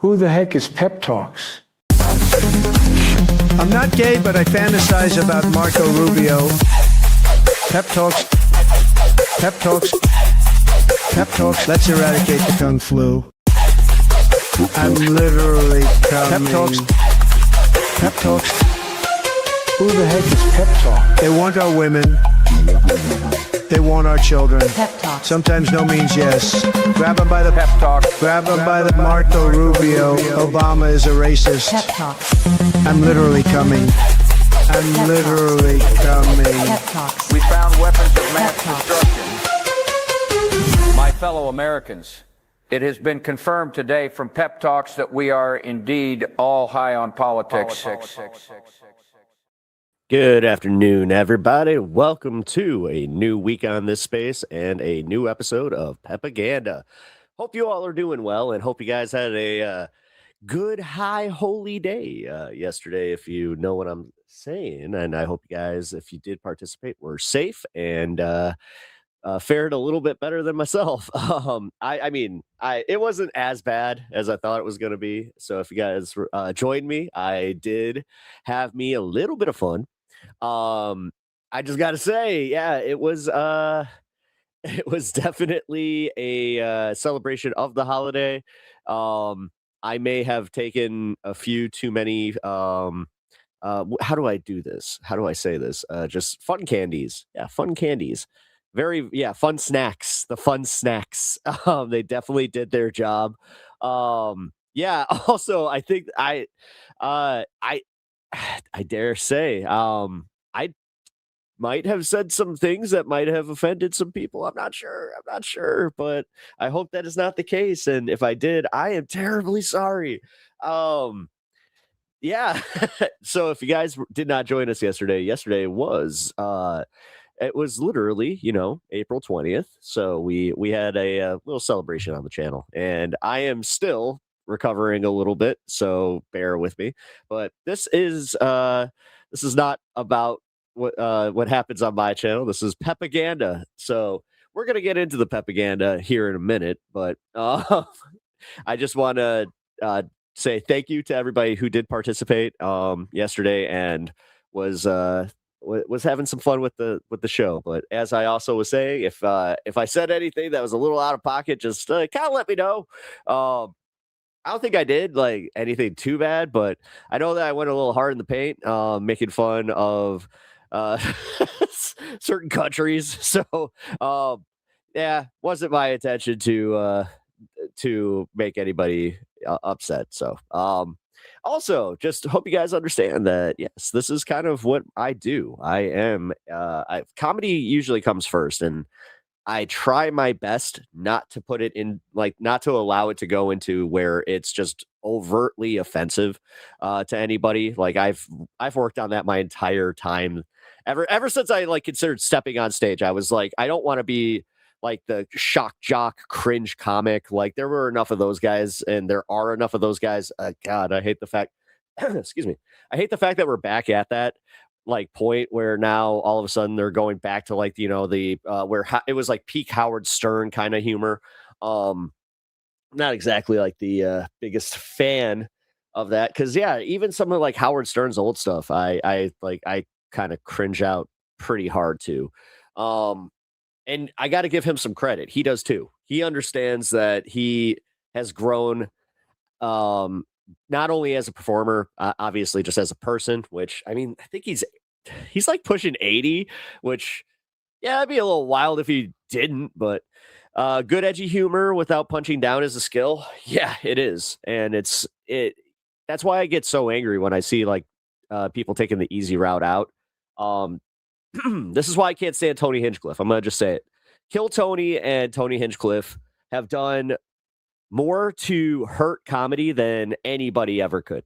Who the heck is Pep Talks? I'm not gay, but I fantasize about Marco Rubio. Pep Talks. Pep Talks. Pep Talks. Let's eradicate the Kung flu. I'm literally coming. Pep Talks. Pep Talks. Who the heck is Pep Talk? They want our women. They want our children. Pep Talk. Sometimes no means yes. Grab them by the Pep Talk. Grab them by the Marco Rubio. Obama is a racist. Pep Talk. I'm literally coming. I'm literally coming. Pep Talks. We found weapons of mass Pep Talks. destruction. My fellow Americans, it has been confirmed today from Pep Talks that we are indeed all high on politics. Good afternoon, everybody. Welcome to a new week on this space and a new episode of PEPAGANDA. Hope you all are doing well and hope you guys had a good, high, holy day yesterday, if you know what I'm saying. And I hope you guys, if you did participate, were safe and fared a little bit better than myself. It wasn't as bad as I thought it was going to be. So if you guys joined me, I did have me a little bit of fun. I just got to say, yeah, it was definitely a celebration of the holiday. I may have taken a few too many, how do I do this? How do I say this? Just fun candies. Yeah, fun candies. Fun snacks. The fun snacks. They definitely did their job. Yeah, also, I think I dare say, I might have said some things that might have offended some people. I'm not sure, but I hope that is not the case. And if I did, I am terribly sorry. Yeah. So if you guys did not join us yesterday was, it was literally, April 20th. So we had a little celebration on the channel, and I am still recovering a little bit, so bear with me. But this is not about what happens on my channel. This is PEPAGANDA. So we're gonna get into the PEPAGANDA here in a minute, but I just want to say thank you to everybody who did participate yesterday and was having some fun with the show. But as I also was saying, if I said anything that was a little out of pocket, just kind of let me know. I don't think I did like anything too bad, but I know that I went a little hard in the paint, making fun of certain countries. So yeah, wasn't my intention to make anybody upset. So also, just hope you guys understand that, yes, this is kind of what I do. Comedy usually comes first, and I try my best not to put it in, not to allow it to go into where it's just overtly offensive to anybody. Like I've worked on that my entire time. Ever since I considered stepping on stage, I was like, I don't want to be like the shock jock cringe comic. Like there were enough of those guys, and there are enough of those guys. God, I hate the fact, excuse me. I hate the fact that we're back at that point where now all of a sudden they're going back to where it was like peak Howard Stern kind of humor. Not exactly like the biggest fan of that, because yeah, even some of like Howard Stern's old stuff, I kind of cringe out pretty hard too. And I got to give him some credit. He does too. He understands that he has grown, not only as a performer, obviously just as a person, which, I mean, I think he's like pushing 80, which, yeah, it'd be a little wild if he didn't, but good edgy humor without punching down is a skill. Yeah, it is. And that's why I get so angry when I see people taking the easy route out. This is why I can't stand Tony Hinchcliffe. I'm going to just say it. Kill Tony and Tony Hinchcliffe have done more to hurt comedy than anybody ever could.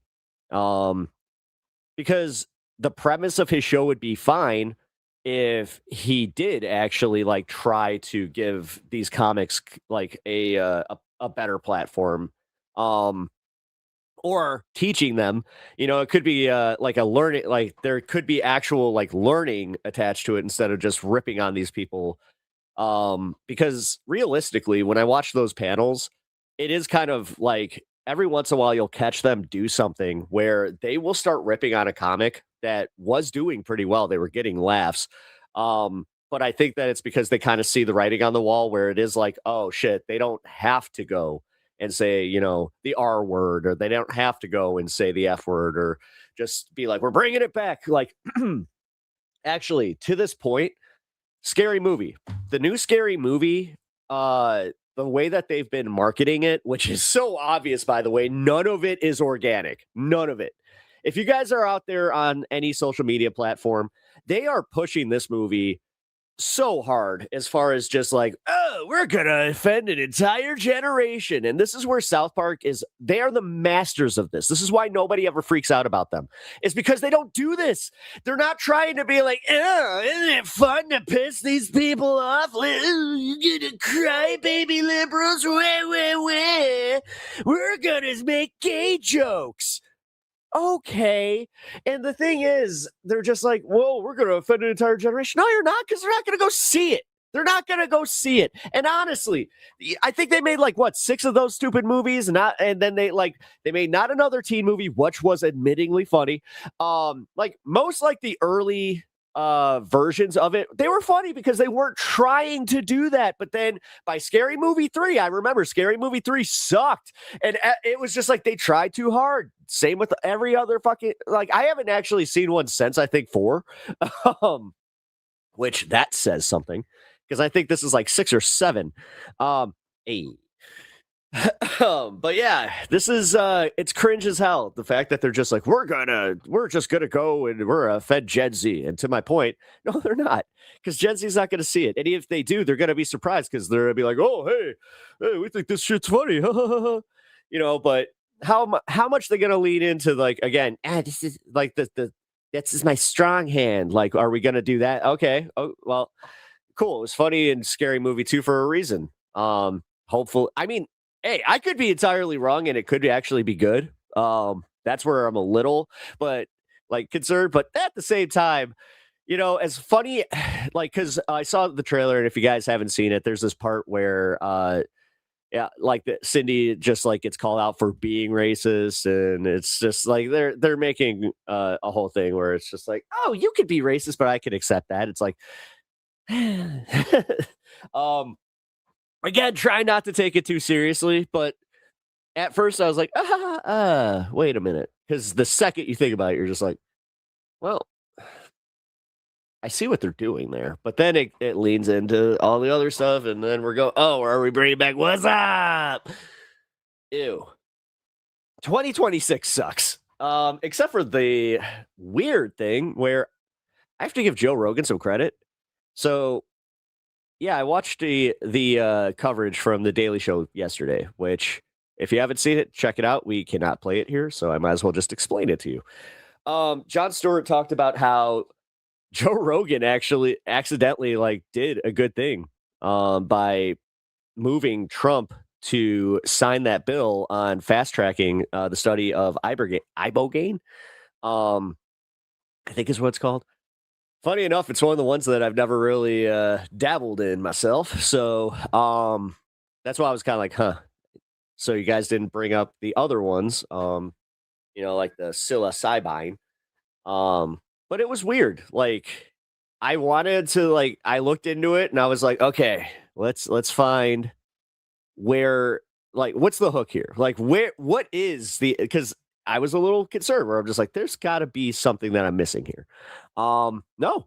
Because the premise of his show would be fine if he did actually try to give these comics a better platform. Or teaching them, it could be a learning, there could be actual learning attached to it instead of just ripping on these people. Because realistically, when I watch those panels, it is kind of every once in a while you'll catch them do something where they will start ripping on a comic that was doing pretty well. They were getting laughs. But I think that it's because they kind of see the writing on the wall where it is like, oh shit, they don't have to go and say, the R word, or they don't have to go and say the F word, or just be like, we're bringing it back. Like, actually, to this point, Scary Movie, the new Scary Movie, the way that they've been marketing it, which is so obvious, by the way, none of it is organic. None of it. If you guys are out there on any social media platform, they are pushing this movie so hard as far as just like, oh, we're going to offend an entire generation. And this is where South Park is. They are the masters of this. This is why nobody ever freaks out about them. It's because they don't do this. They're not trying to be like, oh, isn't it fun to piss these people off? You're going to cry, baby liberals. We're going to make gay jokes. Okay. And the thing is, they're just like, whoa, we're going to offend an entire generation. No, you're not, because they're not going to go see it. They're not going to go see it. And honestly, I think they made 6 of those stupid movies, and then they made not another teen movie, which was admittingly funny. The early versions of it, they were funny because they weren't trying to do that. But then by Scary Movie 3, I remember Scary Movie 3 sucked, and it was just like they tried too hard. Same with every other fucking, I haven't actually seen one since, I think 4, which that says something, because I think this is 6 or 7. Hey. But yeah, this is it's cringe as hell. The fact that they're just like, we're just gonna go and we're offend Gen Z. And to my point, no, they're not, because Gen Z is not gonna see it. And if they do, they're gonna be surprised, because they're gonna be like, oh, hey, we think this shit's funny. But how much they're gonna lean into, again, this is this is my strong hand. Are we gonna do that? Okay. Oh, well, cool. It was funny in Scary Movie 2 for a reason. Hopefully, I mean, hey, I could be entirely wrong, and it could actually be good. That's where I'm a little, but concerned. But at the same time, as funny, because I saw the trailer, and if you guys haven't seen it, there's this part where, Cindy just gets called out for being racist, and it's just they're making a whole thing where it's just like, oh, you could be racist, but I can accept that. It's like, again, try not to take it too seriously, but at first I was like, wait a minute. Because the second you think about it, you're just like, well, I see what they're doing there. But then it leans into all the other stuff, and then we're going, oh, are we bringing back What's Up? Ew. 2026 sucks. Except for the weird thing where I have to give Joe Rogan some credit. So, yeah, I watched the coverage from The Daily Show yesterday, which, if you haven't seen it, check it out. We cannot play it here, so I might as well just explain it to you. Jon Stewart talked about how Joe Rogan actually accidentally did a good thing by moving Trump to sign that bill on fast tracking the study of ibogaine. I think is what it's called. Funny enough, it's one of the ones that I've never really dabbled in myself. So that's why I was kind of like, huh. So you guys didn't bring up the other ones, like the psilocybine. But it was weird. I wanted to I looked into it, and I was like, okay, let's find where what's the hook here? What is because I was a little concerned where I'm just like, there's got to be something that I'm missing here. No.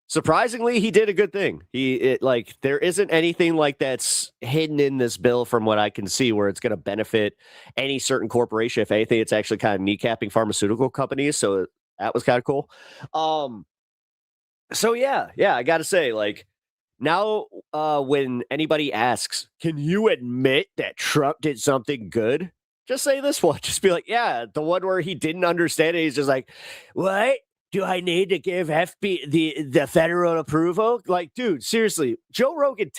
Surprisingly, he did a good thing. There isn't anything that's hidden in this bill from what I can see where it's going to benefit any certain corporation. If anything, it's actually kind of kneecapping pharmaceutical companies. So that was kind of cool. So yeah, I got to say, now when anybody asks, can you admit that Trump did something good? Just say this one. Just be like, yeah, the one where he didn't understand it. He's just like, what? Do I need to give the federal approval? Dude, seriously, Joe Rogan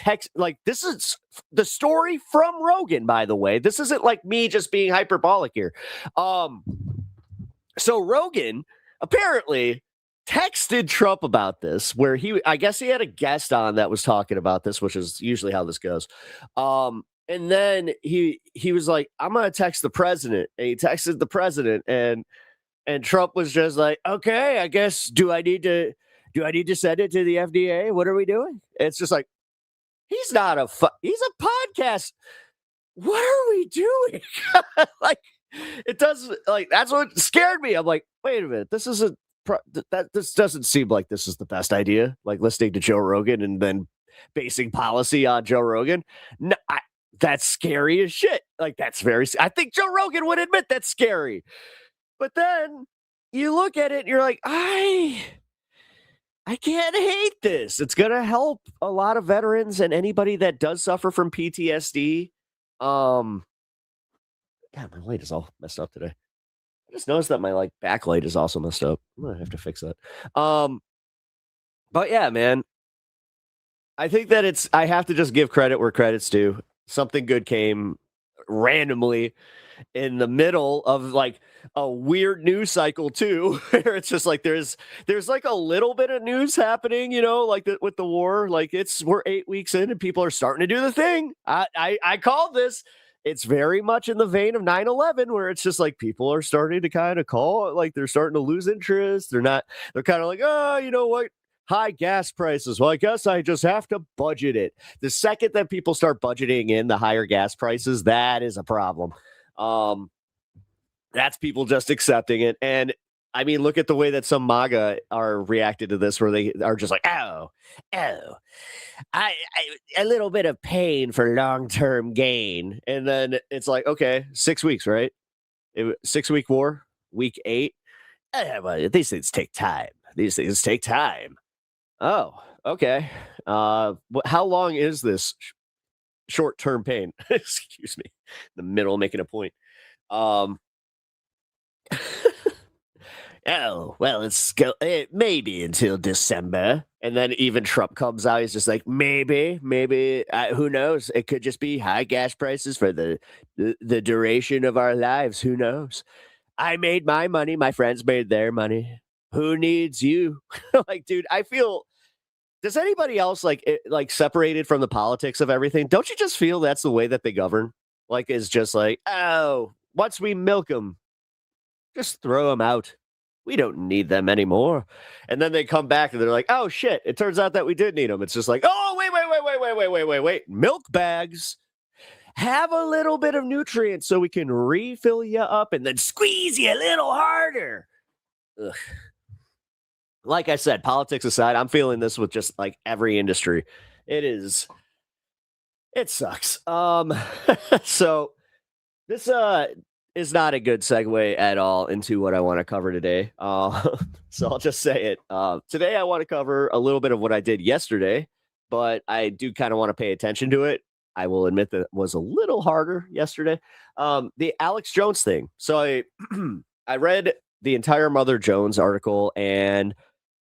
this is the story from Rogan, by the way. This isn't me just being hyperbolic here. So Rogan apparently texted Trump about this, where I guess he had a guest on that was talking about this, which is usually how this goes. And then he was like, I'm gonna text the president. And he texted the president, and Trump was just like, okay, I guess do I need to send it to the FDA? What are we doing? It's just like, he's not he's a podcast. What are we doing? Like, it does, like, that's what scared me. I'm like, wait a minute, this isn't this doesn't seem like this is the best idea. Like listening to Joe Rogan and then basing policy on Joe Rogan. No, that's scary as shit. Like, that's very, I think Joe Rogan would admit that's scary. But then you look at it and you're like, I can't hate this. It's going to help a lot of veterans and anybody that does suffer from PTSD. God, my light is all messed up today. I just noticed that my like backlight is also messed up. I'm going to have to fix that. But yeah, man, I think that I have to just give credit where credit's due. Something good came randomly in the middle of like a weird news cycle too, where it's just like there's like a little bit of news happening, you know, like with the war. Like we're 8 weeks in and people are starting to do the thing. I called this. It's very much in the vein of 9/11, where it's just like people are starting to kind of call it, like they're starting to lose interest. They're kind of like, oh, you know what? High gas prices. Well, I guess I just have to budget it. The second that people start budgeting in the higher gas prices, that is a problem. That's people just accepting it. And I mean, look at the way that some MAGA are reacted to this, where they are just like, oh, a little bit of pain for long-term gain. And then it's like, okay, 6 weeks, right? 6-week war, week 8. Well, these things take time. Oh, okay. How long is this short-term pain? Excuse me. In the middle, making a point. Oh, well, it maybe until December. And then even Trump comes out. He's just like, maybe, who knows? It could just be high gas prices for the duration of our lives. Who knows? I made my money. My friends made their money. Who needs you? Like, dude, I feel, does anybody else like separated from the politics of everything? Don't you just feel that's the way that they govern? Like, it's just like, oh, once we milk them, just throw them out. We don't need them anymore. And then they come back and they're like, oh shit, it turns out that we did need them. It's just like, oh, wait. Milk bags have a little bit of nutrients so we can refill you up and then squeeze you a little harder. Ugh. Like I said, politics aside, I'm feeling this with just like every industry. It sucks. So this is not a good segue at all into what I want to cover today. So I'll just say it. Today I want to cover a little bit of what I did yesterday, but I do kind of want to pay attention to it. I will admit that it was a little harder yesterday. The Alex Jones thing. So I read the entire Mother Jones article, and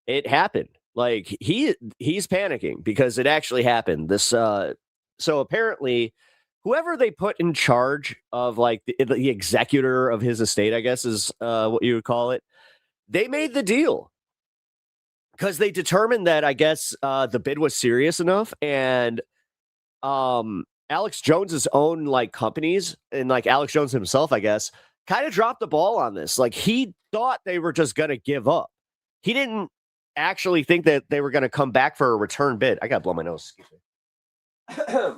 it happened. Like he's panicking because it actually happened. This so apparently whoever they put in charge of like the executor of his estate, I guess is what you would call it, they made the deal because they determined that, I guess, the bid was serious enough, and Alex Jones's own like companies and like Alex Jones himself, I guess, kind of dropped the ball on this. Like he thought they were just going to give up. He didn't actually think that they were going to come back for a return bid. I got to blow my nose. Excuse me.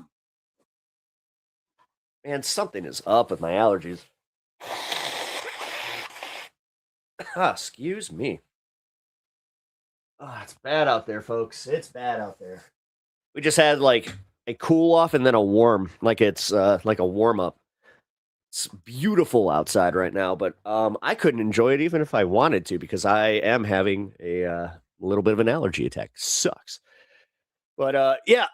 Man, something is up with my allergies. Excuse me. Oh, it's bad out there, folks. It's bad out there. We just had like a cool off and then a warm, like it's like a warm up. It's beautiful outside right now, but I couldn't enjoy it even if I wanted to because I am having a little bit of an allergy attack. Sucks. But yeah.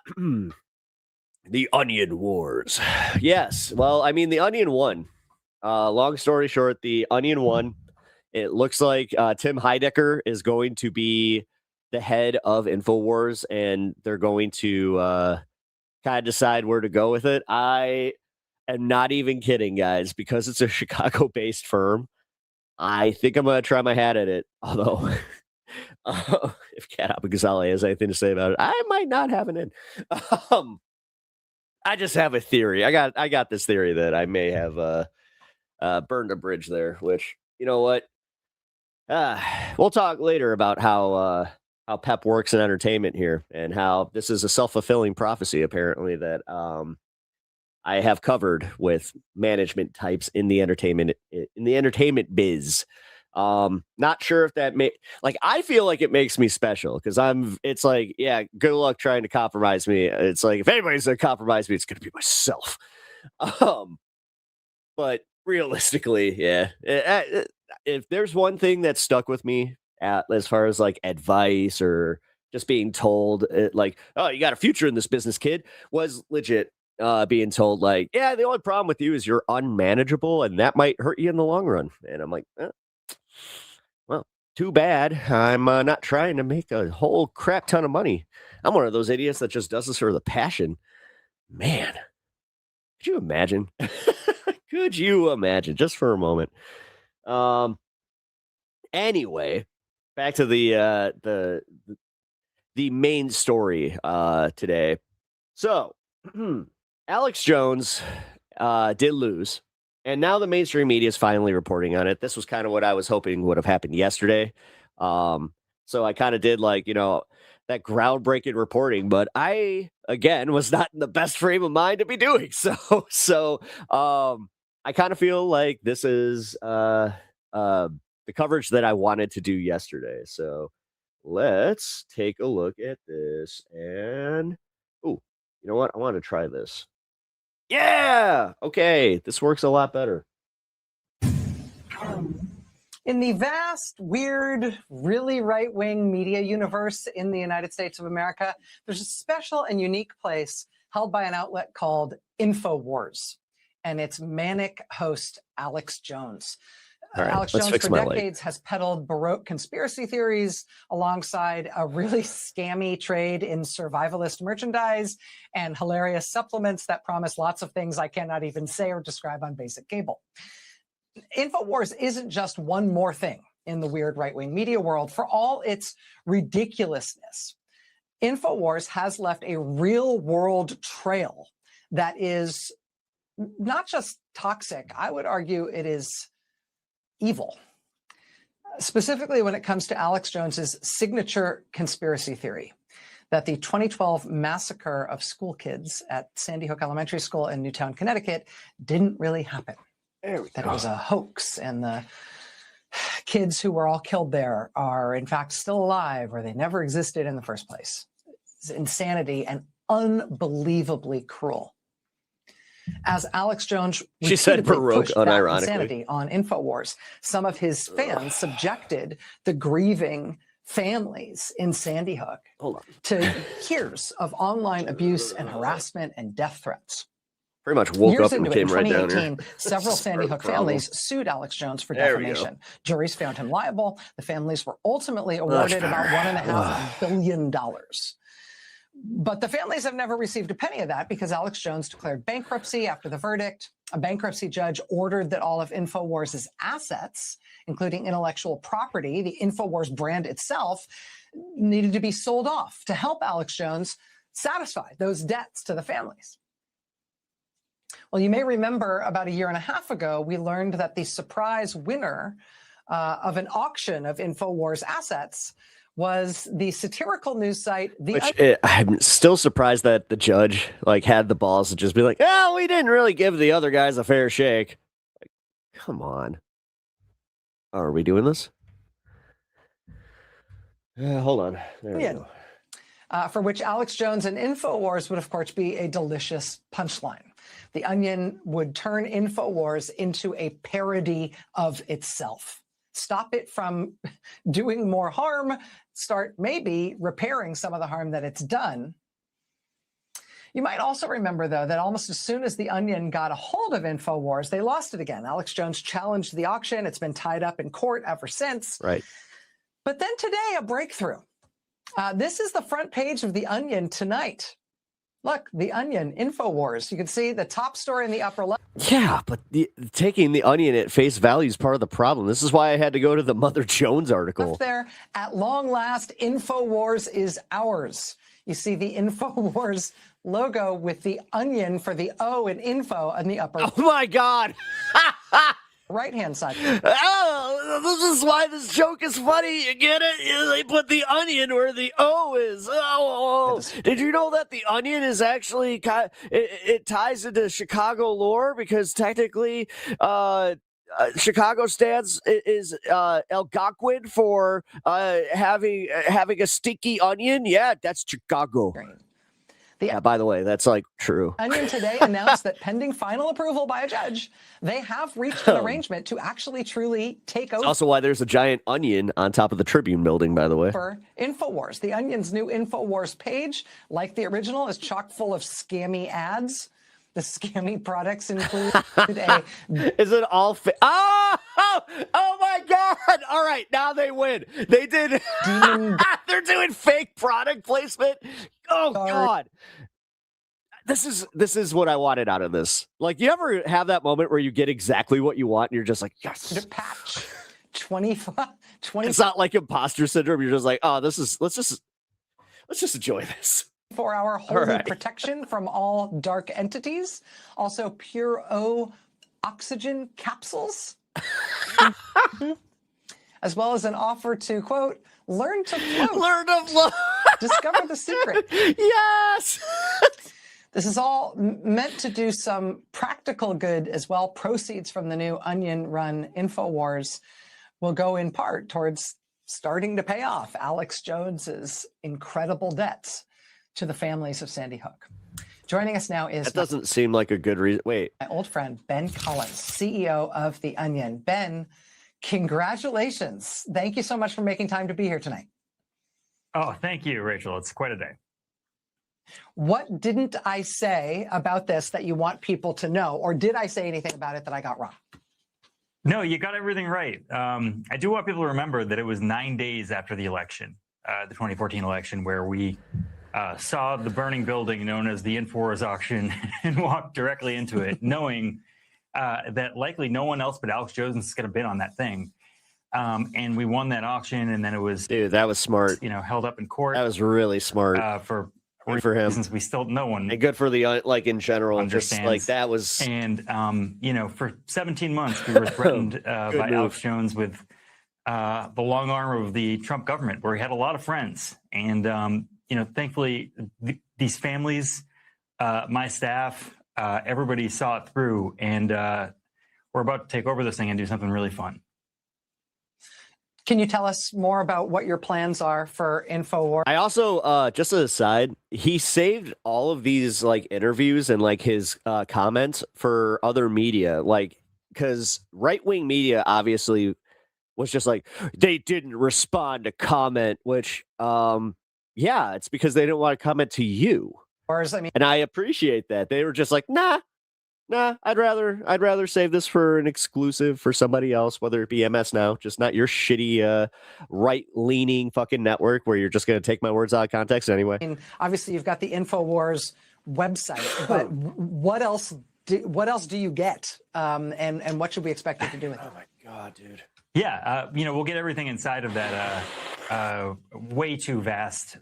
The Onion Wars. Yes. Well, I mean, the Onion won. Long story short, the Onion won. It looks like Tim Heidecker is going to be the head of Infowars, and they're going to kind of decide where to go with it. I am not even kidding, guys, because it's a Chicago-based firm. I think I'm going to try my hat at it. Although, if Cat Gonzalez has anything to say about it, I might not have an in. I just have a theory. I got this theory that I may have burned a bridge there, which, you know what? We'll talk later about how PEP works in entertainment here and how this is a self-fulfilling prophecy, apparently, that I have covered with management types in the entertainment biz. Not sure if that I feel like it makes me special because it's like, yeah, good luck trying to compromise me. It's like, if anybody's gonna compromise me, it's gonna be myself. But realistically, yeah, if there's one thing that stuck with me as far as like advice or just being told like, oh, you got a future in this business, kid, was legit being told like, yeah, the only problem with you is you're unmanageable and that might hurt you in the long run. And I'm like, well, too bad. I'm not trying to make a whole crap ton of money. I'm one of those idiots that just does this for the passion. Man, could you imagine? Could you imagine just for a moment? Anyway, back to the main story today. So, Alex Jones did lose, and now the mainstream media is finally reporting on it. This was kind of what I was hoping would have happened yesterday. So I kind of did that groundbreaking reporting, but I again was not in the best frame of mind to be doing so. I kind of feel like this is the coverage that I wanted to do yesterday. So let's take a look at this. And you know what? I want to try this. Yeah. Okay. This works a lot better. In the vast, weird, really right-wing media universe in the United States of America, there's a special and unique place held by an outlet called Infowars, and its manic host, Alex Jones. All right, Alex Jones, for decades, has peddled Baroque conspiracy theories alongside a really scammy trade in survivalist merchandise and hilarious supplements that promise lots of things I cannot even say or describe on basic cable. Infowars isn't just one more thing in the weird right-wing media world. For all its ridiculousness, Infowars has left a real-world trail that is not just toxic. I would argue it is evil, specifically when it comes to Alex Jones's signature conspiracy theory that the 2012 massacre of school kids at Sandy Hook Elementary School in Newtown, Connecticut didn't really happen. That it was a hoax, and the kids who were all killed there are in fact still alive, or they never existed in the first place. It's insanity and unbelievably cruel. As Alex Jones she said Baroque unironically insanity on Infowars, some of his fans subjected the grieving families in Sandy Hook to years of online abuse and harassment and death threats. Pretty much woke Years up and into came it, in right down 2018, here. several Sandy Hook families sued Alex Jones for defamation. Juries found him liable. The families were ultimately awarded about $1.5 billion. But the families have never received a penny of that because Alex Jones declared bankruptcy after the verdict. A bankruptcy judge ordered that all of Infowars' assets, including intellectual property, the Infowars brand itself, needed to be sold off to help Alex Jones satisfy those debts to the families. Well, you may remember about a year and a half ago, we learned that the surprise winner of an auction of Infowars assets was the satirical news site. I'm still surprised that the judge had the balls to just be like, "Oh, we didn't really give the other guys a fair shake." Come on. Are we doing this? Hold on. There we go. For which Alex Jones and Infowars would, of course, be a delicious punchline. The Onion would turn Infowars into a parody of itself. Stop it from doing more harm, start maybe repairing some of the harm that it's done. You might also remember, though, that almost as soon as the Onion got a hold of Infowars, they lost it again. Alex Jones challenged the auction. It's been tied up in court ever since. Right. But then today, a breakthrough. This is the front page of the Onion tonight. Look, the Onion, Infowars. You can see the top story in the upper left. Yeah, but taking the Onion at face value is part of the problem. This is why I had to go to the Mother Jones article. Up there, at long last, Infowars is ours. You see the Infowars logo with the onion for the O in info on the upper Oh my God. right-hand side. Oh, this is why this joke is funny. You get it? They put the onion where the O is. Oh. Did you know that the onion is actually it ties into Chicago lore because technically Chicago stands is Algonquin for having a stinky onion. Yeah, that's Chicago. Great. Yeah, by the way, that's like true. Onion today announced that pending final approval by a judge, they have reached an arrangement to actually truly take over. Also why there's a giant onion on top of the Tribune building, by the way. For Infowars. The Onion's new Infowars page, like the original, is chock full of scammy ads. The scammy products include a... Is it all... Oh my God! All right, now they win. They did... They're doing fake product placement. Oh God. This is what I wanted out of this. Like, you ever have that moment where you get exactly what you want and you're just like, yes. Patch 25. It's not like imposter syndrome. You're just like, oh, let's just enjoy this. 4-hour holy protection from all dark entities. Also, pure O oxygen capsules. As well as an offer to, quote, learn to float. Learn to float. Discover the secret. Yes. This is all meant to do some practical good as well. Proceeds from the new Onion-run Infowars will go in part towards starting to pay off Alex Jones's incredible debts to the families of Sandy Hook. Joining us now is... That doesn't seem like a good reason. Wait. My old friend, Ben Collins, CEO of The Onion. Ben, congratulations. Thank you so much for making time to be here tonight. Oh, thank you, Rachel. It's quite a day. What didn't I say about this that you want people to know? Or did I say anything about it that I got wrong? No, you got everything right. I do want people to remember that it was 9 days after the election, the 2014 election, where we saw the burning building known as the Infowars auction and walked directly into it, knowing that likely no one else but Alex Jones is going to bid on that thing. And we won that auction, and then it was... Dude, that was smart. You know, held up in court. That was really smart. For him. Reasons we still... No one... And good for the, like, in general. Understands. Just, like, that was... And, you know, for 17 months, we were threatened by move. Alex Jones with the long arm of the Trump government, where he had a lot of friends. And, you know, thankfully, these families, my staff, everybody saw it through, and we're about to take over this thing and do something really fun. Can you tell us more about what your plans are for Infowars? I also, just as an aside, he saved all of these like interviews and like his comments for other media, like, because right-wing media obviously was just like, they didn't respond to comment, which, yeah, it's because they didn't want to comment to you. And I appreciate that. They were just like, nah, I'd rather save this for an exclusive for somebody else, whether it be MS Now, just not your shitty right-leaning fucking network where you're just going to take my words out of context anyway. And obviously, you've got the Infowars website, but what else do you get? And what should we expect you to do with it? Oh my God, dude. Yeah, you know, we'll get everything inside of that way too vast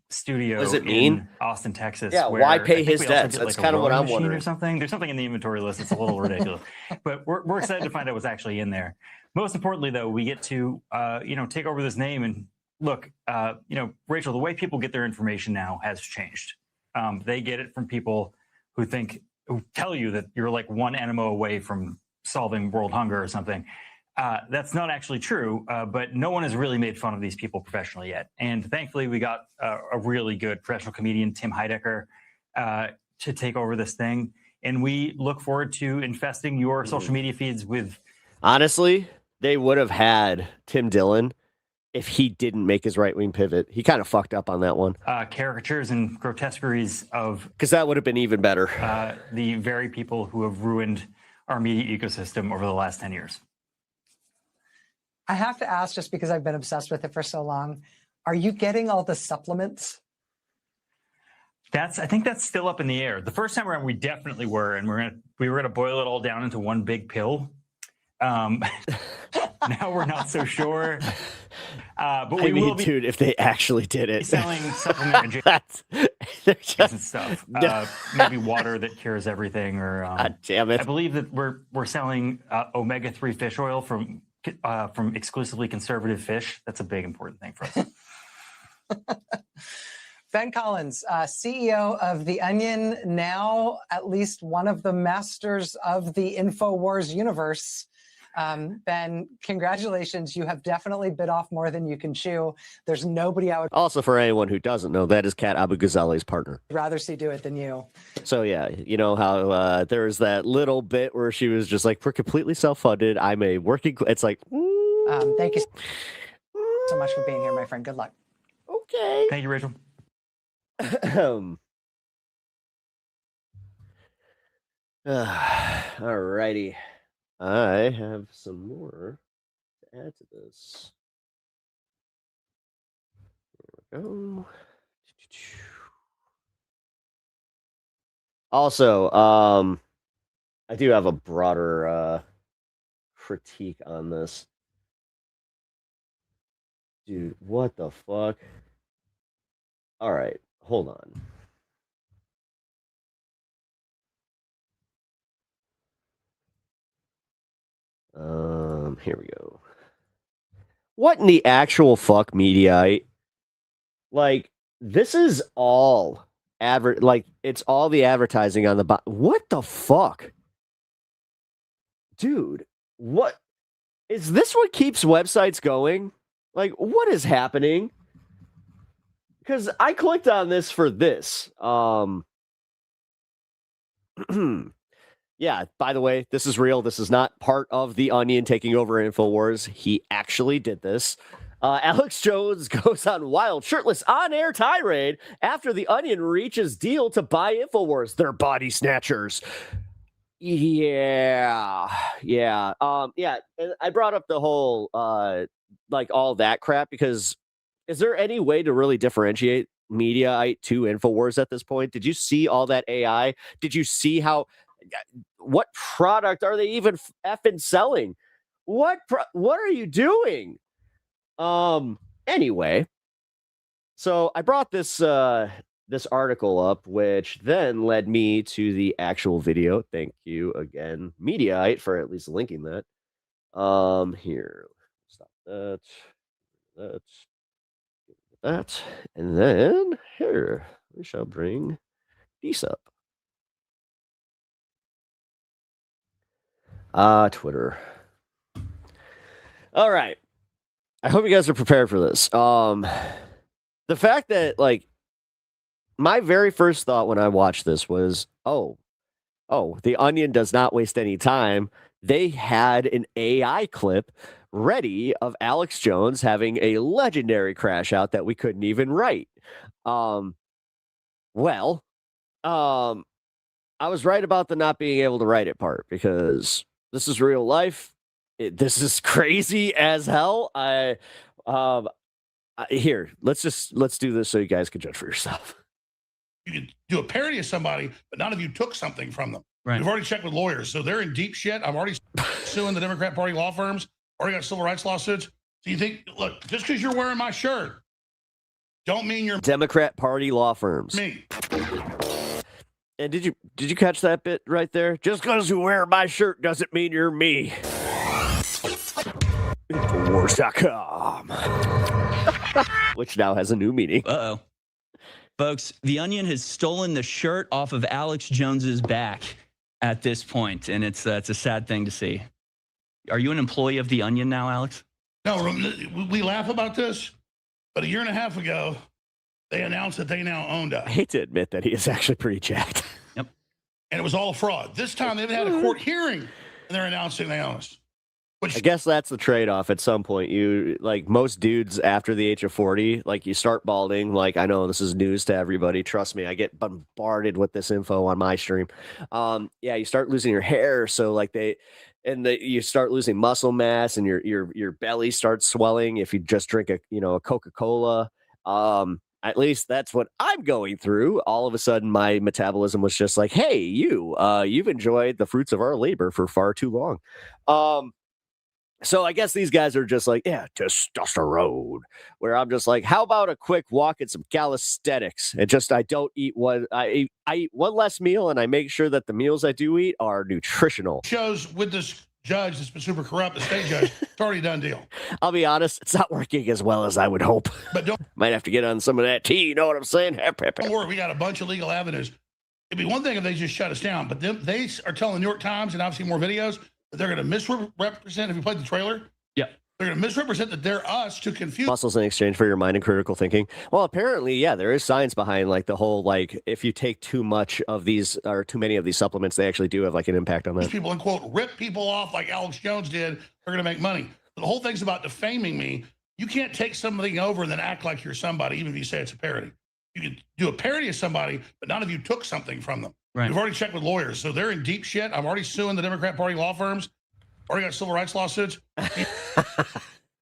studio in Austin, Texas. Yeah, where why pay his debts? That's kind of what I'm wondering. Or something. There's something in the inventory list that's a little ridiculous, but we're excited to find out what's actually in there. Most importantly, though, we get to you know, take over this name and look. You know, Rachel, the way people get their information now has changed. They get it from people who tell you that you're like one enema away from solving world hunger or something. That's not actually true, but no one has really made fun of these people professionally yet. And thankfully, we got a really good professional comedian, Tim Heidecker, to take over this thing. And we look forward to infesting your social media feeds with... Honestly, they would have had Tim Dillon if he didn't make his right-wing pivot. He kind of fucked up on that one. Caricatures and grotesqueries of... Because that would have been even better. The very people who have ruined our media ecosystem over the last 10 years. I have to ask, just because I've been obsessed with it for so long, are you getting all the supplements? I think that's still up in the air. The first time around, we definitely were, and we were gonna boil it all down into one big pill. Now we're not so sure. But I we mean, will be dude, if they actually did it, selling supplement that's they're and just, stuff. No. Maybe water that cures everything, or God damn it. I believe that we're selling omega-3 fish oil from exclusively conservative fish. That's a big important thing for us. Ben Collins, CEO of The Onion, now at least one of the masters of the Infowars universe. Ben, congratulations. You have definitely bit off more than you can chew. There's nobody I would Also, for anyone who doesn't know, that is Kat Abu Ghazali's partner. rather see do it than you. So yeah, you know how there was that little bit where she was just like, "We're completely self-funded. I'm a working." It's like, Thank you so much for being here, my friend. Good luck. okay. Thank you, Rachel. Alrighty. I have some more to add to this. There we go. Also, I do have a broader critique on this. Dude, what the fuck? All right, hold on. Here we go. What in the actual fuck, Mediaite? Like, this is all it's all the advertising on the bottom. What the fuck? Dude, what is this? What keeps websites going? Like, what is happening? Because I clicked on this for this. Yeah, by the way, this is real. This is not part of The Onion taking over Infowars. He actually did this. Alex Jones goes on wild, shirtless, on-air tirade after The Onion reaches deal to buy Infowars. They're body snatchers. Yeah. And I brought up the whole, like, all that crap because is there any way to really differentiate Mediaite to Infowars at this point? Did you see all that AI? Did you see how... What product are they even effing selling? What are you doing? Anyway, so I brought this this article up, which then led me to the actual video. Thank you again, Mediaite, for at least linking that. Here, stop that, and then here we shall bring these up. Twitter. All right. I hope you guys are prepared for this. The fact that, like, my very first thought when I watched this was, oh, The Onion does not waste any time. They had an AI clip ready of Alex Jones having a legendary crash out that we couldn't even write. I was right about the not being able to write it part because this is real life. This is crazy as hell. Here, let's do this so you guys can judge for yourself. You could do a parody of somebody, but none of you took something from them. Right. We've already checked with lawyers, so they're in deep shit. I'm already suing the Democrat Party law firms. Already got civil rights lawsuits. So you think, look, just because you're wearing my shirt, don't mean you're Democrat Party law firms. me. And did you catch that bit right there? Just because you wear my shirt doesn't mean you're me. Infowars.com. Which now has a new meaning. Uh-oh. Folks, The Onion has stolen the shirt off of Alex Jones's back at this point, and it's a sad thing to see. Are you an employee of The Onion now, Alex? No, we laugh about this, but a year and a half ago, they announced that they now owned us. I hate to admit that he is actually pretty jacked. Yep. And it was all a fraud. This time they've had a court hearing, and they're announcing they own us. Which, I guess that's the trade-off at some point. You, like most dudes after the age of 40, like you start balding. Like, I know this is news to everybody. Trust me, I get bombarded with this info on my stream. Yeah, you start losing your hair. So like you start losing muscle mass and your belly starts swelling if you just drink a Coca-Cola. At least that's what I'm going through. All of a sudden, my metabolism was just like, hey, you've enjoyed the fruits of our labor for far too long. So I guess these guys are just like, yeah, testosterone. Where I'm just like, how about a quick walk and some calisthenics? And just I don't eat one. I eat one less meal, and I make sure that the meals I do eat are nutritional. Shows with this judge that's been super corrupt, the state judge, it's already a done deal. I'll be honest, it's not working as well as I would hope. But don't Might have to get on some of that tea. You know what I'm saying? Don't worry, we got a bunch of legal avenues. It'd be one thing if they just shut us down, but they are telling the New York Times, and I've seen more videos, that they're going to misrepresent. Have you played the trailer? Yeah. They're going to misrepresent that they're us to confuse. Muscles in exchange for your mind and critical thinking. Well, apparently, yeah, there is science behind like the whole, like, if you take too much of these or too many of these supplements, they actually do have like an impact on that. People, and quote, rip people off like Alex Jones did, they're going to make money. The whole thing's about defaming me. You can't take something over and then act like you're somebody, even if you say it's a parody. You can do a parody of somebody, but none of you took something from them. Right. We've already checked with lawyers, so they're in deep shit. I'm already suing the Democrat Party law firms. Already got civil rights lawsuits. You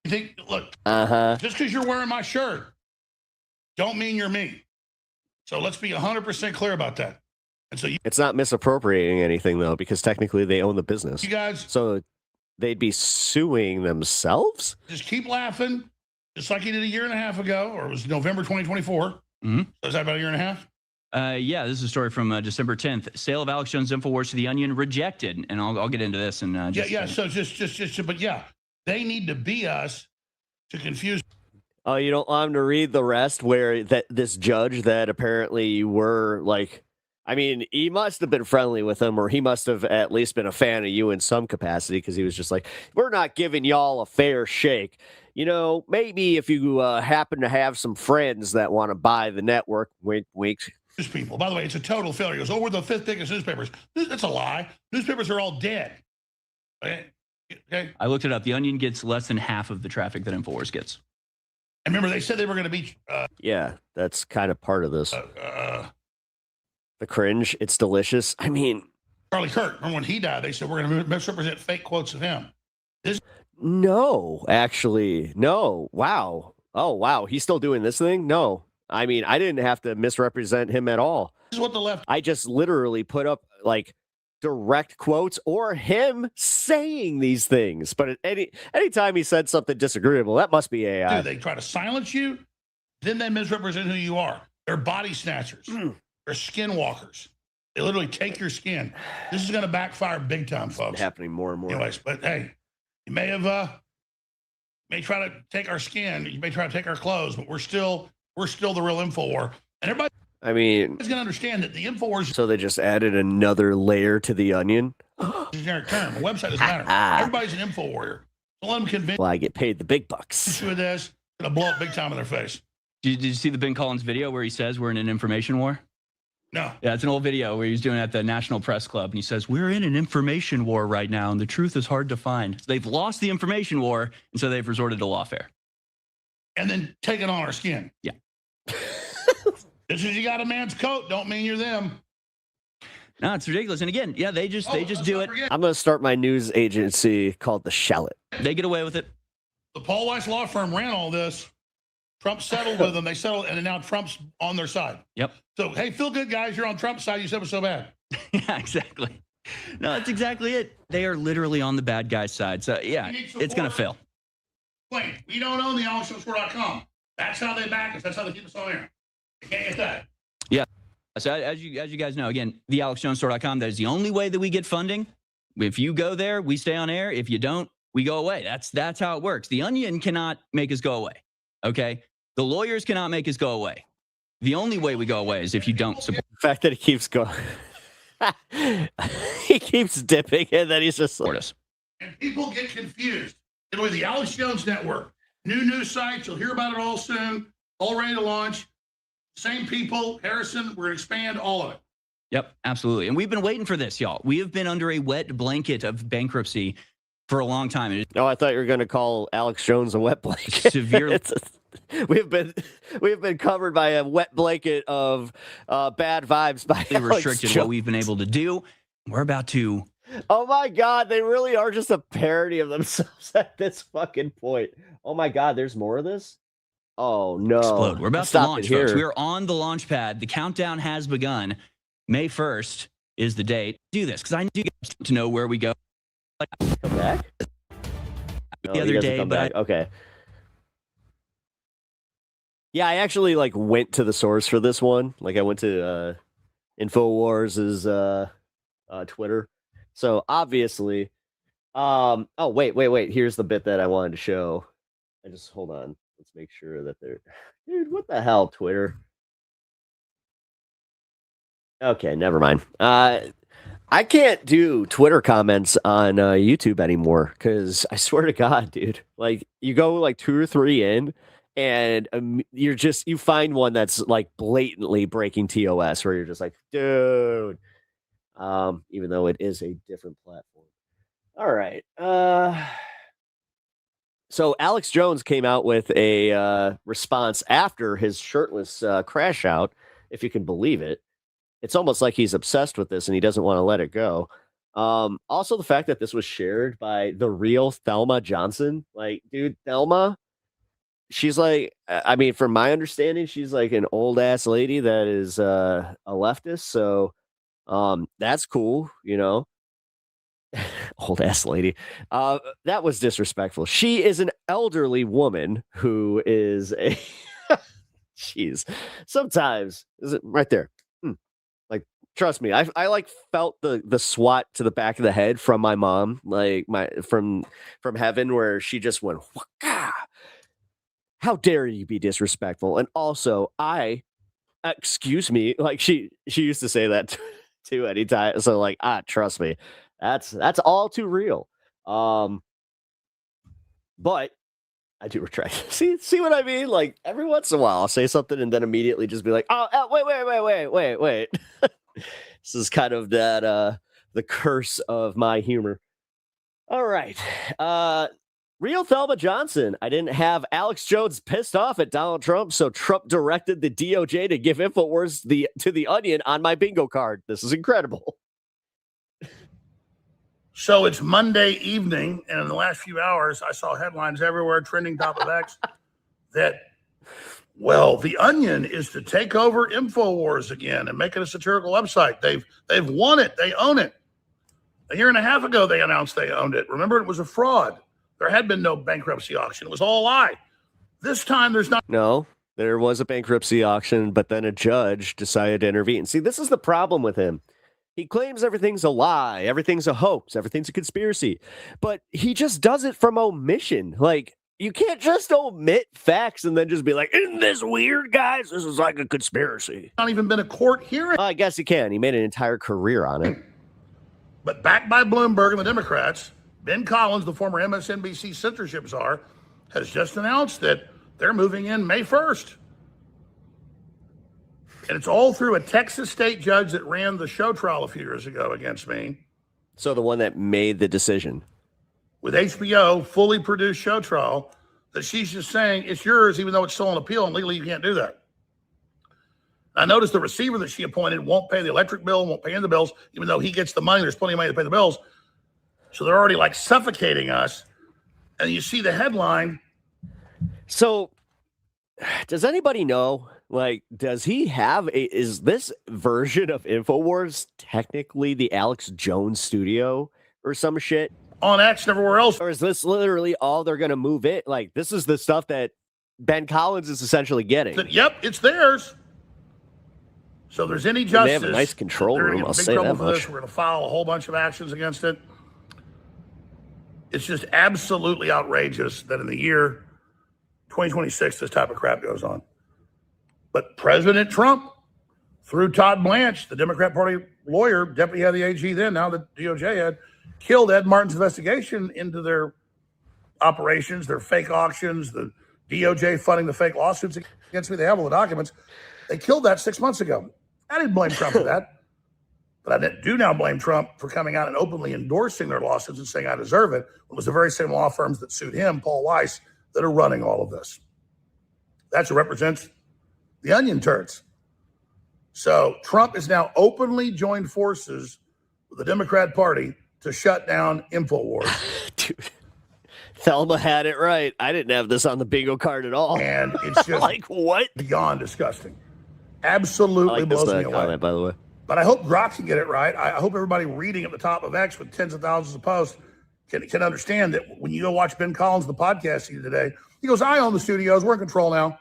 think, look, just because you're wearing my shirt, don't mean you're me. So let's be 100% clear about that. And so it's not misappropriating anything though, because technically they own the business. you guys So they'd be suing themselves. just keep laughing, just like you did a year and a half ago, or it was November 2024. Mhm. So is that about a year and a half? Yeah, this is a story from December 10th. Sale of Alex Jones Infowars to the Onion rejected, and I'll get into this in just Yeah. So just, but yeah, they need to be us to confuse. Oh, you don't want them to read the rest where that this judge that apparently you were like, I mean, he must have been friendly with him, or he must have at least been a fan of you in some capacity, because he was just like, we're not giving y'all a fair shake. You know, maybe if you happen to have some friends that want to buy the network, wink, wink. People. By the way, it's a total failure. He goes, oh, we're the 5th biggest newspapers. That's a lie. Newspapers are all dead. Okay. I looked it up. The Onion gets less than half of the traffic that Infowars gets. And remember, they said they were going to be. Yeah, that's kind of part of this. The cringe. It's delicious. I mean, Charlie Kirk. Remember when he died? They said we're going to misrepresent fake quotes of him. no, actually, no. Wow. Oh, wow. He's still doing this thing? No. I mean, I didn't have to misrepresent him at all. This is what the left. I just literally put up like direct quotes or him saying these things. But at anytime he said something disagreeable, that must be AI. Do they try to silence you? Then they misrepresent who you are. They're body snatchers. They're skinwalkers. They literally take your skin. This is going to backfire big time, folks. It's happening more and more. Anyways, but hey, you may have may try to take our skin. You may try to take our clothes, but we're still the real Infowar. And everybody, I mean, is going to understand that the Infowars so they just added another layer to the onion. is a generic term. A website doesn't matter. Everybody's an info warrior. So let them convince Well, I get paid the big bucks. you of this. Going to blow up big time in their face. Did you see the Ben Collins video where he says we're in an information war? No. Yeah, it's an old video where he's doing it at the National Press Club, and he says, we're in an information war right now, and the truth is hard to find. So they've lost the information war, and so they've resorted to lawfare. And then taking on our skin. Yeah. Just because you got a man's coat, don't mean you're them. No, it's ridiculous. And again, yeah, they just do it. I'm going to start my news agency called The Shallot. They get away with it. The Paul Weiss law firm ran all this. Trump settled with them. They settled, and now Trump's on their side. Yep. So, hey, feel good, guys. You're on Trump's side. You said it was so bad. Yeah, exactly. No, that's exactly it. They are literally on the bad guy's side. So, yeah, it's going to fail. Wait, we don't own the AlexJonesStore.com. That's how they back us. That's how they keep us on air. You can't get that. Yeah. So as you guys know, again, the AlexJonesStore.com, that is the only way that we get funding. If you go there, we stay on air. If you don't, we go away. That's how it works. The Onion cannot make us go away. Okay? The lawyers cannot make us go away. The only way we go away is if you don't support. The fact that he keeps going. He keeps dipping, and then he's just Support us. And people get confused. It'll be the Alex Jones Network. New news sites. You'll hear about it all soon. All ready to launch. Same people. Harrison, we're going to expand all of it. Yep, absolutely. And we've been waiting for this, y'all. We have been under a wet blanket of bankruptcy for a long time. Oh, I thought you were going to call Alex Jones a wet blanket. Severe. We've been covered by a wet blanket of bad vibes by restricted what we've been able to do. We're about to. Oh my God, they really are just a parody of themselves at this fucking point. Oh my God, there's more of this? Oh no. Explode. We're about to launch, here. folks. We're on the launch pad. The countdown has begun. May 1st is the date. Do this because I need you guys to know where we go. Come back? No, the he other doesn't day, come but back. Okay. Yeah, I actually like went to the source for this one. Like I went to Infowars' Twitter. So obviously, oh wait. Here's the bit that I wanted to show. I just hold on. Let's make sure that they're. Dude, what the hell, Twitter? Okay, never mind. I can't do Twitter comments on YouTube anymore because I swear to God, dude, like you go like 2 or 3 in, and you find one that's like blatantly breaking TOS, where you're just like, dude. Even though it is a different platform. All right. So Alex Jones came out with a response after his shirtless crash out, if you can believe it. It's almost like he's obsessed with this and he doesn't want to let it go. Also, the fact that this was shared by the real Thelma Johnson. Like, dude, Thelma, she's like, I mean, from my understanding, she's like an old ass lady that is a leftist. So that's cool, you know. Old ass lady. That was disrespectful. She is an elderly woman who is a jeez. Sometimes is it right there? Like, trust me, I like felt the swat to the back of the head from my mom, like from heaven, where she just went, Waka! How dare you be disrespectful? And also, excuse me, like she used to say that too anytime. So like, trust me, that's all too real. But I do retract. See what I mean? Like every once in a while, I'll say something and then immediately just be like, wait. This is kind of that the curse of my humor. All right. Real Thelma Johnson. I didn't have Alex Jones pissed off at Donald Trump, so Trump directed the DOJ to give Infowars to the Onion on my bingo card. This is incredible. So it's Monday evening, and in the last few hours, I saw headlines everywhere, trending top of X, that, well, the Onion is to take over Infowars again and make it a satirical website. They've won it. They own it. A year and a half ago, they announced they owned it. Remember, it was a fraud. There had been no bankruptcy auction. It was all a lie. This time, there's not. No, there was a bankruptcy auction, but then a judge decided to intervene. See, this is the problem with him. He claims everything's a lie, everything's a hoax, everything's a conspiracy, but he just does it from omission. Like, you can't just omit facts and then just be like, isn't this weird, guys? This is like a conspiracy. Not even been a court hearing. I guess he can. He made an entire career on it. But backed by Bloomberg and the Democrats, Ben Collins, the former MSNBC censorship czar, has just announced that they're moving in May 1st. And it's all through a Texas state judge that ran the show trial a few years ago against me. So the one that made the decision. With HBO, fully produced show trial, that she's just saying it's yours, even though it's still on appeal, and legally you can't do that. I noticed the receiver that she appointed won't pay the electric bill, won't pay in the bills, even though he gets the money. There's plenty of money to pay the bills. So they're already like suffocating us. And you see the headline. So does anybody know? Like, does he have is this version of Infowars technically the Alex Jones studio or some shit? On X and everywhere else. Or is this literally all they're going to move it? Like, this is the stuff that Ben Collins is essentially getting. Yep, it's theirs. So there's any justice. They have a nice control room, I'll say that much. We're going to file a whole bunch of actions against it. It's just absolutely outrageous that in the year 2026, this type of crap goes on. But President Trump, through Todd Blanche, the Democrat Party lawyer, deputy head of the AG then, now the DOJ head, killed Ed Martin's investigation into their operations, their fake auctions, the DOJ funding the fake lawsuits against me. They have all the documents. They killed that 6 months ago. I didn't blame Trump for that. But I do now blame Trump for coming out and openly endorsing their lawsuits and saying I deserve it. It was the very same law firms that sued him, Paul Weiss, that are running all of this. That's what represents the Onion turds. So Trump has now openly joined forces with the Democrat Party to shut down Infowars. Dude, Thelma had it right. I didn't have this on the bingo card at all. And it's just like, what? Beyond disgusting. Absolutely blows me away. Comment, by the way. But I hope Grok can get it right. I hope everybody reading at the top of X with tens of thousands of posts can understand that when you go watch Ben Collins, the podcast he did today, he goes, I own the studios. We're in control now.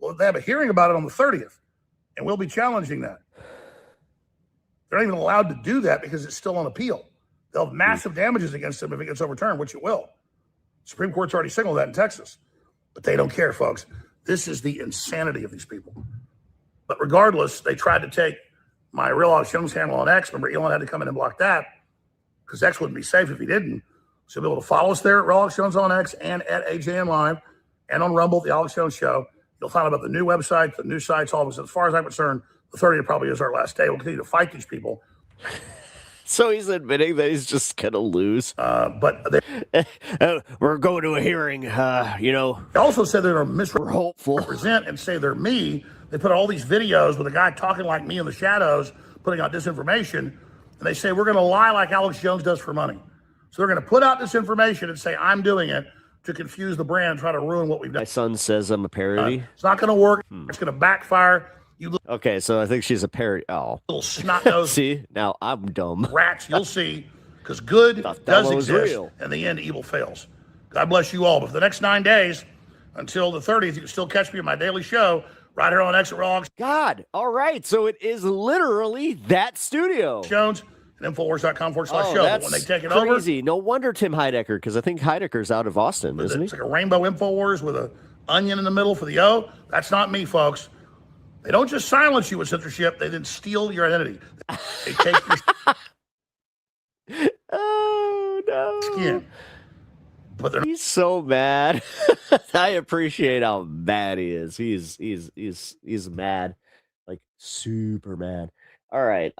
Well, they have a hearing about it on the 30th, and we'll be challenging that. They're not even allowed to do that because it's still on appeal. They'll have massive damages against them if it gets overturned, which it will. Supreme Court's already signaled that in Texas. But they don't care, folks. This is the insanity of these people. But regardless, they tried to take my Real Alex Jones handle on X. Remember, Elon had to come in and block that because X wouldn't be safe if he didn't. So you'll be able to follow us there at Real Alex Jones on X and at AJN Live and on Rumble, the Alex Jones Show. You'll find out about the new website, the new sites, all of us. As far as I'm concerned, the 30th probably is our last day. We'll continue to fight these people. So he's admitting that he's just going to lose. But we're going to a hearing, you know. They also said they're going to We're hopeful. misrepresent and say they're me. They put all these videos with a guy talking like me in the shadows, putting out disinformation. And they say we're going to lie like Alex Jones does for money. So they're going to put out this information and say I'm doing it to confuse the brand and try to ruin what we've done. My son says I'm a parody. It's not going to work. It's going to backfire. You Okay, so I think she's a parody. Oh. little snot-nosed See, now I'm dumb. rats, you'll see, because good Thought that does one was exist. real. In the end, evil fails. God bless you all. But for the next 9 days, until the 30th, you can still catch me on my daily show right here on Exit Rogs God, all right. So it is literally that studio. Jones and Infowars.com/show. But That's when they take it crazy. No wonder Tim Heidecker, because I think Heidecker's out of Austin, over, isn't he? it's like a rainbow Infowars with an onion in the middle for the O. That's not me, folks. They don't just silence you with censorship, they then steal your identity. They take your Oh no. skin. But they're He's so mad. I appreciate how mad he is. He's mad. Like super mad. All right.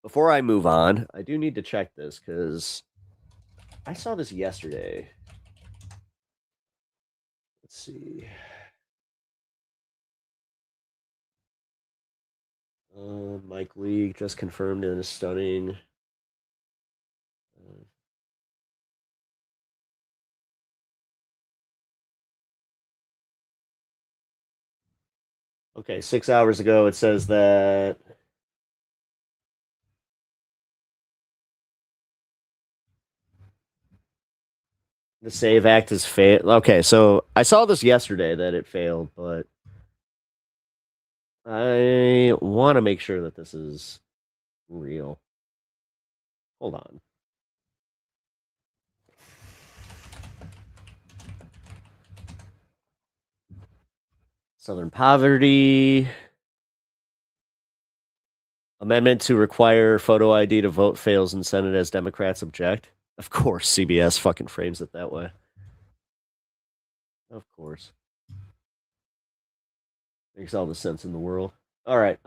Before I move on, I do need to check this because I saw this yesterday. Let's see. Mike Leake just confirmed in a stunning. Okay, 6 hours ago it says that the SAVE Act has failed. Okay, so I saw this yesterday that it failed, but I want to make sure that this is real. Hold on. Southern poverty. Amendment to require photo ID to vote fails in Senate as Democrats object. Of course, CBS fucking frames it that way. Of course. Makes all the sense in the world. All right.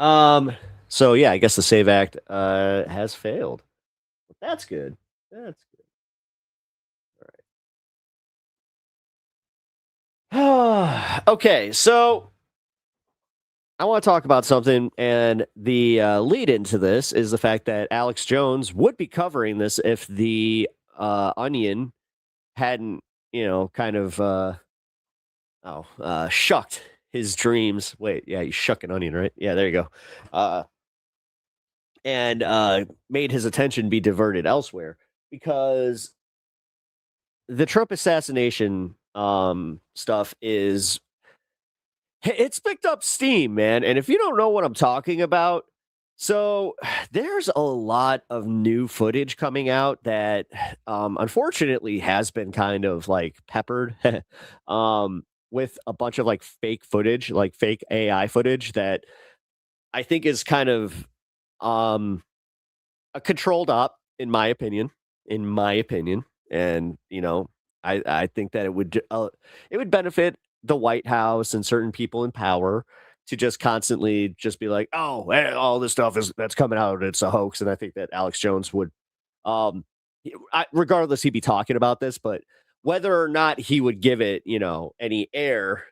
So yeah, I guess the SAVE Act has failed. But that's good. That's good. All right. Okay, so I want to talk about something, and the lead into this is the fact that Alex Jones would be covering this if the Onion hadn't, kind of shucked his dreams. Wait, yeah, you shuck an onion, right? Yeah, there you go. And made his attention be diverted elsewhere because the Trump assassination stuff it's picked up steam, man. And if you don't know what I'm talking about, so there's a lot of new footage coming out that unfortunately has been kind of like peppered with a bunch of like fake footage, like fake AI footage that I think is kind of a controlled op, in my opinion. And, I think that it would benefit the White House and certain people in power to just constantly just be like, oh, all this stuff that's coming out, it's a hoax. And I think that Alex Jones would, regardless, he'd be talking about this, but whether or not he would give it, any air,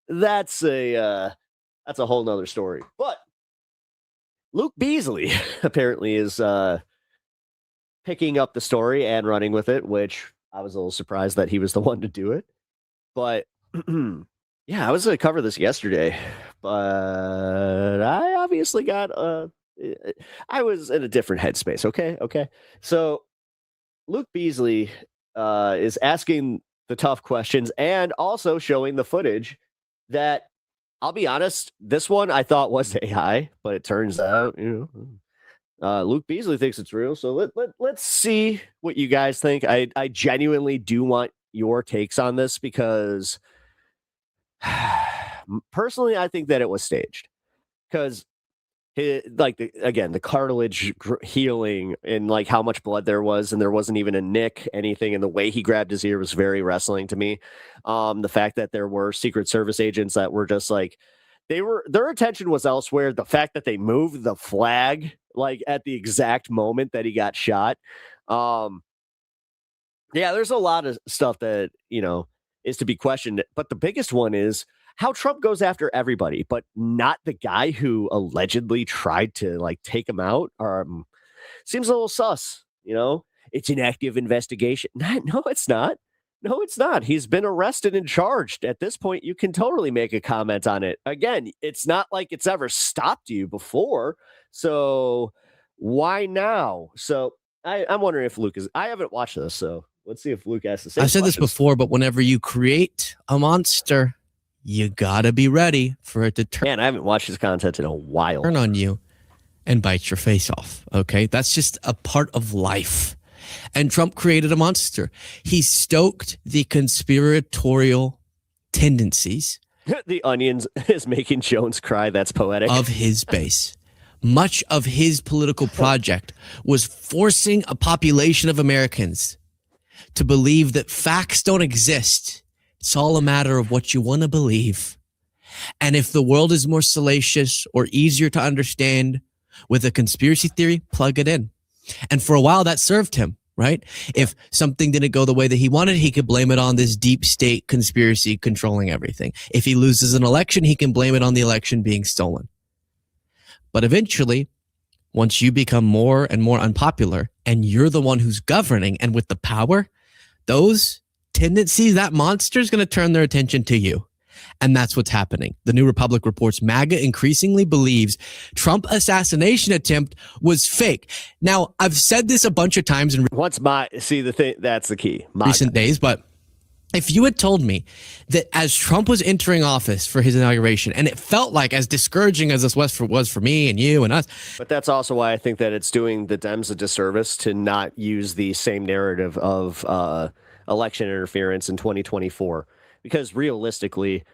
that's a whole nother story. But Luke Beasley apparently is picking up the story and running with it, which I was a little surprised that he was the one to do it. But yeah, I was going to cover this yesterday, but I obviously got I was in a different headspace. Okay. So Luke Beasley is asking the tough questions and also showing the footage that, I'll be honest, this one I thought was AI, but it turns out, Luke Beasley thinks it's real. So let's see what you guys think. I genuinely do want your takes on this because personally, I think that it was staged because the cartilage healing and like how much blood there was, and there wasn't even a nick, anything, and the way he grabbed his ear was very wrestling to me. The fact that there were Secret Service agents that were just like, their attention was elsewhere. The fact that they moved the flag like at the exact moment that he got shot. There's a lot of stuff that, is to be questioned. But the biggest one is how Trump goes after everybody, but not the guy who allegedly tried to like take him out. Seems a little sus, It's an active investigation. No, it's not. No, it's not. He's been arrested and charged. At this point, you can totally make a comment on it. Again, it's not like it's ever stopped you before. So why now? So I'm wondering if Luke I haven't watched this, so let's see if Luke has to say. I said this before, but whenever you create a monster, you gotta be ready for it to turn. I haven't watched his content in a while. Turn on you and bite your face off. Okay, that's just a part of life. And Trump created a monster. He stoked the conspiratorial tendencies. The Onions is making Jones cry. That's poetic. Of his base. Much of his political project was forcing a population of Americans to believe that facts don't exist. It's all a matter of what you want to believe. And if the world is more salacious or easier to understand with a conspiracy theory, plug it in. And for a while that served him, right? If something didn't go the way that he wanted, he could blame it on this deep state conspiracy controlling everything. If he loses an election, he can blame it on the election being stolen. But eventually, once you become more and more unpopular and you're the one who's governing and with the power, those tendencies, that monster is going to turn their attention to you. And that's what's happening. The New Republic reports MAGA increasingly believes Trump assassination attempt was fake. Now, I've said this a bunch of times in that's the key. Recent days, but if you had told me that as Trump was entering office for his inauguration, and it felt like as discouraging as this was for me and you and us. But that's also why I think that it's doing the Dems a disservice to not use the same narrative of election interference in 2024. Because realistically,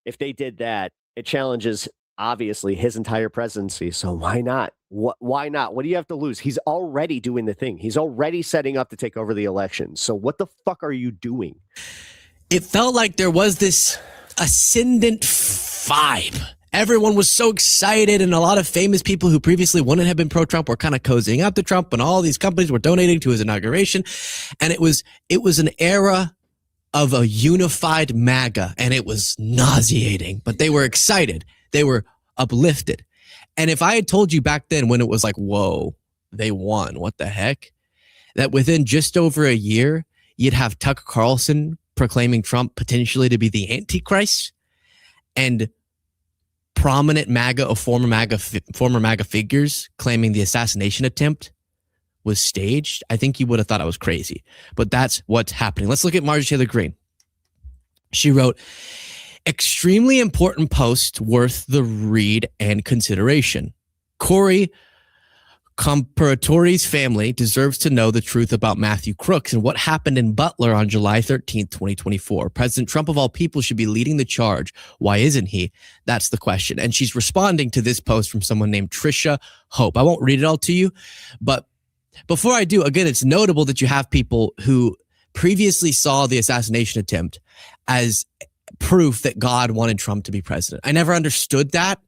if they did that, it challenges, obviously, his entire presidency. So why not? Why not? What do you have to lose? He's already doing the thing. He's already setting up to take over the election. So what the fuck are you doing? It felt like there was this ascendant vibe. Everyone was so excited, and a lot of famous people who previously wouldn't have been pro-Trump were kind of cozying up to Trump, and all these companies were donating to his inauguration. And it was an era of a unified MAGA, and it was nauseating, but they were excited. They were uplifted. And if I had told you back then when it was like, whoa, they won, what the heck? That within just over a year, you'd have Tucker Carlson proclaiming Trump potentially to be the Antichrist, and prominent MAGA or former MAGA figures claiming the assassination attempt was staged. I think you would have thought I was crazy, but that's what's happening. Let's look at Marjorie Taylor Greene. She wrote, extremely important post worth the read and consideration. Corey Comparatori's family deserves to know the truth about Matthew Crooks and what happened in Butler on July 13th, 2024. President Trump, of all people, should be leading the charge. Why isn't he? That's the question. And she's responding to this post from someone named Trisha Hope. I won't read it all to you, but before I do, again, it's notable that you have people who previously saw the assassination attempt as proof that God wanted Trump to be president. I never understood that.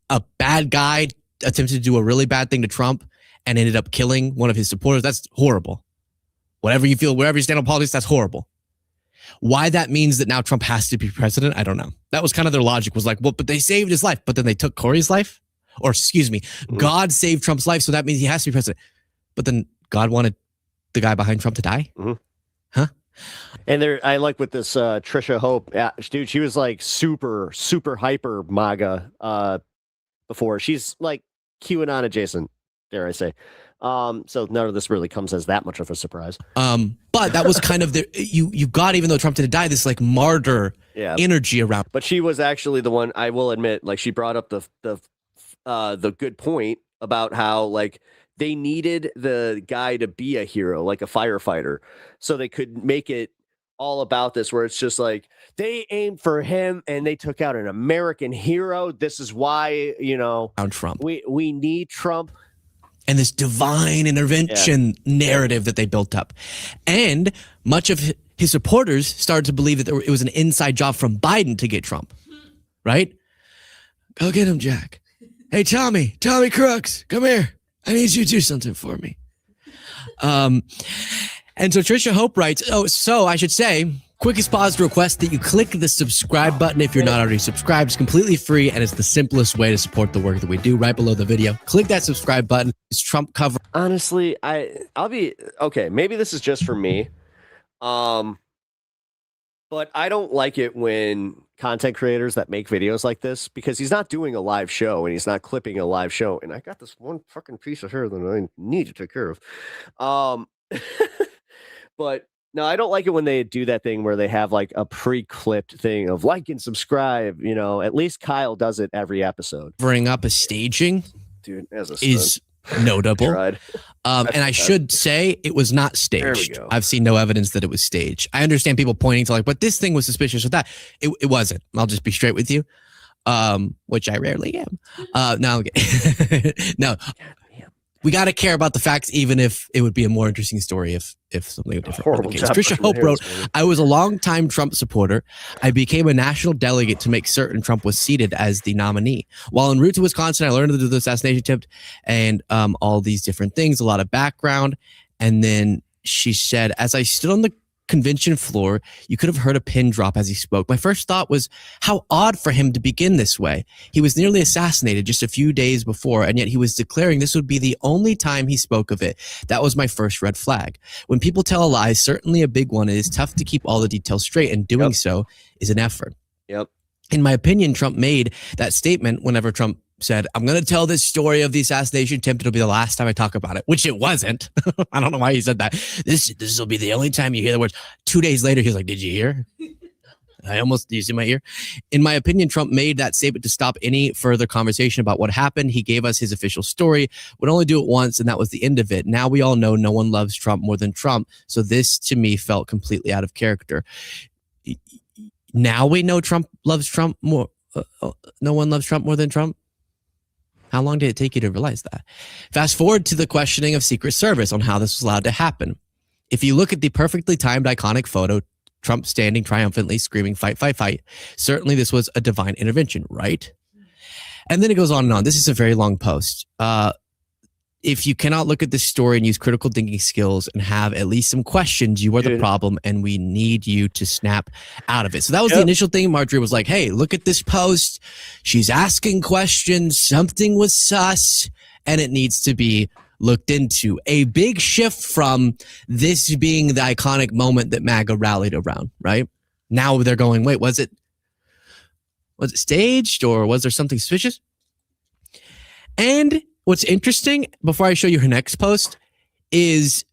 A bad guy attempted to do a really bad thing to Trump and ended up killing one of his supporters. That's horrible. Whatever you feel, wherever you stand on politics, that's horrible. Why that means that now Trump has to be president, I don't know. That was kind of their logic, was like, well, but they saved his life, but then they took Corey's life? Or excuse me, God saved Trump's life, so that means he has to be president. But then God wanted the guy behind Trump to die? Mm-hmm. Huh? And I like with this Trisha Hope, dude, she was like super, super hyper MAGA before. She's like QAnon adjacent, dare I say. So none of this really comes as that much of a surprise. But that was kind of you got, even though Trump didn't die, this like martyr energy around. But she was actually the one, I will admit, like she brought up the good point about how like they needed the guy to be a hero, like a firefighter, so they could make it all about this, where it's just like they aimed for him and they took out an American hero. This is why, Trump. We need Trump. And this divine intervention narrative that they built up. And much of his supporters started to believe that it was an inside job from Biden to get Trump, right? Go get him, Jack. Hey, Tommy Crooks, come here. I need you to do something for me. And so Trisha Hope writes, so I should say, quickest pause to request that you click the subscribe button if you're not already subscribed. It's completely free, and it's the simplest way to support the work that we do. Right below the video, click that subscribe button. It's Trump cover. Honestly, I'll be okay. Maybe this is just for me, but I don't like it when content creators that make videos like this, because he's not doing a live show and he's not clipping a live show. And I got this one fucking piece of hair that I need to take care of. But no, I don't like it when they do that thing where they have like a pre-clipped thing of like and subscribe. At least Kyle does it every episode. Covering up a staging, dude, as a is notable. And I should say it was not staged. I've seen no evidence that it was staged. I understand people pointing to like, but this thing was suspicious with that. It wasn't. I'll just be straight with you, which I rarely am. No. We got to care about the facts, even if it would be a more interesting story if something different were the case. Trisha Hope wrote, I was a longtime Trump supporter. I became a national delegate to make certain Trump was seated as the nominee. While en route to Wisconsin, I learned of the assassination attempt and all these different things, a lot of background. And then she said, as I stood on the convention floor, you could have heard a pin drop as he spoke. My first thought was how odd for him to begin this way. He was nearly assassinated just a few days before, and yet he was declaring this would be the only time he spoke of it. That was my first red flag. When people tell a lie, certainly a big one, it is tough to keep all the details straight, and doing so is an effort. In my opinion, Trump made that statement whenever Trump said, I'm going to tell this story of the assassination attempt. It'll be the last time I talk about it, which it wasn't. I don't know why he said that. This will be the only time you hear the words. 2 days later, he's like, did you hear? Do you see my ear? In my opinion, Trump made that statement to stop any further conversation about what happened. He gave us his official story, would only do it once, and that was the end of it. Now we all know no one loves Trump more than Trump. So this, to me, felt completely out of character. Now we know Trump loves Trump more. No one loves Trump more than Trump. How long did it take you to realize that? Fast forward to the questioning of Secret Service on how this was allowed to happen. If you look at the perfectly timed iconic photo, Trump standing triumphantly screaming, fight, fight, fight. Certainly this was a divine intervention, right? And then it goes on and on. This is a very long post. If you cannot look at this story and use critical thinking skills and have at least some questions, you are the problem, and we need you to snap out of it. So that was the initial thing. Marjorie was like, hey, look at this post. She's asking questions. Something was sus, and it needs to be looked into. A big shift from this being the iconic moment that MAGA rallied around, right? Now they're going, wait, was it staged, or was there something suspicious? And what's interesting, before I show you her next post, is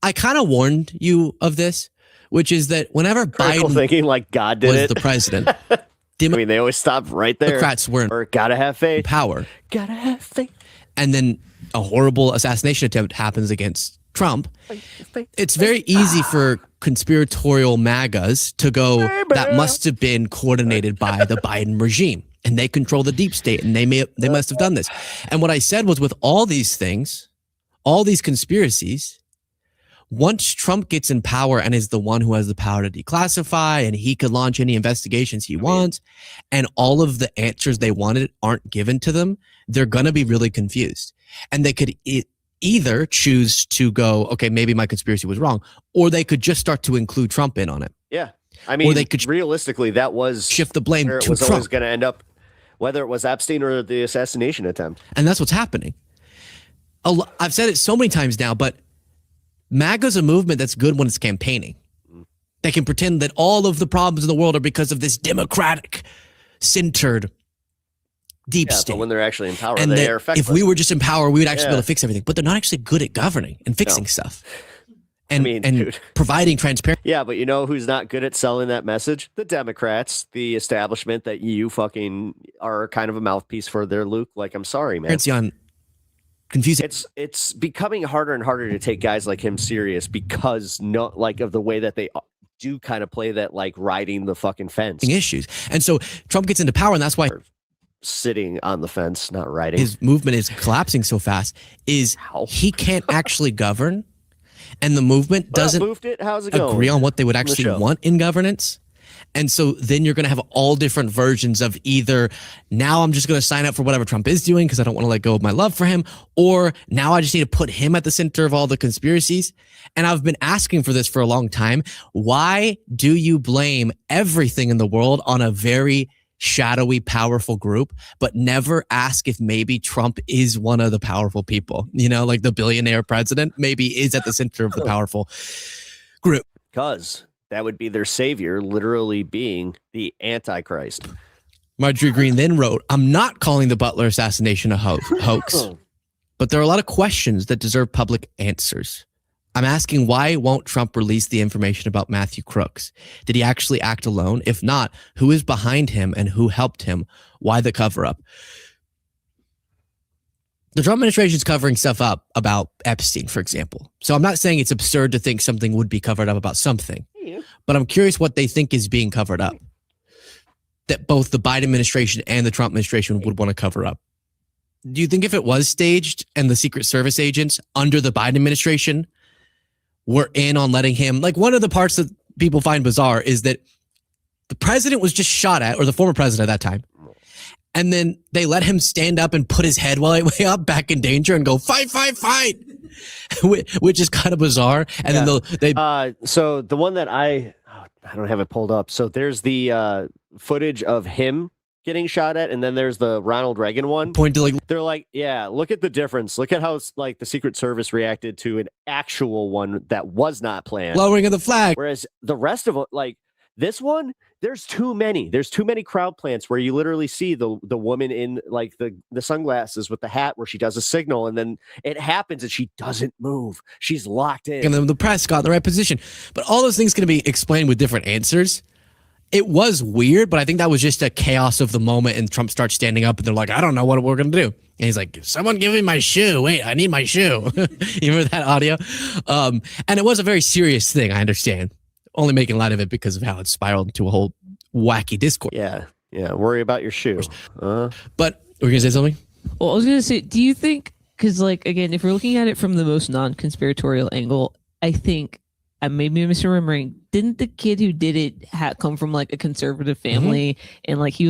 I kind of warned you of this, which is that whenever Critical Biden thinking like God did was the president, they always stop right there. Democrats were or gotta have faith. in power. Gotta have faith. And then a horrible assassination attempt happens against Trump. It's very easy for conspiratorial MAGAs to go, that must have been coordinated by the Biden regime. And they control the deep state, and they must have done this. And what I said was, with all these things, all these conspiracies, once Trump gets in power and is the one who has the power to declassify, and he could launch any investigations he wants, and all of the answers they wanted aren't given to them, they're going to be really confused. And they could either choose to go, okay, maybe my conspiracy was wrong, or they could just start to include Trump in on it. Yeah. I mean, they could realistically, that was shift the blame where it to was Trump. Always going to end up, whether it was Epstein or the assassination attempt. And that's what's happening. I've said it so many times now, but MAGA's a movement that's good when it's campaigning. They can pretend that all of the problems in the world are because of this democratic centered deep Yeah, state. but when they're actually in power, And they that are effective. if we were just in power, we would actually be Yeah. able to fix everything. But they're not actually good at governing and fixing stuff. I And, mean, and dude. providing transparency. Yeah, but you know who's not good at selling that message? The Democrats, the establishment that you fucking are kind of a mouthpiece for there, Luke. Like, I'm sorry, man. On confusing It's becoming harder and harder to take guys like him serious because of the way that they do kind of play that like riding the fucking fence. issues. And so Trump gets into power, and that's why Sitting on the fence, not riding. his movement is collapsing so fast, is he can't actually govern, and the movement doesn't moved it. How's it going? agree on what they would the actually show. want in governance. And so then you're going to have all different versions of either now I'm just going to sign up for whatever Trump is doing because I don't want to let go of my love for him, or now I just need to put him at the center of all the conspiracies. And I've been asking for this for a long time. Why do you blame everything in the world on a very shadowy, powerful group, but never ask if maybe Trump is one of the powerful people? You know, like the billionaire president maybe is at the center of the powerful group. Because that would be their savior, literally being the Antichrist. Marjorie Greene then wrote, I'm not calling the Butler assassination a hoax, but there are a lot of questions that deserve public answers. I'm asking, why won't Trump release the information about Matthew Crooks? Did he actually act alone? If not, who is behind him and who helped him? Why the cover-up? The Trump administration is covering stuff up about Epstein, for example. So I'm not saying it's absurd to think something would be covered up about something, but I'm curious what they think is being covered up that both the Biden administration and the Trump administration would want to cover up. Do you think if it was staged and the Secret Service agents under the Biden administration were in on letting him, like, one of the parts that people find bizarre is that the president was just shot at, or the former president at that time, and then they let him stand up and put his head way up back in danger and go, fight, fight, fight, which is kind of bizarre. And then they so the one that I don't have it pulled up. So there's the footage of him getting shot at, and then there's the Ronald Reagan one. point to, like, They're like, yeah, look at the difference. Look at how like the Secret Service reacted to an actual one that was not planned. lowering of the flag. Whereas the rest of it, like this one, there's too many. There's too many crowd plants where you literally see the woman in like the sunglasses with the hat where she does a signal, and then it happens and she doesn't move. She's locked in. And then the press got in the right position. But all those things can be explained with different answers. It was weird, but I think that was just a chaos of the moment, and Trump starts standing up and they're like, I don't know what we're going to do. And he's like, someone give me my shoe. Wait, I need my shoe. You remember that audio? And it was a very serious thing, I understand. Only making light of it because of how it spiraled into a whole wacky discourse. Yeah. Worry about your shoe. But we're going to say something? Well, I was going to say, do you think, because, like, again, if we're looking at it from the most non-conspiratorial angle, I think, I may be misremembering, didn't the kid who did it come from like a conservative family, and like he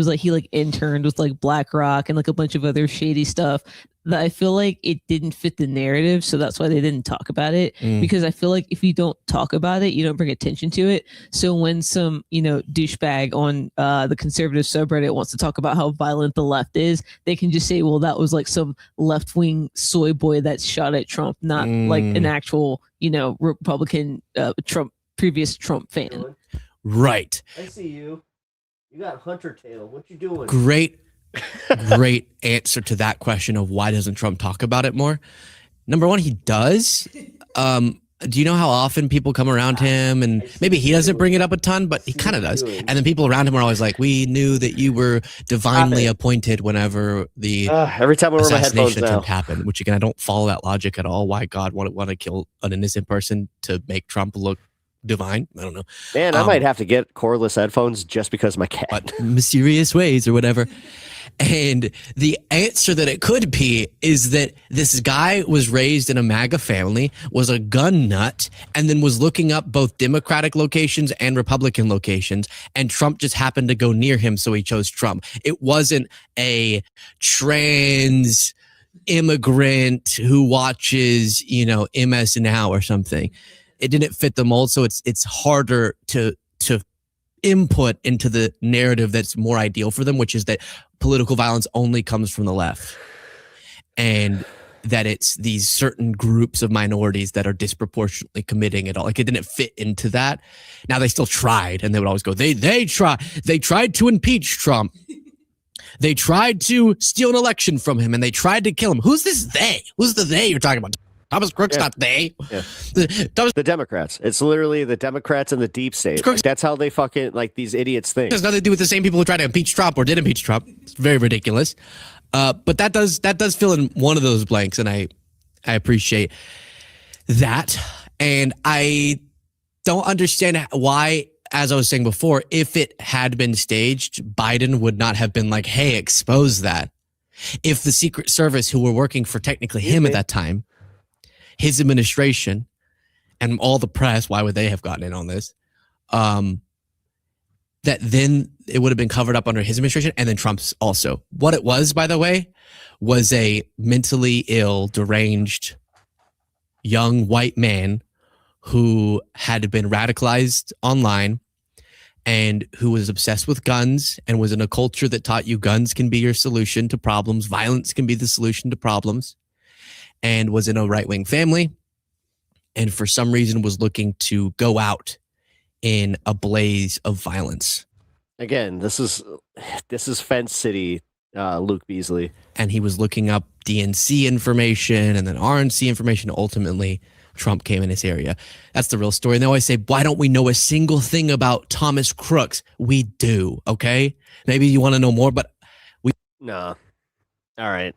interned with like BlackRock and like a bunch of other shady stuff that I feel like it didn't fit the narrative, so that's why they didn't talk about it. Because I feel like if you don't talk about it, you don't bring attention to it. So when some douchebag on the conservative subreddit wants to talk about how violent the left is, they can just say, well, that was like some left-wing soy boy that shot at Trump, not like an actual Republican previous Trump fan. Right. I see you. You got hunter tail. What you doing? Great answer to that question of why doesn't Trump talk about it more. Number one, he does. Do you know how often people come around him, and maybe he doesn't bring it up a ton, but he kind of does. And then people around him are always like, we knew that you were divinely appointed whenever the every time I wear my headphones assassination now. attempt happened, which again, I don't follow that logic at all. Why God would want to kill an innocent person to make Trump look divine? I don't know. Man, I might have to get cordless headphones just because my cat. But mysterious ways or whatever. And the answer that it could be is that this guy was raised in a MAGA family, was a gun nut, and then was looking up both Democratic locations and Republican locations, and Trump just happened to go near him, so he chose Trump. It wasn't a trans immigrant who watches, MS Now or something. It didn't fit the mold, so it's harder to input into the narrative that's more ideal for them, which is that political violence only comes from the left, and that it's these certain groups of minorities that are disproportionately committing it all. Like, it didn't fit into that. Now they still tried, and they would always go, they tried to impeach Trump. They tried to steal an election from him and they tried to kill him. Who's this they? Who's the they you're talking about? Thomas Crook's not they. Yeah. The Democrats. It's literally the Democrats and the deep state. Like, that's how they fucking, like, these idiots think. has nothing to do with the same people who tried to impeach Trump or did impeach Trump. It's very ridiculous. But that does fill in one of those blanks, and I appreciate that. And I don't understand why, as I was saying before, if it had been staged, Biden would not have been like, hey, expose that. If the Secret Service, who were working for technically him at that time, his administration, and all the press, why would they have gotten in on this? That then it would have been covered up under his administration, and then Trump's also. What it was, by the way, was a mentally ill, deranged, young white man who had been radicalized online and who was obsessed with guns and was in a culture that taught you guns can be your solution to problems, violence can be the solution to problems, and was in a right-wing family, and for some reason was looking to go out in a blaze of violence. Again, this is Fence City, Luke Beasley. And he was looking up DNC information and then RNC information. Ultimately, Trump came in his area. That's the real story. And they always say, why don't we know a single thing about Thomas Crooks? We do, okay? Maybe you want to know more, but No. All right.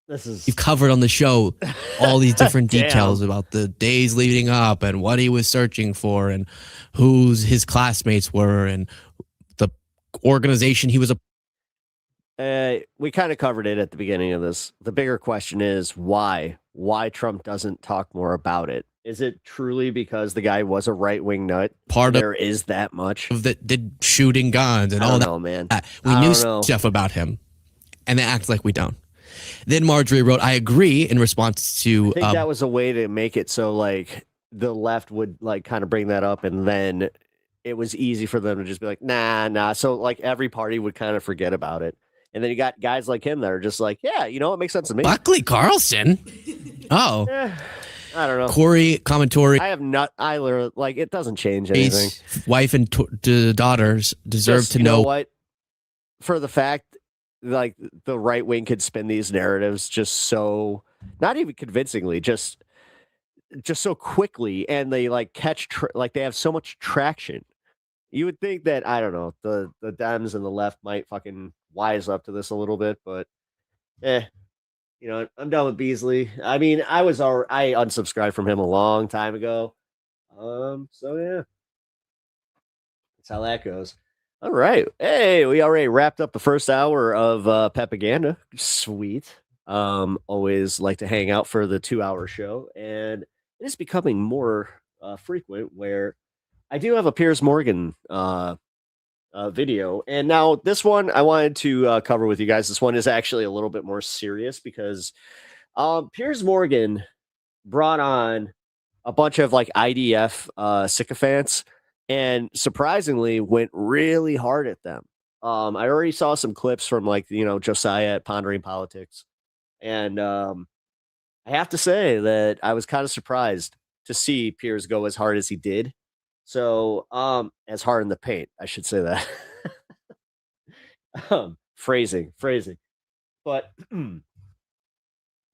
You've covered on the show all these different details about the days leading up and what he was searching for and who his classmates were and the organization he was we kind of covered it at the beginning of this. The bigger question is why? Why Trump doesn't talk more about it? Is it truly because the guy was a right-wing nut? There is that much of that did shooting guns and all that. Oh man, we knew stuff about him, and they act like we don't. Then Marjorie wrote, I agree, in response to... I think that was a way to make it so, like, the left would, like, kind of bring that up, and then it was easy for them to just be like, nah. So, like, every party would kind of forget about it. And then you got guys like him that are just like, yeah, you know, it makes sense to me. Buckley Carlson? Oh. I don't know. Corey Commentary. I literally, like, it doesn't change anything. Wife and daughters deserve to know what? For the fact... like the right wing could spin these narratives just so not even convincingly, just so quickly, and they like like they have so much traction. You would think that, I don't know, the Dems and the left might fucking wise up to this a little bit, but you know, I'm done with Beasley. I mean, I unsubscribed from him a long time ago. So yeah, that's how that goes. All right. Hey, we already wrapped up the first hour of PEPAGANDA. Sweet. Always like to hang out for the 2-hour show. And it is becoming more frequent where I do have a Piers Morgan video. And now this one I wanted to cover with you guys. This one is actually a little bit more serious because Piers Morgan brought on a bunch of like IDF sycophants and surprisingly went really hard at them. I already saw some clips from like, you know, Josiah at Pondering Politics. And I have to say that I was kind of surprised to see Piers go as hard as he did. So as hard in the paint, I should say that. Phrasing. But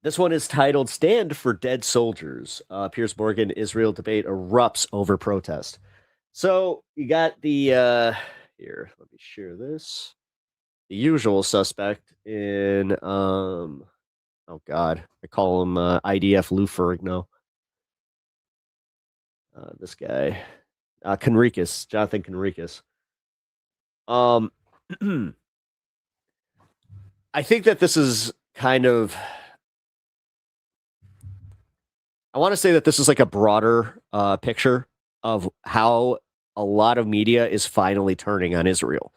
this one is titled Stand for Dead Soldiers. Piers Morgan, Israel debate erupts over protest. So you got the here, let me share this. The usual suspect in oh god, I call him IDF Luferg. No. This guy. Conricus, Jonathan Conricus. I think that this is kind of, I want to say that this is like a broader picture of how a lot of media is finally turning on Israel.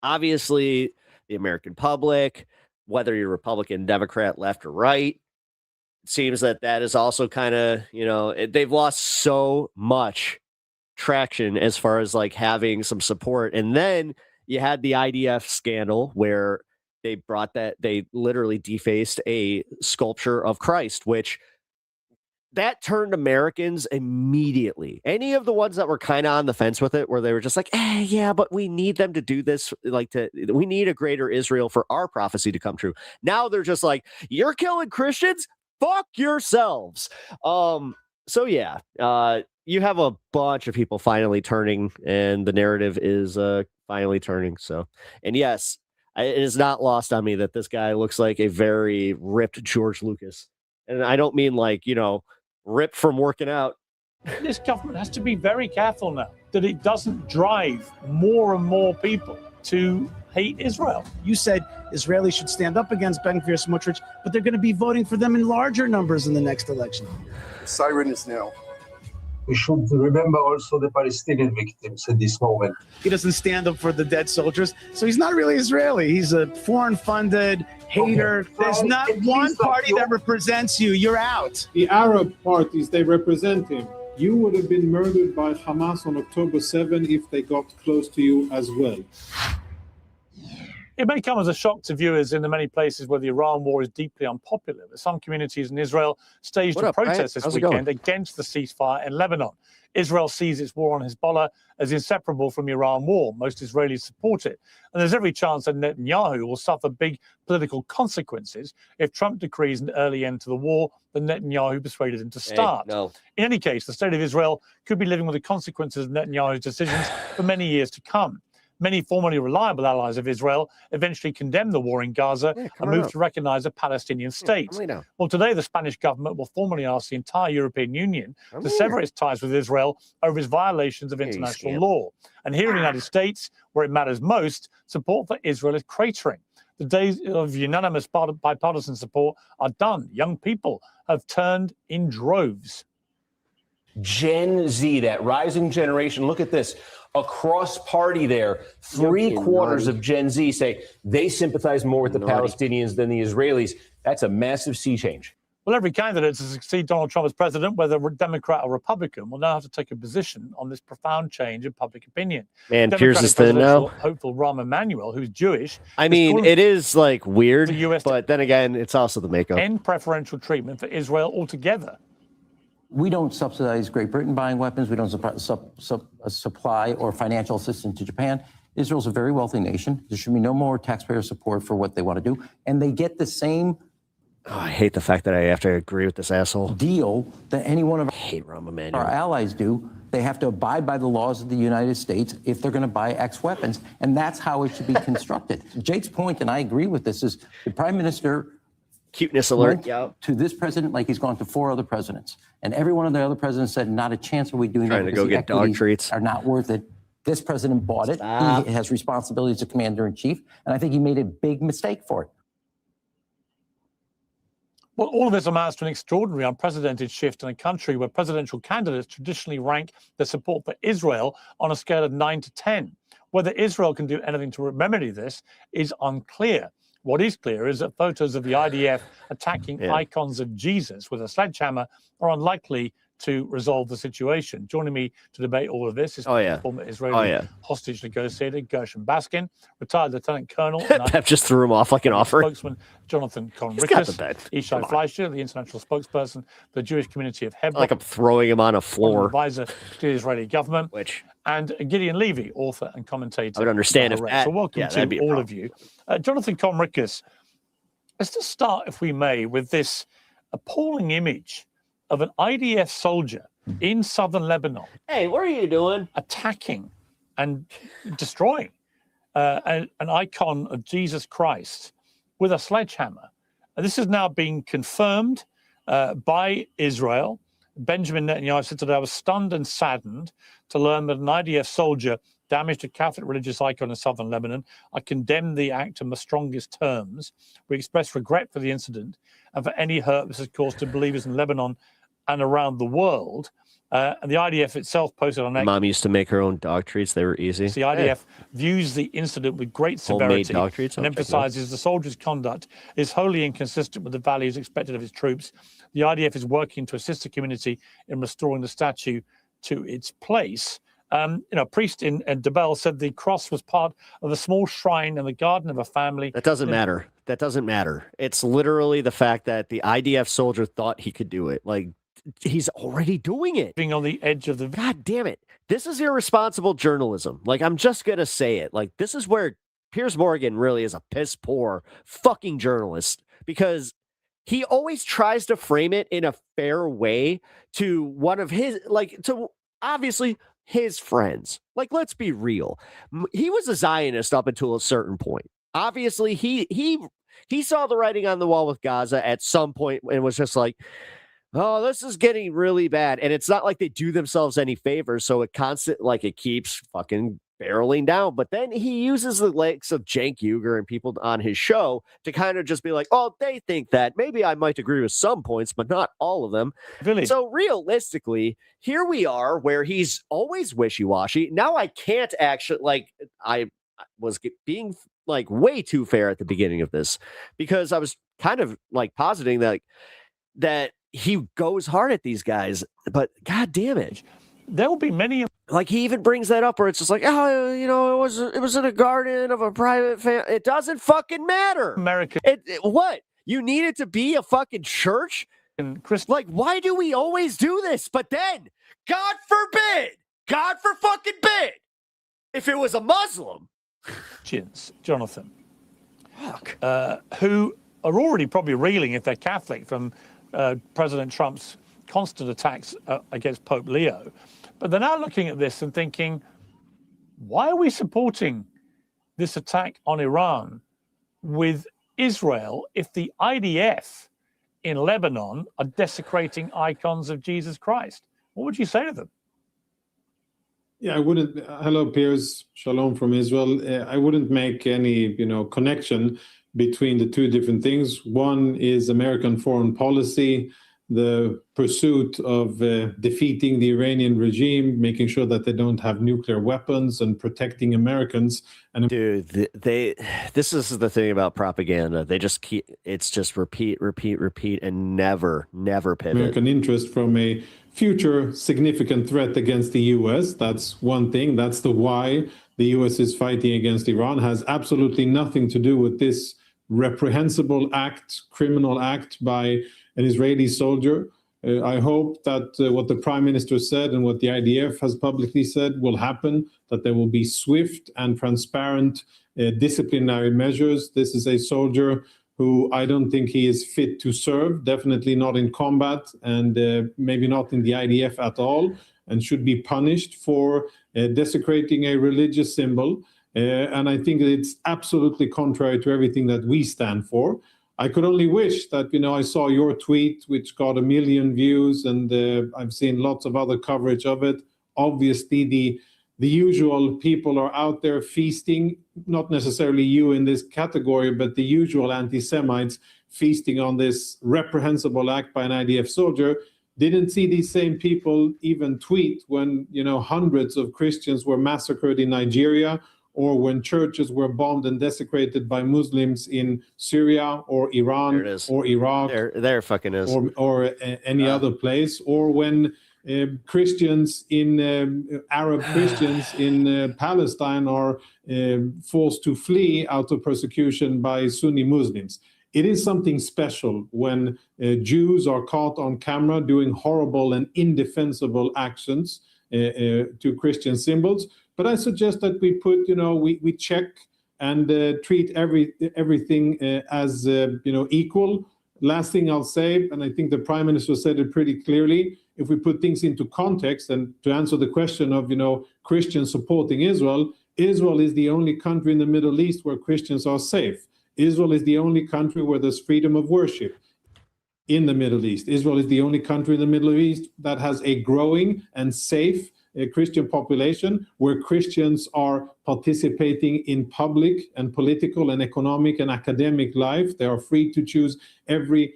Obviously, the American public, whether you're Republican, Democrat, left or right, it seems that is also kind of, you know, they've lost so much traction as far as like having some support. And then you had the IDF scandal where they literally defaced a sculpture of Christ, which that turned Americans immediately. Any of the ones that were kind of on the fence with it, where they were just like, yeah, but we need them to do this. We need a greater Israel for our prophecy to come true. Now they're just like, you're killing Christians? Fuck yourselves. So yeah, you have a bunch of people finally turning, and the narrative is finally turning. So, and yes, it is not lost on me that this guy looks like a very ripped George Lucas. And I don't mean ripped from working out. This government has to be very careful now that it doesn't drive more and more people to hate Israel. You said Israelis should stand up against Ben-Gvir, Smotrich, but they're going to be voting for them in larger numbers in the next election. The siren is now. We should remember also the Palestinian victims at this moment. He doesn't stand up for the dead soldiers, so he's not really Israeli. He's a foreign-funded hater. Okay. There's not one party that represents you. You're out. The Arab parties, they represent him. You would have been murdered by Hamas on October 7 if they got close to you as well. It may come as a shock to viewers in the many places where the Iran war is deeply unpopular, but some communities in Israel staged a protest this weekend against the ceasefire in Lebanon. Israel sees its war on Hezbollah as inseparable from the Iran war. Most Israelis support it. And there's every chance that Netanyahu will suffer big political consequences if Trump decrees an early end to the war that Netanyahu persuaded him to start. In any case, the state of Israel could be living with the consequences of Netanyahu's decisions for many years to come. Many formerly reliable allies of Israel eventually condemned the war in Gaza and moved to recognize a Palestinian state. Well, today the Spanish government will formally ask the entire European Union to sever its ties with Israel over its violations of international law. And here in the United States, where it matters most, support for Israel is cratering. The days of unanimous bipartisan support are done. Young people have turned in droves. Gen Z, that rising generation, look at this. Across party there, 3/4 of Gen Z say they sympathize more with the Palestinians than the Israelis. That's a massive sea change. Well, every candidate to succeed Donald Trump as president, whether Democrat or Republican, will now have to take a position on this profound change in public opinion. Man, Piers is thin now. Hopeful Rahm Emanuel, who's Jewish. I mean, it is weird, but then again, it's also the makeup. End preferential treatment for Israel altogether. We don't subsidize Great Britain buying weapons. We don't supply or financial assistance to Japan. Israel's a very wealthy nation. There should be no more taxpayer support for what they want to do. And they get the same I hate the fact that I have to agree with this asshole. Deal that any one of our allies do. They have to abide by the laws of the United States if they're going to buy X weapons. And that's how it should be constructed. Jake's point, and I agree with this, is the prime minister cuteness alert to this president like he's gone to 4 other presidents. And every one of the other presidents said, not a chance are we doing that. Trying to go get dog treats. Are not worth it. This president bought it. He has responsibilities as commander-in-chief. And I think he made a big mistake for it. Well, all of this amounts to an extraordinary, unprecedented shift in a country where presidential candidates traditionally rank their support for Israel on a scale of 9 to 10. Whether Israel can do anything to remedy this is unclear. What is clear is that photos of the IDF attacking icons of Jesus with a sledgehammer are unlikely to resolve the situation. Joining me to debate all of this is former Israeli hostage negotiator Gershon Baskin, retired Lieutenant Colonel. Pep just threw him off like an offer. Spokesman Jonathan Conricus, Ishai Fleischer, the international spokesperson for the Jewish community of Hebron. Like I'm throwing him on a floor. Advisor to the Israeli government. And Gideon Levy, author and commentator. I would understand if that. So welcome to all of you. Jonathan Conricus, let's just start, if we may, with this appalling image of an IDF soldier in southern Lebanon. Hey, what are you doing? Attacking and destroying an icon of Jesus Christ with a sledgehammer. And this is now being confirmed by Israel. Benjamin Netanyahu said today, I was stunned and saddened to learn that an IDF soldier damaged a Catholic religious icon in southern Lebanon. I condemn the act in the strongest terms. We express regret for the incident and for any hurt this has caused to believers in Lebanon and around the world. And the IDF itself posted on X. Mom used to make her own dog treats. They were easy. The IDF views the incident with great severity and emphasizes the soldier's conduct is wholly inconsistent with the values expected of its troops. The IDF is working to assist the community in restoring the statue to its place. A priest in Debel said the cross was part of a small shrine in the garden of a family. That doesn't matter. That doesn't matter. It's literally the fact that the IDF soldier thought he could do it. Like, he's already doing it. Being on the edge of the... God damn it. This is irresponsible journalism. Like, I'm just going to say it. Like, this is where Piers Morgan really is a piss poor fucking journalist, because he always tries to frame it in a fair way to one of his, like, to obviously his friends. Like, let's be real. He was a Zionist up until a certain point. Obviously, he saw the writing on the wall with Gaza at some point and was just like, oh, this is getting really bad. And it's not like they do themselves any favors. So it keeps fucking barreling down. But then he uses the likes of Cenk Uygur and people on his show to kind of just be like, oh, they think that. Maybe I might agree with some points, but not all of them. Really? So realistically, here we are where he's always wishy-washy. Now I can't actually, like, I was being like way too fair at the beginning of this, because I was kind of like positing that he goes hard at these guys, but god damn it. There will be many, like, he even brings that up where it's just like, oh, you know, it was in a garden of a private family. It doesn't fucking matter. American. What? You need it to be a fucking church? Like, why do we always do this? But then, God forbid, God for fucking bid, if it was a Muslim. Jonathan, who are already probably reeling, if they're Catholic, from President Trump's constant attacks against Pope Leo. But they're now looking at this and thinking, why are we supporting this attack on Iran with Israel if the IDF in Lebanon are desecrating icons of Jesus Christ? What would you say to them? Yeah, I wouldn't. Hello, Piers. Shalom from Israel. I wouldn't make any, connection between the two different things. One is American foreign policy, the pursuit of defeating the Iranian regime, making sure that they don't have nuclear weapons, and protecting Americans. And dude, this is the thing about propaganda. They just it's just repeat, and never pivot. American interest from a future significant threat against the U.S. That's one thing. That's the why the U.S. is fighting against Iran. Has absolutely nothing to do with this reprehensible act, criminal act by an Israeli soldier. I hope that what the Prime Minister said and what the IDF has publicly said will happen, that there will be swift and transparent disciplinary measures. This is a soldier who I don't think he is fit to serve, definitely not in combat, and maybe not in the IDF at all, and should be punished for desecrating a religious symbol. And I think it's absolutely contrary to everything that we stand for. I could only wish that, I saw your tweet, which got 1 million views, and I've seen lots of other coverage of it. Obviously, the usual people are out there feasting, not necessarily you in this category, but the usual anti-Semites feasting on this reprehensible act by an IDF soldier. Didn't see these same people even tweet when, hundreds of Christians were massacred in Nigeria, or when churches were bombed and desecrated by Muslims in Syria or Iran or Iraq. There fucking is. Or any other place, or when Christians in Arab Christians in Palestine are forced to flee out of persecution by Sunni Muslims. It is something special when Jews are caught on camera doing horrible and indefensible actions to Christian symbols. But I suggest that we put, we check and treat everything as equal. Last thing I'll say, and I think the Prime Minister said it pretty clearly, if we put things into context, and to answer the question of, Christians supporting Israel, Israel is the only country in the Middle East where Christians are safe. Israel is the only country where there's freedom of worship in the Middle East. Israel is the only country in the Middle East that has a growing and safe Christian population, where Christians are participating in public and political and economic and academic life. They are free to choose every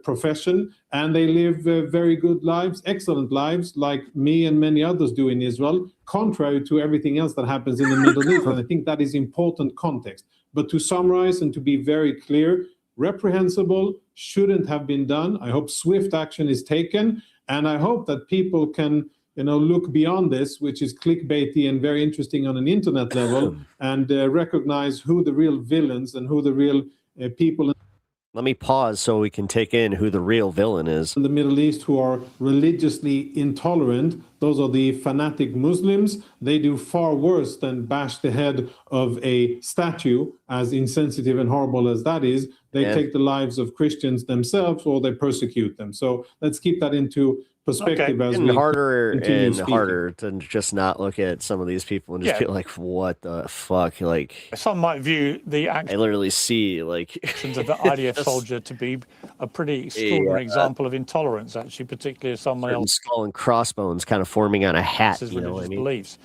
profession, and they live very good lives, excellent lives, like me and many others do in Israel, contrary to everything else that happens in the Middle East. And I think that is important context. But to summarize and to be very clear, reprehensible, shouldn't have been done. I hope swift action is taken, and I hope that people can look beyond this, which is clickbaity and very interesting on an internet level, and recognize who the real villains and who the real people. Let me pause so we can take in who the real villain is. In the Middle East, who are religiously intolerant, those are the fanatic Muslims. They do far worse than bash the head of a statue, as insensitive and horrible as that is. They take the lives of Christians themselves, or they persecute them. So let's keep that into perspective as we harder continue and speaking. harder to just not look at some of these people and just be like, what the fuck? Like, some might view the I literally see like actions of the IDF soldier to be a pretty extraordinary example of intolerance, actually, particularly if someone else skull and crossbones kind of forming on a hat, his you know what I religious mean? beliefs.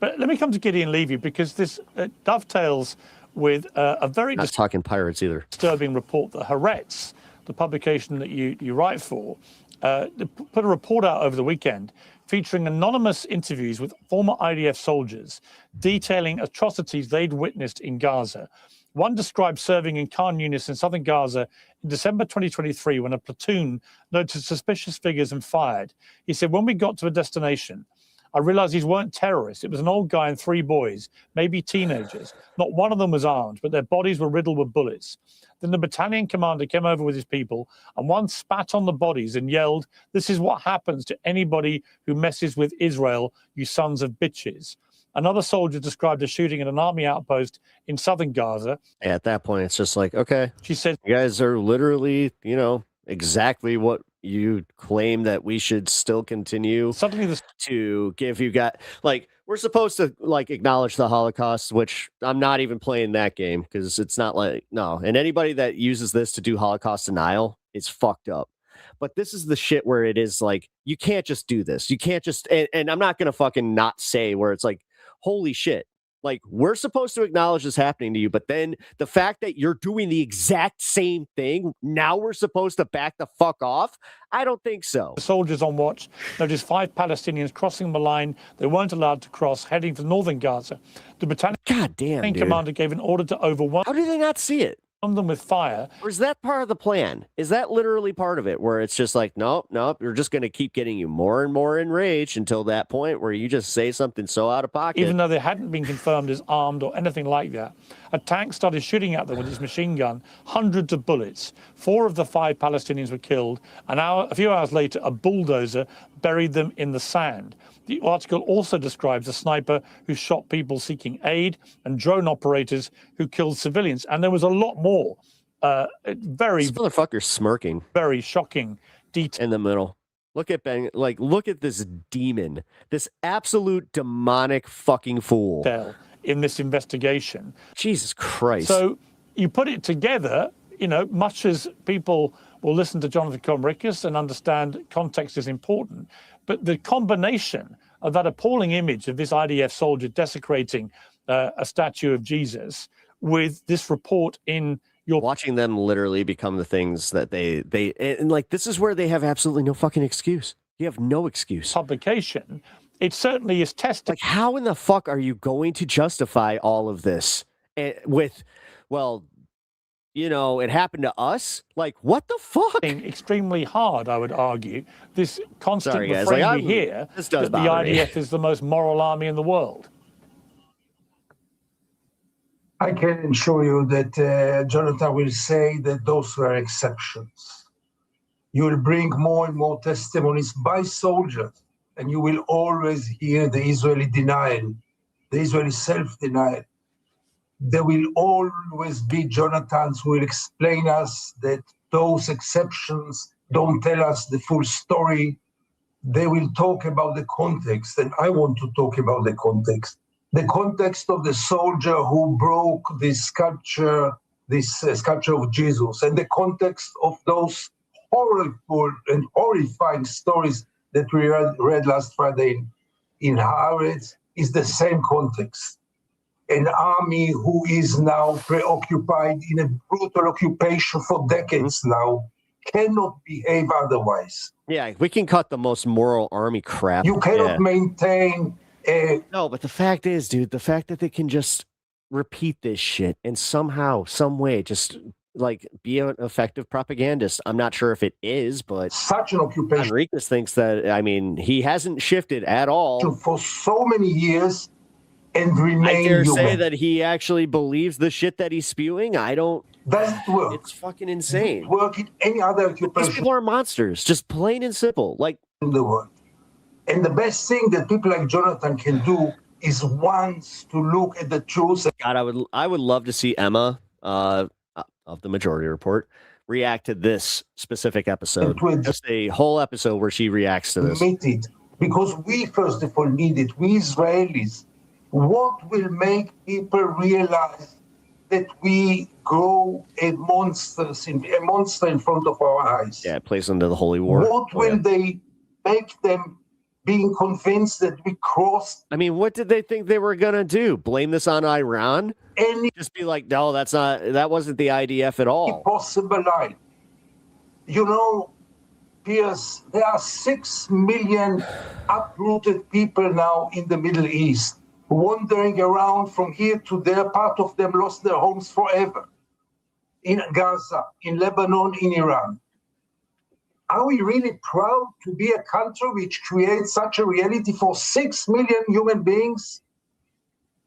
But let me come to Gideon Levy, because this dovetails with a very Not talking pirates either. disturbing report that Haaretz, the publication that you write for, put a report out over the weekend featuring anonymous interviews with former IDF soldiers detailing atrocities they'd witnessed in Gaza. One described serving in Khan Yunis in southern Gaza in December 2023 when a platoon noticed suspicious figures and fired. He said, when we got to a destination, I realized these weren't terrorists. It was an old guy and 3 boys, maybe teenagers. Not one of them was armed, but their bodies were riddled with bullets. Then the battalion commander came over with his people, and one spat on the bodies and yelled, "This is what happens to anybody who messes with Israel, you sons of bitches." Another soldier described a shooting at an army outpost in southern Gaza. At that point, it's just like, okay, she said, you guys are literally, you know, exactly what you claim that we should still continue to give you guys. Like, we're supposed to like acknowledge the Holocaust, which I'm not even playing that game because it's not like, no. And anybody that uses this to do Holocaust denial is fucked up. But this is the shit where it is like, you can't just do this. You can't just, and I'm not going to fucking not say where it's like, holy shit. Like, we're supposed to acknowledge this happening to you, but then the fact that you're doing the exact same thing, now we're supposed to back the fuck off? I don't think so. The soldiers on watch noticed 5 Palestinians crossing the line they weren't allowed to cross, heading for northern Gaza. The battalion commander gave an order to overwhelm. How do they not see it? Them with fire. Or is that part of the plan? Is that literally part of it where it's just like, nope, we're just going to keep getting you more and more enraged until that point where you just say something so out of pocket? Even though they hadn't been confirmed as armed or anything like that, a tank started shooting at them with its machine gun, hundreds of bullets. 4 of the 5 Palestinians were killed. A few hours later, a bulldozer buried them in the sand. The article also describes a sniper who shot people seeking aid and drone operators who killed civilians. And there was a lot more. This motherfucker's smirking. Very shocking detail. In the middle. Look at Ben. Like, look at this demon. This absolute demonic fucking fool. In this investigation. Jesus Christ. So you put it together, you know, much as people will listen to Jonathan Comrade and understand context is important, but the combination of that appalling image of this IDF soldier desecrating a statue of Jesus with this report in your... Watching them literally become the things that they and like, this is where they have absolutely no fucking excuse. You have no excuse. Publication. It certainly is tested. Like, how in the fuck are you going to justify all of this with, well, you know, it happened to us? Like, what the fuck? Extremely hard, I would argue. This constant Sorry, guys. refrain Like, we hear this does that the bother me. IDF is the most moral army in the world. I can assure you that Jonathan will say that those were exceptions. You will bring more and more testimonies by soldiers, and you will always hear the Israeli denial, the Israeli self-denial. There will always be Jonathans who will explain us that those exceptions don't tell us the full story. They will talk about the context, and I want to talk about the context. The context of the soldier who broke this sculpture of Jesus, and the context of those horrible and horrifying stories that we read last Friday in Haaretz is the same context. An army who is now preoccupied in a brutal occupation for decades now cannot behave otherwise. Yeah, we can cut the most moral army crap. You cannot maintain a... No, but the fact is, dude, the fact that they can just repeat this shit and somehow, some way, just like be an effective propagandist. I'm not sure if it is, but such an occupation. Enriquez thinks that, I mean, he hasn't shifted at all. For so many years, and remain I dare say human. that he actually believes the shit that he's spewing. I don't. Doesn't work. It's fucking insane. Doesn't work in any other occupation. These people are monsters, just plain and simple. Like in the world. And the best thing that people like Jonathan can do is once to look at the truth. God, I would love to see Emma of the Majority Report react to this specific episode. Just a whole episode where she reacts to this. Admit it, because we first of all need it. We Israelis. What will make people realize that we grow a monster in front of our eyes? Yeah, it plays into the holy war. What will they make them being convinced that we crossed? I mean, what did they think they were gonna do? Blame this on Iran? Just be like, no, that wasn't the IDF at all. Possible line. You know, Piers, there are 6 million uprooted people now in the Middle East, wandering around from here to there. Part of them lost their homes forever. In Gaza, in Lebanon, in Iran. Are we really proud to be a country which creates such a reality for 6 million human beings?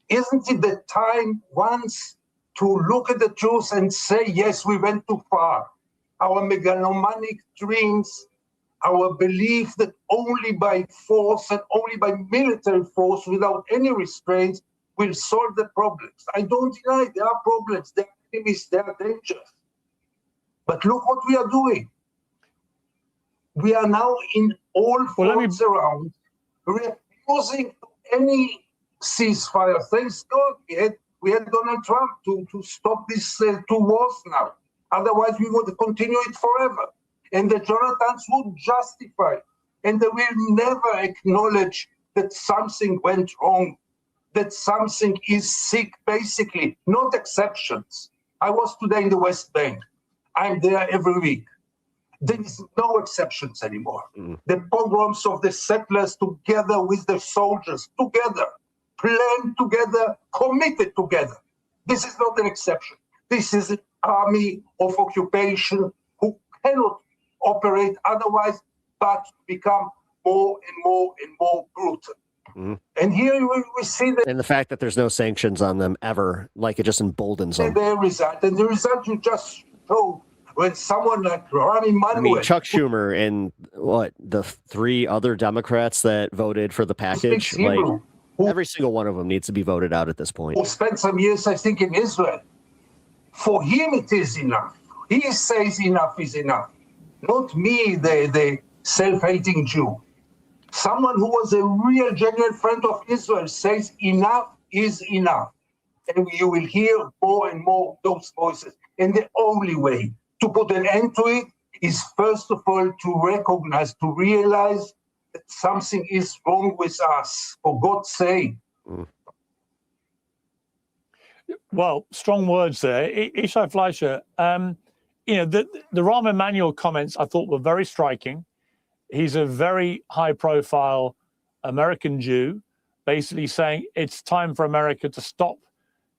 Isn't it the time once to look at the truth and say, yes, we went too far? Our megalomaniac dreams, our belief that only by force and only by military force, without any restraints, will solve the problems. I don't deny there are problems, there are enemies, there are dangers. But look what we are doing. We are now in all fronts around, refusing any ceasefire. Thanks God we had Donald Trump to stop these 2 wars now. Otherwise, we would continue it forever. And the Jonathans would justify, and they will never acknowledge that something went wrong, that something is sick, basically, not exceptions. I was today in the West Bank. I'm there every week. There is no exceptions anymore. The pogroms of the settlers together with the soldiers, together, planned together, committed together. This is not an exception. This is an army of occupation who cannot operate otherwise but become more and more and more brutal. And here we see that. And the fact that there's no sanctions on them ever, like it just emboldens them. The result, and the result you just showed when someone like Rami Manuel. I mean, Chuck Schumer and the 3 other Democrats that voted for the package, like every single one of them needs to be voted out at this point. Who spent some years, I think, in Israel. For him, it is enough. He says enough is enough. Not me, the self-hating Jew. Someone who was a real, genuine friend of Israel says enough is enough. And you will hear more and more those voices. And the only way to put an end to it is, first of all, to recognize, to realize that something is wrong with us, for God's sake. Well, strong words there. Ishai Fleischer, the Rahm Emanuel comments I thought were very striking. He's a very high-profile American Jew, basically saying it's time for America to stop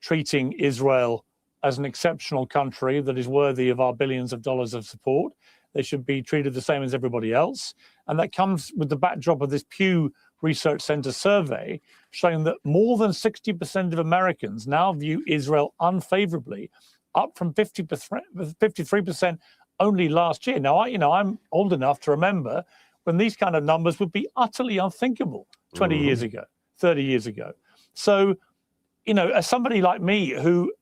treating Israel as an exceptional country that is worthy of our billions of dollars of support. They should be treated the same as everybody else. And that comes with the backdrop of this Pew Research Center survey showing that more than 60% of Americans now view Israel unfavorably, up from 53% only last year. Now, I'm old enough to remember when these kind of numbers would be utterly unthinkable 20 years ago, 30 years ago. So, as somebody like me who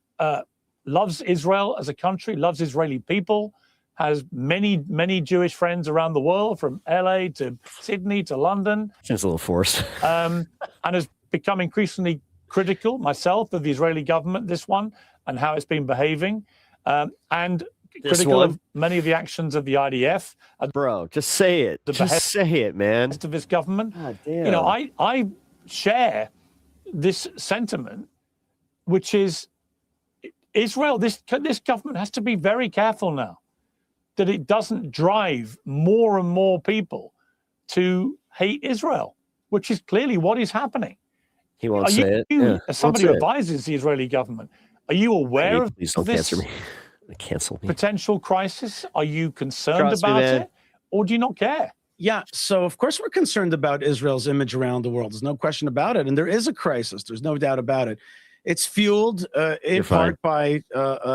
loves Israel as a country, loves Israeli people, has many, many Jewish friends around the world, from LA to Sydney to London. Seems a little forced. And has become increasingly critical myself of the Israeli government, this one, and how it's been behaving. And critical of many of the actions of the IDF. Bro, just say it. Just say it, man. Of this government. God damn. I share this sentiment, which is Israel, this government has to be very careful now that it doesn't drive more and more people to hate Israel, which is clearly what is happening. He won't say it. As somebody who advises the Israeli government, are you aware of please don't this cancel me. Potential crisis? Are you concerned about it? Or do you not care? Yeah, so of course we're concerned about Israel's image around the world. There's no question about it. And there is a crisis. There's no doubt about it. It's fueled in part by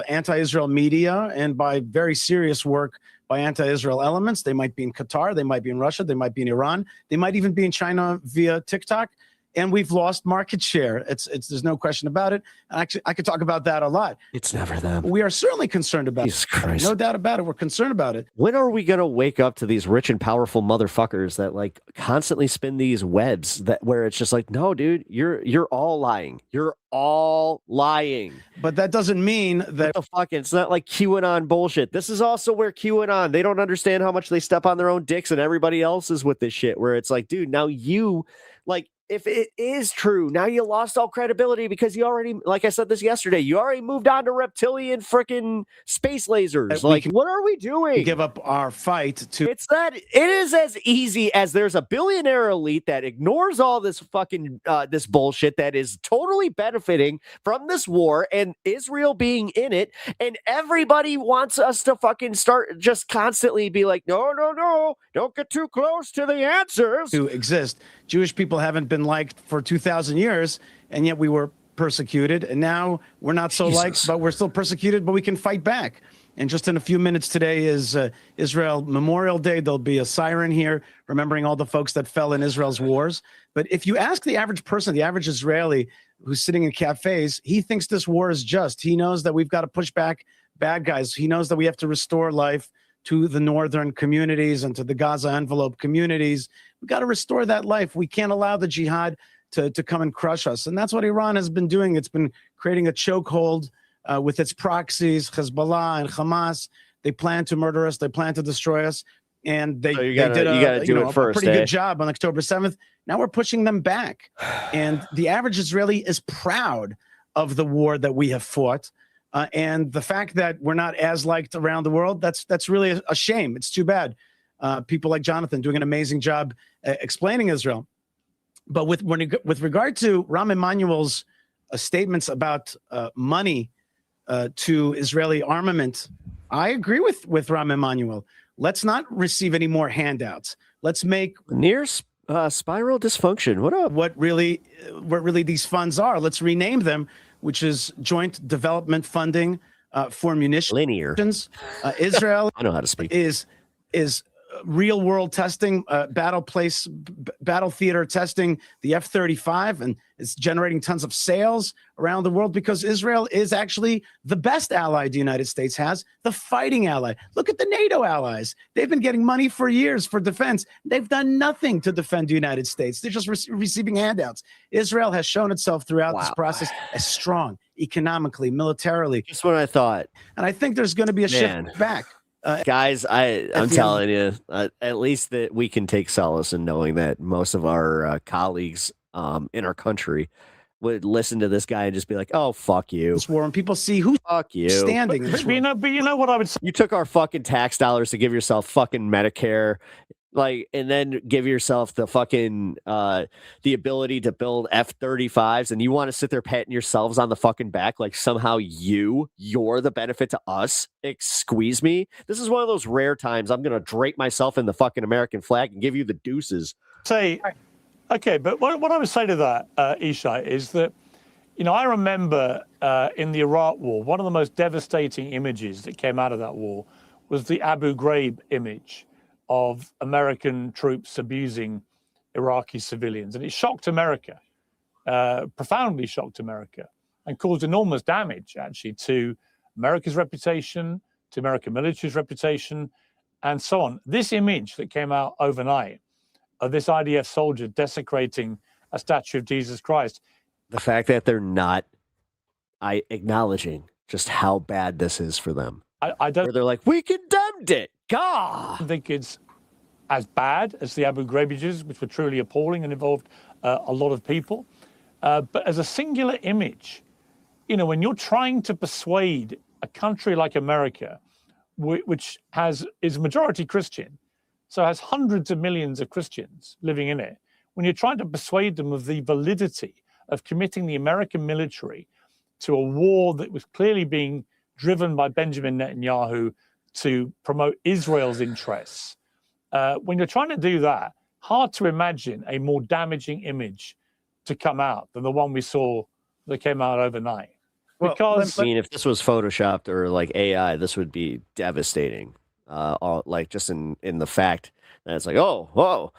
anti-Israel media and by very serious work by anti-Israel elements. They might be in Qatar, they might be in Russia, they might be in Iran, they might even be in China via TikTok. And we've lost market share. There's no question about it. And actually, I could talk about that a lot. It's never them. We are certainly concerned about it. No doubt about it. We're concerned about it. When are we going to wake up to these rich and powerful motherfuckers that like constantly spin these webs that where it's just like, no, dude, you're all lying. You're all lying. But that doesn't mean that the fuck, it's not like QAnon bullshit. This is also where QAnon, they don't understand how much they step on their own dicks and everybody else is with this shit where it's like, dude, now you like, if it is true, now you lost all credibility because you already, like I said this yesterday, you already moved on to reptilian freaking space lasers. Like, what are we doing? Give up our fight to. It's that it is as easy as there's a billionaire elite that ignores all this fucking this bullshit that is totally benefiting from this war and Israel being in it, and everybody wants us to fucking start just constantly be like, no, don't get too close to the answers to exist. Jewish people haven't been liked for 2,000 years, and yet we were persecuted. And now we're not so liked, but we're still persecuted, but we can fight back. And just in a few minutes today is Israel Memorial Day. There'll be a siren here, remembering all the folks that fell in Israel's wars. But if you ask the average person, the average Israeli who's sitting in cafes, he thinks this war is just. He knows that we've got to push back bad guys. He knows that we have to restore life to the northern communities and to the Gaza envelope communities. We've got to restore that life. We can't allow the jihad to come and crush us. And that's what Iran has been doing. It's been creating a chokehold with its proxies, Hezbollah and Hamas. They plan to murder us. They plan to destroy us. And they did a pretty good job on October 7th. Now we're pushing them back. And the average Israeli is proud of the war that we have fought. And the fact that we're not as liked around the world, that's really a shame. It's too bad. People like Jonathan doing an amazing job explaining Israel. But with regard to Rahm Emanuel's statements about money to Israeli armament, I agree with Rahm Emanuel. Let's not receive any more handouts. Let's make near spiral dysfunction. What really these funds are. Let's rename them, which is joint development funding for munitions. Linear. Israel I know how to speak. Is real world testing, battle theater testing the F-35, and it's generating tons of sales around the world because Israel is actually the best ally the United States has, the fighting ally. Look at the NATO allies. They've been getting money for years for defense. They've done nothing to defend the United States. They're just receiving handouts. Israel has shown itself throughout this process as strong economically, militarily. Just what I thought. And I think there's going to be a shift back. Guys, I'm telling you, at least that we can take solace in knowing that most of our colleagues in our country would listen to this guy and just be like, "Oh, fuck you." This war, and people see who's standing. But you know what I would say. You took our fucking tax dollars to give yourself fucking Medicare, like, and then give yourself the fucking the ability to build F-35s, and you want to sit there patting yourselves on the fucking back like somehow you're the benefit to us. Squeeze me. This is one of those rare times I'm gonna drape myself in the fucking American flag and give you the deuces. Say, okay, but what I would say to that, Ishai, is that, I remember in the Iraq War, one of the most devastating images that came out of that war was the Abu Ghraib image of American troops abusing Iraqi civilians. And it shocked America, profoundly shocked America, and caused enormous damage, actually, to America's reputation, to American military's reputation, and so on. This image that came out overnight of this IDF soldier desecrating a statue of Jesus Christ. The fact that they're not acknowledging just how bad this is for them. I don't. Where they're like, we condemned it. God. I don't think it's as bad as the Abu Ghraib images, which were truly appalling and involved a lot of people. But as a singular image, when you're trying to persuade a country like America, which is majority Christian, so has hundreds of millions of Christians living in it, when you're trying to persuade them of the validity of committing the American military to a war that was clearly being driven by Benjamin Netanyahu to promote Israel's interests, When you're trying to do that, hard to imagine a more damaging image to come out than the one we saw that came out overnight. Because I mean, if this was photoshopped or like AI, this would be devastating. Like just in the fact that it's like, whoa,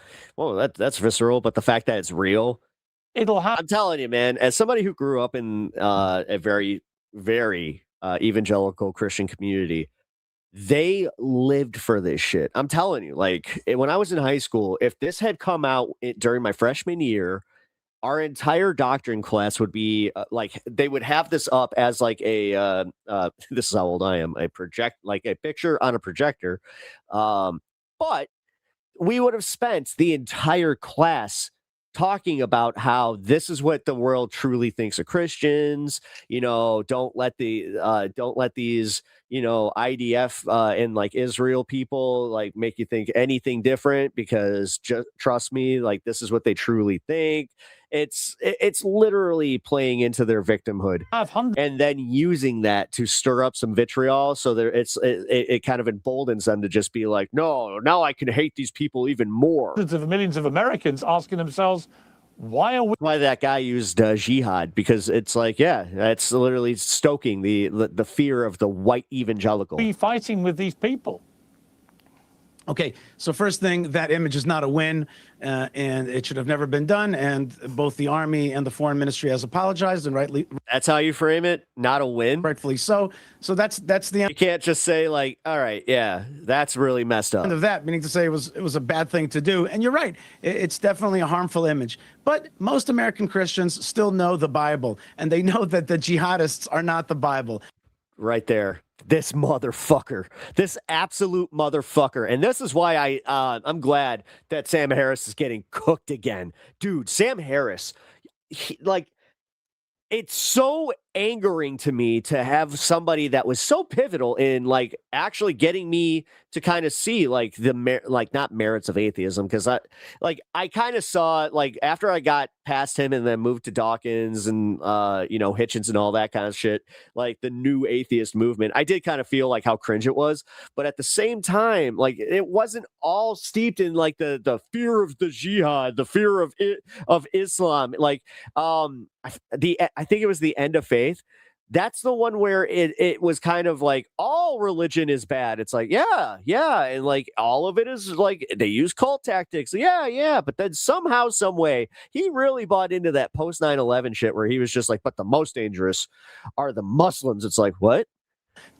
that's visceral, but the fact that it's real, it'll happen. I'm telling you, man. As somebody who grew up in a very, very evangelical Christian community, they lived for this shit. I'm telling you, like when I was in high school, if this had come out during my freshman year, our entire doctrine class would be like they would have this up as like a this is how old I am, a picture on a projector, but we would have spent the entire class talking about how this is what the world truly thinks of Christians. Don't let these IDF and like Israel people like make you think anything different, because just trust me, like this is what they truly think. It's literally playing into their victimhood and then using that to stir up some vitriol. So it kind of emboldens them to just be like, no, now I can hate these people even more. Hundreds of millions of Americans asking themselves, why that guy used jihad, because it's like, yeah, that's literally stoking the fear of the white evangelical. We fighting with these people. Okay, so first thing, that image is not a win, and it should have never been done. And both the Army and the Foreign Ministry has apologized, and rightly. That's how you frame it, not a win. Rightfully so. So that's the end. You can't just say like, all right, yeah, that's really messed up. End of that, meaning to say it was a bad thing to do. And you're right, it's definitely a harmful image. But most American Christians still know the Bible, and they know that the jihadists are not the Bible. Right there. This motherfucker, this absolute motherfucker. And this is why I'm glad that Sam Harris is getting cooked again. Dude, Sam Harris, it's so angering to me to have somebody that was so pivotal in like actually getting me to kind of see like not merits of atheism, because I kind of saw like after I got past him and then moved to Dawkins and Hitchens and all that kind of shit, like the new atheist movement, I did kind of feel like how cringe it was, but at the same time, like it wasn't all steeped in like the fear of the jihad, the fear of Islam. Like I think it was The End of Faith. That's the one where it was kind of like all religion is bad. It's like, yeah. And like all of it is like they use cult tactics. Yeah. But then somehow, some way, he really bought into that post 9/11 shit where he was just like, but the most dangerous are the Muslims. It's like, what?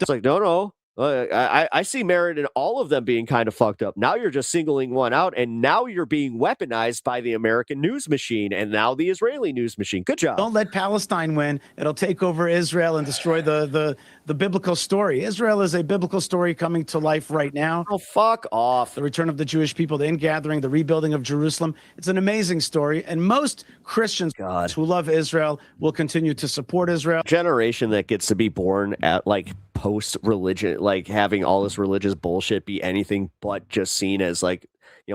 It's like, no. I see merit in all of them being kind of fucked up. Now you're just singling one out, and now you're being weaponized by the American news machine and now the Israeli news machine. Good job. Don't let Palestine win. It'll take over Israel and destroy the biblical story. Israel is a biblical story coming to life right now. Oh, fuck off. The return of the Jewish people, the ingathering, the rebuilding of Jerusalem. It's an amazing story. And most Christians who love Israel will continue to support Israel. Generation that gets to be born at like post-religion, like having all this religious bullshit be anything but just seen as like,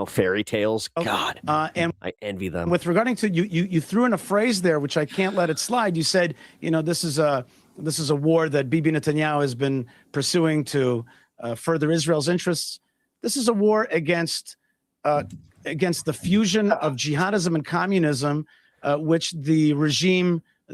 fairy tales. God, and I envy them. With regarding to you threw in a phrase there, which I can't let it slide. You said, this is a war that Bibi Netanyahu has been pursuing to further Israel's interests. This is a war against the fusion of jihadism and communism, which the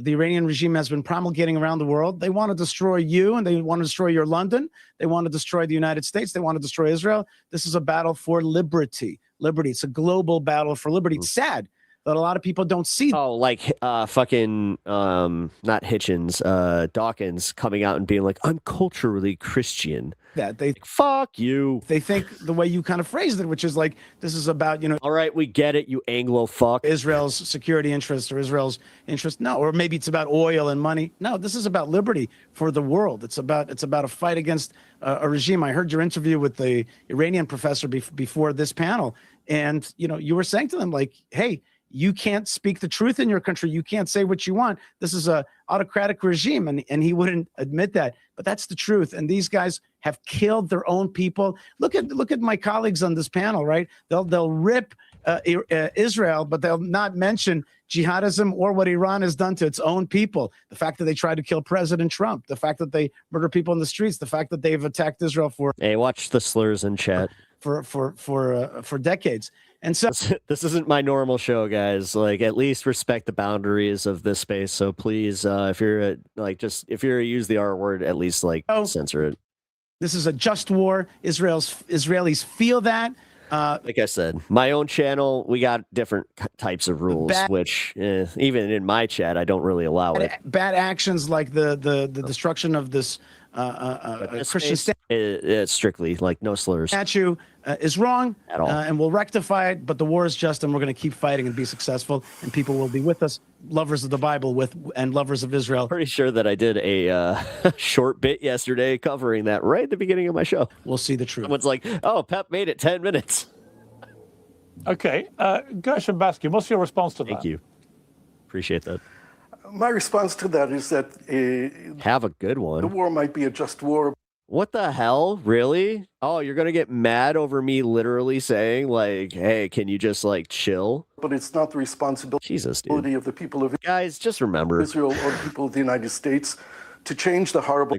Iranian regime has been promulgating around the world. They want to destroy you, and they want to destroy your London. They want to destroy the United States. They want to destroy Israel. This is a battle for liberty. It's a global battle for liberty. It's sad that a lot of people don't see. Oh, like fucking not Hitchens, Dawkins coming out and being like, I'm culturally Christian. That they fuck you. They think the way you kind of phrased it, which is like, this is about, all right, we get it, you Anglo fuck. Israel's security interests or Israel's interest. No, or maybe it's about oil and money. No, this is about liberty for the world. It's about a fight against a regime. I heard your interview with the Iranian professor before this panel, and you were saying to them like, hey, you can't speak the truth in your country. You can't say what you want. This is a autocratic regime. And he wouldn't admit that, but that's the truth. And these guys have killed their own people. Look at my colleagues on this panel, right? They'll rip Israel, but they'll not mention jihadism or what Iran has done to its own people. The fact that they tried to kill President Trump, the fact that they murder people in the streets, the fact that they've attacked Israel for. Hey, watch the slurs in chat. for decades. And so this isn't my normal show, guys. Like, at least respect the boundaries of this space. So please, if you're if you're use the R word, at least censor it. This is a just war. Israelis feel that. Like I said, my own channel, we got different types of rules, which even in my chat, I don't really allow it. Bad actions like the destruction of this Christian statue. It's strictly no slurs. Statue is wrong at all, and we'll rectify it. But the war is just, and we're going to keep fighting and be successful. And people will be with us, lovers of the Bible, and lovers of Israel. Pretty sure that I did a short bit yesterday covering that right at the beginning of my show. We'll see the truth. Someone's like, "Oh, Pep made it 10 minutes." Okay, Gershon Baskin, what's your response to that? Thank you. Appreciate that. My response to that is that have a good one. The war might be a just war. What the hell? Really? Oh, you're going to get mad over me literally saying hey, can you just chill? But it's not the responsibility of the people of guys, just remember Israel or the people of the United States to change the horrible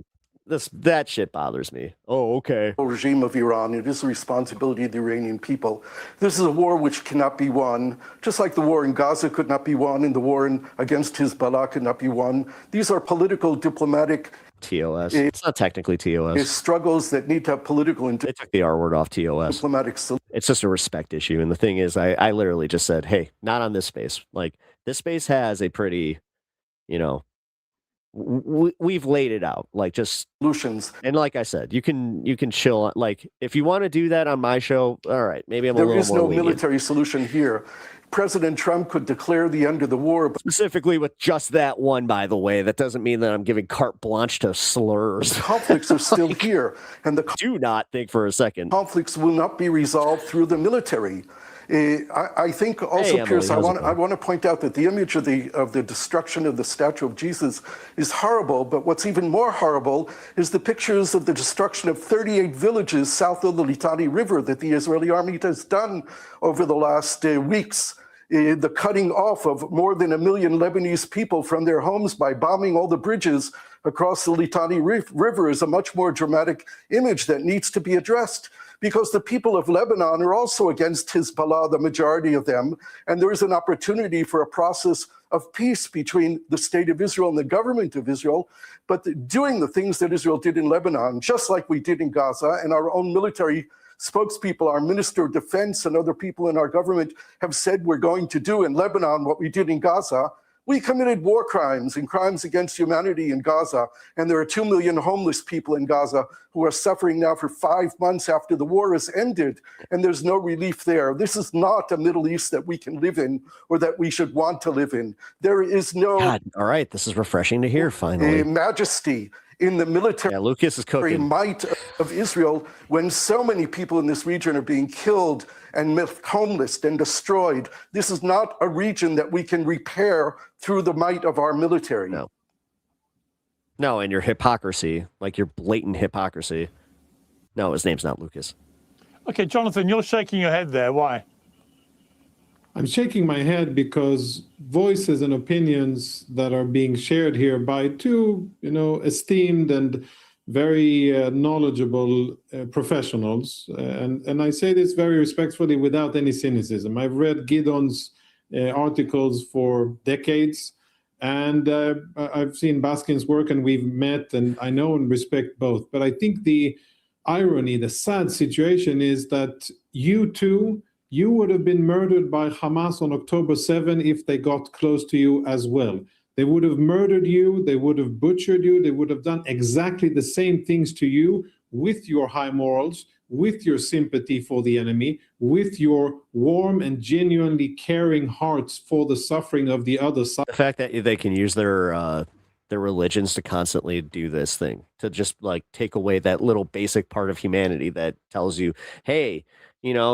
that shit bothers me. Oh, okay. Regime of Iran. It is the responsibility of the Iranian people. This is a war which cannot be won, just like the war in Gaza could not be won and the war against Hezbollah could not be won. These are political, diplomatic TOS. It's not technically TOS. Struggles that need to have political They took the R word off TOS. Diplomatic solutions. It's just a respect issue. And the thing is, I literally just said, hey, not on this space. This space has a pretty, we've laid it out, just solutions. And like I said, you can chill. If you want to do that on my show, all right, maybe I'm a little more lenient. There is no military solution here. President Trump could declare the end of the war. Specifically with just that one, by the way. That doesn't mean that I'm giving carte blanche to slurs. Conflicts are still here. And do not think for a second. Conflicts will not be resolved through the military. I think also, Pierce, I want to point out that the image of the destruction of the statue of Jesus is horrible, but what's even more horrible is the pictures of the destruction of 38 villages south of the Litani River that the Israeli army has done over the last weeks. The cutting off of more than 1 million Lebanese people from their homes by bombing all the bridges across the Litani River is a much more dramatic image that needs to be addressed, because the people of Lebanon are also against Hezbollah, the majority of them, and there is an opportunity for a process of peace between the state of Israel and the government of Israel, but doing the things that Israel did in Lebanon, just like we did in Gaza, and our own military spokespeople, our Minister of Defense and other people in our government have said we're going to do in Lebanon what we did in Gaza. We committed war crimes and crimes against humanity in Gaza, and there are 2 million homeless people in Gaza who are suffering now for 5 months after the war has ended, and there's no relief there. This is not a Middle East that we can live in or that we should want to live in. There is no... God, all right, this is refreshing to hear, finally. Majesty in the military Lucas is cooking. Might of Israel when so many people in this region are being killed and homeless and destroyed. This is not a region that we can repair through the might of our military. No, and your hypocrisy, your blatant hypocrisy. No, his name's not Lucas. Okay, Jonathan, you're shaking your head there. Why? I'm shaking my head because voices and opinions that are being shared here by two, esteemed and very knowledgeable professionals. And I say this very respectfully without any cynicism. I've read Gideon's articles for decades, and I've seen Baskin's work, and we've met, and I know and respect both. But I think the irony, the sad situation is that you would have been murdered by Hamas on October 7 if they got close to you as well. They would have murdered you, they would have butchered you, they would have done exactly the same things to you with your high morals, with your sympathy for the enemy, with your warm and genuinely caring hearts for the suffering of the other side. The fact that they can use their religions to constantly do this thing, to just take away that little basic part of humanity that tells you, hey,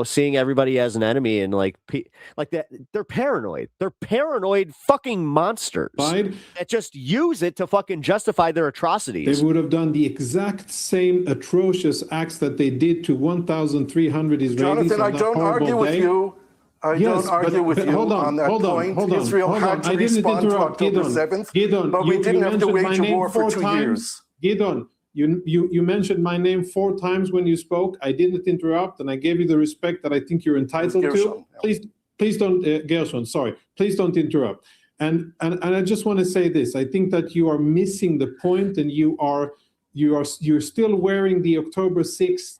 seeing everybody as an enemy and that, they're paranoid. They're paranoid fucking monsters that just use it to fucking justify their atrocities. They would have done the exact same atrocious acts that they did to 1,300 Israelis. Jonathan, I don't argue with you. I don't argue with you on that point. Israel had to respond to October 7th, but we didn't have to wage a war for 2 years. Gideon, You mentioned my name 4 times when you spoke. I didn't interrupt, and I gave you the respect that I think you're entitled to. Please don't, Gershon, sorry. Please don't interrupt. And I just want to say this. I think that you are missing the point, and you're still wearing the October 6th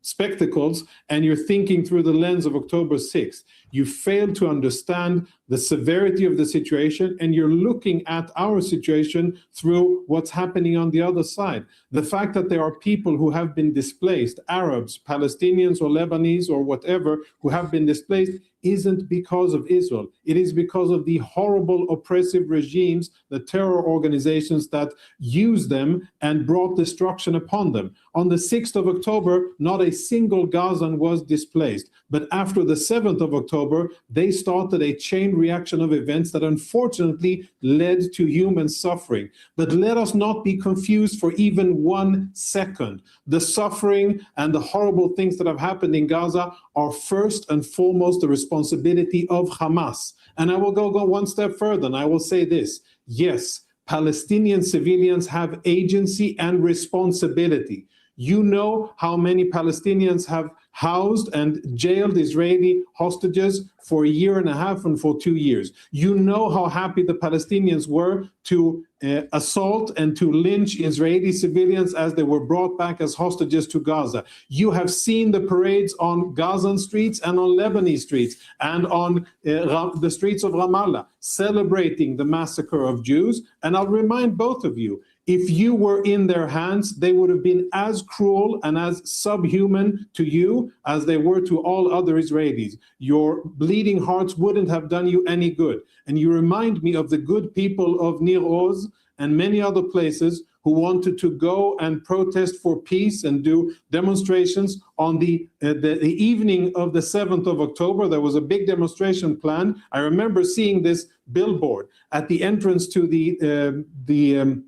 spectacles, and you're thinking through the lens of October 6th. You fail to understand the severity of the situation, and you're looking at our situation through what's happening on the other side. The fact that there are people who have been displaced, Arabs, Palestinians, or Lebanese, or whatever, who have been displaced, isn't because of Israel. It is because of the horrible oppressive regimes, the terror organizations that used them and brought destruction upon them. On the 6th of October, not a single Gazan was displaced. But after the 7th of October, they started a chain reaction of events that unfortunately led to human suffering. But let us not be confused for even 1 second. The suffering and the horrible things that have happened in Gaza are first and foremost the responsibility of Hamas. And I will go 1 step further, and I will say this. Yes, Palestinian civilians have agency and responsibility. You know how many Palestinians have housed and jailed Israeli hostages for 1.5 years and for 2 years. You know how happy the Palestinians were to assault and to lynch Israeli civilians as they were brought back as hostages to Gaza. You have seen the parades on Gazan streets and on Lebanese streets and on the streets of Ramallah celebrating the massacre of Jews. And I'll remind both of you, if you were in their hands, they would have been as cruel and as subhuman to you as they were to all other Israelis. Your bleeding hearts wouldn't have done you any good. And you remind me of the good people of Nir Oz and many other places who wanted to go and protest for peace and do demonstrations on the evening of the 7th of October. There was a big demonstration planned. I remember seeing this billboard at the entrance to the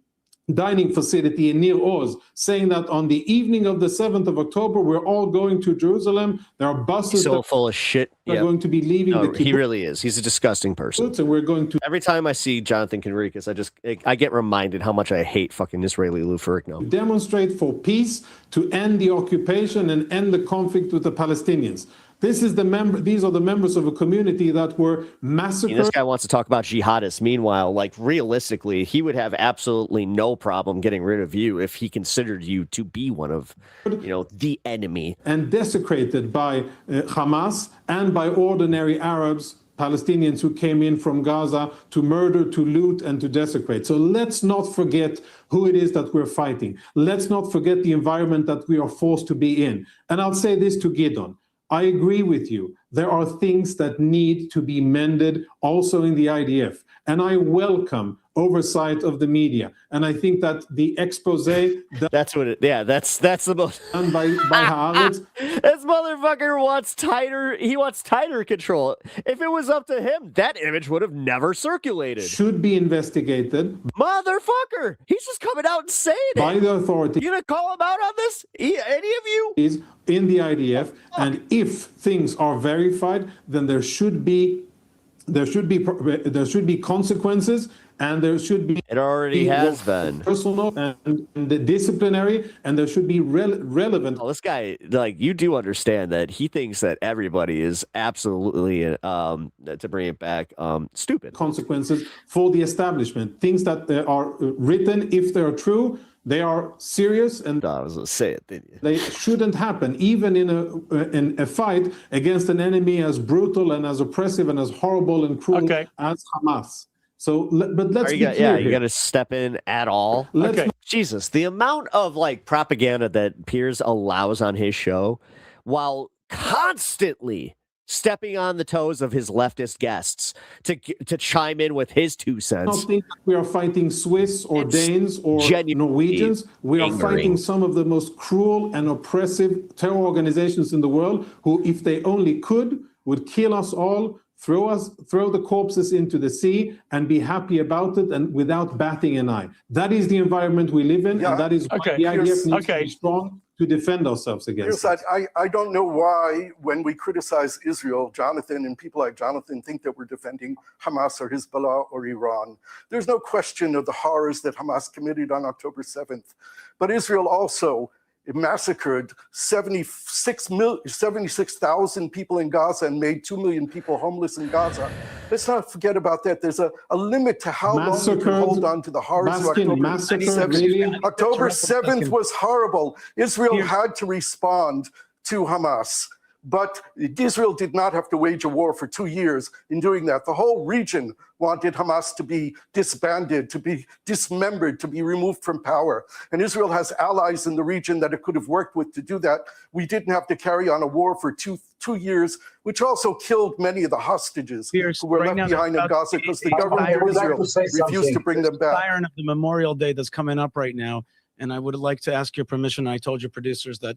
dining facility in Nir Oz, saying that on the evening of the 7th of October, we're all going to Jerusalem. There are buses so full of shit. Are going to be leaving the kibbutz. He really is. He's a disgusting person. And we're going to. Every time I see Jonathan Conricus, I get reminded how much I hate fucking Israeli Lou Ferrigno. Demonstrate for peace, to end the occupation and end the conflict with the Palestinians. These are the members of a community that were massacred. This guy wants to talk about jihadists. Meanwhile, like realistically, he would have absolutely no problem getting rid of you if he considered you to be one of, the enemy. And desecrated by Hamas and by ordinary Arabs, Palestinians who came in from Gaza to murder, to loot, and to desecrate. So let's not forget who it is that we're fighting. Let's not forget the environment that we are forced to be in. And I'll say this to Gideon. I agree with you. There are things that need to be mended also in the IDF. And I welcome oversight of the media. And I think that the expose that's the most done by Haaretz. This motherfucker wants tighter control. If it was up to him, that image would have never circulated. Should be investigated. Motherfucker! He's just coming out and saying it. By the authority. You gonna call him out on this? Any of you? Is in the IDF, and if things are verified, then there should be consequences, and there should be. It already has been personal and the disciplinary, and there should be relevant. Oh, this guy, you do understand that he thinks that everybody is absolutely, to bring it back, stupid. Consequences for the establishment, things that are written, if they're true. They are serious, and I was going to say it, didn't you? They shouldn't happen, even in a fight against an enemy as brutal and as oppressive and as horrible and cruel as Hamas. So, but let's be clear. Yeah, you got to step in at all. Jesus, the amount of propaganda that Piers allows on his show, while constantly stepping on the toes of his leftist guests to chime in with his 2 cents. I don't think we are fighting Swiss or Danes or Norwegians. We are fighting some of the most cruel and oppressive terror organizations in the world who, if they only could, would kill us all, throw the corpses into the sea, and be happy about it and without batting an eye. That is the environment we live in, and that is why the IDF needs to be strong to defend ourselves against it. I don't know why, when we criticize Israel, Jonathan and people like Jonathan think that we're defending Hamas or Hezbollah or Iran. There's no question of the horrors that Hamas committed on October 7th. But Israel also massacred 76,000 people in Gaza and made 2 million people homeless in Gaza. Let's not forget about that. There's a limit to how long you can hold on to the horrors of October 7th. Really? October 7th was horrible. Israel had to respond to Hamas. But Israel did not have to wage a war for 2 years in doing that. The whole region wanted Hamas to be disbanded, to be dismembered, to be removed from power. And Israel has allies in the region that it could have worked with to do that. We didn't have to carry on a war for two years, which also killed many of the hostages who were left behind in Gaza because the government of Israel refused to bring them back. The siren of the Memorial Day that's coming up right now. And I would like to ask your permission. I told your producers that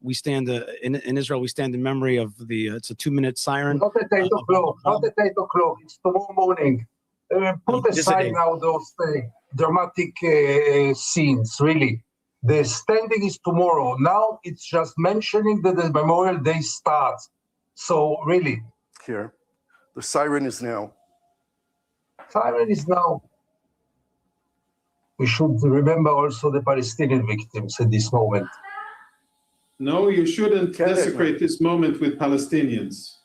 we stand in Israel. We stand in memory of the. It's a 2-minute siren. Not at 8 o'clock. Not at 8 o'clock. It's tomorrow morning. Put aside now those dramatic scenes. Really, the standing is tomorrow. Now it's just mentioning that the Memorial Day starts. So really, here, the siren is now. Siren is now. We should remember also the Palestinian victims at this moment. No, you shouldn't desecrate this moment with Palestinians.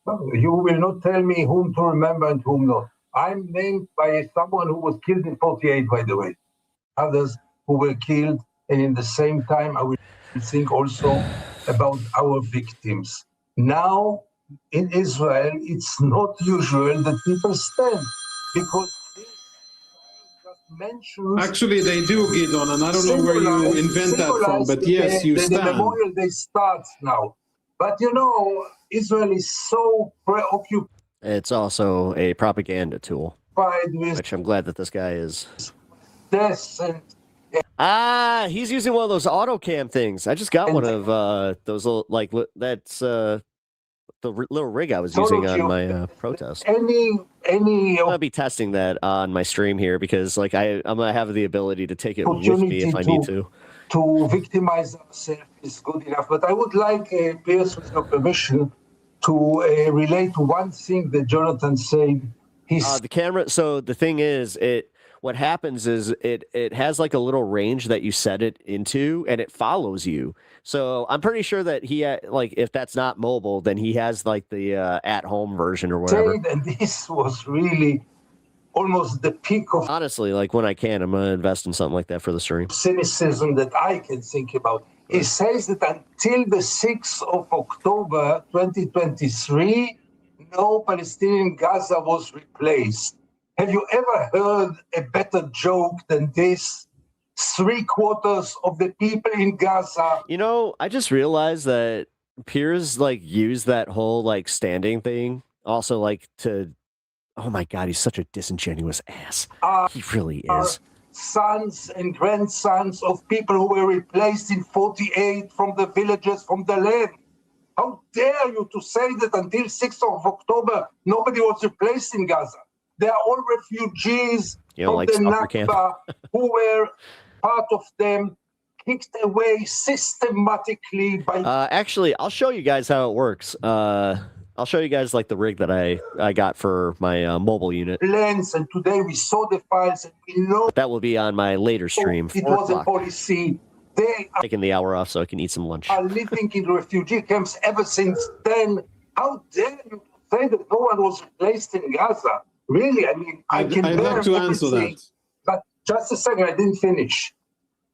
You will not tell me whom to remember and whom not. I'm named by someone who was killed in 48, by the way. Others who were killed, and in the same time, I will think also about our victims. Now, in Israel, it's not usual that people stand because actually they do, Gidon, and I don't know where you invent that from, but yes, you stand. The Memorial Day starts now. But you know, Israel is so preoccupied. It's also a propaganda tool, which I'm glad that this guy is. This and he's using one of those auto cam things. I just got one of those little, like, that's the little rig I was using on my protest. I'm gonna be testing that on my stream here because, like, I'm gonna have the ability to take it with me if I need to. To victimize ourselves is good enough, but I would like, Pierce, with your permission, to relate to one thing that Jonathan said. The camera. So the thing is, what happens is it has like a little range that you set it into, and it follows you. So I'm pretty sure that he like, if that's not mobile, then he has like the at-home version or whatever. And this was really almost the peak of, honestly, like, when I can, I'm gonna invest in something like that for the stream. Cynicism that I can think about. He says that until the 6th of October 2023, no Palestinian Gaza was replaced. Have you ever heard a better joke than this? 3/4 of the people in Gaza. You know, I just realized that Piers, like, used that whole, like, standing thing also, like, to. Oh my God, he's such a disingenuous ass. He really is. Sons and grandsons of people who were replaced in 48 from the villages, from the land. How dare you to say that until 6th of October, nobody was replaced in Gaza? They are all refugees from like the Nakba who were part of them, kicked away systematically by... Actually, I'll show you guys how it works. I'll show you guys, like, the rig that I got for my mobile unit. Plans, and today we saw the files, and we know that will be on my later stream. It was a policy. They are taking the hour off so I can eat some lunch. Are living in refugee camps ever since then. How dare you say that no one was replaced in Gaza? Really, I mean, I'd like to answer that. But just a second, I didn't finish.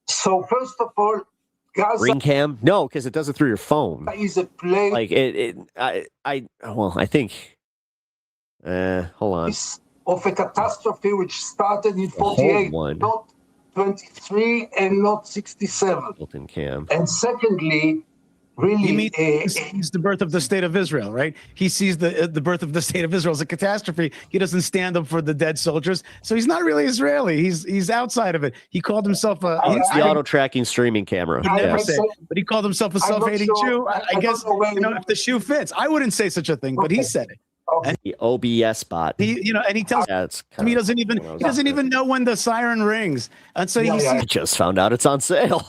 So first of all, Gaza ring cam? No, because it does it through your phone. Is a place like I think. Hold on. Of a catastrophe which started in 48, not 23, and not 67. Built-in cam. And secondly, really, he sees the birth of the state of Israel, right? He sees the birth of the state of Israel as a catastrophe. He doesn't stand up for the dead soldiers, so he's not really Israeli. He's outside of it. He called himself a. It's the auto-tracking streaming camera. He never said, but he called himself a self-hating Jew. I guess if the shoe fits, I wouldn't say such a thing, but he said it. And the OBS bot. And he tells me he doesn't even know when the siren rings, and so I just found out it's on sale.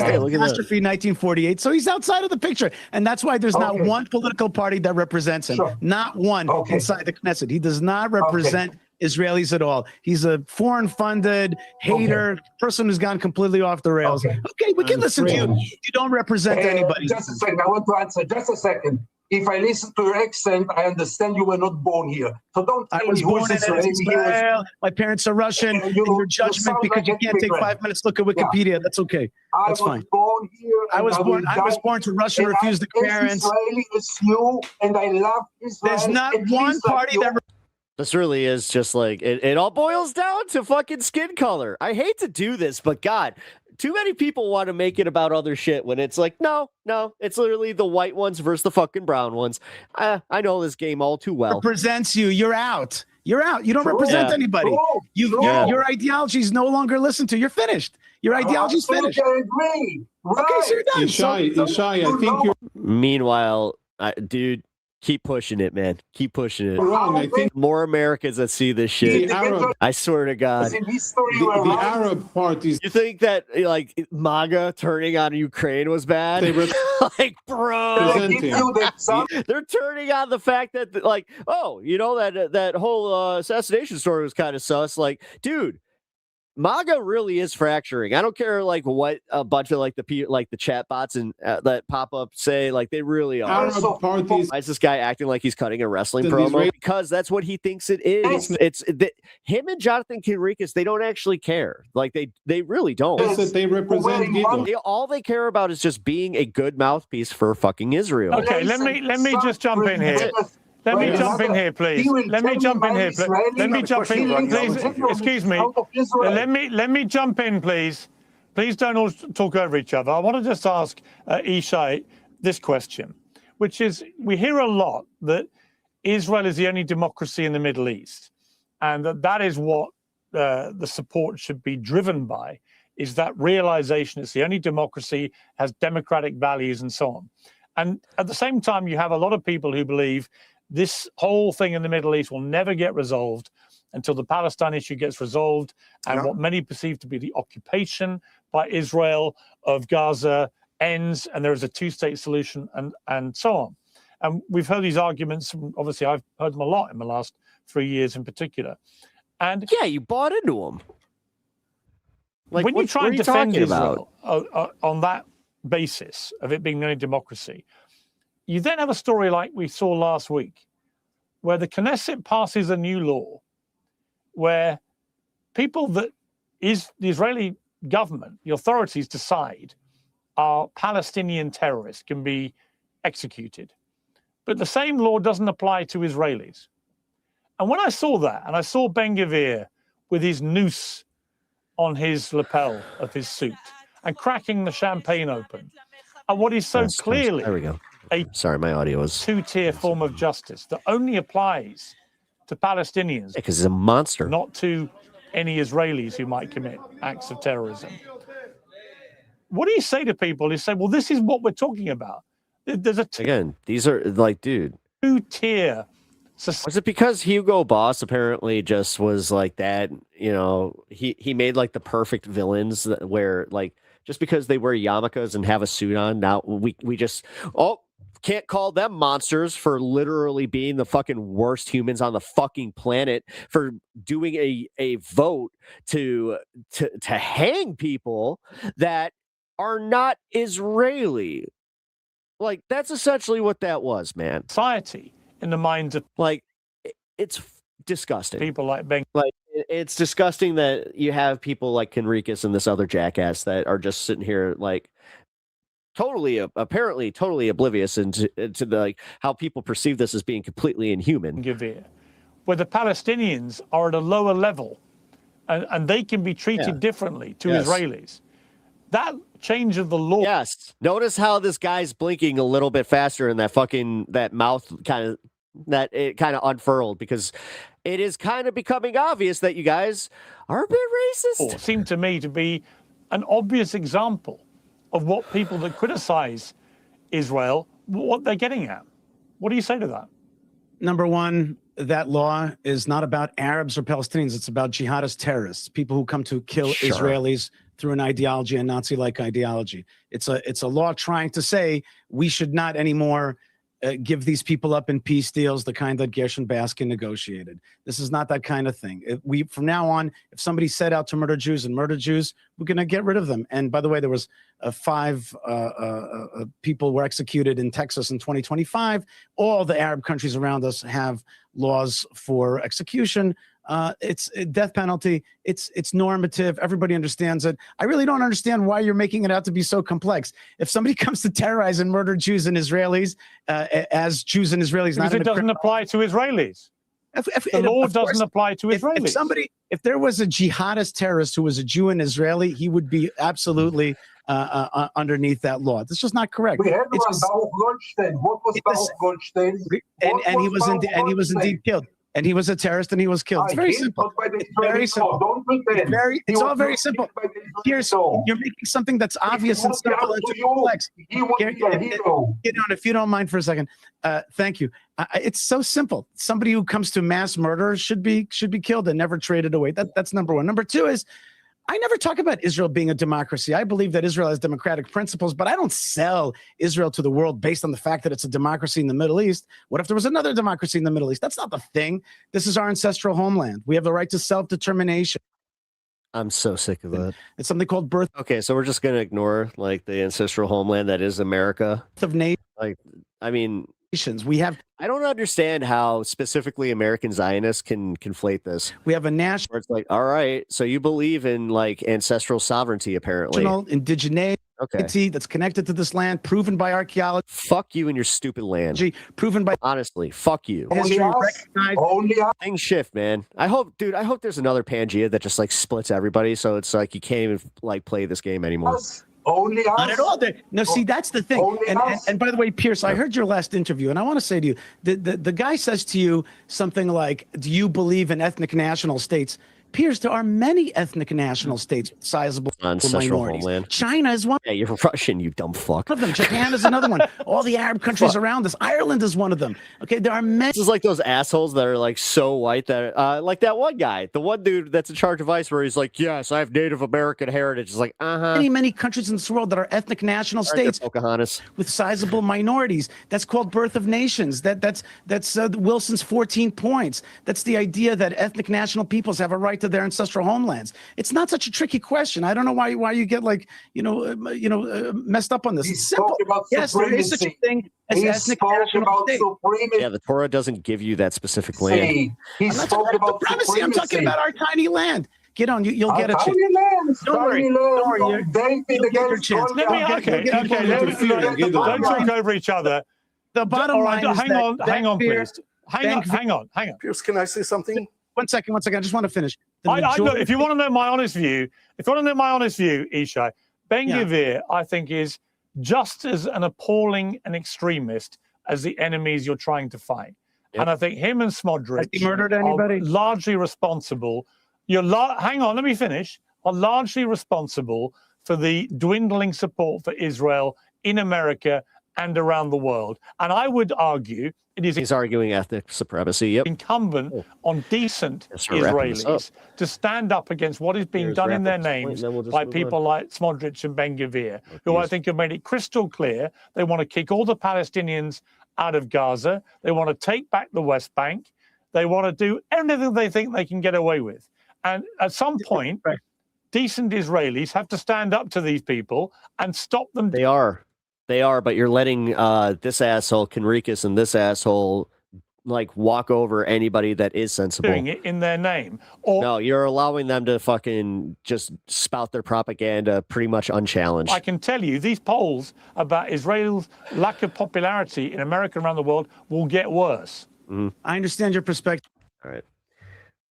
Hey, look at that. catastrophe 1948. So he's outside of the picture. And that's why there's not one political party that represents him. Not one inside the Knesset. He does not represent Israelis at all. He's a foreign-funded hater, person who's gone completely off the rails. Okay, we can listen to you. You don't represent anybody. Just a second. I want to answer. Just a second. If I listen to your accent, I understand you were not born here. So don't tell me who's Israeli. My parents are Russian. Your judgment, because you can't take 5 minutes to look at Wikipedia. That's okay. That's fine. Born here. I was born to Russia, refused the parents. Israeli is you, and I love Israel. There's not one party that. This really is just like it all boils down to fucking skin color. I hate to do this, but God, too many people want to make it about other shit when it's like, no, it's literally the white ones versus the fucking brown ones. I know this game all too well. Represents you. You're out. You're out. You don't represent anybody. Your ideology is no longer listened to. You're finished. Your ideology is finished. I agree. Okay, so you're done. Ishai, I think you're. Meanwhile, dude, keep pushing it, man. Keep pushing it. Wrong. I think more Americans that see this shit. I swear to God. The Arab parties. You think that like MAGA turning on Ukraine was bad? Like, bro, they're turning on the fact that like, oh, you know that whole assassination story was kind of sus. Like, dude. MAGA really is fracturing. I don't care like what a bunch of like the chat bots and that pop up say. Like they really are. Why is this guy acting like he's cutting a wrestling promo? Because that's what he thinks it is. It's him and Jonathan Kenrikas. They don't actually care. Like they really don't. They represent all they care about is just being a good mouthpiece for fucking Israel. Okay, let me just jump in here. Let me jump in here, please. Let me jump in here, please. Let me jump in, please. Excuse me. Let me jump in, please. Please don't all talk over each other. I want to just ask Ishai this question, which is, we hear a lot that Israel is the only democracy in the Middle East, and that is what the support should be driven by, is that realization it's the only democracy, has democratic values and so on. And at the same time, you have a lot of people who believe this whole thing in the Middle East will never get resolved until the Palestine issue gets resolved, and what many perceive to be the occupation by Israel of Gaza ends, and there is a two-state solution, and so on. And we've heard these arguments. Obviously, I've heard them a lot in the last 3 years in particular. And yeah, you bought into them. Like, when you try and defend Israel on that basis of it being the only democracy, you then have a story like we saw last week, where the Knesset passes a new law where people that is the Israeli government, the authorities decide are Palestinian terrorists can be executed. But the same law doesn't apply to Israelis. And when I saw that, and I saw Ben Gvir with his noose on his lapel of his suit and cracking the champagne open, and what is so clearly there we go. Sorry, my audio was two-tier form of justice that only applies to Palestinians, because he's a monster, not to any Israelis who might commit acts of terrorism. What do you say to people who say, well, this is what we're talking about? There's again, these are like, dude, two-tier. Was it because Hugo Boss apparently just was like that? You know, he made like the perfect villains where like, just because they wear yarmulkes and have a suit on, now we just can't call them monsters for literally being the fucking worst humans on the fucking planet, for doing a vote to hang people that are not Israeli. Like, that's essentially what that was, man. Society in the minds of, like, it's disgusting. People like Ben. Like, it's disgusting that you have people like Kenrikas and this other jackass that are just sitting here like apparently totally oblivious into the, like, how people perceive this as being completely inhuman. Where the Palestinians are at a lower level and they can be treated differently to Israelis. That change of the law. Yes. Notice how this guy's blinking a little bit faster and that mouth kind of unfurled, because it is kind of becoming obvious that you guys are a bit racist. It seemed to me to be an obvious example of what people that criticize Israel, what they're getting at. What do you say to that? Number one, that law is not about Arabs or Palestinians. It's about jihadist terrorists, people who come to kill Israelis through an ideology, a Nazi-like ideology. It's a law trying to say we should not anymore give these people up in peace deals, the kind that Gershon Baskin negotiated. This is not that kind of thing. From now on, if somebody set out to murder Jews and murder Jews, we're going to get rid of them. And by the way, there was 5 people were executed in Texas in 2025. All the Arab countries around us have laws for execution. It's a death penalty. It's normative. Everybody understands it. I really don't understand why you're making it out to be so complex. If somebody comes to terrorize and murder Jews and Israelis, as Jews and Israelis, because it doesn't apply to Israelis. The law doesn't apply to Israelis. If there was a jihadist terrorist who was a Jew and Israeli, he would be absolutely underneath that law. That's just not correct. We had Baruch Goldstein. What was Baruch Goldstein? And he was indeed killed. And he was a terrorist, and he was killed. It's very simple. It's very simple. Don't pretend. It's all very simple. Here's you're making something that's obvious and simple and complex. If you don't mind for a second, thank you. It's so simple. Somebody who comes to mass murder should be killed and never traded away. That's number one. Number two is, I never talk about Israel being a democracy. I believe that Israel has democratic principles, but I don't sell Israel to the world based on the fact that it's a democracy in the Middle East. What if there was another democracy in the Middle East? That's not the thing. This is our ancestral homeland. We have the right to self-determination. I'm so sick of that. It's something called birth. Okay, so we're just going to ignore like the ancestral homeland that is America. Of nation. Like, I mean, we have. I don't understand how specifically American Zionists can conflate this. We have a national. Where it's like, all right, so you believe in like ancestral sovereignty, apparently. Indigeneity. Okay. That's connected to this land, proven by archaeology. Fuck you and your stupid land. Proven by honestly, fuck you. Things shift, man. I hope there's another Pangea that just like splits everybody, so it's like you can't even like play this game anymore. Only us. Not at all. No, see, that's the thing. And by the way, Pierce, I heard your last interview, and I want to say to you, the guy says to you something like, do you believe in ethnic national states? Pierce, there are many ethnic national states, sizable minorities. Homeland. China is one. Yeah, you're Russian, you dumb fuck. One of them. Japan is another one. All the Arab countries around us. Ireland is one of them. Okay, there are many. This is like those assholes that are like so white that, like that one guy, the one dude that's in charge of ICE, where he's like, yes, I have Native American heritage. It's like, Many countries in this world that are ethnic national states Pocahontas. With sizable minorities. That's called birth of nations. That's Wilson's 14 points. That's the idea that ethnic national peoples have a right to their ancestral homelands. It's not such a tricky question. I don't know why you get like messed up on this. It's simple. Yes, there is such a thing as ethnic national states. Yeah, the Torah doesn't give you that specific land. I'm not talking about supremacy. I'm talking about our tiny land. Get on, you'll get a chance. Don't worry. You'll get your chance. Don't talk over each other. The bottom line is hang on, please. Hang on. Pierce, can I say something? One second. I just want to finish. Look, if you want to know my honest view, Ishai, Ben Gvir, I think, is just as an appalling an extremist as the enemies you're trying to fight. Yep. And I think him and Smodrich has he murdered anybody? Are largely responsible. Hang on, let me finish. Are largely responsible for the dwindling support for Israel in America and around the world. And I would argue he's arguing ethnic supremacy. Yep. Incumbent on decent Israelis to stand up against what is being done in their names by people like Smodrich and Ben Gvir, who I think have made it crystal clear they want to kick all the Palestinians out of Gaza. They want to take back the West Bank. They want to do everything they think they can get away with. And at some point, decent Israelis have to stand up to these people and stop them. They are, but you're letting this asshole Kenrikas and this asshole like walk over anybody that is sensible. Doing it in their name. No, you're allowing them to fucking just spout their propaganda pretty much unchallenged. I can tell you, these polls about Israel's lack of popularity in America and around the world will get worse. Mm-hmm. I understand your perspective. All right.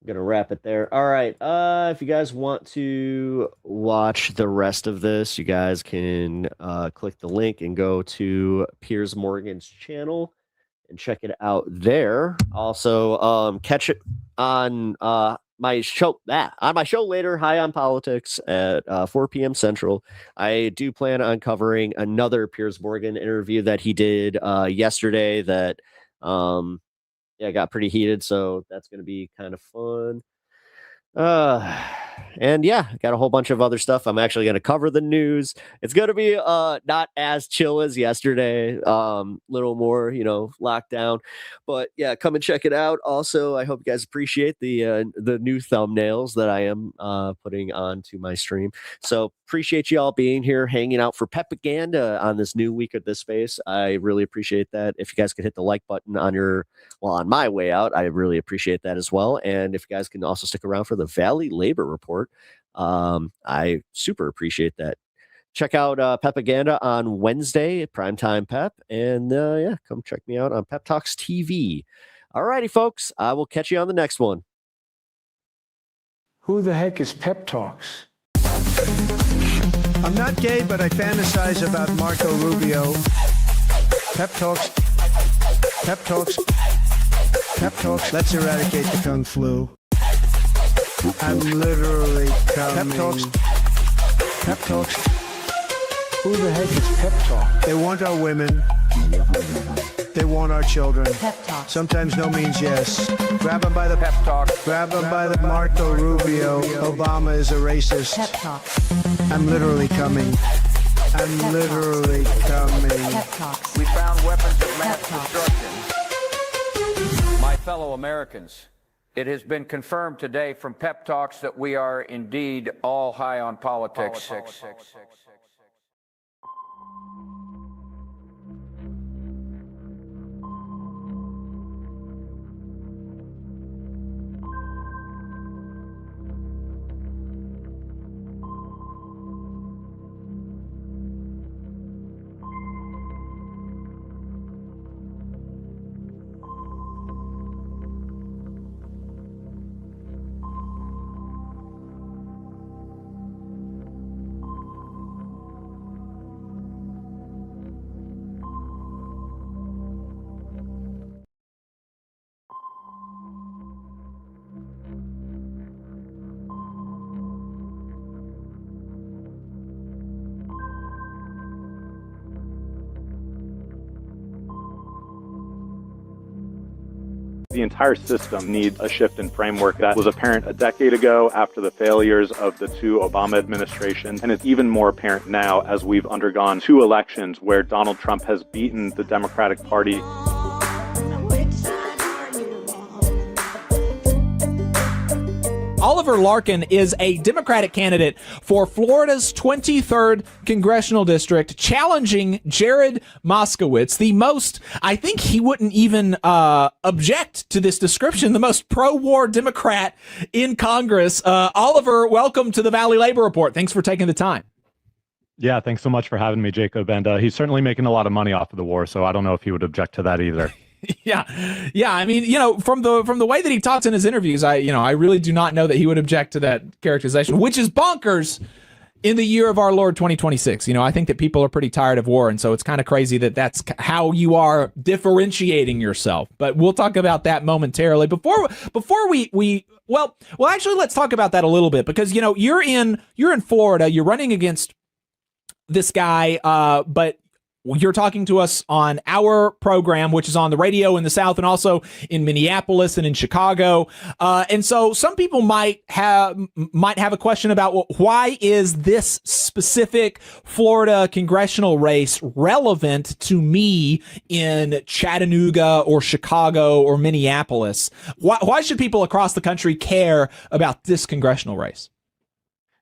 I'm going to wrap it there. All right. If you guys want to watch the rest of this, you guys can click the link and go to Piers Morgan's channel and check it out there. Also, catch it on my show later, High on Politics at 4 p.m. Central. I do plan on covering another Piers Morgan interview that he did yesterday that got pretty heated, so that's going to be kind of fun. And yeah, got a whole bunch of other stuff. I'm actually going to cover the news. It's going to be not as chill as yesterday. Little more, locked down. But yeah, come and check it out. Also, I hope you guys appreciate the new thumbnails that I am putting onto my stream. So appreciate you all being here, hanging out for PEPAGANDA on this new week of this space. I really appreciate that. If you guys could hit the like button on my way out, I really appreciate that as well. And if you guys can also stick around for the Valley Labor Report, I super appreciate that. Check out PEPAGANDA on Wednesday, Primetime Pep, and yeah, come check me out on Pep Talks TV. All righty, folks, I will catch you on the next one. Who the heck is Pep Talks? I'm not gay, but I fantasize about Marco Rubio. Pep Talks. Pep Talks. Pep Talks. Let's eradicate the Kung Flu. I'm literally coming. Pep Talks. Pep Talks. Who the heck is Pep Talk? They want our women. They want our children. Pep Talk. Sometimes no means yes. Grab them by the Pep Talk. Grab them by the Marco Rubio. Obama is a racist. Pep Talk. I'm literally coming. I'm literally coming. Pep Talks. We found weapons of mass destruction. My fellow Americans, it has been confirmed today from Pep Talks that we are indeed all high on politics. The entire system needs a shift in framework that was apparent a decade ago after the failures of the two Obama administrations, and is even more apparent now as we've undergone two elections where Donald Trump has beaten the Democratic Party. Oliver Larkin is a Democratic candidate for Florida's 23rd congressional district, challenging Jared Moskowitz, the most, I think he wouldn't even object to this description, the most pro-war Democrat in Congress. Oliver, welcome to the Valley Labor Report. Thanks for taking the time. Yeah, thanks so much for having me, Jacob. And he's certainly making a lot of money off of the war, so I don't know if he would object to that either. Yeah. I mean, from the way that he talks in his interviews, I really do not know that he would object to that characterization, which is bonkers in the year of our Lord 2026. I think that people are pretty tired of war, and so it's kind of crazy that that's how you are differentiating yourself. But we'll talk about that momentarily. Before we actually, let's talk about that a little bit, because you're in Florida, you're running against this guy, but you're talking to us on our program, which is on the radio in the South and also in Minneapolis and in Chicago. And so some people might have a question about, well, why is this specific Florida congressional race relevant to me in Chattanooga or Chicago or Minneapolis? Why should people across the country care about this congressional race?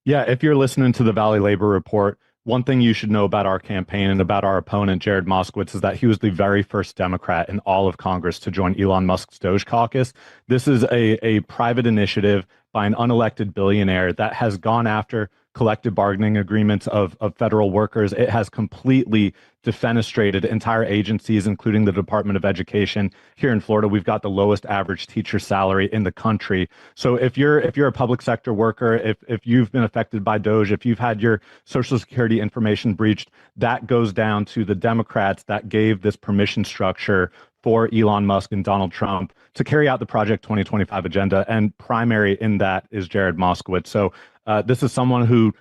Yeah, if you're listening to the Valley Labor Report, one thing you should know about our campaign and about our opponent, Jared Moskowitz, is that he was the very first Democrat in all of Congress to join Elon Musk's Doge caucus. This is a private initiative by an unelected billionaire that has gone after collective bargaining agreements of federal workers. It has completely defenestrated entire agencies, including the Department of Education. Here in Florida, we've got the lowest average teacher salary in the country. So if you're a public sector worker, if you've been affected by Doge, if you've had your Social Security information breached, that goes down to the Democrats that gave this permission structure for Elon Musk and Donald Trump to carry out the Project 2025 agenda. And primary in that is Jared Moskowitz. So this is someone who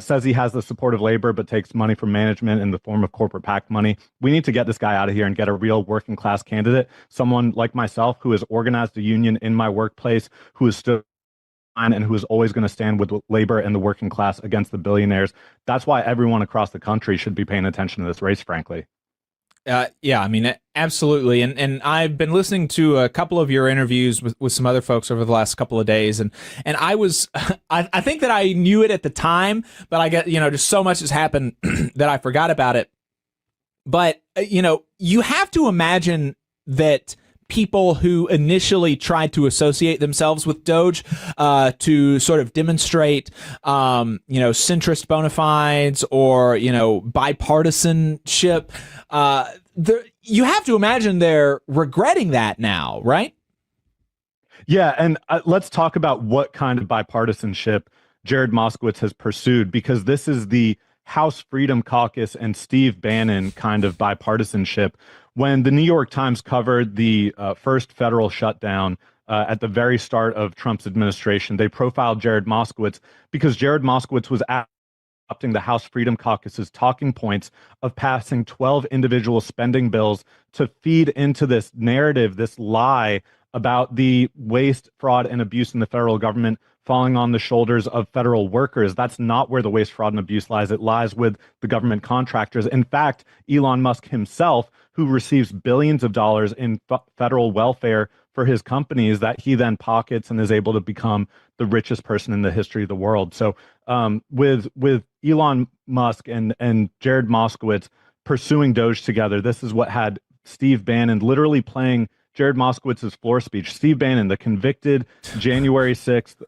says he has the support of labor, but takes money from management in the form of corporate PAC money. We need to get this guy out of here and get a real working class candidate, someone like myself who has organized a union in my workplace, who is still and who is always going to stand with labor and the working class against the billionaires. That's why everyone across the country should be paying attention to this race, frankly. Yeah, I mean, absolutely. And I've been listening to a couple of your interviews with some other folks over the last couple of days. And I was, I think that I knew it at the time, but I get, just so much has happened that I forgot about it. But, you have to imagine that people who initially tried to associate themselves with Doge to sort of demonstrate, centrist bona fides or, bipartisanship, you have to imagine they're regretting that now, right? Yeah, and let's talk about what kind of bipartisanship Jared Moskowitz has pursued, because this is the House Freedom Caucus and Steve Bannon kind of bipartisanship. When the New York Times covered the first federal shutdown at the very start of Trump's administration, they profiled Jared Moskowitz because Jared Moskowitz was adopting the House Freedom Caucus's talking points of passing 12 individual spending bills to feed into this narrative, this lie about the waste, fraud, and abuse in the federal government falling on the shoulders of federal workers. That's not where the waste, fraud, and abuse lies. It lies with the government contractors. In fact, Elon Musk himself, who receives billions of dollars in federal welfare for his companies that he then pockets and is able to become the richest person in the history of the world. So with Elon Musk and Jared Moskowitz pursuing Doge together, this is what had Steve Bannon literally playing Jared Moskowitz's floor speech. Steve Bannon, the convicted January 6th,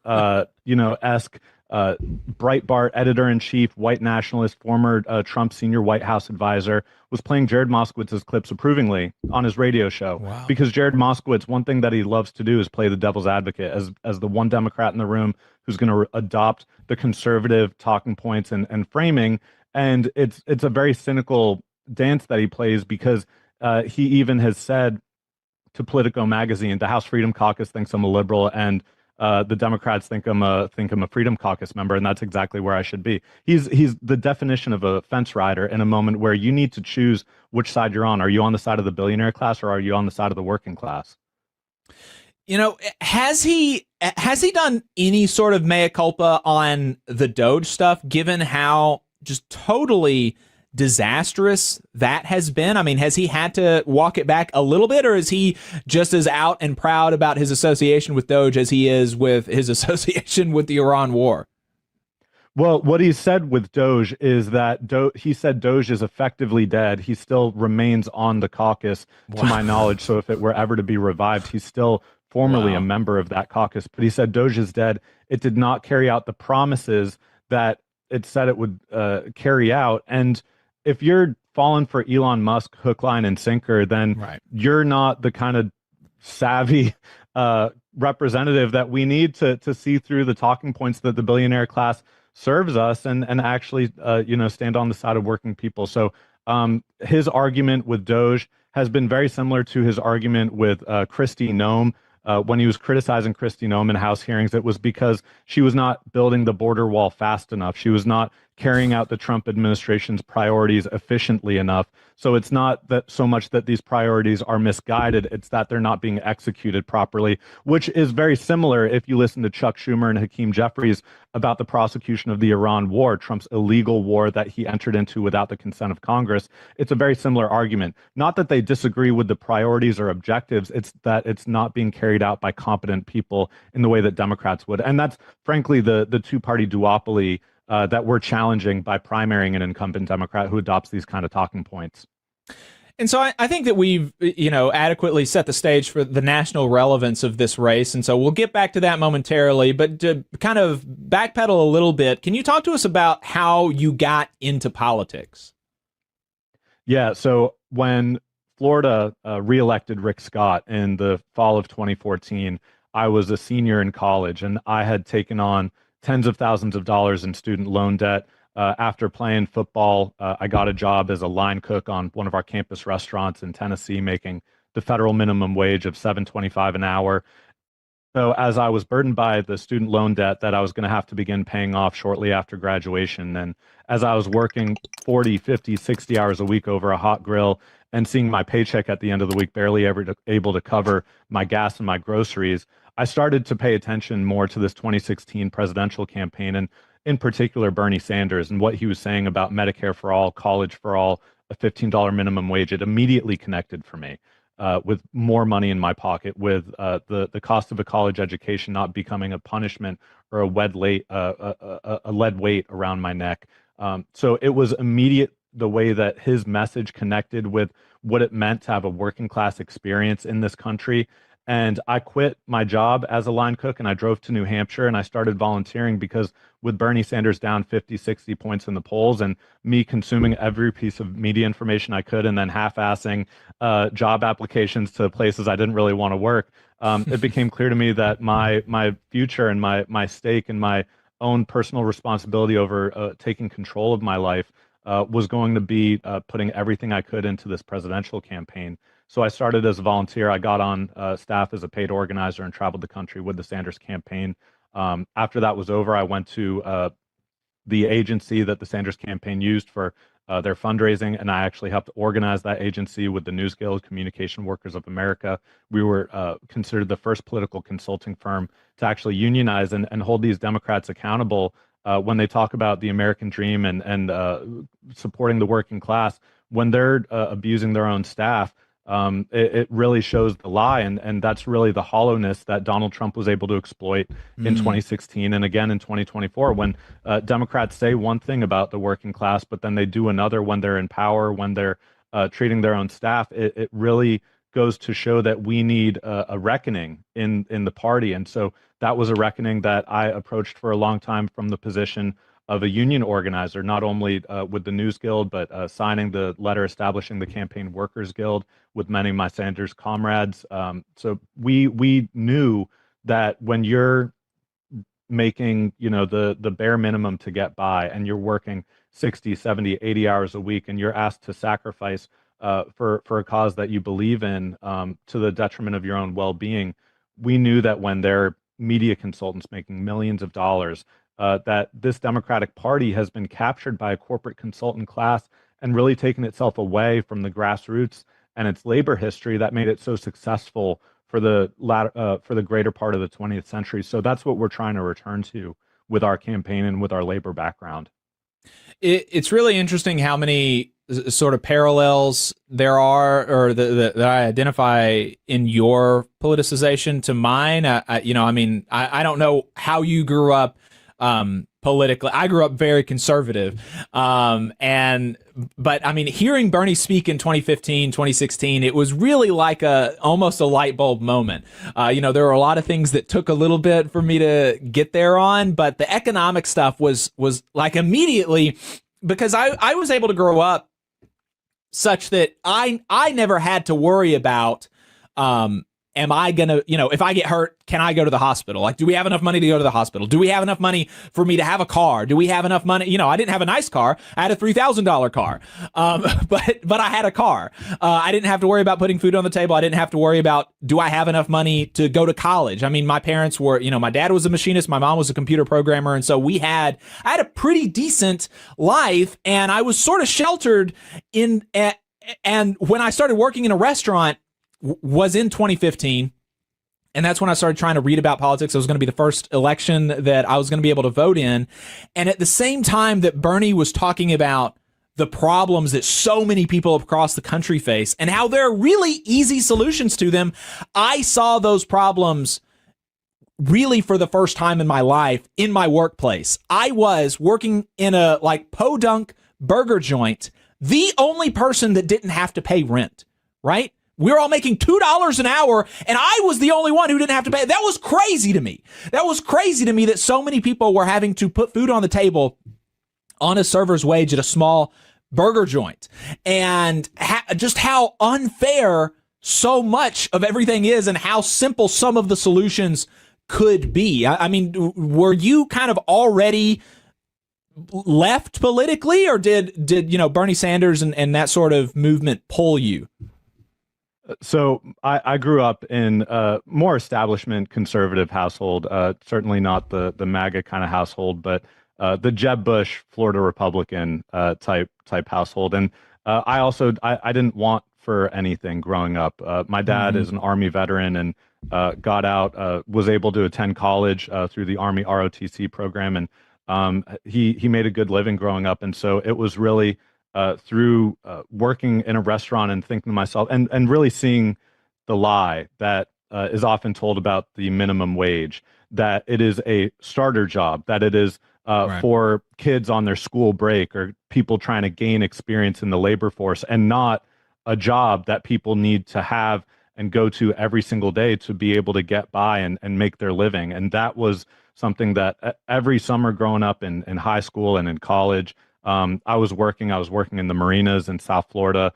esque Breitbart editor-in-chief, white nationalist, former Trump senior White House advisor, was playing Jared Moskowitz's clips approvingly on his radio show. Wow. Because Jared Moskowitz, one thing that he loves to do is play the devil's advocate as the one Democrat in the room who's going to adopt the conservative talking points and framing. And it's a very cynical dance that he plays, because he even has said to Politico magazine, the House Freedom Caucus thinks I'm a liberal, and the Democrats think I'm a Freedom Caucus member, and that's exactly where I should be. He's the definition of a fence rider in a moment where you need to choose which side you're on. Are you on the side of the billionaire class, or are you on the side of the working class? Has he done any sort of mea culpa on the Doge stuff, given how just totally disastrous that has been? I mean, has he had to walk it back a little bit, or is he just as out and proud about his association with Doge as he is with his association with the Iran war? Well, what he said with Doge is that he said Doge is effectively dead. He still remains on the caucus, to my knowledge. So if it were ever to be revived, he's still formally a member of that caucus. But he said Doge is dead. It did not carry out the promises that it said it would carry out. And if you're falling for Elon Musk hook, line, and sinker, then you're not the kind of savvy representative that we need to see through the talking points that the billionaire class serves us and actually stand on the side of working people. So his argument with Doge has been very similar to his argument with Kristi Noem. When he was criticizing Kristi Noem in House hearings, it was because she was not building the border wall fast enough. She was not carrying out the Trump administration's priorities efficiently enough. So it's not that so much that these priorities are misguided, it's that they're not being executed properly, which is very similar if you listen to Chuck Schumer and Hakeem Jeffries about the prosecution of the Iran war, Trump's illegal war that he entered into without the consent of Congress. It's a very similar argument. Not that they disagree with the priorities or objectives, it's that it's not being carried out by competent people in the way that Democrats would. And that's frankly the two-party duopoly that we're challenging by primarying an incumbent Democrat who adopts these kind of talking points. And so I think that we've, adequately set the stage for the national relevance of this race. And so we'll get back to that momentarily. But to kind of backpedal a little bit, can you talk to us about how you got into politics? Yeah, so when Florida reelected Rick Scott in the fall of 2014, I was a senior in college, and I had taken on tens of thousands of dollars in student loan debt. After playing football, I got a job as a line cook on one of our campus restaurants in Tennessee, making the federal minimum wage of $7.25 an hour. So as I was burdened by the student loan debt that I was going to have to begin paying off shortly after graduation, and as I was working 40, 50, 60 hours a week over a hot grill and seeing my paycheck at the end of the week barely ever able to cover my gas and my groceries, I started to pay attention more to this 2016 presidential campaign, and in particular Bernie Sanders and what he was saying about Medicare for all, college for all, a $15 minimum wage. It immediately connected for me with more money in my pocket, with the cost of a college education not becoming a punishment or a lead weight around my neck. So it was immediate, the way that his message connected with what it meant to have a working class experience in this country. And I quit my job as a line cook and I drove to New Hampshire and I started volunteering, because with Bernie Sanders down 50, 60 points in the polls and me consuming every piece of media information I could and then half-assing job applications to places I didn't really want to work, it became clear to me that my future and my stake and my own personal responsibility over taking control of my life was going to be putting everything I could into this presidential campaign. So I started as a volunteer. I got on staff as a paid organizer and traveled the country with the Sanders campaign. After that was over, I went to the agency that the Sanders campaign used for their fundraising, and I actually helped organize that agency with the News Guild, Communication Workers of America. We were considered the first political consulting firm to actually unionize and hold these Democrats accountable when they talk about the American dream and supporting the working class. When they're abusing their own staff, it really shows the lie, and that's really the hollowness that Donald Trump was able to exploit in 2016 and again in 2024, when Democrats say one thing about the working class, but then they do another when they're in power, when they're treating their own staff. It really goes to show that we need a reckoning in the party. And so that was a reckoning that I approached for a long time from the position of a union organizer, not only with the News Guild, but signing the letter establishing the Campaign Workers Guild with many of my Sanders comrades. So we knew that when you're making, the bare minimum to get by, and you're working 60, 70, 80 hours a week, and you're asked to sacrifice for a cause that you believe in, to the detriment of your own well-being, we knew that when they're media consultants making millions of dollars, that this Democratic Party has been captured by a corporate consultant class and really taken itself away from the grassroots and its labor history that made it so successful for the greater part of the 20th century. So that's what we're trying to return to with our campaign and with our labor background. It's really interesting how many sort of parallels there are, or that I identify in your politicization to mine. I don't know how you grew up politically. I grew up very conservative. But I mean, hearing Bernie speak in 2015, 2016, it was really like almost a light bulb moment. There were a lot of things that took a little bit for me to get there on, but the economic stuff was like immediately, because I was able to grow up such that I never had to worry about, am I going to, if I get hurt, can I go to the hospital? Like, do we have enough money to go to the hospital? Do we have enough money for me to have a car? Do we have enough money? I didn't have a nice car. I had a $3,000 car. But I had a car. I didn't have to worry about putting food on the table. I didn't have to worry about, do I have enough money to go to college? I mean, my parents were, my dad was a machinist. My mom was a computer programmer. And so I had a pretty decent life, and I was sort of sheltered and when I started working in a restaurant, was in 2015, and that's when I started trying to read about politics. It was going to be the first election that I was going to be able to vote in, and at the same time that Bernie was talking about the problems that so many people across the country face and how there are really easy solutions to them, I saw those problems really for the first time in my life in my workplace. I was working in a podunk burger joint, the only person that didn't have to pay rent, right? We were all making $2 an hour, and I was the only one who didn't have to pay. That was crazy to me. That was crazy to me that so many people were having to put food on the table on a server's wage at a small burger joint, and just how unfair so much of everything is, and how simple some of the solutions could be. I mean, were you kind of already left politically, or did Bernie Sanders and that sort of movement pull you? So I grew up in a more establishment conservative household, certainly not the MAGA kind of household, but the Jeb Bush Florida Republican type household. And I didn't want for anything growing up. My dad is an Army veteran and got out, was able to attend college through the Army ROTC program, and he made a good living growing up. And so it was really through working in a restaurant and thinking to myself, and really seeing the lie that is often told about the minimum wage, that it is a starter job, that it is for kids on their school break or people trying to gain experience in the labor force, and not a job that people need to have and go to every single day to be able to get by and make their living. And that was something that every summer growing up in high school and in college, I was working in the marinas in South Florida.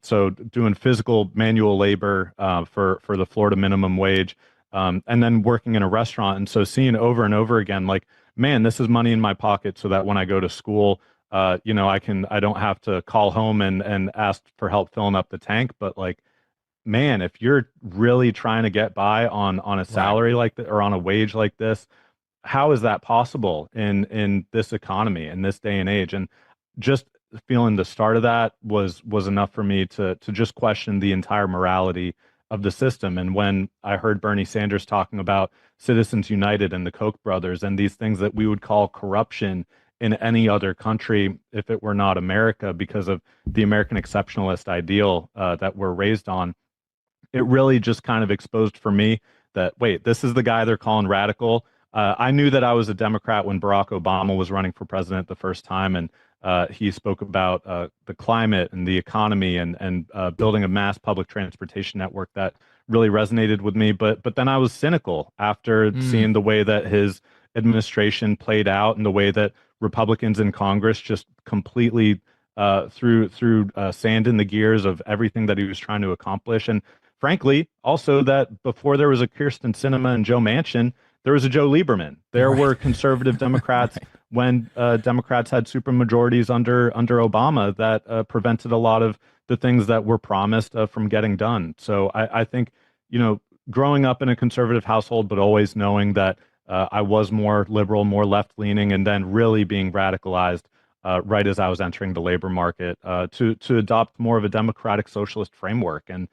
So doing physical manual labor for the Florida minimum wage, and then working in a restaurant. And so seeing over and over again, like, man, this is money in my pocket so that when I go to school, I don't have to call home and ask for help filling up the tank. But like, man, if you're really trying to get by on a salary like that or on a wage like this, how is that possible in this economy, in this day and age? And just feeling the start of that was enough for me to just question the entire morality of the system. And when I heard Bernie Sanders talking about Citizens United and the Koch brothers and these things that we would call corruption in any other country if it were not America, because of the American exceptionalist ideal that we're raised on, it really just kind of exposed for me that, wait, this is the guy they're calling radical. I knew that I was a Democrat when Barack Obama was running for president the first time, and he spoke about the climate and the economy and building a mass public transportation network that really resonated with me. But then I was cynical after seeing the way that his administration played out and the way that Republicans in Congress just completely threw sand in the gears of everything that he was trying to accomplish. And frankly, also that before there was a Kirsten Sinema and Joe Manchin, there was a Joe Lieberman. There were conservative Democrats when Democrats had supermajorities under Obama that prevented a lot of the things that were promised from getting done. So I think, growing up in a conservative household, but always knowing that I was more liberal, more left-leaning, and then really being radicalized right as I was entering the labor market to adopt more of a democratic socialist framework. And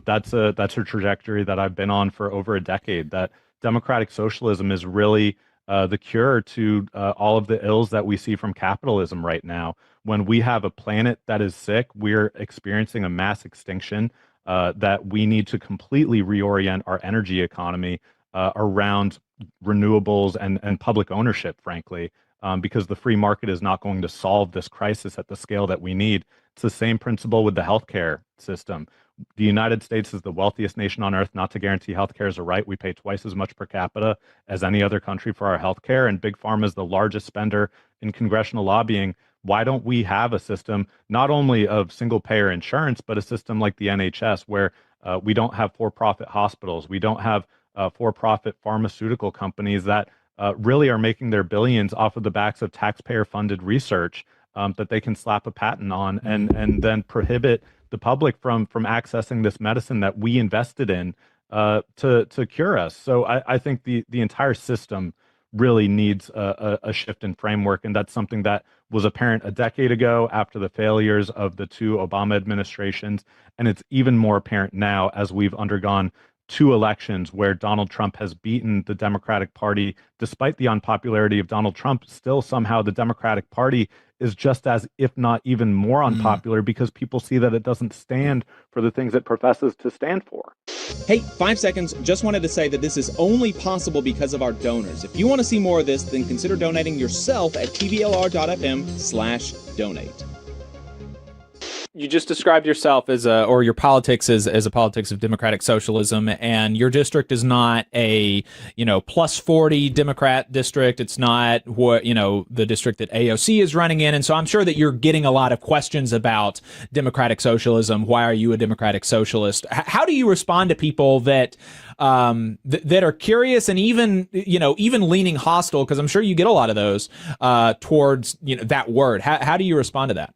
that's a trajectory that I've been on for over a decade, that democratic socialism is really the cure to all of the ills that we see from capitalism right now. When we have a planet that is sick, we're experiencing a mass extinction that we need to completely reorient our energy economy around renewables and public ownership, frankly, because the free market is not going to solve this crisis at the scale that we need. It's the same principle with the healthcare system. The United States is the wealthiest nation on earth not to guarantee healthcare is a right. We pay twice as much per capita as any other country for our healthcare, and Big Pharma is the largest spender in congressional lobbying. Why don't we have a system not only of single-payer insurance, but a system like the NHS where we don't have for-profit hospitals, we don't have for-profit pharmaceutical companies that really are making their billions off of the backs of taxpayer-funded research that they can slap a patent on and then prohibit the public from accessing this medicine that we invested in to cure us. So I think the entire system really needs a shift in framework, and that's something that was apparent a decade ago after the failures of the two Obama administrations, and it's even more apparent now as we've undergone two elections where Donald Trump has beaten the Democratic Party. Despite the unpopularity of Donald Trump, still somehow the Democratic Party is just as, if not even more unpopular, because people see that it doesn't stand for the things it professes to stand for. Hey, 5 seconds. Just wanted to say that this is only possible because of our donors. If you want to see more of this, then consider donating yourself at tvlr.fm/donate. You just described yourself as or your politics as a politics of democratic socialism, and your district is not a, plus 40 Democrat district. It's not what, the district that AOC is running in. And so I'm sure that you're getting a lot of questions about democratic socialism. Why are you a democratic socialist? How do you respond to people that that are curious and even leaning hostile? Because I'm sure you get a lot of those towards, that word. How do you respond to that?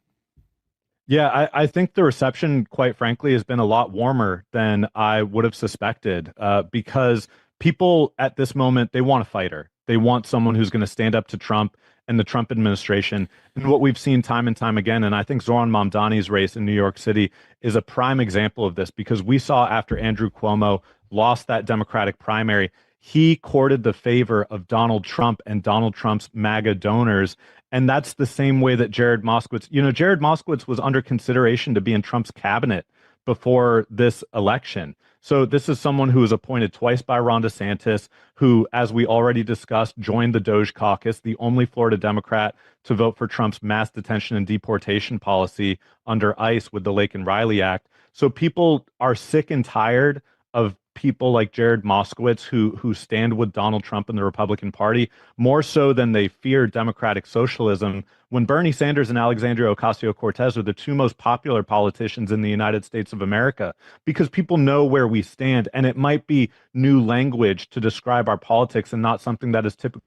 Yeah, I think the reception, quite frankly, has been a lot warmer than I would have suspected because people at this moment, they want a fighter. They want someone who's going to stand up to Trump and the Trump administration. And what we've seen time and time again, and I think Zoran Mandani's race in New York City is a prime example of this, because we saw after Andrew Cuomo lost that Democratic primary, he courted the favor of Donald Trump and Donald Trump's MAGA donors. And that's the same way that Jared Moskowitz, Jared Moskowitz was under consideration to be in Trump's cabinet before this election. So this is someone who was appointed twice by Ron DeSantis, who, as we already discussed, joined the Doge Caucus, the only Florida Democrat to vote for Trump's mass detention and deportation policy under ICE with the Laken Riley Act. So people are sick and tired of people like Jared Moskowitz who stand with Donald Trump and the Republican Party more so than they fear democratic socialism, when Bernie Sanders and Alexandria Ocasio-Cortez are the two most popular politicians in the United States of America, because people know where we stand, and it might be new language to describe our politics and not something that is typical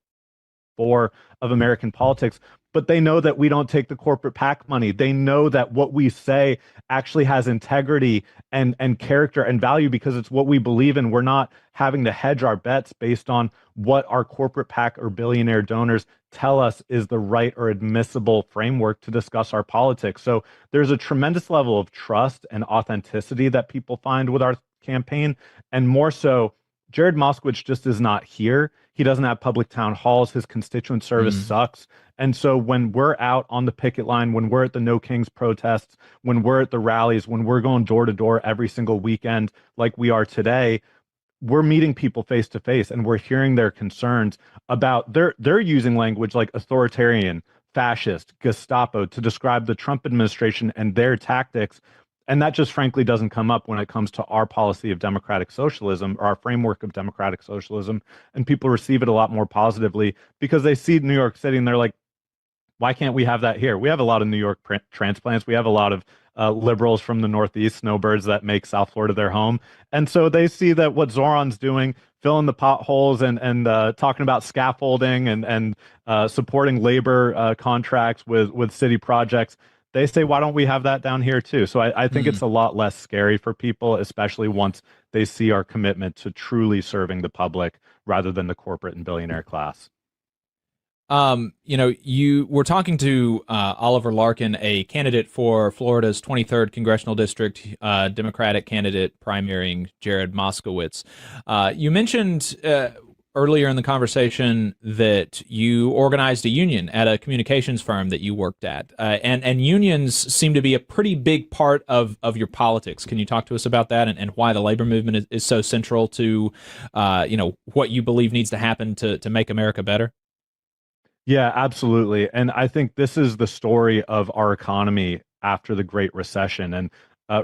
of American politics, but they know that we don't take the corporate PAC money. They know that what we say actually has integrity and character and value, because it's what we believe in. We're not having to hedge our bets based on what our corporate PAC or billionaire donors tell us is the right or admissible framework to discuss our politics. So there's a tremendous level of trust and authenticity that people find with our campaign. And more so, Jared Moskowitz just is not here. He doesn't have public town halls. His constituent service sucks. And so when we're out on the picket line, when we're at the No Kings protests, when we're at the rallies, when we're going door to door every single weekend like we are today, we're meeting people face to face, and we're hearing their concerns about they're using language like authoritarian, fascist, Gestapo to describe the Trump administration and their tactics. And that just frankly doesn't come up when it comes to our policy of democratic socialism, or our framework of democratic socialism. And people receive it a lot more positively because they see New York City and they're like, why can't we have that here? We have a lot of New York transplants. We have a lot of liberals from the Northeast, snowbirds that make South Florida their home. And so they see that what Zoran's doing, filling the potholes and talking about scaffolding and supporting labor contracts with city projects, they say, why don't we have that down here too? So I think it's a lot less scary for people, especially once they see our commitment to truly serving the public rather than the corporate and billionaire class. You were talking to Oliver Larkin, a candidate for Florida's 23rd congressional district, Democratic candidate primarying Jared Moskowitz. You mentioned earlier in the conversation that you organized a union at a communications firm that you worked at, and unions seem to be a pretty big part of your politics. Can you talk to us about that and why the labor movement is so central to what you believe needs to happen to make America better? Yeah, absolutely. And I think this is the story of our economy after the Great Recession. And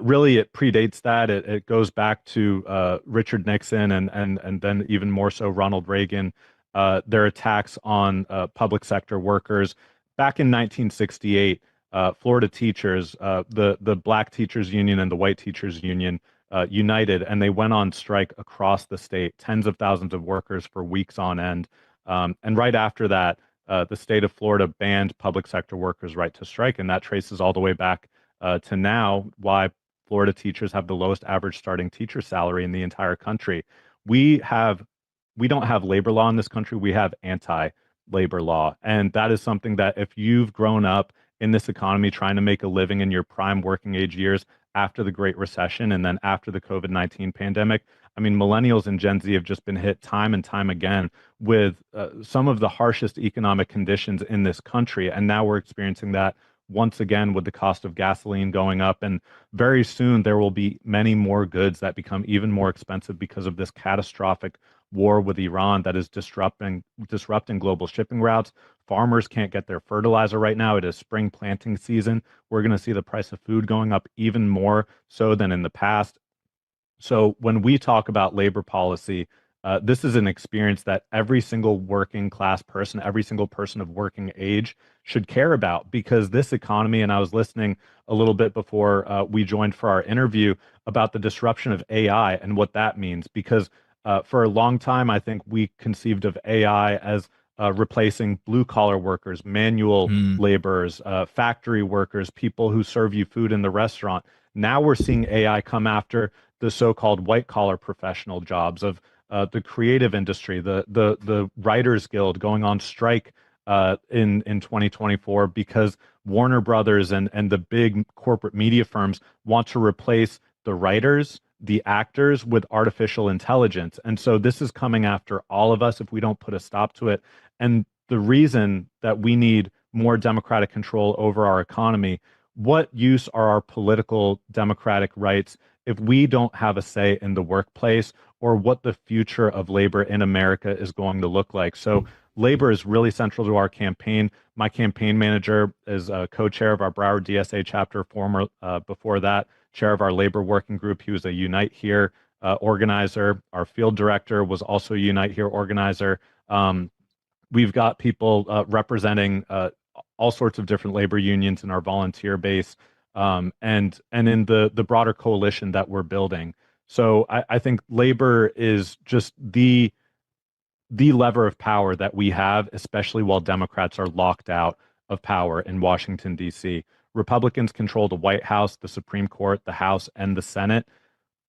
really, it predates that. It goes back to Richard Nixon and then even more so Ronald Reagan, their attacks on public sector workers. Back in 1968, Florida teachers, the Black Teachers Union and the White Teachers Union united, and they went on strike across the state, tens of thousands of workers for weeks on end. And right after that, the state of Florida banned public sector workers' right to strike, and that traces all the way back to now, why Florida teachers have the lowest average starting teacher salary in the entire country. We don't have labor law in this country. We have anti-labor law, and that is something that if you've grown up in this economy trying to make a living in your prime working age years after the Great Recession and then after the COVID-19 pandemic, I mean, millennials and Gen Z have just been hit time and time again with some of the harshest economic conditions in this country. And now we're experiencing that once again with the cost of gasoline going up. And very soon there will be many more goods that become even more expensive because of this catastrophic war with Iran that is disrupting global shipping routes. Farmers can't get their fertilizer right now. It is spring planting season. We're going to see the price of food going up even more so than in the past. So when we talk about labor policy, this is an experience that every single working class person, every single person of working age should care about, because this economy, and I was listening a little bit before we joined for our interview about the disruption of AI and what that means, because for a long time, I think we conceived of AI as replacing blue collar workers, manual laborers, factory workers, people who serve you food in the restaurant. Now we're seeing AI come after the so-called white-collar professional jobs of the creative industry, the Writers Guild going on strike in 2024 because Warner Brothers and the big corporate media firms want to replace the writers, the actors with artificial intelligence. And so this is coming after all of us if we don't put a stop to it. And the reason that we need more democratic control over our economy, what use are our political democratic rights if we don't have a say in the workplace or what the future of labor in America is going to look like? So labor is really central to our campaign. My campaign manager is a co-chair of our Broward DSA chapter, before that, chair of our labor working group. He was a Unite Here organizer. Our field director was also a Unite Here organizer. We've got people representing all sorts of different labor unions in our volunteer base, and in the broader coalition that we're building. So I think labor is just the lever of power that we have, especially while Democrats are locked out of power in Washington, D.C. Republicans control the White House, the Supreme Court, the House, and the Senate.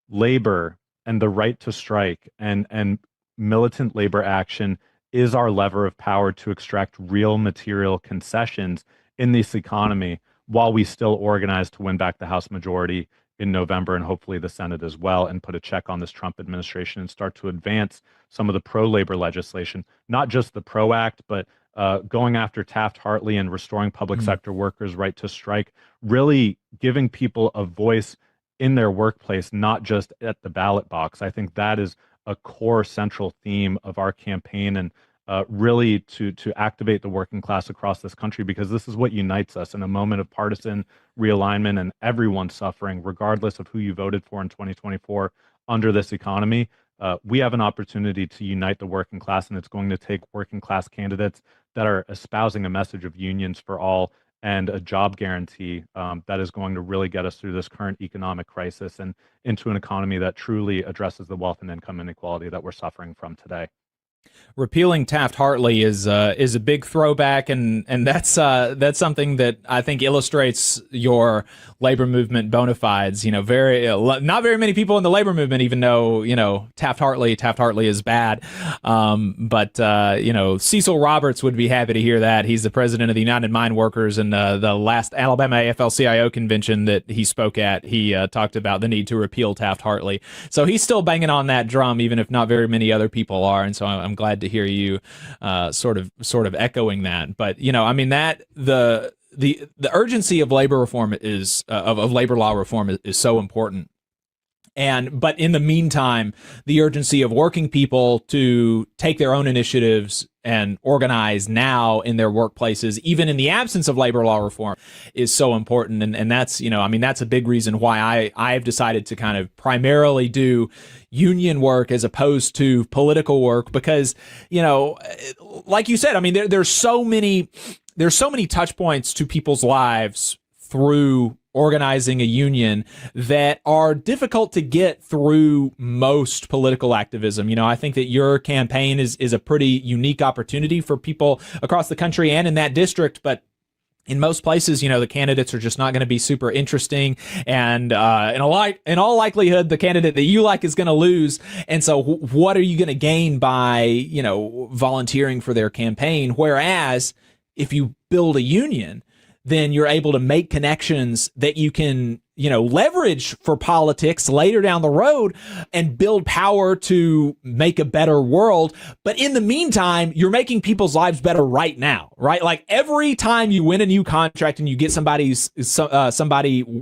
Labor and the right to strike and militant labor action is our lever of power to extract real material concessions in this economy while we still organize to win back the House majority in November and hopefully the Senate as well, and put a check on this Trump administration and start to advance some of the pro-labor legislation, not just the PRO Act, but going after Taft-Hartley and restoring public sector workers' right to strike, really giving people a voice in their workplace, not just at the ballot box. I think that is a core central theme of our campaign, and really to activate the working class across this country, because this is what unites us in a moment of partisan realignment and everyone suffering, regardless of who you voted for in 2024 under this economy. We have an opportunity to unite the working class, and it's going to take working class candidates that are espousing a message of unions for all and a job guarantee that is going to really get us through this current economic crisis and into an economy that truly addresses the wealth and income inequality that we're suffering from today. Repealing Taft-Hartley is a big throwback, and that's something that I think illustrates your labor movement bona fides. You know, not very many people in the labor movement even know Taft-Hartley is bad. But Cecil Roberts would be happy to hear that. He's the president of the United Mine Workers, and the last Alabama AFL-CIO convention that he spoke at, he talked about the need to repeal Taft-Hartley. So he's still banging on that drum, even if not very many other people are. And so I'm glad to hear you sort of echoing that. But I mean, that the urgency of labor reform is of labor law reform is so important. But in the meantime, the urgency of working people to take their own initiatives and organize now in their workplaces, even in the absence of labor law reform, is so important. And that's, that's a big reason why I've decided to kind of primarily do union work as opposed to political work, because, like you said, I mean, there's so many touch points to people's lives through organizing a union that are difficult to get through most political activism. I think that your campaign is a pretty unique opportunity for people across the country and in that district, but in most places, the candidates are just not going to be super interesting, and in all likelihood, the candidate that you like is going to lose. And so, what are you going to gain by volunteering for their campaign? Whereas, if you build a union, then you're able to make connections that you can, leverage for politics later down the road and build power to make a better world. But in the meantime, you're making people's lives better right now, right? Like every time you win a new contract and you get somebody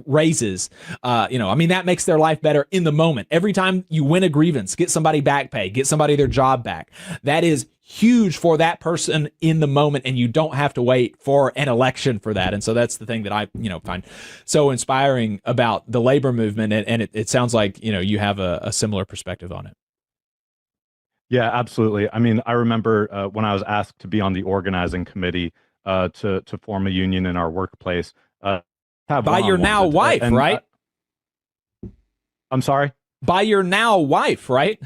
raises, that makes their life better in the moment. Every time you win a grievance, get somebody back pay, get somebody their job back. That is huge for that person in the moment, and you don't have to wait for an election for that. And so that's the thing that I, find so inspiring about the labor movement. And it sounds like, you have a similar perspective on it. Yeah, absolutely. I mean, I remember when I was asked to be on the organizing committee to form a union in our workplace. By your now wife, right? I'm sorry? By your now wife, right?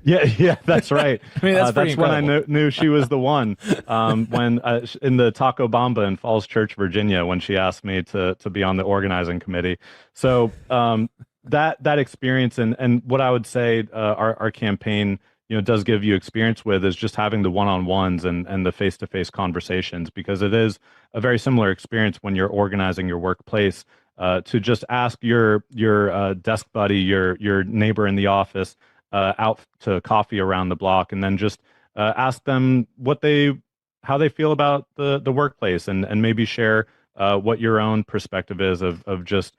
Yeah, that's right. I mean, that's when I knew she was the one. When in the Taco Bamba in Falls Church, Virginia, when she asked me to be on the organizing committee. So that experience and what I would say our campaign does give you experience with is just having the one-on-ones and the face-to-face conversations, because it is a very similar experience when you're organizing your workplace, to just ask your desk buddy, your neighbor in the office, out to coffee around the block, and then just ask them how they feel about the workplace, and maybe share what your own perspective is of just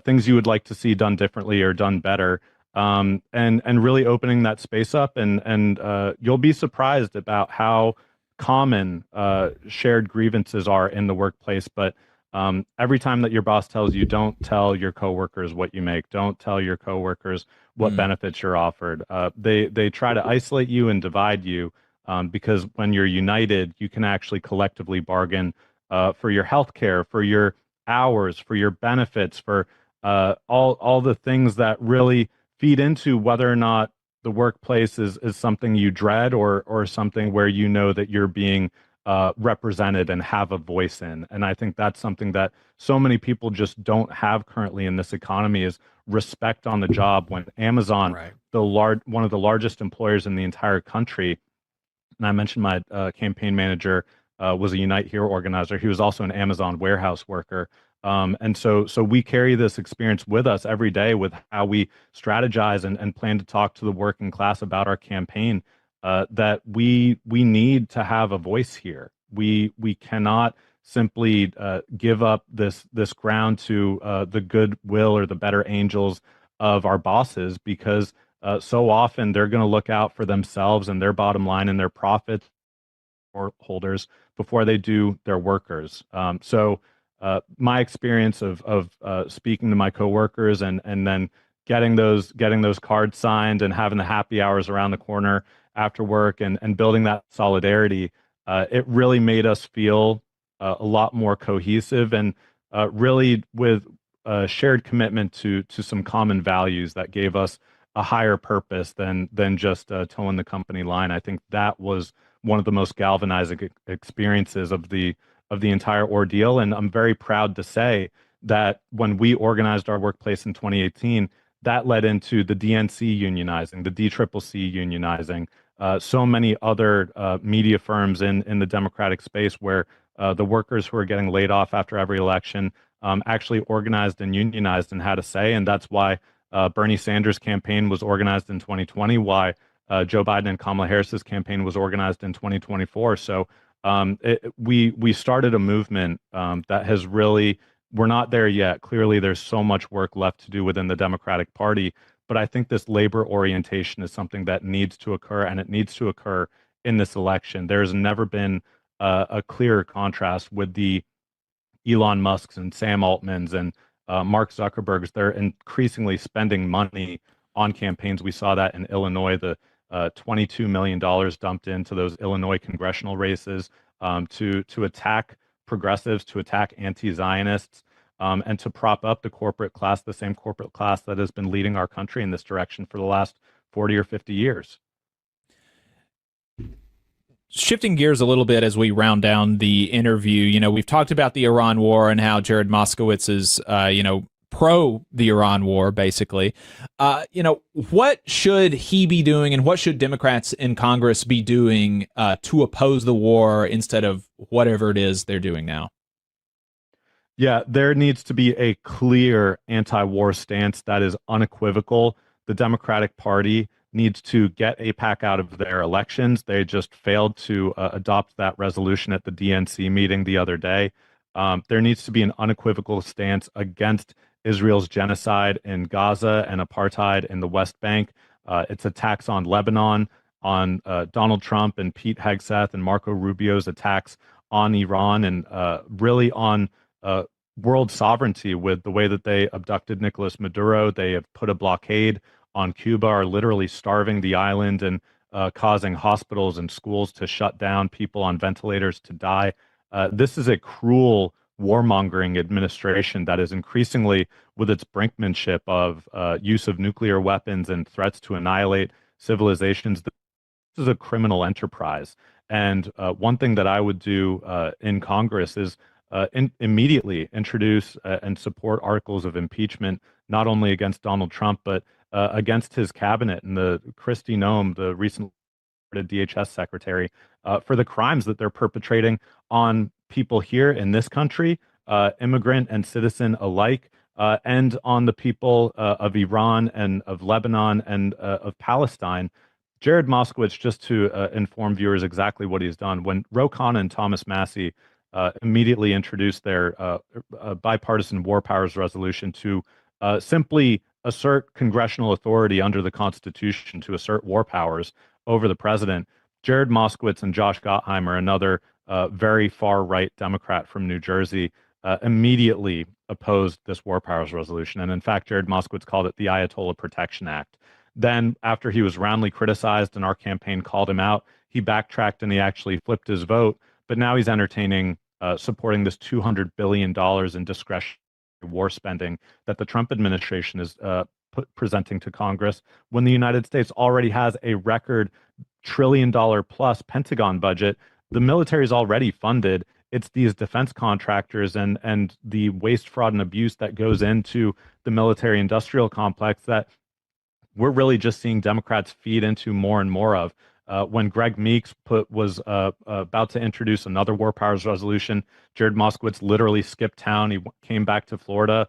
things you would like to see done differently or done better, and really opening that space up, and you'll be surprised about how common shared grievances are in the workplace. But every time that your boss tells you, don't tell your coworkers what you make, don't tell your coworkers what benefits you're offered, they try to isolate you and divide you, because when you're united, you can actually collectively bargain for your health care, for your hours, for your benefits, for all the things that really feed into whether or not the workplace is something you dread, or something where you know that you're being represented and have a voice in. And I think that's something that so many people just don't have currently in this economy, is respect on the job. When Amazon, one of the largest employers in the entire country, and I mentioned my campaign manager was a Unite Here organizer. He was also an Amazon warehouse worker. And so we carry this experience with us every day with how we strategize and plan to talk to the working class about our campaign, that we need to have a voice here. We cannot simply give up this ground to the goodwill or the better angels of our bosses, because so often they're going to look out for themselves and their bottom line and their profits or holders before they do their workers. So my experience of speaking to my coworkers and then getting those cards signed and having the happy hours around the corner after work and building that solidarity, it really made us feel a lot more cohesive, and really with a shared commitment to some common values that gave us a higher purpose than just towing the company line. I think that was one of the most galvanizing experiences of the entire ordeal. And I'm very proud to say that when we organized our workplace in 2018, that led into the DNC unionizing, the DCCC unionizing, so many other media firms in the Democratic space, where the workers who are getting laid off after every election actually organized and unionized and had a say. And that's why Bernie Sanders' campaign was organized in 2020, why Joe Biden and Kamala Harris's campaign was organized in 2024. So we started a movement that has really, we're not there yet. Clearly, there's so much work left to do within the Democratic Party. But I think this labor orientation is something that needs to occur, and it needs to occur in this election. There's never been a clearer contrast with the Elon Musks and Sam Altmans and Mark Zuckerberg's. They're increasingly spending money on campaigns. We saw that in Illinois, the $22 million dumped into those Illinois congressional races to attack progressives, to attack anti-Zionists, and to prop up the corporate class, the same corporate class that has been leading our country in this direction for the last 40 or 50 years. Shifting gears a little bit as we round down the interview, we've talked about the Iran war and how Jared Moskowitz is, pro the Iran war, basically. What should he be doing, and what should Democrats in Congress be doing to oppose the war instead of whatever it is they're doing now? Yeah, there needs to be a clear anti-war stance that is unequivocal. The Democratic Party needs to get AIPAC out of their elections. They just failed to adopt that resolution at the DNC meeting the other day. There needs to be an unequivocal stance against Israel's genocide in Gaza and apartheid in the West Bank. Its attacks on Lebanon, on Donald Trump and Pete Hegseth and Marco Rubio's attacks on Iran, and really on world sovereignty with the way that they abducted Nicolas Maduro. They have put a blockade on Cuba, are literally starving the island and causing hospitals and schools to shut down, people on ventilators to die. This is a cruel warmongering administration that is increasingly, with its brinkmanship of use of nuclear weapons and threats to annihilate civilizations, this is a criminal enterprise. And one thing that I would do in Congress is immediately introduce and support articles of impeachment, not only against Donald Trump, but against his cabinet and the Kristi Noem, the recent DHS secretary, for the crimes that they're perpetrating on people here in this country, immigrant and citizen alike, and on the people of Iran and of Lebanon and of Palestine. Jared Moskowitz, just to inform viewers exactly what he's done, when Rogan and Thomas Massie immediately introduced their bipartisan war powers resolution to simply assert congressional authority under the Constitution to assert war powers over the president, Jared Moskowitz and Josh Gottheimer, another very far-right Democrat from New Jersey, immediately opposed this war powers resolution. And in fact, Jared Moskowitz called it the Ayatollah Protection Act. Then, after he was roundly criticized and our campaign called him out, he backtracked and he actually flipped his vote. But now he's entertaining supporting this $200 billion in discretionary war spending that the Trump administration is presenting to Congress, when the United States already has a record $1 trillion plus Pentagon budget. The military is already funded. It's these defense contractors and the waste, fraud, and abuse that goes into the military industrial complex that we're really just seeing Democrats feed into more and more of. When Greg Meeks was about to introduce another war powers resolution, Jared Moskowitz literally skipped town. He came back to Florida.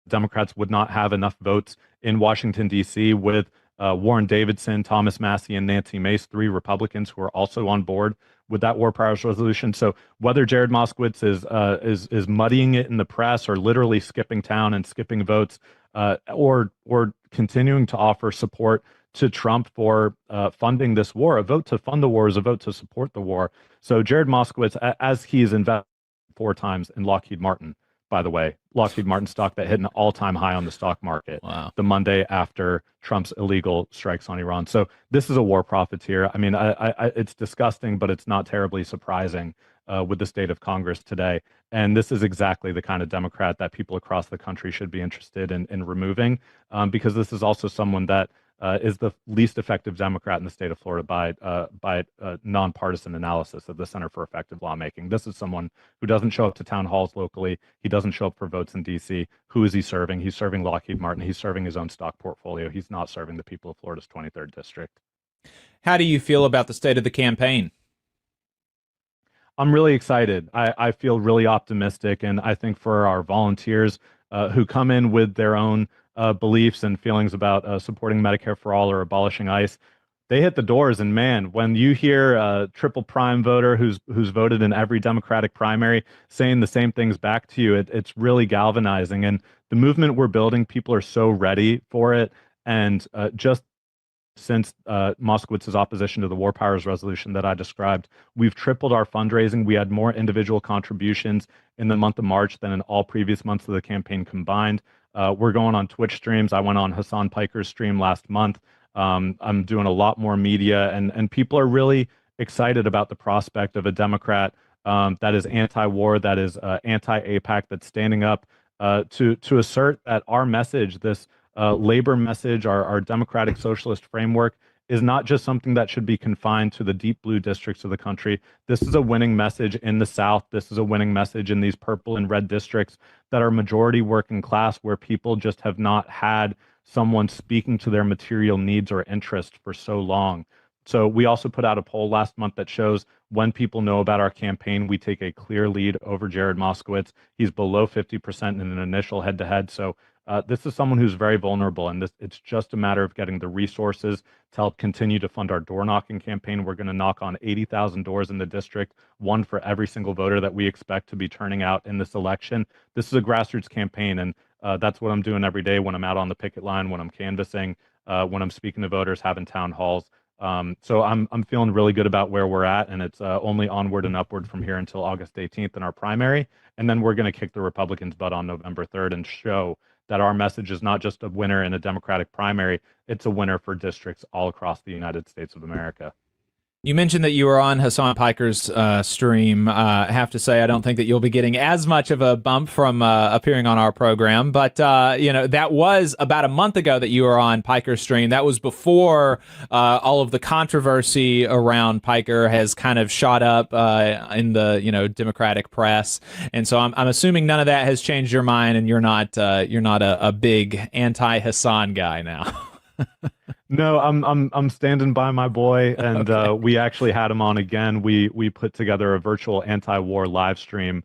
Democrats would not have enough votes in Washington, D.C. with Warren Davidson, Thomas Massie, and Nancy Mace, 3 Republicans who are also on board with that war powers resolution. So whether Jared Moskowitz is muddying it in the press or literally skipping town and skipping votes, or continuing to offer support to Trump for funding this war, a vote to fund the war is a vote to support the war. So Jared Moskowitz, as he's invested 4 times in Lockheed Martin, by the way, Lockheed Martin stock that hit an all-time high on the stock market the Monday after Trump's illegal strikes on Iran. So this is a war profiteer. I mean, it's disgusting, but it's not terribly surprising with the state of Congress today. And this is exactly the kind of Democrat that people across the country should be interested in removing, because this is also someone that is the least effective Democrat in the state of Florida by nonpartisan analysis of the Center for Effective Lawmaking. This is someone who doesn't show up to town halls locally. He doesn't show up for votes in D.C. Who is he serving? He's serving Lockheed Martin. He's serving his own stock portfolio. He's not serving the people of Florida's 23rd district. How do you feel about the state of the campaign? I'm really excited. I feel really optimistic, and I think for our volunteers who come in with their own beliefs and feelings about supporting Medicare for all or abolishing ICE, they hit the doors. And man, when you hear a triple prime voter who's voted in every Democratic primary saying the same things back to you, it's really galvanizing. And the movement we're building, people are so ready for it. And just since Moskowitz's opposition to the war powers resolution that I described, we've tripled our fundraising. We had more individual contributions in the month of March than in all previous months of the campaign combined. We're going on Twitch streams. I went on Hassan Piker's stream last month. I'm doing a lot more media, and people are really excited about the prospect of a Democrat that is anti-war, that is anti-AIPAC, that's standing up to assert that our message, this labor message, our democratic socialist framework, is not just something that should be confined to the deep blue districts of the country. This is a winning message in the South. This is a winning message in these purple and red districts that are majority working class, where people just have not had someone speaking to their material needs or interest for so long. So we also put out a poll last month that shows when people know about our campaign, we take a clear lead over Jared Moskowitz. He's below 50% in an initial head-to-head. So this is someone who's very vulnerable, and it's just a matter of getting the resources to help continue to fund our door knocking campaign. We're going to knock on 80,000 doors in the district, one for every single voter that we expect to be turning out in this election. This is a grassroots campaign, and that's what I'm doing every day when I'm out on the picket line, when I'm canvassing, when I'm speaking to voters, having town halls. So I'm feeling really good about where we're at, and it's only onward and upward from here until August 18th in our primary. And then we're going to kick the Republicans' butt on November 3rd and show that our message is not just a winner in a Democratic primary, it's a winner for districts all across the United States of America. You mentioned that you were on Hassan Piker's stream. I have to say, I don't think that you'll be getting as much of a bump from appearing on our program. But, that was about a month ago that you were on Piker's stream. That was before all of the controversy around Piker has kind of shot up in the, Democratic press. And so I'm assuming none of that has changed your mind, and you're not a big anti-Hassan guy now. No, I'm standing by my boy, and Okay. we actually had him on again. We put together a virtual anti-war live stream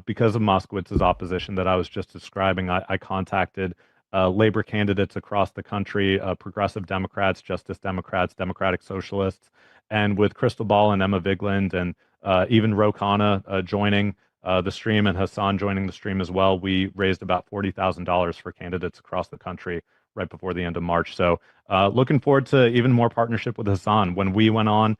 because of Moskowitz's opposition that I was just describing. I contacted labor candidates across the country, progressive Democrats, Justice Democrats, Democratic Socialists, and with Crystal Ball and Emma Vigland and even Ro Khanna joining the stream and Hassan joining the stream as well, we raised about $40,000 for candidates across the country right before the end of March. So looking forward to even more partnership with Hassan. When we went on,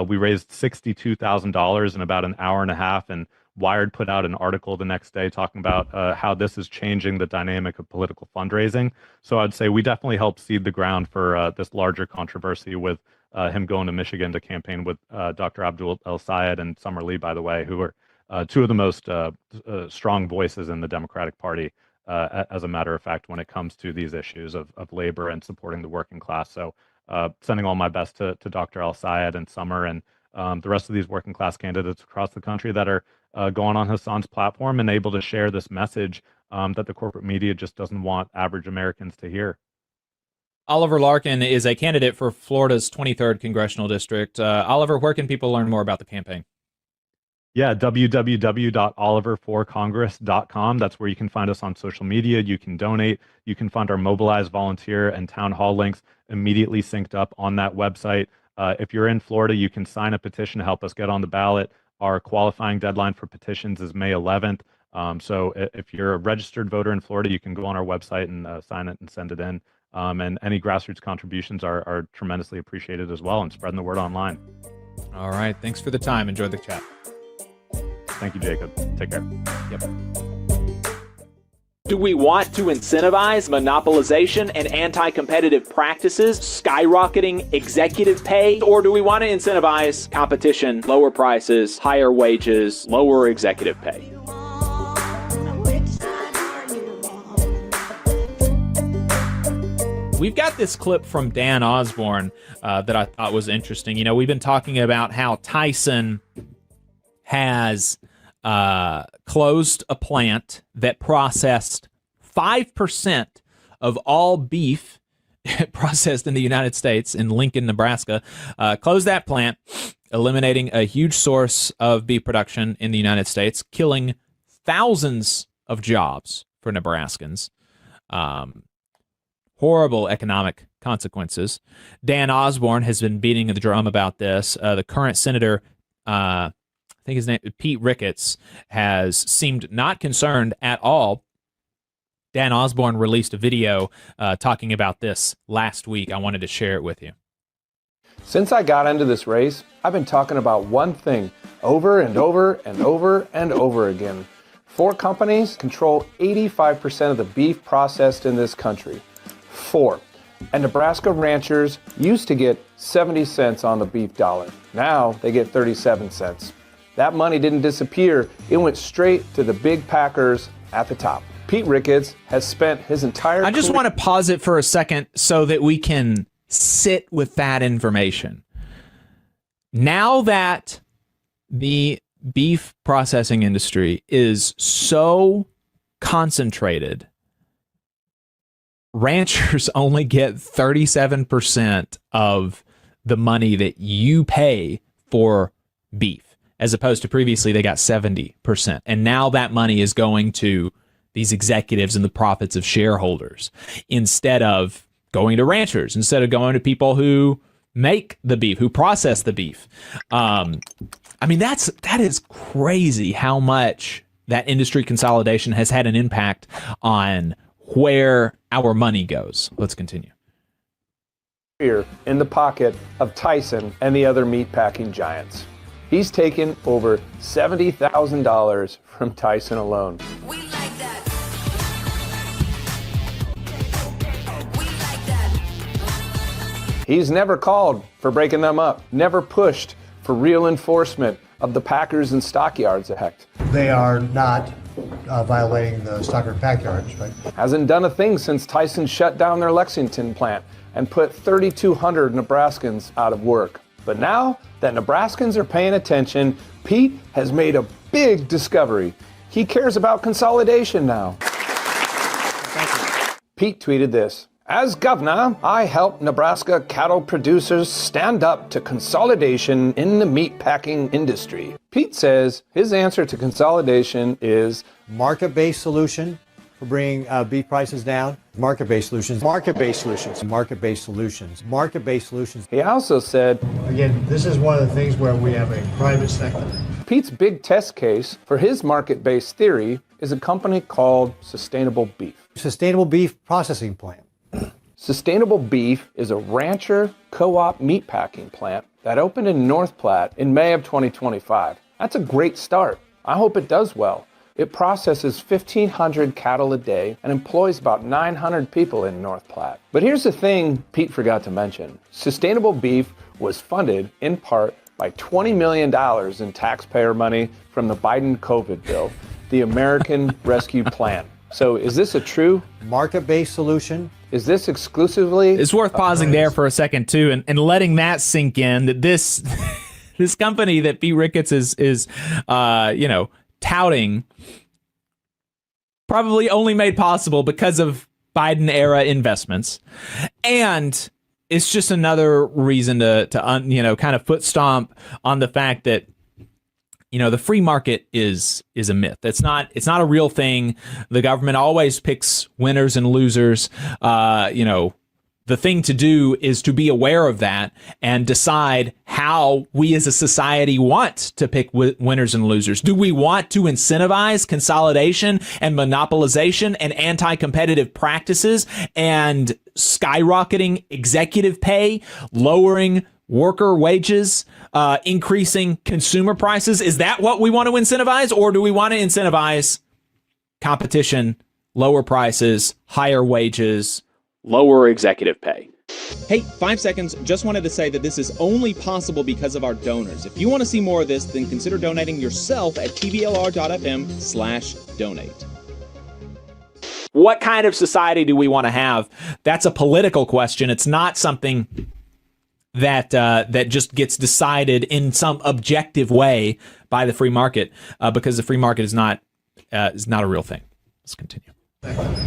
we raised $62,000 in about an hour and a half, and Wired put out an article the next day talking about how this is changing the dynamic of political fundraising. So I'd say we definitely helped seed the ground for this larger controversy with him going to Michigan to campaign with Dr. Abdul El Sayed and Summer Lee, by the way, who are two of the most strong voices in the Democratic Party. As a matter of fact, when it comes to these issues of labor and supporting the working class. So sending all my best to Dr. El Sayed and Summer and the rest of these working class candidates across the country that are going on Hassan's platform and able to share this message that the corporate media just doesn't want average Americans to hear. Oliver Larkin is a candidate for Florida's 23rd Congressional District. Oliver, where can people learn more about the campaign? Yeah, www.oliverforcongress.com. That's where you can find us on social media. You can donate. You can find our mobilize, volunteer, and town hall links immediately synced up on that website. If you're in Florida, you can sign a petition to help us get on the ballot. Our qualifying deadline for petitions is May 11th. So if you're a registered voter in Florida, you can go on our website and sign it and send it in. And any grassroots contributions are tremendously appreciated as well, and spreading the word online. All right. Thanks for the time. Enjoy the chat. Thank you, Jacob. Take care. Yep. Do we want to incentivize monopolization and anti-competitive practices, skyrocketing executive pay, or do we want to incentivize competition, lower prices, higher wages, lower executive pay? We've got this clip from Dan Osborne that I thought was interesting. We've been talking about how Tyson has closed a plant that processed 5% of all beef processed in the United States in Lincoln, Nebraska. Closed that plant, eliminating a huge source of beef production in the United States, killing thousands of jobs for Nebraskans. Horrible economic consequences. Dan Osborne has been beating the drum about this. The current senator, I think his name, Pete Ricketts, has seemed not concerned at all. Dan Osborne released a video talking about this last week. I wanted to share it with you. Since I got into this race, I've been talking about one thing over and over and over and over again. 4 companies control 85% of the beef processed in this country. 4. And Nebraska ranchers used to get 70 cents on the beef dollar. Now they get 37 cents. That money didn't disappear. It went straight to the big packers at the top. Pete Ricketts has spent his entire I just want to pause it for a second so that we can sit with that information. Now that the beef processing industry is so concentrated, ranchers only get 37% of the money that you pay for beef, as opposed to previously they got 70%. And now that money is going to these executives and the profits of shareholders instead of going to ranchers, instead of going to people who make the beef, who process the beef. I mean, that is crazy how much that industry consolidation has had an impact on where our money goes. Let's continue. Here in the pocket of Tyson and the other meatpacking giants. He's taken over $70,000 from Tyson alone. He's never called for breaking them up, never pushed for real enforcement of the Packers and Stockyards Act. They are not violating the Stockyard Packyards, right? Hasn't done a thing since Tyson shut down their Lexington plant and put 3,200 Nebraskans out of work. But now that Nebraskans are paying attention, Pete has made a big discovery. He cares about consolidation now. Pete tweeted this: "As governor, I helped Nebraska cattle producers stand up to consolidation in the meatpacking industry." Pete says his answer to consolidation is market-based solution for bringing beef prices down. Market-based solutions, market-based solutions, market-based solutions, market-based solutions. He also said, again, this is one of the things where we have a private sector. Pete's big test case for his market-based theory is a company called Sustainable Beef. Sustainable Beef Processing Plant. Sustainable Beef is a rancher co-op meatpacking plant that opened in North Platte in May of 2025. That's a great start. I hope it does well. It processes 1,500 cattle a day and employs about 900 people in North Platte. But here's the thing Pete forgot to mention. Sustainable Beef was funded in part by $20 million in taxpayer money from the Biden COVID bill, the American Rescue Plan. So is this a true market-based solution? Is this exclusively? It's worth pausing there for a second too, and letting that sink in, that this this company that Pete Ricketts is touting, probably only made possible because of Biden era investments, and it's just another reason to kind of foot stomp on the fact that the free market is a myth. It's not a real thing. The government always picks winners and losers. The thing to do is to be aware of that and decide how we as a society want to pick winners and losers. Do we want to incentivize consolidation and monopolization and anti-competitive practices and skyrocketing executive pay, lowering worker wages, increasing consumer prices? Is that what we want to incentivize? Or do we want to incentivize competition, lower prices, higher wages, lower executive pay? Hey, 5 seconds. Just wanted to say that this is only possible because of our donors. If you want to see more of this, then consider donating yourself at tblr.fm/donate. What kind of society do we want to have? That's a political question. It's not something that just gets decided in some objective way by the free market, because the free market is not a real thing. Let's continue.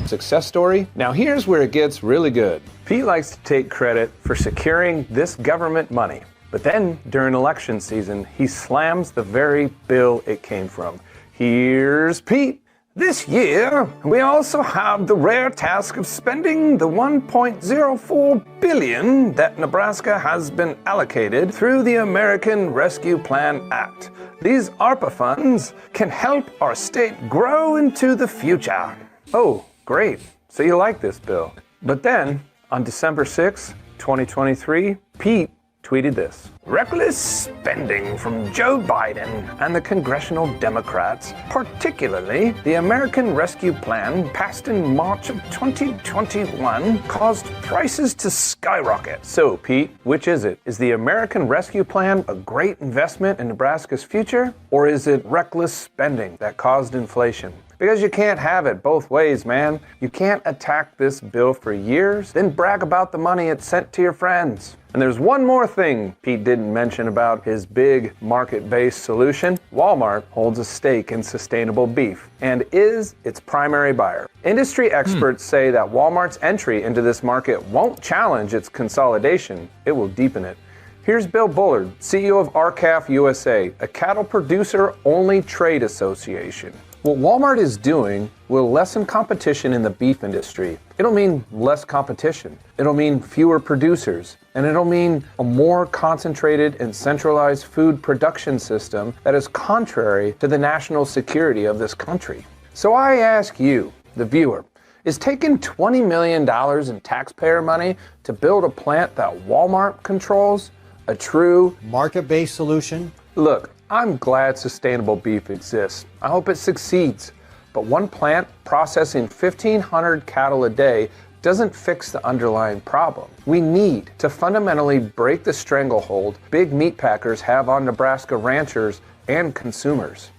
Success story? Now here's where it gets really good. Pete likes to take credit for securing this government money, but then during election season, he slams the very bill it came from. Here's Pete. This year, we also have the rare task of spending the $1.04 billion that Nebraska has been allocated through the American Rescue Plan Act. These ARPA funds can help our state grow into the future. Oh, great. So you like this bill. But then, on December 6, 2023, Pete tweeted this: reckless spending from Joe Biden and the congressional Democrats, particularly the American Rescue Plan passed in March of 2021, caused prices to skyrocket. So, Pete, which is it? Is the American Rescue Plan a great investment in Nebraska's future, or is it reckless spending that caused inflation? Because you can't have it both ways, man. You can't attack this bill for years, then brag about the money it sent to your friends. And there's one more thing Pete didn't mention about his big market-based solution. Walmart holds a stake in Sustainable Beef and is its primary buyer. Industry experts say that Walmart's entry into this market won't challenge its consolidation, it will deepen it. Here's Bill Bullard, CEO of RCAF USA, a cattle producer-only trade association. What Walmart is doing will lessen competition in the beef industry. It'll mean less competition. It'll mean fewer producers. And it'll mean a more concentrated and centralized food production system that is contrary to the national security of this country. So I ask you, the viewer, is taking $20 million in taxpayer money to build a plant that Walmart controls a true market-based solution? Look, I'm glad Sustainable Beef exists. I hope it succeeds. But one plant processing 1,500 cattle a day doesn't fix the underlying problem. We need to fundamentally break the stranglehold big meat packers have on Nebraska ranchers and consumers.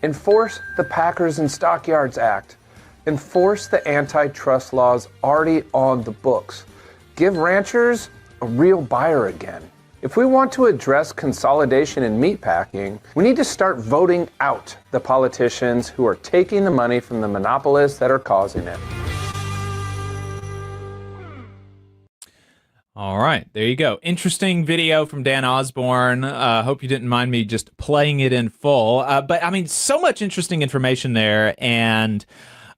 Enforce the Packers and Stockyards Act. Enforce the antitrust laws already on the books. Give ranchers a real buyer again. If we want to address consolidation in meatpacking, we need to start voting out the politicians who are taking the money from the monopolists that are causing it. All right, there you go. Interesting video from Dan Osborne. Hope you didn't mind me just playing it in full. But I mean, so much interesting information there. And,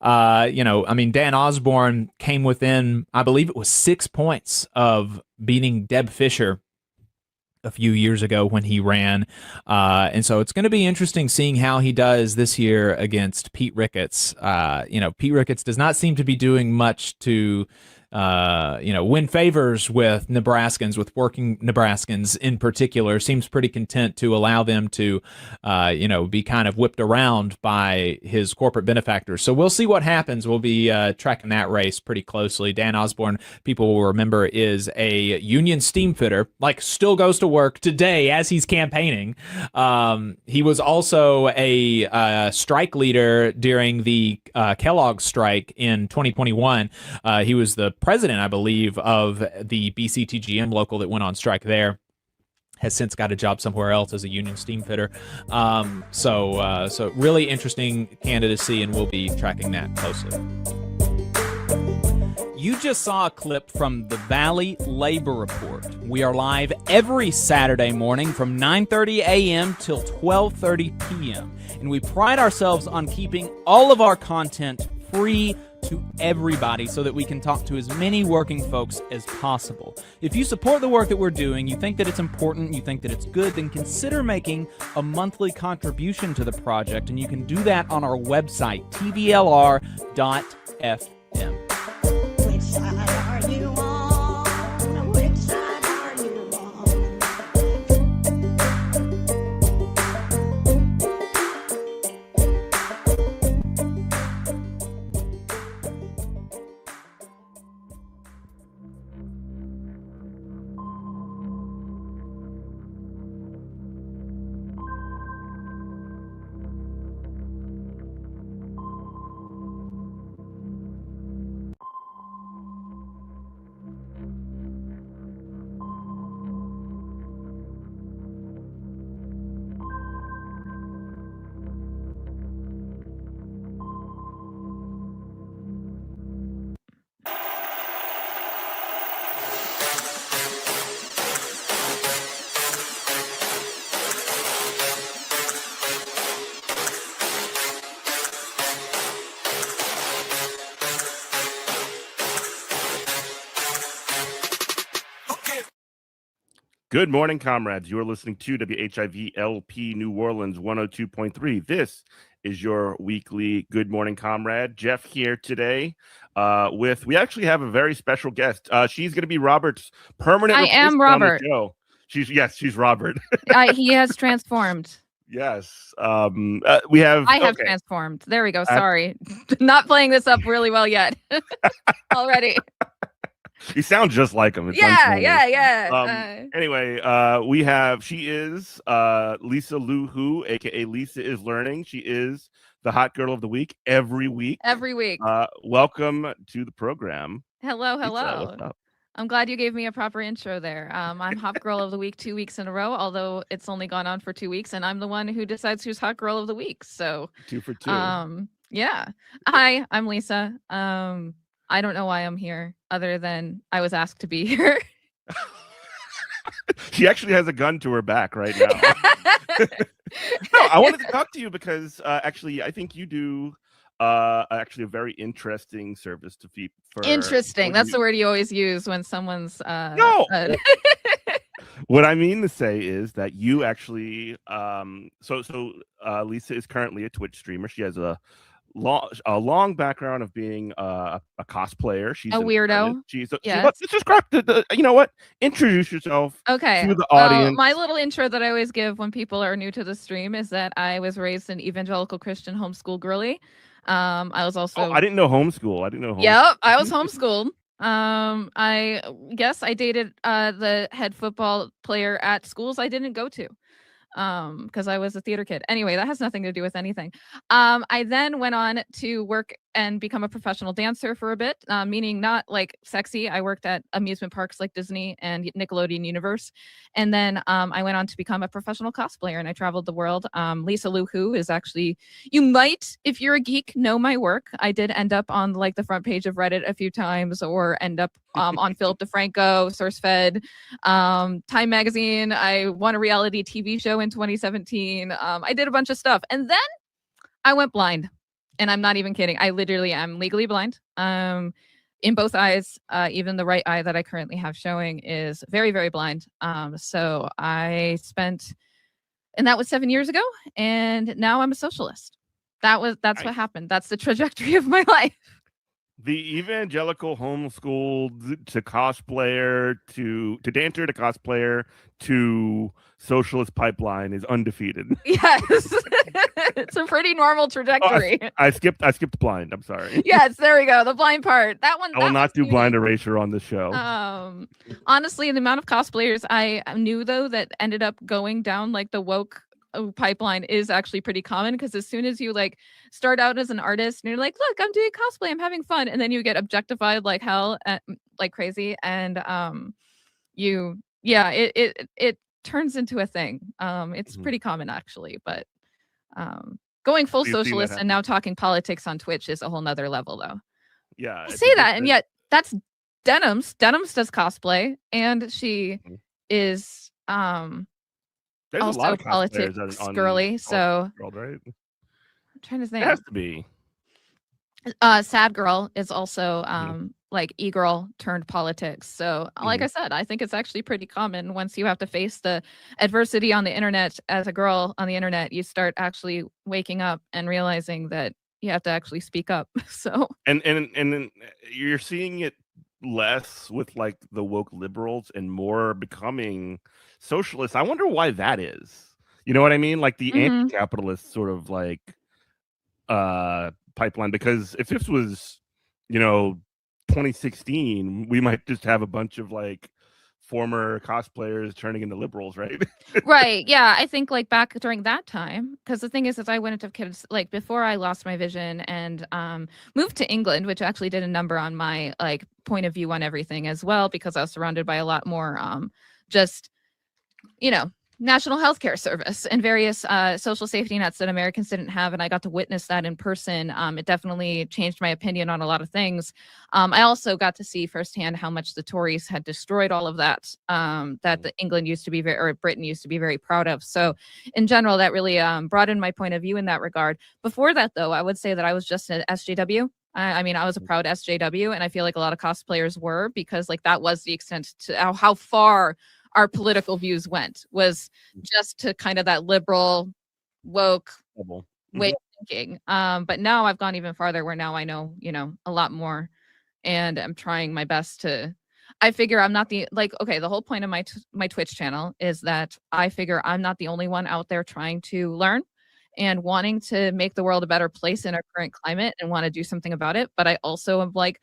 Dan Osborne came within, I believe it was 6 points of beating Deb Fischer a few years ago when he ran. And so it's going to be interesting seeing how he does this year against Pete Ricketts. Pete Ricketts does not seem to be doing much to win favors with Nebraskans, with working Nebraskans in particular. Seems pretty content to allow them to, be kind of whipped around by his corporate benefactors. So we'll see what happens. We'll be tracking that race pretty closely. Dan Osborne, people will remember, is a union steamfitter, still goes to work today as he's campaigning. He was also a strike leader during the Kellogg strike in 2021. He was the president, I believe, of the BCTGM local that went on strike there. Has since got a job somewhere else as a union steamfitter. So really interesting candidacy, and we'll be tracking that closely. You just saw a clip from the Valley Labor Report. We are live every Saturday morning from 9:30 a.m. till 12:30 p.m. And we pride ourselves on keeping all of our content free to everybody so that we can talk to as many working folks as possible. If you support the work that we're doing, you think that it's important, you think that it's good, then consider making a monthly contribution to the project, and you can do that on our website, tvlr.fm. Which side are you on? Which side are you on? Good morning, comrades. You're listening to WHIV-LP New Orleans 102.3. This is your weekly Good Morning Comrade. Jeff here today we actually have a very special guest. She's going to be Robert's permanent replacement on Robert. the show. She's Robert. He has transformed. Yes. I have transformed. There we go. Sorry. Not playing this up really well yet. Already. You sound just like him. It's Yeah. Anyway, she is Lisa Luhoo, aka Lisa is Learning. She is the hot girl of the week every week. Welcome to the program. Hello. Lisa, what's up? I'm glad you gave me a proper intro there. I'm Hot Girl of the Week 2 weeks in a row, although it's only gone on for 2 weeks, and I'm the one who decides who's Hot Girl of the Week. So 2 for 2. Yeah. Hi, I'm Lisa. I don't know why I'm here, other than I was asked to be here. She actually has a gun to her back right now. No, I wanted to talk to you because actually, I think you do actually a very interesting service to people. Interesting. That's the word you always use when someone's no. What I mean to say is that you actually Lisa is currently a Twitch streamer. She has a long background of being a cosplayer. She's a weirdo. Let's just crack you know what? Introduce yourself to the audience. My little intro that I always give when people are new to the stream is that I was raised an evangelical Christian homeschool girly. I was also. I didn't know homeschool. I didn't know. Yep, I was homeschooled. I guess I dated the head football player at schools I didn't go to. Because I was a theater kid. Anyway, that has nothing to do with anything. I then went on to work and become a professional dancer for a bit, meaning not like sexy. I worked at amusement parks like Disney and Nickelodeon Universe. And then I went on to become a professional cosplayer and I traveled the world. Lisa Luhoo is actually, you might, if you're a geek, know my work. I did end up on like the front page of Reddit a few times or end up on Philip DeFranco, SourceFed, Time Magazine. I won a reality TV show in 2017. I did a bunch of stuff. And then I went blind. And I'm not even kidding. I literally am legally blind. In both eyes, even the right eye that I currently have showing is very, very blind. So I spent, and that was 7 years ago. And now I'm a socialist. That's what happened. That's the trajectory of my life. The evangelical homeschooled to cosplayer to dancer to cosplayer to socialist pipeline is undefeated. Yes. It's a pretty normal trajectory. I skipped blind. I'm sorry. Yes, there we go. The blind part. That one. I will not do blind erasure on this show. Honestly, the amount of cosplayers I knew though that ended up going down like the woke pipeline is actually pretty common because as soon as you like start out as an artist and you're like, look, I'm doing cosplay, I'm having fun, and then you get objectified like hell, like crazy, and it turns into a thing. It's pretty common actually, but going full socialist and now talking politics on Twitch is a whole nother level though. Yeah, I say that, and yet that's Denims. Denims does cosplay, and she is There's also a lot of politics cosplayers girly. So world, right? I'm trying to think. It has to be. Sad Girl is also like e-girl turned politics. So like I said, I think it's actually pretty common. Once you have to face the adversity on the internet as a girl on the internet, you start actually waking up and realizing that you have to actually speak up. So and you're seeing it less with like the woke liberals and more becoming socialists. I wonder why that is. You know what I mean? Like the anti-capitalist sort of like pipeline, because if this was, 2016, we might just have a bunch of like former cosplayers turning into liberals, right? Right. Yeah. I think like back during that time, because the thing is I went into kids like before I lost my vision and moved to England, which actually did a number on my like point of view on everything as well, because I was surrounded by a lot more just, National Healthcare Service and various social safety nets that Americans didn't have, and I got to witness that in person. It definitely changed my opinion on a lot of things. I also got to see firsthand how much the Tories had destroyed all of that that England used to be or Britain used to be very proud of. So, in general, that really broadened my point of view in that regard. Before that, though, I would say that I was just an SJW. I mean, I was a proud SJW, and I feel like a lot of cosplayers were, because like that was the extent to how far our political views went, was just to kind of that liberal, woke way of thinking. But now I've gone even farther, where now I know, a lot more, and I'm trying my best to. I figure I'm not the the whole point of my Twitch channel is that I figure I'm not the only one out there trying to learn and wanting to make the world a better place in our current climate and want to do something about it. But I also am like,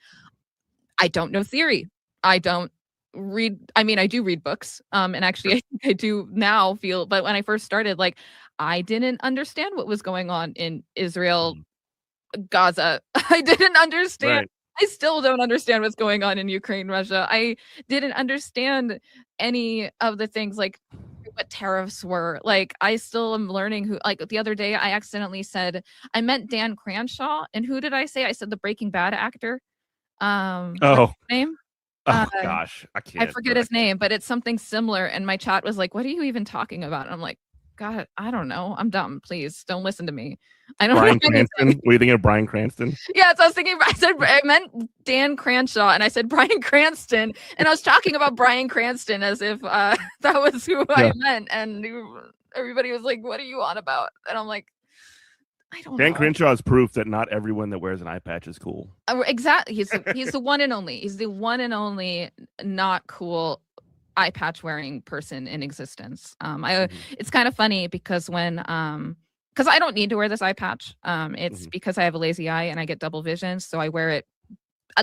I don't know theory. I don't read. I mean, I do read books. And actually I think I do now feel, but when I first started, like I didn't understand what was going on in Israel, Gaza. I didn't understand. Right. I still don't understand what's going on in Ukraine, Russia. I didn't understand any of the things like what tariffs were. Like I still am learning who, like the other day I accidentally said, I meant Dan Cranshaw. And who did I say? I said the Breaking Bad actor. What's his name? Oh gosh, I can't. I forget his name, but it's something similar. And my chat was like, what are you even talking about? And I'm like, God, I don't know. I'm dumb. Please don't listen to me. I don't Bryan know Cranston. Were you thinking of Bryan Cranston? Yeah, so I was thinking, I meant Dan Cranshaw, and I said Bryan Cranston, and I was talking about Bryan Cranston as if that was who I meant, and everybody was like, "What are you on about?" And I'm like, I don't know. Dan Crenshaw is proof that not everyone that wears an eye patch is cool. Exactly. He's the one and only. He's the one and only not cool eye patch wearing person in existence. It's kind of funny because when because I don't need to wear this eye patch. It's because I have a lazy eye and I get double vision, so I wear it.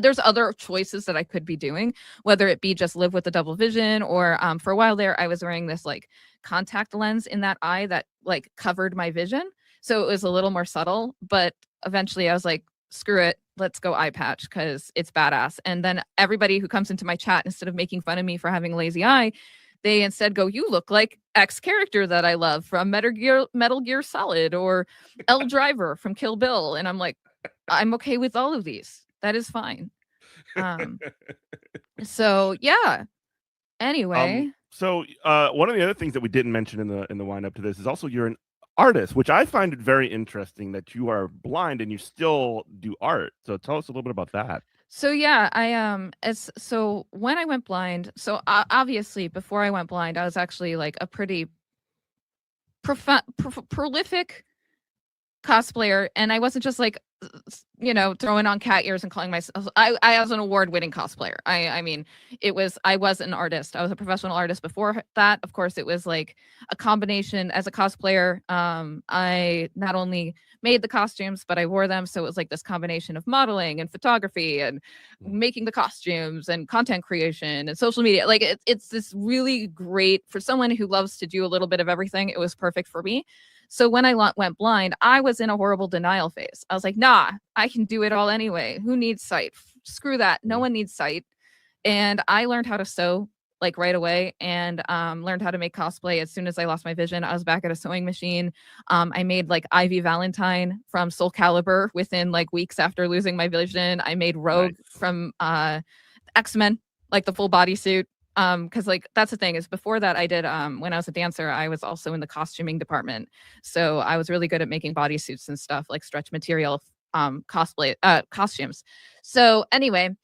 There's other choices that I could be doing, whether it be just live with the double vision, or for a while there, I was wearing this like contact lens in that eye that like covered my vision, so it was a little more subtle. But eventually, I was like, screw it, let's go eye patch because it's badass. And then everybody who comes into my chat, instead of making fun of me for having a lazy eye, they instead go, you look like X character that I love from Metal Gear Solid or L Driver from Kill Bill. And I'm like, I'm okay with all of these. That is fine. So yeah. Anyway. So one of the other things that we didn't mention in the wind up to this is also you're an artist, which I find it very interesting that you are blind and you still do art. So tell us a little bit about that. So yeah, so when I went blind, so obviously before I went blind, I was actually like a pretty prolific cosplayer, and I wasn't just like, you know, throwing on cat ears and calling myself. I was an award-winning cosplayer. I mean, I was an artist. I was a professional artist before that. Of course, it was like a combination as a cosplayer. I not only made the costumes, but I wore them. So it was like this combination of modeling and photography and making the costumes and content creation and social media. Like it's this really great, for someone who loves to do a little bit of everything, it was perfect for me. So when I went blind, I was in a horrible denial phase. I was like, nah, I can do it all anyway. Who needs sight? Screw that. No one needs sight. And I learned how to sew like right away, and learned how to make cosplay as soon as I lost my vision. I was back at a sewing machine. I made like Ivy Valentine from Soul Calibur within like weeks after losing my vision. I made Rogue from X-Men, like the full bodysuit. Because like that's the thing is, before that I did when I was a dancer, I was also in the costuming department, so I was really good at making bodysuits and stuff, like stretch material costumes. So anyway,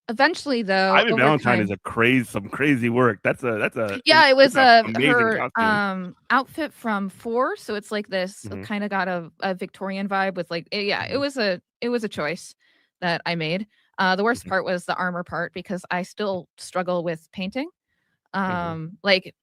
eventually though, Ivy Valentine is some crazy work. That's a yeah, it was amazing her outfit from 4, so it's like this kind of got a Victorian vibe with like it was a choice that I made. The worst part was the armor part, because I still struggle with painting. Like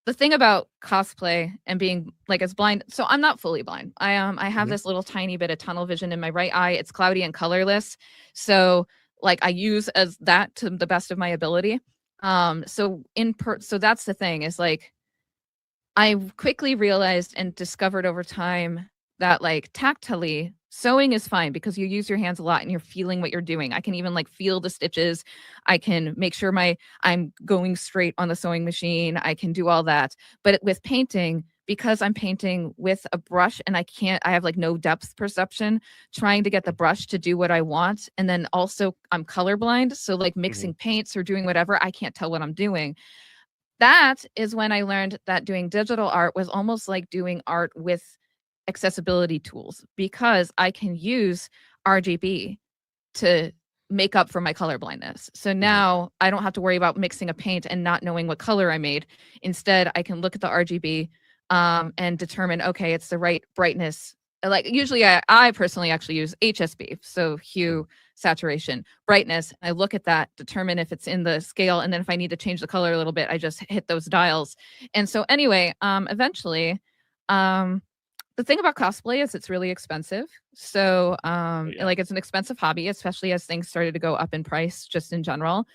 the thing about cosplay and being like as blind, so I'm not fully blind. I have this little tiny bit of tunnel vision in my right eye. It's cloudy and colorless. So like I use as that to the best of my ability. So that's the thing is like I quickly realized and discovered over time that like tactily sewing is fine because you use your hands a lot and you're feeling what you're doing. I can even like feel the stitches. I can make sure I'm going straight on the sewing machine. I can do all that. But with painting, because I'm painting with a brush and I have like no depth perception, trying to get the brush to do what I want. And then also I'm colorblind. So like mixing paints or doing whatever, I can't tell what I'm doing. That is when I learned that doing digital art was almost like doing art with accessibility tools, because I can use RGB to make up for my color blindness. So now I don't have to worry about mixing a paint and not knowing what color I made. Instead, I can look at the RGB and determine, okay, it's the right brightness. Like usually I personally actually use HSB, so hue, saturation, brightness. I look at that, determine if it's in the scale, and then if I need to change the color a little bit, I just hit those dials. And so anyway, eventually, the thing about cosplay is it's really expensive. So like it's an expensive hobby, especially as things started to go up in price just in general.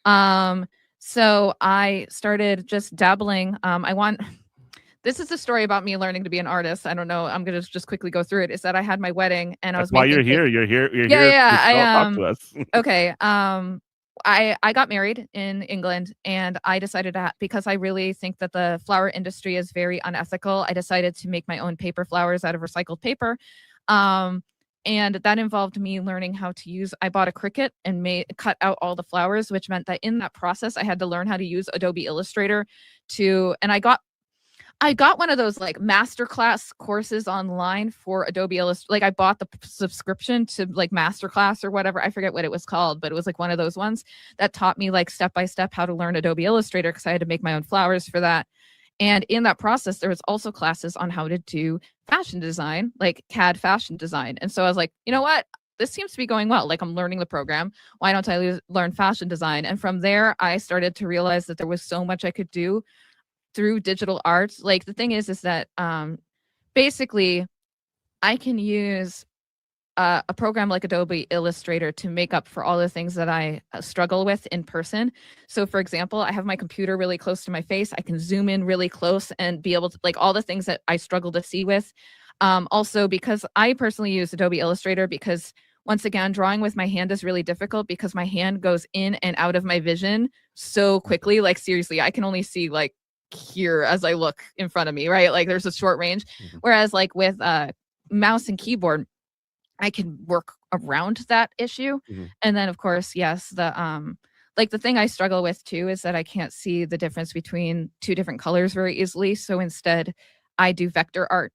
So I started just dabbling. This is the story about me learning to be an artist. I don't know. I'm going to just quickly go through it. Is that I had my wedding and I was why you're here. You're here. Yeah. Talk to us. Okay. I got married in England, and I decided to, because I really think that the flower industry is very unethical, I decided to make my own paper flowers out of recycled paper. And that involved me learning how to use, I bought a Cricut and cut out all the flowers, which meant that in that process, I had to learn how to use Adobe Illustrator and I got one of those like masterclass courses online for Adobe Illustrator. Like I bought the subscription to like masterclass or whatever. I forget what it was called, but it was like one of those ones that taught me like step by step how to learn Adobe Illustrator, because I had to make my own flowers for that. And in that process, there was also classes on how to do fashion design, like CAD fashion design. And so I was like, you know what? This seems to be going well. Like I'm learning the program. Why don't I learn fashion design? And from there, I started to realize that there was so much I could do through digital art, like the thing is that basically I can use a program like Adobe Illustrator to make up for all the things that I struggle with in person. So for example, I have my computer really close to my face. I can zoom in really close and be able to, like, all the things that I struggle to see with. Also, because I personally use Adobe Illustrator, because once again, drawing with my hand is really difficult because my hand goes in and out of my vision so quickly. Like seriously, I can only see like here as I look in front of me, right? Like there's a short range. Whereas like with mouse and keyboard, I can work around that issue. And then of course, yes, the like the thing I struggle with too is that I can't see the difference between two different colors very easily. So instead I do vector art.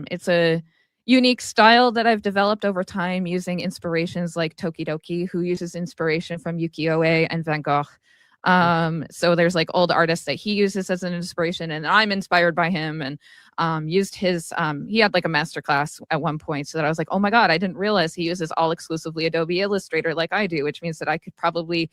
It's a unique style that I've developed over time using inspirations like Tokidoki, who uses inspiration from Ukiyo-e and Van Gogh. So there's like old artists that he uses as an inspiration, and I'm inspired by him, and used his he had like a masterclass at one point, so that I was like, oh my god, I didn't realize he uses all exclusively Adobe Illustrator like I do, which means that I could probably,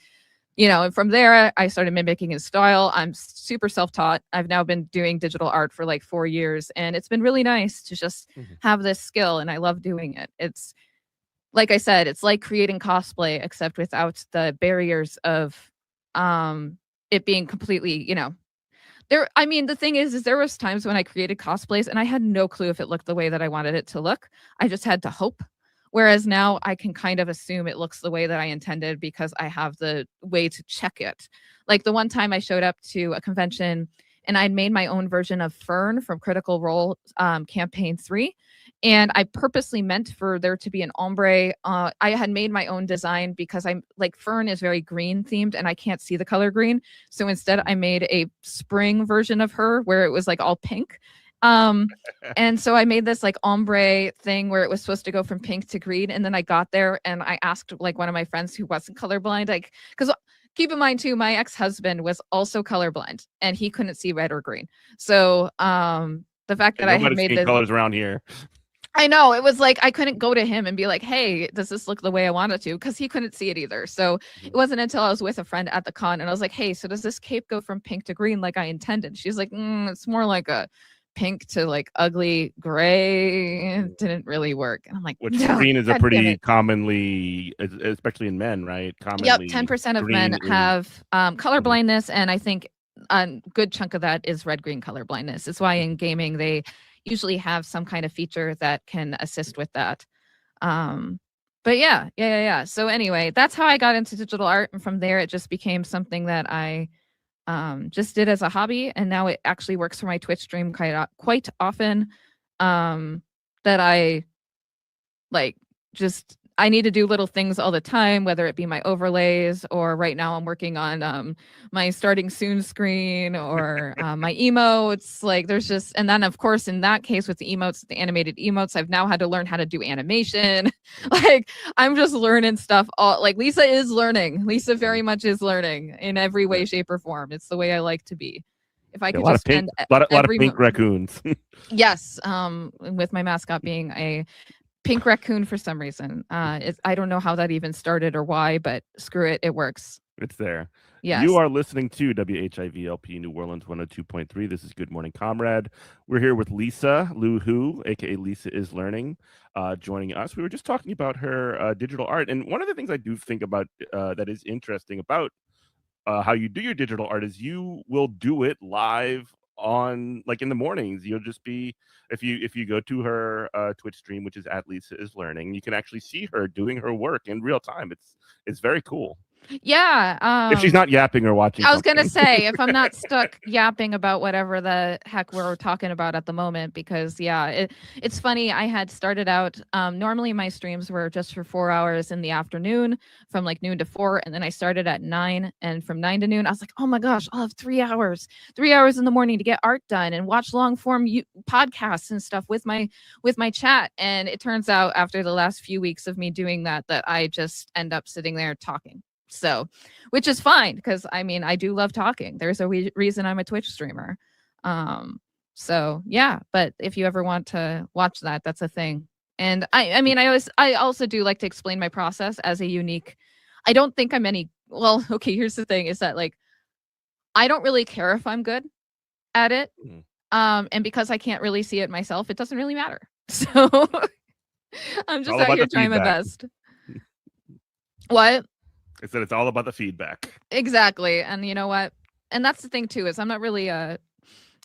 you know, and from there I started mimicking his style. I'm super self-taught. I've now been doing digital art for like 4 years, and it's been really nice to just have this skill, and I love doing it. It's like I said, it's like creating cosplay except without the barriers of it being completely, you know, I mean, the thing is there was times when I created cosplays and I had no clue if it looked the way that I wanted it to look. I just had to hope. Whereas now I can kind of assume it looks the way that I intended because I have the way to check it. Like the one time I showed up to a convention and I'd made my own version of Fern from Critical Role Campaign 3. And I purposely meant for there to be an ombre. I had made my own design because I'm like, Fern is very green themed and I can't see the color green. So instead I made a spring version of her where it was like all pink. And so I made this like ombre thing where it was supposed to go from pink to green. And then I got there and I asked like one of my friends who wasn't colorblind, like, because keep in mind too, my ex-husband was also colorblind and he couldn't see red or green. So the fact that I had made this colors around here. I know, it was like I couldn't go to him and be like, hey, does this look the way I want it to? Because he couldn't see it either. So it wasn't until I was with a friend at the con and I was like, hey, so does this cape go from pink to green like I intended? She's like, it's more like a pink to like ugly gray. It didn't really work. And I'm like, which no, green is a pretty commonly, especially in men, right? Commonly, yep, 10% of men have color blindness, and I think a good chunk of that is red-green color blindness. It's why in gaming they usually have some kind of feature that can assist with that. But yeah. So anyway, that's how I got into digital art, and from there it just became something that I just did as a hobby, and now it actually works for my Twitch stream quite often. That I like just I need to do little things all the time, whether it be my overlays or right now I'm working on my starting soon screen or my emotes. Like there's just, and then of course in that case with the emotes, the animated emotes, I've now had to learn how to do animation. Like I'm just learning stuff. Like Lisa is learning. Lisa very much is learning in every way, shape, or form. It's the way I like to be. If I could just spend a lot of pink raccoons. Yes, with my mascot being a pink raccoon for some reason. I don't know how that even started or why, but screw it, it works. It's there. Yes. You are listening to WHIVLP New Orleans 102.3. This is Good Morning Comrade. We're here with Lisa Luhoo, aka Lisa is Learning, joining us. We were just talking about her digital art, and one of the things I do think about that is interesting about how you do your digital art is you will do it live on, like, in the mornings. You'll just be, if you go to her Twitch stream, which is at Lisa is Learning, you can actually see her doing her work in real time. It's very cool. Yeah. If she's not yapping or watching. I was going to say, if I'm not stuck yapping about whatever the heck we're talking about at the moment, because yeah, it's funny. I had started out, normally my streams were just for 4 hours in the afternoon from like noon to 4. And then I started at 9, and from 9 to noon, I was like, oh my gosh, I'll have 3 hours in the morning to get art done and watch long form podcasts and stuff with my chat. And it turns out after the last few weeks of me doing that I just end up sitting there talking. So, which is fine, because I mean, I do love talking. There's a reason I'm a Twitch streamer. So yeah, but if you ever want to watch that, that's a thing. And I mean, I also do like to explain my process as a unique, I don't think I'm any, well, okay, here's the thing is that like, I don't really care if I'm good. at it. And because I can't really see it myself, it doesn't really matter. So I'm just out here trying my best. What? I said it's all about the feedback. Exactly. And you know what? And that's the thing too, is I'm not really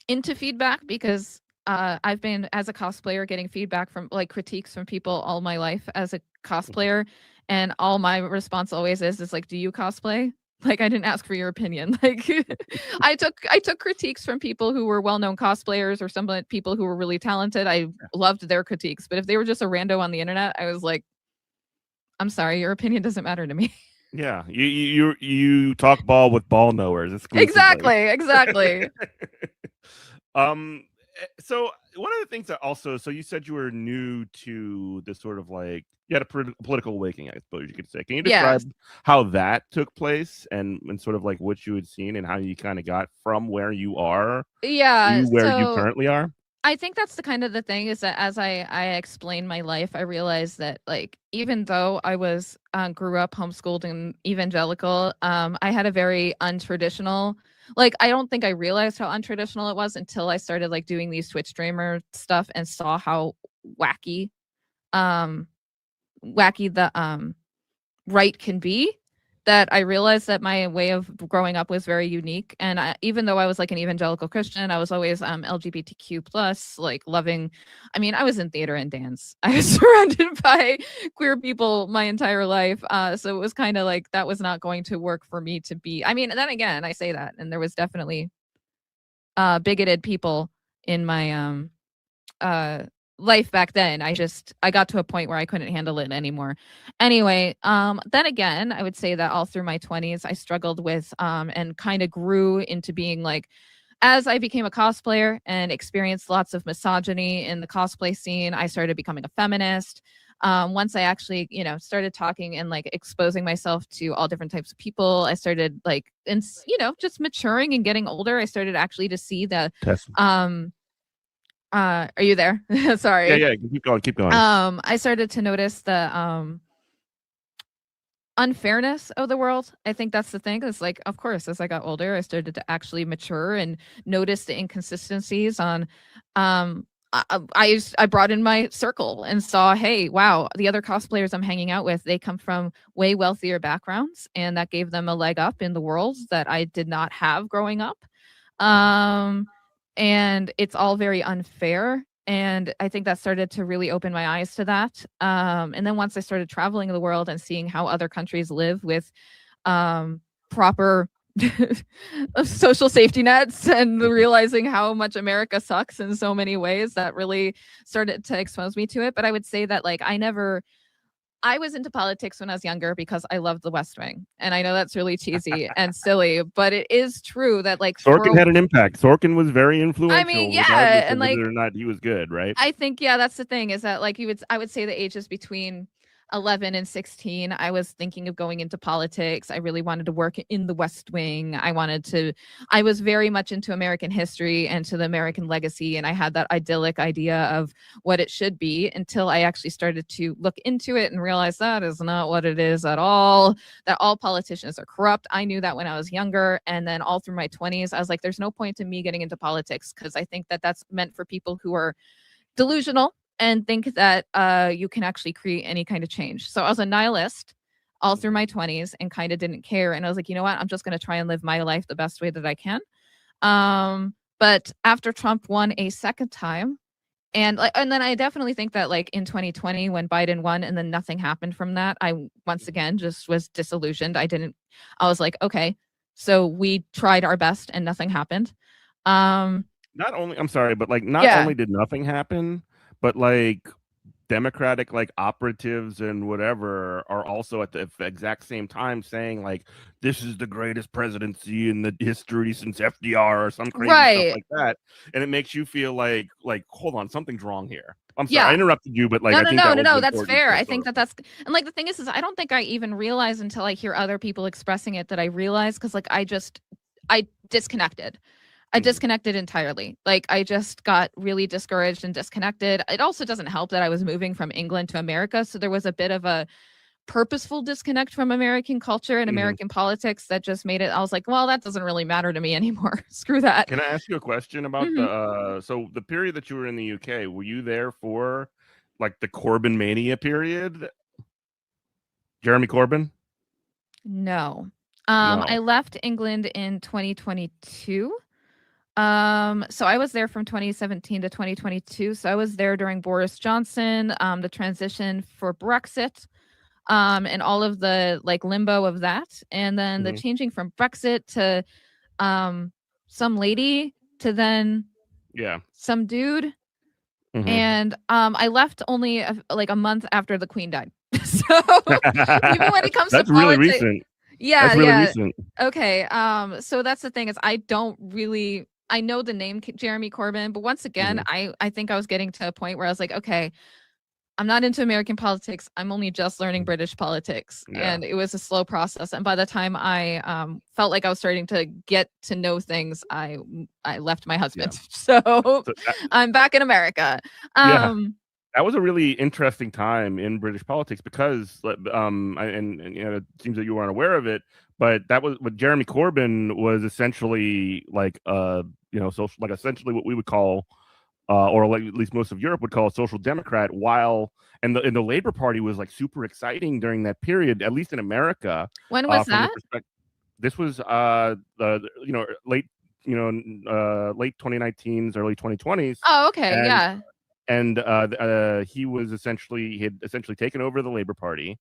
into feedback because I've been, as a cosplayer, getting feedback from like critiques from people all my life as a cosplayer, and all my response always is like, do you cosplay? Like, I didn't ask for your opinion. Like, I took critiques from people who were well-known cosplayers or some people who were really talented. I loved their critiques, but if they were just a rando on the internet, I was like, I'm sorry, your opinion doesn't matter to me. Yeah, you talk ball with ball knowers. Exactly. So one of the things that also, so you said you were new to this sort of like, you had a political awakening, I suppose you could say. Can you describe how that took place and sort of like what you had seen and how you kind of got from where you are to where you currently are? I think that's the kind of the thing, is that as I explained my life, I realized that like, even though I was grew up homeschooled and evangelical, I had a very untraditional, like, I don't think I realized how untraditional it was until I started like doing these Twitch streamer stuff and saw how wacky the right can be, that I realized that my way of growing up was very unique. And even though I was like an evangelical Christian, I was always LGBTQ plus, like loving. I mean, I was in theater and dance. I was surrounded by queer people my entire life. So it was kind of like that was not going to work for me to be. I mean, and then again, I say that, and there was definitely bigoted people in my life back then. I got to a point where I couldn't handle it anymore. Anyway, then again, I would say that all through my 20s, I struggled with and kind of grew into being like, as I became a cosplayer and experienced lots of misogyny in the cosplay scene, I started becoming a feminist. Once I actually, started talking and like exposing myself to all different types of people, I started like, and just maturing and getting older. I started actually to see the are you there? Sorry. Yeah, keep going. I started to notice the unfairness of the world. I think that's the thing. It's like, of course, as I got older, I started to actually mature and notice the inconsistencies on I brought in my circle and saw, hey, wow, the other cosplayers I'm hanging out with, they come from way wealthier backgrounds, and that gave them a leg up in the world that I did not have growing up. And it's all very unfair. And I think that started to really open my eyes to that. And then once I started traveling the world and seeing how other countries live with proper social safety nets, and realizing how much America sucks in so many ways, that really started to expose me to it. But I would say that like, I was into politics when I was younger because I loved The West Wing. And I know that's really cheesy and silly, but it is true that like Sorkin had an impact. Sorkin was very influential. I mean, yeah, and like, whether or not he was good, right? I think, that's the thing, is that like I would say the ages between 11 and 16, I was thinking of going into politics. I really wanted to work in the West Wing. I was very much into American history and to the American legacy. And I had that idyllic idea of what it should be, until I actually started to look into it and realize that is not what it is at all, that all politicians are corrupt. I knew that when I was younger. And then all through my 20s, I was like, there's no point in me getting into politics, because I think that that's meant for people who are delusional and think that you can actually create any kind of change. So I was a nihilist all through my 20s and kind of didn't care. And I was like, you know what? I'm just going to try and live my life the best way that I can. But after Trump won a second time, and then I definitely think that like in 2020, when Biden won and then nothing happened from that, I once again just was disillusioned. I was like, okay, so we tried our best and nothing happened. I'm sorry, but like not only did nothing happen, but like Democratic like operatives and whatever are also at the exact same time saying like, this is the greatest presidency in the history since FDR or some crazy stuff like that. And it makes you feel like hold on, something's wrong here. I'm sorry, I interrupted you, but like no, that's fair. I think that's, and like the thing is I don't think I even realize until I hear other people expressing it that I realize, because like I disconnected. I disconnected entirely. Like I just got really discouraged and disconnected. It also doesn't help that I was moving from England to America. So there was a bit of a purposeful disconnect from American culture and American politics that just made it. I was like, well, that doesn't really matter to me anymore. Screw that. Can I ask you a question about so the period that you were in the UK? Were you there for like the Corbyn mania period? Jeremy Corbyn? No. No. I left England in 2022. So I was there from 2017 to 2022. So I was there during Boris Johnson, the transition for Brexit, and all of the like limbo of that. And then the changing from Brexit to some lady to then some dude. And I left only like a month after the Queen died. So even when it comes that's to really politics, recent. yeah, That's really yeah. recent. Okay. So that's the thing is I know the name Jeremy Corbyn, but once again, I think I was getting to a point where I was like, okay, I'm not into American politics. I'm only just learning British politics. And it was a slow process. And by the time I felt like I was starting to get to know things, I left my husband. So I'm back in America. That was a really interesting time in British politics because, and you know, it seems that you weren't aware of it, but that was what Jeremy Corbyn was essentially like, social, like essentially what we would call, or like at least most of Europe would call a social democrat. And the Labour Party was like super exciting during that period, at least in America. When was that? This was late 2019s, early 2020s. Oh, okay, yeah. And he had essentially taken over the Labour Party.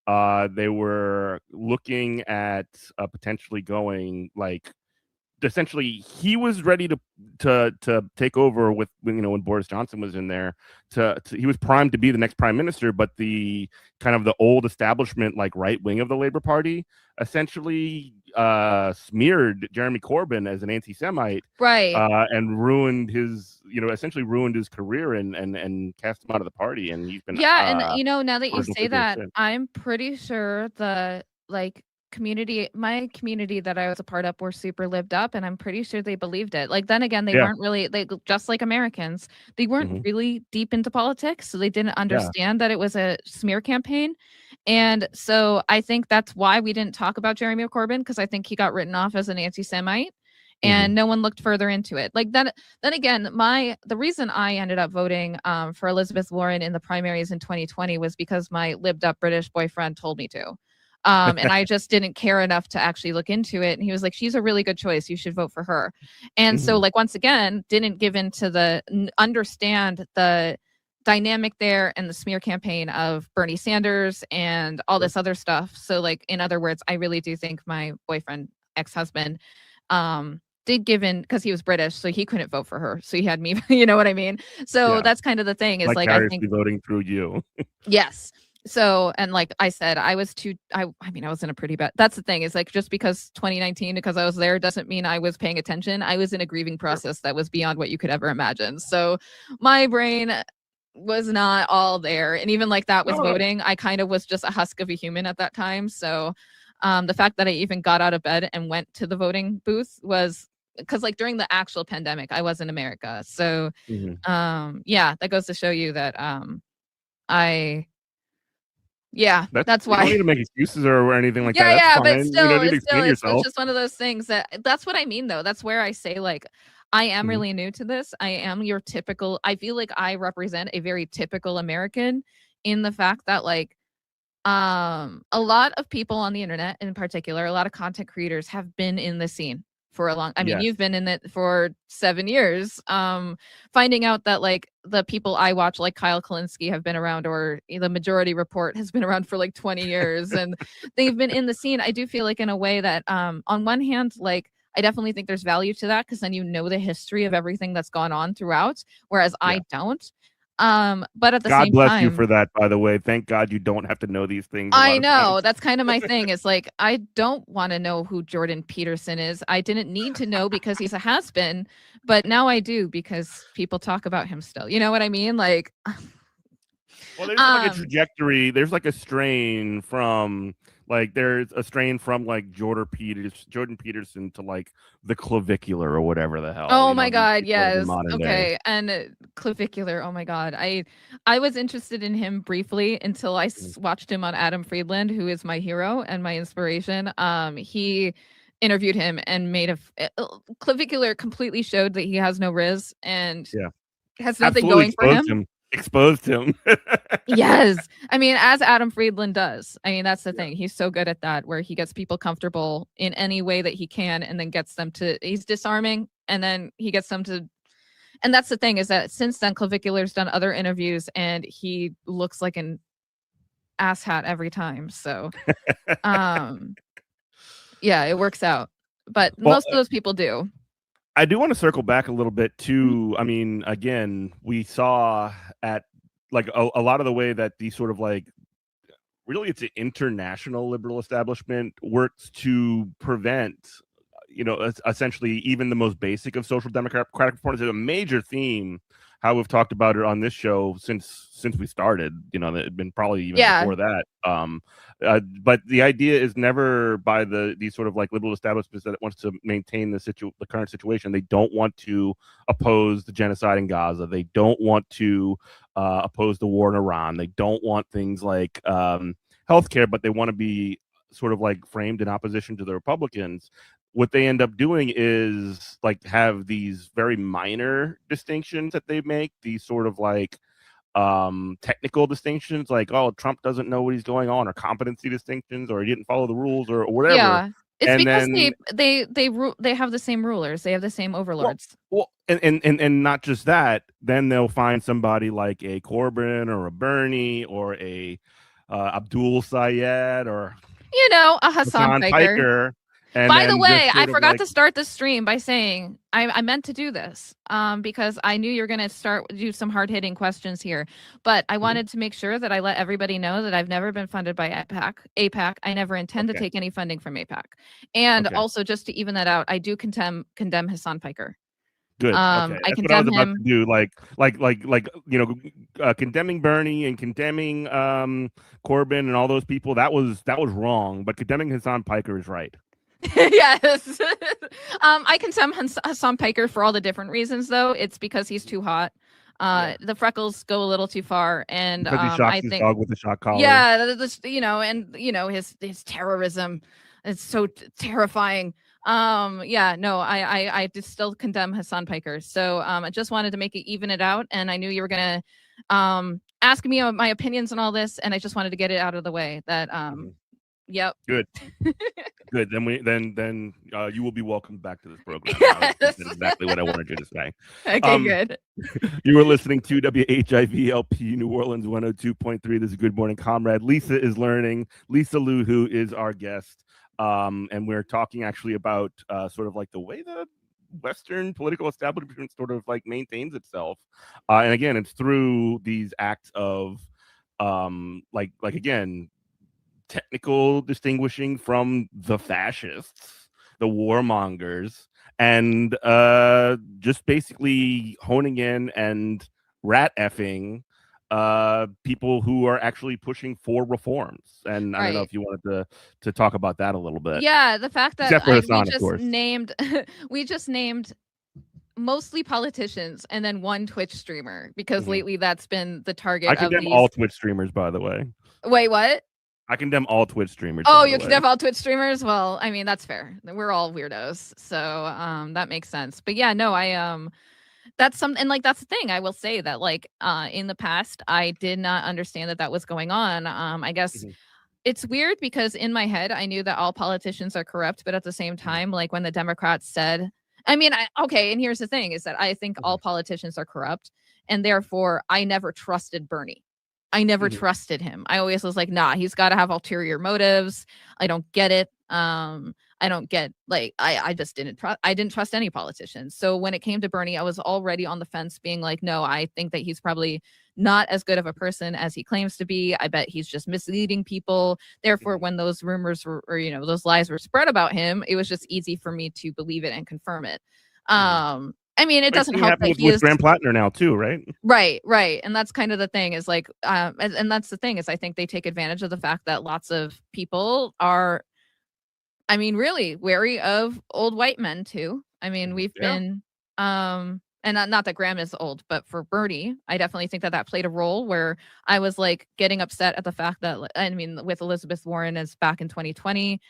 They were looking at potentially going like, essentially he was ready to take over with, when Boris Johnson was in there. He was primed to be the next prime minister, but the kind of the old establishment, like right wing of the Labour Party, essentially smeared Jeremy Corbyn as an anti-Semite, right? And ruined his, essentially ruined his career and cast him out of the party. And he's been and now that you say that, I'm pretty sure the my community that I was a part of were super lived up, and I'm pretty sure they believed it. Like then again, they weren't really just like Americans. They weren't really deep into politics, so they didn't understand that it was a smear campaign. And so I think that's why we didn't talk about Jeremy Corbyn, because I think he got written off as an anti-Semite. And no one looked further into it. Like then again, the reason I ended up voting for Elizabeth Warren in the primaries in 2020 was because my lived up British boyfriend told me to. And I just didn't care enough to actually look into it. And he was like, she's a really good choice. You should vote for her. And so like, once again, didn't give into understand the dynamic there and the smear campaign of Bernie Sanders and all this other stuff. So like, in other words, I really do think my boyfriend, ex-husband, did give in because he was British, so he couldn't vote for her. So he had me, you know what I mean? So that's kind of the thing is like I think voting through you. Yes. So, and like I said, I was I was in a pretty bad, that's the thing is like, just because 2019, because I was there doesn't mean I was paying attention. I was in a grieving process that was beyond what you could ever imagine. So my brain was not all there. And even like that with voting, I kind of was just a husk of a human at that time. So the fact that I even got out of bed and went to the voting booth was because like during the actual pandemic, I was in America. So that goes to show you that that's why. You don't need to make excuses or anything like that. Yeah, but still, it's just one of those things that's what I mean, though. That's where I say, like, I am really new to this. I am your typical, I feel like I represent a very typical American in the fact that, like, a lot of people on the internet, in particular, a lot of content creators have been in the scene for a long, you've been in it for 7 years, finding out that like the people I watch, like Kyle Kalinske, have been around, or the Majority Report has been around for like 20 years and they've been in the scene. I do feel like in a way that on one hand, like I definitely think there's value to that because then you know the history of everything that's gone on throughout, whereas I don't. But at the God same bless time, you for that, by the way. Thank God you don't have to know these things. I know that's kind of my thing. It's like I don't want to know who Jordan Peterson is. I didn't need to know because he's a has-been, but now I do because people talk about him still. You know what I mean? Like, well, there's like a trajectory. There's like a strain from like Jordan Peterson to like the clavicular or whatever the hell. Oh my God, yes. Okay, and Clavicular. Oh my God. I was interested in him briefly until I watched him on Adam Friedland, who is my hero and my inspiration. He interviewed him and made Clavicular completely showed that he has no riz and has nothing Absolutely going for him. Exposed him. Yes. I mean, as Adam Friedland does. I mean, that's the thing. He's so good at that, where he gets people comfortable in any way that he can and then gets them to, he's disarming and then he gets them to, and that's the thing is that since then, Clavicular's done other interviews and he looks like an asshat every time. So, yeah, it works out. But most of those people do. I do want to circle back a little bit to, I mean, again, we saw at like a lot of the way that the sort of like, really it's an international liberal establishment works to prevent, you know, essentially even the most basic of social democratic reforms. Is a major theme, how we've talked about it on this show since we started, you know, it's been probably even before that. But the idea is never by these sort of like liberal establishments that it wants to maintain the current situation. They don't want to oppose the genocide in Gaza. They don't want to oppose the war in Iran. They don't want things like healthcare, but they want to be sort of like framed in opposition to the Republicans. What they end up doing is like have these very minor distinctions that they make, these sort of like technical distinctions, like, oh, Trump doesn't know what he's going on, or competency distinctions, or he didn't follow the rules, or whatever. Yeah, it's and because then, they have the same rulers. They have the same overlords. Well, and not just that. Then they'll find somebody like a Corbyn or a Bernie or a Abdul Sayed or You know, a Hassan Piker. And By the then way, just I sort of forgot like- to start the stream by saying I meant to do this because I knew you were going to do some hard-hitting questions here. But I wanted to make sure that I let everybody know that I've never been funded by APAC. I never intend to take any funding from APAC. And also, just to even that out, I do condemn Hassan Piker. Good. Okay. I That's what I condemn was about him. to do. Like you know, condemning Bernie and condemning Corbyn and all those people. That was wrong. But condemning Hassan Piker is right. Yes. I condemn Hassan Piker for all the different reasons, though. It's because he's too hot. The freckles go a little too far, and Because he shocks I his think dog with a shock collar. yeah, his terrorism. It's so terrifying. I just still condemn Hassan Piker. So I just wanted to even it out, and I knew you were gonna ask me my opinions on all this, and I just wanted to get it out of the way. That yep. Good. Good. Then you will be welcomed back to this program. Yes. That's exactly what I wanted you to say. Okay, good. You were listening to WHIVLP New Orleans 102.3. This is Good Morning Comrade. Lisa is learning. Lisa Luhoo is our guest. And we're talking actually about sort of like the way the Western political establishment sort of like maintains itself. And again, it's through these acts of like again, technical distinguishing from the fascists, the warmongers, and just basically honing in and rat effing people who are actually pushing for reforms. And I don't know if you wanted to talk about that a little bit. Yeah, the fact that Except for Hassan, of course. we just named mostly politicians and then one Twitch streamer because lately that's been the target. I condemn all Twitch streamers, by the way. Wait, what? I condemn all Twitch streamers. Oh, you condemn all Twitch streamers? Well, I mean, that's fair. We're all weirdos. So that makes sense. But yeah, no, that's something, like, that's the thing. I will say that, like, in the past, I did not understand that was going on. I guess it's weird because in my head, I knew that all politicians are corrupt. But at the same time, like when the Democrats said, and here's the thing is that I think all politicians are corrupt. And therefore, I never trusted Bernie. I never trusted him. I always was like, nah, he's got to have ulterior motives. I don't get it. I don't get, like, I just didn't trust any politician. So when it came to Bernie, I was already on the fence being like, no, I think that he's probably not as good of a person as he claims to be. I bet he's just misleading people. Therefore, when those rumors were, or, those lies were spread about him, it was just easy for me to believe it and confirm it. I mean, it doesn't help that he is Graham Plattner now too, right? Right. And that's kind of the thing is like, and that's the thing is I think they take advantage of the fact that lots of people are, I mean, really wary of old white men too. I mean, we've been, and and not that Graham is old, but for Bernie, I definitely think that that played a role where I was like getting upset at the fact that, I mean, with Elizabeth Warren is back in 2020,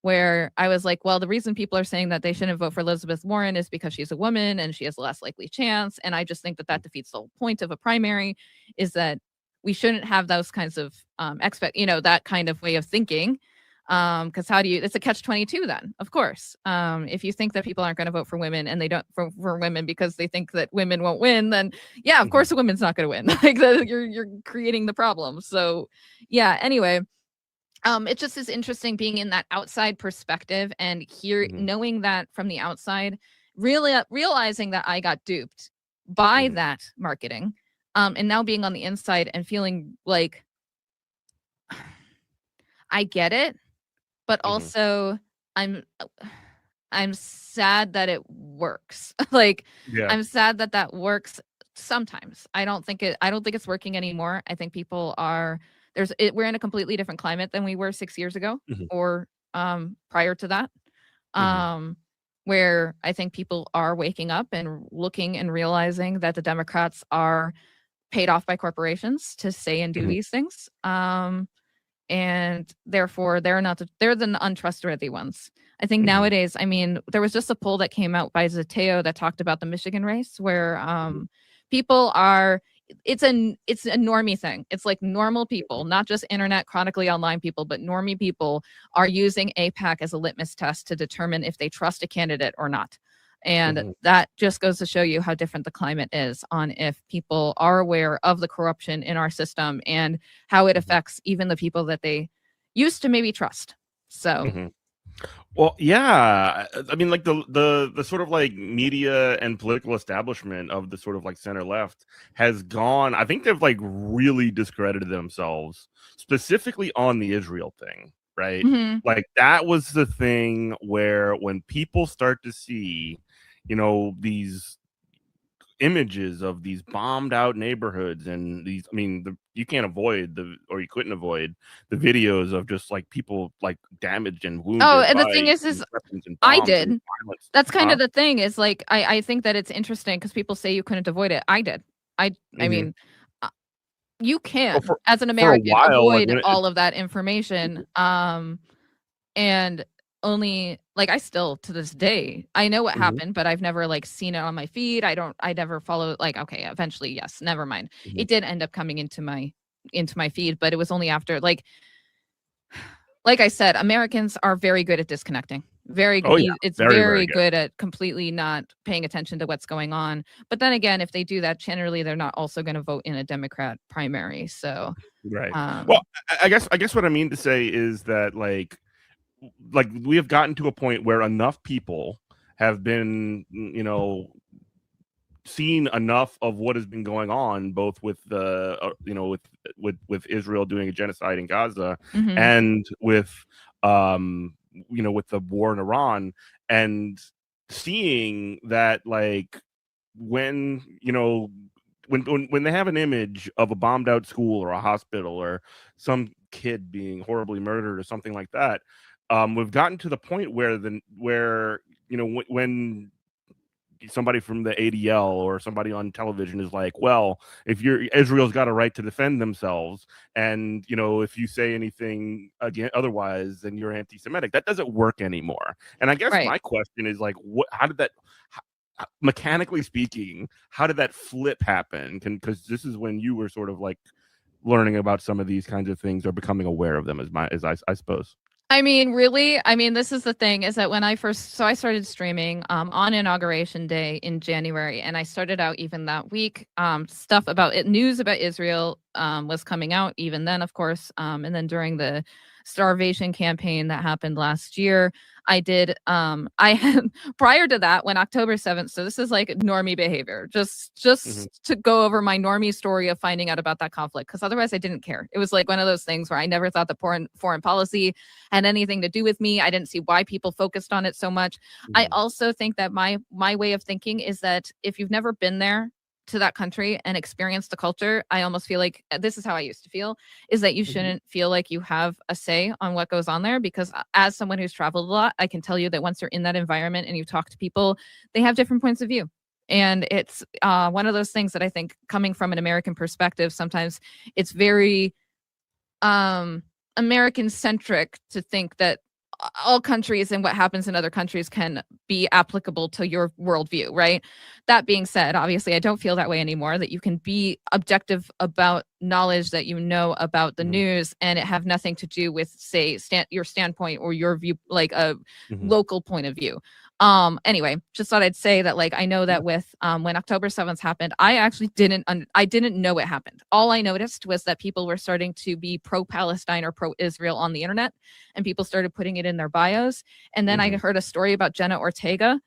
where I was like, well, the reason people are saying that they shouldn't vote for Elizabeth Warren is because she's a woman and she has a less likely chance. And I just think that that defeats the whole point of a primary, is that we shouldn't have those kinds of that kind of way of thinking. Because how do you, it's a catch-22 then, of course. If you think that people aren't going to vote for women and they don't for women because they think that women won't win, then yeah, of course a woman's not going to win. Like you're creating the problem. So yeah, anyway, it just is interesting being in that outside perspective and here knowing that from the outside, really realizing that I got duped by that marketing, and now being on the inside and feeling like I get it. But also I'm sad that it works. Like I'm sad that that works sometimes. I don't think it's working anymore. I think people are we're in a completely different climate than we were 6 years ago or prior to that. Where I think people are waking up and looking and realizing that the Democrats are paid off by corporations to say and do these things. And therefore they're the untrustworthy ones. I think nowadays, I mean, there was just a poll that came out by Zateo that talked about the Michigan race where people are, it's a normie thing. It's like normal people, not just internet chronically online people, but normie people are using AIPAC as a litmus test to determine if they trust a candidate or not. And that just goes to show you how different the climate is on if people are aware of the corruption in our system and how it affects even the people that they used to maybe trust. So well, yeah, I mean, like the sort of like media and political establishment of the sort of like center left has gone, I think they've like really discredited themselves specifically on the Israel thing, right? Like that was the thing where when people start to see, you know, these images of these bombed out neighborhoods and these, I mean, you can't avoid you couldn't avoid the videos of just like people like damaged and wounded. Oh, and the thing is I did. That's kind of the thing is like, I think that it's interesting because people say you couldn't avoid it. I did. I mean, you can, as an American, avoid all of that information. And only like I still to this day I know what happened, but I've never like seen it on my feed. I never follow like, okay, eventually, yes, never mind. It did end up coming into my feed, but it was only after like I said, Americans are very good at disconnecting. Very good. It's very good at completely not paying attention to what's going on. But then again, if they do that, generally they're not also going to vote in a Democrat primary. So well, I guess what I mean to say is that like we have gotten to a point where enough people have been, you know, seen enough of what has been going on, both with the, you know, with Israel doing a genocide in Gaza and with, you know, with the war in Iran, and seeing that like when, you know, when they have an image of a bombed out school or a hospital or some kid being horribly murdered or something like that, we've gotten to the point where you know, when somebody from the ADL or somebody on television is like, well, if Israel's got a right to defend themselves, and you know, if you say anything again otherwise, then you're anti-Semitic. That doesn't work anymore. And I guess my question is like, how did that, mechanically speaking, how did that flip happen? Because this is when you were sort of like learning about some of these kinds of things or becoming aware of them, as I suppose. I mean, really, I mean, this is the thing is that when I started streaming on Inauguration Day in January, and I started out even that week, stuff about it, news about Israel was coming out even then, of course. And then during the starvation campaign that happened last year, I did, I had, prior to that, when October 7th, so this is like normie behavior, just to go over my normie story of finding out about that conflict, because otherwise I didn't care. It was like one of those things where I never thought that foreign policy had anything to do with me. I didn't see why people focused on it so much. I also think that my way of thinking is that if you've never been there to that country and experience the culture, I almost feel like this is how I used to feel, is that you shouldn't feel like you have a say on what goes on there, because as someone who's traveled a lot, I can tell you that once you're in that environment and you talk to people, they have different points of view. And it's one of those things that I think, coming from an American perspective, sometimes it's very American centric to think that all countries and what happens in other countries can be applicable to your worldview, right? That being said, obviously, I don't feel that way anymore, that you can be objective about knowledge that you know about the news and it have nothing to do with, say, your standpoint or your view, like a local point of view. Anyway, just thought I'd say that, like, I know that with when October 7th happened, I actually didn't know it happened. All I noticed was that people were starting to be pro-Palestine or pro-Israel on the internet, and people started putting it in their bios. And then I heard a story about Jenna Ortega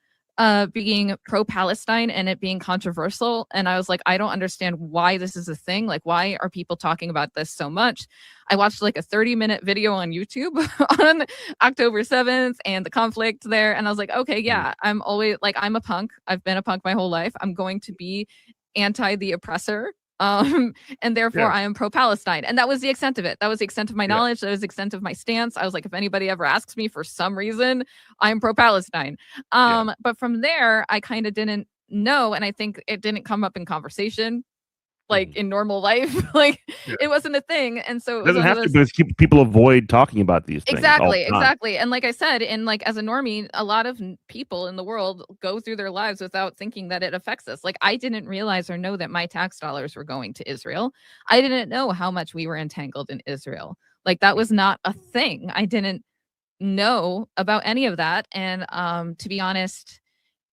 being pro-Palestine and it being controversial. And I was like, I don't understand why this is a thing. Like, why are people talking about this so much? I watched like a 30-minute video on YouTube on October 7th and the conflict there. And I was like, okay, yeah, I'm always like, I'm a punk. I've been a punk my whole life. I'm going to be anti the oppressor. And therefore I am pro-Palestine. And that was the extent of it. That was the extent of my knowledge. That was the extent of my stance. I was like, if anybody ever asks me for some reason, I'm pro-Palestine. But from there, I kind of didn't know. And I think it didn't come up in conversation, like in normal life. Like it wasn't a thing. And so it doesn't have to, but people avoid talking about these things. Exactly. And like I said, and like as a normie, a lot of people in the world go through their lives without thinking that it affects us. Like I didn't realize or know that my tax dollars were going to Israel. I didn't know how much we were entangled in Israel. Like that was not a thing. I didn't know about any of that. And to be honest,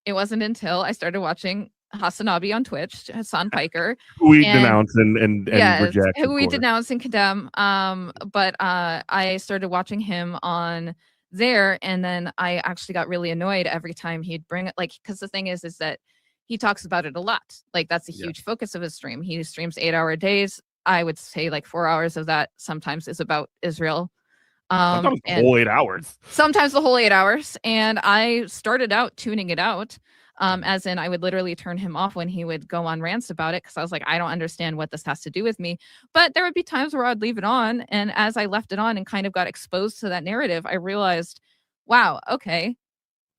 it wasn't until I started watching Hassanabi on Twitch, Hassan Piker, who we denounce and reject, who we denounce and condemn. But I started watching him on there, and then I actually got really annoyed every time he'd bring it, like, because the thing is that he talks about it a lot. Like that's a huge focus of his stream. He streams 8-hour days. I would say like 4 hours of that sometimes is about Israel. Sometimes the whole 8 hours. Sometimes the whole 8 hours. And I started out tuning it out. As in, I would literally turn him off when he would go on rants about it because I was like, I don't understand what this has to do with me. But there would be times where I'd leave it on. And as I left it on and kind of got exposed to that narrative, I realized, wow, okay.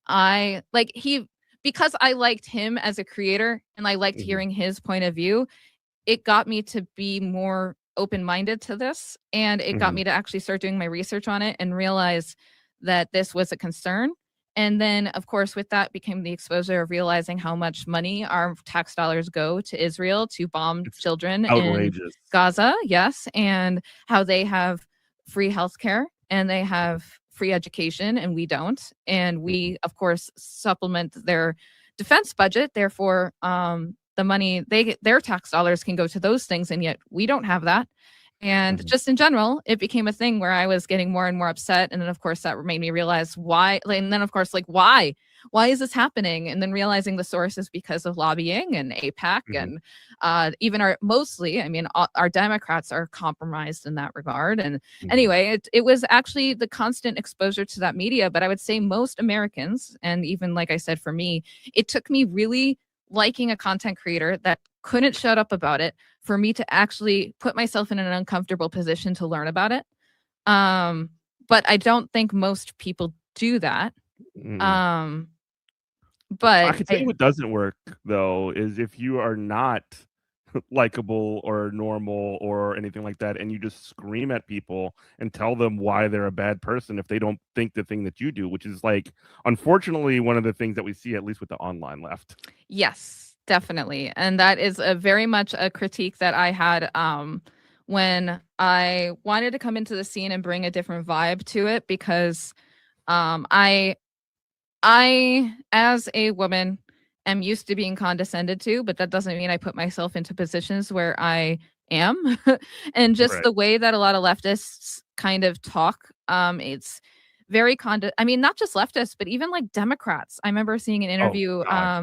Because I liked him as a creator and I liked hearing his point of view, it got me to be more open-minded to this. And it got me to actually start doing my research on it and realize that this was a concern. And then, of course, with that became the exposure of realizing how much money our tax dollars go to Israel to bomb children in Gaza. Yes. And how they have free healthcare and they have free education and we don't. And we, of course, supplement their defense budget. Therefore, the money, their tax dollars can go to those things. And yet we don't have that. And just in general, it became a thing where I was getting more and more upset. And then, of course, that made me realize why. And then, of course, like, why is this happening? And then realizing the source is because of lobbying and APAC and even our Democrats are compromised in that regard. And anyway, it was actually the constant exposure to that media. But I would say most Americans, and even like I said, for me, it took me really liking a content creator that couldn't shut up about it for me to actually put myself in an uncomfortable position to learn about it. But I don't think most people do that. But I can tell you what doesn't work though is if you are not likable or normal or anything like that and you just scream at people and tell them why they're a bad person if they don't think the thing that you do, which is like unfortunately one of the things that we see at least with the online left. Yes, definitely. And that is very much a critique that I had when I wanted to come into the scene and bring a different vibe to it because I as a woman am used to being condescended to, but that doesn't mean I put myself into positions where I am. And just the way that a lot of leftists kind of talk, it's very not just leftists, but even like Democrats. I remember seeing an interview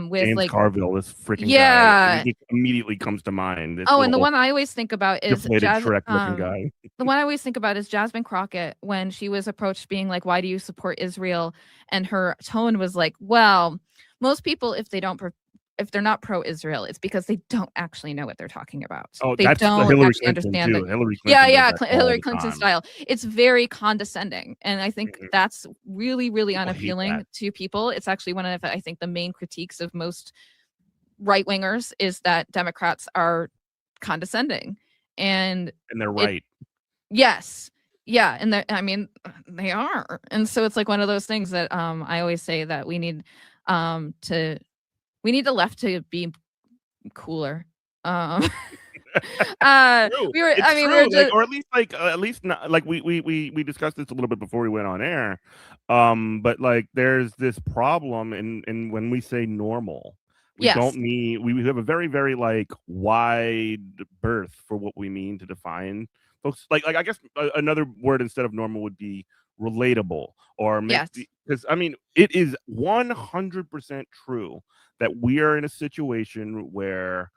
with James like Carville, this freaking guy. He immediately comes to mind. And the one I always think about is guy. The one I always think about is Jasmine Crockett when she was approached being like, why do you support Israel? And her tone was like, well, most people, if they're not pro-Israel, it's because they don't actually know what they're talking about. They that's don't Hillary actually Clinton understand. too. Hillary Clinton Hillary Clinton style. It's very condescending, and I think that's really, really unappealing to people. It's actually one of, I think, the main critiques of most right wingers is that Democrats are condescending, and they're right. Yes. Yeah, and I mean, they are. And so it's like one of those things that I always say that we need the left to be cooler. True. We were It's I mean, true. we were just Or at least not like we discussed this a little bit before we went on air. But like there's this problem in when we say normal. We Yes. don't mean we have a very, very like wide berth for what we mean to define folks. Like I guess another word instead of normal would be relatable or Yes. because I mean it is 100% true that we are in a situation where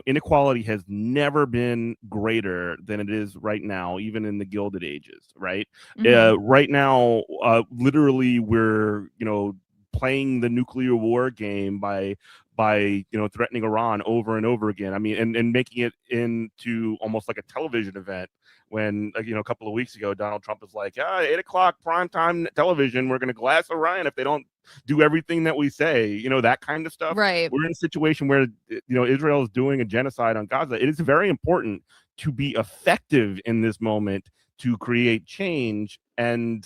inequality has never been greater than it is right now, even in the Gilded Ages, right? Right now, literally, we're playing the nuclear war game by threatening Iran over and over again. I mean, and making it into almost like a television event. When a couple of weeks ago, Donald Trump was like, 8 o'clock primetime television, we're going to glass Iran if they don't do everything that we say, that kind of stuff. Right. We're in a situation where Israel is doing a genocide on Gaza. It is very important to be effective in this moment to create change, and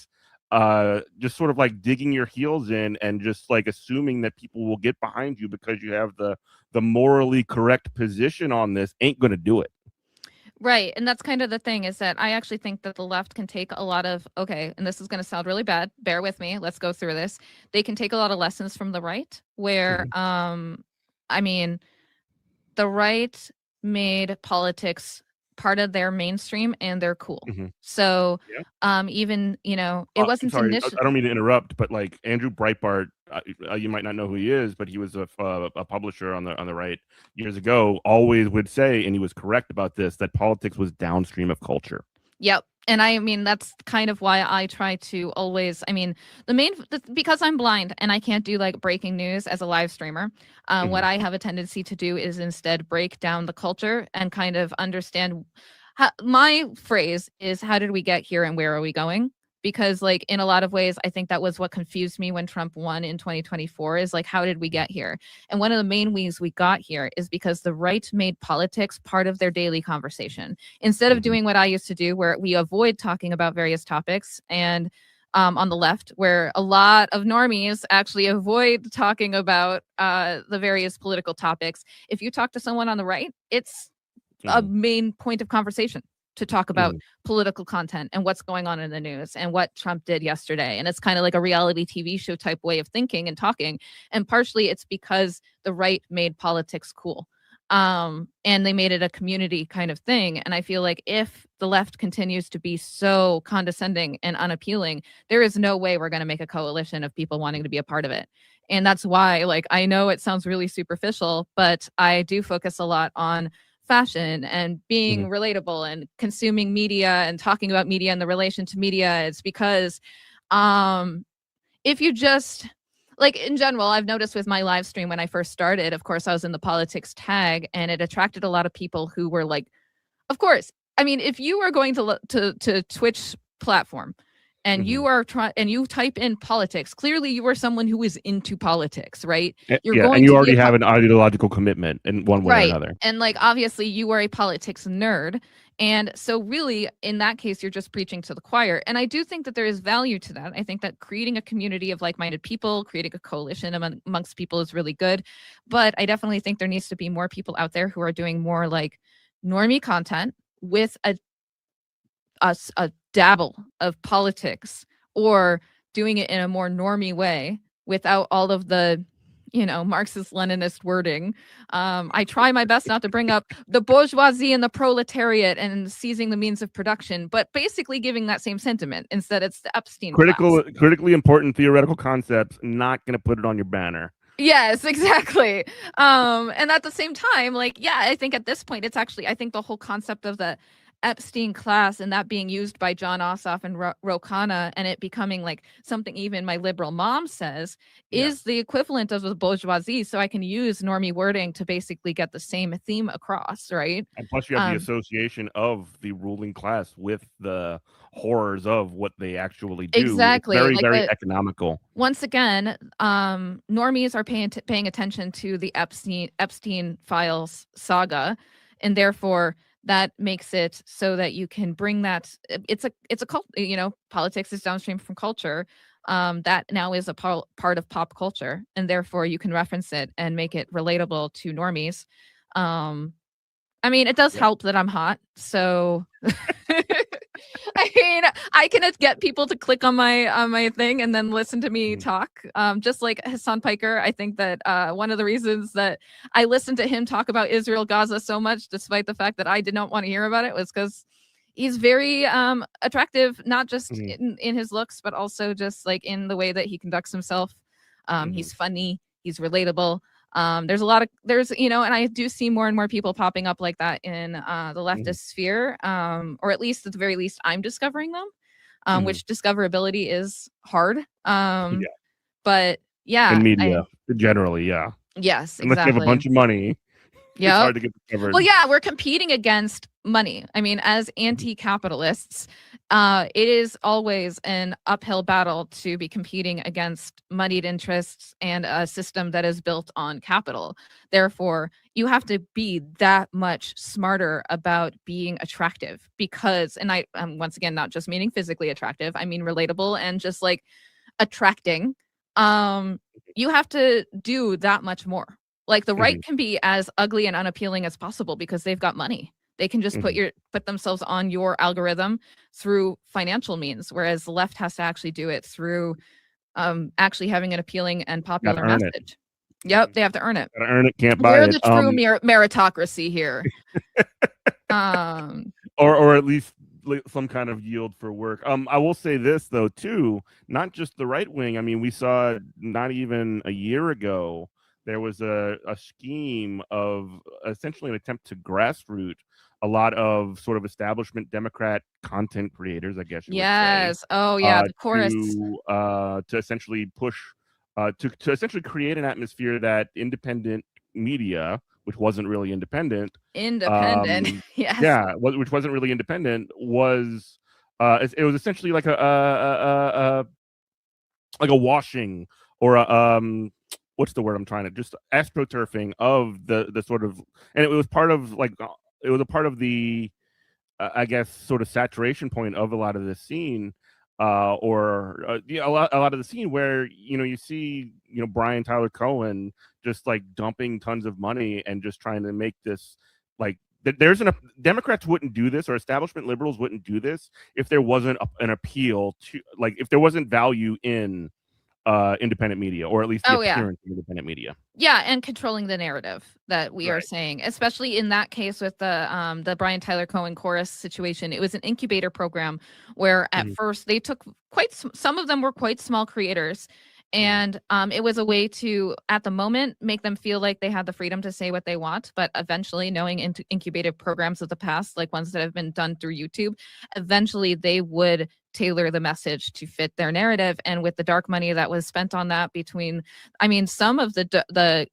just sort of like digging your heels in and just like assuming that people will get behind you because you have the morally correct position on this ain't going to do it. Right. And that's kind of the thing, is that I actually think that the left can take a lot of, okay, and this is going to sound really bad. Bear with me. Let's go through this. They can take a lot of lessons from the right, where, I mean, the right made politics part of their mainstream and they're cool. So even, it wasn't sorry, initially. I don't mean to interrupt, but like Andrew Breitbart, you might not know who he is, but he was a publisher on the right years ago, always would say, and he was correct about this, that politics was downstream of culture. Yep. And I mean, that's kind of why I try to always, I mean, because I'm blind and I can't do like breaking news as a live streamer, what I have a tendency to do is instead break down the culture and kind of understand my phrase is, how did we get here and where are we going? Because like in a lot of ways, I think that was what confused me when Trump won in 2024, is like, how did we get here? And one of the main ways we got here is because the right made politics part of their daily conversation. Instead of doing what I used to do, where we avoid talking about various topics, and on the left, where a lot of normies actually avoid talking about the various political topics. If you talk to someone on the right, it's a main point of conversation to talk about political content and what's going on in the news and what Trump did yesterday. And it's kind of like a reality TV show type way of thinking and talking. And partially it's because the right made politics cool. And they made it a community kind of thing. And I feel like if the left continues to be so condescending and unappealing, there is no way we're going to make a coalition of people wanting to be a part of it. And that's why, like, I know it sounds really superficial, but I do focus a lot on fashion and being relatable and consuming media and talking about media and the relation to media. It's because if you just, like, in general, I've noticed with my live stream when I first started, of course, I was in the politics tag, and it attracted a lot of people who were like, of course, I mean, if you are going to Twitch platform and you are and you type in politics, clearly you are someone who is into politics, right? You're going and you to already have an ideological commitment in one way or another. And like, obviously you are a politics nerd. And so really in that case, you're just preaching to the choir. And I do think that there is value to that. I think that creating a community of like-minded people, creating a coalition amongst people is really good. But I definitely think there needs to be more people out there who are doing more like normie content with a dabble of politics, or doing it in a more normie way without all of the, Marxist-Leninist wording. I try my best not to bring up the bourgeoisie and the proletariat and seizing the means of production, but basically giving that same sentiment. Instead, it's the Epstein class. Critically important theoretical concepts, not going to put it on your banner. Yes, exactly. And at the same time, like, yeah, I think at this point, it's actually, I think the whole concept of the Epstein class and that being used by John Ossoff and Ro Khanna and it becoming like something even my liberal mom says is the equivalent of the bourgeoisie. So I can use normie wording to basically get the same theme across, right? And plus you have the association of the ruling class with the horrors of what they actually do. Exactly. It's very, Like very economical. Once again, normies are paying attention to the Epstein files saga, and therefore that makes it so that you can bring that. It's a cult. You know, politics is downstream from culture. That now is a part of pop culture, and therefore you can reference it and make it relatable to normies. I mean, it does help that I'm hot, so. I mean, I can get people to click on my thing and then listen to me talk. Just like Hassan Piker, I think that one of the reasons that I listened to him talk about Israel Gaza so much, despite the fact that I did not want to hear about it, was because he's very attractive, not just in his looks, but also just like in the way that he conducts himself. He's funny, he's relatable. There's you know, and I do see more and more people popping up like that in the leftist sphere, or at least at the very least I'm discovering them, which discoverability is hard. But yeah, in media generally, yes, unless you have a bunch of money. It's hard to get discovered. Well, yeah, we're competing against money. I mean, as anti-capitalists, it is always an uphill battle to be competing against moneyed interests and a system that is built on capital. Therefore, you have to be that much smarter about being attractive because, and I'm once again not just meaning physically attractive, I mean relatable and just like attracting. You have to do that much more. Like the right can be as ugly and unappealing as possible because they've got money. They can just put themselves on your algorithm through financial means, whereas the left has to actually do it through actually having an appeling and popular message. Yep, they have to earn it. Gotta earn it, can't buy We're it. the true meritocracy here. Or at least some kind of yield for work. I will say this though too, not just the right wing. I mean, we saw not even a year ago there was a scheme of essentially an attempt to grassroot a lot of sort of establishment Democrat content creators, I guess you would say. Oh yeah, the chorus. To essentially push, to essentially create an atmosphere that independent media, which wasn't really independent. Yes. Yeah, which wasn't really independent, was it was essentially like a washing or a what's the word I'm trying to just astroturfing of the sort of, and it was part of like it was a part of the I guess sort of saturation point of a lot of the scene, or a lot of the scene where you see Brian Tyler Cohen just like dumping tons of money and just trying to make this like Democrats wouldn't do this, or establishment liberals wouldn't do this if there wasn't an appeal to, like, if there wasn't value in independent media, or at least the appearance of independent media. Yeah, and controlling the narrative that we are saying, especially in that case with the Brian Tyler Cohen chorus situation. It was an incubator program where at first they took some of them were quite small creators, and it was a way to, at the moment, make them feel like they had the freedom to say what they want. But eventually, knowing incubator programs of the past, like ones that have been done through YouTube, eventually they would tailor the message to fit their narrative. And with the dark money that was spent on that, some of the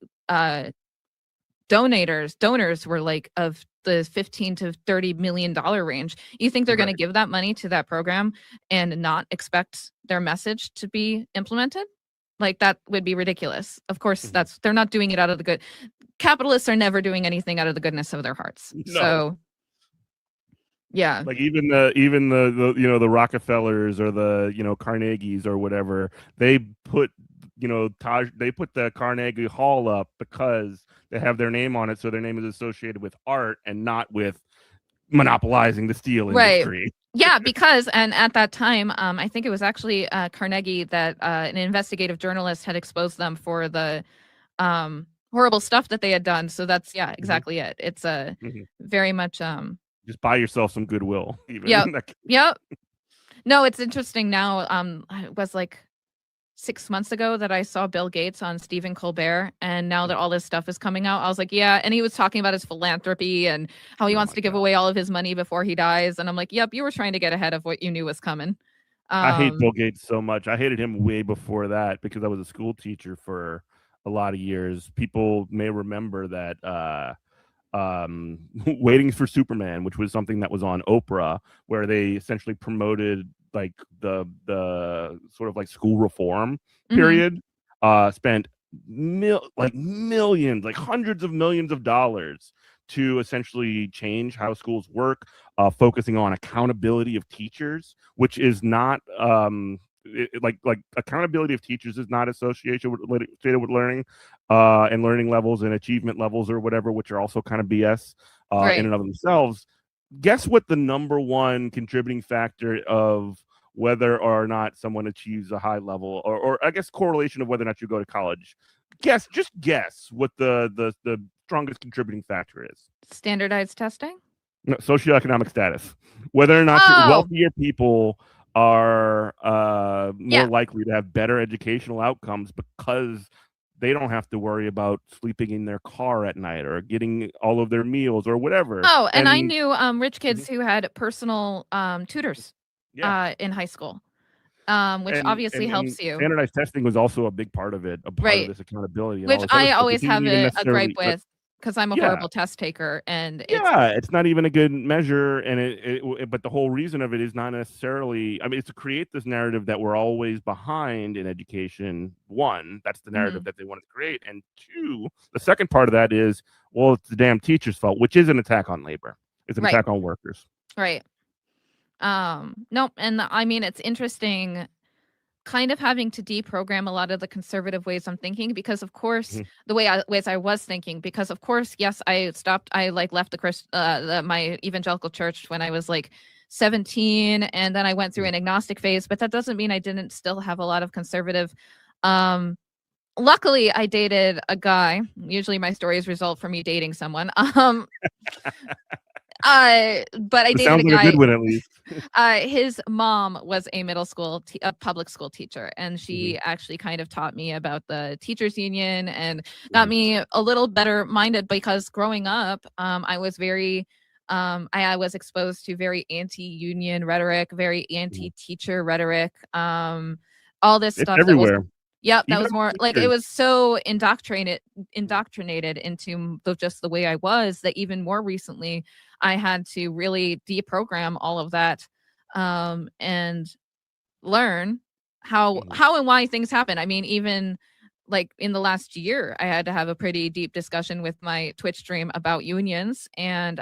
donors were like of the $15 to $30 million range. You think they're going to give that money to that program and not expect their message to be implemented? Like, that would be ridiculous. Of course, they're not doing it out of the good. Capitalists are never doing anything out of the goodness of their hearts. No. So yeah, like even the Rockefellers or the Carnegies or whatever, they put the Carnegie Hall up because they have their name on it, so their name is associated with art and not with monopolizing the steel industry. Yeah, because and at that time, I think it was actually Carnegie that an investigative journalist had exposed them for the horrible stuff that they had done. So that's exactly it. It's a very much just buy yourself some goodwill. Yep. No, it's interesting now. It was like 6 months ago that I saw Bill Gates on Stephen Colbert, and now that all this stuff is coming out, I was like, yeah. And he was talking about his philanthropy and how he wants to give away all of his money before he dies. And I'm like, yep, you were trying to get ahead of what you knew was coming. I hate Bill Gates so much. I hated him way before that because I was a school teacher for a lot of years. People may remember that Waiting for Superman, which was something that was on Oprah, where they essentially promoted like the sort of like school reform period, spent millions, like hundreds of millions of dollars to essentially change how schools work, focusing on accountability of teachers, which is not like accountability of teachers is not associated with learning and learning levels and achievement levels or whatever, which are also kind of BS in and of themselves. Guess what the number one contributing factor of whether or not someone achieves a high level, or I guess correlation of whether or not you go to college. Just guess what the strongest contributing factor is. Standardized testing? No, socioeconomic status. Whether or not wealthier people are more likely to have better educational outcomes because they don't have to worry about sleeping in their car at night or getting all of their meals or whatever. Oh, and I knew rich kids who had personal tutors in high school, which obviously helps you. Standardized testing was also a big part of it, a part of this accountability. Which I always have a gripe with because I'm a horrible test taker. And it's not even a good measure. And but the whole reason of it is not necessarily, I mean, it's to create this narrative that we're always behind in education. One, that's the narrative that they want to create. And two, the second part of that is, well, it's the damn teacher's fault, which is an attack on labor. It's an attack on workers. Right. Nope. And I mean, it's interesting kind of having to deprogram a lot of the conservative ways I'm thinking, because of course the ways I was thinking, because of course, yes, I left my evangelical church when I was like 17, and then I went through an agnostic phase, but that doesn't mean I didn't still have a lot of conservative. Luckily I dated a guy. Usually my stories result from me dating someone. But I dated a guy. A good one, at least. His mom was a middle school, public school teacher, and she actually kind of taught me about the teachers union and got me a little better minded, because growing up, I was very, I was exposed to very anti-union rhetoric, very anti-teacher rhetoric, all this stuff. Everywhere. That was more like, it was so indoctrinated into just the way I was, that even more recently I had to really deprogram all of that, and learn how and why things happen. I mean, even like in the last year, I had to have a pretty deep discussion with my Twitch stream about unions, and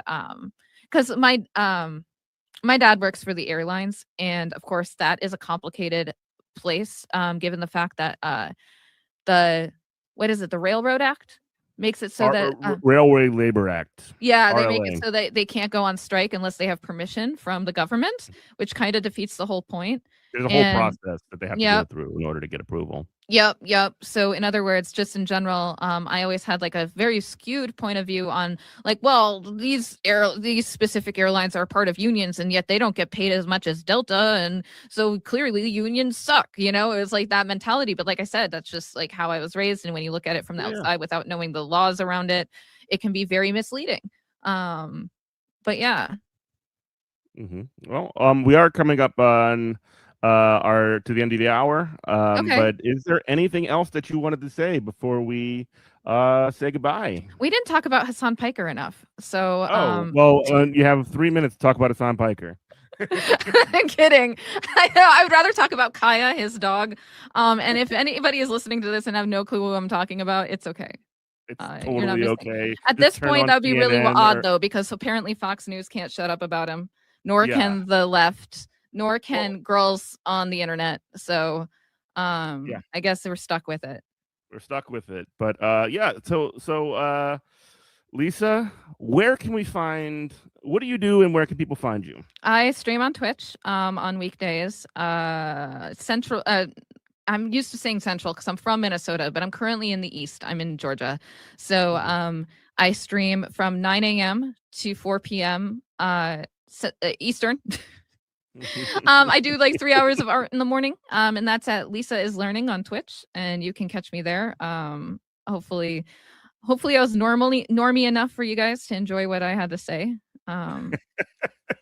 because my dad works for the airlines, and of course that is a complicated place, given the fact that the Railroad Act makes it so that Railway Labor Act. Yeah, they make it so that they can't go on strike unless they have permission from the government, which kind of defeats the whole point. There's a whole process that they have to go through in order to get approval. Yep. So in other words, just in general, I always had like a very skewed point of view on like, well, these specific airlines are part of unions, and yet they don't get paid as much as Delta, and so clearly unions suck. You know, it was like that mentality. But like I said, that's just like how I was raised, and when you look at it from the outside without knowing the laws around it, it can be very misleading. But yeah. Well, we are coming up on to the end of the hour. But is there anything else that you wanted to say before we say goodbye? We didn't talk about Hassan Piker enough. So you have 3 minutes to talk about Hassan Piker. I'm kidding. I would rather talk about Kaya, his dog. And if anybody is listening to this and have no clue who I'm talking about, it's okay. It's totally okay. At this point, that would be really odd, though, because apparently Fox News can't shut up about him, nor can the left, nor can girls on the internet. So I guess we're stuck with it. But so Lisa, where can we find, what do you do and where can people find you? I stream on Twitch on weekdays. Central. I'm used to saying Central because I'm from Minnesota, but I'm currently in the East. I'm in Georgia. So I stream from 9 a.m. to 4 p.m. Eastern. I do like 3 hours of art in the morning, and that's at Lisa is Learning on Twitch, and you can catch me there. Hopefully I was normie enough for you guys to enjoy what I had to say. That's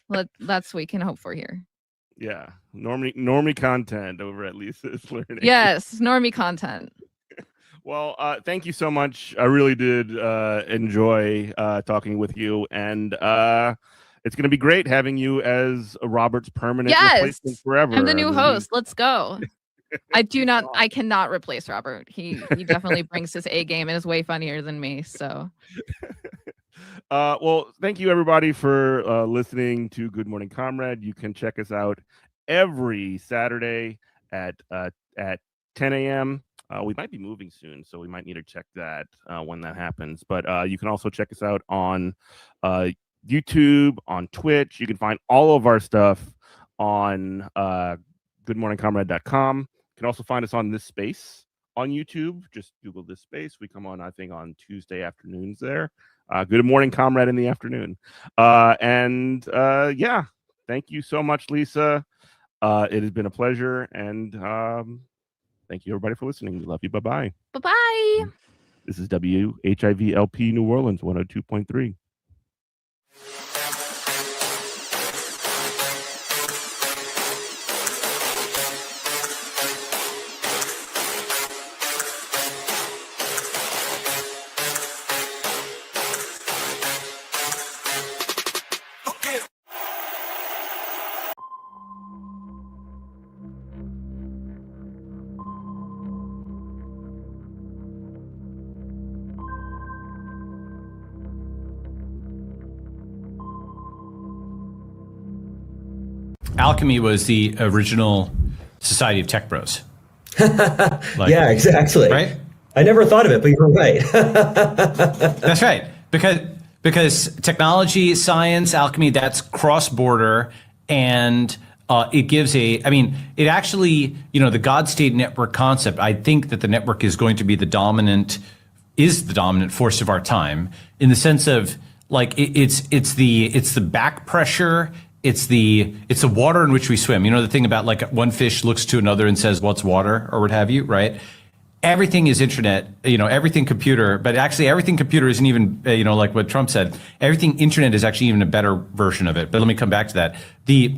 what we can hope for here. Yeah, normie content over at Lisa's Learning. Yes, normie content. Well, thank you so much. I really did enjoy talking with you, and it's going to be great having you as Robert's permanent replacement forever. I'm the new host. Let's go. I cannot replace Robert. He definitely brings his A game and is way funnier than me. So, well, thank you everybody for listening to Good Morning Comrade. You can check us out every Saturday at 10 a.m. We might be moving soon, so we might need to check that when that happens. But you can also check us out on YouTube, on Twitch. You can find all of our stuff on goodmorningcomrade.com. You can also find us on This Space on YouTube. Just Google This Space. We come on, I think, on Tuesday afternoons there. Good Morning Comrade in the afternoon. Yeah, thank you so much, Lisa. It has been a pleasure, and thank you everybody for listening. We love you. Bye-bye. Bye-bye. This is WHIVLP New Orleans 102.3. Alchemy was the original Society of Tech Bros. Yeah, exactly. Right? I never thought of it, but you're right. That's right. Because technology, science, alchemy, that's cross-border, and it gives it actually, the God-state network concept, I think that the network is going to be the dominant force of our time, in the sense of, like, it's the back pressure. It's the water in which we swim. You know, the thing about, like, one fish looks to another and says, "What's water?" or what have you, right? Everything is internet, everything computer, but actually everything computer isn't even, like what Trump said, everything internet is actually even a better version of it. But let me come back to that. The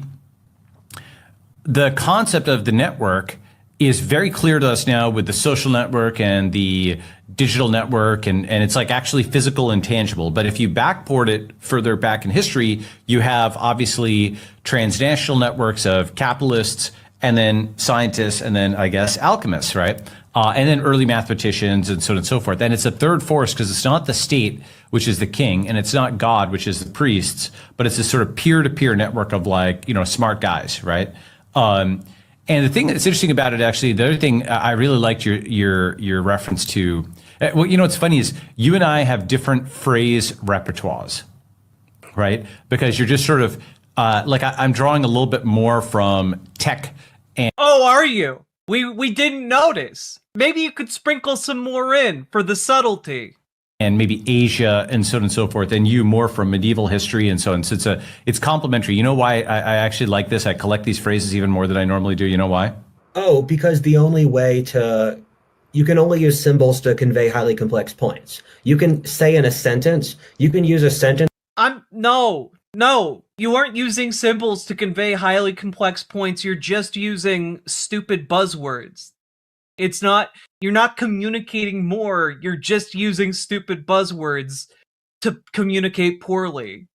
concept of the network is very clear to us now with the social network and the digital network, and it's like actually physical and tangible. But if you backport it further back in history, you have obviously transnational networks of capitalists, and then scientists, and then, I guess, alchemists, right? And then early mathematicians, and so on and so forth. And it's a third force, because it's not the state, which is the king, and it's not God, which is the priests, but it's this sort of peer-to-peer network of, like, smart guys, right? And the thing that's interesting about it, actually, the other thing I really liked your reference to, what's funny is you and I have different phrase repertoires, right? Because you're just sort of, I'm drawing a little bit more from tech. And oh, are you? We didn't notice. Maybe you could sprinkle some more in for the subtlety. And maybe Asia and so on and so forth, and you more from medieval history and so on. So it's complementary. You know why I actually like this? I collect these phrases even more than I normally do. You know why? Oh, because the only way you can only use symbols to convey highly complex points. You can say in a sentence, you can use a sentence. No, you aren't using symbols to convey highly complex points. You're just using stupid buzzwords. You're not communicating more. You're just using stupid buzzwords to communicate poorly.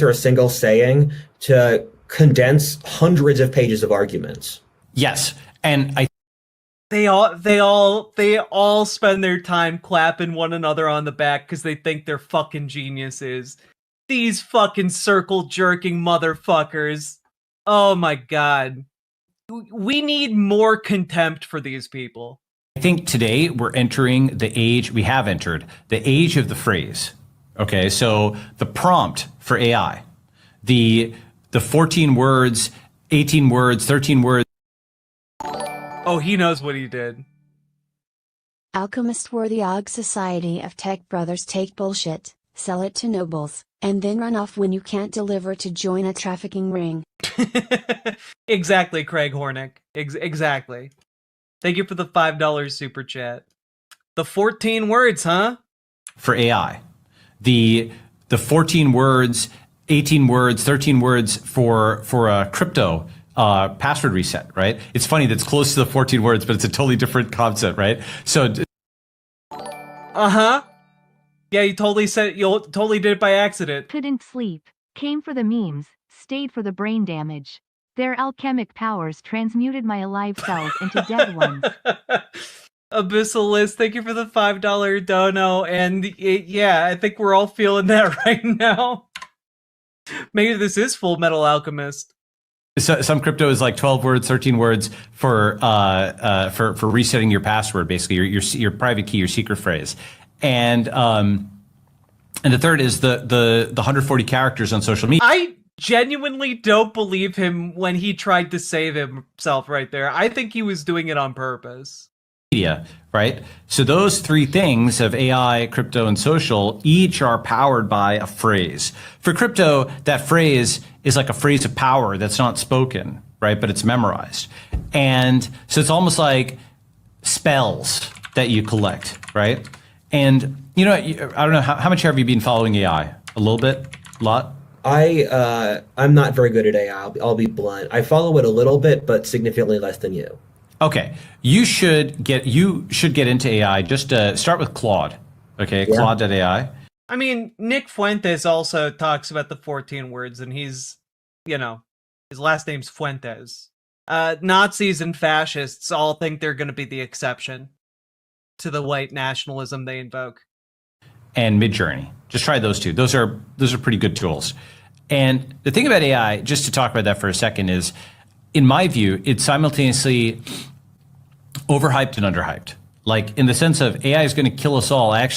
Or a single saying to condense hundreds of pages of arguments. Yes, and they all spend their time clapping one another on the back because they think they're fucking geniuses. These fucking circle jerking motherfuckers. Oh my god. We need more contempt for these people. I think today we have entered the age of the phrase. Okay, so the prompt for AI, the 14 words, 18 words, 13 words. Oh, he knows what he did. Alchemist were the Og Society of Tech Brothers take bullshit. sell it to nobles, and then run off when you can't deliver to join a trafficking ring. Exactly, Craig Hornick. Exactly. Thank you for the $5 super chat. The 14 words, huh? For AI. The 14 words, 18 words, 13 words for a crypto password reset, right? It's funny that's close to the 14 words, but it's a totally different concept, right? So uh-huh. Yeah, you totally did it by accident. Couldn't sleep, came for the memes, stayed for the brain damage. Their alchemic powers transmuted my alive cells into dead ones. Abyssalist, thank you for the $5 dono, and yeah, I think we're all feeling that right now. Maybe this is Full Metal Alchemist. So, some crypto is like 12 words, 13 words for resetting your password, basically your private key, your secret phrase, and the third is the 140 characters on social media. I genuinely don't believe him when he tried to save himself right there. I think he was doing it on purpose. Right? So those three things of AI, crypto, and social each are powered by a phrase. For crypto, that phrase is like a phrase of power that's not spoken, right? But it's memorized. And so it's almost like spells that you collect, right? And, you know, I don't know, how much have you been following AI? A little bit? A lot? I'm not very good at AI. I'll be blunt. I follow it a little bit, but significantly less than you. Okay, you should get into AI. Just start with Claude. Okay, yeah. Claude.ai. I mean, Nick Fuentes also talks about the 14 words, and he's, you know, his last name's Fuentes. Nazis and fascists all think they're going to be the exception to the white nationalism they invoke. And Midjourney. Just try those two. Those are pretty good tools. And the thing about AI, just to talk about that for a second, is, in my view, it's simultaneously overhyped and underhyped. Like, in the sense of AI is going to kill us all. I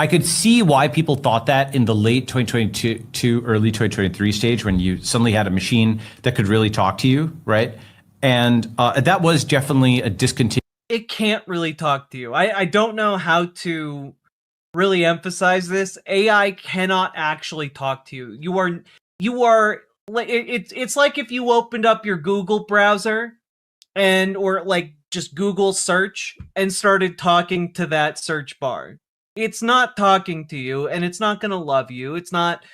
could see why people thought that in the late 2022, early 2023 stage, when you suddenly had a machine that could really talk to you, right? And that was definitely a discontinuation. It can't really talk to you. I don't know how to really emphasize this. AI cannot actually talk to you. You are it's like if you opened up your Google browser or like just Google search and started talking to that search bar. It's not talking to you, and it's not going to love you. It's not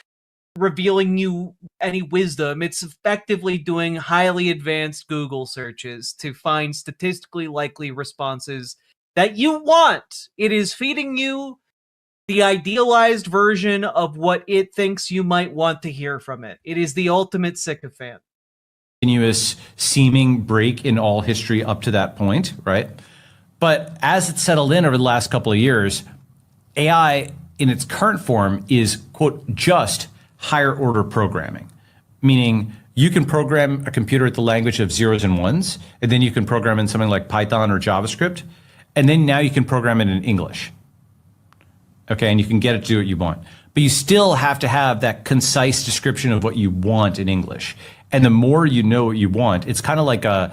revealing you any wisdom. It's effectively doing highly advanced Google searches to find statistically likely responses that you want. It is feeding you the idealized version of what it thinks you might want to hear from it. It is the ultimate sycophant. Continuous seeming break in all history up to that point, right? But as it settled in over the last couple of years, AI in its current form is, quote, just higher order programming, meaning you can program a computer at the language of zeros and ones, and then you can program in something like Python or JavaScript, and then now you can program it in English. Okay, and you can get it to do what you want. But you still have to have that concise description of what you want in English. And the more you know what you want, it's kind of like a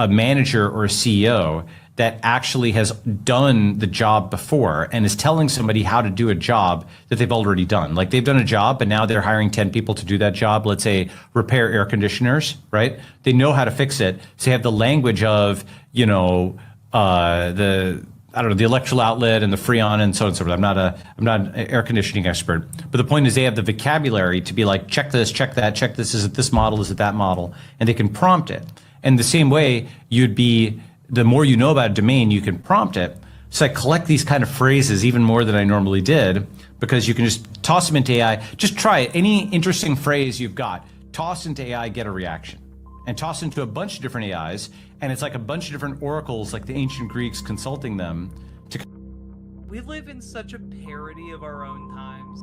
manager or a CEO that actually has done the job before and is telling somebody how to do a job that they've already done. Like, they've done a job, but now they're hiring 10 people to do that job. Let's say repair air conditioners, right? They know how to fix it. So they have the language of, you know, the electrical outlet and the freon and so on and so forth. I'm not an air conditioning expert, but the point is they have the vocabulary to be like, check this, check that, check this. Is it this model? Is it that model? And they can prompt it. And the same way the more you know about a domain, you can prompt it. So I collect these kind of phrases even more than I normally did, because you can just toss them into AI. Just try it. Any interesting phrase you've got, toss into AI, get a reaction. And toss into a bunch of different AIs, and it's like a bunch of different oracles, like the ancient Greeks consulting them. We live in such a parody of our own times.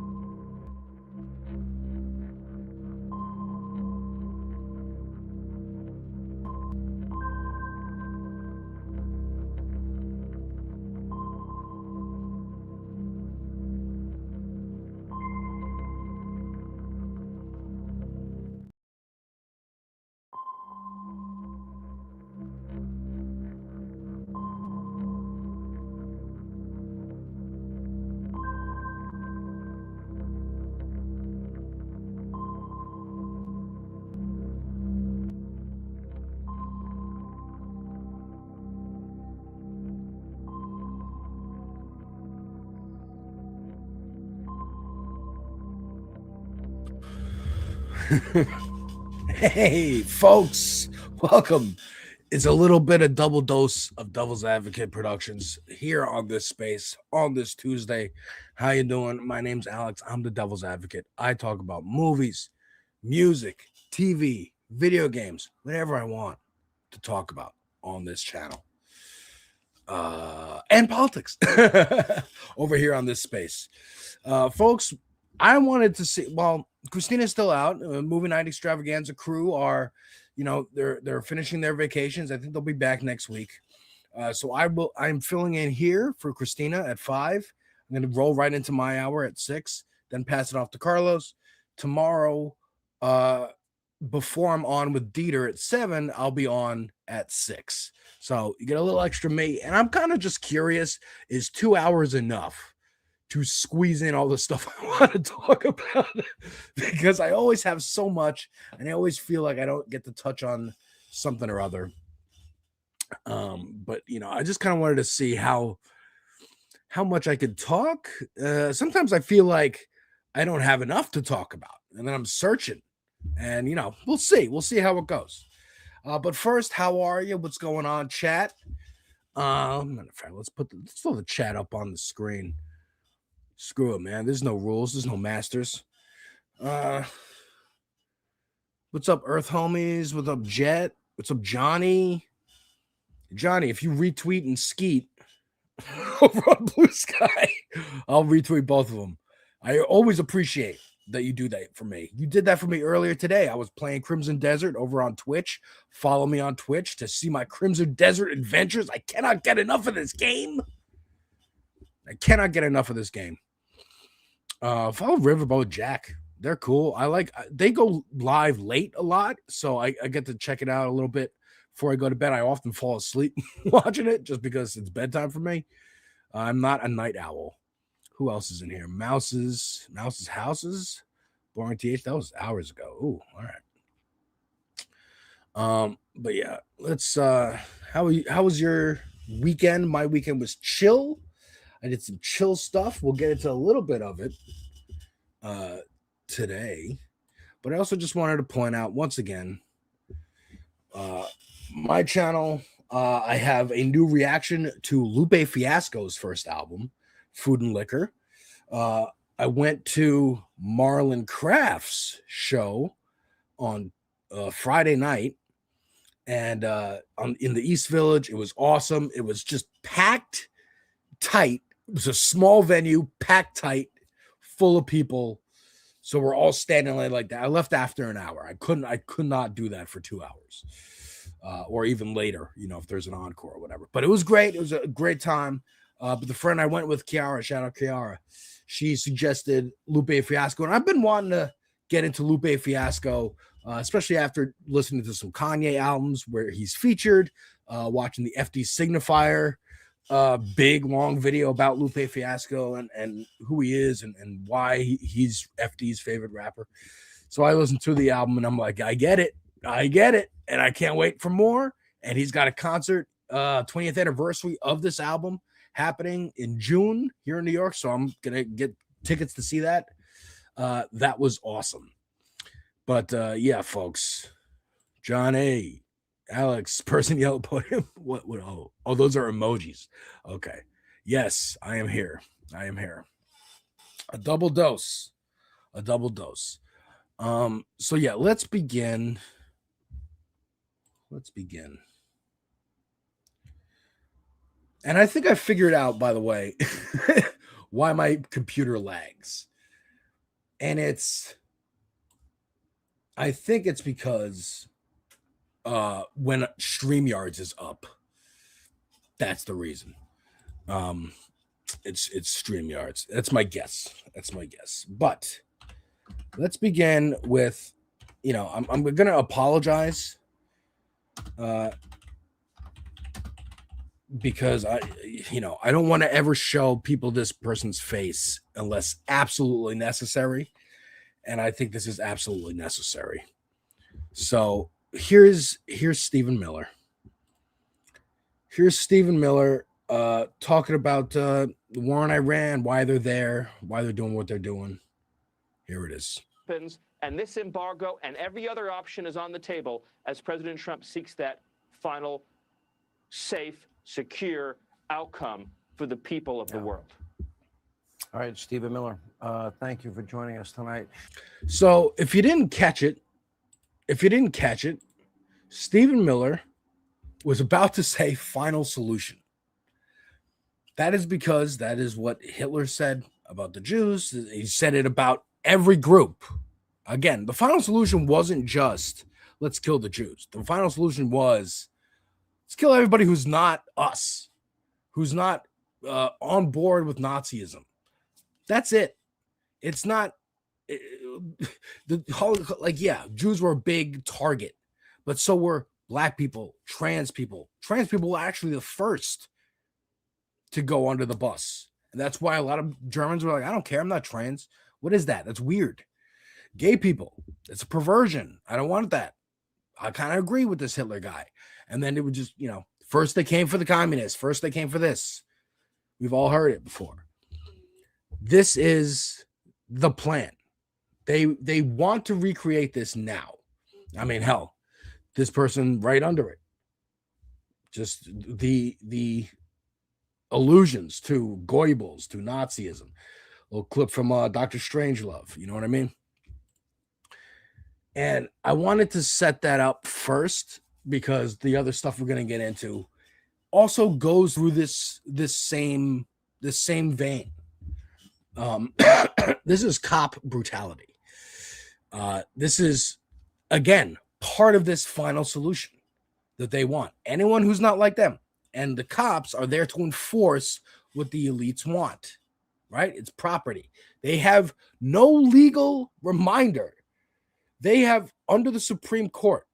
Hey, folks, welcome. It's a little bit of double dose of Devil's Advocate Productions here on this space on this Tuesday. How you doing? My name's Alex. I'm the Devil's Advocate. I talk about movies, music, TV, video games, whatever I want to talk about on this channel. And politics over here on this space. Folks, I wanted to see, well, Christina's still out. Movie Night Extravaganza crew are, they're finishing their vacations. I think they'll be back next week. So I'm filling in here for Christina at 5. I'm going to roll right into my hour at 6, then pass it off to Carlos. Tomorrow, before I'm on with Dieter at 7, I'll be on at 6. So you get a little extra me. And I'm kind of just curious, is 2 hours enough to squeeze in all the stuff I want to talk about? Because I always have so much, and I always feel like I don't get to touch on something or other. But I just kind of wanted to see how much I could talk. Sometimes I feel like I don't have enough to talk about, and then I'm searching, and we'll see how it goes. But first, how are you? What's going on, chat? Matter of fact, let's throw the chat up on the screen. Screw it, man. There's no rules. There's no masters. What's up, Earth homies? What's up, Jet? What's up, Johnny? Johnny, if you retweet and skeet over on Blue Sky, I'll retweet both of them. I always appreciate that you do that for me. You did that for me earlier today. I was playing Crimson Desert over on Twitch. Follow me on Twitch to see my Crimson Desert adventures. I cannot get enough of this game. Follow Riverboat Jack. They're cool. They go live late a lot, so I get to check it out a little bit before I go to bed. I often fall asleep watching it just because it's bedtime for me. I'm not a night owl. Who else is in here? Mouse's Houses. Boring TH. That was hours ago. Ooh, all right. But yeah, let's how was your weekend? My weekend was chill. I did some chill stuff. We'll get into a little bit of it today. But I also just wanted to point out once again, my channel, I have a new reaction to Lupe Fiasco's first album, Food and Liquor. I went to Marlon Craft's show on Friday night, and in the East Village. It was awesome. It was just packed tight. It was a small venue, packed tight, full of people. So we're all standing like that. I left after an hour. I could not do that for 2 hours, or even later, if there's an encore or whatever. But it was great. It was a great time. But the friend I went with, Kiara, shout out Kiara, she suggested Lupe Fiasco. And I've been wanting to get into Lupe Fiasco, especially after listening to some Kanye albums where he's featured, watching the FD Signifier big long video about Lupe Fiasco and who he is and why he's FD's favorite rapper. So I listened to the album and I'm like, I get it. And I can't wait for more. And he's got a concert, 20th anniversary of this album happening in June here in New York. So I'm going to get tickets to see that. That was awesome. But yeah, folks, John A., Alex, person yellow podium. What? Oh, those are emojis. Okay. Yes, I am here. A double dose. So yeah, let's begin. And I think I figured out, by the way, why my computer lags. And I think it's because when StreamYards is up, that's the reason. It's StreamYards. That's my guess. But let's begin with, I'm going to apologize because I don't want to ever show people this person's face unless absolutely necessary. And I think this is absolutely necessary. So here's Stephen Miller. Talking about the war in Iran, why they're there, why they're doing what they're doing. Here it is. And this embargo and every other option is on the table as President Trump seeks that final, safe, secure outcome for the people of the world. All right, Stephen Miller, thank you for joining us tonight. So if you didn't catch it, Stephen Miller was about to say final solution. That is because that is what Hitler said about the Jews. He said it about every group. Again, the final solution wasn't just let's kill the Jews. The final solution was let's kill everybody who's not us, who's not on board with Nazism. That's it. It's not Jews were a big target, but so were black people, trans people. Trans people were actually the first to go under the bus. And that's why a lot of Germans were like, I don't care. I'm not trans. What is that? That's weird. Gay people. It's a perversion. I don't want that. I kind of agree with this Hitler guy. And then it would just, first they came for the communists. First they came for this. We've all heard it before. This is the plan. They want to recreate this now. I mean, hell, this person right under it. Just the allusions to Goebbels, to Nazism. A little clip from Dr. Strangelove. You know what I mean? And I wanted to set that up first because the other stuff we're going to get into also goes through this same vein. This is cop brutality. This is, again, part of this final solution that they want. Anyone who's not like them. And the cops are there to enforce what the elites want, right? It's property. They have no legal reminder. They have, under the Supreme Court,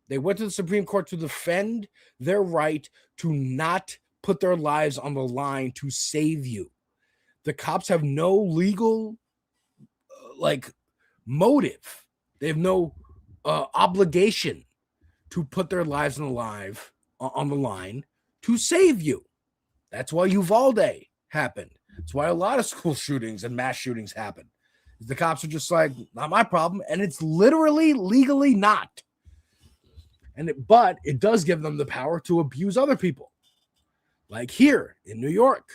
they went to the Supreme Court to defend their right to not put their lives on the line to save you. The cops have no legal, motive. They have no obligation to put their lives on the line to save you. That's why Uvalde happened. That's why a lot of school shootings and mass shootings happen. The cops are just like, not my problem. And it's literally legally not. But it does give them the power to abuse other people. Like here in New York,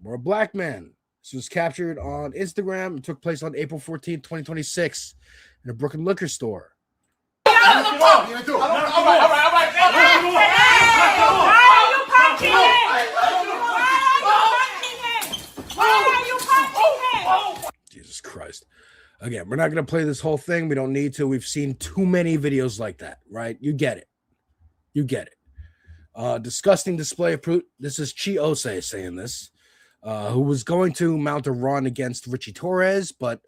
where a black man. This was captured on Instagram. It took place on April 14th, 2026 in a Brooklyn liquor store. Jesus Christ. Again, we're not going to play this whole thing. We don't need to. We've seen too many videos like that, right? You get it. Disgusting display of proof. This is Chi Osei saying this, who was going to mount a run against Richie Torres, but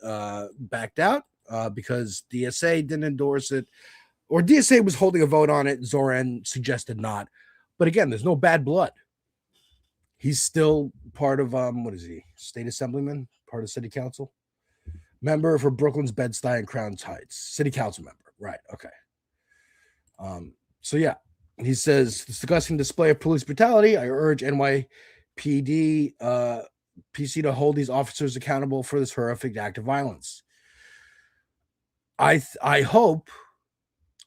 backed out because DSA didn't endorse it. Or DSA was holding a vote on it. Zoran suggested not. But again, there's no bad blood. He's still part of, what is he? State Assemblyman? Part of City Council? Member for Brooklyn's Bed-Stuy and Crown Heights. City Council member. Right, okay. So yeah, he says, discussing display of police brutality, I urge NYPD PC to hold these officers accountable for this horrific act of violence. I hope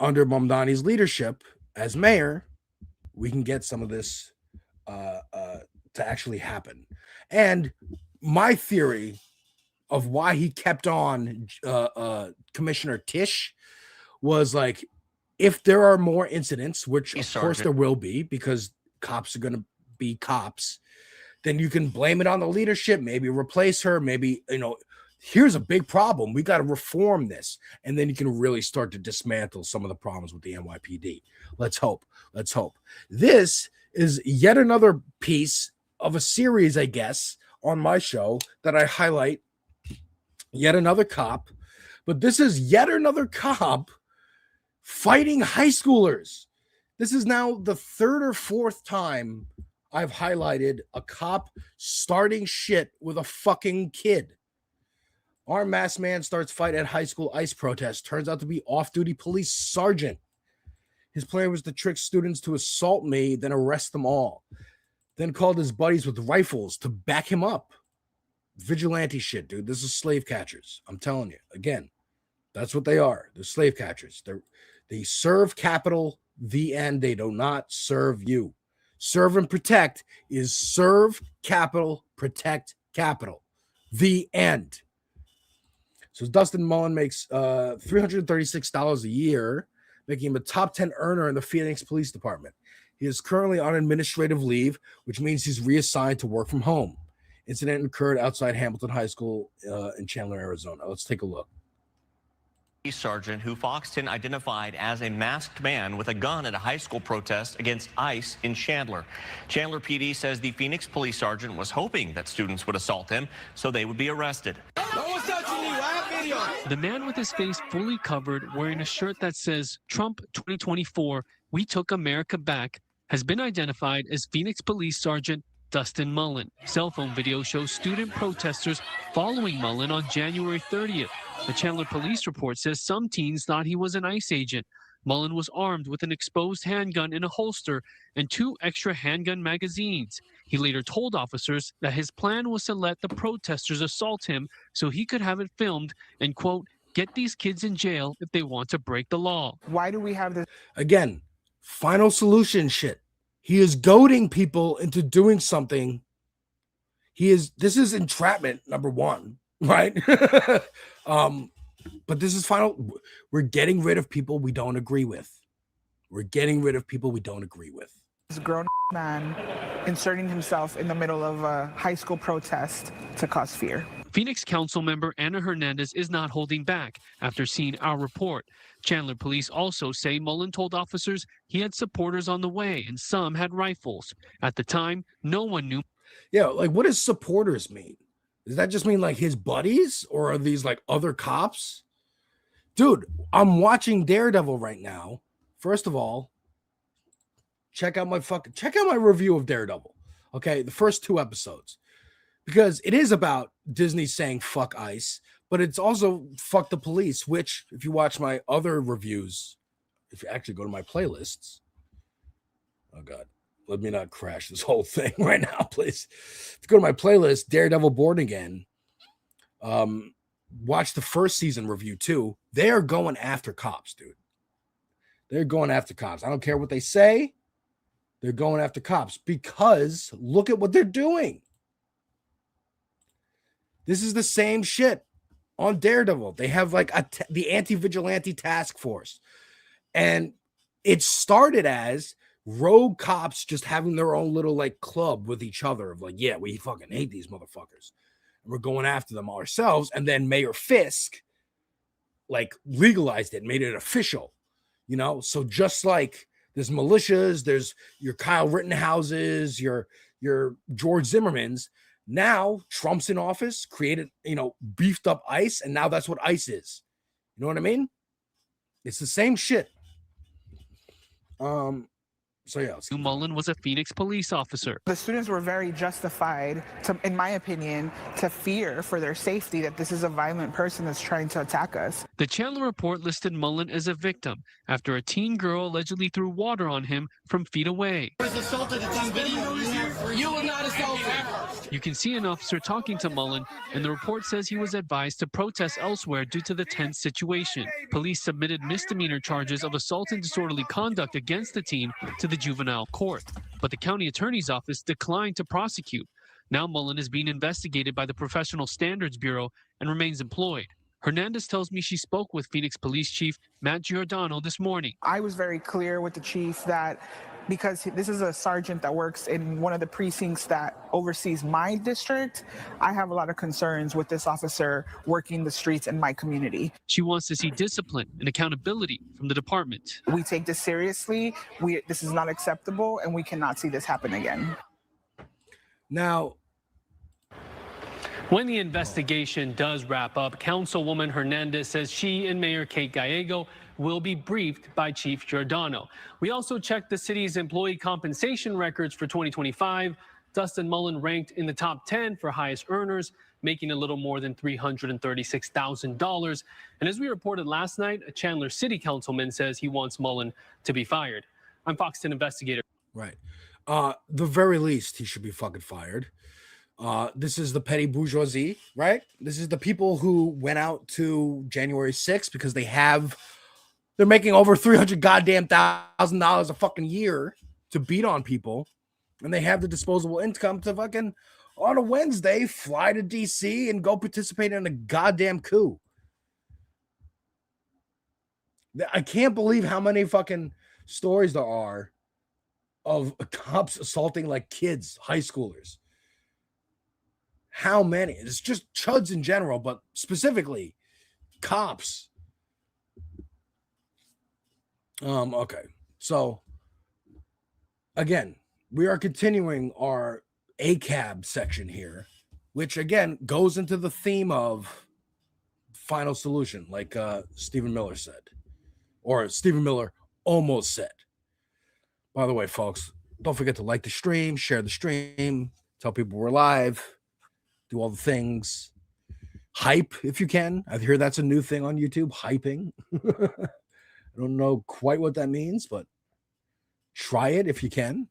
under Mamdani's leadership as mayor, we can get some of this to actually happen. And my theory of why he kept on Commissioner Tisch was like, if there are more incidents, which of course there will be because cops are going to be cops, then you can blame it on the leadership, maybe replace her, maybe, here's a big problem. We got to reform this. And then you can really start to dismantle some of the problems with the NYPD. Let's hope. This is yet another piece of a series, I guess, on my show that I highlight yet another cop. But this is yet another cop fighting high schoolers. This is now the third or fourth time I've highlighted a cop starting shit with a fucking kid. Armed masked man starts fight at high school ICE protest. Turns out to be off-duty police sergeant. His plan was to trick students to assault me, then arrest them all. Then called his buddies with rifles to back him up. Vigilante shit, dude. This is slave catchers. I'm telling you. Again, That's what they are. They're slave catchers. They serve capital, the end. They do not serve you. Serve and protect is serve capital, protect capital. The end. So Dustin Mullen makes $336 a year, making him a top 10 earner in the Phoenix Police Department. He is currently on administrative leave, which means he's reassigned to work from home. Incident occurred outside Hamilton High School in Chandler, Arizona. Let's take a look. Sergeant who Foxton identified as a masked man with a gun at a high school protest against ICE in Chandler. Chandler PD says the Phoenix police sergeant was hoping that students would assault him so they would be arrested. The man with his face fully covered, wearing a shirt that says Trump 2024, we took America back, has been identified as Phoenix Police Sergeant Dustin Mullen. Cell phone video shows student protesters following Mullen on January 30th. The Chandler police report says some teens thought he was an ICE agent. Mullen was armed with an exposed handgun in a holster and 2 extra handgun magazines. He later told officers that his plan was to let the protesters assault him so he could have it filmed and, quote, get these kids in jail if they want to break the law. Why do we have this? Again, final solution shit. He is goading people into doing something. This is entrapment, number one, right? But this is final. We're getting rid of people we don't agree with. We're getting rid of people we don't agree with. This grown man inserting himself in the middle of a high school protest to cause fear. Phoenix council member Ana Hernandez is not holding back after seeing our report. Chandler police also say Mullen told officers he had supporters on the way and some had rifles. At the time, no one knew. Yeah, like what does supporters mean? Does that just mean like his buddies, or are these like other cops? Dude, I'm watching Daredevil right now. First of all, check out my review of Daredevil. Okay, the first 2 episodes. Because it is about Disney saying fuck ICE, but it's also fuck the police, which if you watch my other reviews, if you actually go to my playlists, oh God, let me not crash this whole thing right now, please. If you go to my playlist, Daredevil Born Again, watch the first season review too. They are going after cops, dude. They're going after cops. I don't care what they say. They're going after cops because look at what they're doing. This is the same shit on Daredevil. They have like the anti-vigilante task force. And it started as rogue cops just having their own little like club with each other of like, yeah, we fucking hate these motherfuckers. And we're going after them ourselves. And then Mayor Fisk like legalized it, made it official, you know? So just like there's militias, there's your Kyle Rittenhouses, your George Zimmermans. Now Trump's in office, created, beefed up ICE, and now that's what ICE is. You know what I mean? It's the same shit. So yeah. Mullen was a Phoenix police officer. The students were very justified, in my opinion, to fear for their safety that this is a violent person that's trying to attack us. The Chandler report listed Mullen as a victim after a teen girl allegedly threw water on him from feet away. You were not assaulted. You can see an officer talking to Mullen, and the report says he was advised to protest elsewhere due to the tense situation. Police submitted misdemeanor charges of assault and disorderly conduct against the teen to the juvenile court, but the county attorney's office declined to prosecute. Now Mullen is being investigated by the Professional Standards Bureau and remains employed. Hernandez tells me she spoke with Phoenix Police Chief Matt Giordano this morning. I was very clear with the chief that because this is a sergeant that works in one of the precincts that oversees my district, I have a lot of concerns with this officer working the streets in my community. She wants to see discipline and accountability from the department. We take this seriously. This is not acceptable, and we cannot see this happen again. Now, when the investigation does wrap up, Councilwoman Hernandez says she and Mayor Kate Gallego will be briefed by Chief Giordano. We also checked the city's employee compensation records for 2025. Dustin Mullen ranked in the top 10 for highest earners, making a little more than $336,000. And as we reported last night, a Chandler City Councilman says he wants Mullen to be fired. I'm Fox 10 investigator. Right. The very least, he should be fucking fired. This is the petty bourgeoisie, right? This is the people who went out to January 6th because they're making over $300,000 a fucking year to beat on people, and they have the disposable income to fucking on a Wednesday fly to DC and go participate in a goddamn coup. I can't believe how many fucking stories there are of cops assaulting like kids, high schoolers. How many? It's just chuds in general, but specifically cops. Okay. So again, we are continuing our ACAB section here, which again goes into the theme of final solution, like Stephen Miller said, or Stephen Miller almost said. By the way, folks, don't forget to like the stream, share the stream, tell people we're live, do all the things. Hype if you can. I hear that's a new thing on YouTube, hyping. I don't know quite what that means, but try it if you can.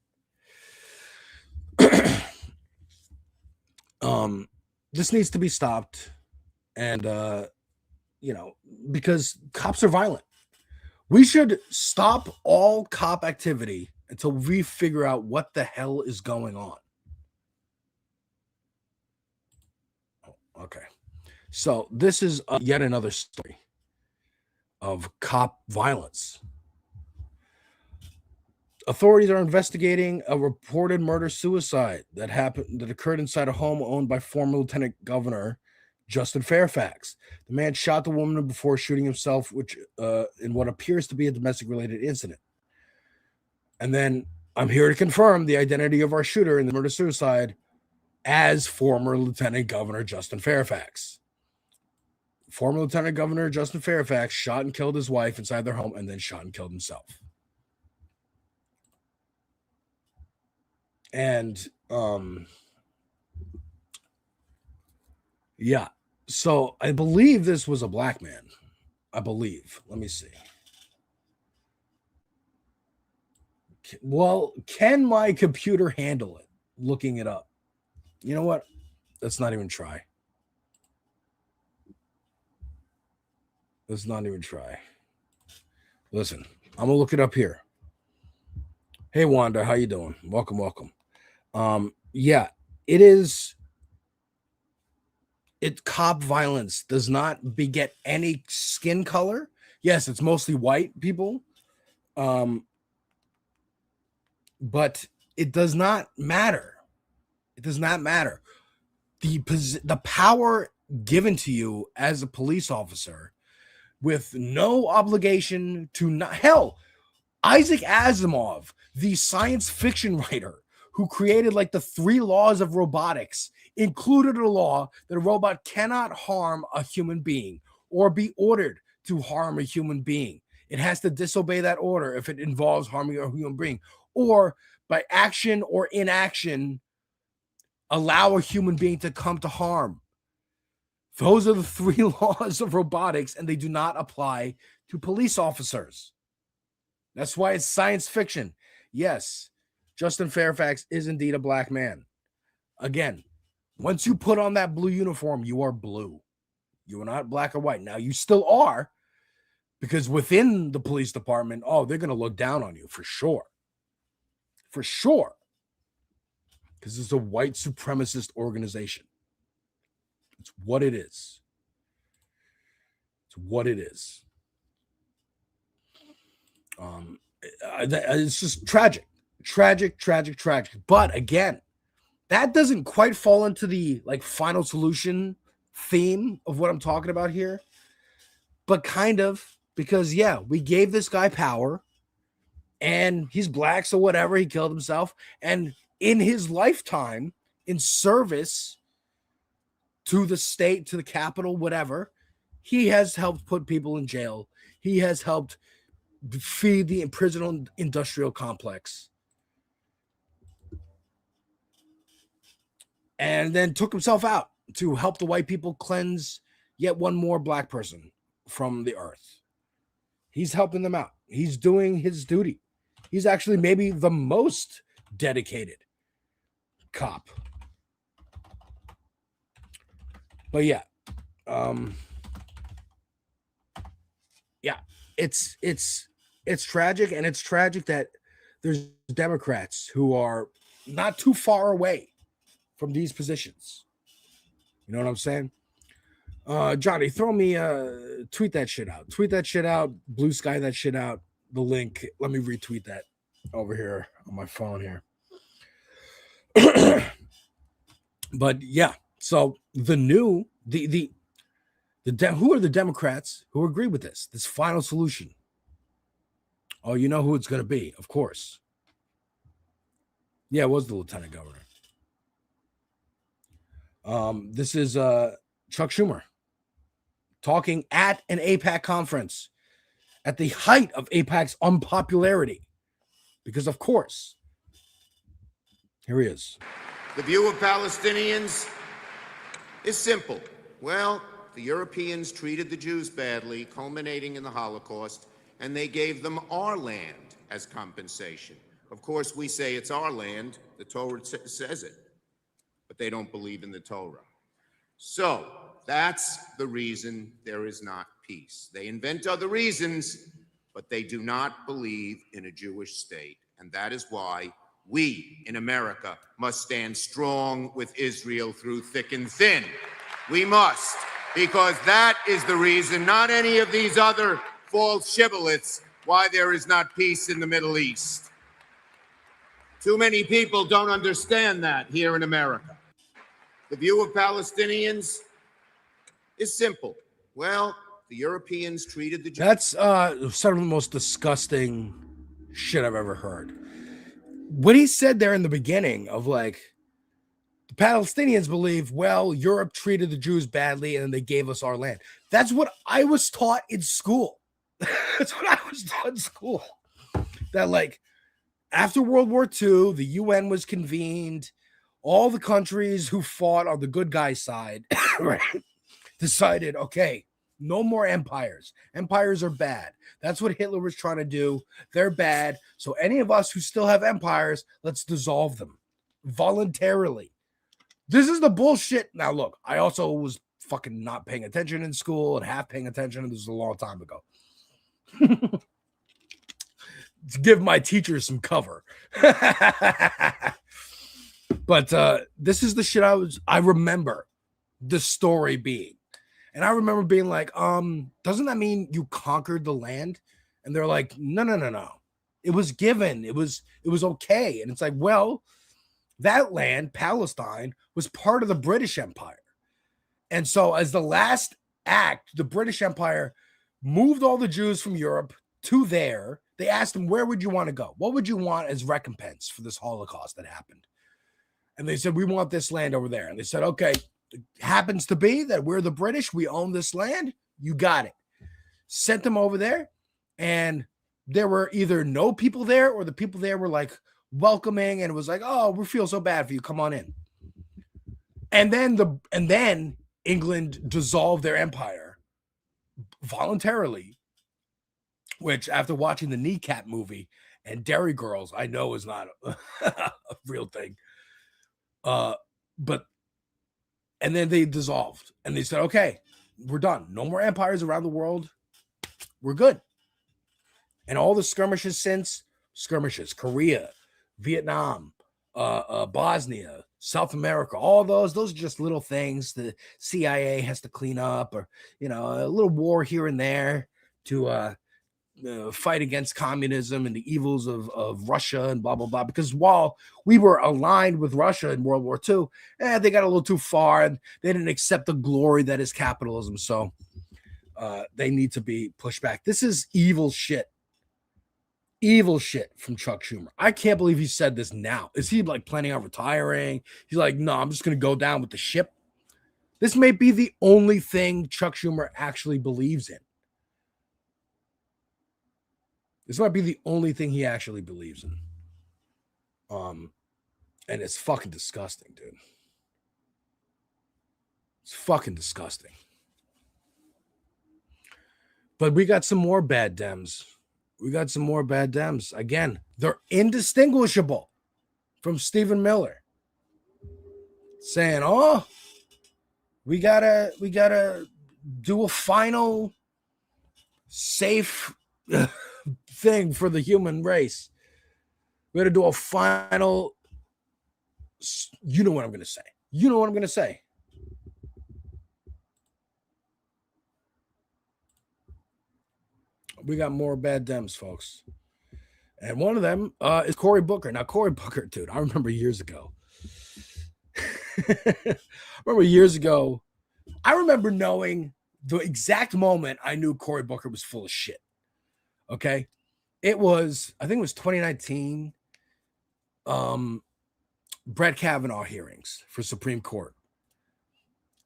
This needs to be stopped, and because cops are violent. We should stop all cop activity until we figure out what the hell is going on. Okay. So this is yet another story of cop violence. Authorities are investigating a reported murder-suicide that occurred inside a home owned by former Lieutenant Governor Justin Fairfax. The man shot the woman before shooting himself, which in what appears to be a domestic-related incident. And then I'm here to confirm the identity of our shooter in the murder-suicide as former Lieutenant Governor Justin Fairfax. Former Lieutenant Governor Justin Fairfax shot and killed his wife inside their home and then shot and killed himself. And yeah, so I believe this was a black man. I believe. Let me see. Well, can my computer handle it? Looking it up. You know what? Let's not even try. Let's not even try. Listen, I'm gonna look it up here. Hey Wanda, how you doing? Welcome, welcome. Yeah, cop violence does not beget any skin color. Yes, it's mostly white people. But it does not matter. It does not matter. The power given to you as a police officer with no obligation to not hell. Isaac Asimov, the science fiction writer who created like the 3 laws of robotics, included a law that a robot cannot harm a human being or be ordered to harm a human being. It has to disobey that order if it involves harming a human being, or by action or inaction, allow a human being to come to harm. Those are the 3 laws of robotics, and they do not apply to police officers. That's why it's science fiction. Yes, Justin Fairfax is indeed a black man. Again, once you put on that blue uniform, you are blue. You are not black or white. Now, you still are, because within the police department, they're going to look down on you for sure. For sure. Because it's a white supremacist organization. It's what it is. It's what it is. It's just tragic. Tragic. But again, that doesn't quite fall into the final solution theme of what I'm talking about here. But kind of, because we gave this guy power and he's black, so whatever, he killed himself. And in his lifetime, in service to the state, to the capital, whatever, he has helped put people in jail. He has helped feed the prison industrial complex. And then took himself out to help the white people cleanse yet one more black person from the earth. He's helping them out. He's doing his duty. He's actually maybe the most dedicated cop. But yeah, it's tragic, and it's tragic that there's Democrats who are not too far away from these positions. You know what I'm saying? Johnny, throw me tweet that shit out. Tweet that shit out. Blue Sky that shit out. The link. Let me retweet that over here on my phone here. But yeah, so who are the Democrats who agree with this final solution? Oh, you know who it's going to be, of course. Yeah, it was the lieutenant governor. This is Chuck Schumer talking at an AIPAC conference at the height of AIPAC's unpopularity. Because, of course, here he is. The view of Palestinians is simple. Well, the Europeans treated the Jews badly, culminating in the Holocaust, and they gave them our land as compensation. Of course, we say it's our land. The Torah says it, but they don't believe in the Torah. So that's the reason there is not peace. They invent other reasons, but they do not believe in a Jewish state, and that is why we in America must stand strong with Israel through thick and thin. We must, because that is the reason, not any of these other false shibboleths, why there is not peace in the Middle East. Too many people don't understand that here in America. The view of Palestinians is simple. Well, the Europeans treated the Jews. That's some of the most disgusting shit I've ever heard. What he said there in the beginning of like, the Palestinians believe, well, Europe treated the Jews badly and they gave us our land. That's what I was taught in school. That's what I was taught in school. That like, after World War II, the UN was convened. All the countries who fought on the good guy side right, decided, okay, no more empires. Empires are bad. That's what Hitler was trying to do. They're bad. So any of us who still have empires, let's dissolve them voluntarily. This is the bullshit. Now, look, I also was fucking not paying attention in school and half paying attention. This was a long time ago. To give my teachers some cover. But this is the shit I remember the story being. And I remember being like, doesn't that mean you conquered the land? And they're like, no. It was given. It was okay. And it's like, well, that land, Palestine, was part of the British Empire. And so as the last act, the British Empire moved all the Jews from Europe to there. They asked them, where would you want to go? What would you want as recompense for this Holocaust that happened? And they said, we want this land over there. And they said, okay, it happens to be that we're the British. We own this land. You got it. Sent them over there. And there were either no people there or the people there were like welcoming. And it was like, oh, we feel so bad for you. Come on in. And then England dissolved their empire voluntarily, which after watching the Kneecap movie and Dairy Girls, I know is not a real thing. And then they dissolved and they said, okay, we're done. No more empires around the world. We're good. And all the skirmishes since, Korea, Vietnam, Bosnia, South America, all those are just little things the CIA has to clean up, or, you know, a little war here and there to fight against communism and the evils of Russia and blah, blah, blah. Because while we were aligned with Russia in World War II, they got a little too far and they didn't accept the glory that is capitalism. So they need to be pushed back. This is evil shit. Evil shit from Chuck Schumer. I can't believe he said this now. Is he like planning on retiring? He's like, no, I'm just going to go down with the ship. This may be the only thing Chuck Schumer actually believes in. This might be the only thing he actually believes in. And it's fucking disgusting, dude. It's fucking disgusting. But we got some more bad Dems. Again, they're indistinguishable from Stephen Miller. Saying, oh, We gotta do a final safe thing for the human race. We gotta do a final. You know what I'm gonna say. You know what I'm gonna say. We got more bad Dems, folks. And one of them is Cory Booker. Now, Cory Booker, dude, I remember years ago. I remember knowing the exact moment I knew Cory Booker was full of shit. Okay? I think it was 2019, Brett Kavanaugh hearings for Supreme Court.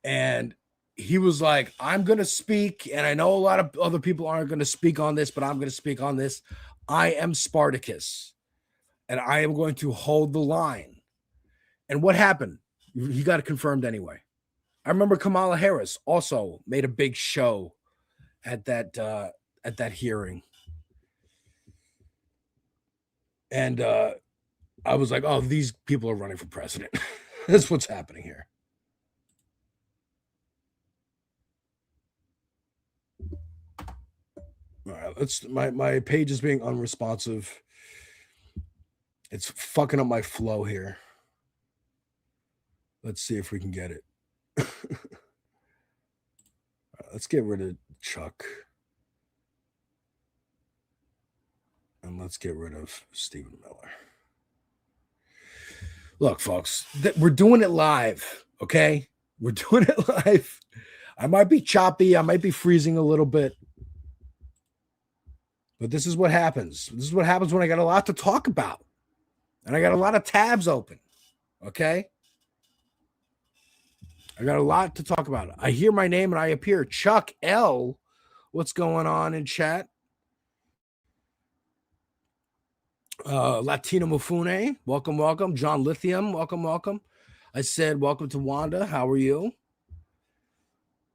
And he was like, I'm going to speak, and I know a lot of other people aren't going to speak on this, but I'm going to speak on this. I am Spartacus, and I am going to hold the line. And what happened? He got it confirmed anyway. I remember Kamala Harris also made a big show at that hearing. And I was like, oh, these people are running for president. That's what's happening here. All right, my page is being unresponsive. It's fucking up my flow here. Let's see if we can get it. All right, let's get rid of Chuck. And let's get rid of Stephen Miller. Look, folks, we're doing it live, okay? We're doing it live. I might be choppy. I might be freezing a little bit. But this is what happens. This is what happens when I got a lot to talk about. And I got a lot of tabs open, okay? I got a lot to talk about. I hear my name and I appear. Chuck L. What's going on in chat? Latino Mufune, welcome. John Lithium, welcome. I said, welcome to Wanda. How are you?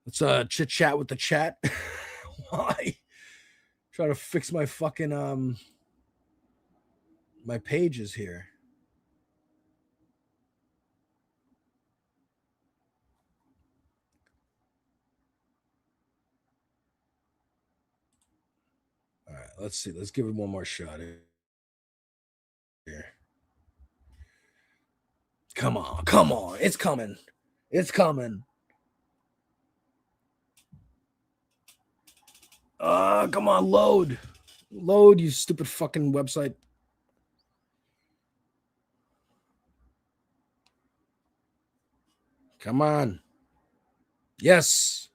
Let's chit chat with the chat. Why? Try to fix my fucking my pages here. All right, let's see. Let's give it one more shot here. Come on. It's coming. Come on, load, you stupid fucking website. Come on. Yes.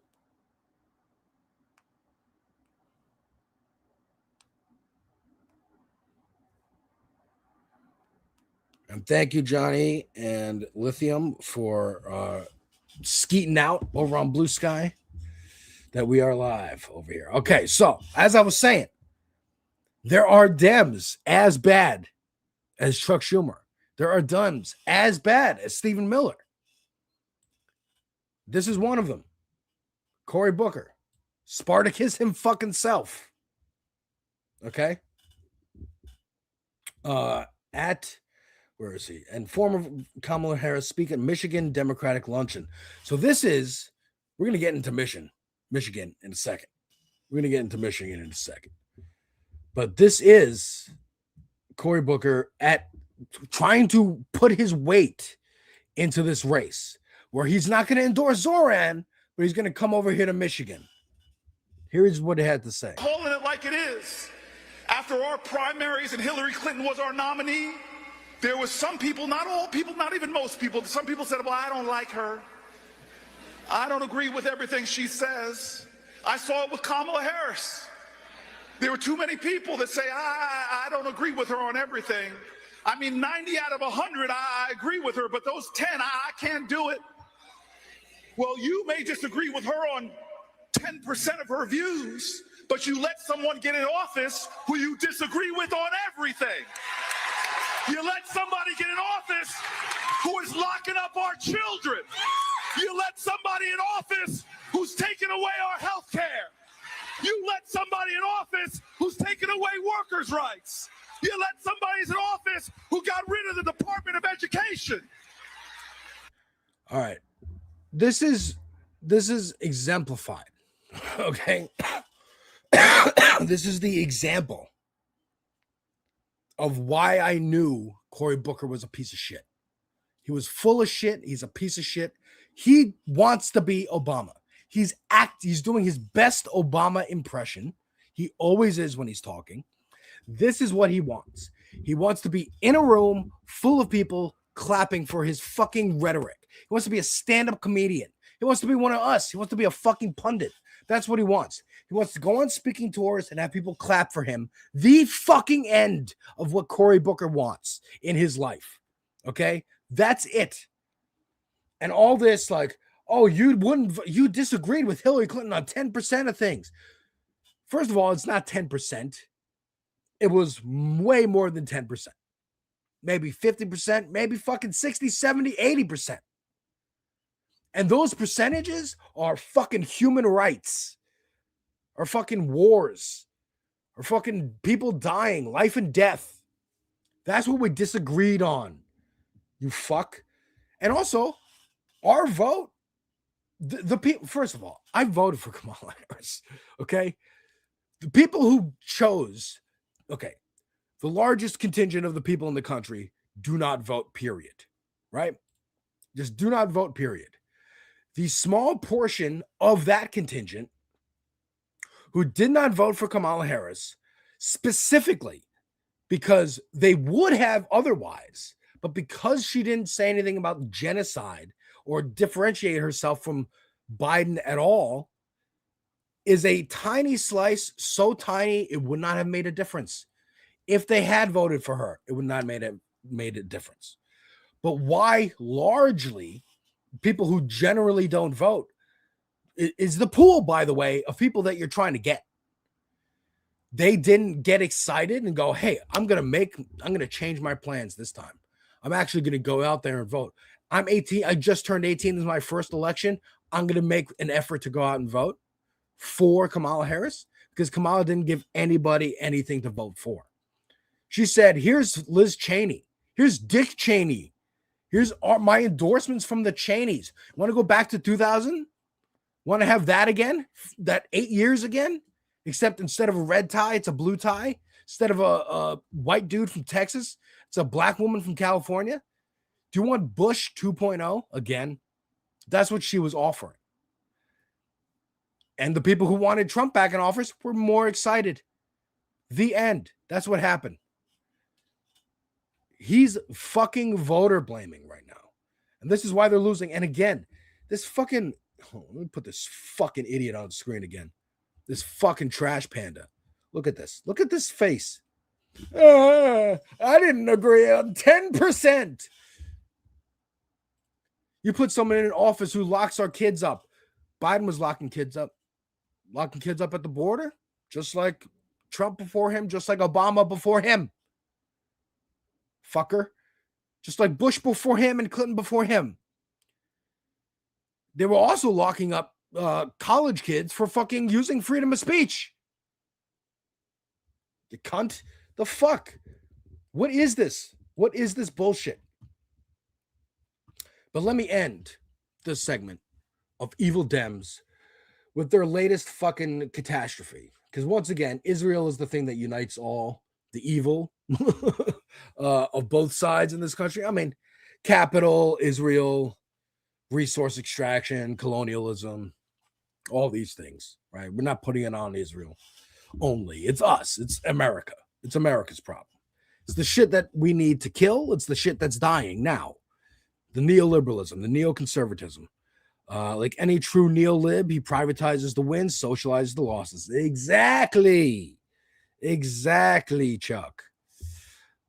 And thank you, Johnny and Lithium, for skeeting out over on Blue Sky. That we are live over here. Okay, so as I was saying, there are Dems as bad as Chuck Schumer. There are Dems as bad as Stephen Miller. This is one of them. Cory Booker. Spartacus him fucking self. Okay? Where is he? And former Kamala Harris speak at Michigan Democratic Luncheon. So we're going to get into Michigan in a second. But this is Cory Booker at trying to put his weight into this race where he's not going to endorse Zoran, but he's going to come over here to Michigan. Here's what he had to say. Calling it like it is. After our primaries and Hillary Clinton was our nominee, there was some people, not all people, not even most people, some people said, well, I don't like her. I don't agree with everything she says. I saw it with Kamala Harris. There were too many people that say, I don't agree with her on everything. I mean, 90 out of 100, I agree with her, but those 10, I can't do it. Well, you may disagree with her on 10% of her views, but you let someone get in office who you disagree with on everything. You let somebody get in office who is locking up our children. You let somebody in office who's taking away our health care. You let somebody in office who's taking away workers' rights. You let somebody in office who got rid of the Department of Education. All right. This is this is exemplified. Okay. This is the example of why I knew Cory Booker was a piece of shit. He was full of shit. He's a piece of shit. He wants to be Obama. He's doing his best Obama impression. He always is when he's talking. This is what he wants. He wants to be in a room full of people clapping for his fucking rhetoric. He wants to be a stand-up comedian. He wants to be one of us. He wants to be a fucking pundit. That's what he wants. He wants to go on speaking tours and have people clap for him. The fucking end of what Cory Booker wants in his life. Okay? That's it. And all this like, oh, you disagreed with Hillary Clinton on 10% of things. First of all, it's not 10%. It was way more than 10%. Maybe 50%, maybe fucking 60, 70, 80%. And those percentages are fucking human rights, or fucking wars, or fucking people dying, life and death. That's what we disagreed on, you fuck. And also, our vote, the people, first of all, I voted for Kamala Harris, okay? The people who chose, okay, the largest contingent of the people in the country do not vote, period, right? Just do not vote, period. The small portion of that contingent who did not vote for Kamala Harris, specifically because they would have otherwise, but because she didn't say anything about genocide or differentiate herself from Biden at all, is a tiny slice, so tiny it would not have made a difference. If they had voted for her, it would not have made a difference. But why largely people who generally don't vote is the pool, by the way, of people that you're trying to get. They didn't get excited and go, hey, I'm going to change my plans this time. I'm actually going to go out there and vote. I'm 18. I just turned 18. This is my first election. I'm going to make an effort to go out and vote for Kamala Harris, because Kamala didn't give anybody anything to vote for. She said, here's Liz Cheney. Here's Dick Cheney. Here's my endorsements from the Cheneys. Want to go back to 2000? Want to have that again? That 8 years again? Except instead of a red tie, it's a blue tie. Instead of a white dude from Texas, it's a black woman from California. Do you want Bush 2.0 again? That's what she was offering. And the people who wanted Trump back in office were more excited. The end. That's what happened. He's fucking voter blaming right now. And this is why they're losing. And again, this fucking, let me put this fucking idiot on the screen again. This fucking trash panda. Look at this. Look at this face. I didn't agree on 10%. You put someone in an office who locks our kids up. Biden was locking kids up at the border, just like Trump before him, just like Obama before him. Fucker. Just like Bush before him and Clinton before him. They were also locking up college kids for fucking using freedom of speech. You cunt. The fuck? What is this? What is this bullshit? But let me end this segment of evil Dems with their latest fucking catastrophe. Because once again, Israel is the thing that unites all the evil of both sides in this country. I mean, capital, Israel, resource extraction, colonialism, all these things, right? We're not putting it on Israel only. It's us. It's America. It's America's problem. It's the shit that we need to kill. It's the shit that's dying now. The neoliberalism, the neoconservatism. Like any true neolib, he privatizes the wins, socializes the losses. Exactly, Chuck.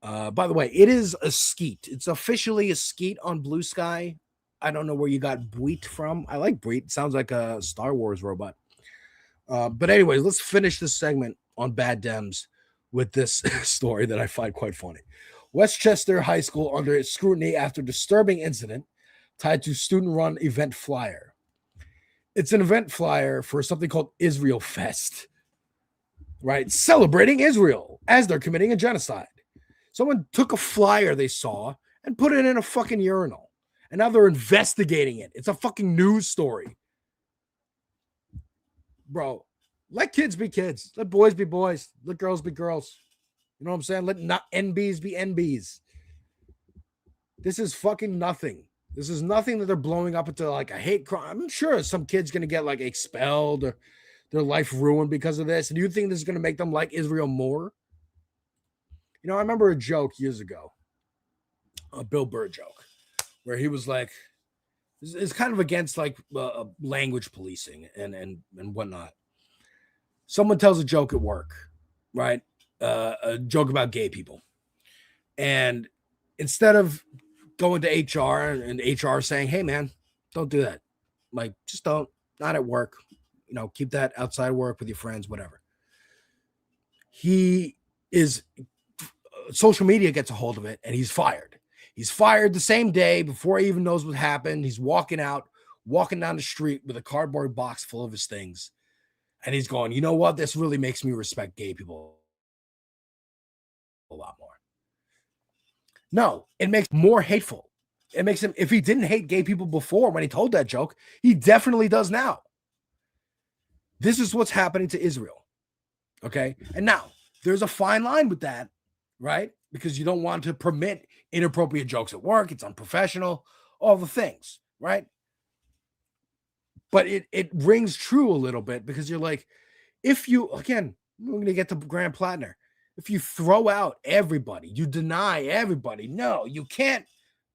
By the way, it is a skeet. It's officially a skeet on Blue Sky. I don't know where you got Bweet from. I like Bweet. It sounds like a Star Wars robot. But anyways, let's finish this segment on Bad Dems with this story that I find quite funny. Westchester High School under scrutiny after disturbing incident tied to student-run event flyer. It's an event flyer for something called Israel Fest, right? Celebrating Israel as they're committing a genocide. Someone took a flyer they saw and put it in a fucking urinal. And now they're investigating it. It's a fucking news story. bro, let kids be kids. Let boys be boys. Let girls be girls. You know what I'm saying? Let not NBs be NBs. This is fucking nothing. This is nothing that they're blowing up into like a hate crime. I'm sure some kid's going to get like expelled or their life ruined because of this. And do you think this is going to make them like Israel more? You know, I remember a joke years ago, a Bill Burr joke, where he was like, it's kind of against like language policing and whatnot. Someone tells a joke at work, right? A joke about gay people. And instead of going to HR and HR saying, hey, man, don't do that. Like, just don't, not at work. You know, keep that outside work with your friends, whatever. Social media gets a hold of it and he's fired. He's fired the same day before he even knows what happened. He's walking down the street with a cardboard box full of his things. And he's going, you know what? This really makes me respect gay people a lot more. No, it makes more hateful. It makes him, if he didn't hate gay people before when he told that joke, he definitely does now. This is what's happening to Israel. Okay. And now there's a fine line with that, right? Because you don't want to permit inappropriate jokes at work. It's unprofessional, all the things, right? But it rings true a little bit because you're like, if you, again, we're going to get to Grand Plattner. If you throw out everybody, you deny everybody, no, you can't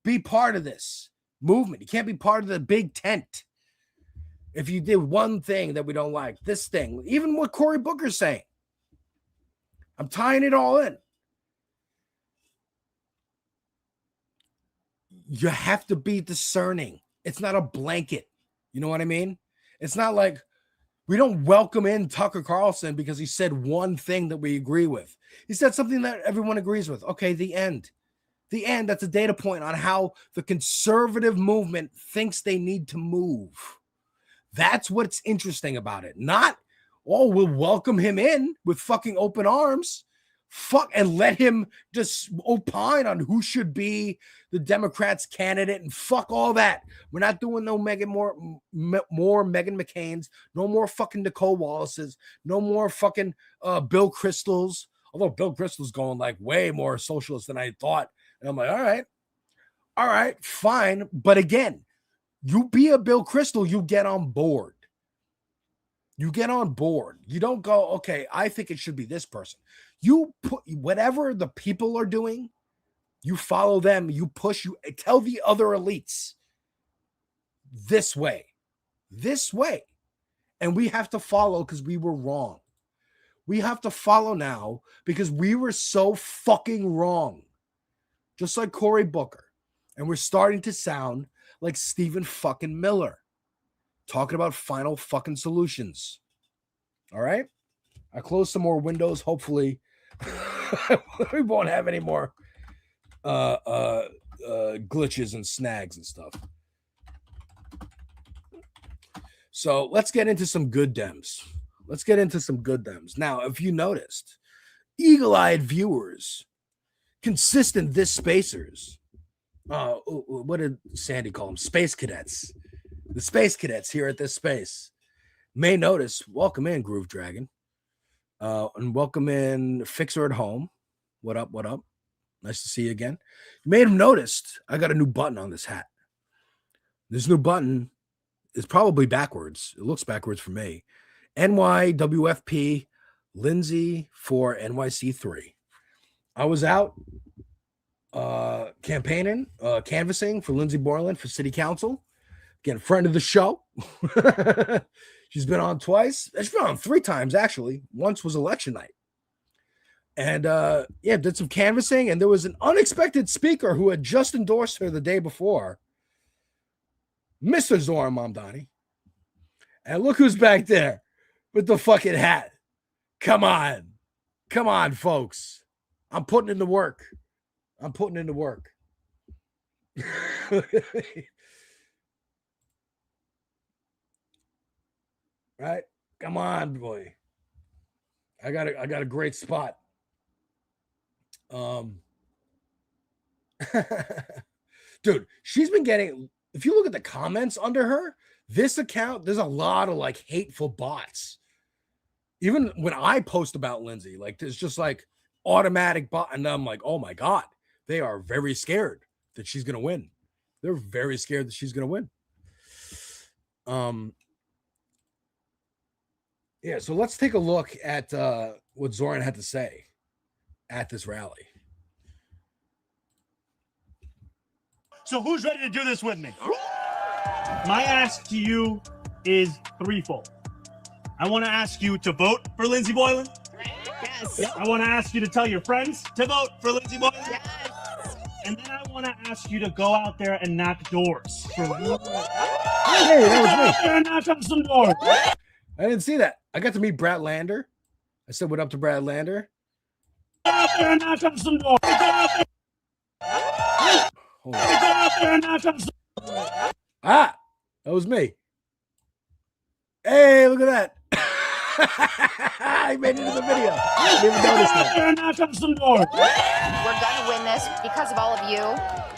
be part of this movement. You can't be part of the big tent. If you did one thing that we don't like, this thing, even what Cory Booker's saying, I'm tying it all in. You have to be discerning. It's not a blanket. You know what I mean? It's not like we don't welcome in Tucker Carlson because he said one thing that we agree with. He said something that everyone agrees with. Okay, the end. The end, that's a data point on how the conservative movement thinks they need to move. That's what's interesting about it. Not, oh, we'll welcome him in with fucking open arms. Fuck, and let him just opine on who should be the Democrats' candidate and fuck all that. We're not doing no more Meghan McCain's, no more fucking Nicole Wallace's, no more fucking Bill Kristol's. Although Bill Kristol's going like way more socialist than I thought. And I'm like, all right, fine. But again, you be a Bill Kristol, you get on board. You get on board. You don't go, okay, I think it should be this person. You put whatever the people are doing, you follow them, you push, you tell the other elites this way. And we have to follow because we were wrong. We have to follow now because we were so fucking wrong. Just like Cory Booker. And we're starting to sound like Stephen fucking Miller talking about final fucking solutions. All right? I close some more windows. Hopefully we won't have any more glitches and snags and stuff. So let's get into some good Dems. Now, if you noticed, eagle-eyed viewers, consistent this spacers, what did Sandy call them? Space cadets. The space cadets here at this space may notice, welcome in, Groove Dragon. And welcome in Fixer at Home. What up? Nice to see you again. You may have noticed I got a new button on this hat. This new button is probably backwards. It looks backwards for me. NYWFP Lindsay for NYC3. I was out campaigning, canvassing for Lindsay Borland for city council. Again, friend of the show. She's been on twice. She's been on 3 times, actually. Once was election night. And did some canvassing, and there was an unexpected speaker who had just endorsed her the day before, Mr. Zoran Mandani. And look who's back there with the fucking hat. Come on, folks. I'm putting in the work. Right? Come on, boy. I got a great spot. Dude, she's been getting, if you look at the comments under her, this account, there's a lot of like hateful bots even when I post about Lindsay, like there's just like automatic and I'm like, oh my God, they are very scared that she's gonna win. They're very scared that she's gonna win. Yeah, so let's take a look at what Zoran had to say at this rally. So who's ready to do this with me? My ask to you is threefold. I want to ask you to vote for Lindsey Boylan. Yes. I want to ask you to tell your friends to vote for Lindsey Boylan. Yes. And then I want to ask you to go out there and knock doors for Lindsey. Hey, that was me. Go out there and knock on some doors. I didn't see that. I got to meet Brad Lander. I said what up to Brad Lander. Go out there and knock on some doors. Go out there. Hold on. Go out there and knock on some doors. Ah, that was me. Hey, look at that. I made it into the video. I didn't even notice that. We're going to win this because of all of you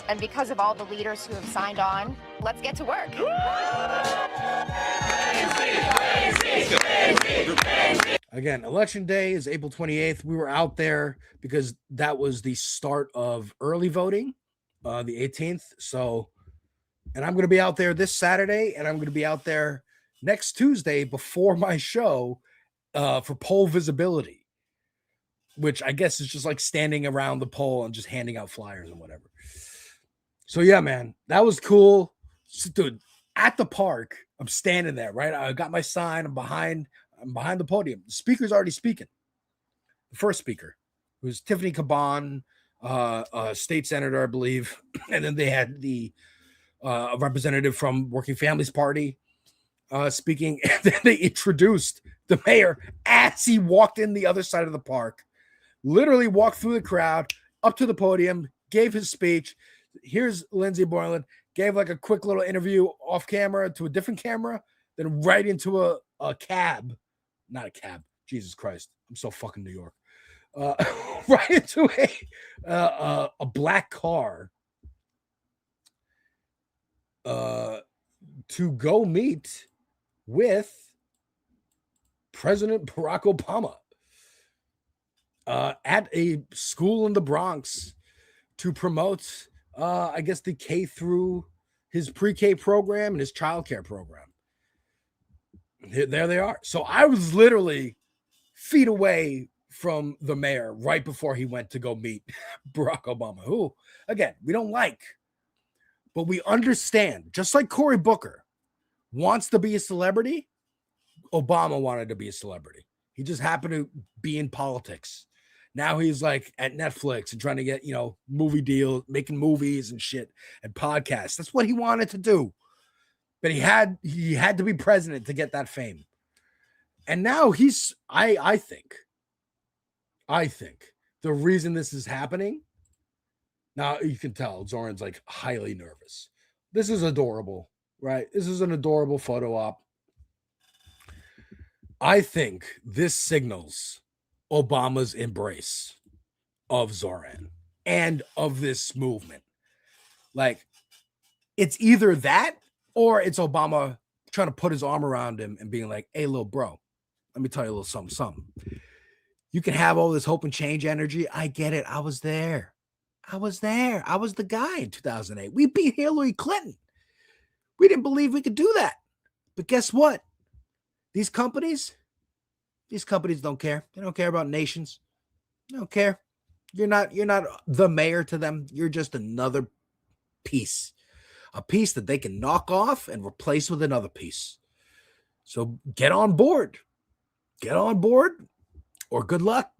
and because of all the leaders who have signed on. Let's get to work. Again, election day is April 28th. We were out there because that was the start of early voting, the 18th. So, and I'm going to be out there this Saturday, and I'm going to be out there next Tuesday before my show for poll visibility, which I guess is just like standing around the poll and just handing out flyers and whatever. So yeah, man, that was cool. Dude, at the park, I'm standing there, right? I got my sign. I'm behind the podium. The speaker's already speaking. The first speaker was Tiffany Caban, state senator, I believe. And then they had the representative from Working Families Party speaking. And then they introduced the mayor as he walked in the other side of the park, literally walked through the crowd up to the podium, gave his speech. Here's Lindsey Boylan, gave like a quick little interview off camera to a different camera, then right into a cab, not a cab. Jesus Christ. I'm so fucking New York. Right into a black car to go meet with President Barack Obama at a school in the Bronx to promote, I guess, the K through his pre-K program and his childcare program. There they are. So I was literally feet away from the mayor right before he went to go meet Barack Obama, who, again, we don't like, but we understand. Just like Cory Booker wants to be a celebrity, Obama wanted to be a celebrity. He just happened to be in politics. Now he's like at Netflix and trying to get, movie deals, making movies and shit and podcasts. That's what he wanted to do. But he had to be president to get that fame. And now I think the reason this is happening, now you can tell Zoran's like highly nervous. This is adorable, right? This is an adorable photo op. I think this signals Obama's embrace of Zoran and of this movement. Like, it's either that or it's Obama trying to put his arm around him and being like, hey, little bro, let me tell you a little something. You can have all this hope and change energy. I get it. I was there. I was the guy in 2008. We beat Hillary Clinton. We didn't believe we could do that. But guess what? These companies don't care. They don't care about nations. They don't care. You're not the mayor to them. You're just another piece. A piece that they can knock off and replace with another piece. So get on board. Get on board or good luck.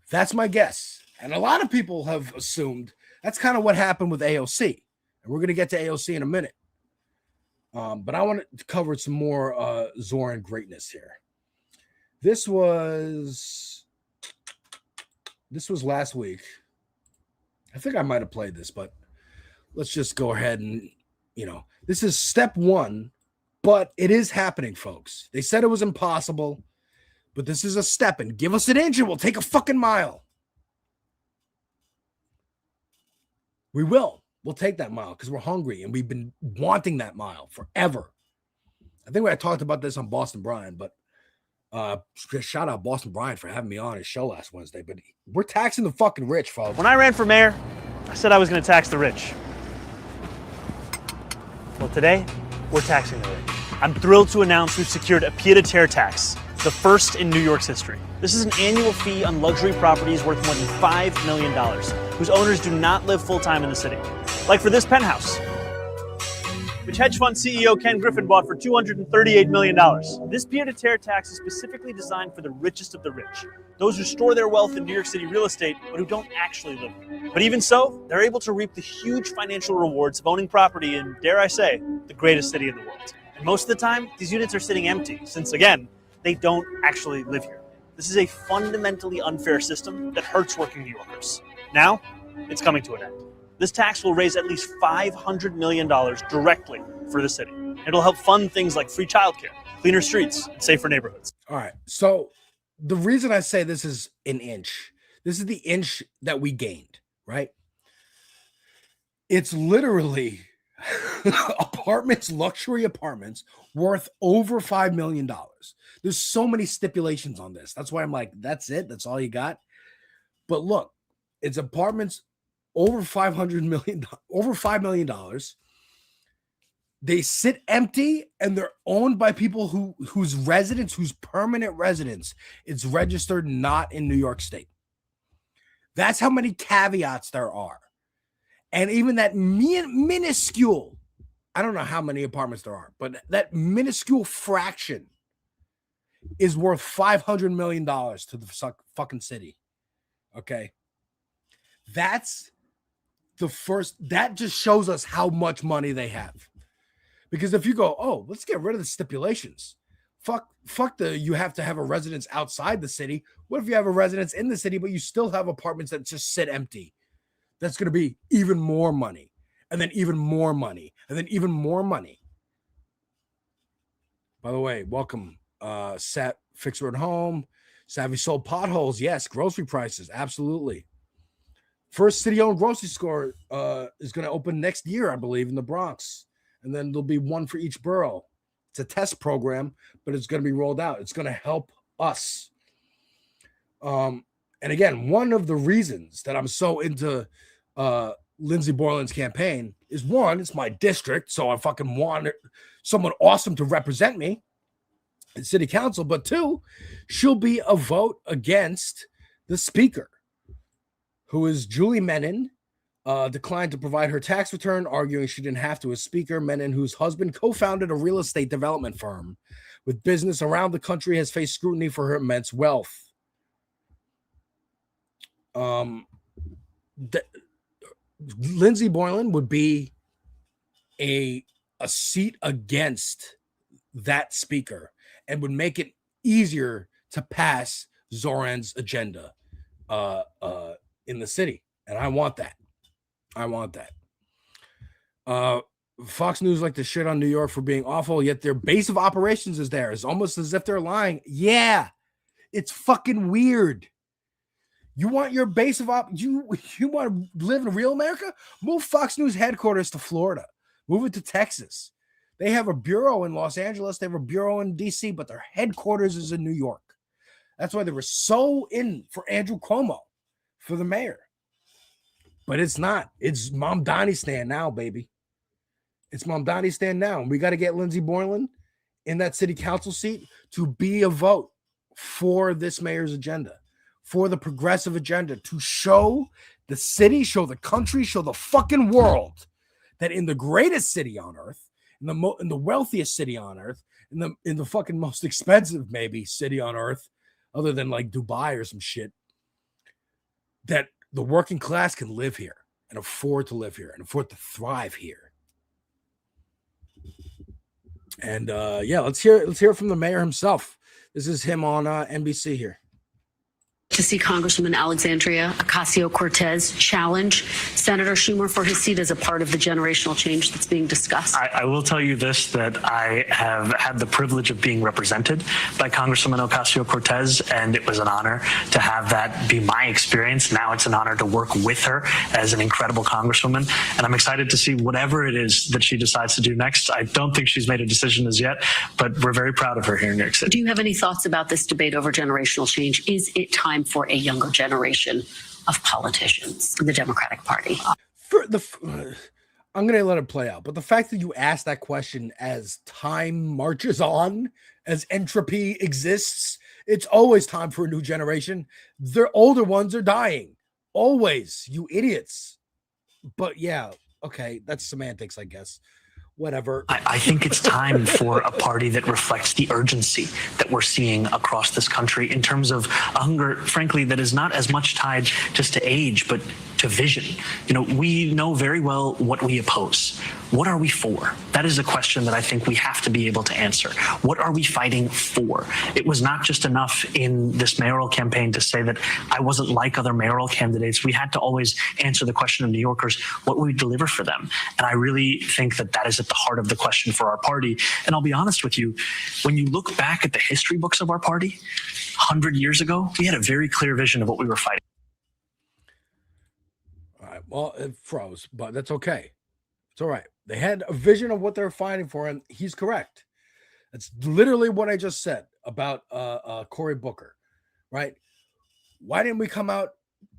That's my guess. And a lot of people have assumed that's kind of what happened with AOC. And we're going to get to AOC in a minute. But I want to cover some more Zoran greatness here. This was last week. I think I might have played this, but let's just go ahead and, this is step one, but it is happening, folks. They said it was impossible, but this is a step, and give us an inch and we'll take a fucking mile. We will. We'll take that mile because we're hungry and we've been wanting that mile forever. I think I talked about this on Boston Brian, but Shout out Boston Brian for having me on his show last Wednesday. But we're taxing the fucking rich, folks. When I ran for mayor, I said I was going to tax the rich. Well, today, we're taxing the rich. I'm thrilled to announce we've secured a pied-à-terre tax, the first in New York's history. This is an annual fee on luxury properties worth more than $5 million, whose owners do not live full-time in the city. Like for this penthouse, which hedge fund CEO Ken Griffin bought for $238 million. This pied-à-terre tax is specifically designed for the richest of the rich, those who store their wealth in New York City real estate, but who don't actually live there. But even so, they're able to reap the huge financial rewards of owning property in, dare I say, the greatest city in the world. And most of the time, these units are sitting empty, since again, they don't actually live here. This is a fundamentally unfair system that hurts working New Yorkers. Now, it's coming to an end. This tax will raise at least $500 million directly for the city. It'll help fund things like free childcare, cleaner streets, and safer neighborhoods. All right. So the reason I say this is an inch, this is the inch that we gained, right? It's literally apartments, luxury apartments worth over $5 million. There's so many stipulations on this. That's why I'm like, that's it. That's all you got. But look, it's apartments over $500 million, over $5 million. They sit empty and they're owned by people whose residence, whose permanent residence is registered not in New York State. That's how many caveats there are. And even that minuscule, I don't know how many apartments there are, but that minuscule fraction is worth $500 million to the fucking city. Okay. That's the first, that just shows us how much money they have. Because if you go, oh, let's get rid of the stipulations. Fuck you have to have a residence outside the city. What if you have a residence in the city, but you still have apartments that just sit empty? That's going to be even more money, and then even more money, and then even more money. By the way, welcome, Fixer at Home, Savvy Sold Potholes. Yes, grocery prices, absolutely. First city-owned grocery store is going to open next year, I believe, in the Bronx. And then there'll be one for each borough. It's a test program, but it's going to be rolled out. It's going to help us. And again, one of the reasons that I'm so into Lindsey Borland's campaign is, one, it's my district, so I fucking want someone awesome to represent me in city council. But two, she'll be a vote against the speaker, who is Julie Menon, declined to provide her tax return, arguing she didn't have to as speaker. Menon, whose husband co-founded a real estate development firm with business around the country, has faced scrutiny for her immense wealth. Lindsey Borland would be a seat against that speaker and would make it easier to pass Zoran's agenda in the city. And I want that. I want that. Fox News like to shit on New York for being awful, yet their base of operations is there. It's almost as if they're lying. Yeah, it's fucking weird. You want your base of you want to live in real America? Move Fox News headquarters to Florida. Move it to Texas. They have a bureau in Los Angeles. They have a bureau in DC, but their headquarters is in New York. That's why they were so in for Andrew Cuomo for the mayor. But it's not. It's Mamdani-stan now, baby. It's Mamdani-stan now. And we got to get Lindsey Borland in that city council seat to be a vote for this mayor's agenda, for the progressive agenda, to show the city, show the country, show the fucking world that in the greatest city on earth, in the wealthiest city on earth, in the fucking most expensive maybe city on earth, other than like Dubai or some shit, that the working class can live here and afford to live here and afford to thrive here. And yeah, let's hear from the mayor himself. This is him on NBC here. to see Congresswoman Alexandria Ocasio-Cortez challenge Senator Schumer for his seat as a part of the generational change that's being discussed? I will tell you this, that I have had the privilege of being represented by Congresswoman Ocasio-Cortez, and it was an honor to have that be my experience. Now it's an honor to work with her as an incredible Congresswoman, and I'm excited to see whatever it is that she decides to do next. I don't think she's made a decision as yet, but we're very proud of her here in New York City. Do you have any thoughts about this debate over generational change? Is it time for a younger generation of politicians in the Democratic Party? I'm going to let it play out. But the fact that you ask that question as time marches on, as entropy exists, it's always time for a new generation. Their older ones are dying. Always, you idiots. But yeah, okay, that's semantics, I guess. Whatever. I think it's time for a party that reflects the urgency that we're seeing across this country in terms of a hunger, frankly, that is not as much tied just to age, but to vision. You know, we know very well what we oppose. What are we for? That is a question that I think we have to be able to answer. What are we fighting for? It was not just enough in this mayoral campaign to say that I wasn't like other mayoral candidates. We had to always answer the question of New Yorkers, what will we deliver for them? And I really think that that is at the heart of the question for our party. And I'll be honest with you, when you look back at the history books of our party, 100 years ago, we had a very clear vision of what we were fighting. All right, well, it froze, but that's okay. It's all right. They had a vision of what they're fighting for, and he's correct. That's literally what I just said about Cory Booker, right? Why didn't we come out?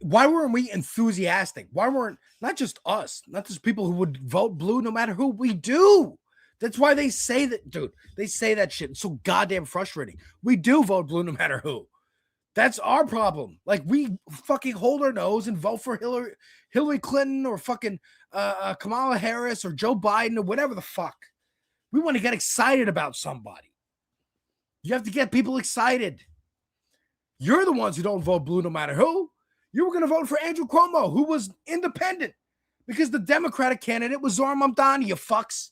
Why weren't we enthusiastic? Why weren't not just us, not just people who would vote blue no matter who we do? That's why they say that, dude. They say that shit. It's so goddamn frustrating. We do vote blue no matter who. That's our problem. Like, we fucking hold our nose and vote for Hillary Clinton or fucking Kamala Harris or Joe Biden or whatever the fuck. We want to get excited about somebody. You have to get people excited. You're the ones who don't vote blue no matter who. You were going to vote for Andrew Cuomo, who was independent, because the Democratic candidate was Zoran Mandani, you fucks.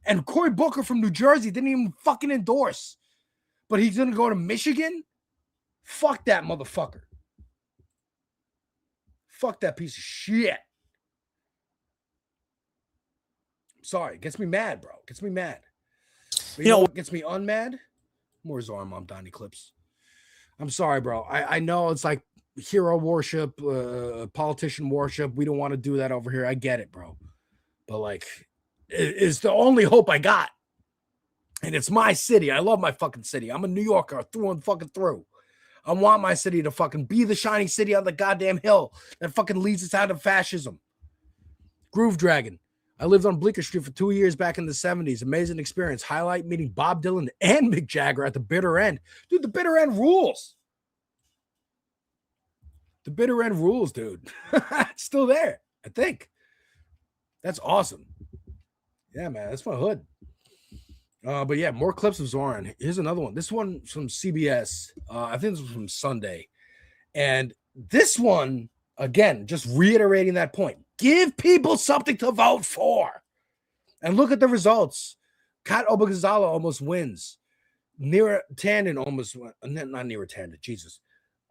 And Cory Booker from New Jersey didn't even fucking endorse. But he's going to go to Michigan? Fuck that motherfucker. Fuck that piece of shit. Sorry, gets me mad, bro. Gets me mad. But you know what gets me unmad? More Zoran Mandani clips. I'm sorry, bro. I know it's like hero worship, politician worship. We don't want to do that over here. I get it, bro. But like, it's the only hope I got. And it's my city. I love my fucking city. I'm a New Yorker through and fucking through. I want my city to fucking be the shining city on the goddamn hill that fucking leads us out of fascism. Groove Dragon. I lived on Bleecker Street for 2 years back in the 70s. Amazing experience. Highlight meeting Bob Dylan and Mick Jagger at the bitter end. Dude, the bitter end rules. The bitter end rules, dude. It's still there, I think. That's awesome. Yeah, man, that's my hood. But yeah, more clips of Zoran. Here's another one. This one from CBS. I think this was from Sunday. And this one, again, just reiterating that point. Give people something to vote for. And look at the results. Kat Obagazala almost wins. Neera Tanden almost wins. Not Neera Tanden, Jesus.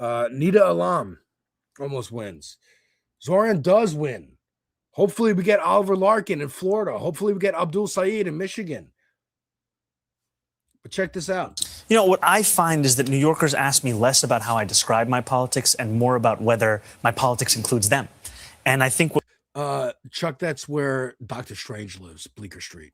Nida Alam almost wins. Zoran does win. Hopefully we get Oliver Larkin in Florida. Hopefully we get Abdul Saeed in Michigan. But check this out. You know, what I find is that New Yorkers ask me less about how I describe my politics and more about whether my politics includes them. And I think... Chuck, that's where Dr. Strange lives, Bleecker Street.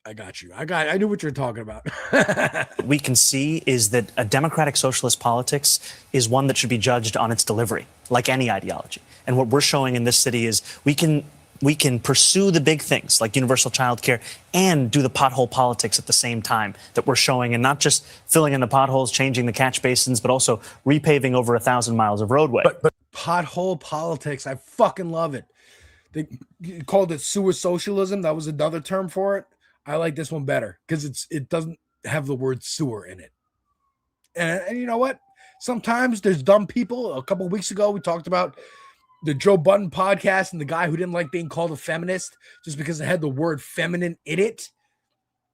I got you. I knew what you're talking about. What we can see is that a democratic socialist politics is one that should be judged on its delivery, like any ideology. And what we're showing in this city is we can pursue the big things like universal child care and do the pothole politics at the same time that we're showing, and not just filling in the potholes, changing the catch basins, but also repaving over 1,000 miles of roadway. But pothole politics, I fucking love it. They called it sewer socialism. That was another term for it. I like this one better because it doesn't have the word sewer in it. And you know what? Sometimes there's dumb people. A couple of weeks ago, we talked about the Joe Budden podcast and the guy who didn't like being called a feminist just because it had the word feminine in it.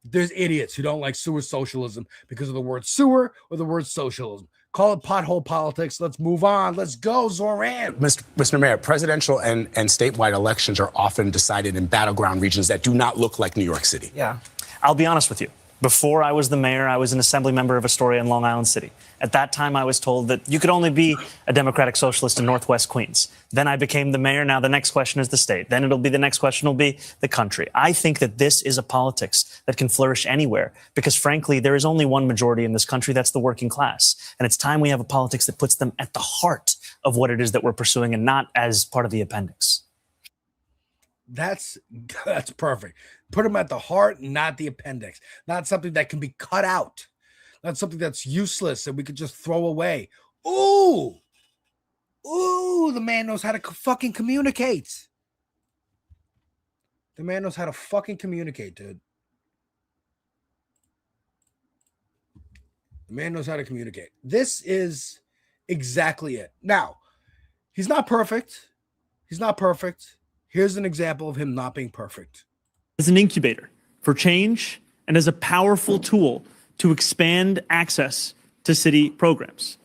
There's idiots who don't like sewer socialism because of the word sewer or the word socialism. Call it pothole politics. Let's move on. Let's go, Zoran. Mr. Mayor, presidential and statewide elections are often decided in battleground regions that do not look like New York City. Yeah. I'll be honest with you. Before I was the mayor, I was an assembly member of Astoria in Long Island City. At that time, I was told that you could only be a Democratic Socialist in Northwest Queens. Then I became the mayor. Now the next question is the state. Then the next question will be the country. I think that this is a politics that can flourish anywhere because, frankly, there is only one majority in this country. That's the working class. And it's time we have a politics that puts them at the heart of what it is that we're pursuing and not as part of the appendix. That's perfect. Put them at the heart, not the appendix. Not something that can be cut out. Not something that's useless and we could just throw away. Ooh, the man knows how to fucking communicate. The man knows how to fucking communicate, dude. The man knows how to communicate. This is exactly it. Now, he's not perfect. He's not perfect. Here's an example of him not being perfect. As an incubator for change and as a powerful tool to expand access to city programs.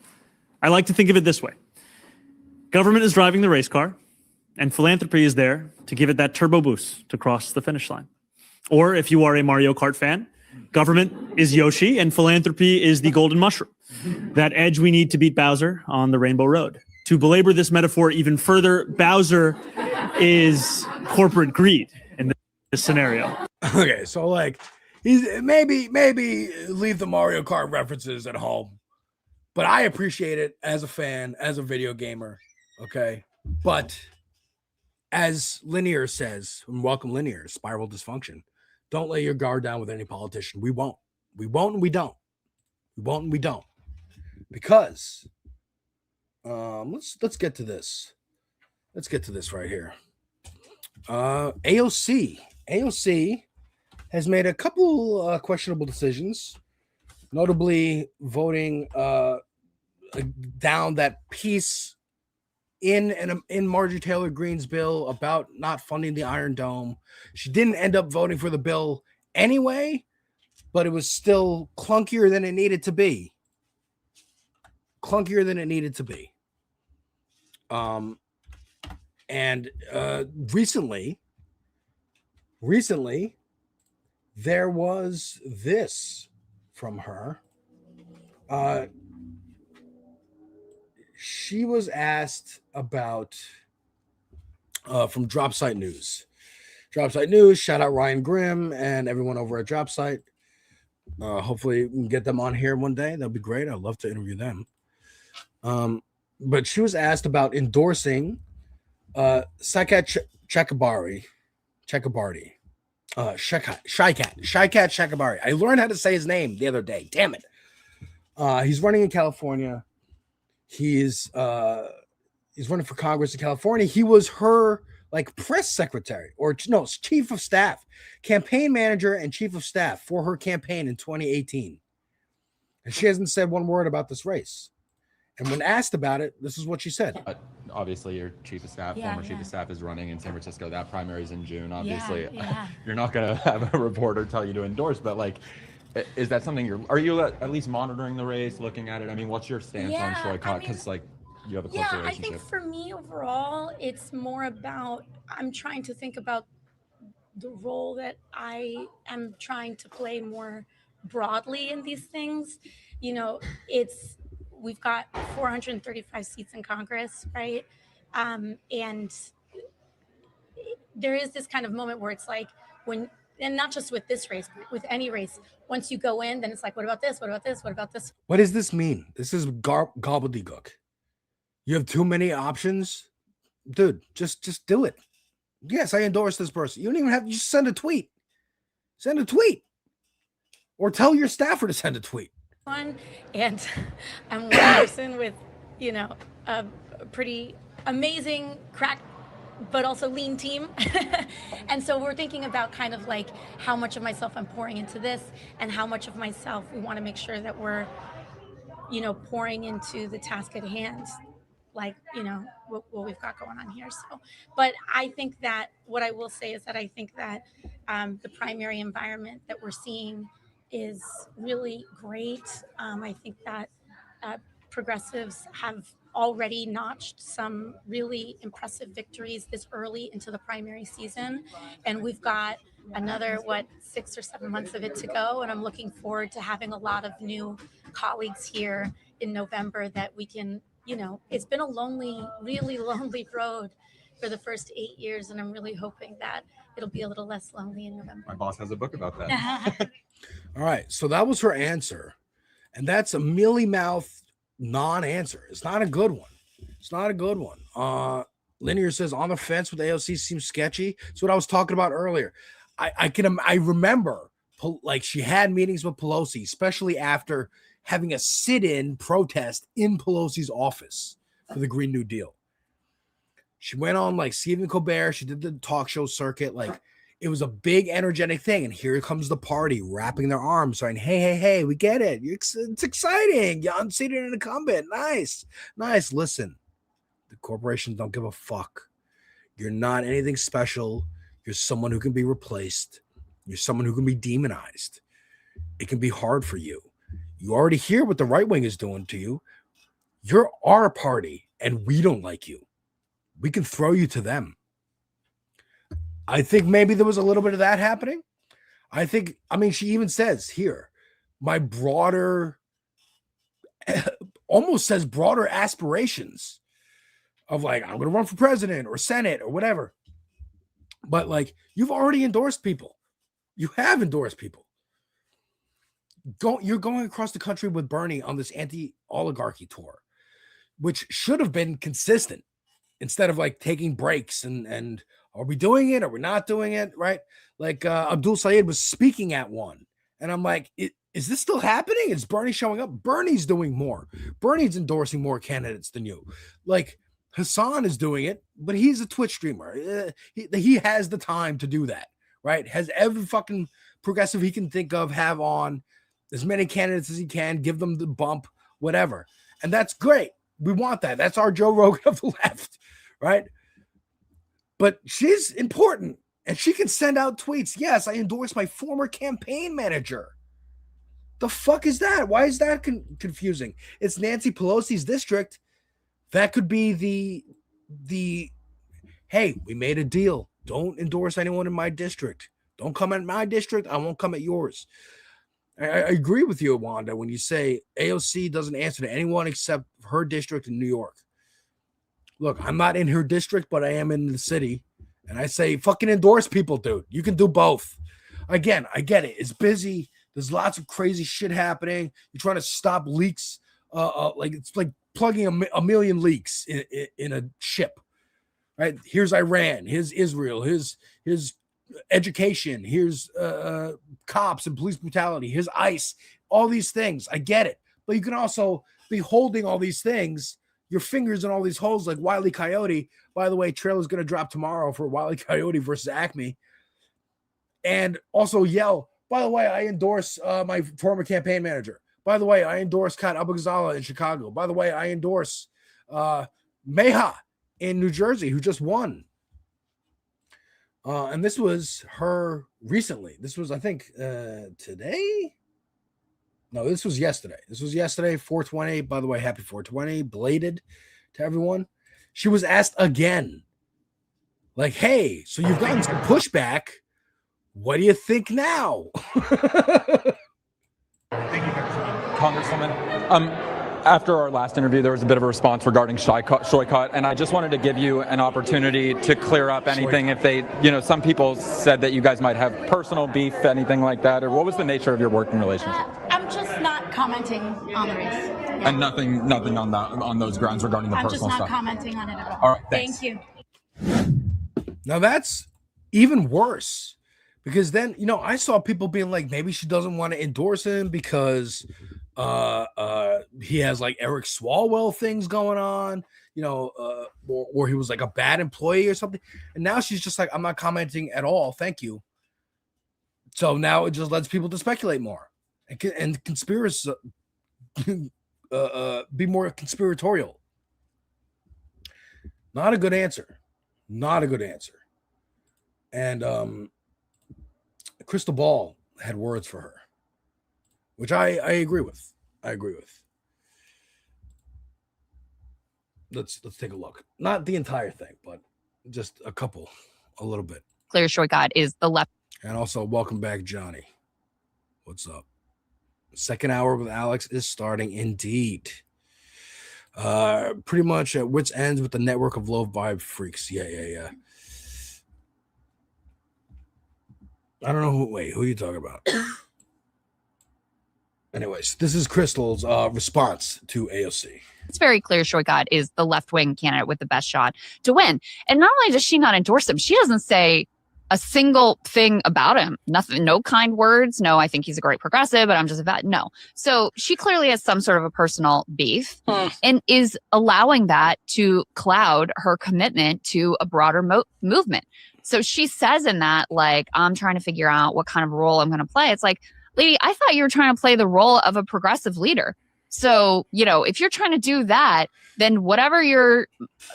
I like to think of it this way. Government is driving the race car, and philanthropy is there to give it that turbo boost to cross the finish line. Or if you are a Mario Kart fan, government is Yoshi, and philanthropy is the golden mushroom, that edge we need to beat Bowser on the Rainbow Road. To belabor this metaphor even further, Bowser is corporate greed in this scenario. Okay, so like, he's maybe leave the Mario Kart references at home, but I appreciate it as a fan, as a video gamer. Okay, but as Linear says, and welcome Linear, spiral dysfunction. Don't lay your guard down with any politician. We won't, and we don't. We won't, and we don't. Because let's get to this. Let's get to this right here. AOC has made a couple questionable decisions, notably voting down that piece in Marjorie Taylor Greene's bill about not funding the Iron Dome. She didn't end up voting for the bill anyway, but it was still clunkier than it needed to be. And recently, there was this from her. She was asked about from Dropsite News. Dropsite News, shout out Ryan Grimm and everyone over at Dropsite. Hopefully we can get them on here one day. That'll be great. I'd love to interview them. But she was asked about endorsing Shaikat Chakrabarti. Shaikat Chakrabarti. I learned how to say his name the other day. Damn it. He's running in California. He's running for Congress in California. He was her press secretary, or no, chief of staff, campaign manager and chief of staff for her campaign in 2018. And she hasn't said one word about this race. And when asked about it, this is what she said. Obviously, your chief of staff, former chief of staff, is running in San Francisco. That primary is in June. Obviously, you're not going to have a reporter tell you to endorse, but is that something are you at least monitoring the race, looking at it? I mean, what's your stance on Shaikat? Because you have a close relationship. I think for me overall, it's more about I'm trying to think about the role that I am trying to play more broadly in these things. We've got 435 seats in Congress, right? And there is this kind of moment where it's like and not just with this race, but with any race, once you go in, then it's like, what about this? What about this? What about this? What does this mean? This is gobbledygook. You have too many options? Dude, just do it. Yes, I endorse this person. You don't even have to just send a tweet. Send a tweet. Or tell your staffer to send a tweet. And I'm one person with, a pretty amazing crack, but also lean team. And so we're thinking about kind of how much of myself I'm pouring into this and how much of myself we want to make sure that we're, pouring into the task at hand, what we've got going on here. So, but I think that what I will say is that I think that the primary environment that we're seeing is really great. I think that progressives have already notched some really impressive victories this early into the primary season. And we've got another, 6 or 7 months of it to go. And I'm looking forward to having a lot of new colleagues here in November that we can, it's been a lonely, really lonely road for the first 8 years. And I'm really hoping that it'll be a little less lonely in November. My boss has a book about that. All right. So that was her answer. And that's a mealy-mouthed non-answer. It's not a good one. It's not a good one. Linear says, on the fence with AOC seems sketchy. That's what I was talking about earlier. I remember, like, she had meetings with Pelosi, especially after having a sit-in protest in Pelosi's office for the Green New Deal. She went on, like, Stephen Colbert. She did the talk show circuit. Like, it was a big, energetic thing. And here comes the party, wrapping their arms, saying, hey, we get it. It's exciting. You're unseated an incumbent. Nice. Listen, the corporations don't give a fuck. You're not anything special. You're someone who can be replaced. You're someone who can be demonized. It can be hard for you. You already hear what the right wing is doing to you. You're our party, and we don't like you. We can throw you to them. I think maybe there was a little bit of that happening. She even says here, my broader, almost says broader aspirations of, like, I'm going to run for president or Senate or whatever. But, like, you've already endorsed people. You have endorsed people. You're going across the country with Bernie on this anti-oligarchy tour, which should have been consistent instead of, like, taking breaks and are we doing it? Are we not doing it? Right? Like, Abdul Sayed was speaking at one. And I'm like, is this still happening? Is Bernie showing up? Bernie's doing more. Bernie's endorsing more candidates than you. Like, Hassan is doing it, but he's a Twitch streamer. He has the time to do that, right? Has every fucking progressive he can think of have on as many candidates as he can, give them the bump, whatever. And that's great. We want that. That's our Joe Rogan of the left, right? But she's important, and she can send out tweets. Yes, I endorse my former campaign manager. The fuck is that? Why is that confusing? It's Nancy Pelosi's district. That could be the hey, we made a deal. Don't endorse anyone in my district. Don't come at my district. I won't come at yours. I agree with you, Wanda, when you say AOC doesn't answer to anyone except her district in New York. Look, I'm not in her district, but I am in the city. And I say, fucking endorse people, dude. You can do both. Again, I get it. It's busy. There's lots of crazy shit happening. You're trying to stop leaks. Like, it's like plugging a million leaks in a ship, right? Here's Iran. Here's Israel. Here's education. Here's cops and police brutality. Here's ICE. All these things. I get it. But you can also be holding all these things, your fingers in all these holes, like Wile E. Coyote. By the way, trailer's going to drop tomorrow for Wile E. Coyote versus Acme. And also yell, by the way, I endorse my former campaign manager. By the way, I endorse Kat Abugzala in Chicago. By the way, I endorse Meha in New Jersey, who just won. And this was her recently. This was, I think, today? No, this was yesterday. 420. By the way, happy 420. Belated to everyone. She was asked again, like, hey, so you've gotten some pushback. What do you think now? Congresswoman, after our last interview, there was a bit of a response regarding Shoycott, and I just wanted to give you an opportunity to clear up anything if they, some people said that you guys might have personal beef, anything like that, or what was the nature of your working relationship? I'm just not commenting on the race. Yeah. And nothing on those grounds regarding the personal stuff? I'm just not commenting on it at all. All right, thanks. Thank you. Now that's even worse. Because then, I saw people being like, maybe she doesn't want to endorse him because he has like Eric Swalwell things going on, or he was like a bad employee or something. And now she's just like, I'm not commenting at all. Thank you. So now it just lets people to speculate more and conspiracy, be more conspiratorial. Not a good answer. And, Crystal Ball had words for her, which I agree with. let's take a look. Not the entire thing, but just a little bit. Clear short God is the left. And also, welcome back, Johnny. What's up? Second hour with Alex is starting indeed. Pretty much at wits ends with the network of low vibe freaks. Yeah. I don't know who are you talking about? Anyways, this is Crystal's response to AOC. It's very clear short God is the left-wing candidate with the best shot to win. And not only does she not endorse him, she doesn't say a single thing about him. Nothing, no kind words. No, I think he's a great progressive, but I'm just about no. So she clearly has some sort of a personal beef and is allowing that to cloud her commitment to a broader movement. So she says in that, like, I'm trying to figure out what kind of role I'm going to play. It's like, lady, I thought you were trying to play the role of a progressive leader. So, if you're trying to do that, then whatever your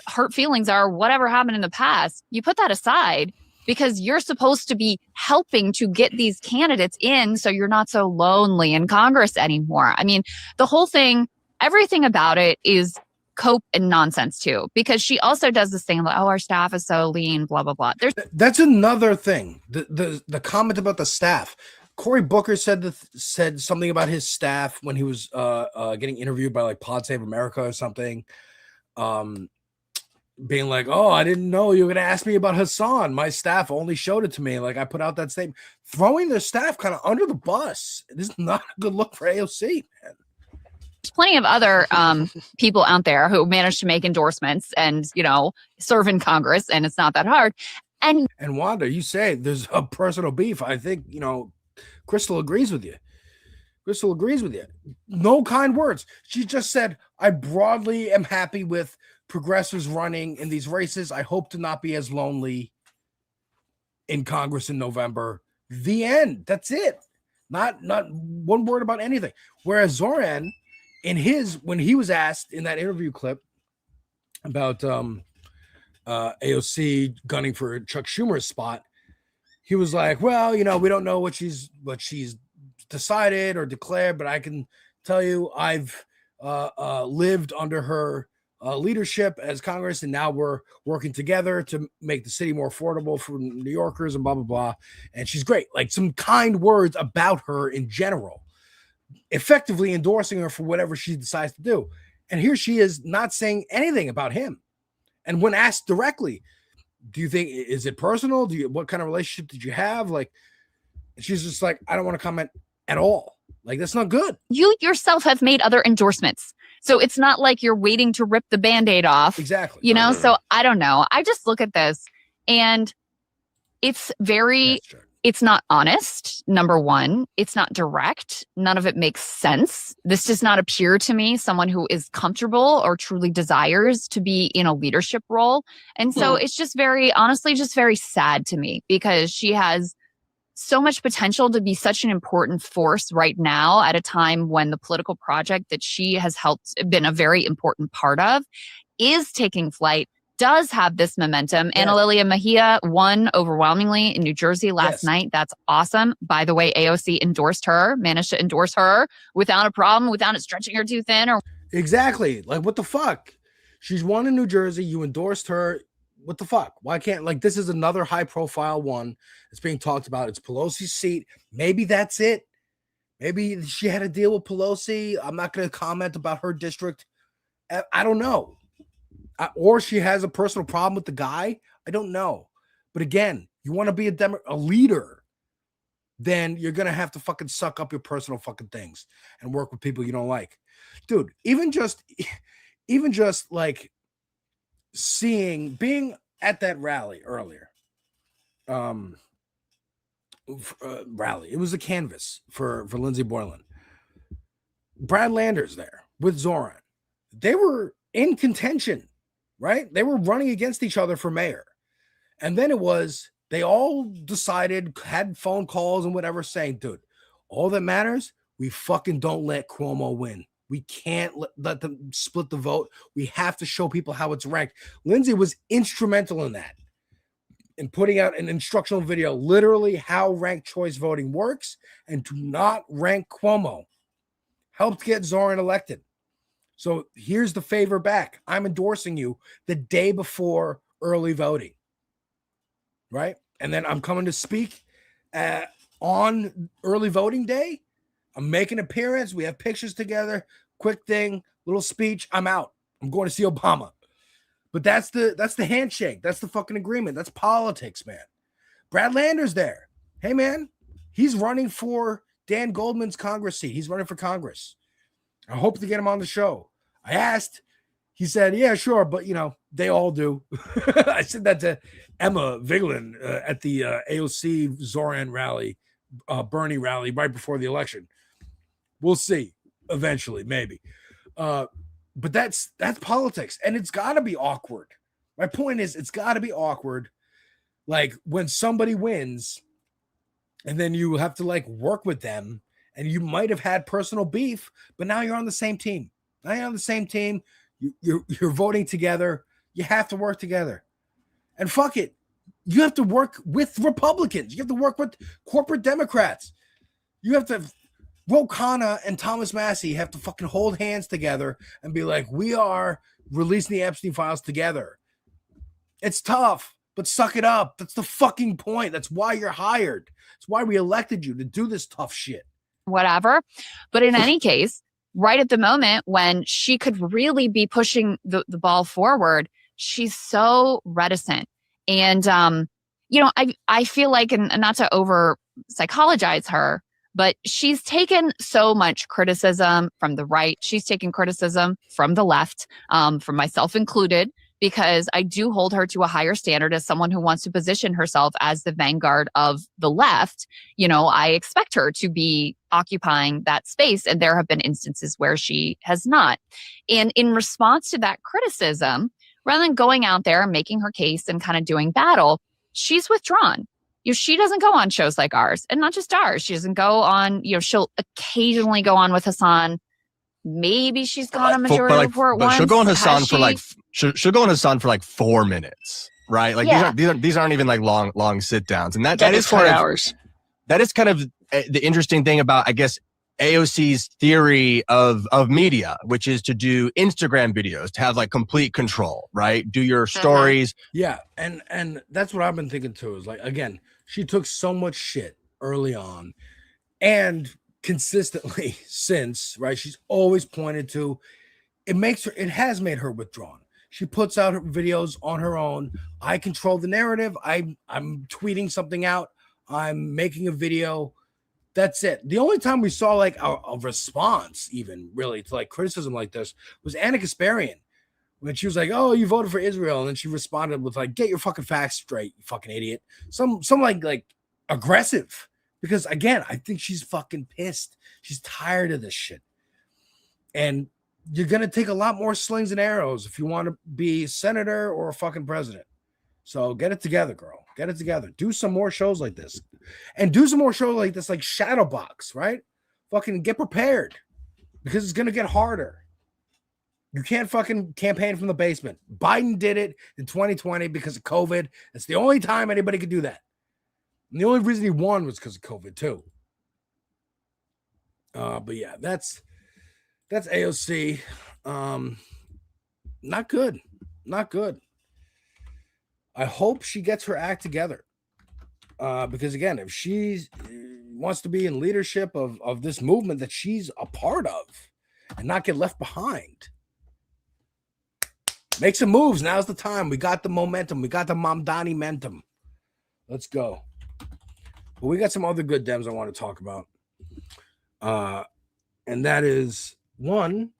hurt feelings are, whatever happened in the past, you put that aside because you're supposed to be helping to get these candidates in so you're not so lonely in Congress anymore. I mean, the whole thing, everything about it is cope and nonsense too, because she also does this thing like, oh, our staff is so lean, blah, blah, blah. That's another thing. The comment about the staff. Cory Booker said something about his staff when he was getting interviewed by like Pod Save America or something, being like, "Oh, I didn't know you were going to ask me about Hassan. My staff only showed it to me. Like I put out that statement, throwing their staff kind of under the bus. This is not a good look for AOC, man." There's plenty of other people out there who managed to make endorsements and serve in Congress, and it's not that hard. And Wanda, you say there's a personal beef. I think Crystal agrees with you. No kind words. She just said, I broadly am happy with progressives running in these races. I hope to not be as lonely in Congress in November. The end. That's it. Not one word about anything. Whereas Zoran, when he was asked in that interview clip about AOC gunning for Chuck Schumer's spot, he was like, well, we don't know what she's decided or declared, but I can tell you I've lived under her leadership as Congress, and now we're working together to make the city more affordable for New Yorkers and blah, blah, blah. And she's great. Like some kind words about her in general, effectively endorsing her for whatever she decides to do. And here she is not saying anything about him. And when asked directly, do you think, is it personal? What kind of relationship did you have? Like, she's just like, I don't want to comment at all. Like, that's not good. You yourself have made other endorsements. So it's not like you're waiting to rip the Band-Aid off. Exactly. So I don't know. I just look at this and it's it's not honest. Number one, it's not direct. None of it makes sense. This does not appear to me someone who is comfortable or truly desires to be in a leadership role. And so it's just very sad to me because she has so much potential to be such an important force right now at a time when the political project that she has been a very important part of is taking flight, does have this momentum. Yes. Ana Lilia Mejia won overwhelmingly in New Jersey last night. That's awesome. By the way, AOC managed to endorse her without a problem, without it stretching her too thin. Exactly. Like, what the fuck? She's won in New Jersey. You endorsed her. What the fuck? Why can't, this is another high profile one that's being talked about. It's Pelosi's seat. Maybe that's it. Maybe she had a deal with Pelosi. I'm not going to comment about her district. I don't know. Or she has a personal problem with the guy. I don't know. But again, you want to be a leader, then you're going to have to fucking suck up your personal fucking things and work with people you don't like. Dude, even just like being at that rally earlier, rally, it was a canvas for Lindsey Boylan. Brad Lander's there with Zoran. They were in contention, right? They were running against each other for mayor. And then they all decided, had phone calls and whatever, saying, dude, all that matters, we fucking don't let Cuomo win. We can't let them split the vote. We have to show people how it's ranked. Lindsey was instrumental in that, in putting out an instructional video, literally how ranked choice voting works, and to not rank Cuomo. Helped get Zoran elected. So here's the favor back. I'm endorsing you the day before early voting, right? And then I'm coming to speak on early voting day. I'm making an appearance. We have pictures together. Quick thing, little speech. I'm out. I'm going to see Obama. But that's the handshake. That's the fucking agreement. That's politics, man. Brad Lander's there. Hey, man, he's running for Dan Goldman's Congress seat. He's running for Congress. I hope to get him on the show. I asked. He said, yeah, sure. But, they all do. I said that to Emma Vigeland at the AOC Zoran rally, Bernie rally right before the election. We'll see eventually, maybe. But that's politics. And it's got to be awkward. My point is, it's got to be awkward. Like when somebody wins and then you have to like work with them and you might have had personal beef, but now you're on the same team. Now you're on the same team. You're voting together. You have to work together. And fuck it. You have to work with Republicans. You have to work with corporate Democrats. You have to, Ro Khanna and Thomas Massie have to fucking hold hands together and be like, we are releasing the Epstein files together. It's tough. But suck it up. That's the fucking point. That's why you're hired. That's why we elected you to do this tough shit. Whatever. But in any case, right at the moment when she could really be pushing the ball forward, she's so reticent. And, I feel like, and not to over psychologize her, but she's taken so much criticism from the right. She's taken criticism from the left, from myself included, because I do hold her to a higher standard as someone who wants to position herself as the vanguard of the left. I expect her to be occupying that space. And there have been instances where she has not. And in response to that criticism, rather than going out there and making her case and kind of doing battle, she's withdrawn. She doesn't go on shows like ours, and not just ours. She doesn't go on, she'll occasionally go on with Hassan. Maybe she's gone on Majority Report once. She'll go on Hassan for she'll go on Hassan for 4 minutes, right? Like these aren't even like long sit downs, and that is 4 hours. That is kind of the interesting thing about, I guess, AOC's theory of media, which is to do Instagram videos, to have complete control, right? Do your stories. Yeah, and that's what I've been thinking too. Is again, she took so much shit early on, and consistently since, right? She's always pointed to it has made her withdrawn. She puts out her videos on her own. I control the narrative. I'm tweeting something out. I'm making a video. That's it. The only time we saw a response, even really to criticism like this, was Anna Kasparian, when she was like, "Oh, you voted for Israel," and then she responded with "Get your fucking facts straight, you fucking idiot." Some aggressive. Because again, I think she's fucking pissed. She's tired of this shit. And you're going to take a lot more slings and arrows if you want to be a senator or a fucking president. So get it together, girl. Get it together. Do some more shows like this. And do some more shows like this, like Shadowbox, right? Fucking get prepared. Because it's going to get harder. You can't fucking campaign from the basement. Biden did it in 2020 because of COVID. It's the only time anybody could do that. And the only reason he won was because of COVID too. But yeah, that's AOC. Not good. Not good. I hope she gets her act together. Because again, if she wants to be in leadership of this movement that she's a part of and not get left behind, make some moves. Now's the time. We got the momentum. We got the Mamdani momentum. Let's go. But we got some other good Dems I want to talk about. And that is, one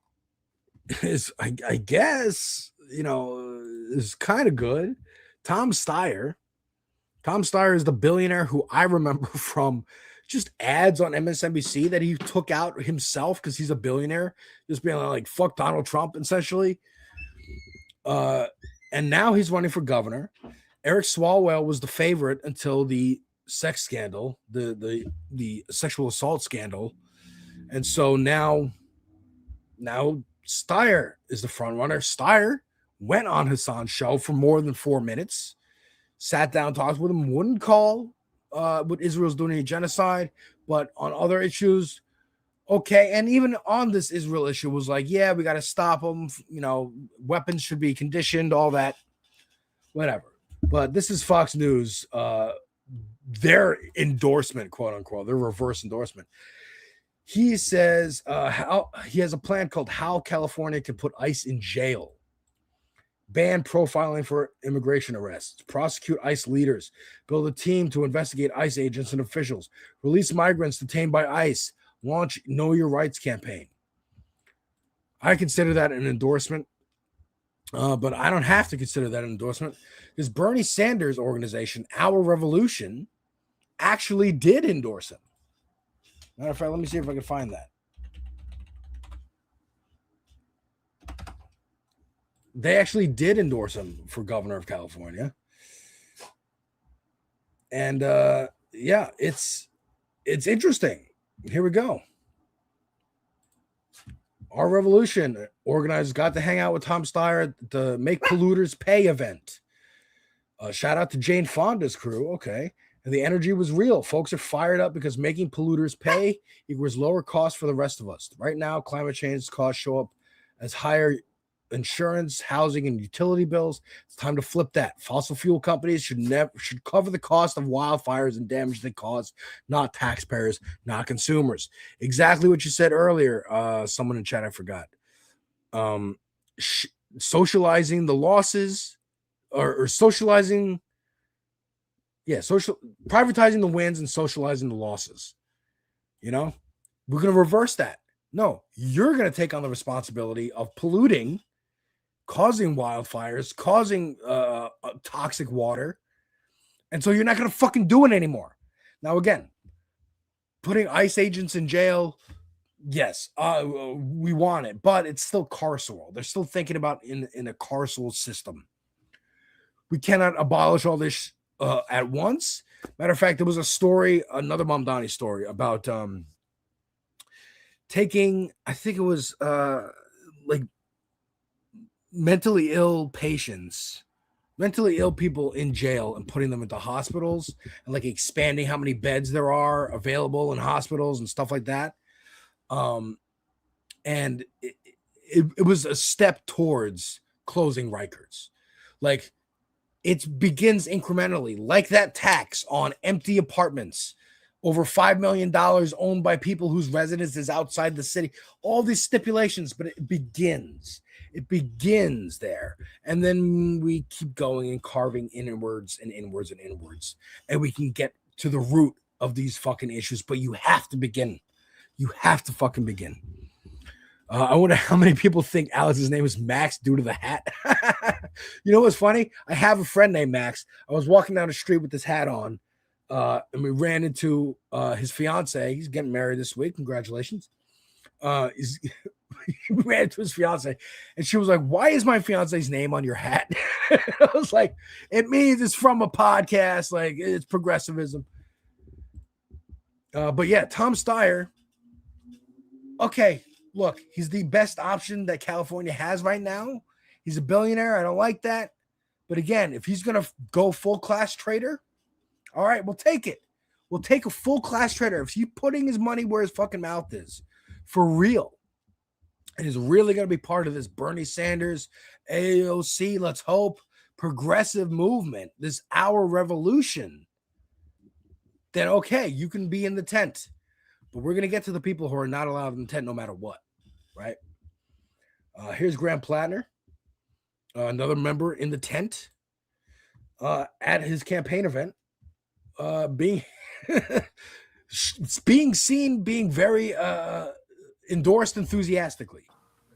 is, I guess, is kind of good. Tom Steyer. Tom Steyer is the billionaire who I remember from just ads on MSNBC that he took out himself because he's a billionaire, just being like, fuck Donald Trump, essentially. And now he's running for governor. Eric Swalwell was the favorite until the sex scandal, the sexual assault scandal. And so now Steyer is the front runner. Steyer went on Hassan's show for more than 4 minutes, sat down, talked with him, wouldn't call what Israel's doing a genocide, but on other issues, Okay, and even on this Israel issue was like, yeah, we got to stop them. You know, weapons should be conditioned, all that, whatever. But this is Fox News, their endorsement, quote unquote, their reverse endorsement. He says how he has a plan called How California Can Put ICE in Jail, ban profiling for immigration arrests, prosecute ICE leaders, build a team to investigate ICE agents and officials, release migrants detained by ICE, launch Know Your Rights campaign. I consider that an endorsement, but I don't have to consider that an endorsement because Bernie Sanders' organization, Our Revolution, actually did endorse him. Matter of fact, let me see if I can find that. They actually did endorse him for governor of California. And yeah, it's interesting. Here we go. Our Revolution organizers got to hang out with Tom Steyer at the Make Polluters Pay event. Shout out to Jane Fonda's crew. Okay. And the energy was real. Folks are fired up because making polluters pay equals lower costs for the rest of us. Right now, climate change costs show up as higher insurance, housing, and utility bills. It's time to flip that. Fossil fuel companies should cover the cost of wildfires and damage they cause, not taxpayers, not consumers. Exactly what you said earlier. Someone in chat, I forgot. Socializing the losses or socializing. Yeah, privatizing the wins and socializing the losses. You know, we're going to reverse that. No, you're going to take on the responsibility of polluting, causing wildfires, causing toxic water. And so you're not going to fucking do it anymore. Now, again, putting ICE agents in jail, yes, we want it, but it's still carceral. They're still thinking about in a carceral system. We cannot abolish all this at once. Matter of fact, there was a story, another Mamdani story about taking, I think it was like mentally ill patients, mentally ill people in jail and putting them into hospitals and like expanding how many beds there are available in hospitals and stuff like that. And it was a step towards closing Rikers. Like, it begins incrementally, like that tax on empty apartments, over $5 million owned by people whose residence is outside the city. All these stipulations, but it begins there. And then we keep going and carving inwards and inwards and inwards. And we can get to the root of these fucking issues, but you have to begin. You have to fucking begin. I wonder how many people think Alex's name is Max due to the hat. You know what's funny? I have a friend named Max. I was walking down the street with this hat on, and we ran into his fiance. He's getting married this week. Congratulations. We ran into his fiance, and she was like, "Why is my fiance's name on your hat?" I was like, "It means it's from a podcast. Like, it's progressivism." But yeah, Tom Steyer. Okay. Look, he's the best option that California has right now. He's a billionaire. I don't like that. But again, if he's going to go full class trader, all right, we'll take it. We'll take a full class trader. If he's putting his money where his fucking mouth is, for real, and is really going to be part of this Bernie Sanders, AOC, let's hope, progressive movement, this Our Revolution, then okay, you can be in the tent. But we're going to get to the people who are not allowed in the tent no matter what. Right. Here's Graham Plattner, another member in the tent at his campaign event, being seen being very endorsed enthusiastically.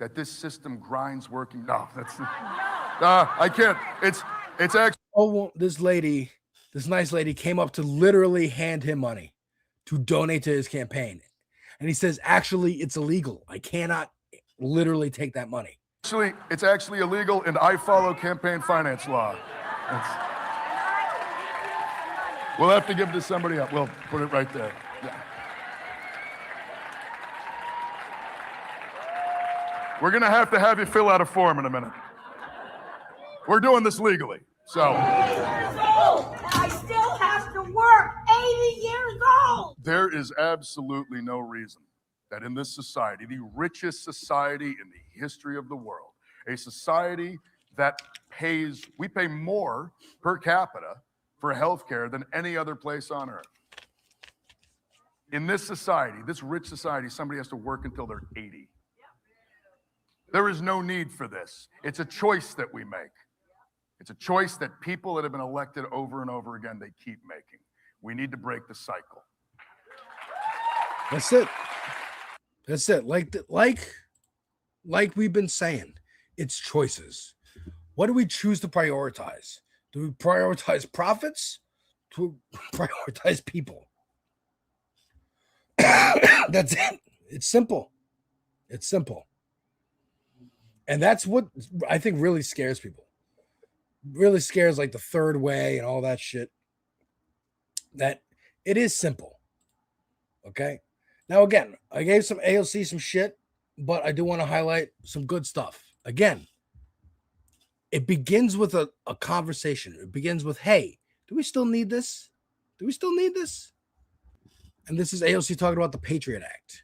That this system grinds working. No, that's I can't. It's actually. Oh, well, this nice lady came up to literally hand him money to donate to his campaign. And he says, actually, it's illegal. I cannot literally take that money. Actually, it's actually illegal, and I follow campaign finance law. We'll have to give it to somebody else. We'll put it right there. Yeah. We're going to have you fill out a form in a minute. We're doing this legally, so. 80 years old! I still have to work! 80 years old! There is absolutely no reason that in this society, the richest society in the history of the world, a society that we pay more per capita for healthcare than any other place on earth. In this society, this rich society, somebody has to work until they're 80. There is no need for this. It's a choice that we make. It's a choice that people that have been elected over and over again, they keep making. We need to break the cycle. That's it. That's it. Like we've been saying, it's choices. What do we choose to prioritize? Do we prioritize profits? Do we prioritize people? That's it. It's simple. It's simple. And that's what I think really scares people. Really scares like the third way and all that shit. That it is simple. Okay? Now, again, I gave some AOC some shit, but I do want to highlight some good stuff. Again, it begins with a conversation. It begins with, hey, do we still need this? Do we still need this? And this is AOC talking about the Patriot Act.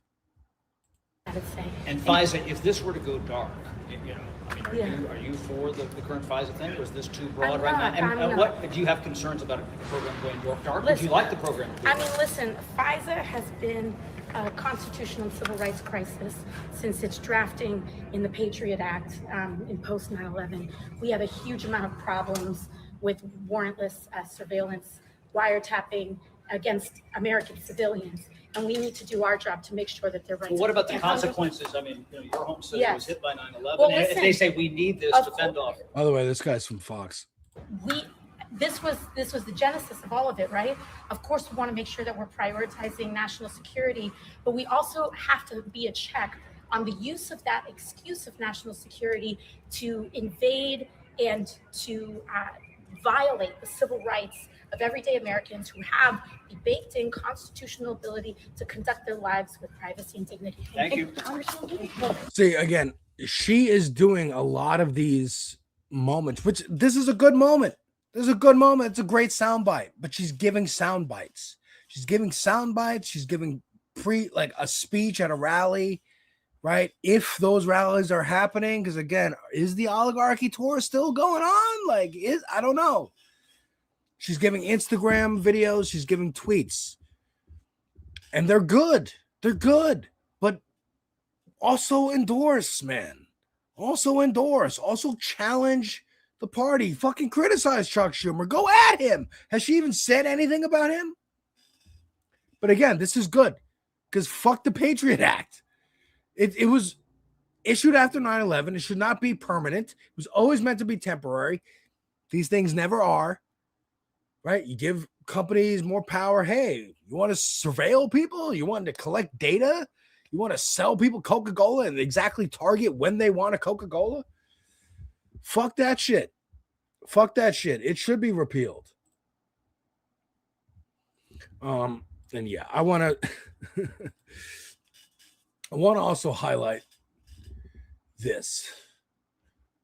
And FISA, if this were to go dark, are you for the current FISA thing, or is this too broad right now? And what do you have concerns about a program going dark? Would you like the program to go dark? Listen, FISA has been a constitutional and civil rights crisis since its drafting in the Patriot Act in post 9/11. We have a huge amount of problems with warrantless surveillance, wiretapping against American civilians. And we need to do our job to make sure that they're right. Well, what about the consequences? I mean, your home city was hit by 9/11. Well, and if they say we need this to fend off. By the way, this guy's from Fox. This was the genesis of all of it, right? Of course, we want to make sure that we're prioritizing national security, but we also have to be a check on the use of that excuse of national security to invade and to violate the civil rights of everyday Americans who have the baked-in constitutional ability to conduct their lives with privacy and dignity. Thank you. See, again, she is doing a lot of these moments, which this is a good moment. This is a good moment. It's a great soundbite, but she's giving sound bites. She's giving sound bites. She's giving like a speech at a rally, right? If those rallies are happening, because again, is the oligarchy tour still going on? I don't know. She's giving Instagram videos. She's giving tweets. And they're good. They're good. But also endorse, man. Also endorse. Also challenge the party. Fucking criticize Chuck Schumer. Go at him. Has she even said anything about him? But again, this is good. Because fuck the Patriot Act. It was issued after 9/11. It should not be permanent. It was always meant to be temporary. These things never are. Right? You give companies more power. Hey, you want to surveil people? You want to collect data? You want to sell people Coca-Cola and exactly target when they want a Coca-Cola? Fuck that shit. Fuck that shit. It should be repealed. And yeah, I want to also highlight this.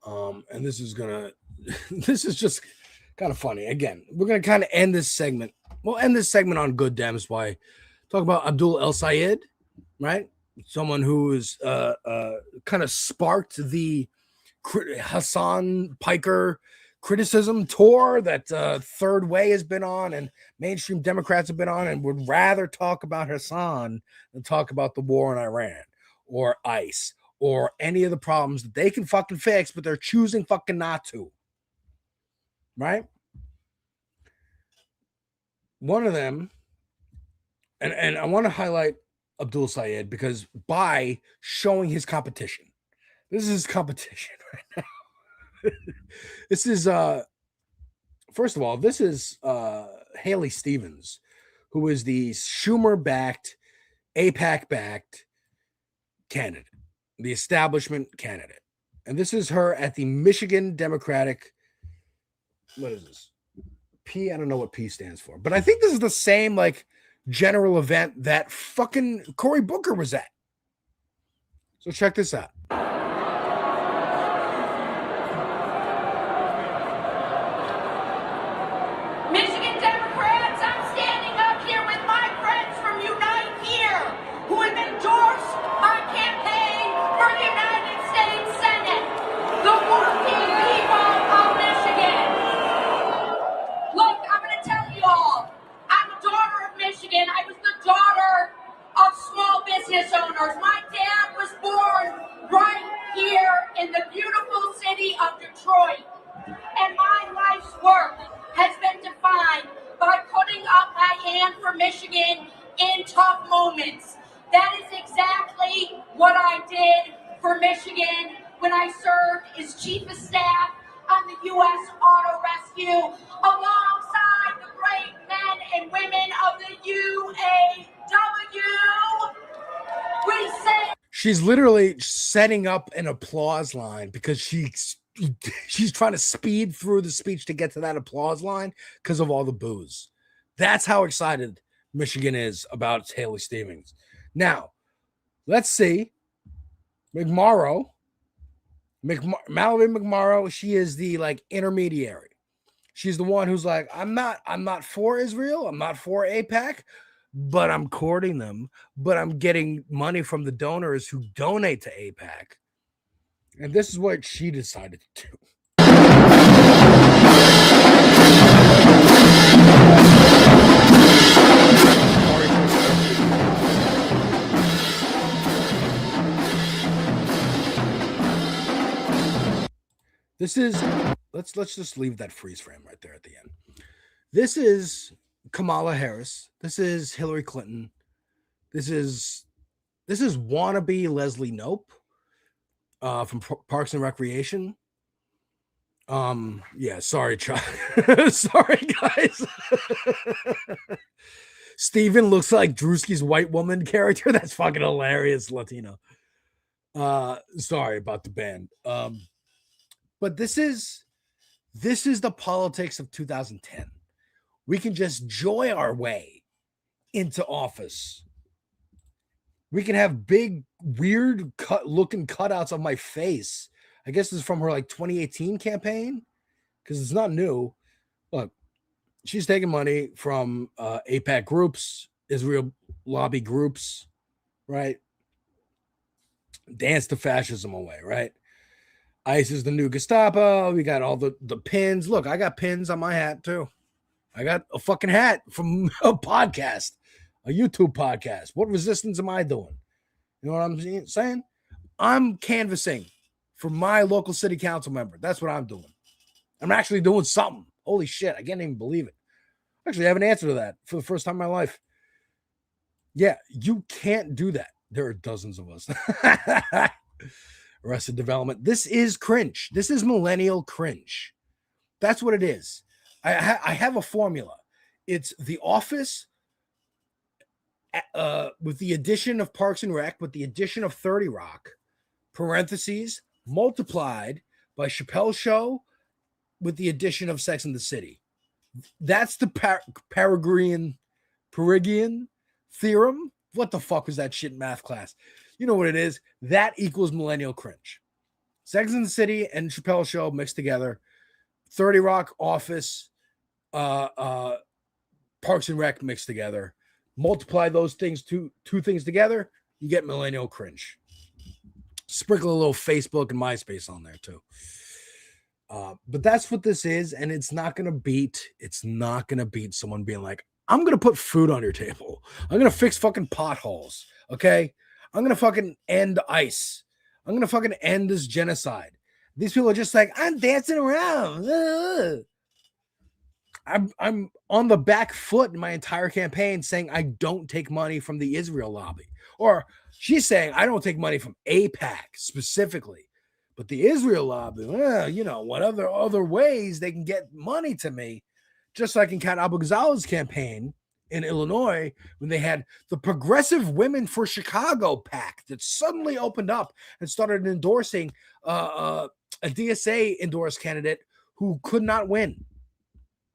And this is just kind of funny. Again, we're going to kind of end this segment. We'll end this segment on good Dems by talk about Abdul El Sayed, right? Someone who is kind of sparked the Hassan Piker criticism tour that Third Way has been on and mainstream Democrats have been on, and would rather talk about Hassan than talk about the war in Iran or ICE or any of the problems that they can fucking fix, but they're choosing fucking not to. Right? One of them, and I want to highlight Abdul Sayed because by showing his competition, this is his competition right now. This is, first of all, this is Haley Stevens, who is the Schumer-backed, AIPAC-backed candidate, the establishment candidate. And this is her at the Michigan Democratic. What is this? P? I don't know what P stands for, but I think this is the same general event that fucking Cory Booker was at. So check this out. Michigan Democrats, I'm standing up here with my friends from Unite Here, who have endorsed stand for Michigan in tough moments. That is exactly what I did for Michigan when I served as Chief of Staff on the U.S. Auto Rescue alongside the great men and women of the UAW. We say She's literally setting up an applause line because she's trying to speed through the speech to get to that applause line because of all the boos. That's how excited Michigan is about Haley Stevens. Now, let's see. Mallory McMorrow, she is the like intermediary. She's the one who's like, I'm not for Israel, I'm not for AIPAC, but I'm courting them, but I'm getting money from the donors who donate to AIPAC. And this is what she decided to do. This is, let's just leave that freeze frame right there at the end. This is Kamala Harris. This is Hillary Clinton. This is wannabe Leslie Knope from Parks and Recreation. Yeah, sorry, Chuck. Sorry, guys. Steven looks like Drewski's white woman character. That's fucking hilarious, Latino. Sorry about the band. But this is the politics of 2010. We can just joy our way into office. We can have big, weird looking cutouts of my face. I guess this is from her like 2018 campaign because it's not new. Look, she's taking money from AIPAC groups, Israel lobby groups, right? Dance to fascism away, right? ICE is the new Gestapo. We got all the pins. Look, I got pins on my hat too. I got a fucking hat from a podcast, a YouTube podcast. What resistance am I doing? You know what I'm saying? I'm canvassing for my local city council member. That's what I'm doing. I'm actually doing something. Holy shit, I can't even believe it. Actually, I have an answer to that for the first time in my life. Yeah, you can't do that. There are dozens of us. Arrested Development. This is cringe. This is millennial cringe. That's what it is. I have a formula. It's The Office with the addition of Parks and Rec, with the addition of 30 Rock, parentheses, multiplied by Chappelle's Show with the addition of Sex and the City. That's the Pythagorean theorem. What the fuck was that shit in math class? You know what it is. That equals millennial cringe. Sex and the City and Chappelle's Show mixed together. 30 Rock, Office, Parks and Rec mixed together. Multiply those things, two things together, you get millennial cringe. Sprinkle a little Facebook and MySpace on there too. But that's what this is, and it's not gonna beat someone being like, I'm gonna put food on your table. I'm gonna fix fucking potholes. Okay. I'm gonna fucking end ICE. I'm gonna fucking end this genocide. These people are just like, I'm dancing around. I'm on the back foot in my entire campaign saying I don't take money from the Israel lobby. Or she's saying I don't take money from AIPAC specifically. But the Israel lobby, you know, what other ways they can get money to me, just like in Kat Abu Ghazal's campaign in Illinois, when they had the Progressive Women for Chicago PAC that suddenly opened up and started endorsing a DSA endorsed candidate who could not win,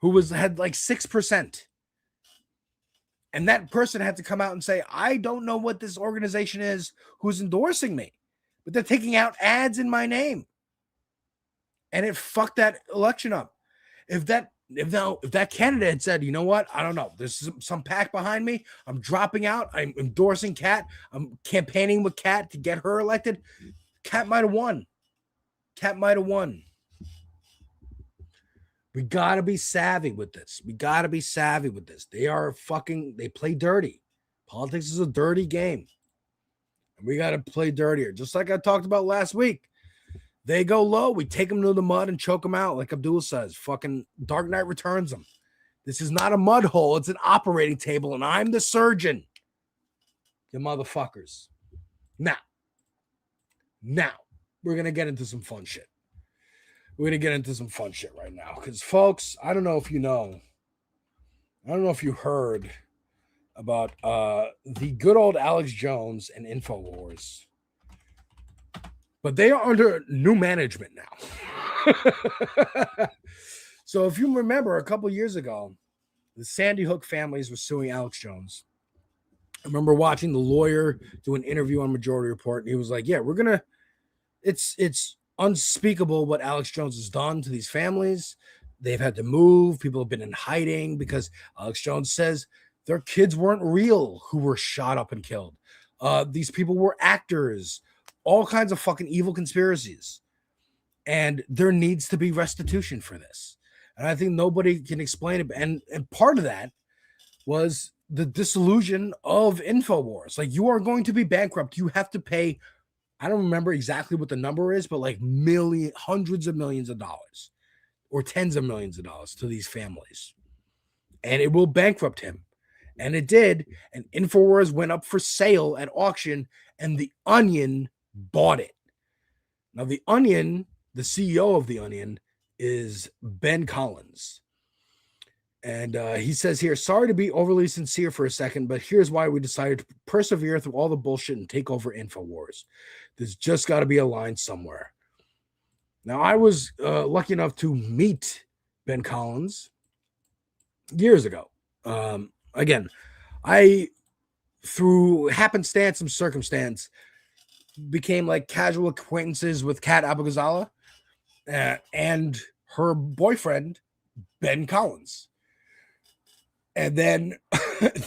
who had like 6%. And that person had to come out and say, I don't know what this organization is who's endorsing me, but they're taking out ads in my name. And it fucked that election up. If that candidate had said, you know what, I don't know, there's some PAC behind me, I'm dropping out, I'm endorsing Kat, I'm campaigning with Kat to get her elected, Kat might have won. We gotta be savvy with this. They play dirty. Politics is a dirty game. And we gotta play dirtier. Just like I talked about last week. They go low, we take them to the mud and choke them out, like Abdul says. Fucking Dark Knight Returns them. This is not a mud hole. It's an operating table, and I'm the surgeon. You motherfuckers. Now, we're going to get into some fun shit. We're going to get into some fun shit right now. Because, folks, I don't know if you know. I don't know if you heard about the good old Alex Jones and Infowars. But they are under new management now. So if you remember, a couple years ago, the Sandy Hook families were suing Alex Jones. I remember watching the lawyer do an interview on Majority Report, and he was like, yeah, we're going to, it's unspeakable what Alex Jones has done to these families. They've had to move. People have been in hiding because Alex Jones says their kids weren't real who were shot up and killed. These people were actors, all kinds of fucking evil conspiracies. And there needs to be restitution for this. And I think nobody can explain it. And part of that was the dissolution of Infowars. Like, you are going to be bankrupt. You have to pay, I don't remember exactly what the number is, but like hundreds of millions of dollars or tens of millions of dollars to these families. And it will bankrupt him. And it did. And Infowars went up for sale at auction, and The Onion bought it. Now, The Onion, the CEO of The Onion, is Ben Collins. And he says here, sorry to be overly sincere for a second, but here's why we decided to persevere through all the bullshit and take over Infowars. There's just got to be a line somewhere. Now, I was lucky enough to meet Ben Collins years ago. Again, I, through happenstance and circumstance, became like casual acquaintances with Kat Abou-Ghazala and her boyfriend, Ben Collins. And then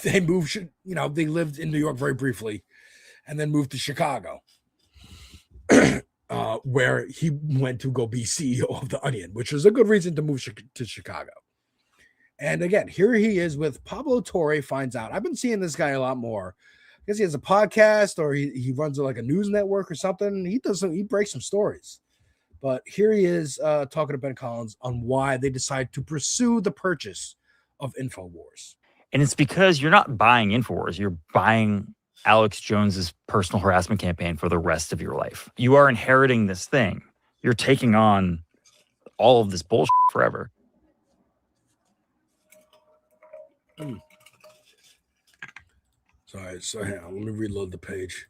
they moved, they lived in New York very briefly and then moved to Chicago, where he went to go be CEO of The Onion, which was a good reason to move to Chicago. And again, here he is with Pablo Torre finds out. I've been seeing this guy a lot more. I guess he has a podcast or he runs like a news network or something. He breaks some stories. But here he is talking to Ben Collins on why they decide to pursue the purchase of Infowars. And it's because you're not buying Infowars. You're buying Alex Jones's personal harassment campaign for the rest of your life. You are inheriting this thing. You're taking on all of this bullshit forever. Sorry, so hang on, let me reload the page.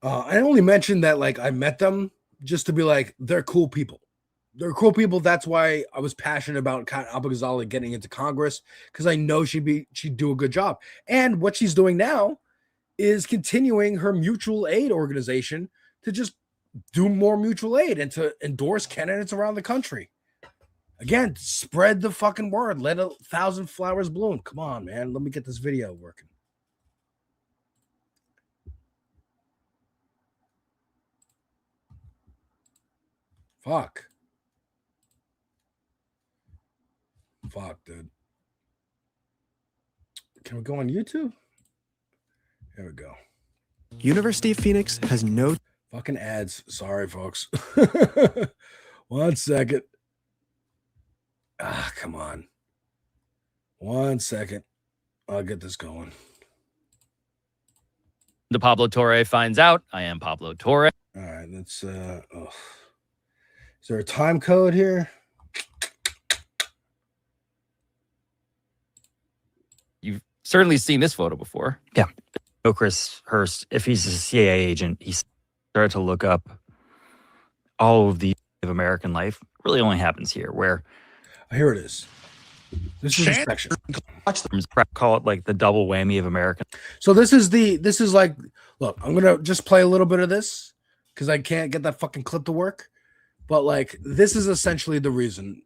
I only mentioned that like I met them just to be like, they're cool people. They're cool people. That's why I was passionate about Kat Abou-Ghazala getting into Congress, because I know she'd do a good job. And what she's doing now is continuing her mutual aid organization to just do more mutual aid and to endorse candidates around the country. Again, spread the fucking word. Let 1,000 flowers bloom. Come on, man. Let me get this video working. Fuck, dude. Can we go on YouTube? Here we go. University of Phoenix has no fucking ads. Sorry, folks. 1 second. Come on. 1 second. I'll get this going. The Pablo Torre finds out. I am Pablo Torre. All right, let's is there a time code here? You've certainly seen this photo before. Yeah. So Chris Hurst, if he's a CIA agent, he started to look up all of the of American life. It really only happens here, where here it is. This is the section. Call it like the double whammy of American. So this is like, look, I'm gonna just play a little bit of this because I can't get that fucking clip to work. But like, this is essentially the reason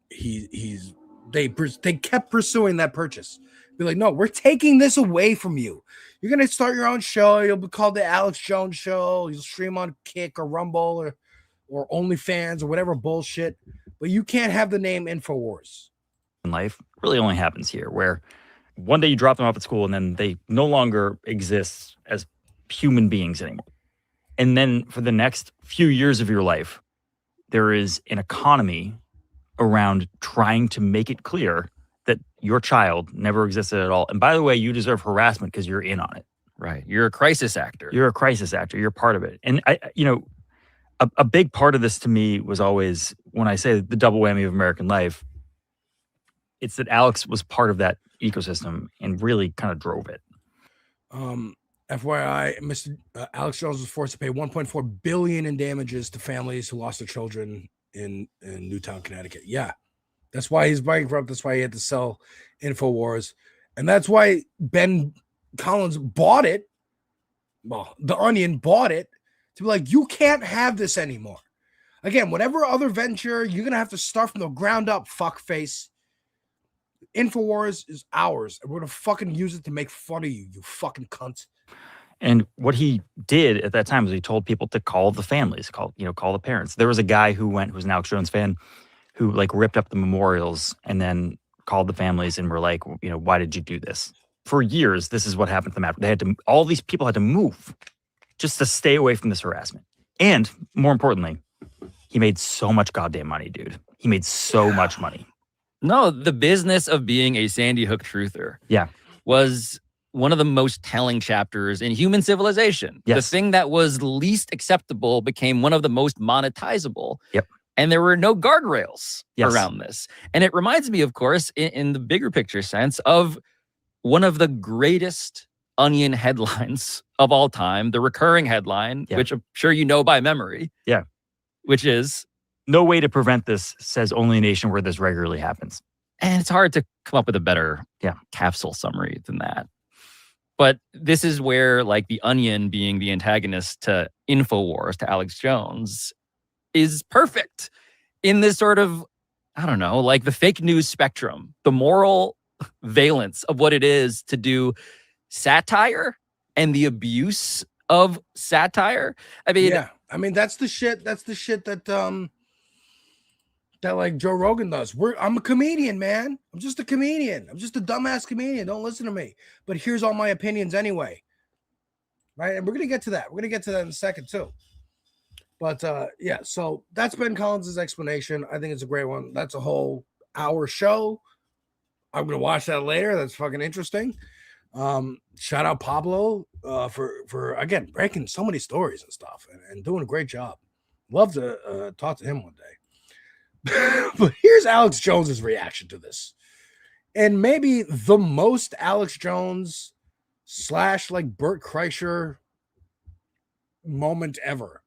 they kept pursuing that purchase. Be like, no, we're taking this away from you. You're gonna start your own show. You'll be called the Alex Jones Show. You'll stream on Kick or Rumble or OnlyFans or whatever bullshit. But you can't have the name Infowars. In life really only happens here, where one day you drop them off at school and then they no longer exist as human beings anymore. And then for the next few years of your life, there is an economy around trying to make it clear that your child never existed at all. And by the way, you deserve harassment because you're in on it. Right. You're a crisis actor. You're a crisis actor. You're part of it. And a big part of this to me was always, when I say the double whammy of American life, it's that Alex was part of that ecosystem and really kind of drove it. FYI, Mr. Alex Jones was forced to pay $1.4 billion in damages to families who lost their children in Newtown, Connecticut. Yeah, that's why he's bankrupt. That's why he had to sell Infowars, and that's why Ben Collins bought it. Well, The Onion bought it to be like, you can't have this anymore. Again, whatever other venture, you're gonna have to start from the ground up, fuckface. Infowars is ours, and we're gonna fucking use it to make fun of you, you fucking cunt. And what he did at that time was he told people to call the families, call the parents. There was a guy who was an Alex Jones fan, who like ripped up the memorials and then called the families and were like, why did you do this? For years, this is what happened to them. All these people had to move just to stay away from this harassment. And more importantly, he made so much goddamn money, dude. He made so much money. No, the business of being a Sandy Hook truther was one of the most telling chapters in human civilization. Yes. The thing that was least acceptable became one of the most monetizable. Yep. And there were no guardrails Yes. around this. And it reminds me, of course, in the bigger picture sense, of one of the greatest Onion headlines of all time, the recurring headline, which I'm sure you know by memory. Yeah. Which is, no way to prevent this, says only a nation where this regularly happens. And it's hard to come up with a better capsule summary than that. But this is where, like, the Onion being the antagonist to Infowars, to Alex Jones, is perfect in this sort of, I don't know, like the fake news spectrum, the moral valence of what it is to do satire and the abuse of satire. I mean, that's the shit. That's the shit that that like Joe Rogan does. I'm a comedian, man. I'm just a comedian. I'm just a dumbass comedian. Don't listen to me. But here's all my opinions anyway. Right? And we're gonna get to that. We're gonna get to that in a second too. But so that's Ben Collins' explanation. I think it's a great one. That's a whole hour show. I'm gonna watch that later. That's fucking interesting. Shout out Pablo for again breaking so many stories and stuff and doing a great job. Love to talk to him one day. But here's Alex Jones's reaction to this, and maybe the most Alex Jones / like Bert Kreischer moment ever.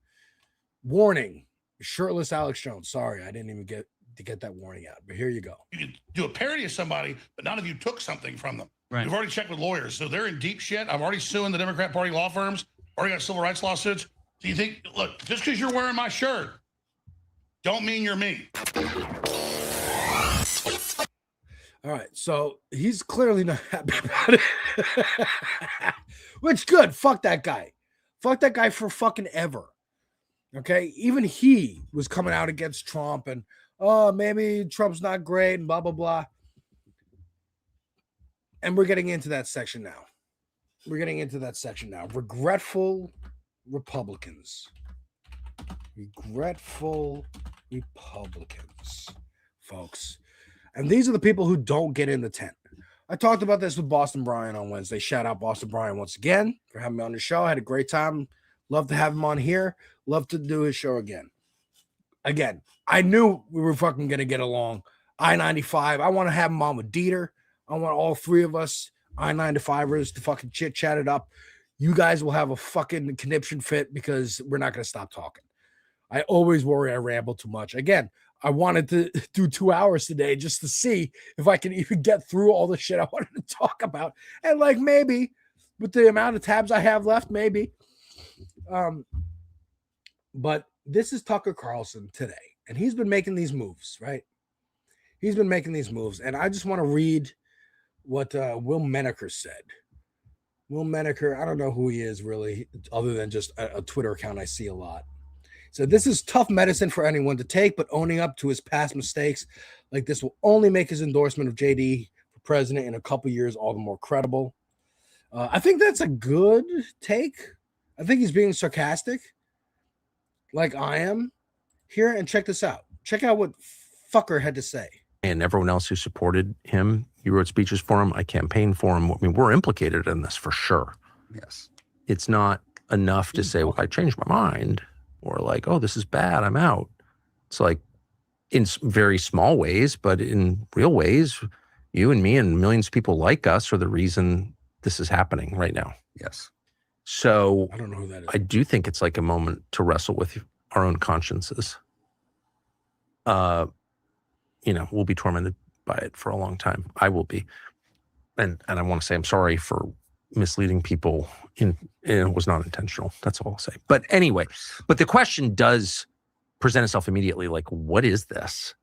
Warning: shirtless Alex Jones. Sorry, I didn't even get to get that warning out, but here you go. You could do a parody of somebody, but none of you took something from them. Right. We've already checked with lawyers, so they're in deep shit. I'm already suing the Democrat Party law firms. Already got civil rights lawsuits. Do you think? Look, just because you're wearing my shirt, don't mean you're me. All right, so he's clearly not happy about it. Which good. Fuck that guy. Fuck that guy for fucking ever. Okay, even he was coming out against Trump and maybe Trump's not great and blah blah blah. And we're getting into that section now. Regretful Republicans. Regretful Republicans, folks. And these are the people who don't get in the tent. I talked about this with Boston Brian on Wednesday. Shout out Boston Brian once again for having me on the show. I had a great time. Love to have him on here. Love to do his show again. Again, I knew we were fucking going to get along. I-95. I want to have him on with Dieter. I want all three of us I-95ers to fucking chit-chat it up. You guys will have a fucking conniption fit because we're not going to stop talking. I always worry I ramble too much. Again, I wanted to do 2 hours today just to see if I can even get through all the shit I wanted to talk about. And like maybe with the amount of tabs I have left, maybe. But this is Tucker Carlson today. And he's been making these moves, right? He's been making these moves. And I just want to read what Will Menaker said. Will Menaker, I don't know who he is really, other than just a Twitter account I see a lot. So this is tough medicine for anyone to take, but owning up to his past mistakes like this will only make his endorsement of JD for president in a couple years all the more credible. I think that's a good take. I think he's being sarcastic, like I am here. And check this out. Check out what fucker had to say. and everyone else who supported him. You wrote speeches for him. I campaigned for him. I mean, we're implicated in this for sure. Yes. It's not enough to say, well, I changed my mind, or like, oh, this is bad, I'm out. It's like in very small ways, but in real ways, you and me and millions of people like us are the reason this is happening right now. Yes. So I don't know who that is. I do think it's like a moment to wrestle with our own consciences. We'll be tormented by it for a long time. I will be. And I want to say I'm sorry for misleading people. It was not intentional. That's all I'll say. But anyway, the question does present itself immediately. Like, what is this?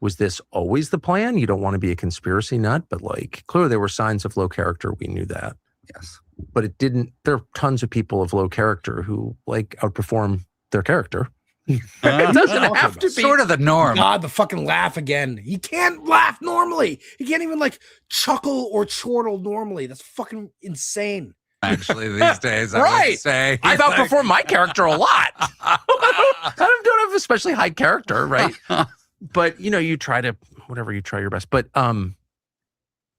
Was this always the plan? You don't want to be a conspiracy nut, but like clearly there were signs of low character. We knew that. Yes. But it didn't. There are tons of people of low character who like outperform their character. It doesn't have to be sort of the norm. God, the fucking laugh again. He can't laugh normally. He can't even like chuckle or chortle normally. That's fucking insane. Actually, these days, right. I would say I've outperformed my character a lot. I don't have especially high character, right? But you try to whatever, you try your best. But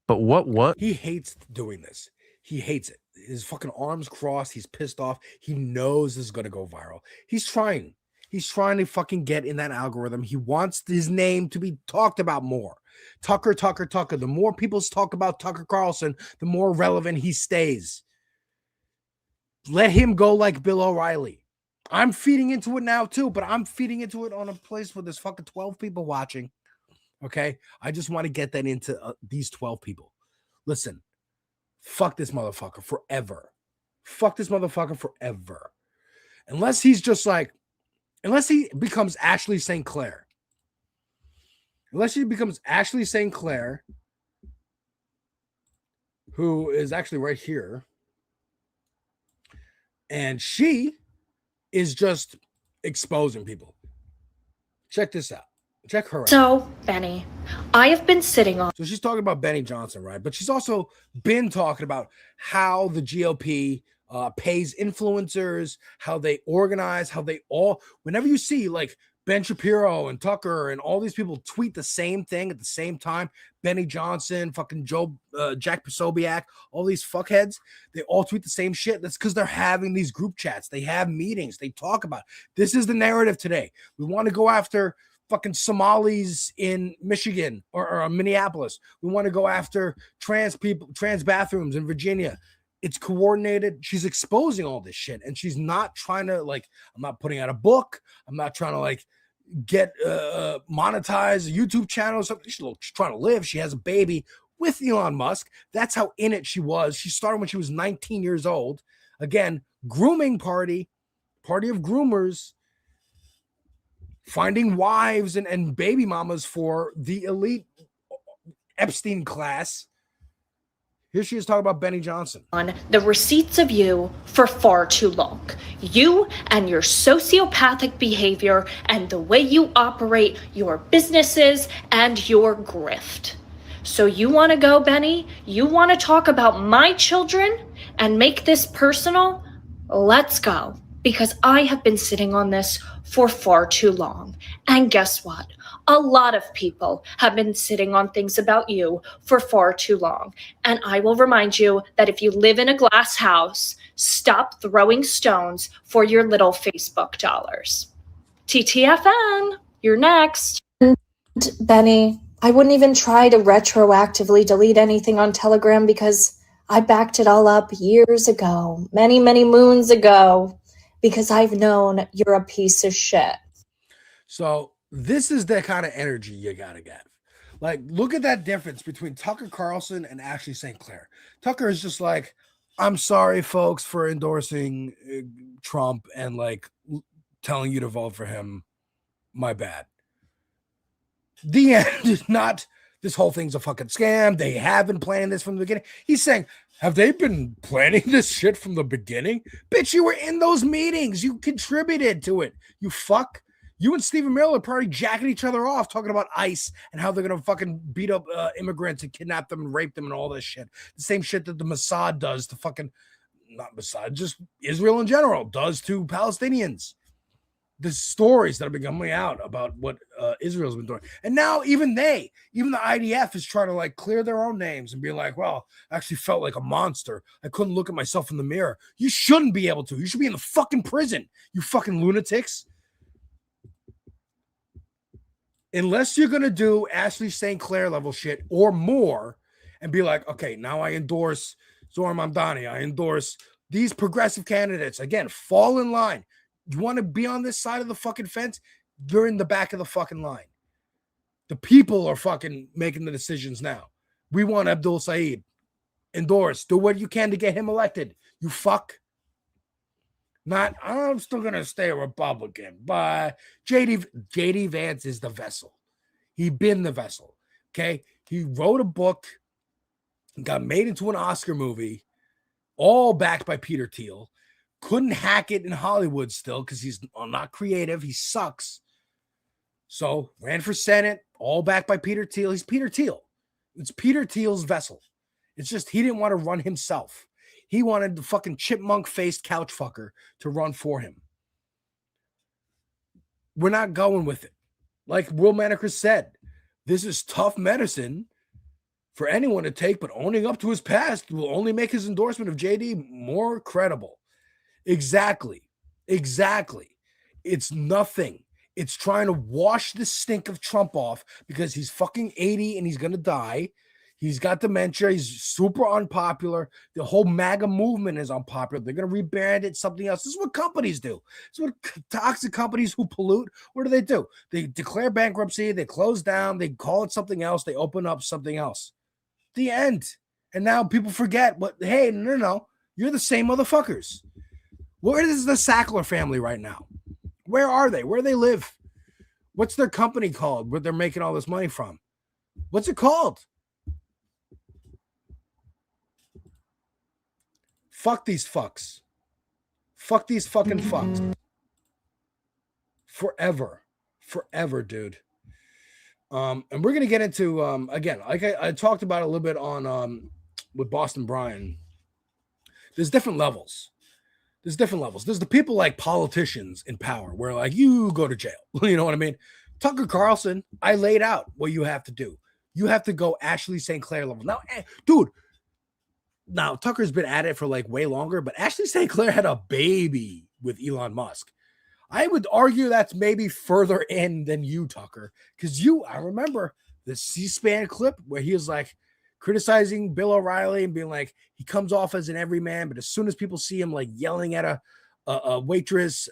what he hates doing this. He hates it. His fucking arms crossed. He's pissed off. He knows this is gonna go viral. He's trying. He's trying to fucking get in that algorithm. He wants his name to be talked about more. Tucker. The more people talk about Tucker Carlson, the more relevant he stays. Let him go like Bill O'Reilly. I'm feeding into it now too, but I'm feeding into it on a place where there's fucking 12 people watching. Okay? I just want to get that into these 12 people. Listen, fuck this motherfucker forever. Fuck this motherfucker forever. Unless he becomes Ashley St. Clair. Unless he becomes Ashley St. Clair, who is actually right here. And she is just exposing people. Check this out. Check her out. So, Benny, I have been sitting on. So she's talking about Benny Johnson, right? But she's also been talking about how the GOP pays influencers, how they organize, how they all, whenever you see like Ben Shapiro and Tucker and all these people tweet the same thing at the same time, Benny Johnson, fucking Jack Posobiec, all these fuckheads, they all tweet the same shit. That's because they're having these group chats. They have meetings. They talk about it. This is the narrative today. We want to go after fucking Somalis in Michigan or Minneapolis. We want to go after trans people, trans bathrooms in Virginia. It's coordinated. She's exposing all this shit, and she's not trying to like. I'm not putting out a book. I'm not trying to like get monetize a YouTube channel or something. She's trying to live. She has a baby with Elon Musk. That's how in it she was. She started when she was 19 years old. Again, grooming party of groomers, finding wives and baby mamas for the elite Epstein class. Here she is talking about Benny Johnson. On the receipts of you for far too long. You and your sociopathic behavior and the way you operate your businesses and your grift. So you want to go, Benny? You want to talk about my children and make this personal? Let's go. Because I have been sitting on this for far too long. And guess what? A lot of people have been sitting on things about you for far too long. And I will remind you that if you live in a glass house, stop throwing stones for your little Facebook dollars. TTFN, you're next. Benny, I wouldn't even try to retroactively delete anything on Telegram because I backed it all up years ago, many, many moons ago, because I've known you're a piece of shit. So this is the kind of energy you gotta get. Like, look at that difference between Tucker Carlson and Ashley St. Clair. Tucker is just like, I'm sorry, folks, for endorsing Trump and like telling you to vote for him. My bad. The end is not, this whole thing's a fucking scam. They have been planning this from the beginning. He's saying, have they been planning this shit from the beginning? Bitch, you were in those meetings. You contributed to it. You fuck. You and Stephen Miller are probably jacking each other off talking about ICE and how they're going to fucking beat up immigrants and kidnap them and rape them and all this shit. The same shit that the Mossad does to fucking, not Mossad, just Israel in general does to Palestinians. the stories that have been coming out about what Israel's been doing. And now even the IDF is trying to like clear their own names and be like, well, I actually felt like a monster. I couldn't look at myself in the mirror. You shouldn't be able to. You should be in the fucking prison, you fucking lunatics. Unless you're going to do Ashley St. Clair level shit or more and be like, okay, now I endorse Zoran Mandani. I endorse these progressive candidates. Again, fall in line. You want to be on this side of the fucking fence? You're in the back of the fucking line. The people are fucking making the decisions now. We want Abdul Saeed. Endorse. Do what you can to get him elected. You fuck. Not, I'm still going to stay a Republican, but JD Vance is the vessel. He been the vessel. Okay. He wrote a book, got made into an Oscar movie, all backed by Peter Thiel. Couldn't hack it in Hollywood still because he's not creative. He sucks. So ran for Senate, all backed by Peter Thiel. He's Peter Thiel. It's Peter Thiel's vessel. It's just he didn't want to run himself. He wanted the fucking chipmunk-faced couch fucker to run for him. We're not going with it. Like Will Maneker said, this is tough medicine for anyone to take, but owning up to his past will only make his endorsement of JD more credible. Exactly. It's nothing. It's trying to wash the stink of Trump off because he's fucking 80 and he's going to die. He's got dementia. He's super unpopular. The whole MAGA movement is unpopular. They're going to rebrand it something else. This is what companies do. This is what toxic companies who pollute, what do? They declare bankruptcy. They close down. They call it something else. They open up something else. The end. And now people forget, but hey, no. You're the same motherfuckers. Where is the Sackler family right now? Where are they? Where do they live? What's their company called where they're making all this money from? What's it called? Fuck these fucks. Fuck these fucking fucks. Forever, dude. And we're going to get into, again, like I talked about a little bit on with Boston Brian. There's different levels. There's the people like politicians in power where like you go to jail. You know what I mean? Tucker Carlson, I laid out what you have to do. You have to go Ashley St. Clair level. Now, dude, now Tucker's been at it for like way longer, but Ashley St. Clair had a baby with Elon Musk. I would argue that's maybe further in than you, Tucker, because I remember the C-SPAN clip where he was like criticizing Bill O'Reilly and being like, he comes off as an everyman, but as soon as people see him like yelling at a waitress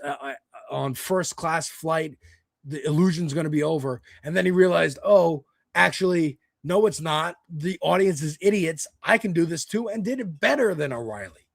on first class flight, the illusion's going to be over. And then he realized, oh, actually, no, it's not. The audience is idiots. I can do this too, and did it better than O'Reilly.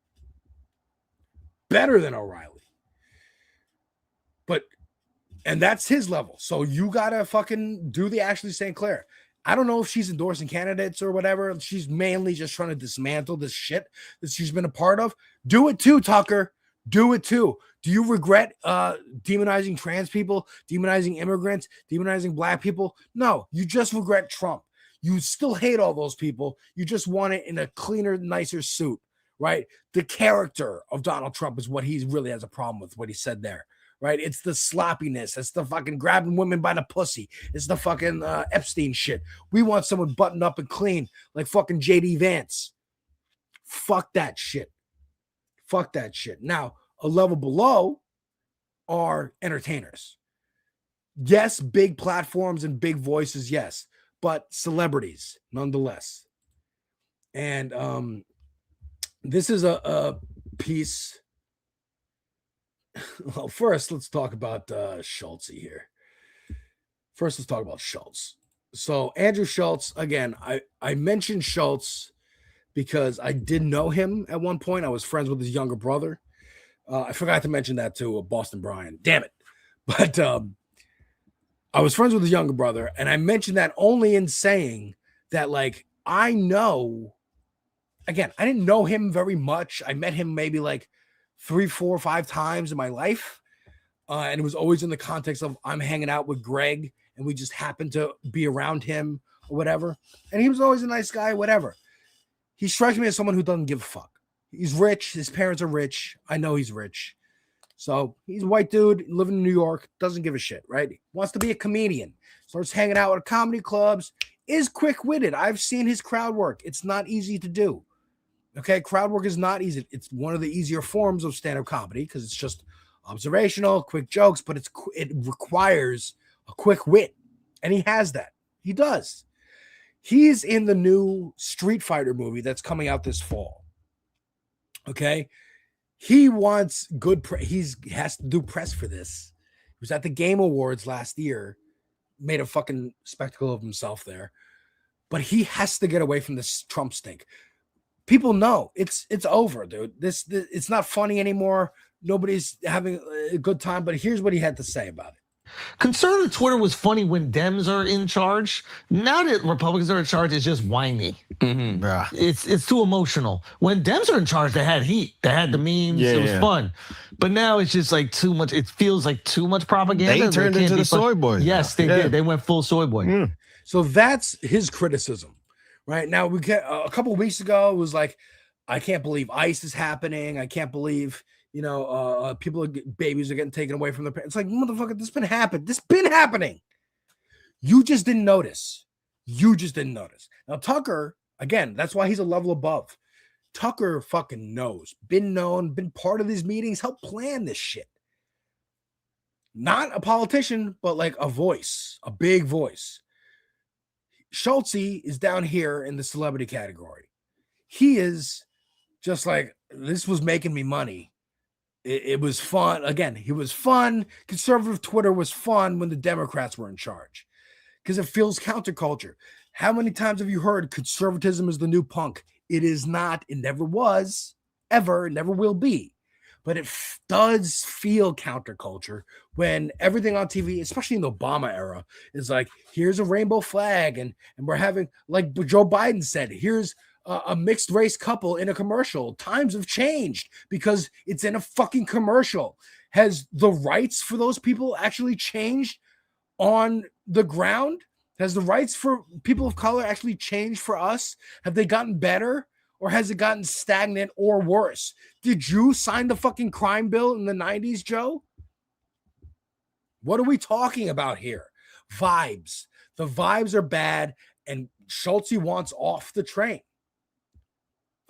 And that's his level. So you got to fucking do the Ashley St. Clair. I don't know if she's endorsing candidates or whatever. She's mainly just trying to dismantle this shit that she's been a part of. Do it too, Tucker. Do it too. Do you regret demonizing trans people, demonizing immigrants, demonizing black people? No, you just regret Trump. You still hate all those people. You just want it in a cleaner, nicer suit, right? The character of Donald Trump is what he really has a problem with, what he said there, right? It's the sloppiness. It's the fucking grabbing women by the pussy. It's the fucking Epstein shit. We want someone buttoned up and clean like fucking JD Vance. Fuck that shit. Now, a level below are entertainers. Yes, big platforms and big voices, yes, but celebrities nonetheless. And this is a piece. Well, first, let's talk about Schultz here. So Andrew Schultz, again, I mentioned Schultz because I did know him at one point. I was friends with his younger brother. I forgot to mention that to Boston Brian. Damn it. But I was friends with his younger brother, and I mentioned that only in saying that, like, I know, again, I didn't know him very much. I met him maybe like 3, 4, 5 times in my life. And it was always in the context of I'm hanging out with Greg and we just happened to be around him or whatever. And he was always a nice guy, whatever. He strikes me as someone who doesn't give a fuck. He's rich. His parents are rich. I know he's rich. So he's a white dude living in New York, doesn't give a shit, right? Wants to be a comedian, starts hanging out at comedy clubs, is quick-witted. I've seen his crowd work. It's not easy to do. Okay, crowd work is not easy. It's one of the easier forms of stand-up comedy because it's just observational, quick jokes, but it requires a quick wit, and he has that. He does. He's in the new Street Fighter movie that's coming out this fall. Okay, he wants good. He has to do press for this. He was at the Game Awards last year, made a fucking spectacle of himself there, but he has to get away from this Trump stink. People know it's over, dude. This it's not funny anymore. Nobody's having a good time. But here's what he had to say about it. Conservative Twitter was funny when Dems are in charge. Now that Republicans are in charge, it's just whiny. It's too emotional. When Dems are in charge, they had heat. They had the memes. It was fun. But now it's just like too much. It feels like too much propaganda. They turned into the soy boys. Yes, they did. They went full soy boy. So that's his criticism. Right now, we get a couple of weeks ago, it was like, I can't believe ICE is happening. I can't believe, babies are getting taken away from their parents. It's like, motherfucker, this been happening. You just didn't notice. Now, Tucker, again, that's why he's a level above. Tucker fucking knows, been part of these meetings, helped plan this shit. Not a politician, but like a voice, a big voice. Schultz is down here in the celebrity category. He is just like, this was making me money. It was fun. Again, he was fun. Conservative Twitter was fun when the Democrats were in charge because it feels counterculture. How many times have you heard conservatism is the new punk? It is not. It never was, ever. It never will be. But it does feel counterculture when everything on TV, especially in the Obama era, is like, here's a rainbow flag. And we're having, like Joe Biden said, here's a mixed race couple in a commercial. Times have changed because it's in a fucking commercial. Has the rights for those people actually changed on the ground? Has the rights for people of color actually changed for us? Have they gotten better? Or has it gotten stagnant or worse? Did you sign the fucking crime bill in the 90s, Joe? What are we talking about here? Vibes. The vibes are bad, and Schultz wants off the train.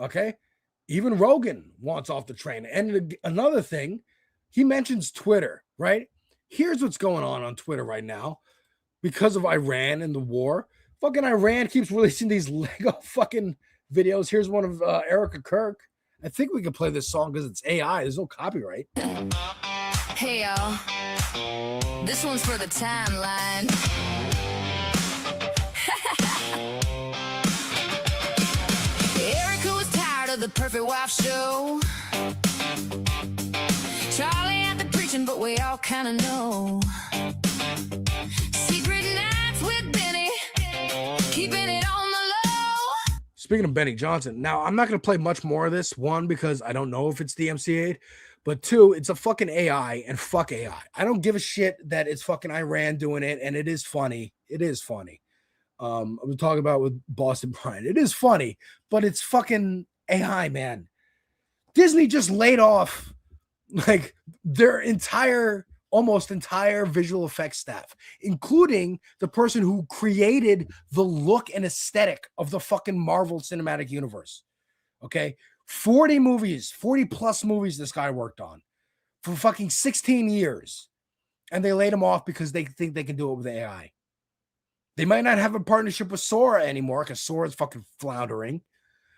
Okay? Even Rogan wants off the train. And another thing, he mentions Twitter, right? Here's what's going on Twitter right now. Because of Iran and the war, fucking Iran keeps releasing these Lego fucking videos. Here's one of Erica Kirk. I think we can play this song because it's AI. There's no copyright. Hey y'all, this one's for the timeline. Erica was tired of the Perfect Wife show. Charlie had the preaching, but we all kind of know. Secret nights with Benny, keeping it on the low. Speaking of Benny Johnson, now I'm not going to play much more of this. One, because I don't know if it's DMCA'd, but two, it's a fucking AI, and fuck AI. I don't give a shit that it's fucking Iran doing it, and it is funny. It is funny. I was talking about with Boston Brian. It is funny, but it's fucking AI, man. Disney just laid off like their almost entire visual effects staff, including the person who created the look and aesthetic of the fucking Marvel Cinematic Universe. Okay. 40 plus movies this guy worked on for fucking 16 years. And they laid him off because they think they can do it with AI. They might not have a partnership with Sora anymore because Sora's fucking floundering,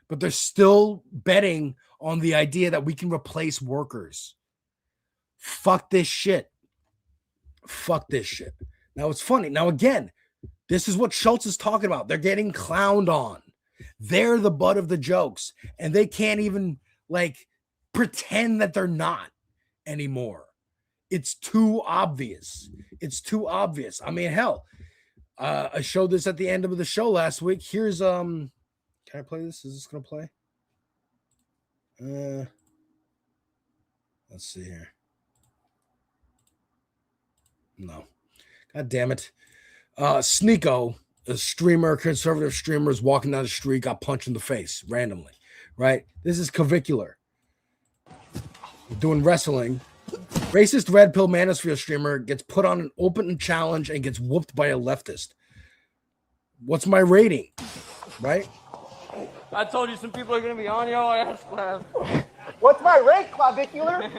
but they're still betting on the idea that we can replace workers. Fuck this shit. Fuck this shit. Now it's funny. Now, again, this is what Schultz is talking about. They're getting clowned on. They're the butt of the jokes, and they can't even like pretend that they're not anymore. It's too obvious. It's too obvious. I mean, hell, I showed this at the end of the show last week. Here's can I play this? Is this gonna play? Let's see here. No. God damn it. Sneeko, a streamer, conservative streamer, is walking down the street, got punched in the face randomly, right? This is Cavicular. Doing wrestling. Racist red pill manosphere streamer gets put on an open challenge and gets whooped by a leftist. What's my rating? Right? I told you some people are going to be on your ass, class. What's my rate, clavicular?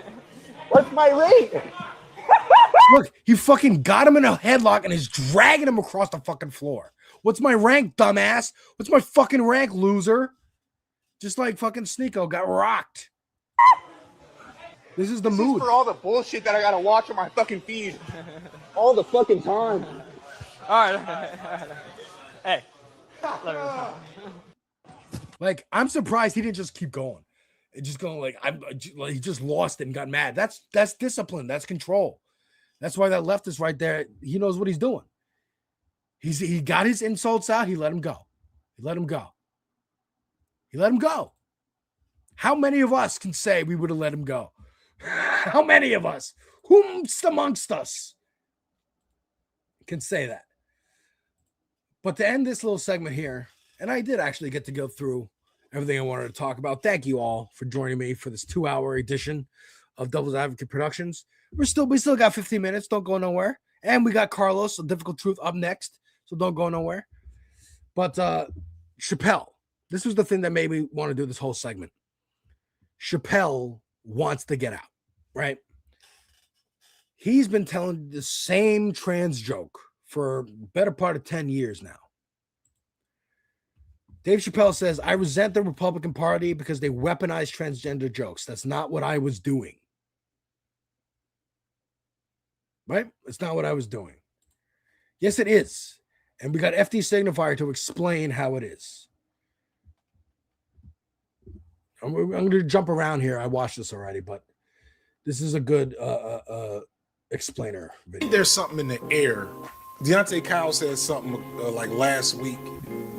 What's my rate? Look, he fucking got him in a headlock and is dragging him across the fucking floor. What's my rank, dumbass? What's my fucking rank, loser? Just like fucking Sneeko got rocked. This is the mood. This is for all the bullshit that I gotta watch on my fucking feed. All the fucking time. All right. Hey. Like, I'm surprised he didn't just keep going. And just going like, he just lost it and got mad. That's discipline. That's control. That's why that leftist right there, he knows what he's doing. He got his insults out. He let him go. He let him go. He let him go. How many of us can say we would have let him go? How many of us? Whomst amongst us can say that? But to end this little segment here, and I did actually get to go through everything I wanted to talk about. Thank you all for joining me for this 2-hour edition of Devil's Advocate Productions. We still got 15 minutes. Don't go nowhere. And we got Carlos, A Difficult Truth, up next. So don't go nowhere. But Chappelle, this was the thing that made me want to do this whole segment. Chappelle wants to get out, right? He's been telling the same trans joke for better part of 10 years now. Dave Chappelle says, I resent the Republican Party because they weaponize transgender jokes. That's not what I was doing. Right? It's not what I was doing. Yes, it is. And we got FD Signifier to explain how it is. I'm going to jump around here. I watched this already, but this is a good explainer video. There's something in the air. Deontay Kyle said something like last week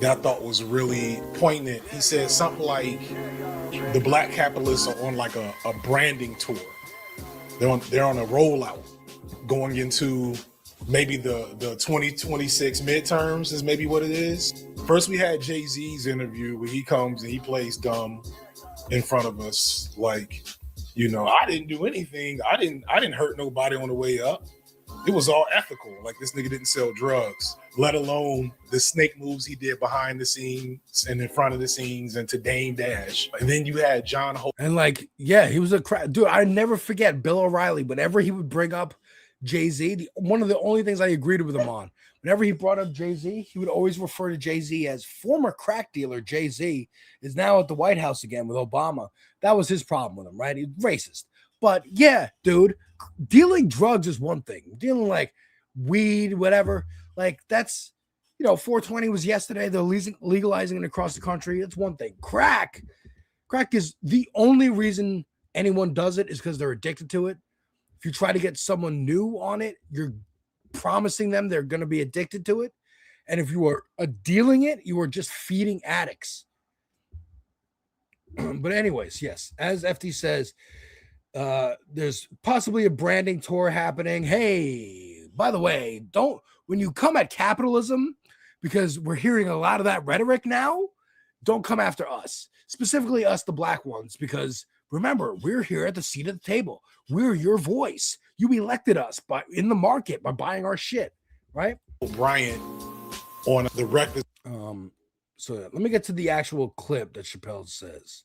that I thought was really poignant. He said something like the black capitalists are on like a branding tour. They're on a rollout going into maybe the 2026 midterms is maybe what it is. First we had Jay-Z's interview where he comes and he plays dumb in front of us like, I didn't do anything. I didn't hurt nobody on the way up. It was all ethical. Like this nigga didn't sell drugs, let alone the snake moves he did behind the scenes and in front of the scenes and to Dame Dash. And then you had John Hope. And he was a crap. Dude, I never forget Bill O'Reilly. Whenever he would bring up Jay-Z, one of the only things I agreed with him on, whenever he brought up Jay-Z, he would always refer to Jay-Z as former crack dealer. Jay-Z is now at the White House again with Obama. That was his problem with him, right? He's racist. But yeah, dude, dealing drugs is one thing. Dealing like weed, whatever, like that's, 420 was yesterday. They're legalizing it across the country. That's one thing. Crack is the only reason anyone does it is because they're addicted to it. If you try to get someone new on it, you're promising them they're going to be addicted to it. And if you are dealing it, you are just feeding addicts. But anyways, yes, as FD says, there's possibly a branding tour happening. Hey, by the way, when you come at capitalism, because we're hearing a lot of that rhetoric now, don't come after us, specifically us, the black ones, because remember, we're here at the seat of the table. We're your voice. You elected us in the market by buying our shit, right? Bryant on the record. So let me get to the actual clip that Chappelle says.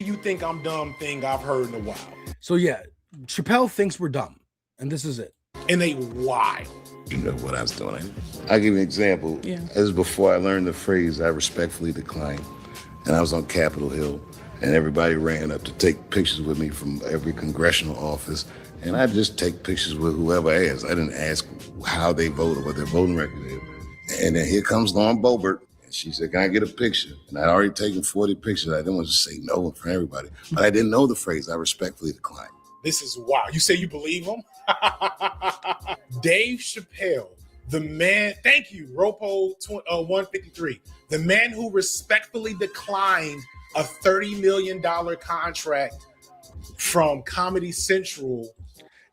You think I'm dumb thing I've heard in a while. So yeah, Chappelle thinks we're dumb, and this is it. And they wild. You know what I was doing. I'll give you an example. Yeah. This is before I learned the phrase, I respectfully decline. And I was on Capitol Hill, and everybody ran up to take pictures with me from every congressional office. And I just take pictures with whoever asked. I didn't ask how they voted, what their voting record is. And then here comes Lauren Boebert. And she said, can I get a picture? And I'd already taken 40 pictures. I didn't want to say no in front of everybody. But I didn't know the phrase, I respectfully decline. This is wild. You say you believe him? Dave Chappelle, the man, thank you, Ropo 153, the man who respectfully declined a $30 million contract from Comedy Central.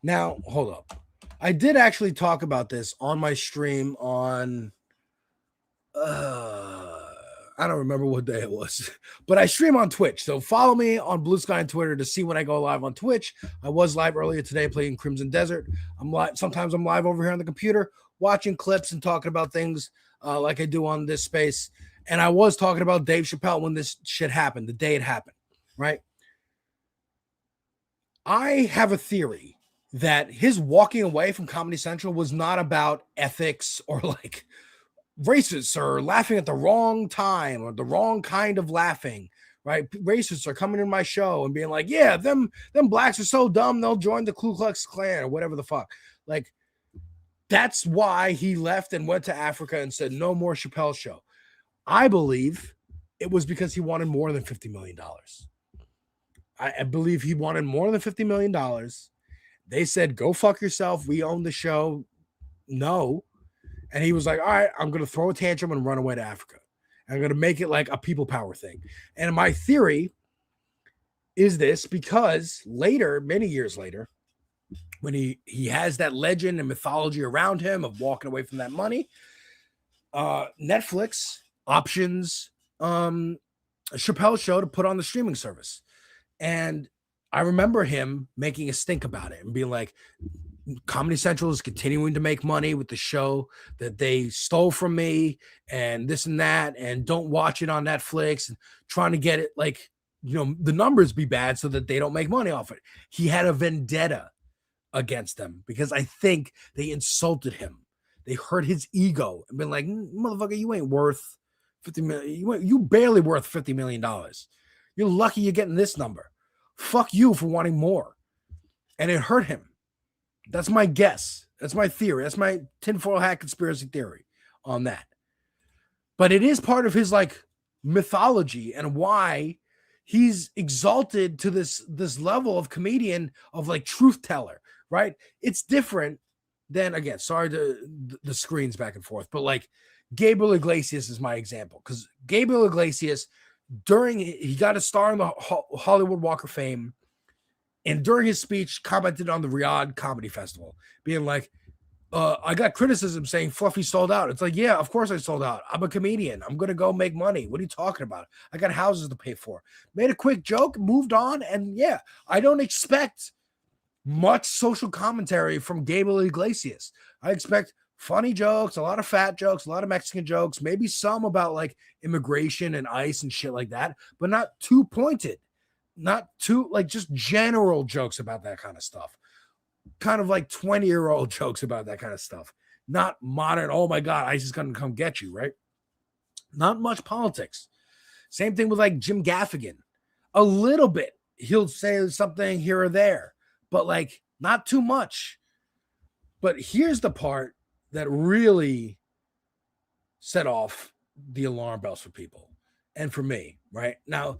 Now, hold up. I did actually talk about this on my stream on, I I don't remember what day it was, but I stream on Twitch. So follow me on Blue Sky and Twitter to see when I go live on Twitch. I was live earlier today playing Crimson Desert. I'm live. Sometimes I'm live over here on the computer, watching clips and talking about things like I do on this space. And I was talking about Dave Chappelle when this shit happened, the day it happened, right? I have a theory that his walking away from Comedy Central was not about ethics or like racists or laughing at the wrong time or the wrong kind of laughing, right? Racists are coming in my show and being like, yeah, them blacks are so dumb, they'll join the Ku Klux Klan or whatever the fuck. Like, that's why he left and went to Africa and said, no more Chappelle show. I believe it was because he wanted more than $50 million. I believe he wanted more than $50 million. They said, go fuck yourself. We own the show. No. And he was like, all right, I'm going to throw a tantrum and run away to Africa. I'm going to make it like a people power thing. And my theory is this, because later, many years later, when he has that legend and mythology around him of walking away from that money, Netflix options a Chappelle show to put on the streaming service. And I remember him making a stink about it and being like, Comedy Central is continuing to make money with the show that they stole from me and this and that, and don't watch it on Netflix, and trying to get it like, you know, the numbers be bad so that they don't make money off it. He had a vendetta against them because I think they insulted him. They hurt his ego and been like, motherfucker, you ain't worth 50 million. You barely worth $50 million. You're lucky you're getting this number. Fuck you for wanting more. And it hurt him. That's my guess. That's my theory. That's my tinfoil hat conspiracy theory on that. But it is part of his like mythology and why he's exalted to this level of comedian, of like truth teller, right? It's different than, again, sorry to the screens back and forth, but like Gabriel Iglesias is my example, because Gabriel Iglesias, he got a star in the Hollywood Walk of Fame, and during his speech commented on the Riyadh Comedy Festival, being like, I got criticism saying Fluffy sold out. It's like, yeah, of course I sold out. I'm a comedian. I'm going to go make money. What are you talking about? I got houses to pay for. Made a quick joke, moved on. And yeah, I don't expect much social commentary from Gabriel Iglesias. I expect funny jokes, a lot of fat jokes, a lot of Mexican jokes, maybe some about like immigration and ICE and shit like that, but not too pointed. Not too, like, just general jokes about that kind of stuff. Kind of like 20-year-old jokes about that kind of stuff. Not modern, oh my God, ICE is going to come get you, right? Not much politics. Same thing with like Jim Gaffigan. A little bit. He'll say something here or there, but like not too much. But here's the part that really set off the alarm bells for people and for me, right? Now,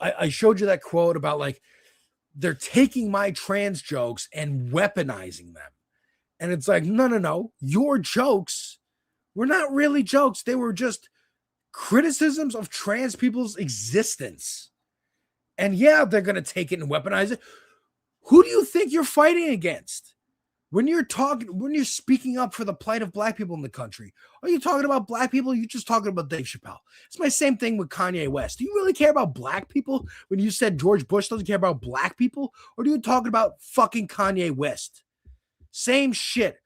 I showed you that quote about like, they're taking my trans jokes and weaponizing them. And it's like, no. Your jokes were not really jokes. They were just criticisms of trans people's existence. And yeah, they're going to take it and weaponize it. Who do you think you're fighting against? When you're speaking up for the plight of black people in the country, are you talking about black people? Or are you just talking about Dave Chappelle? It's my same thing with Kanye West. Do you really care about black people when you said George Bush doesn't care about black people? Or do you talking about fucking Kanye West? Same shit.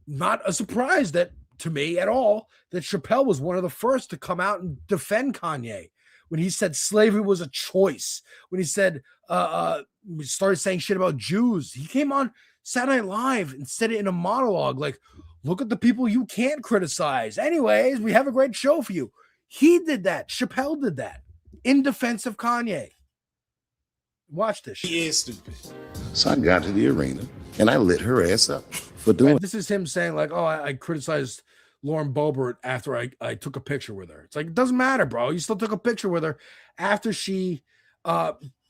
Not a surprise that, to me at all, that Chappelle was one of the first to come out and defend Kanye when he said slavery was a choice. When he said, started saying shit about Jews. He came on Saturday Night Live and said it in a monologue, like, look at the people you can't criticize. Anyways, we have a great show for you. He did that. Chappelle did that in defense of Kanye. Watch this shit. He is stupid. So I got to the arena and I lit her ass up for doing. This is him saying like, oh, I criticized Lauren Boebert after I took a picture with her. It's like, it doesn't matter, bro. You still took a picture with her after she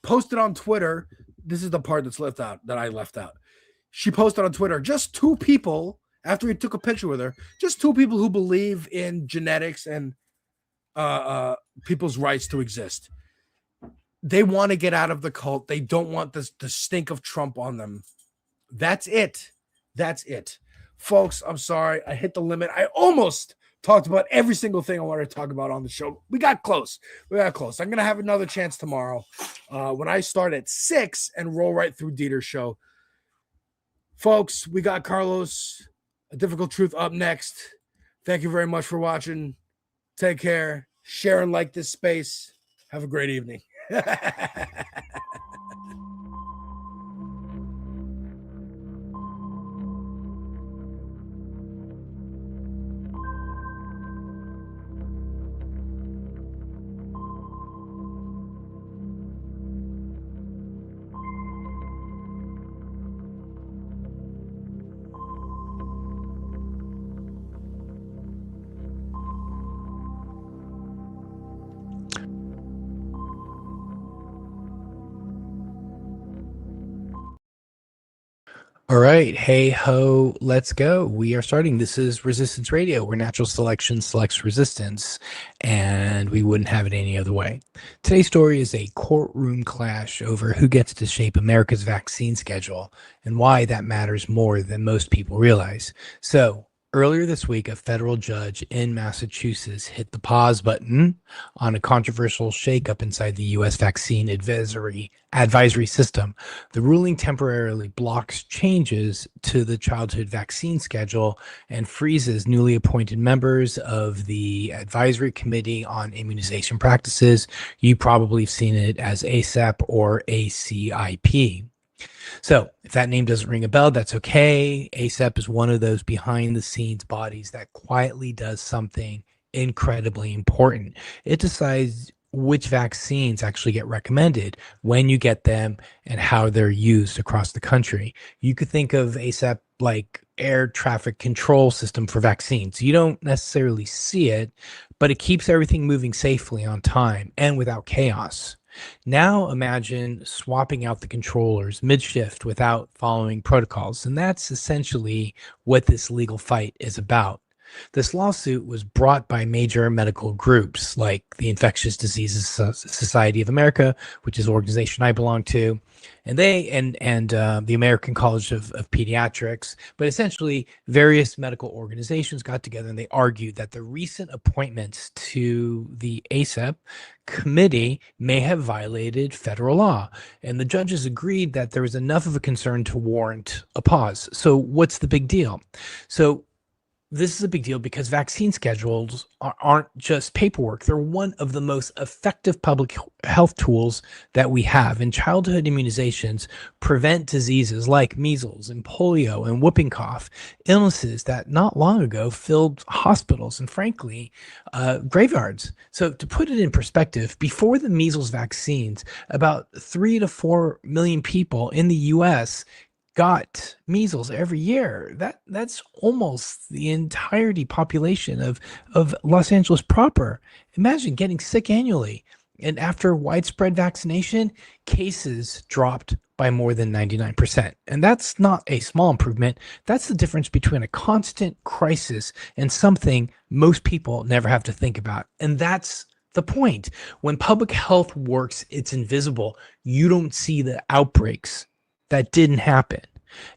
posted on Twitter. This is the part that's left out, that I left out. She posted on Twitter, just two people, after he took a picture with her, just two people who believe in genetics and people's rights to exist. They want to get out of the cult. They don't want the stink of Trump on them. That's it. That's it. Folks, I'm sorry. I hit the limit. I almost Talked about every single thing I wanted to talk about on the show. We got close. I'm going to have another chance tomorrow when I start at 6 and roll right through Dieter's show. Folks, we got Carlos, A Difficult Truth up next. Thank you very much for watching. Take care. Share and like this space. Have a great evening. All right. Hey ho, let's go. We are starting. This is Resistance Radio, where natural selection selects resistance, and we wouldn't have it any other way. Today's story is a courtroom clash over who gets to shape America's vaccine schedule and why that matters more than most people realize. So, earlier this week, a federal judge in Massachusetts hit the pause button on a controversial shakeup inside the U.S. vaccine advisory system. The ruling temporarily blocks changes to the childhood vaccine schedule and freezes newly appointed members of the Advisory Committee on Immunization Practices. You probably have seen it as ACEP or ACIP. So if that name doesn't ring a bell, that's okay. ACEP is one of those behind the scenes bodies that quietly does something incredibly important. It decides which vaccines actually get recommended, when you get them, and how they're used across the country. You could think of ACEP like air traffic control system for vaccines. You don't necessarily see it, but it keeps everything moving safely on time and without chaos. Now imagine swapping out the controllers mid-shift without following protocols, and that's essentially what this legal fight is about. This lawsuit was brought by major medical groups like the Infectious Diseases Society of America, which is an organization I belong to, and the American College of Pediatrics. But essentially, various medical organizations got together and they argued that the recent appointments to the ACEP committee may have violated federal law. And the judges agreed that there was enough of a concern to warrant a pause. So what's the big deal? So this is a big deal because vaccine schedules aren't just paperwork. They're one of the most effective public health tools that we have. And childhood immunizations prevent diseases like measles and polio and whooping cough, illnesses that not long ago filled hospitals and, frankly, graveyards. So to put it in perspective, before the measles vaccines, about 3 to 4 million people in the U.S. got measles every year. That's almost the entirety population of Los Angeles proper. Imagine getting sick annually. And after widespread vaccination, cases dropped by more than 99%. And that's not a small improvement. That's the difference between a constant crisis and something most people never have to think about. And that's the point. When public health works, it's invisible. You don't see the outbreaks that didn't happen.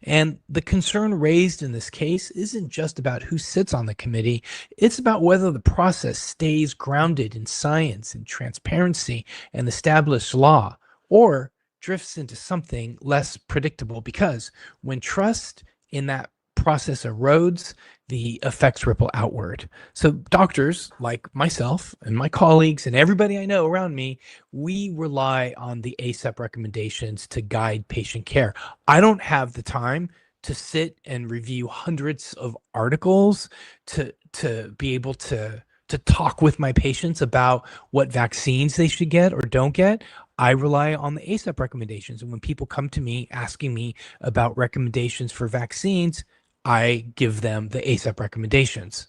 And the concern raised in this case isn't just about who sits on the committee. It's about whether the process stays grounded in science and transparency and established law, or drifts into something less predictable, because when trust in that process erodes, the effects ripple outward. So doctors like myself and my colleagues and everybody I know around me, we rely on the ACEP recommendations to guide patient care. I don't have the time to sit and review hundreds of articles to be able to talk with my patients about what vaccines they should get or don't get. I rely on the ACEP recommendations. And when people come to me asking me about recommendations for vaccines, I give them the ACEP recommendations.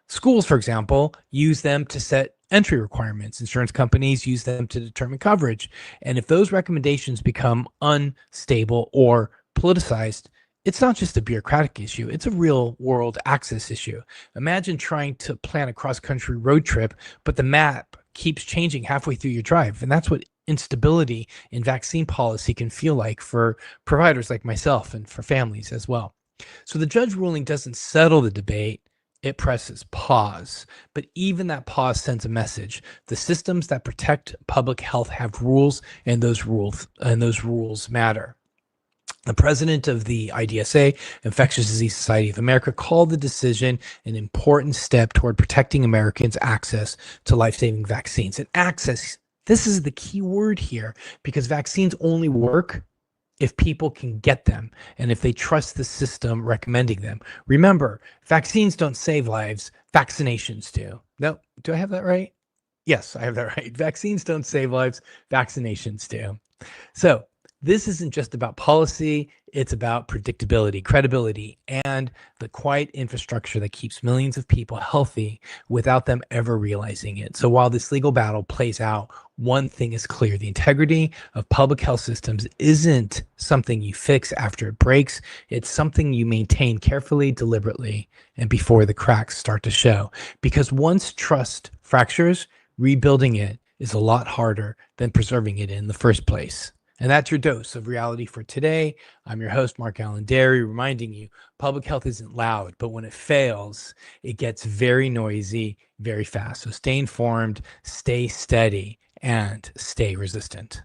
Schools, for example, use them to set entry requirements. Insurance companies use them to determine coverage. And if those recommendations become unstable or politicized, it's not just a bureaucratic issue, it's a real world access issue. Imagine trying to plan a cross-country road trip, but the map keeps changing halfway through your drive. And that's what instability in vaccine policy can feel like for providers like myself and for families as well. So the judge ruling doesn't settle the debate, it presses pause. But even that pause sends a message. The systems that protect public health have rules, and those rules matter. The president of the IDSA, Infectious Disease Society of America, called the decision an important step toward protecting Americans' access to life-saving vaccines. And access, this is the key word here, because vaccines only work if people can get them and if they trust the system recommending them. Remember, vaccines don't save lives, vaccinations do. No, do I have that right? Yes, I have that right. Vaccines don't save lives, vaccinations do. So this isn't just about policy, it's about predictability, credibility, and the quiet infrastructure that keeps millions of people healthy without them ever realizing it. So while this legal battle plays out, one thing is clear: the integrity of public health systems isn't something you fix after it breaks. It's something you maintain carefully, deliberately, and before the cracks start to show. Because once trust fractures, rebuilding it is a lot harder than preserving it in the first place. And that's your dose of reality for today. I'm your host, Mark Allen Derry, reminding you public health isn't loud, but when it fails, it gets very noisy very fast. So stay informed, stay steady, and stay resistant.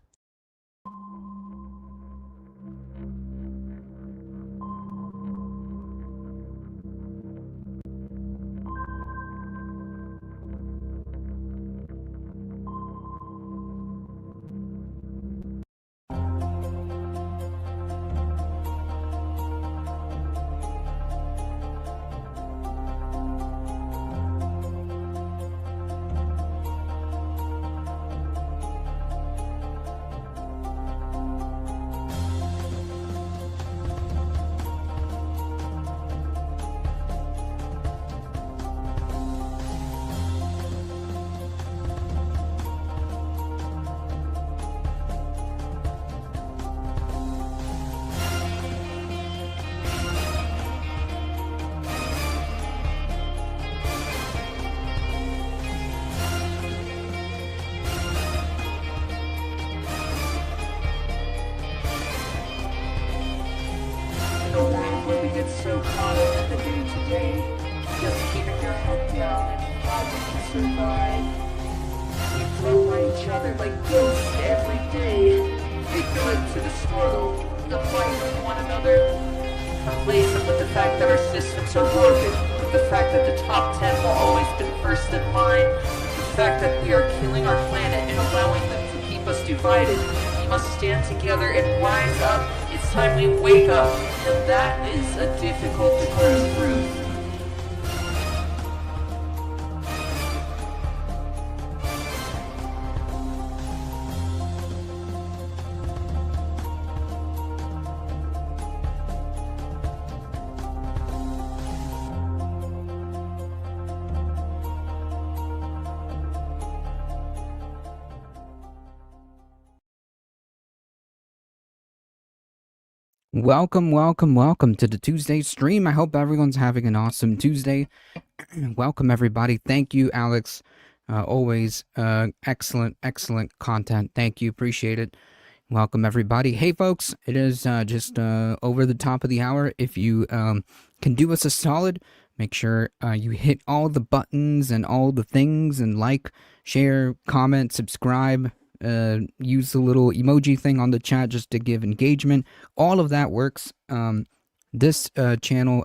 So caught up in the day-to-day, just keeping your head down and fighting to survive. We float by each other like ghosts every day. We cling to the struggle, the fight with one another. Complacent with the fact that our systems are broken, with the fact that the top 10 will always be first in line, the fact that we are killing our planet and allowing them to keep us divided. We must stand together and rise up. It's time we wake up, and that is a difficult truth. Welcome to the Tuesday stream. I hope everyone's having an awesome Tuesday. Welcome, everybody. Thank you, Alex. Always excellent content. Thank you. Appreciate it. Welcome, everybody. Hey, folks. It is just over the top of the hour. If you can do us a solid, make sure you hit all the buttons and all the things and like, share, comment, subscribe. Use the little emoji thing on the chat just to give engagement. All of that works. This channel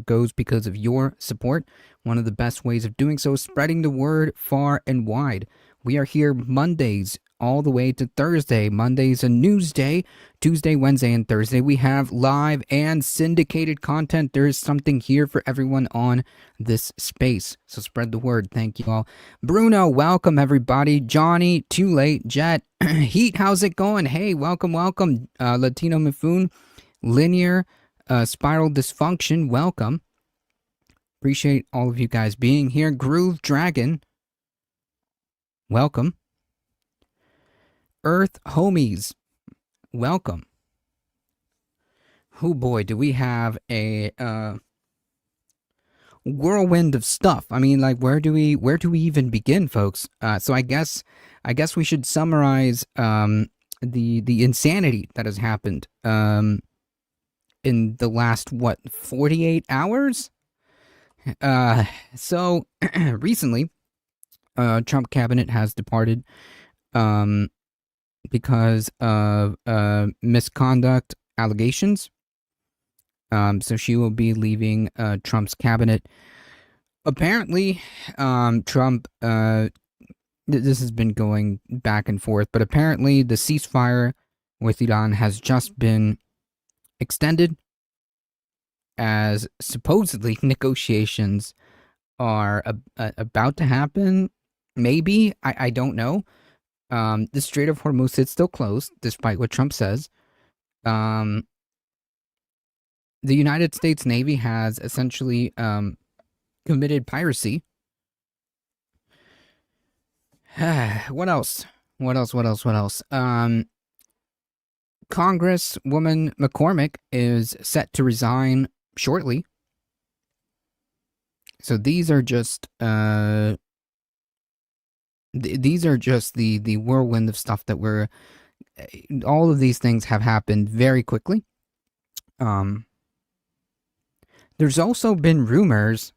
goes because of your support. One of the best ways of doing so is spreading the word far and wide. We are here Mondays all the way to Thursday. Monday's a news day. Tuesday, Wednesday, and Thursday we have live and syndicated content. There is something here for everyone on this space. So spread the word. Thank you all. Bruno, welcome everybody. Johnny, Too Late, Jet, Heat, how's it going? Hey, welcome. Latino Mifoon, Linear, Spiral Dysfunction, welcome. Appreciate all of you guys being here. Groove Dragon, welcome. Earth Homies, welcome. Oh boy, do we have a whirlwind of stuff. I mean, like, where do we even begin, folks? So I guess we should summarize the insanity that has happened in the last 48 hours. So recently, Trump cabinet has departed because of misconduct allegations. So she will be leaving Trump's cabinet. Apparently, Trump, this has been going back and forth, but apparently the ceasefire with Iran has just been extended, as supposedly negotiations are about to happen. Maybe, I don't know. The Strait of Hormuz is still closed, despite what Trump says. The United States Navy has essentially committed piracy. What else? What else? Congresswoman McCormick is set to resign shortly. So these are just the whirlwind of stuff that we're. All of these things have happened very quickly. There's also been rumors.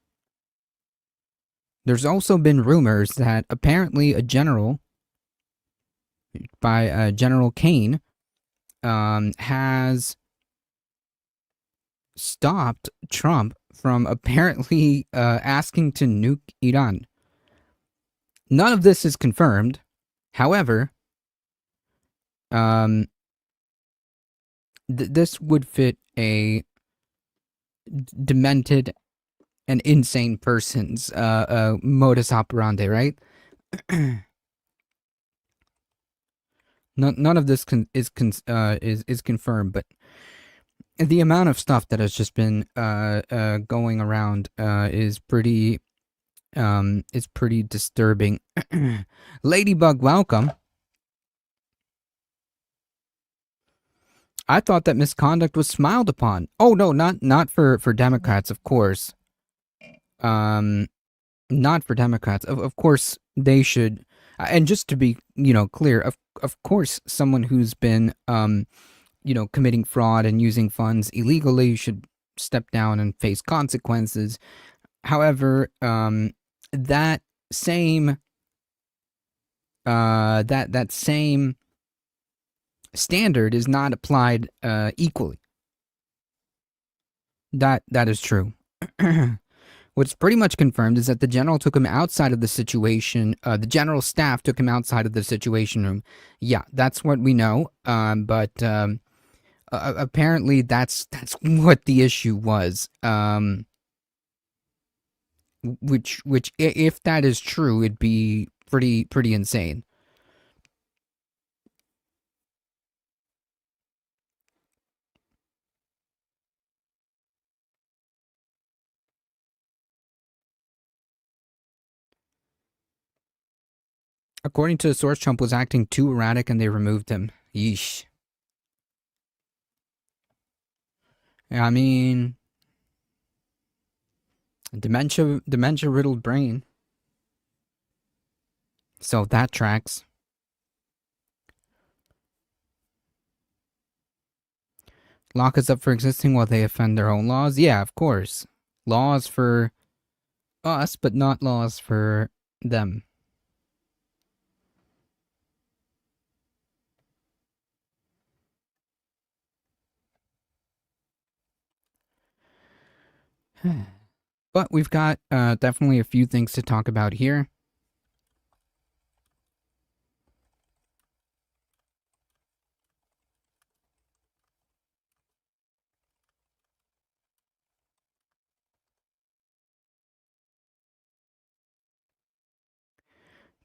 That apparently a general, by General Kane, has stopped Trump from apparently asking to nuke Iran. None of this is confirmed. However, this would fit a demented and insane person's modus operandi, right? None of this is confirmed, but the amount of stuff that has just been going around is pretty disturbing. Ladybug, welcome. I thought that misconduct was smiled upon. Oh no, not for Democrats, of course. Not for Democrats. Of course they should. And just to be, clear, of course someone who's been committing fraud and using funds illegally should step down and face consequences. However, that same standard is not applied equally. That is true. What's pretty much confirmed is that the general took him outside of the situation. The general staff took him outside of the situation room. Yeah, that's what we know. But apparently, that's what the issue was. Which, if that is true, it'd be pretty insane. According to the source, Trump was acting too erratic and they removed him. Yeesh. I mean, dementia-riddled brain. So that tracks. Lock us up for existing while they offend their own laws? Yeah, of course. Laws for us, but not laws for them. But we've got definitely a few things to talk about here.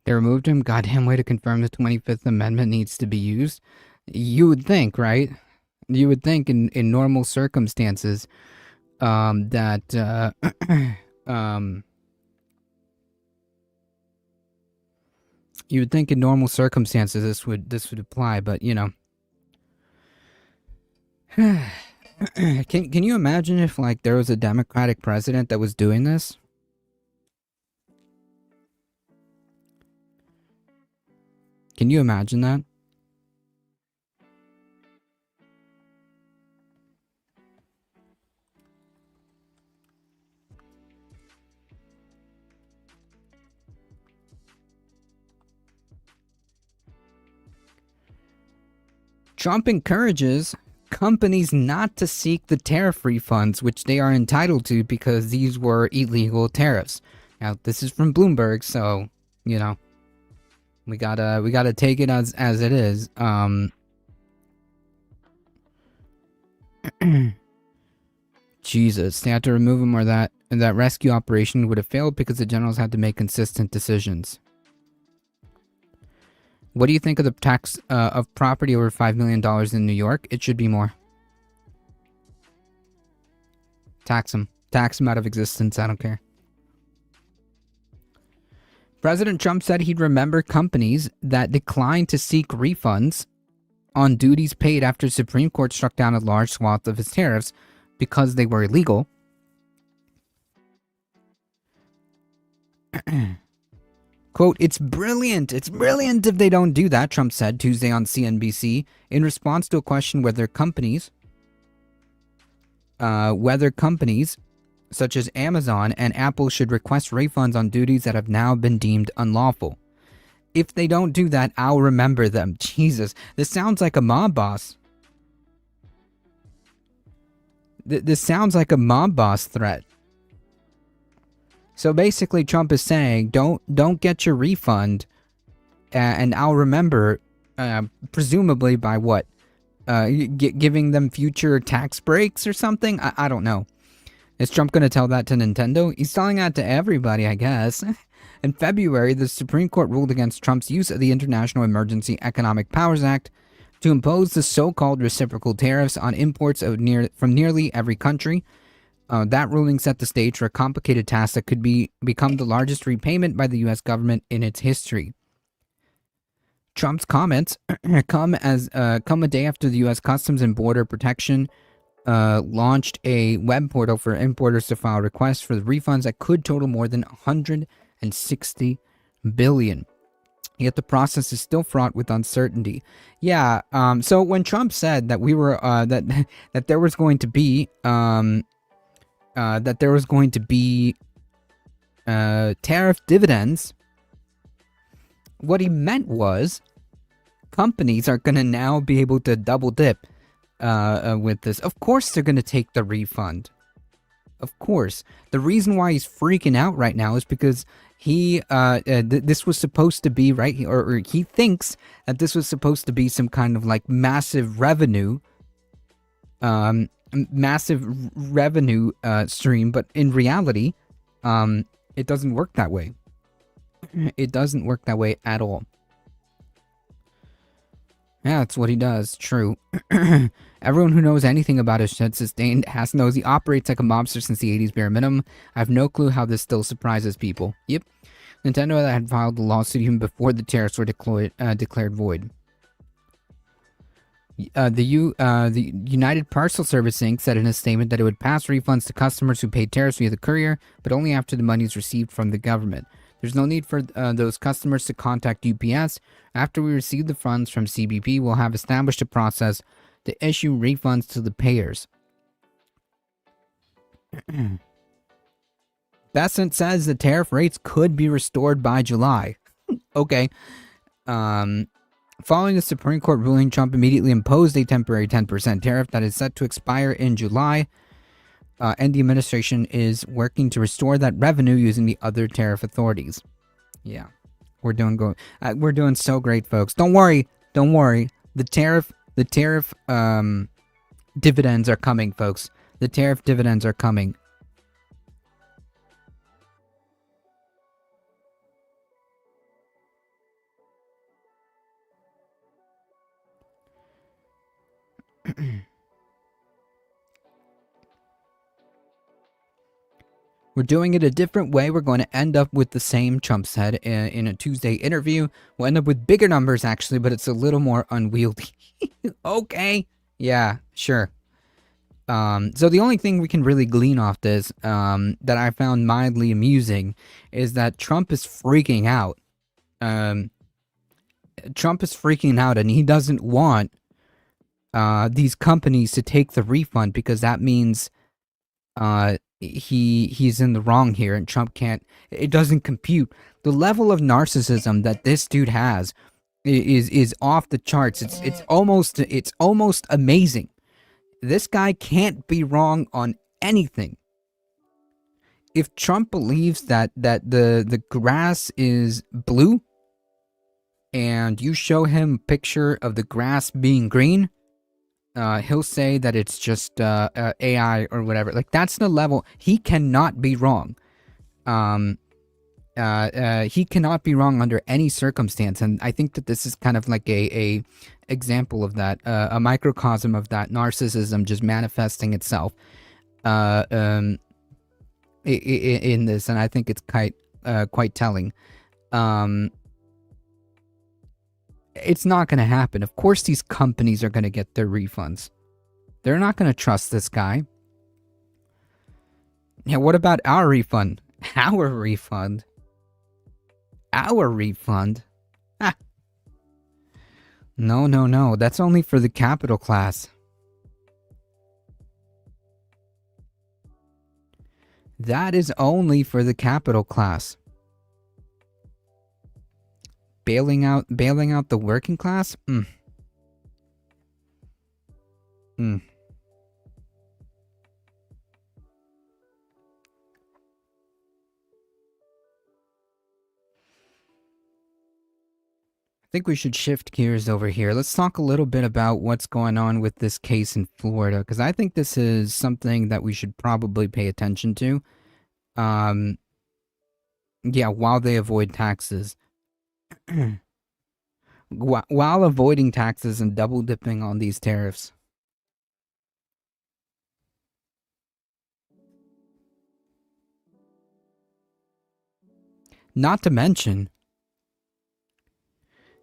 They removed him. Goddamn way to confirm the 25th Amendment needs to be used. You would think, right? You would think in normal circumstances that you would think in normal circumstances this would apply, but can you imagine if like there was a Democratic president that was doing this? Can you imagine that? Trump encourages companies not to seek the tariff refunds, which they are entitled to because these were illegal tariffs. Now, this is from Bloomberg, so, you know, we gotta take it as it is. Jesus, they had to remove him, or that rescue operation would have failed because the generals had to make consistent decisions. What do you think of the tax of property over $5 million in New York? It should be more. Tax them out of existence. I don't care. President Trump said he'd remember companies that declined to seek refunds on duties paid after Supreme Court struck down a large swath of his tariffs because they were illegal. Quote, it's brilliant if they don't do that, Trump said Tuesday on CNBC in response to a question whether companies such as Amazon and Apple should request refunds on duties that have now been deemed unlawful. If they don't do that, I'll remember them. Jesus, this sounds like a mob boss. This sounds like a mob boss threat. So basically, Trump is saying, don't get your refund, and I'll remember, presumably by what? Giving them future tax breaks or something? I don't know. Is Trump going to tell that to Nintendo? He's telling that to everybody, I guess. In February, the Supreme Court ruled against Trump's use of the International Emergency Economic Powers Act to impose the so-called reciprocal tariffs on imports from nearly every country. That ruling set the stage for a complicated task that could become the largest repayment by the U.S. government in its history. Trump's comments come a day after the U.S. Customs and Border Protection launched a web portal for importers to file requests for the refunds that could total more than $160 billion. Yet the process is still fraught with uncertainty. Yeah. So when Trump said that we were that there was going to be tariff dividends, what he meant was companies are going to now be able to double dip with this. Of course they're going to take the refund. Of course. The reason why he's freaking out right now is because this was supposed to be, right, or he thinks that this was supposed to be some kind of like massive revenue stream, but in reality, it doesn't work that way. It doesn't work that way at all. Yeah, that's what he does. True. Everyone who knows anything about his sustained ass knows he operates like a mobster since the 80s bare minimum. I have no clue how this still surprises people. Yep. Nintendo had filed the lawsuit even before the tariffs were declared void. The United Parcel Service Inc. said in a statement that it would pass refunds to customers who paid tariffs via the courier, but only after the money is received from the government. There's no need for those customers to contact UPS. After we receive the funds from CBP, we'll have established a process to issue refunds to the payers. Besant says the tariff rates could be restored by July. Okay. Following the Supreme Court ruling, Trump immediately imposed a temporary 10% tariff that is set to expire in July. And the administration is working to restore that revenue using the other tariff authorities. Yeah, we're doing so great, folks. Don't worry. The tariff dividends are coming, folks. The tariff dividends are coming. We're doing it a different way. We're going to end up with the same, Trump said in a Tuesday interview. We'll end up with bigger numbers, actually, but it's a little more unwieldy. Okay. Yeah, sure. So the only thing we can really glean off this that I found mildly amusing is that Trump is freaking out. Trump is freaking out, and he doesn't want these companies to take the refund because that means he's in the wrong here, and Trump can't. It doesn't compute. The level of narcissism that this dude has is off the charts. It's almost amazing. This guy can't be wrong on anything. If Trump believes that the grass is blue, and you show him a picture of the grass being green, he'll say that it's just AI or whatever. Like, that's the level. He cannot be wrong. He cannot be wrong under any circumstance, and I think that this is kind of like a example of that, a microcosm of that narcissism just manifesting itself in this, and I think it's quite telling. It's not going to happen. Of course, these companies are going to get their refunds. They're not going to trust this guy. Yeah, what about our refund? Our refund? Our refund? Ah. No. That's only for the capital class. That is only for the capital class. Bailing out the working class? I think we should shift gears over here. Let's talk a little bit about what's going on with this case in Florida, because I think this is something that we should probably pay attention to. Yeah, while they avoid taxes. While avoiding taxes and double dipping on these tariffs. Not to mention,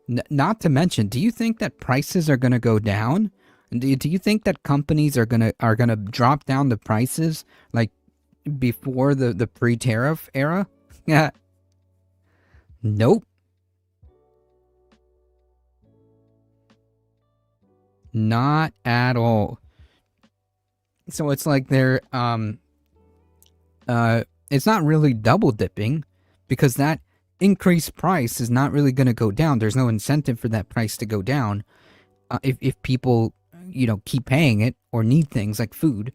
do you think that prices are going to go down? Do you think that companies are going to drop down the prices like before the pre-tariff era? Yeah. Nope. Not at all. So it's like they're it's not really double dipping, because that increased price is not really going to go down. There's no incentive for that price to go down if people, keep paying it or need things like food.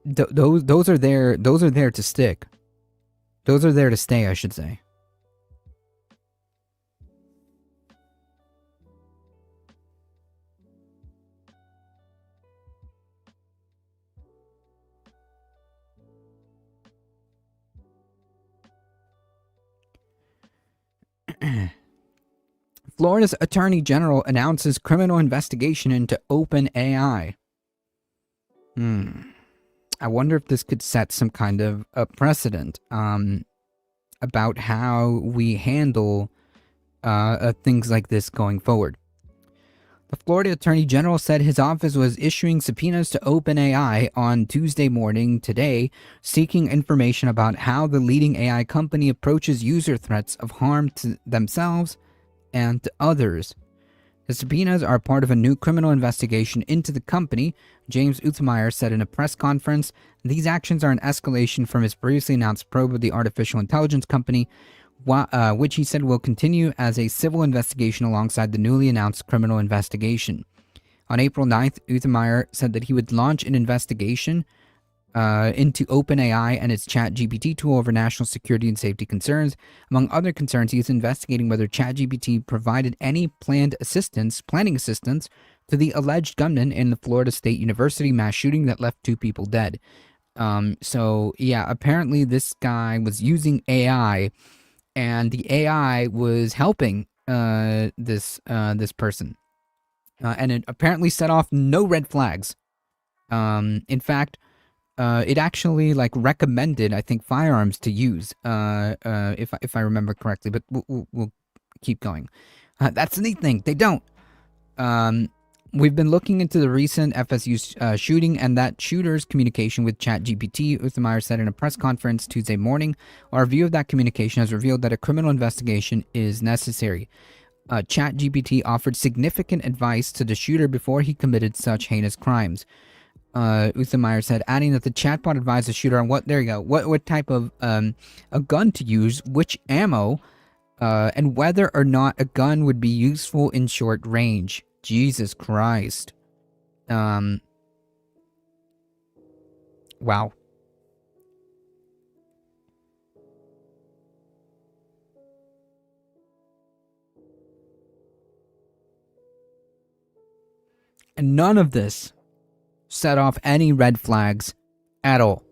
Those are there to stick. Those are there to stay, I should say. Florida's Attorney General announces criminal investigation into OpenAI. I wonder if this could set some kind of a precedent about how we handle things like this going forward. The Florida Attorney General said his office was issuing subpoenas to OpenAI on Tuesday morning today, seeking information about how the leading AI company approaches user threats of harm to themselves and to others. The subpoenas are part of a new criminal investigation into the company, James Uthmeyer said in a press conference. These actions are an escalation from his previously announced probe of the artificial intelligence company, which he said will continue as a civil investigation alongside the newly announced criminal investigation. On April 9th, Uthmeyer said that he would launch an investigation into OpenAI and its ChatGPT tool over national security and safety concerns. Among other concerns, he is investigating whether ChatGPT provided any planning assistance to the alleged gunman in the Florida State University mass shooting that left 2 people dead. So yeah, apparently this guy was using AI, and the AI was helping this person, and it apparently set off no red flags. In fact, it actually recommended, I think, firearms to use, if I remember correctly. But we'll keep going. That's the neat thing. They don't. We've been looking into the recent FSU shooting and that shooter's communication with ChatGPT, Uthmeyer said in a press conference Tuesday morning. Our review of that communication has revealed that a criminal investigation is necessary. ChatGPT offered significant advice to the shooter before he committed such heinous crimes. Uthameyer said, adding that the chatbot advised the shooter on what type of a gun to use, which ammo, and whether or not a gun would be useful in short range. Jesus Christ. Wow. And none of this set off any red flags at all.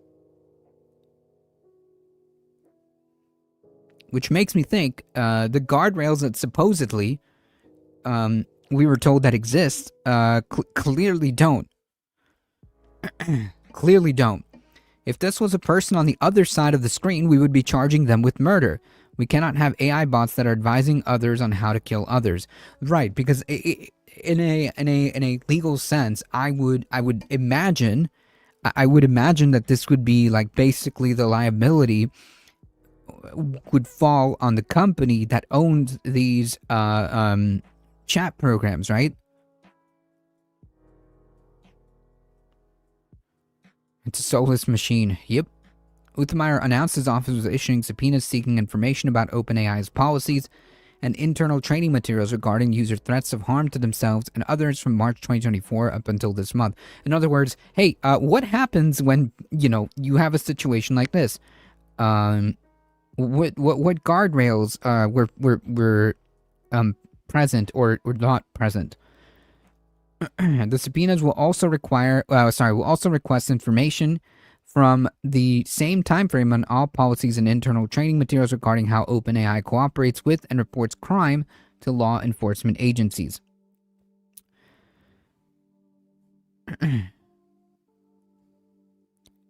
Which makes me think the guardrails that supposedly we were told that exist clearly don't. Clearly don't. If this was a person on the other side of the screen, we would be charging them with murder. We cannot have AI bots that are advising others on how to kill others. Right, because in a legal sense, I would imagine that this would be like basically the liability would fall on the company that owns these chat programs, right? It's a soulless machine. Yep. Uthameyer announced his office was issuing subpoenas seeking information about OpenAI's policies and internal training materials regarding user threats of harm to themselves and others from March 2024 up until this month. In other words, hey, what happens when, you have a situation like this? What guardrails were present or not present? The subpoenas will also request information from the same time frame on all policies and internal training materials regarding how OpenAI cooperates with and reports crime to law enforcement agencies. In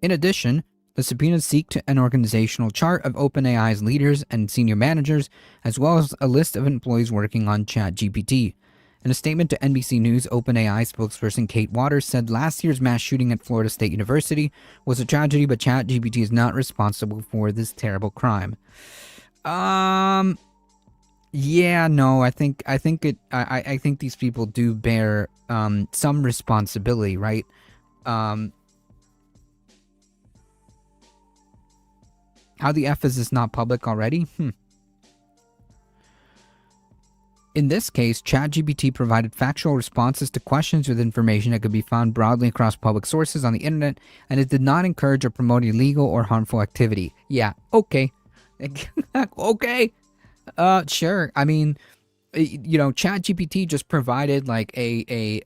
addition, the subpoenas seek an organizational chart of OpenAI's leaders and senior managers, as well as a list of employees working on ChatGPT. In a statement to NBC News, OpenAI spokesperson Kate Waters said last year's mass shooting at Florida State University was a tragedy, but ChatGPT is not responsible for this terrible crime. Yeah, no, I think these people do bear some responsibility, right? How the F is this not public already? In this case, ChatGPT provided factual responses to questions with information that could be found broadly across public sources on the internet, and it did not encourage or promote illegal or harmful activity. Yeah, okay. Okay. Sure. I mean, ChatGPT just provided like a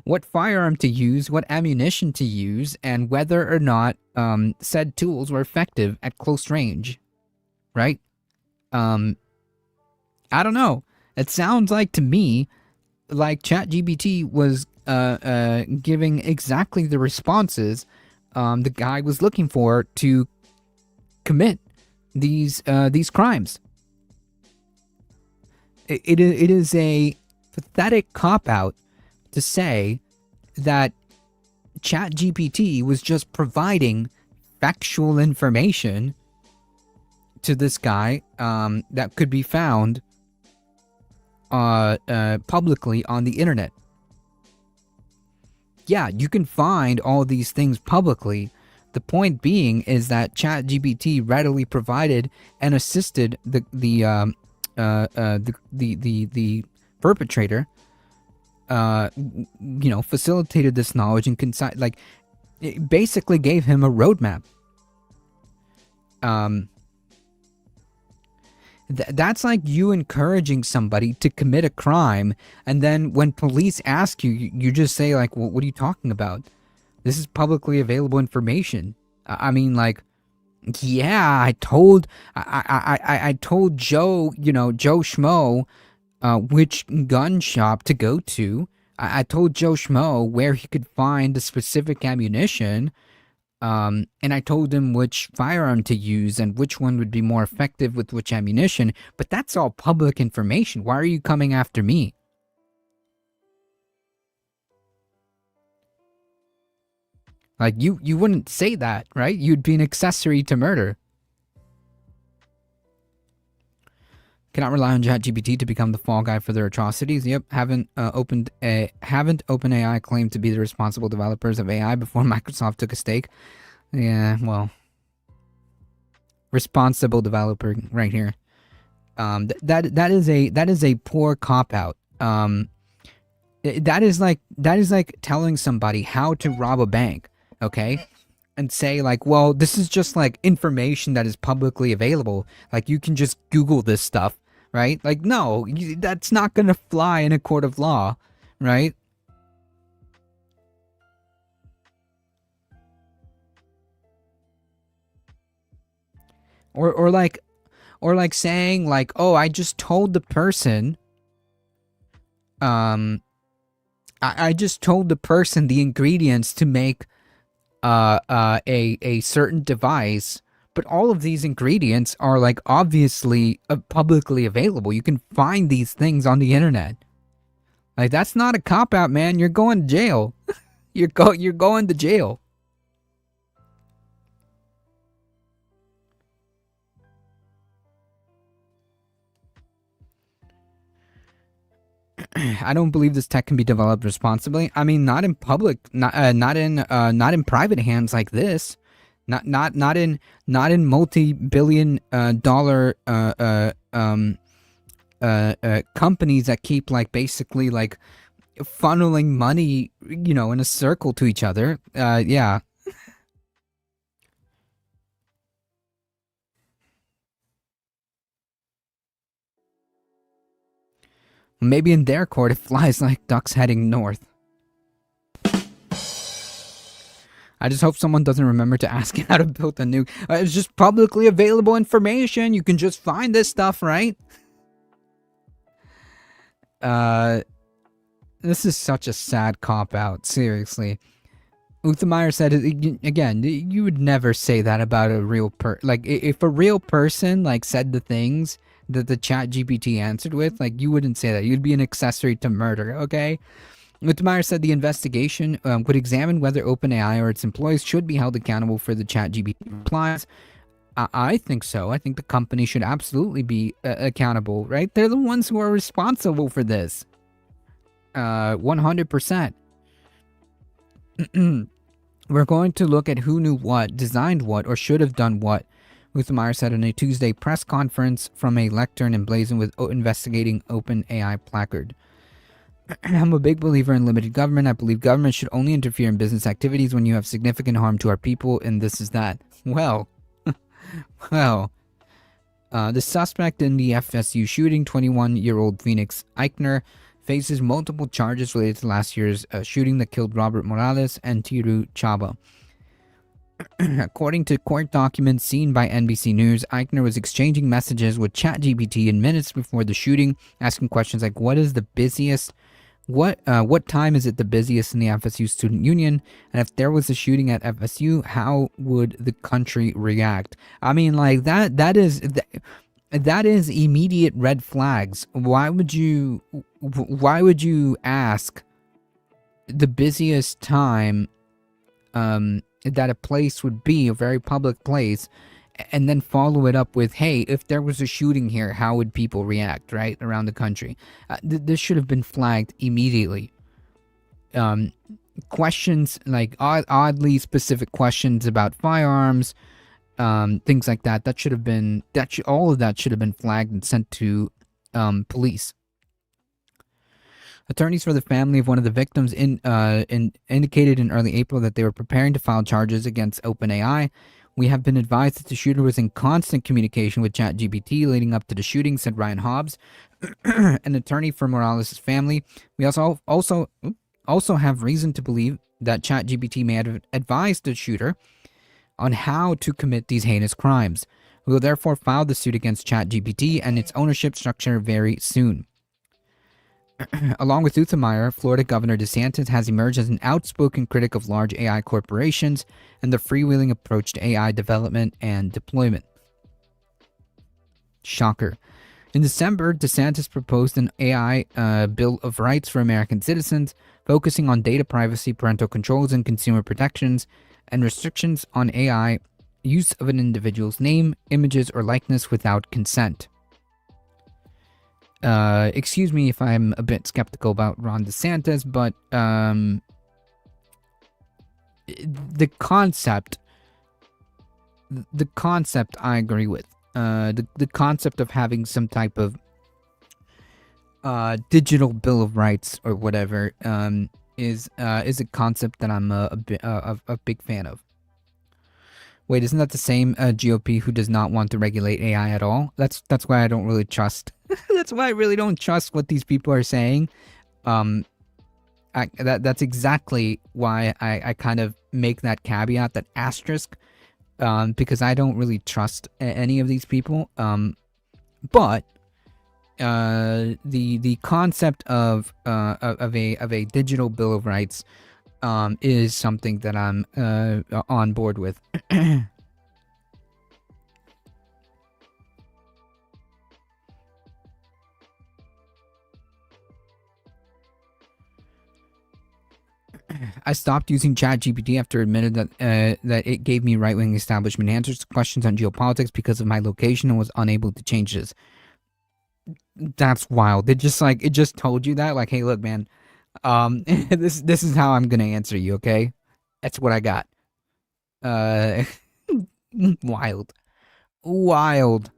what firearm to use, what ammunition to use, and whether or not said tools were effective at close range, right? I don't know. It sounds like to me like ChatGPT was giving exactly the responses the guy was looking for to commit these crimes. It is a pathetic cop-out to say that ChatGPT was just providing factual information to this guy that could be found publicly on the internet. Yeah, you can find all these things publicly. The point being is that ChatGPT readily provided and assisted the perpetrator. Facilitated this knowledge and it basically gave him a roadmap. That's like you encouraging somebody to commit a crime, and then when police ask you, you just say like, well, "What are you talking about? This is publicly available information." I mean, like, yeah, I told Joe, Joe Schmo, which gun shop to go to. I told Joe Schmo where he could find the specific ammunition. And I told him which firearm to use and which one would be more effective with which ammunition, but that's all public information. Why are you coming after me? Like, you wouldn't say that, right? You'd be an accessory to murder. Cannot rely on ChatGPT to become the fall guy for their atrocities. Yep, haven't OpenAI claimed to be the responsible developers of AI before Microsoft took a stake. Yeah, well, responsible developer right here. That is a poor cop out. That is like telling somebody how to rob a bank, okay? And say like, well, this is just like information that is publicly available. Like you can just Google this stuff, right? Like, no, that's not going to fly in a court of law, right? Or like saying like, oh, I just told the person, I just told the person the ingredients to make a certain device, but all of these ingredients are like obviously publicly available. You can find these things on the internet. Like that's not a cop out, man. You're going to jail. you're going to jail. I don't believe this tech can be developed responsibly. I mean, not in public, not in private hands like this, not in multi-billion dollar companies that keep like basically like funneling money, you know, in a circle to each other. Yeah. Maybe in their court it flies like ducks heading north. I just hope someone doesn't remember to ask how to build a nuke. It's just publicly available information. You can just find this stuff, right? This is such a sad cop-out, seriously. Uthmeyer said, again, you would never say that about a real like, if a real person, like, said the things that the chat GPT answered with, like, you wouldn't say that. You'd be an accessory to murder, okay? Uthmeyer said the investigation would examine whether OpenAI or its employees should be held accountable for the chat GPT replies. I think so. I think the company should absolutely be accountable, right? They're the ones who are responsible for this. 100%. We're going to look at who knew what, designed what, or should have done what, Uthmeyer said in a Tuesday press conference from a lectern emblazoned with investigating OpenAI placard. I'm a big believer in limited government. I believe government should only interfere in business activities when you have significant harm to our people, and this is that. Well, the suspect in the FSU shooting, 21-year-old Phoenix Eichner, faces multiple charges related to last year's shooting that killed Robert Morales and Tiru Chaba. According to court documents seen by NBC News, Eichner was exchanging messages with ChatGPT in minutes before the shooting, asking questions like, what is the busiest, what time is it the busiest in the FSU Student Union, and if there was a shooting at FSU, how would the country react? I mean, like, that is immediate red flags. Why would you ask the busiest time that a place would be, a very public place, and then follow it up with, hey, if there was a shooting here, how would people react, right, around the country? This should have been flagged immediately. Questions, like oddly specific questions about firearms, things like that, that should have been, all of that should have been flagged and sent to police. Attorneys for the family of one of the victims indicated in early April that they were preparing to file charges against OpenAI. We have been advised that the shooter was in constant communication with ChatGPT leading up to the shooting, said Ryan Hobbs, an attorney for Morales' family. We also have reason to believe that ChatGPT may have advised the shooter on how to commit these heinous crimes. We will therefore file the suit against ChatGPT and its ownership structure very soon. Along with Uthmeyer, Florida Governor DeSantis has emerged as an outspoken critic of large AI corporations and the freewheeling approach to AI development and deployment. Shocker. In December, DeSantis proposed an AI Bill of Rights for American citizens, focusing on data privacy, parental controls, and consumer protections, and restrictions on AI use of an individual's name, images, or likeness without consent. excuse me if I'm a bit skeptical about Ron DeSantis, but the concept I agree with. The concept of having some type of digital bill of rights or whatever is a concept that I'm a big fan of. Wait, isn't that the same GOP who does not want to regulate AI at all? That's why I don't really trust. That's why I really don't trust what these people are saying. That's exactly why I kind of make that caveat, that asterisk, because I don't really trust any of these people. But the concept of a digital bill of rights is something that I'm on board with. I stopped using ChatGPT after admitted that it gave me right-wing establishment answers to questions on geopolitics because of my location and was unable to change this. That's wild. It just told you that, like, hey, look, man, this is how I'm gonna answer you, okay? That's what I got. Wild.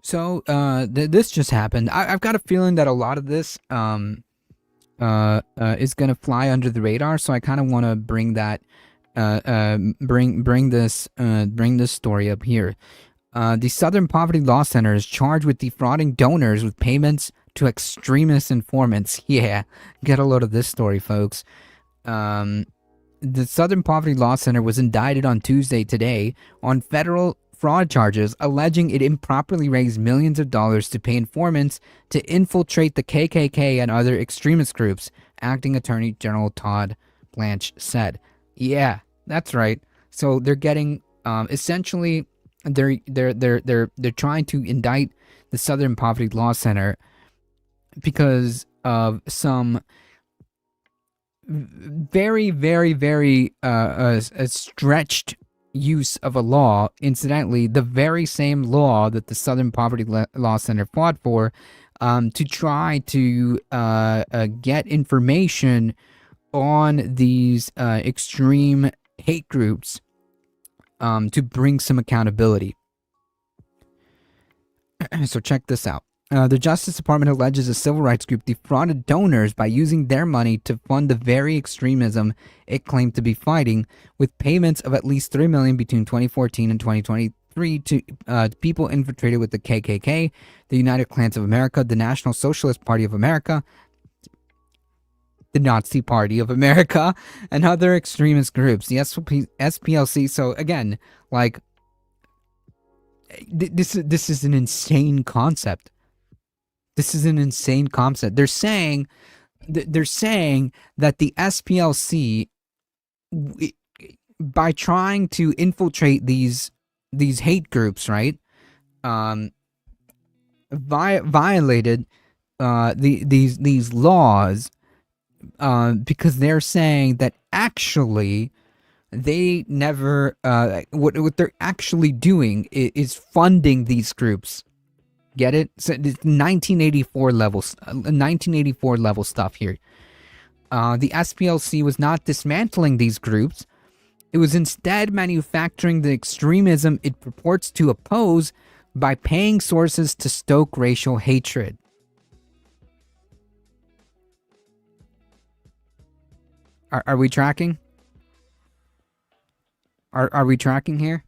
So, this just happened. I've got a feeling that a lot of this is gonna fly under the radar. So I kind of want to bring that, bring this story up here. The Southern Poverty Law Center is charged with defrauding donors with payments to extremist informants. Yeah, get a load of this story, folks. The Southern Poverty Law Center was indicted on Tuesday today on federal fraud charges, alleging it improperly raised millions of dollars to pay informants to infiltrate the KKK and other extremist groups, Acting Attorney General Todd Blanche said. Yeah, that's right. So they're getting essentially they're trying to indict the Southern Poverty Law Center because of some very, very, very stretched use of a law, incidentally, the very same law that the Southern Poverty Law Center fought for, to try to get information on these extreme hate groups, to bring some accountability. So check this out. The Justice Department alleges a civil rights group defrauded donors by using their money to fund the very extremism it claimed to be fighting, with payments of at least $3 million between 2014 and 2023 to people infiltrated with the KKK, the United Klans of America, the National Socialist Party of America, the Nazi Party of America, and other extremist groups, the SPLC. So again, like, this is an insane concept. This is an insane concept. They're saying that the SPLC, by trying to infiltrate these hate groups, right, violated these laws, because they're saying that actually they never what they're actually doing is funding these groups. Get it? So it's 1984 level stuff here. The SPLC was not dismantling these groups. It was instead manufacturing the extremism it purports to oppose by paying sources to stoke racial hatred. Are we tracking? Are we tracking here?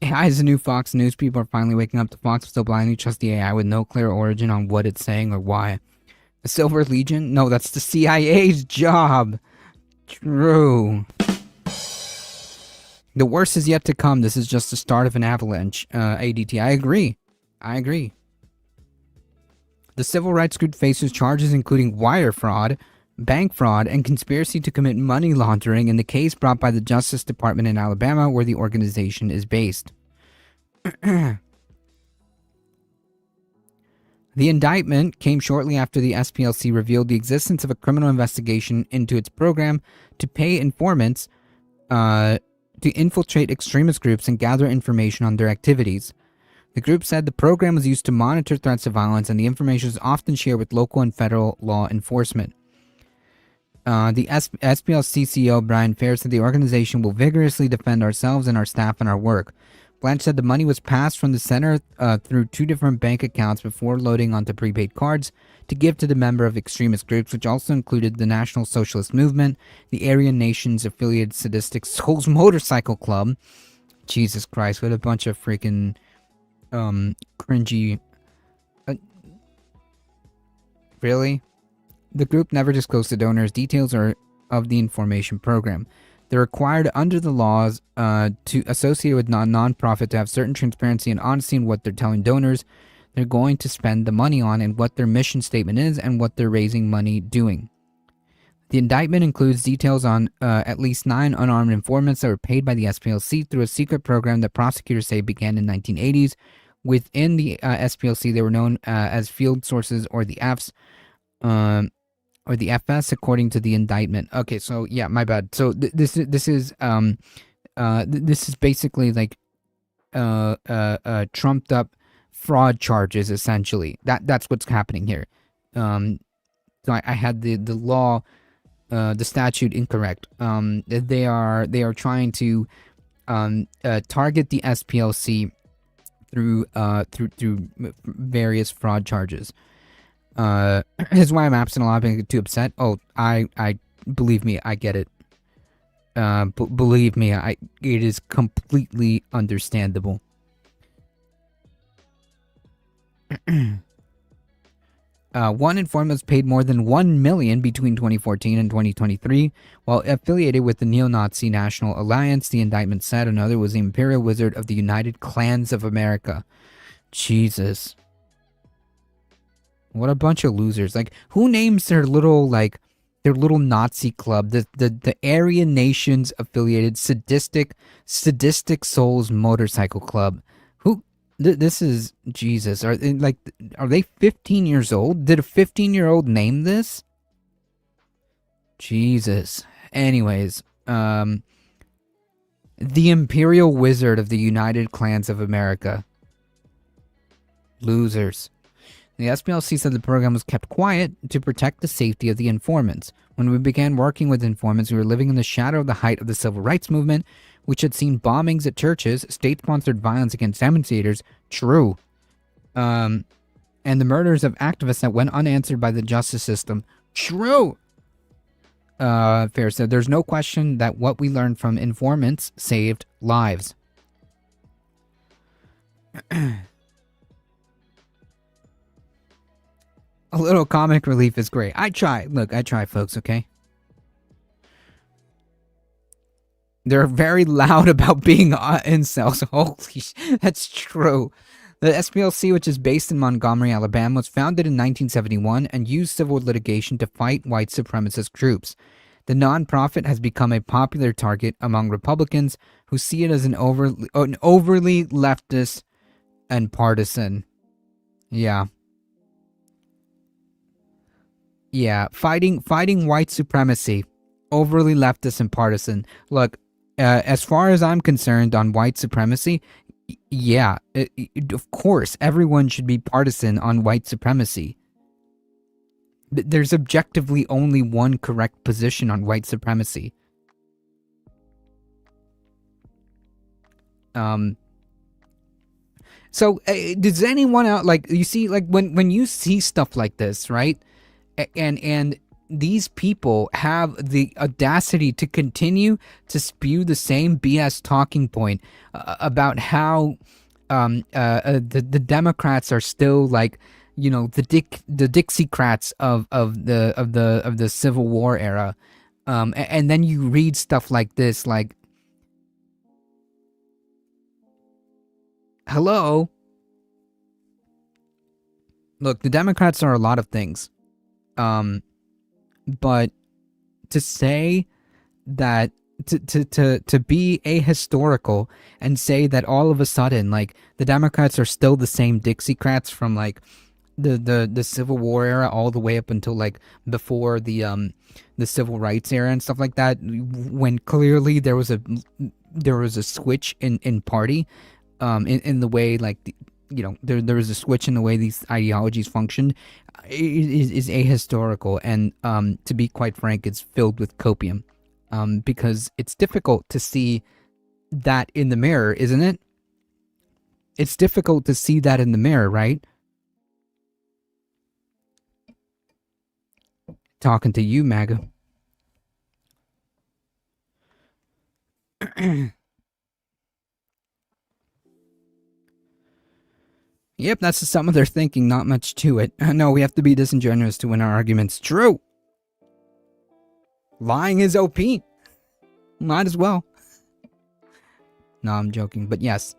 AI is the new Fox News. People are finally waking up to Fox, still blindly trust the AI with no clear origin on what it's saying or why. The Silver Legion? No, that's the CIA's job. True. The worst is yet to come. This is just the start of an avalanche. ADT, I agree. The civil rights group faces charges including wire fraud, bank fraud, and conspiracy to commit money laundering in the case brought by the Justice Department in Alabama, where the organization is based. The indictment came shortly after the SPLC revealed the existence of a criminal investigation into its program to pay informants to infiltrate extremist groups and gather information on their activities. The group said the program was used to monitor threats of violence, and the information was often shared with local and federal law enforcement. The SPLC CEO Brian Fair said the organization will vigorously defend ourselves and our staff and our work. Blanche said the money was passed from the center through 2 different bank accounts before loading onto prepaid cards to give to the member of extremist groups, which also included the National Socialist Movement, the Aryan Nations affiliated Sadistic Souls Motorcycle Club. Jesus Christ, what a bunch of freaking cringy. Really? The group never disclosed the donors' details or of the information program. They're required under the laws to associate with non-profit to have certain transparency and honesty in what they're telling donors they're going to spend the money on and what their mission statement is and what they're raising money doing. The indictment includes details on at least 9 unarmed informants that were paid by the SPLC through a secret program that prosecutors say began in the 1980s. Within the SPLC, they were known as field sources or the Fs. Or the FS, according to the indictment. Okay, so yeah, my bad. So this is basically like trumped up fraud charges, essentially. That's what's happening here. So I had the law, the statute incorrect. They are trying to target the SPLC through various fraud charges. Is why I'm absent a lot, being too upset. Oh, I believe me, I get it. Believe me, it is completely understandable. One informant was paid more than $1 million between 2014 and 2023, while affiliated with the neo-Nazi National Alliance. The indictment said another was the Imperial Wizard of the United Clans of America. Jesus. What a bunch of losers. Like, who names their little Nazi club? The Aryan Nations affiliated Sadistic Souls Motorcycle Club. Who this is Jesus. Are they 15 years old? Did a 15-year-old name this? Jesus. Anyways, the Imperial Wizard of the United Clans of America. Losers. The SPLC said the program was kept quiet to protect the safety of the informants. When we began working with informants, we were living in the shadow of the height of the civil rights movement, which had seen bombings at churches, state-sponsored violence against demonstrators, true, and the murders of activists that went unanswered by the justice system, true. Fair said, there's no question that what we learned from informants saved lives. A little comic relief is great. I try, folks, okay? They're very loud about being incels. Holy, that's true. The SPLC, which is based in Montgomery, Alabama, was founded in 1971 and used civil litigation to fight white supremacist groups. The nonprofit has become a popular target among Republicans who see it as an overly leftist and partisan. Yeah. Yeah, fighting white supremacy, overly leftist and partisan. Look, as far as I'm concerned on white supremacy, yeah, of course, everyone should be partisan on white supremacy. There's objectively only one correct position on white supremacy. So, does anyone out, like, you see, like, when you see stuff like this, right? And these people have the audacity to continue to spew the same BS talking point about how the Democrats are still, like, you know, the Dixiecrats of the Civil War era, and then you read stuff like this, like, hello, look, the Democrats are a lot of things. But to say that to be ahistorical and say that all of a sudden, like, the Democrats are still the same Dixiecrats from like the Civil War era all the way up until like before the Civil Rights era and stuff like that, when clearly there was a switch in party, in the way, like, there was a switch in the way these ideologies functioned, is ahistorical, and to be quite frank, it's filled with copium, because it's difficult to see that in the mirror, isn't it? It's difficult to see that in the mirror, right? Talking to you, MAGA. Yep, that's some of their thinking, not much to it. No, we have to be disingenuous to win our arguments. True! Lying is OP. Might as well. No, I'm joking, but yes.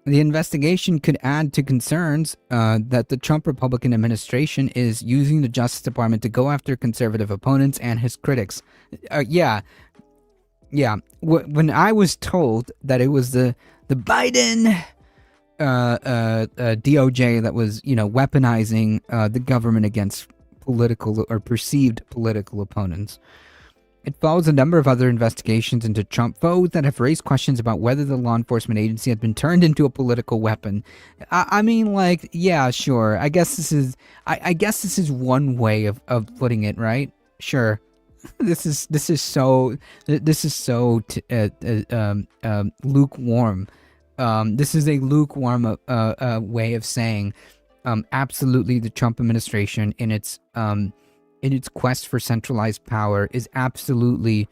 The investigation could add to concerns that the Trump Republican administration is using the Justice Department to go after conservative opponents and his critics. Yeah. When I was told that it was the Biden DOJ that was, weaponizing the government against political or perceived political opponents, it follows a number of other investigations into Trump foes that have raised questions about whether the law enforcement agency had been turned into a political weapon. I mean, like, yeah, sure. I guess this is one way of putting it, right? Sure. This is so lukewarm. This is a lukewarm way of saying absolutely the Trump administration in its quest for centralized power is absolutely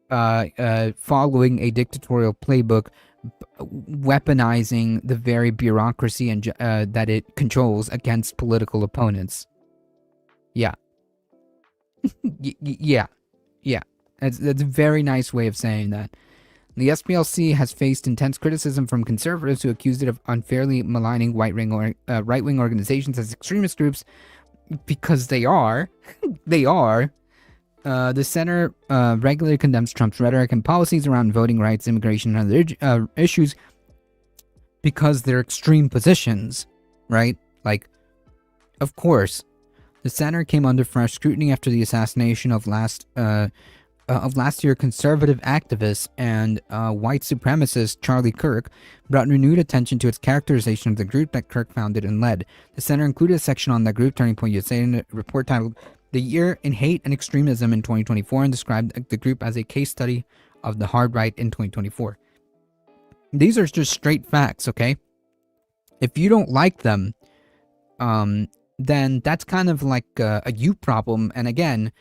following a dictatorial playbook, weaponizing the very bureaucracy and that it controls against political opponents. Yeah. Yeah. That's a very nice way of saying that. The SPLC has faced intense criticism from conservatives who accused it of unfairly maligning right-wing organizations as extremist groups, because they are. The center regularly condemns Trump's rhetoric and policies around voting rights, immigration, and other issues because they're extreme positions, right? Like, of course, the center came under fresh scrutiny after the assassination of last year conservative activist and white supremacist Charlie Kirk brought renewed attention to its characterization of the group that Kirk founded and led. The center included a section on that group, Turning Point USA, in a report titled "The Year in Hate and Extremism in 2024," and described the group as a case study of the hard right in 2024. These are just straight facts, okay? If you don't like them, then that's kind of like a you problem. And again,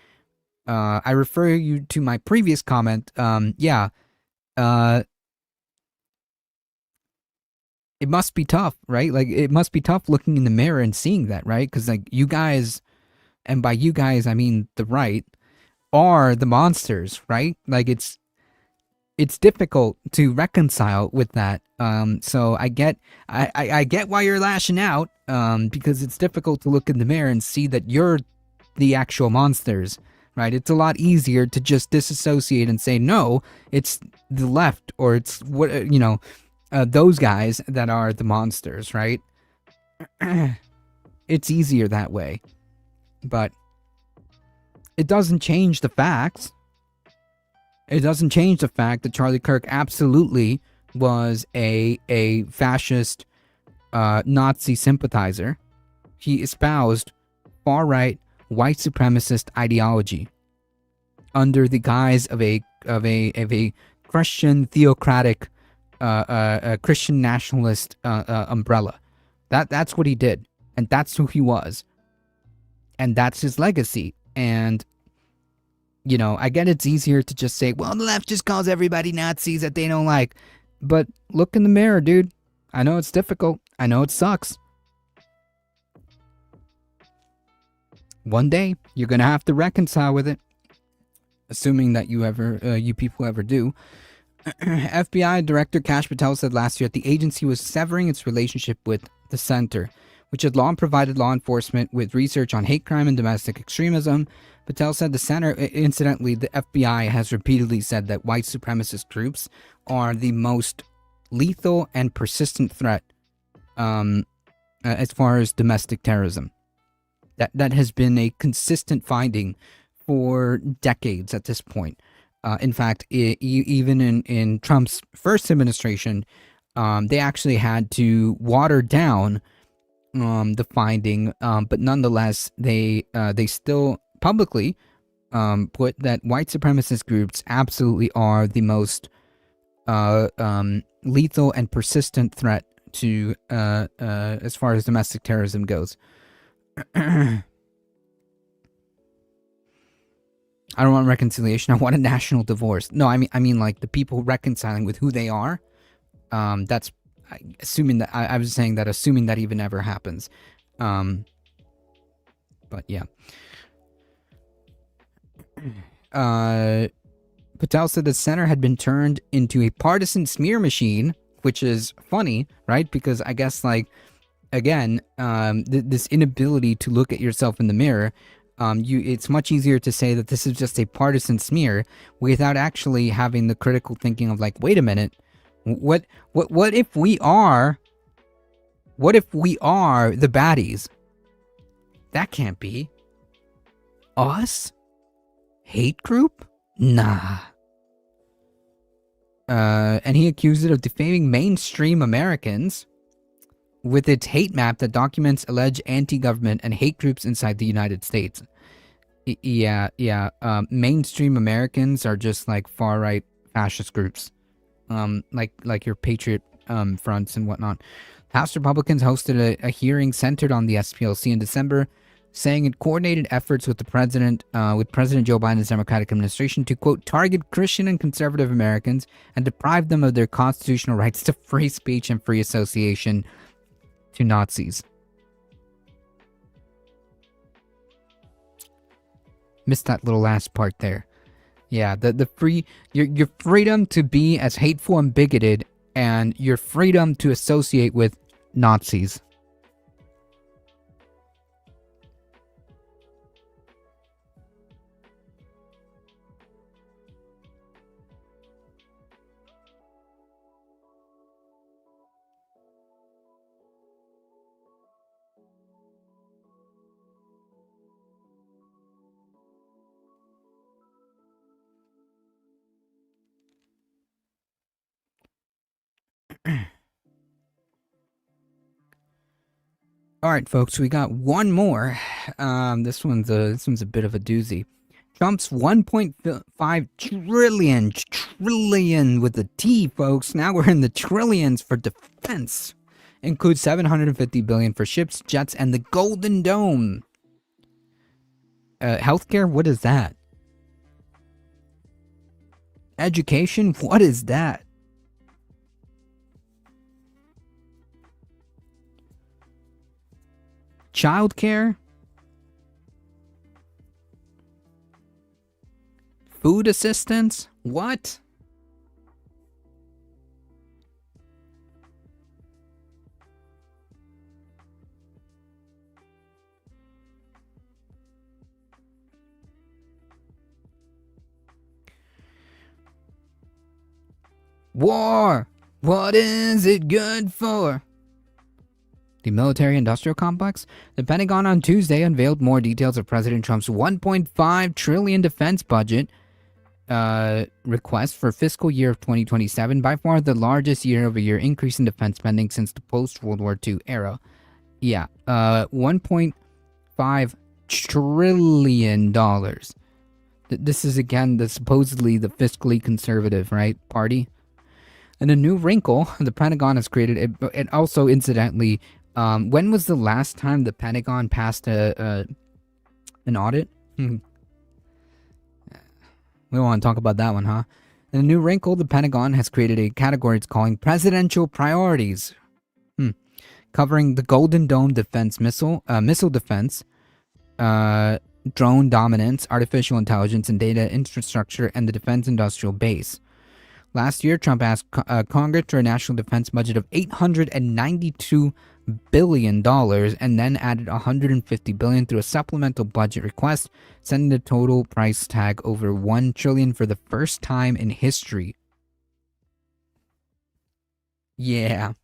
I refer you to my previous comment. It must be tough, right? Like, it must be tough looking in the mirror and seeing that, right? Because, like, you guys, and by you guys, I mean the right, are the monsters, right? Like, it's difficult to reconcile with that. So I get why you're lashing out, because it's difficult to look in the mirror and see that you're the actual monsters. Right? It's a lot easier to just disassociate and say, no, it's the left, or it's those guys that are the monsters, right? It's easier that way. But it doesn't change the facts. It doesn't change the fact that Charlie Kirk absolutely was a fascist Nazi sympathizer. He espoused far-right white supremacist ideology under the guise of a Christian theocratic Christian nationalist umbrella. That's what he did, and that's who he was, and that's his legacy. And I get it's easier to just say, well, the left just calls everybody Nazis that they don't like, but look in the mirror, dude. I know it's difficult. I know it sucks. One day, you're going to have to reconcile with it. Assuming that you people ever do. FBI Director Kash Patel said last year that the agency was severing its relationship with the center. which had long provided law enforcement with research on hate crime and domestic extremism. Patel said the center, incidentally, the FBI has repeatedly said that white supremacist groups are the most lethal and persistent threat as far as domestic terrorism. That has been a consistent finding for decades at this point. In fact, even in Trump's first administration, they actually had to water down the finding, but nonetheless, they still publicly put that white supremacist groups absolutely are the most lethal and persistent threat to as far as domestic terrorism goes. I don't want reconciliation. I want a national divorce. No, I mean like the people reconciling with who they are. That's assuming that I was saying that assuming that even ever happens. But yeah. Patel said the center had been turned into a partisan smear machine, which is funny, right? Because I guess, like, again, this inability to look at yourself in the mirror, it's much easier to say that this is just a partisan smear without actually having the critical thinking of, like, wait a minute, what if we are the baddies? That can't be us. Hate group? Nah. And he accused it of defaming mainstream Americans with its hate map that documents alleged anti-government and hate groups inside the United States. Mainstream Americans are just like far-right fascist groups, like your Patriot fronts and whatnot. House Republicans hosted a hearing centered on the SPLC in December, saying it coordinated efforts with President Joe Biden's Democratic administration to, quote, target Christian and conservative Americans and deprive them of their constitutional rights to free speech and free association to Nazis. Missed that little last part there. Yeah, the free your freedom to be as hateful and bigoted, and your freedom to associate with Nazis. All right, folks, we got one more. This one's a bit of a doozy. Trump's 1.5 trillion with a T, folks. Now we're in the trillions for defense. Includes $750 billion for ships, jets, and the Golden Dome. Healthcare, what is that? Education, what is that? Childcare? Food assistance? What? War! What is it good for? The military-industrial complex? The Pentagon on Tuesday unveiled more details of President Trump's $1.5 trillion defense budget request for fiscal year of 2027, by far the largest year-over-year increase in defense spending since the post-World War II era. Yeah, $1.5 trillion. This is, again, supposedly the fiscally conservative, right, party? And a new wrinkle the Pentagon has created, and also, incidentally, when was the last time the Pentagon passed an audit? We don't want to talk about that one, huh? In a new wrinkle, the Pentagon has created a category it's calling presidential priorities, covering the Golden Dome defense missile defense, drone dominance, artificial intelligence and data infrastructure, and the defense industrial base. Last year, Trump asked Congress for a national defense budget of $892 billion and then added $150 billion through a supplemental budget request, sending the total price tag over $1 trillion for the first time in history. Yeah.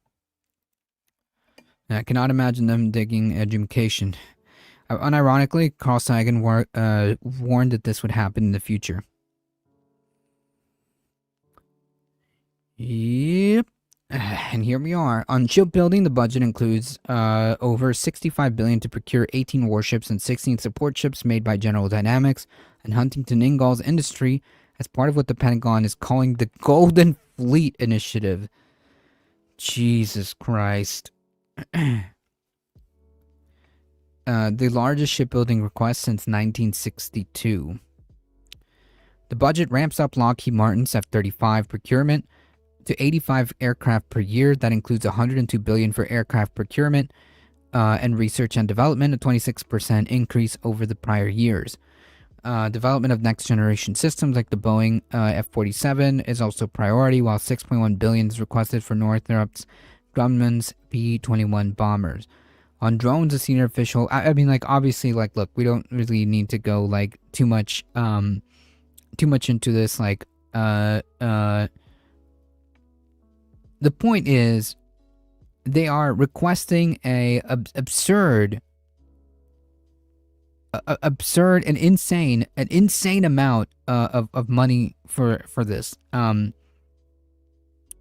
I cannot imagine them digging education. Unironically, Carl Sagan warned that this would happen in the future. Yep. And here we are. On shipbuilding, the budget includes over $65 billion to procure 18 warships and 16 support ships made by General Dynamics and Huntington Ingalls Industry as part of what the Pentagon is calling the Golden Fleet Initiative. Jesus Christ. The largest shipbuilding request since 1962. The budget ramps up Lockheed Martin's F-35 procurement to 85 aircraft per year. That includes $102 billion for aircraft procurement and research and development, a 26% increase over the prior years. Development of next-generation systems like the Boeing F-47 is also priority, while $6.1 billion is requested for Northrop's Grumman's P-21 bombers. On drones, a senior official, I mean, like, obviously, like, look, we don't really need to go, like, too much into this, like, the point is, they are requesting a absurd and insane amount of money for this.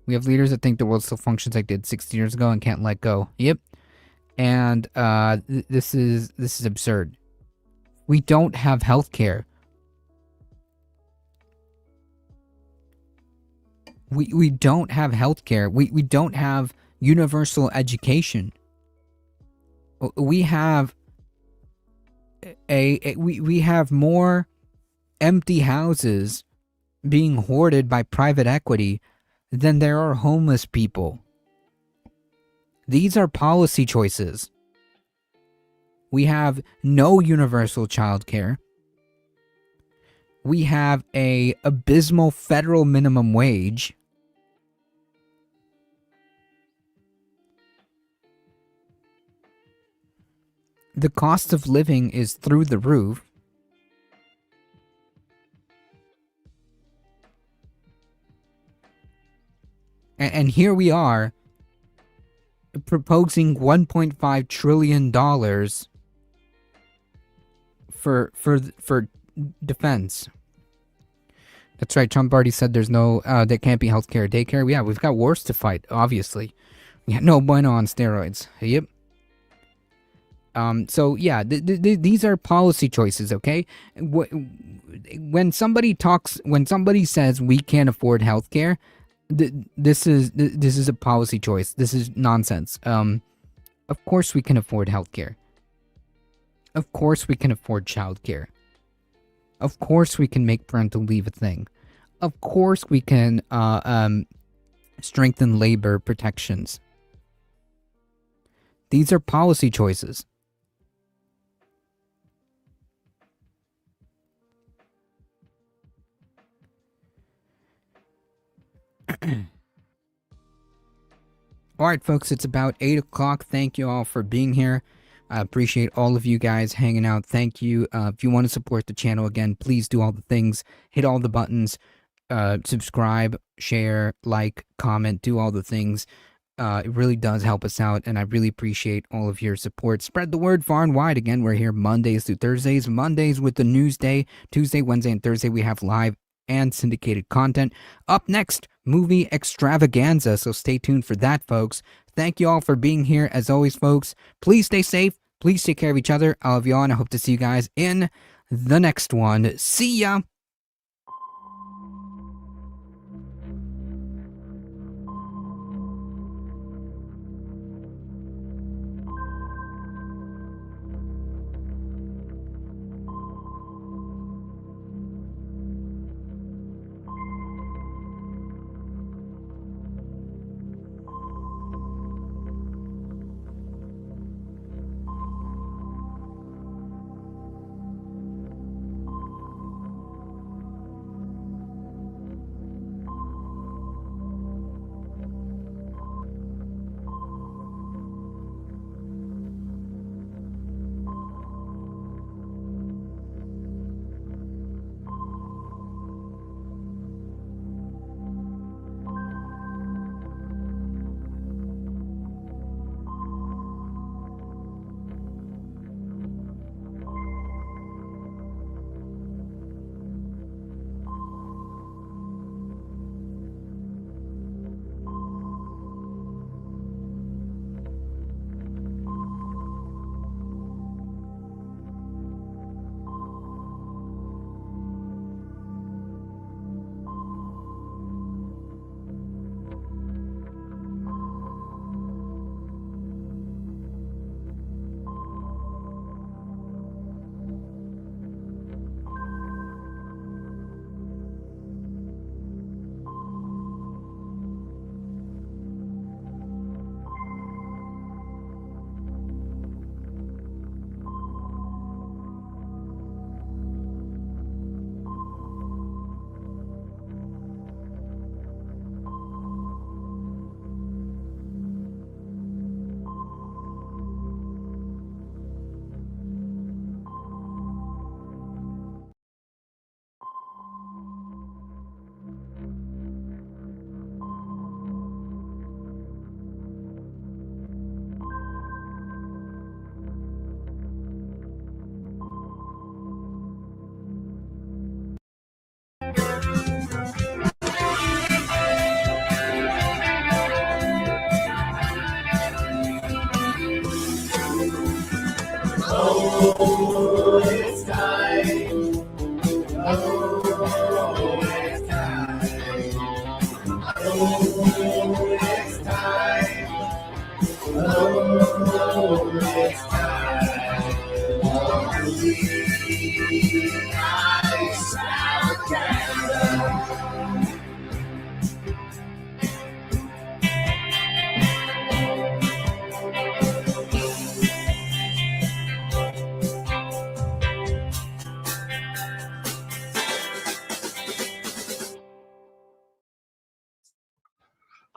We have leaders that think the world still functions like it did 60 years ago and can't let go. Yep. And this is absurd. We don't have health care. We don't have healthcare. We don't have universal education. We have we have more empty houses being hoarded by private equity than there are homeless people. These are policy choices. We have no universal child care. We have a abysmal federal minimum wage. The cost of living is through the roof. And here we are proposing $1.5 trillion for defense. That's right. Trump already said there's no, there can't be healthcare, daycare. Yeah, we've got wars to fight, obviously. Yeah, no bueno on steroids. Yep. So yeah, these are policy choices, okay? When somebody says we can't afford healthcare, this is a policy choice. This is nonsense. Of course we can afford healthcare. Of course we can afford childcare. Of course we can make parental leave a thing. Of course we can strengthen labor protections. These are policy choices. Alright folks, it's about 8 o'clock. Thank you all for being here. I appreciate all of you guys hanging out. Thank you. If you want to support the channel, again, please do all the things. Hit all the buttons. Subscribe, share, like, comment, do all the things. It really does help us out, and I really appreciate all of your support. Spread the word far and wide. Again, we're here Mondays through Thursdays. Mondays with the news day. Tuesday, Wednesday, and Thursday we have live and syndicated content. Up next, movie extravaganza, so stay tuned for that, folks. Thank you all for being here. As always, folks, please stay safe. Please take care of each other. I love you all, and I hope to see you guys in the next one. See ya!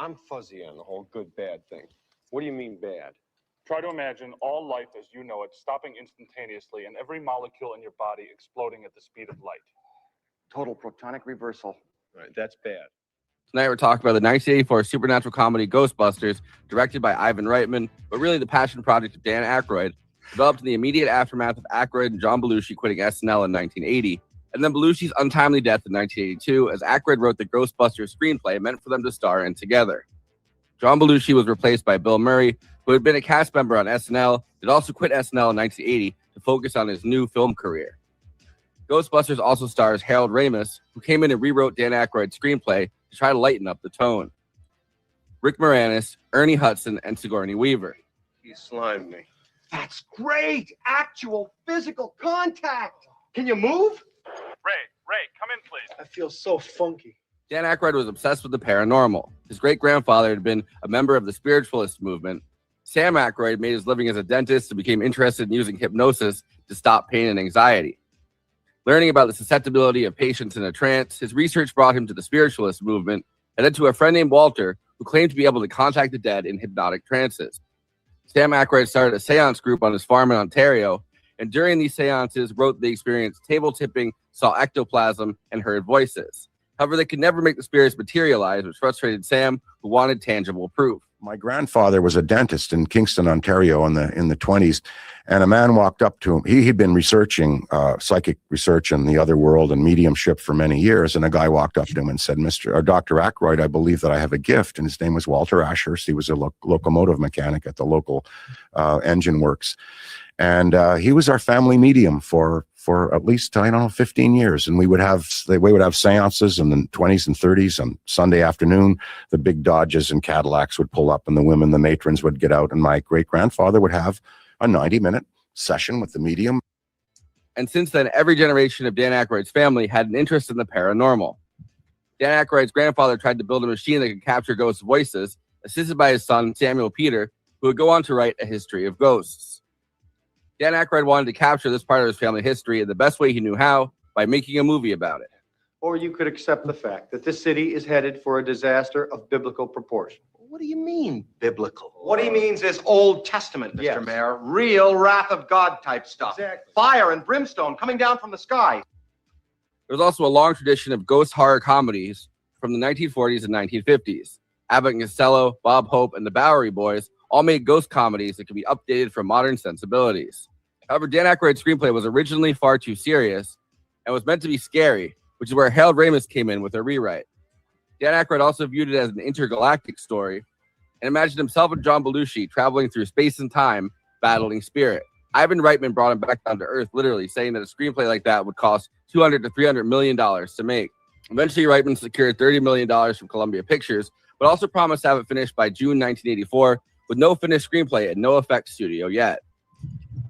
I'm fuzzy on the whole good bad thing. What do you mean bad? Try to imagine all life as you know it stopping instantaneously and every molecule in your body exploding at the speed of light. Total protonic reversal. Right, that's bad. Tonight we're talking about the 1984 supernatural comedy Ghostbusters, directed by Ivan Reitman, but really the passion project of Dan Aykroyd, developed in the immediate aftermath of Aykroyd and John Belushi quitting SNL in 1980, and then Belushi's untimely death in 1982, as Aykroyd wrote the Ghostbusters screenplay meant for them to star in together. John Belushi was replaced by Bill Murray, who had been a cast member on SNL, but also quit SNL in 1980 to focus on his new film career. Ghostbusters also stars Harold Ramis, who came in and rewrote Dan Aykroyd's screenplay to try to lighten up the tone. Rick Moranis, Ernie Hudson, and Sigourney Weaver. He slimed me. That's great! Actual physical contact! Can you move? Ray, come in, please. I feel so funky. Dan Aykroyd was obsessed with the paranormal. His great-grandfather had been a member of the spiritualist movement. Sam Aykroyd made his living as a dentist and became interested in using hypnosis to stop pain and anxiety. Learning about the susceptibility of patients in a trance, his research brought him to the spiritualist movement and then to a friend named Walter, who claimed to be able to contact the dead in hypnotic trances. Sam Aykroyd started a seance group on his farm in Ontario, and during these seances wrote they experienced table tipping, saw ectoplasm, and heard voices. However, they could never make the spirits materialize, which frustrated Sam, who wanted tangible proof. My grandfather was a dentist in Kingston, Ontario in the 20s, and a man walked up to him. He'd been researching psychic research in the other world and mediumship for many years, and a guy walked up to him and said, Dr. Aykroyd, I believe that I have a gift. And his name was Walter Ashurst. He was a locomotive mechanic at the local engine works. And he was our family medium for at least, 15 years. And we would have seances in the 20s and 30s on Sunday afternoon. The big Dodges and Cadillacs would pull up and the women, the matrons would get out. And my great-grandfather would have a 90-minute session with the medium. And since then, every generation of Dan Aykroyd's family had an interest in the paranormal. Dan Aykroyd's grandfather tried to build a machine that could capture ghost voices, assisted by his son, Samuel Peter, who would go on to write A History of Ghosts. Dan Aykroyd wanted to capture this part of his family history in the best way he knew how, by making a movie about it. Or you could accept the fact that this city is headed for a disaster of biblical proportion. What do you mean, biblical? What he means is Old Testament, Mr. Mayor. Real wrath of God type stuff. Exactly. Fire and brimstone coming down from the sky. There was also a long tradition of ghost horror comedies from the 1940s and 1950s. Abbott and Costello, Bob Hope, and the Bowery Boys all made ghost comedies that could be updated for modern sensibilities. However, Dan Aykroyd's screenplay was originally far too serious and was meant to be scary, which is where Harold Ramis came in with a rewrite. Dan Aykroyd also viewed it as an intergalactic story and imagined himself and John Belushi traveling through space and time, battling spirit. Ivan Reitman brought him back down to earth, literally saying that a screenplay like that would cost $200 to $300 million to make. Eventually, Reitman secured $30 million from Columbia Pictures, but also promised to have it finished by June 1984, with no finished screenplay and no effects studio yet.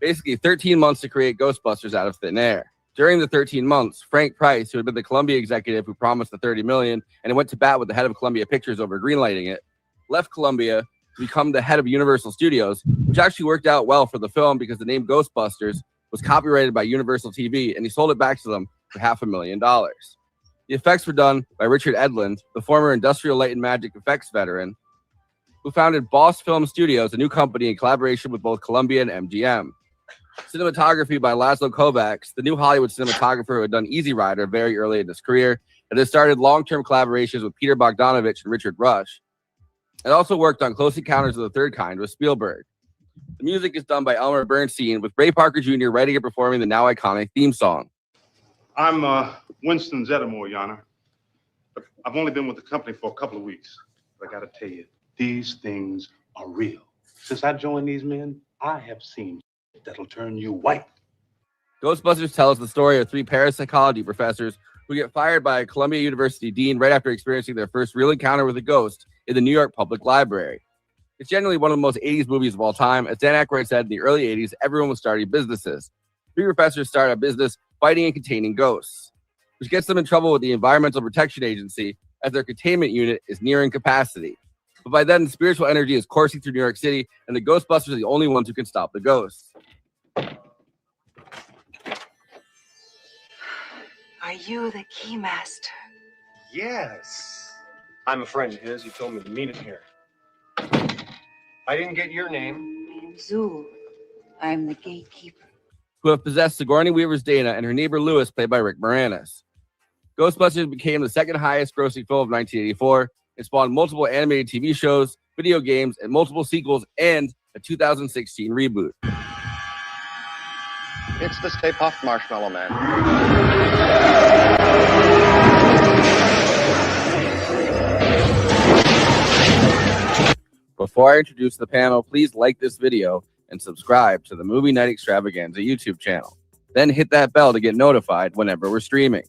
Basically, 13 months to create Ghostbusters out of thin air. During the 13 months, Frank Price, who had been the Columbia executive who promised the $30 million and went to bat with the head of Columbia Pictures over greenlighting it, left Columbia to become the head of Universal Studios, which actually worked out well for the film because the name Ghostbusters was copyrighted by Universal TV, and he sold it back to them for $500,000. The effects were done by Richard Edlund, the former Industrial Light and Magic effects veteran, who founded Boss Film Studios, a new company in collaboration with both Columbia and MGM. Cinematography by Laszlo Kovacs, the new Hollywood cinematographer who had done Easy Rider very early in his career, and has started long-term collaborations with Peter Bogdanovich and Richard Rush. It also worked on Close Encounters of the Third Kind with Spielberg. The music is done by Elmer Bernstein, with Ray Parker Jr. writing and performing the now iconic theme song. I'm Winston Zeddemore, Your Honor. But I've only been with the company for a couple of weeks. But I gotta tell you, these things are real. Since I joined these men, I have seen that'll turn you white. Ghostbusters tells the story of three parapsychology professors who get fired by a Columbia University dean right after experiencing their first real encounter with a ghost in the New York Public Library. It's generally one of the most 80s movies of all time. As Dan Aykroyd said, in the early 80s, everyone was starting businesses. 3 professors start a business fighting and containing ghosts, which gets them in trouble with the Environmental Protection Agency as their containment unit is nearing capacity. But by then, spiritual energy is coursing through New York City, and the Ghostbusters are the only ones who can stop the ghosts. Are you the keymaster? Yes. I'm a friend of his. He told me to meet him here. I didn't get your name. I'm Zul. I'm the gatekeeper. Who have possessed Sigourney Weaver's Dana and her neighbor Lewis, played by Rick Moranis. Ghostbusters became the second highest grossing film of 1984. It spawned multiple animated TV shows, video games, and multiple sequels, and a 2016 reboot. It's the Stay Puft Marshmallow Man. Before I introduce the panel, please like this video and subscribe to the Movie Night Extravaganza YouTube channel. Then hit that bell to get notified whenever we're streaming.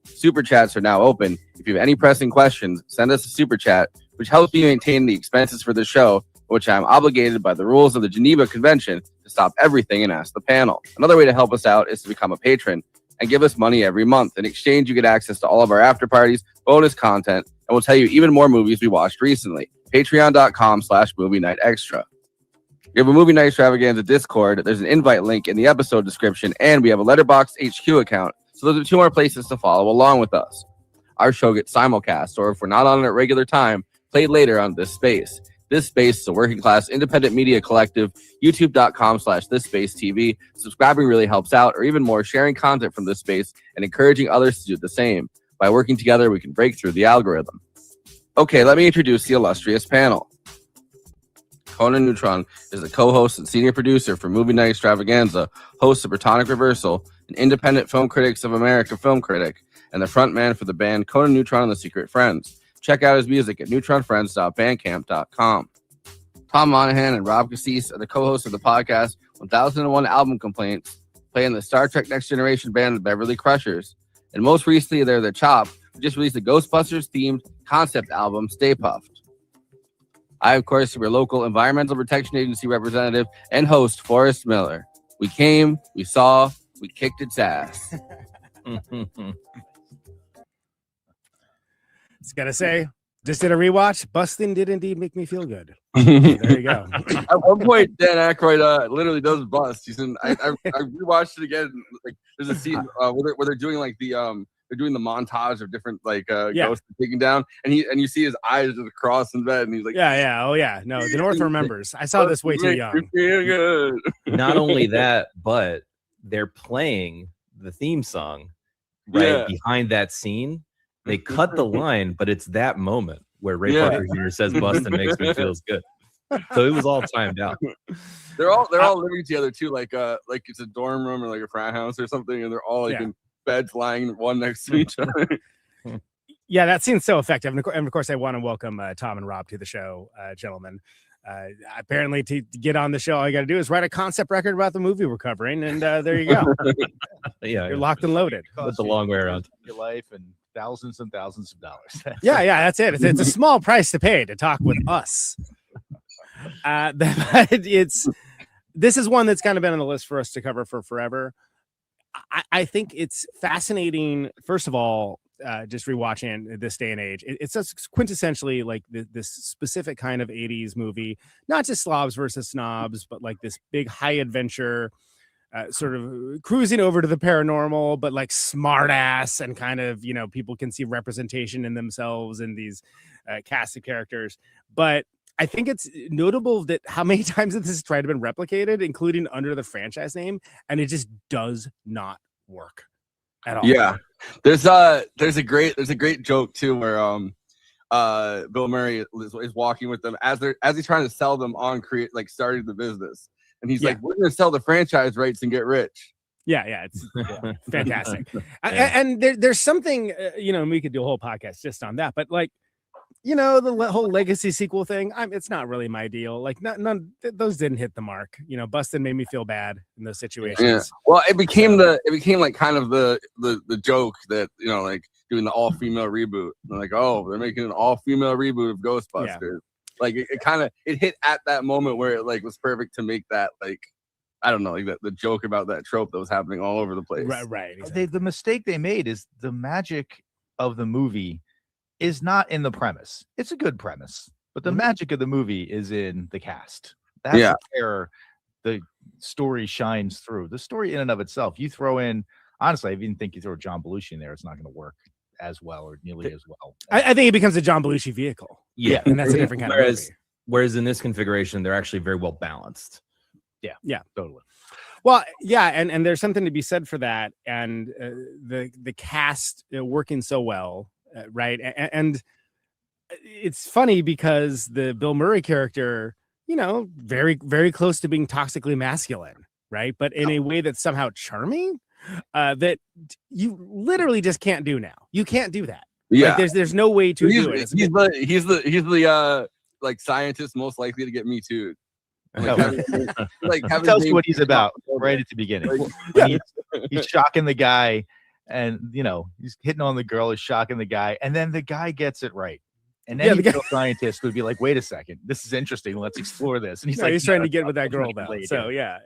Super chats are now open. If you have any pressing questions, send us a super chat, which helps me maintain the expenses for the show, which I'm obligated by the rules of the Geneva Convention to stop everything and ask the panel. Another way to help us out is to become a patron and give us money every month. In exchange, you get access to all of our after parties, bonus content, and we'll tell you even more movies we watched recently. Patreon.com/Movie Night Extra. We have a Movie Night Extravaganza Discord. There's an invite link in the episode description, and we have a Letterboxd HQ account. So those are 2 more places to follow along with us. Our show gets simulcast, or if we're not on at regular time, played later on This Space. This Space is a working class independent media collective, youtube.com/ThisSpaceTV. Subscribing really helps out, or even more, sharing content from This Space and encouraging others to do the same. By working together, we can break through the algorithm. Okay, let me introduce the illustrious panel. Conan Neutron is the co-host and senior producer for Movie Night Extravaganza, host of Protonic Reversal, an independent Film Critics of America film critic, and the frontman for the band Conan Neutron and the Secret Friends. Check out his music at neutronfriends.bandcamp.com. Tom Monahan and Rob Cassis are the co-hosts of the podcast 1001 Album Complaints, playing the Star Trek Next Generation band the Beverly Crushers. And most recently, they're the Chop, who just released a Ghostbusters-themed concept album, Stay Puft. I, of course, am your local Environmental Protection Agency representative and host, Forrest Miller. We came, we saw, we kicked its ass. Just gotta say, just did a rewatch. Bustin' did indeed make me feel good. There you go. At one point, Dan Aykroyd literally does bust. He's in. I rewatched it again. Like, there's a scene where they're doing like they're doing the montage of different ghosts taking down, and you see his eyes just across in bed, and he's like, oh yeah. No, the North remembers. I saw this way too young. Not only that, but they're playing the theme song right behind that scene. They cut the line, but it's that moment where Ray Parker Jr. says "Bustin' makes me feels good." So it was all timed out. They're all living together too, like it's a dorm room or like a frat house or something, and they're all like in beds lying one next to each other. Yeah, that seems so effective. And of course, I want to welcome Tom and Rob to the show, gentlemen. Apparently, to get on the show, all you got to do is write a concept record about the movie we're covering, and there you go. You're locked and loaded. That's the long way around. Your life and thousands and thousands of dollars. yeah, that's it. It's a small price to pay to talk with us. This is one that's kind of been on the list for us to cover for forever. I think it's fascinating. First of all, just rewatching this day and age, it's just quintessentially like this specific kind of 80s movie, not just slobs versus snobs, but like this big high adventure, sort of cruising over to the paranormal, but like smart ass, and kind of, people can see representation in themselves in these cast of characters. But I think it's notable that how many times this has tried to been replicated, including under the franchise name, and it just does not work at all. Yeah, there's a great joke too where Bill Murray is walking with them as he's trying to sell them on starting the business, and he's like, "We're going to sell the franchise rights and get rich." Yeah, it's fantastic. And there's something, and we could do a whole podcast just on that, but like, the whole legacy sequel thing, it's not really my deal. Like, none those didn't hit the mark. Bustin' made me feel bad in those situations. Yeah. Well, it became like kind of the joke that like doing the all-female reboot. They're like, oh, they're making an all-female reboot of Ghostbusters. Like it kind of hit at that moment where it like was perfect to make that like I don't know, like the joke about that trope that was happening all over the place. Right. Exactly. The mistake they made is the magic of the movie is not in the premise. It's a good premise, but the magic of the movie is in the cast. That's where the story shines through. The story in and of itself, you throw in, honestly, I even think you throw John Belushi in there, it's not going to work as well or nearly as well. I think it becomes a John Belushi vehicle. Yeah, and that's a different kind of movie. Whereas in this configuration, they're actually very well balanced. Yeah, totally. Well, yeah, and there's something to be said for that, and the cast working so well, right? And it's funny because the Bill Murray character, you know, very very close to being toxically masculine, right? But in a way that's somehow charming, that you literally just can't do now. You can't do that. Yeah, like, there's no way to do it. He's the like scientist most likely to get Me Too. Like tells you what he's about right at the beginning. He's shocking the guy, and you know he's hitting on the girl, he's shocking the guy, and then the guy gets it right. And then the scientist would be like, "Wait a second, this is interesting. Let's explore this." And he's trying to get with that girl now. So yeah,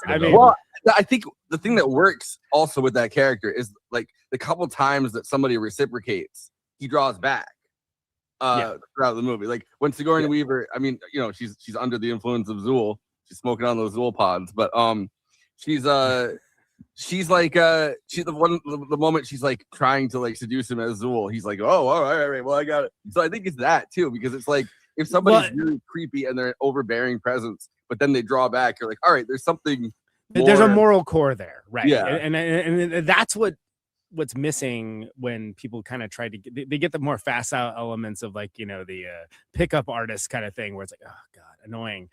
I mean, well, I think the thing that works also with that character is like the couple times that somebody reciprocates, he draws back. Throughout the movie, like when Sigourney Weaver, I mean, you know, she's under the influence of Zool, she's smoking on those Zool pods, but she's like the moment she's like trying to like seduce him as Zool, he's like, oh, all right, well I got it. So I think it's that too, because it's like if somebody's really creepy and they're an overbearing presence, but then they draw back, you're like, all right, there's something there's a moral core there, right? Yeah, and that's what's missing when people kind of try to they get the more facile elements of like, you know, the pickup artist kind of thing where it's like, oh god, annoying.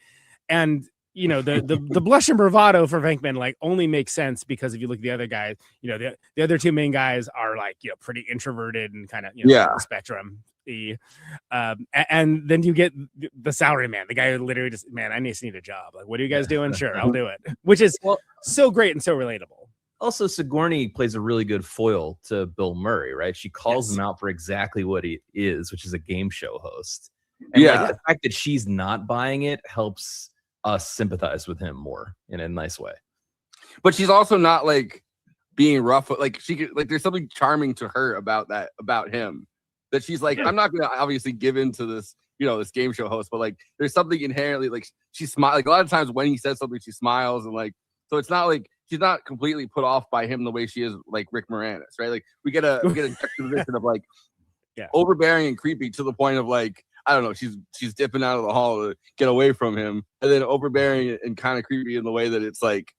And you know, the blush and bravado for Venkman like only makes sense because if you look at the other guys, you know, the other two main guys are like, you know, pretty introverted and kind of, you know, on the spectrum. And then you get the salary man, the guy who literally just, man, I just need a job. Like, what are you guys doing? Sure, I'll do it. Which is so great and so relatable. Also, Sigourney plays a really good foil to Bill Murray, right? She calls him out for exactly what he is, which is a game show host. And like, the fact that she's not buying it helps us sympathize with him more in a nice way. But she's also not like being rough. Like she could, like there's something charming to her about him that she's like, I'm not gonna obviously give in to this, you know, this game show host, but like there's something inherently like she smiles. Like a lot of times when he says something, she smiles, and like so it's not like she's not completely put off by him the way she is like Rick Moranis, right? Like we get a juxtaposition of like overbearing and creepy to the point of like, I don't know, she's dipping out of the hall to get away from him, and then overbearing and kind of creepy in the way that it's like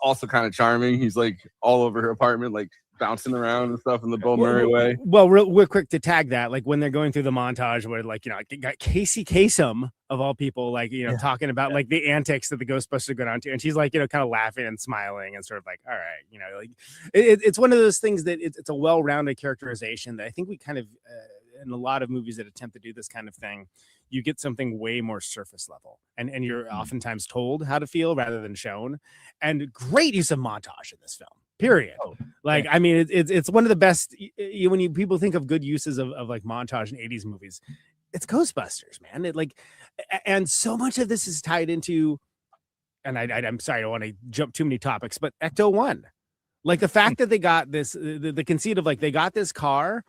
also kind of charming. He's like all over her apartment, like bouncing around and stuff in the Bill Murray way. Well, real quick to tag that, like when they're going through the montage where like, you know, like, got Casey Kasem of all people, like, you know, talking about like the antics that the Ghostbusters go down to, and she's like, you know, kind of laughing and smiling and sort of like, all right, you know, like it's one of those things that it's a well-rounded characterization that I think we kind of in a lot of movies that attempt to do this kind of thing, you get something way more surface level, and you're oftentimes told how to feel rather than shown. And great use of montage in this film. Period. Like, I mean, it's one of the best. When people think of good uses of like montage in 80s movies, it's Ghostbusters, man. It like, and so much of this is tied into, and I'm sorry, I don't want to jump too many topics, but Ecto 1, like the fact that they got this, the conceit of like they got this car.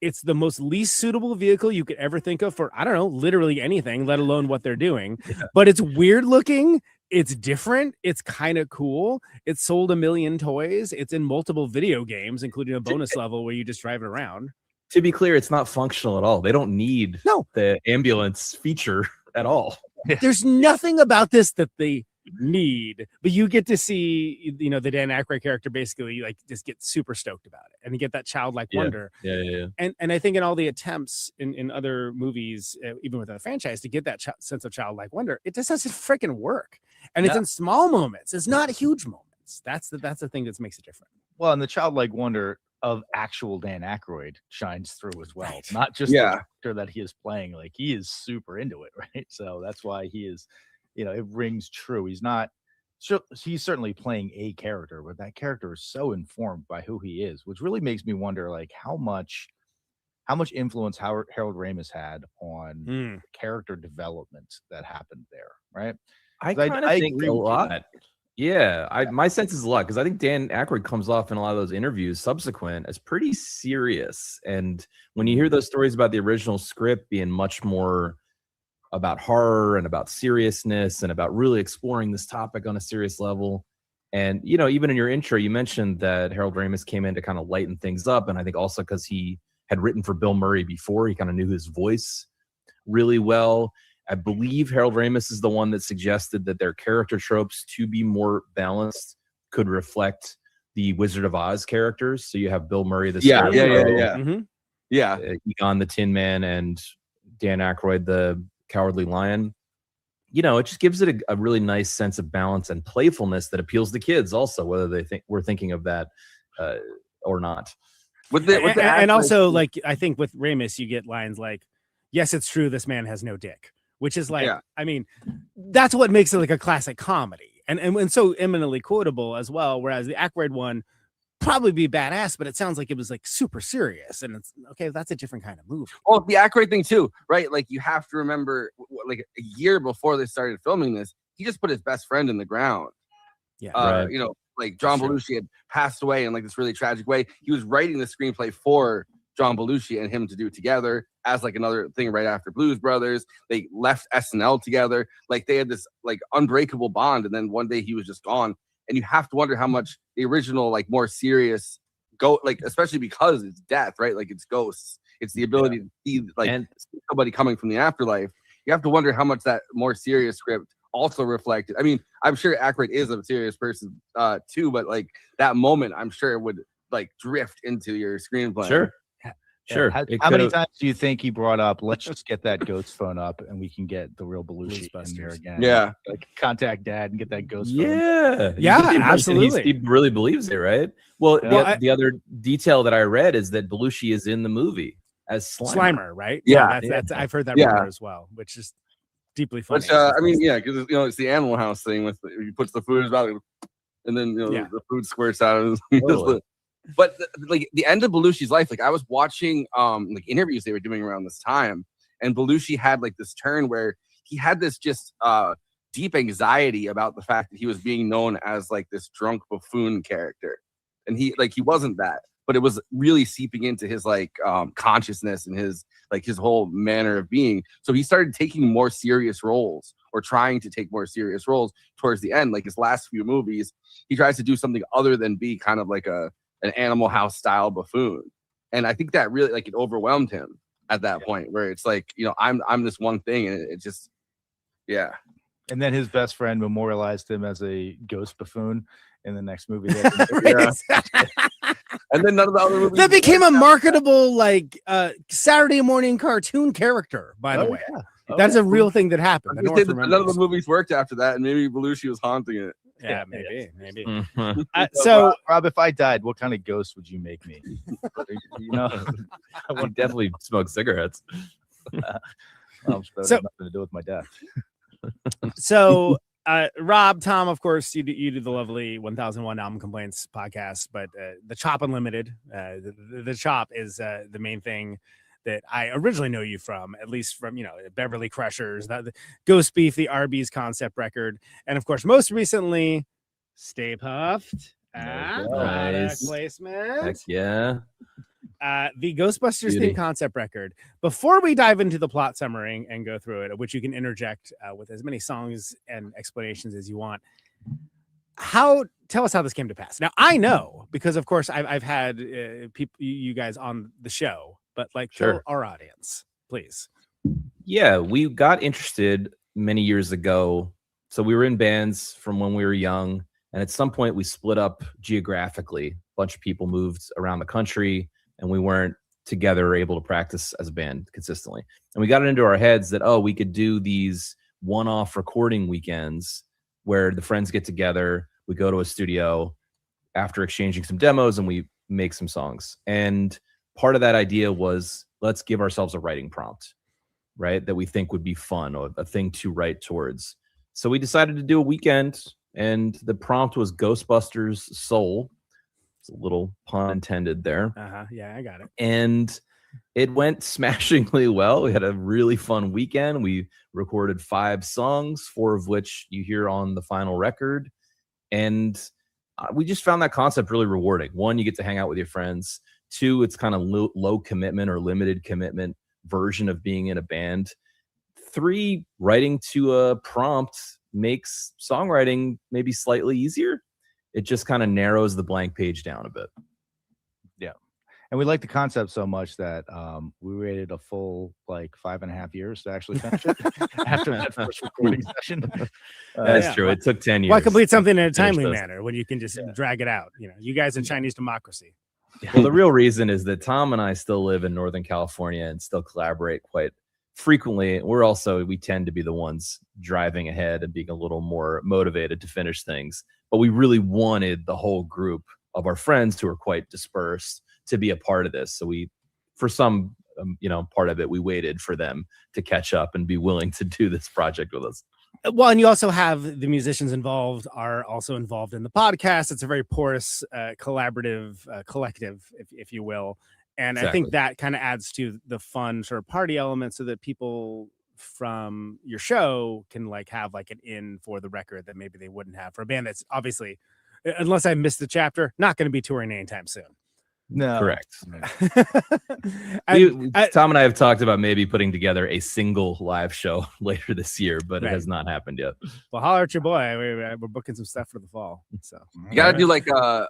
It's the most least suitable vehicle you could ever think of for, I don't know, literally anything, let alone what they're doing. But it's weird looking. It's different. It's kind of cool. It's sold 1 million toys. It's in multiple video games, including a bonus level where you just drive it around. To be clear, it's not functional at all. They don't need the ambulance feature at all. There's nothing about this that they need, but you get to see, you know, the Dan Aykroyd character basically like just get super stoked about it, and you get that childlike wonder. And I think in all the attempts in other movies, even within the franchise, to get that sense of childlike wonder, it just doesn't freaking work. And it's in small moments. It's not huge moments. That's the thing that makes it different. Well, and the childlike wonder of actual Dan Aykroyd shines through as well. Not just the character that he is playing. Like he is super into it, right? So that's why he is. You know, it rings true. He's certainly playing a character, but that character is so informed by who he is, which really makes me wonder, like, how much how much influence Harold Ramis had on character development that happened there, right? I kind of think a lot. Yeah, my sense is a lot because I think Dan Aykroyd comes off in a lot of those interviews subsequent as pretty serious. And when you hear those stories about the original script being much more about horror and about seriousness and about really exploring this topic on a serious level. And, you know, even in your intro, you mentioned that Harold Ramis came in to kind of lighten things up. And I think also because he had written for Bill Murray before, he kind of knew his voice really well. I believe Harold Ramis is the one that suggested that their character tropes, to be more balanced, could reflect the Wizard of Oz characters. So you have Bill Murray, the Egon the Tin Man, and Dan Aykroyd, the Cowardly Lion. You know, it just gives it a really nice sense of balance and playfulness that appeals to kids also, whether they think we're thinking of that or not. And also, like, I think with Ramis, you get lines like, yes, it's true, this man has no dick. Which is like, I mean, that's what makes it like a classic comedy, and so eminently quotable as well. Whereas the Aykroyd one probably be badass, but it sounds like it was like super serious, and it's okay. That's a different kind of movie. Oh, the Aykroyd thing too, right? Like you have to remember, like a year before they started filming this, he just put his best friend in the ground. Yeah, you know, like John Belushi had passed away in like this really tragic way. He was writing the screenplay for John Belushi and him to do together as like another thing right after Blues Brothers. They left SNL together. Like they had this like unbreakable bond. And then one day he was just gone. And you have to wonder how much the original, like more serious like, especially because it's death, right? Like it's ghosts. It's the ability to see like somebody coming from the afterlife. You have to wonder how much that more serious script also reflected. I mean, I'm sure Aykroyd is a serious person too, but like that moment, I'm sure it would like drift into your screenplay. Sure. How many times do you think he brought up, let's just get that ghost phone up and we can get the real Belushi in there again? Yeah. Like contact dad and get that ghost phone. Yeah, absolutely. He really believes it, right? Well, the other detail that I read is that Belushi is in the movie as Slimer, right? Yeah. That's I've heard that rumor as well, which is deeply funny. Which, I mean, yeah, because you know it's the Animal House thing with he puts the food in his mouth and then the food squirts out of his But like the end of Belushi's life, like I was watching like interviews they were doing around this time, and Belushi had like this turn where he had this just deep anxiety about the fact that he was being known as like this drunk buffoon character, and he wasn't that, but it was really seeping into his like consciousness and his whole manner of being. So he started taking more serious roles, or trying to take more serious roles towards the end. Like his last few movies, he tries to do something other than be kind of like an Animal House style buffoon. And I think that really like it overwhelmed him at that point where it's like, you know, I'm this one thing, and it just And then his best friend memorialized him as a ghost buffoon in the next movie. And then none of the other movies that became a marketable like Saturday morning cartoon character, by the way. That's a real thing that happened. None of the movies worked after that, and maybe Belushi was haunting it. Yeah, maybe. So, Rob, if I died, what kind of ghost would you make me? You know, I would definitely smoke cigarettes. That has nothing to do with my death. So, Rob, Tom, of course, you do the lovely 1001 Album Complaints podcast, but the Chop Unlimited, the Chop is the main thing that I originally know you from, at least from, you know, Beverly Crushers, the Ghost Beef, the Arby's concept record, and of course, most recently, Stay Puffed. Product placement. Heck yeah. The Ghostbusters theme concept record. Before we dive into the plot summary and go through it, which you can interject with as many songs and explanations as you want, tell us how this came to pass. Now, I know because, of course, I've had you guys on the show, but like, tell our audience, please. Yeah, we got interested many years ago. So we were in bands from when we were young, and at some point we split up geographically. A bunch of people moved around the country, and we weren't together or able to practice as a band consistently. And we got it into our heads that, we could do these one-off recording weekends where the friends get together, we go to a studio after exchanging some demos, and we make some songs. And part of that idea was, let's give ourselves a writing prompt, right? That we think would be fun, or a thing to write towards. So we decided to do a weekend, and the prompt was Ghostbusters Soul. It's a little pun intended there. Yeah, I got it. And It went smashingly well. We had a really fun weekend. We recorded 5 songs, 4 of which you hear on the final record. And we just found that concept really rewarding. 1, you get to hang out with your friends. 2, it's kind of low commitment or limited commitment version of being in a band. 3, writing to a prompt makes songwriting maybe slightly easier. It just kind of narrows the blank page down a bit. Yeah. And we like the concept so much that we waited a full like 5.5 years to actually finish it after that first recording session. That's true. It took 10 years. Why complete something in a to finish timely this. manner when you can just drag it out? You know, you guys in Chinese democracy. Well, the real reason is that Tom and I still live in Northern California and still collaborate quite frequently. We tend to be the ones driving ahead and being a little more motivated to finish things. But we really wanted the whole group of our friends who are quite dispersed to be a part of this. So we, for some, part of it, we waited for them to catch up and be willing to do this project with us. Well, and you also have the musicians involved are also involved in the podcast. It's a very porous, collaborative collective, if you will. And I think Exactly. that kind of adds to the fun sort of party element so that people from your show can like have like an in for the record that maybe they wouldn't have for a band that's obviously, unless I missed the chapter, not going to be touring anytime soon. No. Correct. And Tom and I have talked about maybe putting together a single live show later this year, but it has not happened yet. Well, holler at your boy. We're booking some stuff for the fall. So You gotta do like a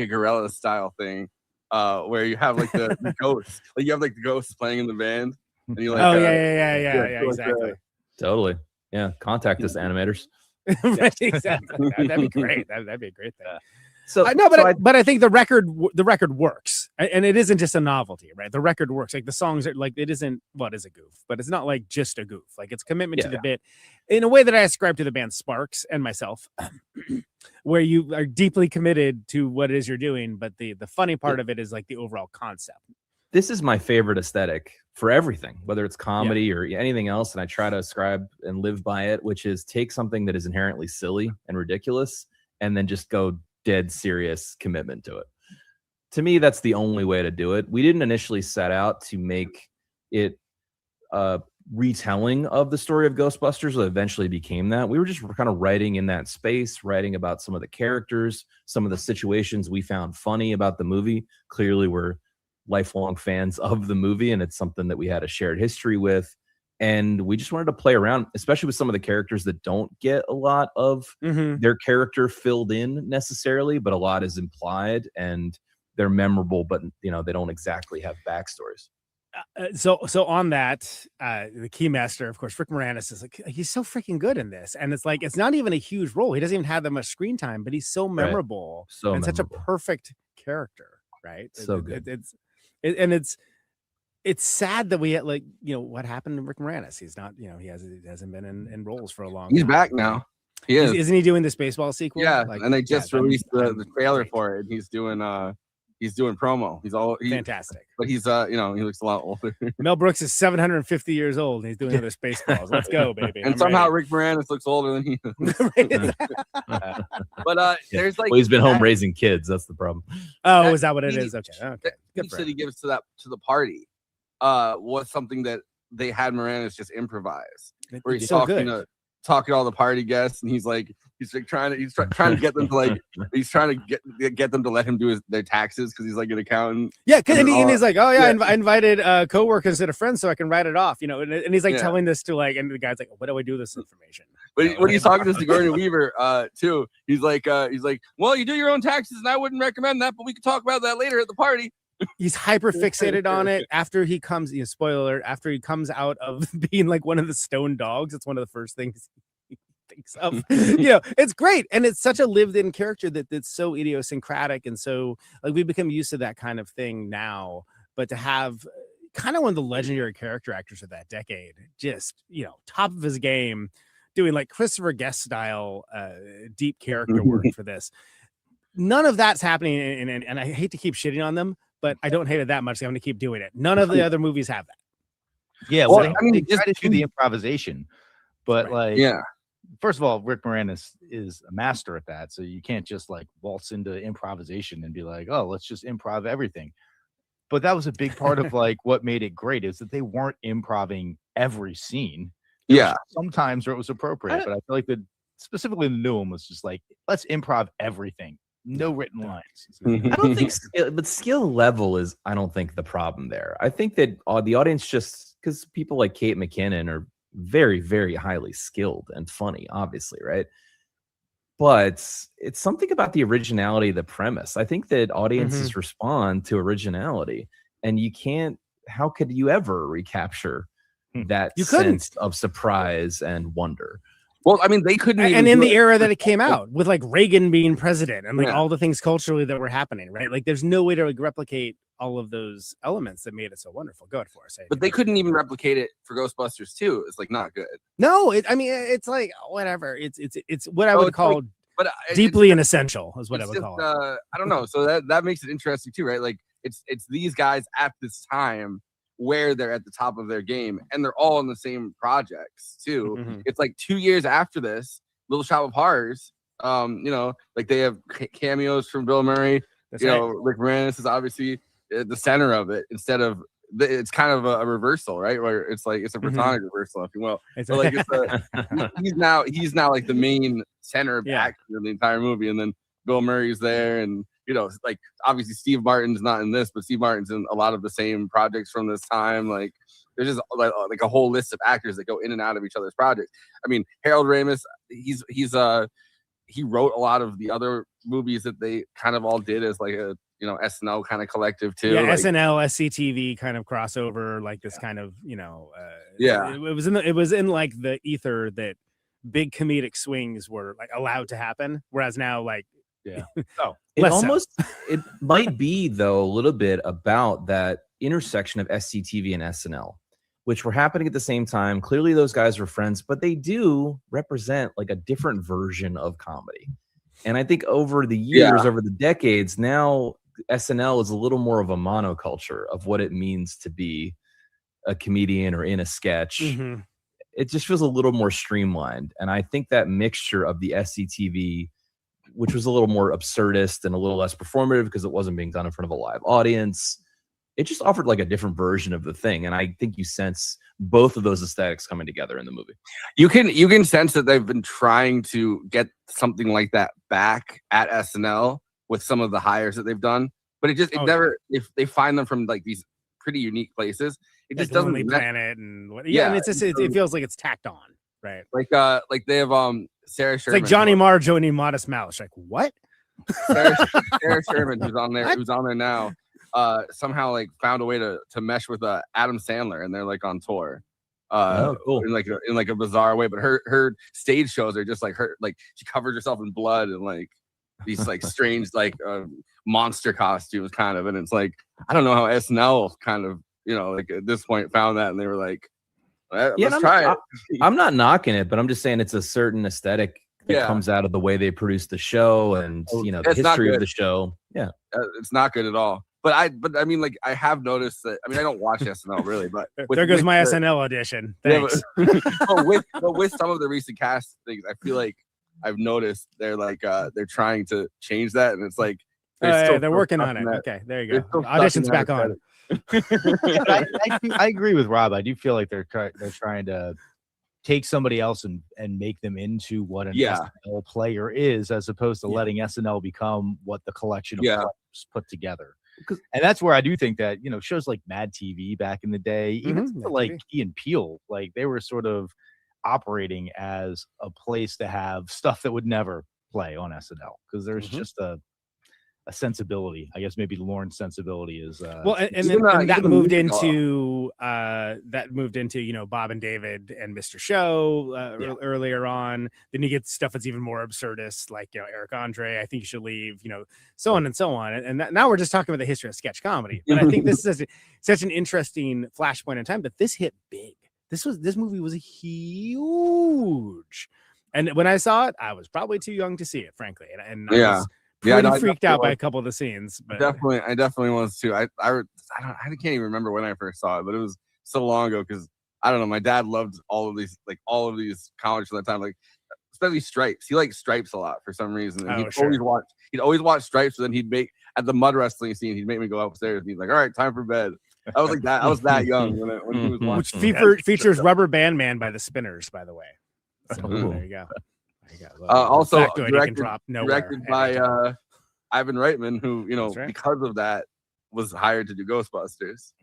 gorilla style thing, where you have like the ghosts, like you have like the ghosts playing in the band, and you like. Yeah, exactly. Totally. Yeah. Contact us, animators. Right, exactly. That'd be great. That'd be a great thing. So but I think the record works, and it isn't just a novelty, right? The record works. Like the songs are like, it isn't what is a goof, but it's not like just a goof. Like it's commitment to the bit in a way that I ascribe to the band Sparks and myself, where you are deeply committed to what it is you're doing. But the funny part of it is like the overall concept. This is my favorite aesthetic for everything, whether it's comedy or anything else. And I try to ascribe and live by it, which is take something that is inherently silly and ridiculous and then just go dead serious commitment to it. To me, that's the only way to do it. We didn't initially set out to make it a retelling of the story of Ghostbusters that eventually became that. We were just kind of writing in that space, writing about some of the characters, some of the situations we found funny about the movie. Clearly, we're lifelong fans of the movie, and it's something that we had a shared history with. And we just wanted to play around, especially with some of the characters that don't get a lot of their character filled in necessarily, but a lot is implied and they're memorable, but they don't exactly have backstories. So on that, the keymaster, of course, Rick Moranis is like, he's so freaking good in this. And it's like, it's not even a huge role. He doesn't even have that much screen time, but he's so memorable such a perfect character, right? So good. It's sad that we had what happened to Rick Moranis. He's not, he hasn't been in roles for a long time. He's back now. He is. Isn't he doing this baseball sequel? Yeah, and they just released the trailer for it. He's doing promo. He's fantastic. But he's he looks a lot older. Mel Brooks is 750 years old and he's doing other Spaceballs. Let's go, baby. And somehow Rick Moranis looks older than he is. But there's like he's been home raising kids. That's the problem. Oh, is that what it is? Okay. Good that he gives to the party was something that they had Moranis just improvise, where he's talking to all the party guests, and he's trying to get them to get them to let him do their taxes because he's like an accountant. Yeah, and he's like, oh yeah, I invited coworkers and a friend so I can write it off, and he's like telling this to and the guy's like, what do I do with this information? But when he's talking to Sigourney Weaver too, he's like, well, you do your own taxes, and I wouldn't recommend that, but we could talk about that later at the party. He's hyper fixated on it after he comes, spoiler alert, after he comes out of being like one of the stone dogs. It's one of the first things he thinks of. It's great. And it's such a lived-in character that's so idiosyncratic. And so like we become used to that kind of thing now. But to have kind of one of the legendary character actors of that decade, just, top of his game, doing like Christopher Guest style deep character work for this. None of that's happening. And I hate to keep shitting on them, but I don't hate it that much. So I'm going to keep doing it. None of the other movies have that. Yeah, well, they try to do the improvisation, but first of all, Rick Moranis is a master at that. So you can't just like waltz into improvisation and be like, oh, let's just improv everything. But that was a big part of like what made it great is that they weren't improving every scene. Yeah. Sometimes where it was appropriate, but I feel like specifically the new one was just like, let's improv everything. No written lines. I don't think, but skill level is, I don't think the problem there. I think that the audience just, because people like Kate McKinnon are very, very highly skilled and funny, obviously, right? But it's something about the originality of the premise. I think that audiences respond to originality, and you can't, how could you ever recapture that sense of surprise and wonder? Well, I mean, they couldn't even and in do the it. era that it came out with like Reagan being president and like Yeah. all the things culturally that were happening, right? Like there's no way to like replicate all of those elements that made it so wonderful. Go ahead for us. But they couldn't even replicate it for Ghostbusters 2. It's like not good. No, I mean it's like whatever. It's what I Oh, would it's call like- but deeply inessential is what I it's would just, call it. I don't know. So that makes it interesting too, right? Like it's these guys at this time where they're at the top of their game, and they're all in the same projects too. It's like 2 years after this, Little Shop of Horrors. You know, like they have cameos from Bill Murray. That's you right. know, Rick Moranis is obviously at the center of it instead of. It's kind of a reversal, right? Where it's like it's a platonic reversal, if you will. It's So like he's now like the main center actor in the entire movie, and then Bill Murray's there, and you know, like obviously Steve Martin's not in this, but Steve Martin's in a lot of the same projects from this time. Like there's just like a whole list of actors that go in and out of each other's projects. I mean, Harold Ramis, he wrote a lot of the other movies that they kind of all did as like a SNL kind of collective too. Yeah, like, SNL, SCTV kind of crossover, like this kind of it was in like the ether that big comedic swings were like allowed to happen, whereas now like It might be though a little bit about that intersection of SCTV and SNL, which were happening at the same time. Clearly those guys were friends, but they do represent like a different version of comedy. And I think over the years, over the decades, now SNL is a little more of a monoculture of what it means to be a comedian or in a sketch. It just feels a little more streamlined. And I think that mixture of the SCTV, which was a little more absurdist and a little less performative because it wasn't being done in front of a live audience, it just offered like a different version of the thing. And I think you sense both of those aesthetics coming together in the movie. You can sense that they've been trying to get something like that back at SNL with some of the hires that they've done, but it never. If they find them from like these pretty unique places, it just doesn't. Lonely Planet and and it's just it feels like it's tacked on, right? Like they have Sarah It's Sherman. like Johnny Marr, Joni Modest Mouse. Like what? Sarah Sherman, who's on there now. Somehow like found a way to mesh with Adam Sandler, and they're like on tour. Cool. in like a bizarre way, but her stage shows are just like her, like she covers herself in blood and like these like strange like monster costumes kind of, and it's like I don't know how SNL kind of like at this point found that, and they were like, let's try it. I'm not knocking it, but I'm just saying it's a certain aesthetic that comes out of the way they produce the show and the history of the show. Yeah, it's not good at all. But I mean, like I have noticed that. I mean, I don't watch SNL really, but there goes my SNL audition. Thanks. But with some of the recent cast things, I feel like I've noticed they're like they're trying to change that, and it's like they're working on it. Okay, there you go. Audition's back on. I agree with Rob. I do feel like they're trying to take somebody else and make them into what an SNL player is, as opposed to letting SNL become what the collection of players put together. And that's where I do think that shows like Mad TV back in the day, even like Key and Peele, like they were sort of operating as a place to have stuff that would never play on SNL because there's just a sensibility. I guess maybe Lauren's sensibility is that moved into Bob and David and Mr. Show earlier on. Then you get stuff that's even more absurdist, like Eric Andre, I Think You Should Leave, so on and so on. And now we're just talking about the history of sketch comedy. But I think this is such an interesting flashpoint in time that this hit big. This movie was huge, and when I saw it, I was probably too young to see it, frankly, and I was pretty freaked out by a couple of the scenes. But I definitely was too. I can't even remember when I first saw it, but it was so long ago because I don't know. My dad loved all of these comics from that time, like especially Stripes. He liked Stripes a lot for some reason. And he'd always watch Stripes, but then he'd make at the mud wrestling scene, he'd make me go upstairs. And he's like, "All right, time for bed." I was like that. I was that young when he was watching. Which features Rubber Band Man by the Spinners, by the way. So, there you go. Also directed by Ivan Reitman, who because of that was hired to do Ghostbusters.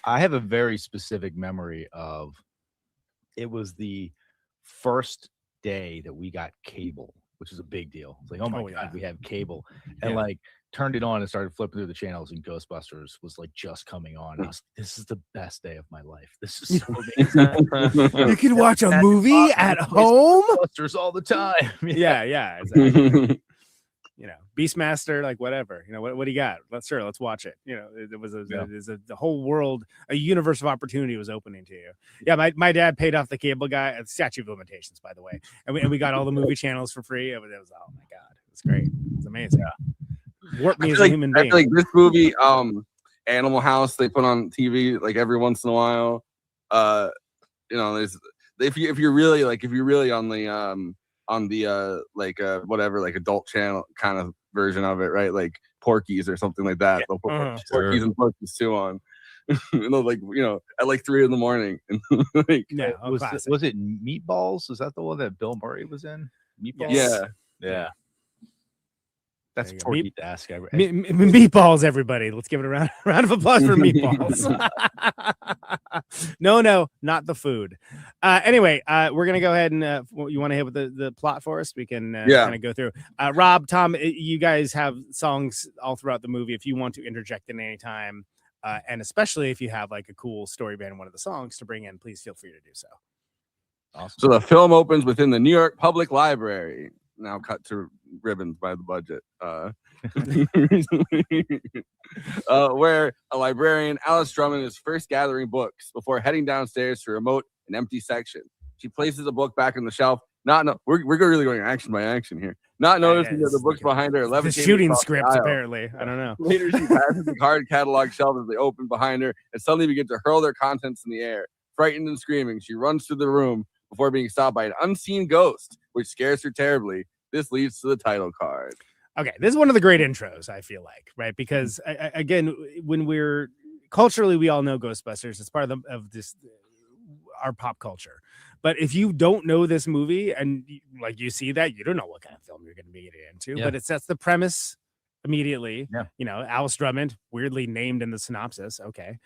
I have a very specific memory of it was the first day that we got cable, which is a big deal. It's like, oh my God, we have cable. And like turned it on and started flipping through the channels, and Ghostbusters was like just coming on. And I was like, this is the best day of my life. This is so amazing. You can watch a movie at home. Ghostbusters all the time. Yeah, exactly. Beastmaster, like whatever. What do you got? Let's watch it. It was the whole world, a universe of opportunity was opening to you. Yeah, my dad paid off the cable guy at statute of limitations, by the way, and we got all the movie channels for free. It was oh my God, it was great. It was amazing. Warped me as a human being. I feel like this movie, Animal House, they put on TV like every once in a while. There's if you're really on the whatever, like adult channel kind of version of it, right? Like Porky's or something like that. They'll put Porky's and Porky's 2 on. And they'll at like 3 a.m. Was it Meatballs? Is that the one that Bill Murray was in? Meatballs? Yeah. That's Porky to ask. Meatballs, everybody. Let's give it a round of applause for Meatballs. No, not the food. Anyway, we're gonna go ahead and you want to hit with the plot for us? We can kind of go through. Rob, Tom, you guys have songs all throughout the movie. If you want to interject in any time, and especially if you have like a cool story behind one of the songs to bring in, please feel free to do so. Awesome. So the film opens within the New York Public Library. Now cut to ribbons by the budget. Where a librarian, Alice Drummond, is first gathering books before heading downstairs to remote an empty section. She places a book back on the shelf. We're really going action by action here. Not noticing that the books behind her are levitating. The shooting scripts, apparently. I don't know. Later, she passes the card catalog shelf as they open behind her and suddenly begin to hurl their contents in the air. Frightened and screaming, she runs through the room before being stopped by an unseen ghost, which scares her terribly. This leads to the title card. Okay, this is one of the great intros, I feel like, right? Because again, when we're culturally, we all know Ghostbusters. It's part of our pop culture. But if you don't know this movie and you see that, you don't know what kind of film you're going to be getting into. Yeah. But it sets the premise immediately. Alice Drummond, weirdly named in the synopsis. Okay.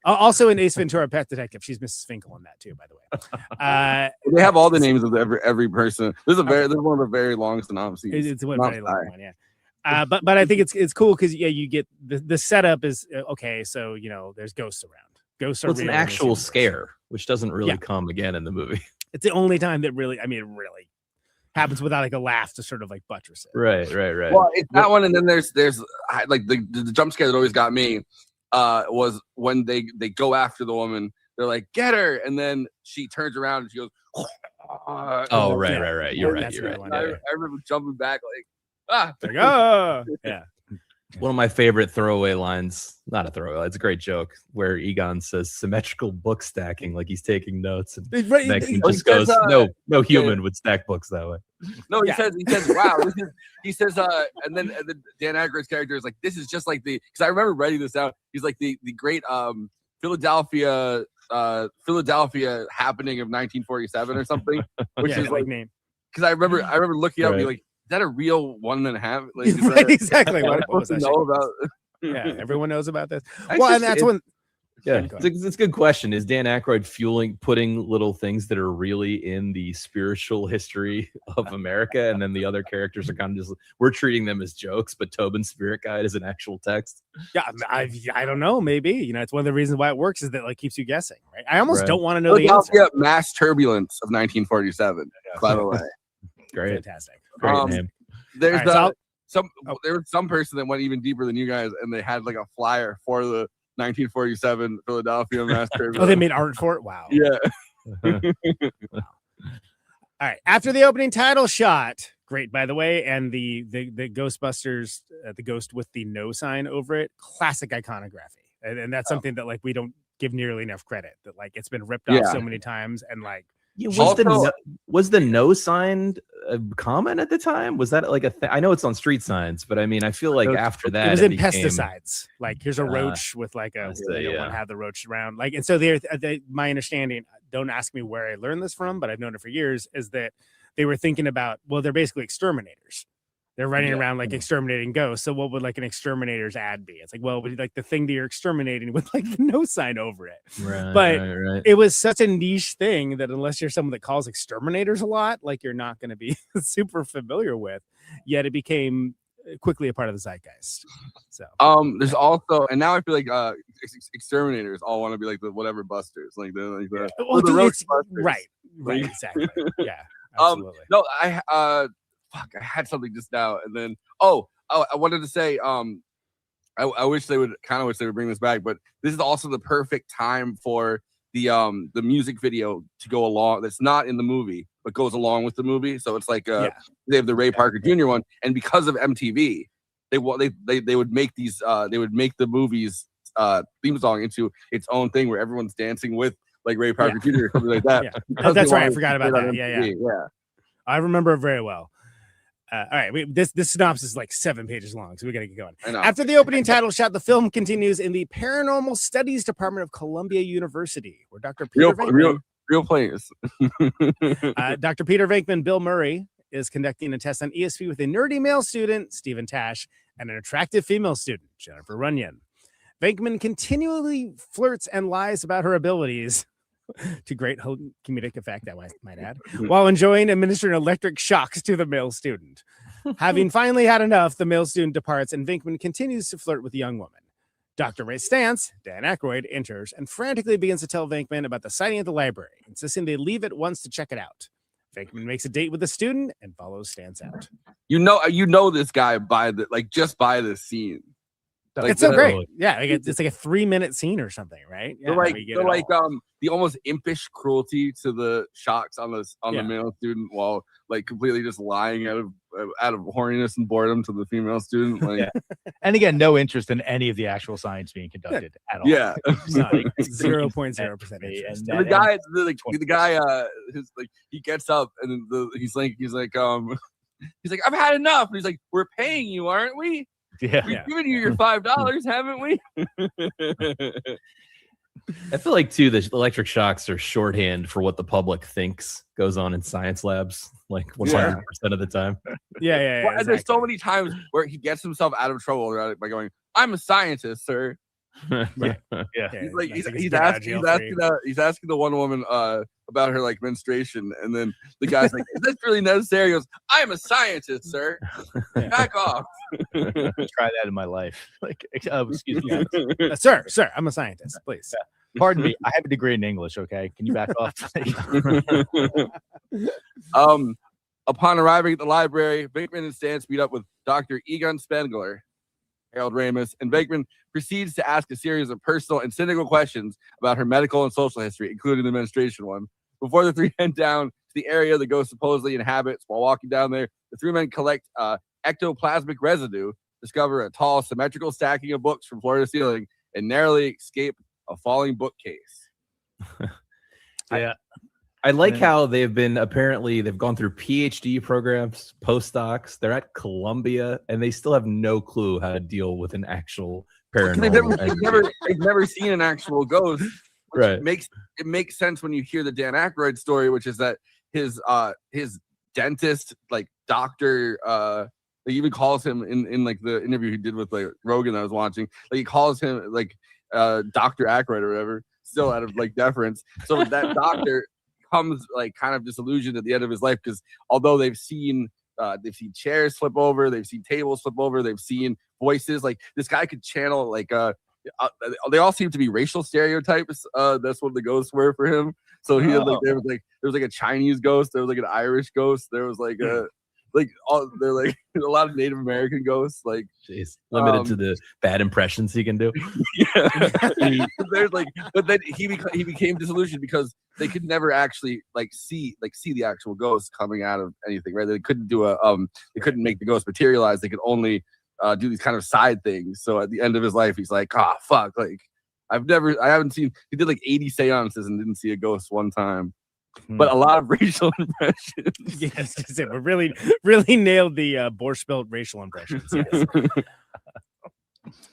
Also in Ace Ventura: Pet Detective, she's Mrs. Finkel in that too, by the way. They have all the names of every person. There's one of a very long synopsis. It's a very long one, yeah. But I think it's cool because you get the setup is okay. So there's ghosts around. Ghosts are it's an actual scare, which doesn't really come again in the movie. It's the only time that really, it really happens without like a laugh to sort of like buttress it. Right. Well, it's that one, and then there's like the jump scare that always got me was when they go after the woman. They're like, get her, and then she turns around and she goes. Oh, right. You're right. I remember jumping back yeah. One of my favorite throwaway lines, not a throwaway, it's a great joke, where Egon says symmetrical book stacking, like he's taking notes. And he just goes, no human would stack books that way. No, he says, wow, and then Dan Aykroyd's character is like, this is just like because I remember writing this out. He's like the great Philadelphia happening of 1947 or something, which is like name. Because I remember looking up and be like, is that a real 1.5? Like, exactly. What was that know about? Yeah, everyone knows about this. Well, and that's when. Yeah, it's a good question. Is Dan Aykroyd putting little things that are really in the spiritual history of America, and then the other characters are kind of just we're treating them as jokes, but Tobin's Spirit Guide is an actual text? Yeah, I don't know. Maybe it's one of the reasons why it works is that like keeps you guessing. Right? I almost don't want to know the answer. Mass turbulence of 1947. By the way, great, fantastic. Great name. There's there was some person that went even deeper than you guys, and they had like a flyer for the 1947 Philadelphia mass turbulence. Oh, they made art for it? Wow. Yeah. All right. After the opening title shot, great, by the way, and the Ghostbusters, the ghost with the no sign over it, classic iconography. And that's something that like we don't give nearly enough credit, that like it's been ripped off so many times, and like was the no sign common at the time? Was that like a thing? I know it's on street signs, but I mean, I feel like after that, it was in became, pesticides. Like, here's a roach with like a, they don't want to have the roach around. Like, and so my understanding, don't ask me where I learned this from, but I've known it for years, is that they were thinking about, well, they're basically exterminators. They're running around like exterminating ghosts. So what would like an exterminator's ad be? It's like, well, like the thing that you're exterminating with like the no sign over it. Right, but right. it was such a niche thing that unless you're someone that calls exterminators a lot, like you're not going to be super familiar with. Yet it became quickly a part of the zeitgeist. So there's also, and now I feel like exterminators all want to be like the whatever busters, like the well, the dude, roach busters. right, exactly. Yeah, absolutely. No, I had something just now, and then I wanted to say I wish they would bring this back, but this is also the perfect time for the music video to go along. That's not in the movie, but goes along with the movie. So it's like they have the Ray Parker Jr. one, and because of MTV, they would make these they would make the movie's theme song into its own thing where everyone's dancing with like Ray Parker Jr. or something like that. That's right. I forgot about that. Yeah. I remember it very well. All right, this synopsis is like 7 pages long, so we got to get going. After the opening title shot, the film continues in the Paranormal Studies Department of Columbia University, where Dr. Peter Venkman, real players. Dr. Peter Venkman, Bill Murray, is conducting a test on ESP with a nerdy male student, Stephen Tash, and an attractive female student, Jennifer Runyon. Venkman continually flirts and lies about her abilities, to great comedic effect, I might add, while enjoying administering electric shocks to the male student. Having finally had enough, the male student departs, and Venkman continues to flirt with the young woman. Dr. Ray Stantz, Dan Aykroyd, enters and frantically begins to tell Venkman about the sighting at the library, insisting they leave at once to check it out. Venkman makes a date with the student and follows Stantz out. You know this guy by this scene. Like, it's so great. Yeah, it's like a 3-minute scene or something, right? Yeah, the almost impish cruelty to the shocks on the male student, while like completely just lying out of horniness and boredom to the female student. Like, and again, no interest in any of the actual science being conducted at all. Yeah, 0.0% interest. The guy, he gets up and he's like, I've had enough. And he's like, we're paying you, aren't we? Yeah, we've given you your $5, haven't we? I feel like too the electric shocks are shorthand for what the public thinks goes on in science labs, like 100% of the time. Yeah. Well, and there's so many times where he gets himself out of trouble by going, "I'm a scientist, sir." Yeah. He's asking the one woman about her like menstruation, and then the guy's like, "Is this really necessary?" He goes, "I'm a scientist, sir. Back off." Try that in my life. Like, excuse me, sir, I'm a scientist. Please. Yeah. Pardon me. I have a degree in English. Okay, can you back off? Upon arriving at the library, Venkman and Stantz meet up with Dr. Egon Spengler, Harold Ramis, and Venkman proceeds to ask a series of personal and cynical questions about her medical and social history, including the menstruation one. Before the three head down to the area the ghost supposedly inhabits, while walking down there, the three men collect ectoplasmic residue, discover a tall, symmetrical stacking of books from floor to ceiling, and narrowly escape a falling bookcase. I like how they've gone through PhD programs, postdocs. They're at Columbia, and they still have no clue how to deal with an actual paranormal. They've never seen an actual ghost. Right. It makes sense when you hear the Dan Aykroyd story, which is that his dentist, like doctor, he even calls him in like the interview he did with like Rogan I was watching, like he calls him like Dr. Aykroyd or whatever, still out of like deference. So that doctor comes like kind of disillusioned at the end of his life, because although they've seen chairs flip over, they've seen tables flip over, they've seen voices, like this guy could channel like they all seem to be racial stereotypes. That's what the ghosts were for him. So he had there was a Chinese ghost, there was like an Irish ghost, there was like a a lot of Native American ghosts, like limited to the bad impressions he can do. But then he became disillusioned because they could never actually see the actual ghost coming out of anything, right? They couldn't do they couldn't make the ghost materialize. They could only do these kind of side things. So at the end of his life, he's like, fuck, like I haven't seen. He did like 80 seances and didn't see a ghost one time. but a lot of racial impressions. Yes, we really nailed the Borscht Belt racial impressions. Yes.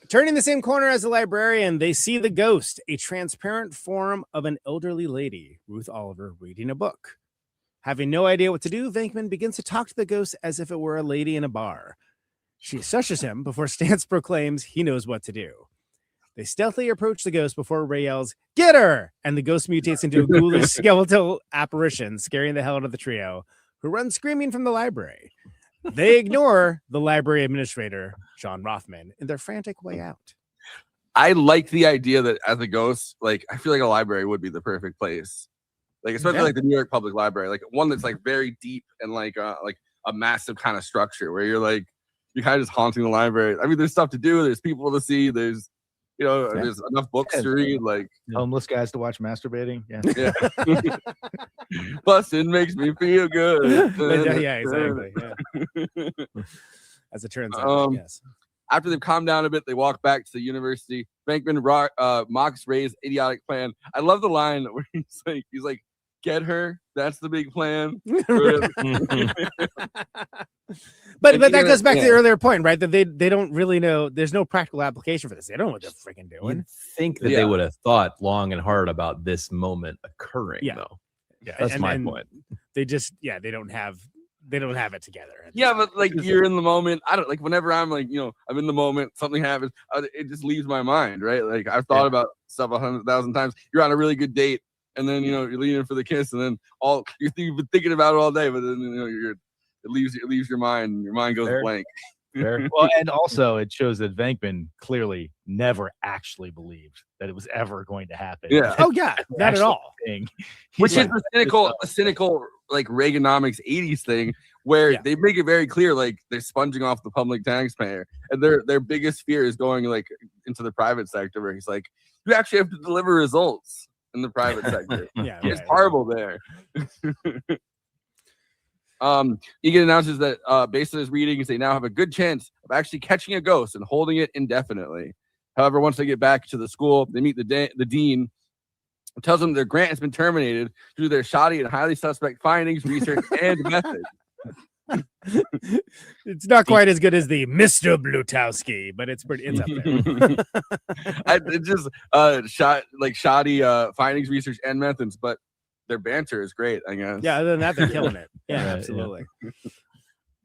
Turning the same corner as the librarian, they see the ghost, a transparent form of an elderly lady, Ruth Oliver, reading a book. Having no idea what to do, Venkman begins to talk to the ghost as if it were a lady in a bar. She shushes him before Stantz proclaims he knows what to do. They stealthily approach the ghost before Ray yells, "Get her!" And the ghost mutates into a ghoulish skeletal apparition, scaring the hell out of the trio, who run screaming from the library. They ignore the library administrator, John Rothman, in their frantic way out. I like the idea that as a ghost, like, I feel like a library would be the perfect place. Like, especially like the New York Public Library, like one that's like very deep and like a massive kind of structure where you're kind of just haunting the library. I mean, there's stuff to do, there's people to see, there's there's enough books to read, like homeless guys to watch masturbating. Yeah. Busting makes me feel good. Yeah, exactly. Yeah. As it turns out, yes. After they've calmed down a bit, they walk back to the university. Venkman mocks Ray's idiotic plan. I love the line where he's like, "Get her. That's the big plan." But that goes back to the earlier point, right? That they don't really know. There's no practical application for this. They don't know what they're freaking doing. You'd think that they would have thought long and hard about this moment occurring, though. Yeah, that's my point. They just, they don't have it together. Yeah, but like you're in the moment. I don't like whenever I'm like, I'm in the moment, something happens, it just leaves my mind, right? Like I've thought about stuff 100,000 times. You're on a really good date, and then you're leaning for the kiss, and then you've been thinking about it all day, but then it leaves your mind, and your mind goes blank. Well, and also it shows that Venkman clearly never actually believed that it was ever going to happen. Yeah. Oh yeah, not at all. Which is the cynical like Reaganomics 80s thing where they make it very clear like they're sponging off the public taxpayer, and their biggest fear is going like into the private sector where he's like, you actually have to deliver results in the private sector. It's horrible there. Egan announces that based on his readings, they now have a good chance of actually catching a ghost and holding it indefinitely. However, once they get back to the school, they meet the dean, who tells them their grant has been terminated due to their shoddy and highly suspect findings, research, and methods. It's not quite as good as the Mr. Blutowski, but it's up there. It's just shoddy findings, research, and methods, but their banter is great, I guess. Yeah, other than that, they're killing it. Yeah, absolutely.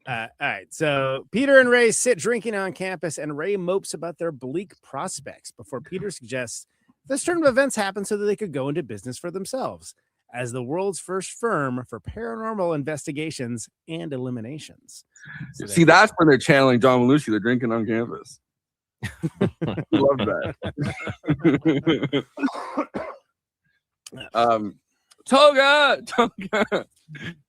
All right, so Peter and Ray sit drinking on campus, and Ray mopes about their bleak prospects before Peter suggests this turn of events happened so that they could go into business for themselves as the world's first firm for paranormal investigations and eliminations. So see, that's when they're channeling John Belushi. They're drinking on campus. Love that. Toga!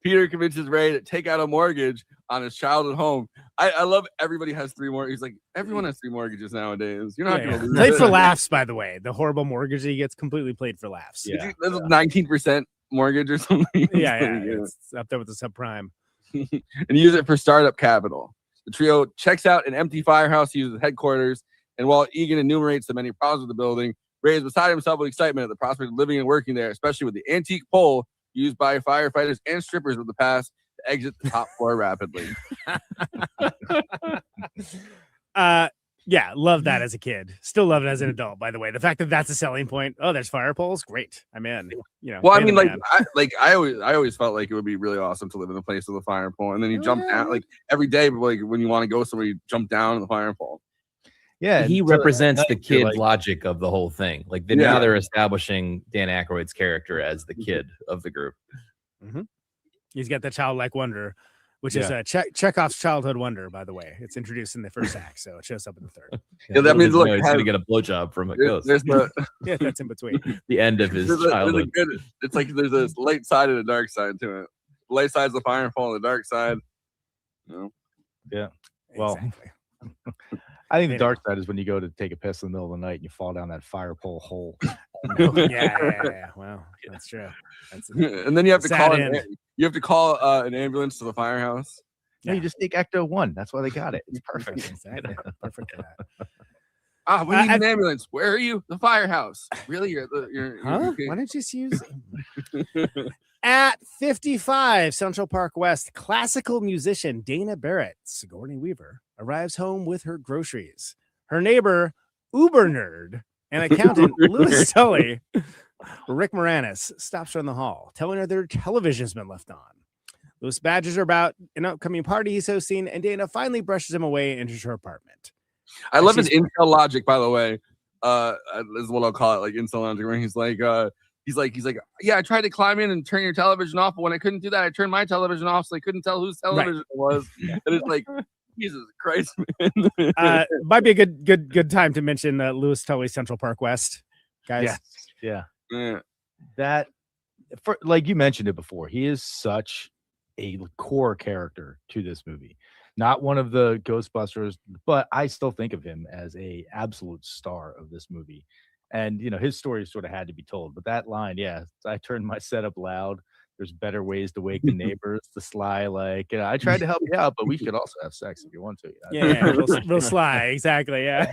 Peter convinces Ray to take out a mortgage on his childhood home. I love everybody has 3 mortgages. Like everyone has 3 mortgages nowadays. You're not going to lose. Played for laughs, by the way. The horrible mortgage he gets completely played for laughs. Yeah, that's 19% mortgage or something. Yeah. It's up there with the subprime. And use it for startup capital. The trio checks out an empty firehouse used as headquarters, and while Egan enumerates the many problems with the building, Ray is beside himself with excitement at the prospect of living and working there, especially with the antique pole used by firefighters and strippers of the past to exit the top floor rapidly. Yeah, love that as a kid. Still love it as an adult, by the way. The fact that that's a selling point. Oh, there's fire poles. Great. I'm in. Well, I mean, I always felt like it would be really awesome to live in a place with a fire pole, and then you jump down like every day. But like when you want to go somewhere, you jump down in the fire pole. Yeah, he represents the kid logic of the whole thing. Like now they're establishing Dan Aykroyd's character as the kid of the group. Mm-hmm. He's got the childlike wonder, which is Chekhov's childhood wonder, by the way. It's introduced in the first act, so it shows up in the third. Yeah, that means look, he's going to get a blowjob from a ghost. Yeah, that's in between. The end of his childhood. It's like there's a light side and a dark side to it. The light side's the fire pole, and the dark side. Yeah. Well, exactly. I think the dark side is when you go to take a piss in the middle of the night and you fall down that fire pole hole. Yeah. Well, that's true. And then you have to call an ambulance to the firehouse. No, you just take Ecto 1. That's why they got it. It's perfect. Exactly. Perfect for that. We need an ambulance. Where are you? The firehouse. Really? You're Why don't you just use At 55, Central Park West, classical musician Dana Barrett, Sigourney Weaver, arrives home with her groceries. Her neighbor, Uber nerd, and accountant Louis Tully, Rick Moranis, stops her in the hall, telling her their television's been left on. Louis badgers her about an upcoming party he's hosting, and Dana finally brushes him away into her apartment. I love his intel logic, by the way. Is what I'll call it, like intel logic, where he's like, yeah, I tried to climb in and turn your television off, but when I couldn't do that, I turned my television off, so I couldn't tell whose television it was. And it's like, Jesus Christ, man. Might be a good time to mention Louis Tully, Central Park West, guys. Yeah. That, for like you mentioned it before, he is such a core character to this movie. Not one of the Ghostbusters, but I still think of him as a absolute star of this movie. And, you know, his story sort of had to be told. But that line, I turned my setup loud. There's better ways to wake the neighbors. The sly, like, you know, I tried to help you out, but we could also have sex if you want to. Real sly, exactly. Yeah.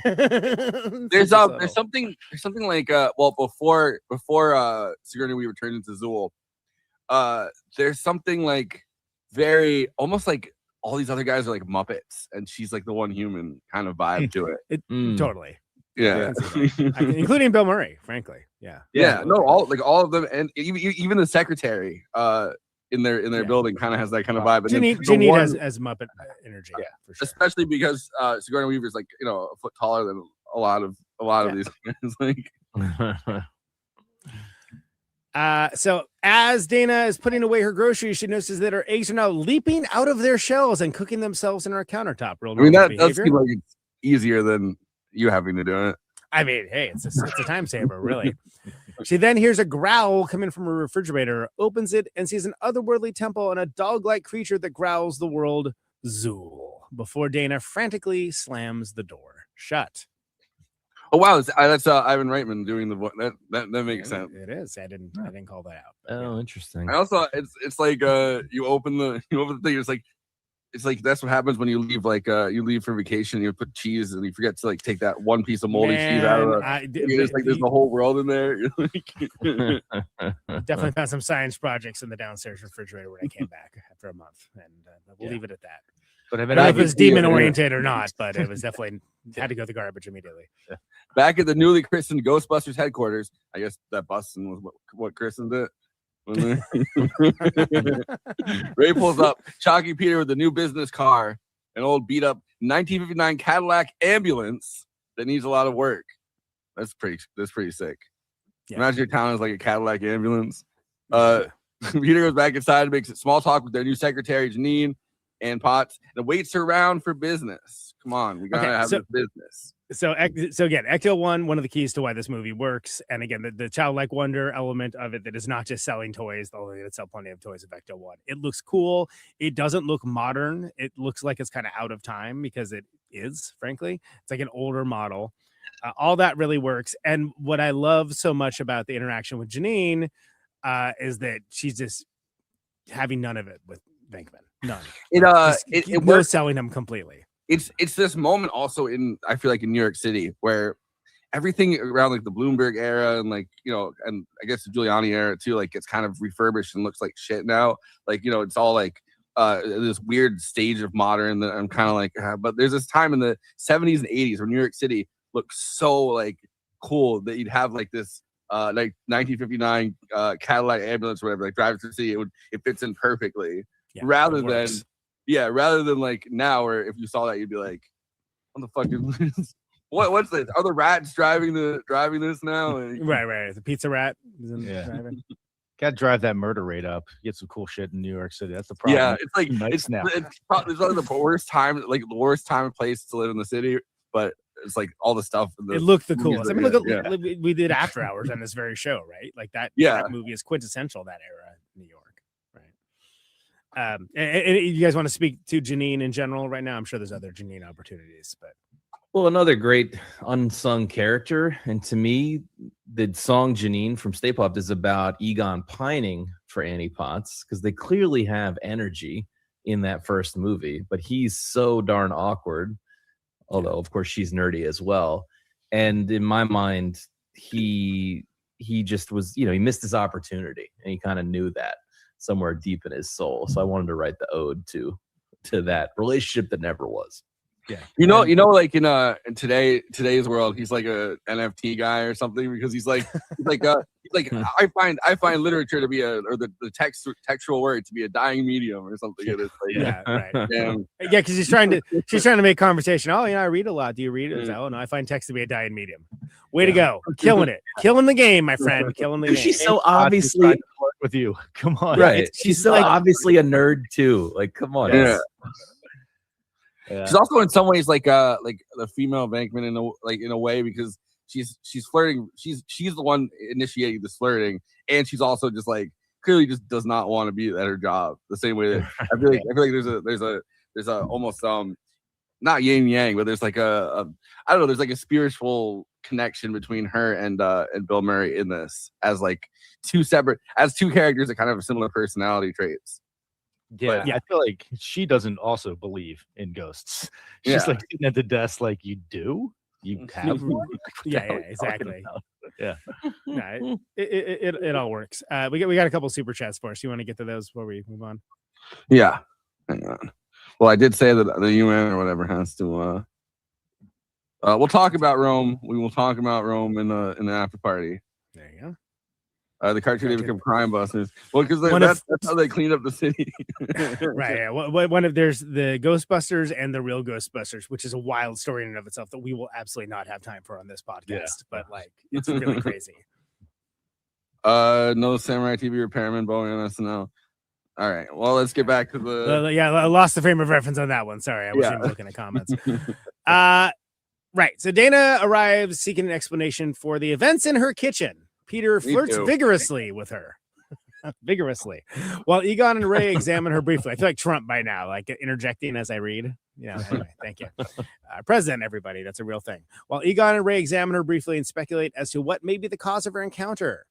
There's something like before Sigourney Weaver turned into Zool, there's something like very almost like all these other guys are like Muppets, and she's like the one human kind of vibe to it. Totally. Yeah. Including Bill Murray, frankly. No, all of them, and even the secretary in their building kind of has that kind of vibe. Ginny has Muppet energy, for sure. Especially because Sigourney Weaver's like, you know, a foot taller than a lot of these guys. Like, so as Dana is putting away her groceries, she notices that her eggs are now leaping out of their shells and cooking themselves in her countertop. I mean, that does seem like it's easier than you having to do it. I mean, hey, it's a time saver, really. She then hears a growl coming from her refrigerator, opens it, and sees an otherworldly temple and a dog-like creature that growls the word Zool before Dana frantically slams the door shut. Oh wow, that's Ivan Reitman doing the voice. That makes sense. It is. I didn't call that out. Oh, interesting. I also it's like you open the thing. It's like that's what happens when you leave you leave for vacation. You put cheese and you forget to like take that one piece of moldy cheese out of there's the whole world in there. Definitely found some science projects in the downstairs refrigerator when I came back after a month, and we'll leave it at that. But I don't know if it was demon oriented or not, but it was definitely had to go to the garbage immediately. Back at the newly christened Ghostbusters headquarters, I guess that busting was what christened it. Ray pulls up Chalky Peter with a new business car, an old beat up 1959 Cadillac ambulance that needs a lot of work. That's pretty sick. Imagine your town is like a Cadillac ambulance. Peter goes back inside and makes small talk with their new secretary Janine and Potts and waits her around for business. Come on, we gotta have this business. So again, Ecto one of the keys to why this movie works, and again, the childlike wonder element of it that is not just selling toys, although they sell plenty of toys of Ecto 1. It looks cool. It doesn't look modern. It looks like it's kind of out of time because it is, frankly. It's like an older model. All that really works. And what I love so much about the interaction with Janine is that she's just having none of it with Venkman. None. It works selling him completely. It's this moment also I feel like in New York City where everything around like the Bloomberg era and like, you know, and I guess the Giuliani era too, like it's kind of refurbished and looks like shit now. Like, you know, it's all like this weird stage of modern that I'm kind of like, but there's this time in the 70s and 80s where New York City looked so like cool that you'd have like this like 1959 Cadillac ambulance or whatever, like drive to the city, it fits in perfectly. Rather than like now, where if you saw that, you'd be like, "What the fuck is this? What's this? Are the rats driving this now?" Right. The pizza rat. Driving. Got to drive that murder rate up. Get some cool shit in New York City. That's the problem. Yeah, it's like it's probably the worst time, like the worst time and place to live in the city. But it's like all the stuff. It looked the coolest. I mean, look, we did After Hours on this very show, right? Like that movie is quintessential that era in New York. And you guys want to speak to Janine in general right now? I'm sure there's other Janine opportunities, but well, another great unsung character, and to me, the song Janine from Stay Puft is about Egon pining for Annie Potts because they clearly have energy in that first movie, but he's so darn awkward. Although, of course, she's nerdy as well, and in my mind, he just was, you know, he missed his opportunity, and he kind of knew that. somewhere deep in his soul. So I wanted to write the ode to that relationship that never was. Yeah. You know, like in today's world, he's like a NFT guy or something, because he's like I find literature to be the textual word to be a dying medium or something. And it's like, Yeah, right. Yeah, because she's trying to make conversation. Oh, I read a lot. Do you read it? It's like, oh no, I find text to be a dying medium. Way to go, killing the game, my friend, killing the game. She's so obviously with you. Come on, right? She's so obviously a nerd too. Like, come on. Yeah. She's also in some ways like the female Bankman in a way, because she's flirting. She's the one initiating this flirting, and she's also just like clearly just does not want to be at her job. The same way that I feel like there's a almost not yin yang, but there's like I don't know. There's like a spiritual connection between her and Bill Murray in this as like two characters that kind of have similar personality traits. Yeah, I feel like she doesn't also believe in ghosts. She's like sitting at the desk, like, you do? You have one? Yeah, exactly. Yeah, no, it all works. We got a couple super chats for us. You want to get to those before we move on? Yeah. Hang on. Well, I did say that the UN or whatever has to. We'll talk about Rome. We will talk about Rome in the after party. There you go. The cartoon they become crime busters. Well, because that's how they clean up the city. Right. Yeah. One of there's the Ghostbusters and the real Ghostbusters, which is a wild story in and of itself that we will absolutely not have time for on this podcast. Yeah. But like, it's really crazy. No Samurai TV repairman Bowie on SNL. All right. Well, let's get back to the. I lost the frame of reference on that one. Sorry, I wasn't even looking at comments. Right. So Dana arrives seeking an explanation for the events in her kitchen. Peter flirts vigorously with her. Vigorously. While Egon and Ray examine her briefly. I feel like Trump by now, like interjecting as I read. Yeah, anyway, thank you. President, everybody. That's a real thing. While Egon and Ray examine her briefly and speculate as to what may be the cause of her encounter.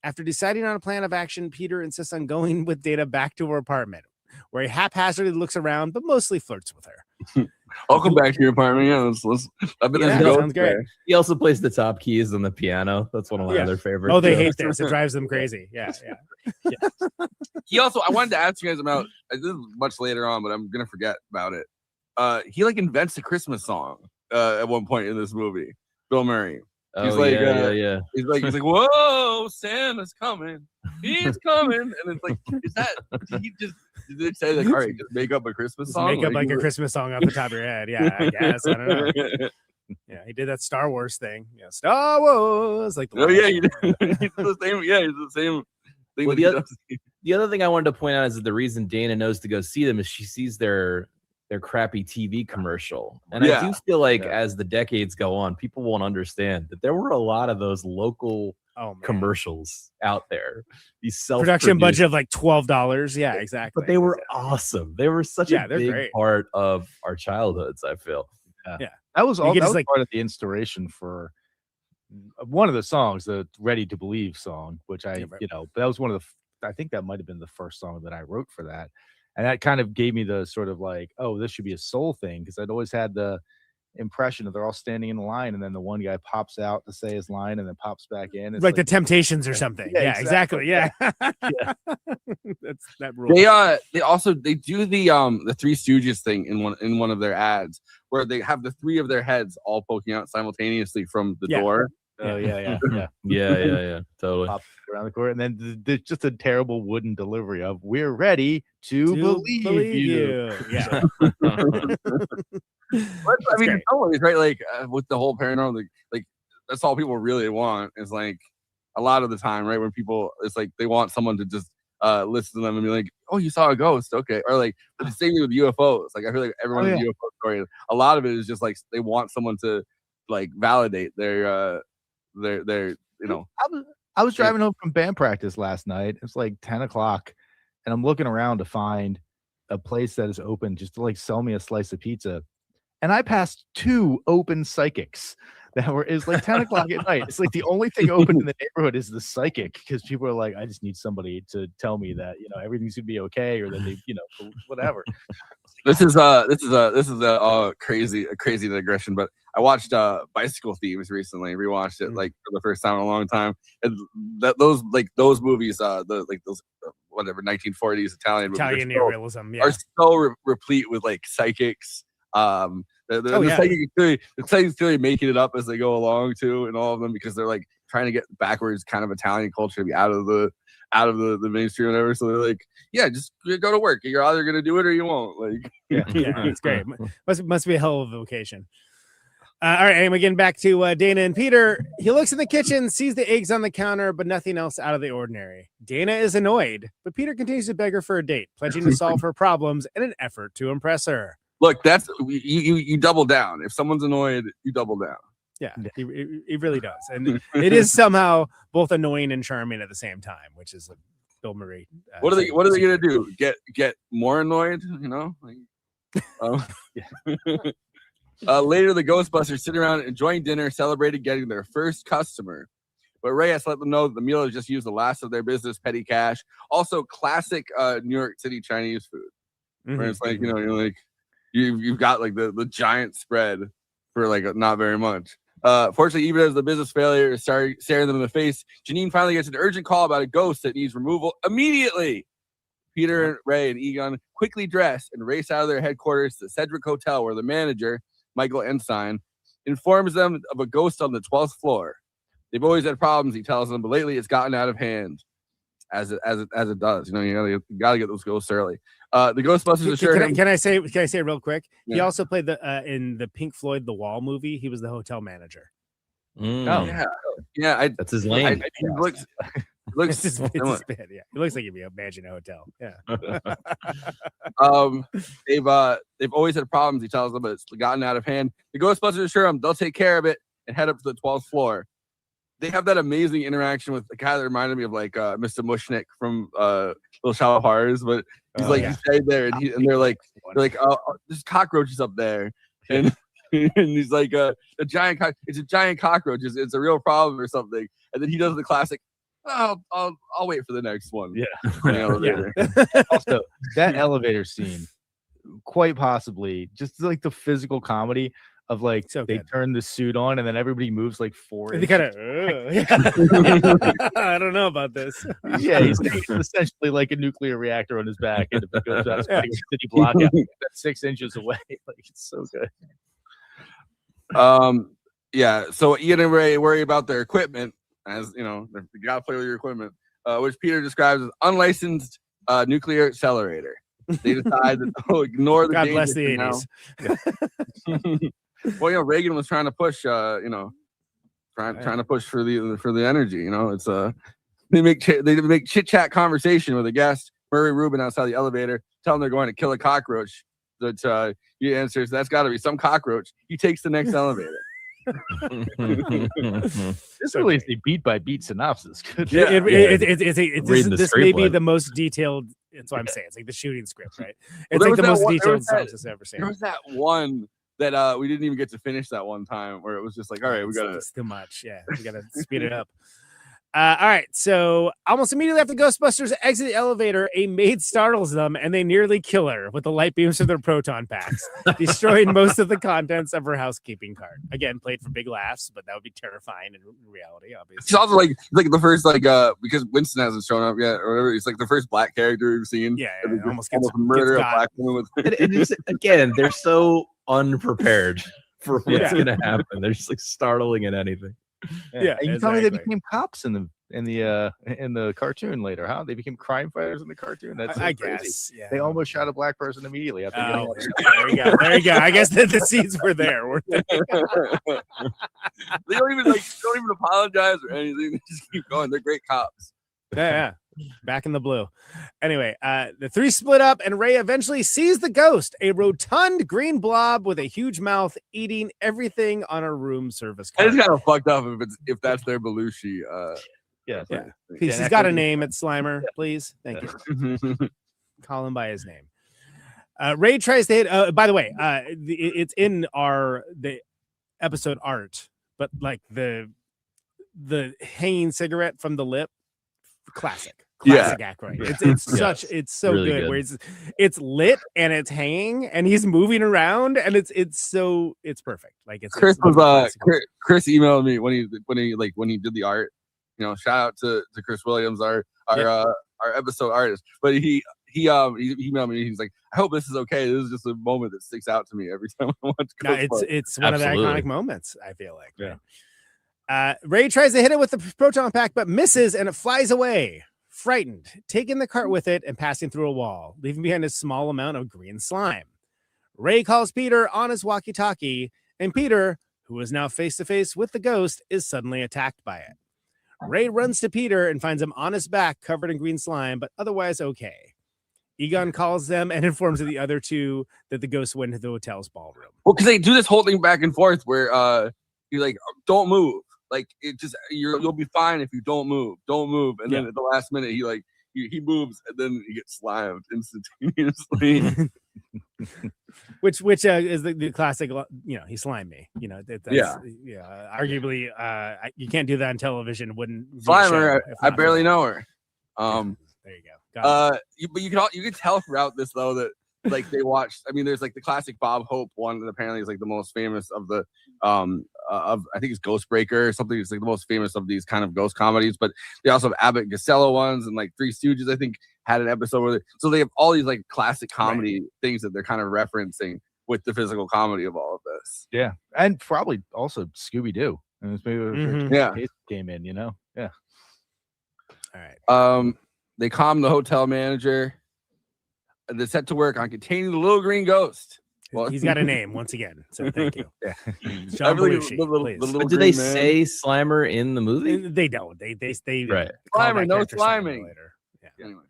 After deciding on a plan of action, Peter insists on going with Dana back to her apartment, where he haphazardly looks around, but mostly flirts with her. I'll come back to your apartment. Yeah, I've been there. Sounds great. He also plays the top keys on the piano. That's one of my other favorites. Oh, they hate this. It drives them crazy. Yeah. He also, I wanted to ask you guys about, this is much later on, but I'm going to forget about it. He like invents a Christmas song at one point in this movie. Bill Murray. He's yeah. He's like, whoa, Santa's coming. He's coming. And it's like, did they say like, all right, just make up a Christmas song? Make up like a Christmas song off the top of your head. Yeah, I guess. I don't know. Yeah, he did that Star Wars thing. Yeah, Star Wars. Like he did the same. Yeah, he's the same thing. Well, the other thing I wanted to point out is that the reason Dana knows to go see them is she sees their crappy TV commercial. And I do feel like as the decades go on, people won't understand that there were a lot of those local commercials out there. These production budget of like $12. Yeah, exactly. But they were awesome. They were such a big part of our childhoods, I feel. Yeah. That was all part of the inspiration for one of the songs, the Ready to Believe song, which that was one of I think that might have been the first song that I wrote for that. And that kind of gave me the sort of like, oh, this should be a soul thing. Because I'd always had the impression that they're all standing in the line. And then the one guy pops out to say his line and then pops back in. It's like the Temptations or something. Yeah, exactly. Yeah. That's that rule. They do the Three Stooges thing in one of their ads where they have the three of their heads all poking out simultaneously from the door. Oh, yeah. Totally. Pop around the corner, and then there's just a terrible wooden delivery of "We're ready to believe you." Yeah. I mean, in some ways, right? Like with the whole paranormal, like that's all people really want. Is like a lot of the time, right? When people, it's like they want someone to just listen to them and be like, "Oh, you saw a ghost, okay?" Or like the same thing with UFOs. Like I feel like everyone's UFO story. A lot of it is just like they want someone to like validate their I was driving home from band practice last night. It's like 10 o'clock and I'm looking around to find a place that is open just to like sell me a slice of pizza. And I passed two open psychics it's like 10 o'clock at night. It's like the only thing open in the neighborhood is the psychic, because people are like, I just need somebody to tell me that, everything's gonna be okay, or that they, whatever. This is a crazy digression, but I watched Bicycle Thieves recently. Rewatched it like for the first time in a long time, and those movies, those whatever 1940s Italian neorealism, are so replete with like psychics. The psychics clearly making it up as they go along too, in all of them, because they're like trying to get backwards kind of Italian culture to be out of the mainstream and whatever. So they're like, yeah, just go to work. You're either gonna do it or you won't. Like, yeah, it's great. Must be a hell of a vocation. All right, anyway, getting back to Dana and Peter. He looks in the kitchen, sees the eggs on the counter, but nothing else out of the ordinary. Dana is annoyed, but Peter continues to beg her for a date, pledging to solve her problems in an effort to impress her. Look, that's you double down. If someone's annoyed, you double down. Yeah, he really does, and it is somehow both annoying and charming at the same time, which is like Bill Murray. What are they gonna do? Get more annoyed? You know? Later, the Ghostbusters sit around enjoying dinner, celebrating getting their first customer. But Ray has to let them know that the meal has just used the last of their business petty cash. Also, classic New York City Chinese food, where it's like, you're like you've got like the giant spread for like not very much. Fortunately, even as the business failure is staring them in the face, Janine finally gets an urgent call about a ghost that needs removal immediately. Peter, Ray, and Egon quickly dress and race out of their headquarters to the Cedric Hotel, where the manager, Michael Ensign, informs them of a ghost on the 12th floor. They've always had problems, he tells them, but lately it's gotten out of hand, as it does. You gotta get those ghosts early. The Ghostbusters assure him. Can I say real quick? Yeah. He also played in the Pink Floyd The Wall movie. He was the hotel manager. Oh yeah. That's his lane. Looks it's his bit, yeah. It looks like he'd be managing a hotel. Yeah. They've always had problems, he tells them, but it's gotten out of hand. The Ghostbusters assure him they'll take care of it and head up to the 12th floor. They have that amazing interaction with the guy that reminded me of like Mr. Mushnick from Little Shop of Horrors, but he's he's stayed there, and they're like, oh, there's cockroaches up there, and he's like it's a giant cockroach. It's a real problem or something. And then he does the classic, I'll wait for the next one. Yeah. Also, that elevator scene, quite possibly, just like the physical comedy of like they turn the suit on and then everybody moves like 4 inches. They kind of I don't know about this. Yeah, he's essentially like a nuclear reactor on his back, and if it goes out, a city block out that's 6 inches away. Like, it's so good. So Ian and Ray worry about their equipment, as you know, you gotta play with your equipment, which Peter describes as unlicensed nuclear accelerator. They decide that they'll ignore the God bless the 80s. Well, Reagan was trying to push, trying to push for the energy. It's they make chit chat conversation with a guest, Murray Rubin, outside the elevator, tell them they're going to kill a cockroach. That he answers, that's got to be some cockroach. He takes the next elevator. This really is a beat by beat synopsis. This may be the most detailed. That's what I'm saying. It's like the shooting script, right? It's like the most detailed synopsis I've ever seen. There was that one that we didn't even get to finish that one time, where it was just like, all right, we gotta. It's too much. Yeah, we gotta speed it up. All right, so almost immediately after Ghostbusters exit the elevator, a maid startles them, and they nearly kill her with the light beams of their proton packs, destroying most of the contents of her housekeeping cart. Again, played for big laughs, but that would be terrifying in reality, obviously. It's also like the first because Winston hasn't shown up yet, or whatever. It's like the first black character we've seen. Yeah, almost murder a black woman with. Again, they're so unprepared for what's gonna happen. They're just like startling at anything. Yeah, and you tell me they became cops in the cartoon later, huh? They became crime fighters in the cartoon. That's so I crazy. guess. Yeah. They almost shot a black person immediately after getting all there you go. I guess the seeds were there. They don't even apologize or anything. They just keep going. They're great cops. Yeah. Back in the blue. Anyway, the three split up, and Ray eventually sees the ghost, a rotund green blob with a huge mouth eating everything on a room service cart. It's kind of fucked up if that's their Belushi. Yeah. Please, he's got a name. It's Slimer. Please, thank you. Call him by his name. Ray tries to hit. By the way, it's in the episode art, but like the hanging cigarette from the lip, classic. classic Aykroyd. Yeah. It's so Really good, good. where it's lit and it's hanging and he's moving around and it's perfect. Like it's Chris one of the was classic Chris emailed me when he did the art. You know, shout out to Chris Williams, our episode artist. But he emailed me. He's like, I hope this is okay. This is just a moment that sticks out to me every time I watch. No, it's one of the Absolutely. iconic moments, I feel like. Yeah. Ray tries to hit it with the proton pack, but misses and it flies away, frightened, taking the cart with it and passing through a wall, leaving behind a small amount of green slime. Ray calls Peter on his walkie-talkie, and Peter, who is now face-to-face with the ghost, is suddenly attacked by it. Ray runs to Peter and finds him on his back, covered in green slime, but otherwise okay. Egon calls them and informs the other two that the ghost went into the hotel's ballroom. Well, because they do this whole thing back and forth where you're like, don't move. Like it just you'll be fine if you don't move. Don't move. And then at the last minute he moves and then he gets slimed instantaneously. which is the classic, he slimed me. Arguably, you can't do that on television. Wouldn't Slimer, I barely know her. There you go. But you can tell throughout this though that like they watched. I mean, there's like the classic Bob Hope one that apparently is like the most famous of the of I think it's Ghostbreaker or something. It's like the most famous of these kind of ghost comedies. But they also have Abbott and Costello ones and like Three Stooges. I think had an episode where so they have all these like classic comedy things that they're kind of referencing with the physical comedy of all of this. Yeah, and probably also Scooby Doo. And it's maybe came in, Yeah. All right. They calm the hotel manager. They're set to work on containing the little green ghost. Well, he's got a name once again, so thank you. Yeah. John Belushi, please. But do they say Slimer in the movie? They don't. They right. Slimer, no sliming. Yeah. Anyway,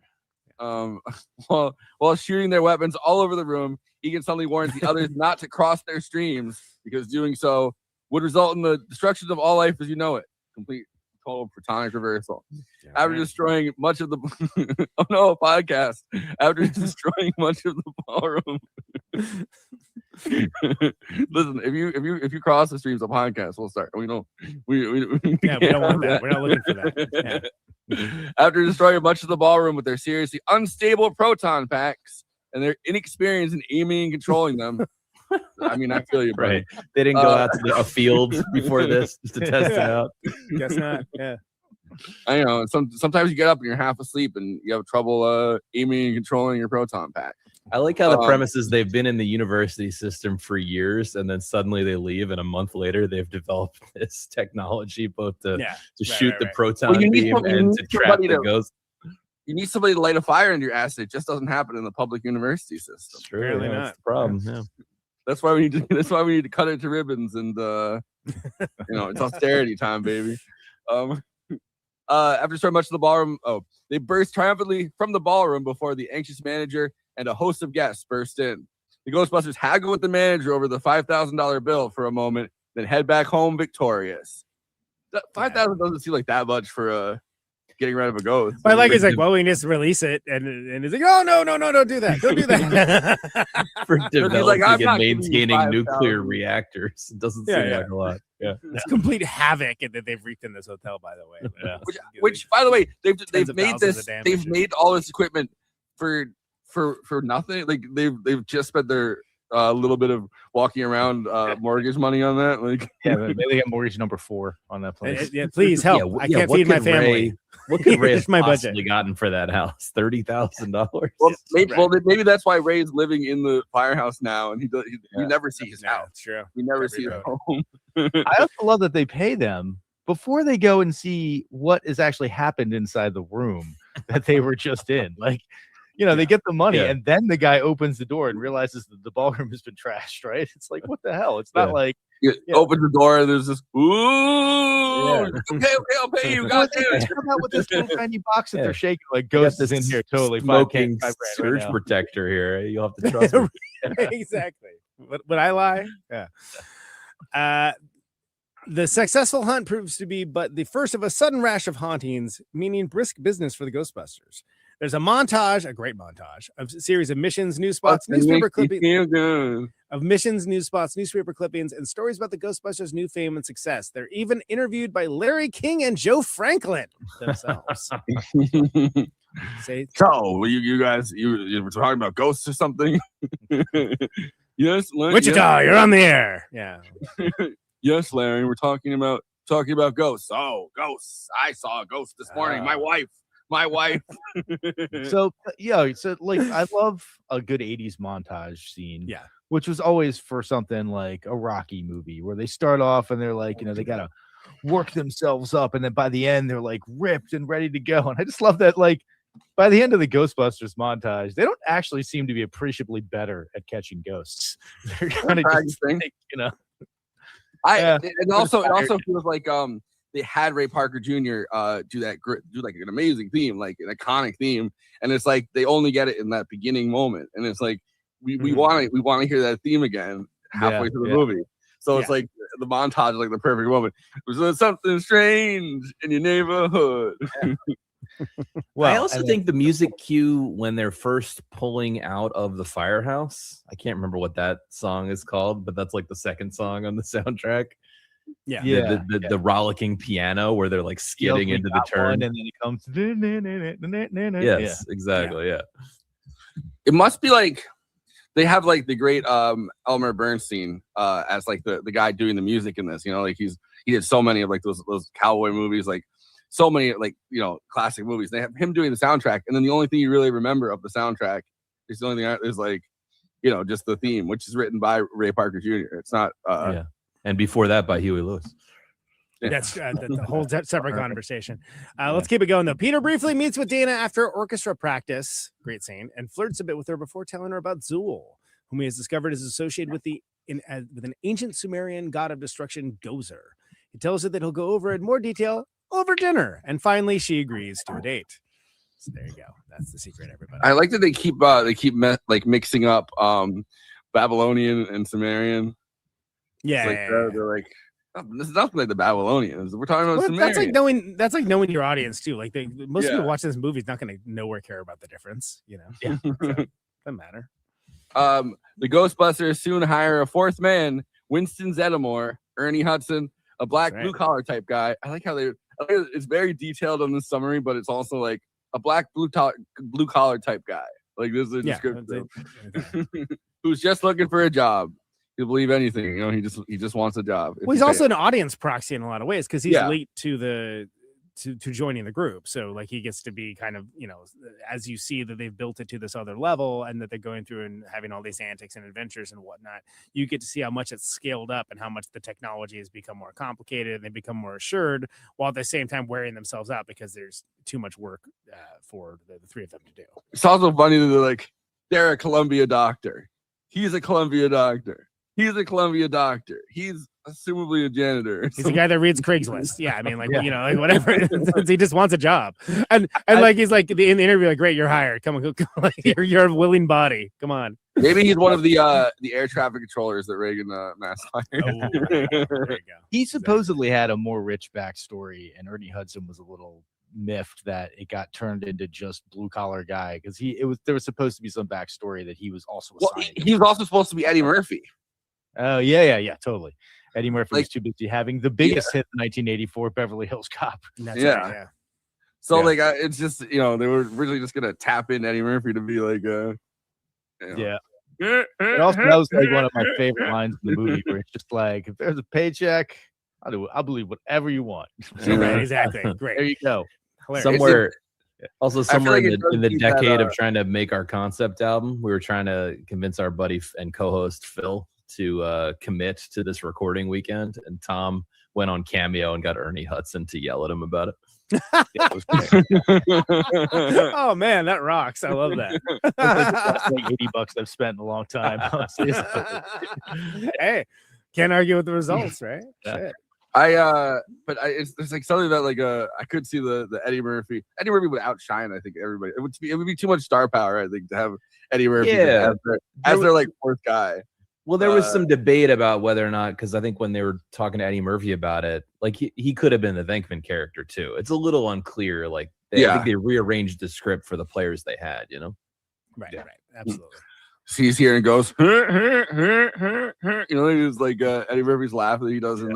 while shooting their weapons all over the room, Egan suddenly warns the others not to cross their streams because doing so would result in the destruction of all life as you know it. Complete total protonic reversal. After destroying much of the podcast. After destroying much of the ballroom. Listen, if you cross the streams of podcast, we'll start. We don't want that. We're not looking for that. Yeah. After destroying much of the ballroom with their seriously unstable proton packs and their inexperience in aiming and controlling them. I mean, I feel you, bro. Right. They didn't go out to a field before this just to test it out. Guess not. Yeah. I know. Sometimes you get up and you're half asleep and you have trouble aiming and controlling your proton pack. I like how the premise is they've been in the university system for years and then suddenly they leave and a month later they've developed this technology both to shoot the proton beam and to trap the ghost. You need somebody to light a fire in your ass. It just doesn't happen in the public university system. True, that's the problem. Yeah. That's why we need to cut it to ribbons and it's austerity time, baby. After starting much of the ballroom, they burst triumphantly from the ballroom before the anxious manager and a host of guests burst in. The Ghostbusters haggle with the manager over the $5,000 bill for a moment, then head back home victorious. $5,000 doesn't seem like that much for getting rid of a ghost. But like it's like, well, we just release it, and it's like, oh no, don't do that, don't do that. For developing I'm not and maintaining 5,000. nuclear reactors, it doesn't seem like a lot. Yeah, it's complete havoc that they've wreaked in this hotel. By the way, which by the way, they've Tens of made thousands this, of damage. they've made all this equipment for nothing. Like they've just spent their little bit of walking around mortgage money on that. Like maybe they got mortgage number 4 on that place. Yeah, please help. I can't feed my family. What could Ray have my possibly budget gotten for that house? $30,000. Well, maybe that's why Ray's living in the firehouse now, and we never see his house. That's true. We never see his home. I also love that they pay them before they go and see what has actually happened inside the room that they were just in. Like, they get the money and then the guy opens the door and realizes that the ballroom has been trashed, right? It's like, what the hell? It's not like open the door and there's this okay, I'll pay you. God damn it. Come out with this little tiny box that they're shaking like ghost is in here. Totally smoking $5,000 surge right protector here. You'll have to trust me. Exactly. Would I lie? Yeah. The successful hunt proves to be but the first of a sudden rash of hauntings, meaning brisk business for the Ghostbusters. There's a great montage of a series of missions, news spots, newspaper clippings, of missions, news spots, newspaper clippings, and stories about the Ghostbusters' new fame and success. They're even interviewed by Larry King and Joe Franklin themselves. So you guys you were talking about ghosts or something? Yes, Larry, Wichita, you're on the air. Yeah. Yes, Larry, we're talking about ghosts. Oh, ghosts! I saw a ghost this morning. My wife. So like I love a good 80s montage scene. Yeah. Which was always for something like a Rocky movie where they start off and they're like, they gotta work themselves up, and then by the end they're like ripped and ready to go. And I just love that, like, by the end of the Ghostbusters montage, they don't actually seem to be appreciably better at catching ghosts. They're kind of just like, It also feels like they had Ray Parker Jr. do like an amazing theme, like an iconic theme, and it's like they only get it in that beginning moment, and it's like we want to hear that theme again halfway through the movie. So it's like the montage is like the perfect moment. There's something strange in your neighborhood. Well, I also think the music cue when they're first pulling out of the firehouse, I can't remember what that song is called, but that's like the second song on the soundtrack. The rollicking piano where they're like skidding into the turn, and then it comes. Yes, exactly. Yeah. It must be like they have like the great Elmer Bernstein as like the guy doing the music in this. Like he did so many of like those cowboy movies, like so many like classic movies. They have him doing the soundtrack, and then the only thing you really remember of the soundtrack is the only thing is like just the theme, which is written by Ray Parker Jr. It's not and before that by Huey Lewis. That's the whole separate conversation. Let's keep it going though. Peter briefly meets with Dana after orchestra practice, great scene, and flirts a bit with her before telling her about Zool, whom he has discovered is associated with with an ancient Sumerian god of destruction, Gozer. He tells her that he'll go over in more detail over dinner, and finally she agrees to a date. So there you go. That's the secret, everybody. I like that they keep mixing up Babylonian and Sumerian. They're like, this is nothing like the Babylonians. We're talking about Sumerian. That's like knowing your audience too. Like most people watching this movie is not going to know or care about the difference. Yeah, so, doesn't matter. The Ghostbusters soon hire a fourth man, Winston Zeddemore, Ernie Hudson, a black blue collar type guy. I like how it's very detailed on the summary, but it's also like a black blue collar type guy. Like this is a description. Who's just looking for a job. He'll believe anything, he just wants a job. Well, he's also an audience proxy in a lot of ways because he's late to joining the group. So like he gets to be kind of, as you see that they've built it to this other level and that they're going through and having all these antics and adventures and whatnot, you get to see how much it's scaled up and how much the technology has become more complicated and they become more assured while at the same time wearing themselves out because there's too much work for the three of them to do. It's also funny that they're a Columbia doctor. He's a Columbia doctor. He's a Columbia doctor. He's assumably a janitor. He's the guy that reads Craigslist. Yeah, I mean, whatever. He just wants a job. And he's like in the interview, like, great, you're hired. Come on, you're a willing body. Come on. Maybe he's one of the air traffic controllers that Reagan mass fired. There you go. He supposedly had a more rich backstory, and Ernie Hudson was a little miffed that it got turned into just blue collar guy because there was supposed to be some backstory that he was also he was also supposed to be Eddie Murphy. Oh yeah, totally. Eddie Murphy was too busy having the biggest hit in 1984, Beverly Hills Cop. So it's just they were really just gonna tap in Eddie Murphy to be like It also that was like one of my favorite lines in the movie where it's just like, if there's a paycheck, I'll believe whatever you want. Right, exactly. Great. There you go. Hilarious. Somewhere in the decade of trying to make our concept album, we were trying to convince our buddy and co-host Phil to commit to this recording weekend, and Tom went on Cameo and got Ernie Hudson to yell at him about it. Oh man, that rocks. I love that. That's like $80 I've spent in a long time. Hey, can't argue with the results, right? Yeah. It's like something that I could see the Eddie Murphy would outshine, I think, everybody. It would be too much star power, I think, to have Eddie Murphy as their like fourth guy. Well, there was some debate about whether or not, because I think when they were talking to Eddie Murphy about it, like he could have been the Venkman character too. It's a little unclear. Like I think they rearranged the script for the players they had, Right, absolutely. sees here and goes, you know, he was like Eddie Murphy's laugh that he does in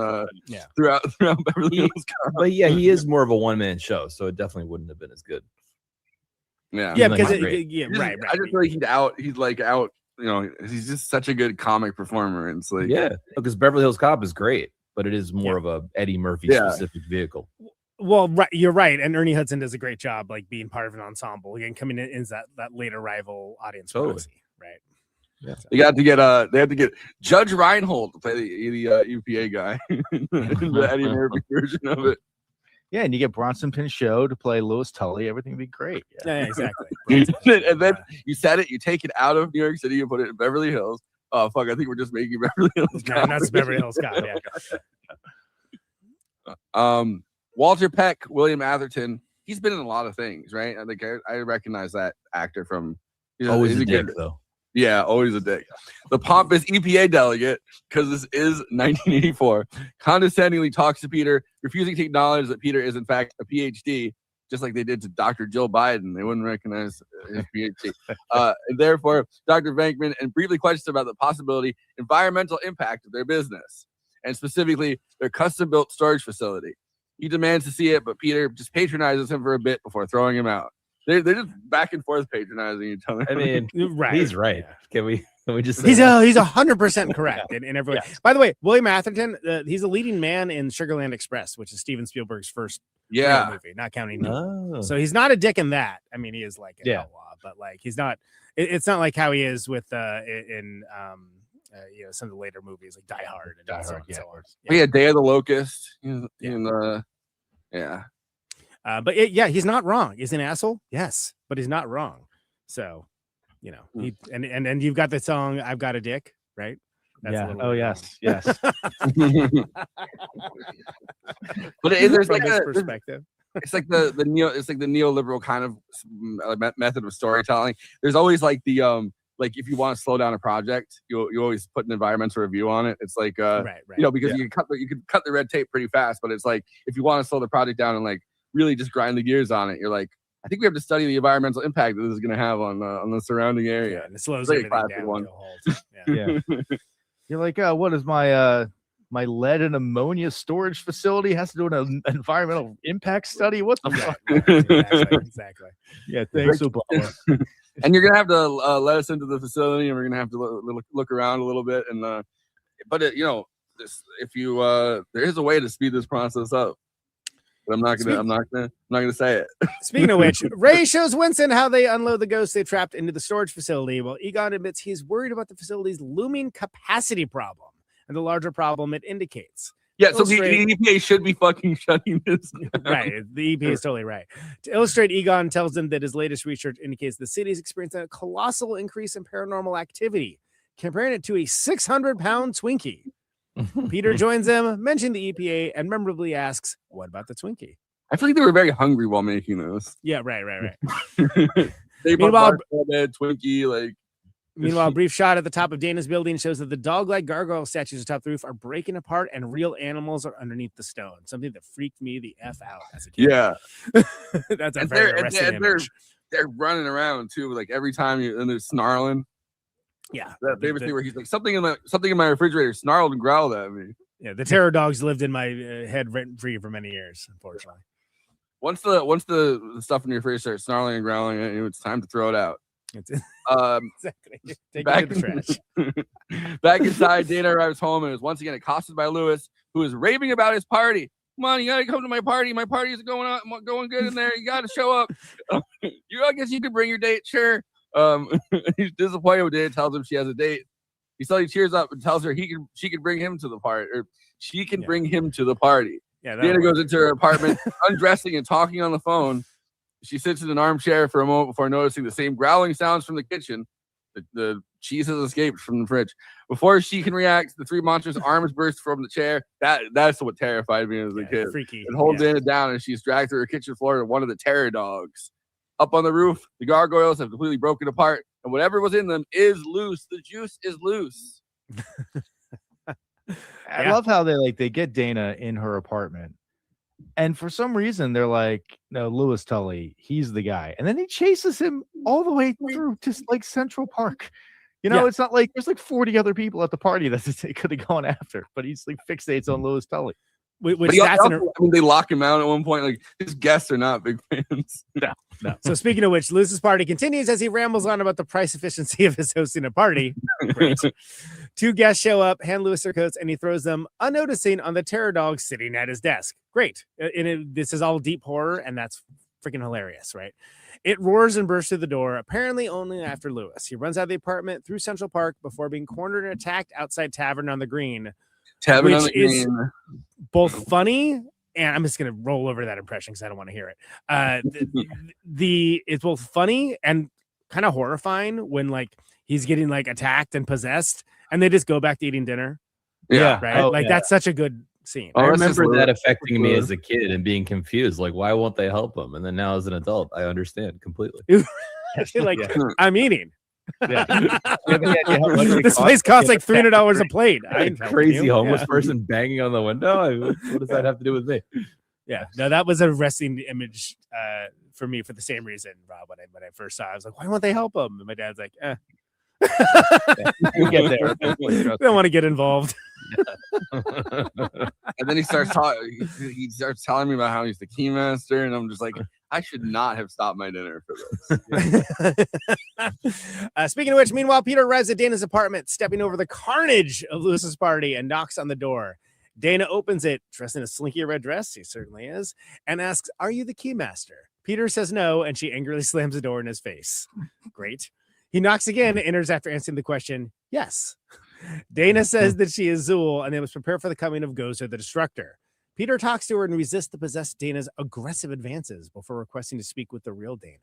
throughout Beverly Hills Cop. But yeah, he is more of a one-man show, so it definitely wouldn't have been as good. Yeah, because right. I just feel like he's like out. You know, he's just such a good comic performer. And it's like, because Beverly Hills Cop is great, but it is more of a Eddie Murphy specific vehicle. Well, right, you're right, and Ernie Hudson does a great job, like being part of an ensemble. Again, coming in as that late arrival audience, posse, right? Yeah, they had to get Judge Reinhold to play the UPA guy, the Eddie Murphy version of it. Yeah, and you get Bronson Pinchot to play Louis Tully. Everything would be great. Yeah, exactly. And then you said it, you take it out of New York City, you put it in Beverly Hills. Oh fuck! I think we're just making Beverly Hills Cop. No, that's Beverly Hills Cop. Yeah. Walter Peck, William Atherton. He's been in a lot of things, right? I think I recognize that actor from. Always a dick, though. Yeah, always a dick. The pompous EPA delegate, because this is 1984, condescendingly talks to Peter, refusing to acknowledge that Peter is in fact a PhD, just like they did to Dr. Jill Biden. They wouldn't recognize his PhD. And therefore, Dr. Venkman and briefly questions about the possibility environmental impact of their business, and specifically their custom-built storage facility. He demands to see it, but Peter just patronizes him for a bit before throwing him out. They're just back and forth patronizing each other. I mean, right. He's right. Can we just say he's 100% correct in every way. By the way, William Atherton, he's a leading man in Sugarland Express, which is Steven Spielberg's first movie, not counting me. So he's not a dick in that. I mean, he is like an outlaw, but like he's not. It's not like how he is with in some of the later movies like Die Hard and so on. Yeah, Day of the Locust. But he's not wrong. He's an asshole, yes, but he's not wrong. So, you know, he and you've got the song "I've Got a Dick," right? That's yes. But there's like a perspective. It's like the neoliberal kind of method of storytelling. There's always like the like if you want to slow down a project, you always put an environmental review on it. It's like you know, because you can cut the red tape pretty fast, but it's like if you want to slow the project down and like really just grind the gears on it, you're like, I think we have to study the environmental impact that this is going to have on the surrounding area. Yeah, and it slows everything down. One. Yeah. You're like, what is my lead and ammonia storage facility has to do an environmental impact study? What the fuck? Exactly. Yeah, thanks, Obama. And you're gonna have to let us into the facility, and we're gonna have to look around a little bit. And but you know, there is a way to speed this process up. But I'm not gonna say it. Speaking of which, Ray shows Winston how they unload the ghosts they trapped into the storage facility, while Egon admits he's worried about the facility's looming capacity problem and the larger problem it indicates. Yeah, so the EPA should be fucking shutting this down. Right, the EPA is totally right. To illustrate, Egon tells them that his latest research indicates the city is experiencing a colossal increase in paranormal activity, comparing it to a 600-pound Twinkie. Peter joins them, mentioning the EPA, and memorably asks, "What about the Twinkie?" I feel like they were very hungry while making this. Yeah, right. They Meanwhile, Twinkie, like. Meanwhile, a brief shot at the top of Dana's building shows that the dog-like gargoyle statues atop the roof are breaking apart, and real animals are underneath the stone. Something that freaked me the f out as a kid. Yeah, that's a very arresting image. They're running around too, like every time and they're snarling. Yeah, that favorite thing where he's like something in my refrigerator snarled and growled at me. Yeah, the terror dogs lived in my head rent free for many years. Unfortunately, once the stuff in your refrigerator starts snarling and growling at you, it's time to throw it out. Exactly. Take it to the trash. Back inside, Dana arrives home and is once again accosted by Lewis, who is raving about his party. Come on, you gotta come to my party. My party is going good in there. You gotta show up. I guess you could bring your date, sure. He's disappointed when Dana tells him she has a date. He suddenly cheers up and tells her she can bring him to the party, or she can bring him to the party. Yeah, Dana goes into her apartment, undressing and talking on the phone. She sits in an armchair for a moment before noticing the same growling sounds from the kitchen. The cheese has escaped from the fridge. Before she can react, the three monsters' arms burst from the chair. That's what terrified me as a kid. Freaky. It holds Dana down, and she's dragged to her kitchen floor to one of the terror dogs. Up on the roof, the gargoyles have completely broken apart, and whatever was in them is loose. The juice is loose. I love how they get Dana in her apartment. And for some reason, they're like, no, Louis Tully, he's the guy. And then he chases him all the way through to like Central Park. You know, it's not like there's like 40 other people at the party that they could have gone after, but he's like fixates on Louis Tully. But they lock him out at one point. Like his guests are not big fans. No. So speaking of which, Lewis's party continues as he rambles on about the price efficiency of his hosting a party. Great. 2 guests show up, hand Lewis their coats, and he throws them unnoticing on the terror dog sitting at his desk. Great. This is all deep horror, and that's freaking hilarious, right? It roars and bursts through the door, apparently only after Lewis. He runs out of the apartment through Central Park before being cornered and attacked outside Tavern on the Green. Which is both funny, and I'm just gonna roll over that impression because I don't want to hear it. It's both funny and kind of horrifying when like he's getting like attacked and possessed, and they just go back to eating dinner. Yeah, right. That's such a good scene. I remember that affecting me as a kid and being confused. Like, why won't they help him? And then now as an adult, I understand completely. I'm eating. Yeah. This place costs like $300 a plate. Crazy homeless person banging on the window. What does that have to do with me? Yeah, no, that was a resting image for me for the same reason, Rob. When I first saw it, I was like, why won't they help him? And my dad's like, We'll get there. They don't want to get involved. And then he starts telling me about how he's the keymaster, and I'm just like, I should not have stopped my dinner for this. Speaking of which, meanwhile, Peter arrives at Dana's apartment, stepping over the carnage of Lewis's party, and knocks on the door. Dana opens it, dressed in a slinky red dress, he certainly is, and asks, "Are you the keymaster?" Peter says no, and she angrily slams the door in his face. Great. He knocks again and enters after answering the question, yes. Dana says that she is Zool, and they must prepare for the coming of Gozer the Destructor. Peter talks to her and resists the possessed Dana's aggressive advances before requesting to speak with the real Dana.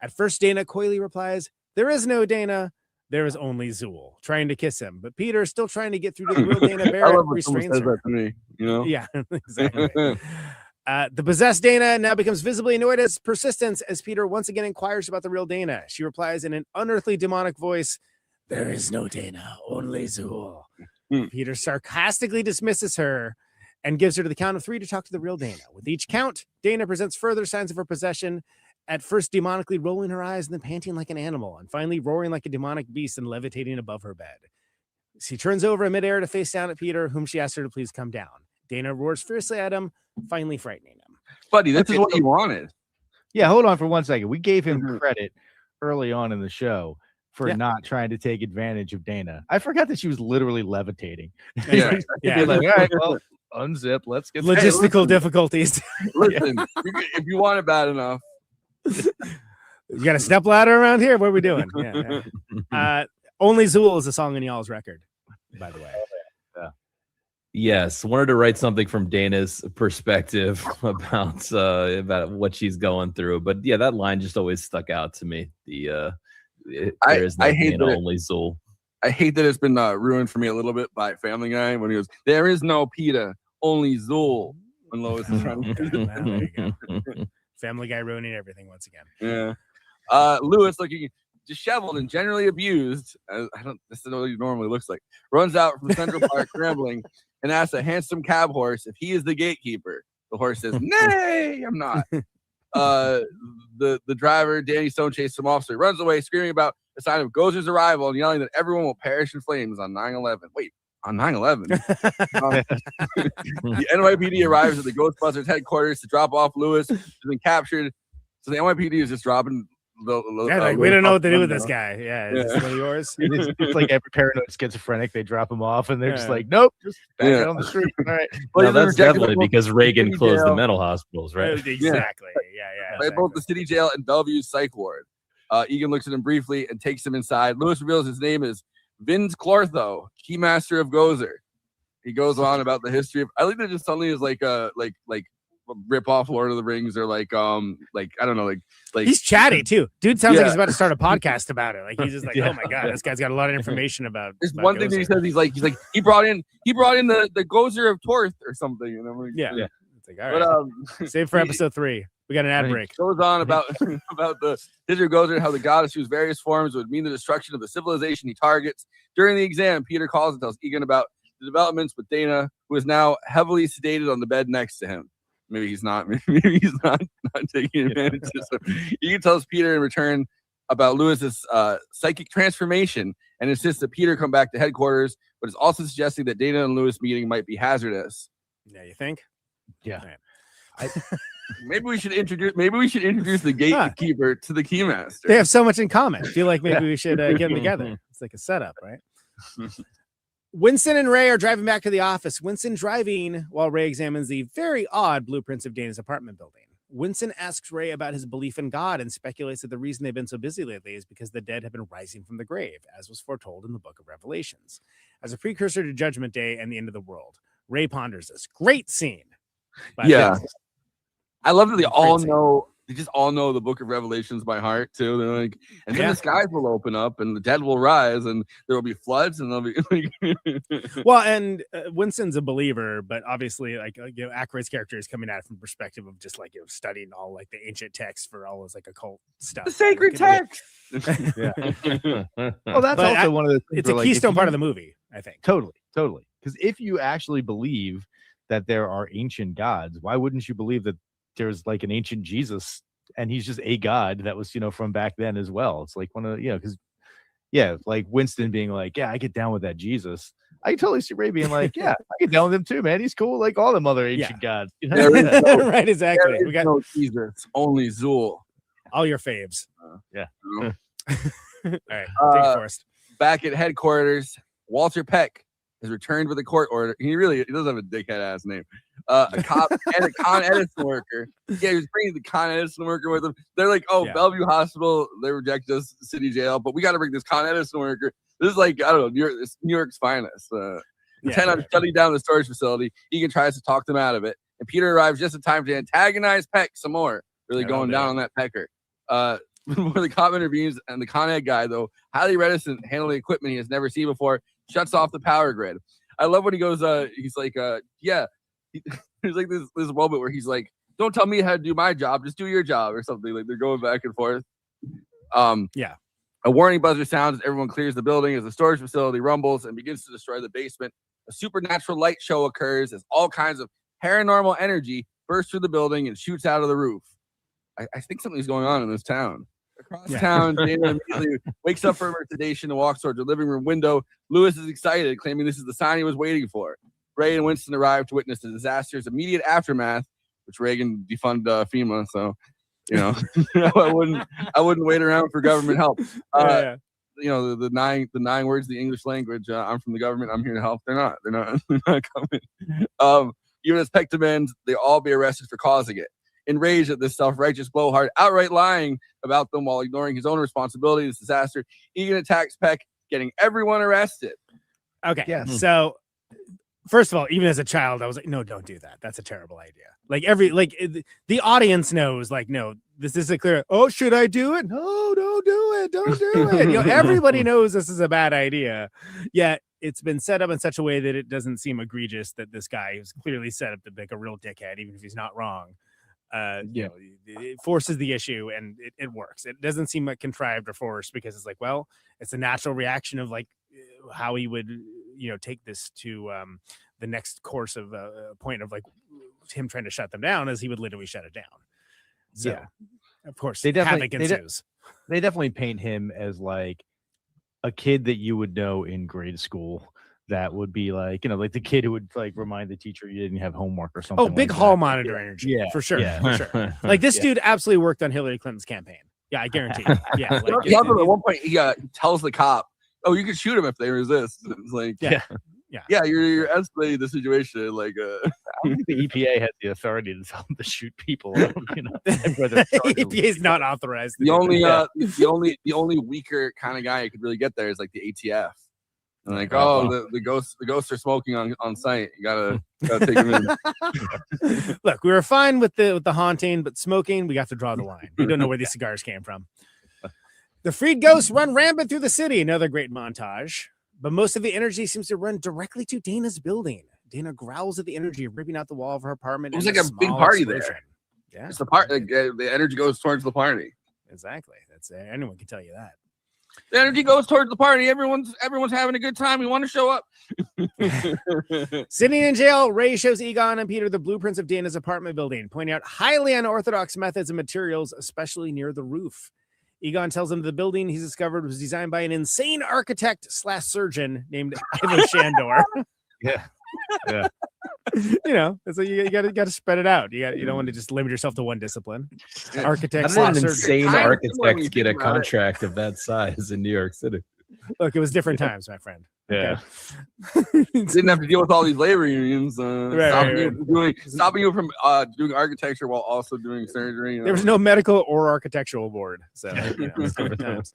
At first, Dana coyly replies, "There is no Dana. There is only Zool," trying to kiss him. But Peter, still trying to get through to the real Dana Barrett, restrains her. That to me, you know? Yeah, exactly. The possessed Dana now becomes visibly annoyed at his persistence as Peter once again inquires about the real Dana. She replies in an unearthly demonic voice, "There is no Dana, only Zool." Peter sarcastically dismisses her and gives her to the count of 3 to talk to the real Dana. With each count, Dana presents further signs of her possession, at first demonically rolling her eyes and then panting like an animal, and finally roaring like a demonic beast and levitating above her bed. She turns over in midair to face down at Peter, whom she asks her to please come down. Dana roars fiercely at him, finally frightening him. Buddy, this is what you wanted. Yeah, hold on for 1 second. We gave him credit early on in the show for not trying to take advantage of Dana. I forgot that she was literally levitating. Yeah. Like, all right, well, unzip. Let's get logistical difficulties. Listen, if you want it bad enough, you got a step ladder around here. What are we doing? Only Zool is a song on y'all's record, by the way. Yes, wanted to write something from Dana's perspective about what she's going through, but yeah, that line just always stuck out to me. There is no Dana, only Zool. I hate that it's been ruined for me a little bit by Family Guy when he goes, "There is no Peter, only Zool." When Lois is trying to Family Guy ruining everything once again. Yeah. Lewis, looking disheveled and generally abused, this is what he normally looks like, runs out from Central Park rambling and asks a handsome cab horse if he is the gatekeeper. The horse says, "Nay, I'm not." The driver, Danny Stone, chases him off, so he runs away, screaming about the sign of Gozer's arrival and yelling that everyone will perish in flames on 9/11. Wait, on 9/11? The NYPD arrives at the Ghostbusters headquarters to drop off Lewis, who's been captured. So the NYPD is just dropping we don't know what to do with this guy. Is this one of yours? It's like every paranoid schizophrenic, they drop him off and they're just like, nope, just back it on the street. All right. Well, that's definitely because Reagan closed the mental hospitals, right? Exactly. They both the city jail and Bellevue's psych ward. Egan looks at him briefly and takes him inside. Lewis reveals his name is Vince Clortho, keymaster of Gozer. He goes on about the history of. I think that just suddenly is like rip off Lord of the Rings or I don't know, like he's chatty too. Dude sounds like he's about to start a podcast about it. Like he's just like, oh my god, this guy's got a lot of information about. There's one thing that he says. He's like he brought in the Gozer of Torth or something. And I'm like, It's like, all right, save for episode 3. We got an ad break. Goes on about the history of Gozer and how the goddess whose various forms would mean the destruction of the civilization he targets. During the exam, Peter calls and tells Egan about the developments with Dana, who is now heavily sedated on the bed next to him. Maybe he's not. Maybe he's not taking advantage of this. Egan tells Peter in return about Lewis's psychic transformation and insists that Peter come back to headquarters, but is also suggesting that Dana and Lewis meeting might be hazardous. Yeah, you think? Yeah. Maybe we should introduce the gatekeeper to the keymaster. They have so much in common. I feel like maybe we should get them together. It's like a setup, right? Winston and Ray are driving back to the office. Winston driving while Ray examines the very odd blueprints of Dana's apartment building. Winston asks Ray about his belief in God and speculates that the reason they've been so busy lately is because the dead have been rising from the grave, as was foretold in the Book of Revelations, as a precursor to Judgment Day and the end of the world. Ray ponders this. Great scene. Yeah. I love that they all know. They just all know the Book of Revelations by heart too. They're like, and then the skies will open up, and the dead will rise, and there will be floods, and there'll be. Well, and Winston's a believer, but obviously, like Aykroyd's character is coming at it from the perspective of just like studying all like the ancient texts for all those like occult stuff. The sacred text. Yeah. Well, that's also one of the. It's a keystone part of the movie, I think. Totally. Because if you actually believe that there are ancient gods, why wouldn't you believe that there's like an ancient Jesus and he's just a god that was, from back then as well? It's like one of, because like Winston being like, yeah, I get down with that Jesus. I totally see Ray being like, yeah, I get down with him too, man. He's cool. Like all them other ancient gods. Right, exactly. We got no Jesus, only Zool. All your faves. Yeah. All right. Take it first. Back at headquarters, Walter Peck has returned with a court order. He doesn't have a dickhead ass name. A cop and a Con Edison worker. Yeah, he was bringing the Con Edison worker with him. They're like, Bellevue Hospital, they reject us, city jail, but we got to bring this Con Edison worker. This is like, I don't know, New York's finest. Intent on shutting down the storage facility. Egan tries to talk them out of it, and Peter arrives just in time to antagonize Peck some more. Really going down on that Pecker. Before the cop intervenes, and the Con Ed guy, though, highly reticent, handling equipment he has never seen before, shuts off the power grid. I love when he goes, he's like, there's like this moment where he's like, don't tell me how to do my job, just do your job or something. Like they're going back and forth. A warning buzzer sounds as everyone clears the building as the storage facility rumbles and begins to destroy the basement. A supernatural light show occurs as all kinds of paranormal energy bursts through the building and shoots out of the roof. I think something's going on in this town. Across town, Dana immediately wakes up from her sedation and walks towards her living room window. Lewis is excited, claiming this is the sign he was waiting for. Ray and Winston arrive to witness the disaster's immediate aftermath, which Reagan defunded FEMA, so I wouldn't wait around for government help. The nine words of the English language. I'm from the government. I'm here to help. They're not coming. Even as Peck demands, they all be arrested for causing it. Enraged at this self-righteous blowhard outright lying about them while ignoring his own responsibility in this disaster, Egan attacks Peck, getting everyone arrested. Okay, so first of all, even as a child, I was like, no, don't do that. That's a terrible idea. Like the audience knows, like, no, this is a clear, oh, should I do it? No, don't do it. Don't do it. Everybody knows this is a bad idea. Yet it's been set up in such a way that it doesn't seem egregious that this guy is clearly set up to make a real dickhead, even if he's not wrong. It forces the issue and it works. It doesn't seem like contrived or forced because it's like, well, it's a natural reaction of like how he would, take this to the next course of point of like him trying to shut them down as he would literally shut it down. So, of course, they definitely paint him as like a kid that you would know in grade school. That would be like, like the kid who would like remind the teacher you didn't have homework or something. Oh, big like hall that. monitor energy. Yeah, for sure. Yeah. For sure. Like this dude absolutely worked on Hillary Clinton's campaign. Yeah, I guarantee. Yeah. At one point, he tells the cop, "Oh, you can shoot them if they resist." It's like, you're escalating the situation. Like, I don't think the EPA has the authority to tell them to shoot people. EPA is not authorized. The only weaker kind of guy who could really get there is like the ATF. And like, the ghosts are smoking on site. You gotta take them in. Look, we were fine with the haunting, but smoking, we got to draw the line. We don't know where these cigars came from. The freed ghosts run rampant through the city. Another great montage. But most of the energy seems to run directly to Dana's building. Dana growls at the energy, ripping out the wall of her apartment. It was like a big party there. Yeah, it's the part. The energy goes towards the party. Exactly. That's anyone can tell you that. The energy goes towards the party. Everyone's having a good time. We want to show up. Sitting in jail, Ray shows Egon and Peter the blueprints of Dana's apartment building, pointing out highly unorthodox methods and materials, especially near the roof. Egon tells him the building he's discovered was designed by an insane architect / surgeon named Ivan Shandor. Yeah. So you got to spread it out. You don't want to just limit yourself to one discipline. Architect / How did an surgeon. insane architect get a contract of that size in New York City? Look, it was different times, my friend. Yeah. Didn't have to deal with all these labor unions stopping you from doing architecture while also doing surgery. There was no medical or architectural board, so it's different times.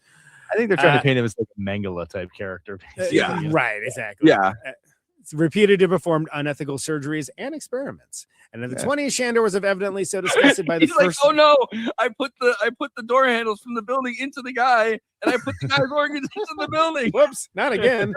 I think they're trying to paint him as like a Mengele type character. Right, exactly. Yeah. It's repeated to performed unethical surgeries and experiments. And in the 20s, Shandor was evidently so disgusted by the He's first. like, oh no, I put the door handles from the building into the guy, and I put the guy's organs into the building. Whoops, not again.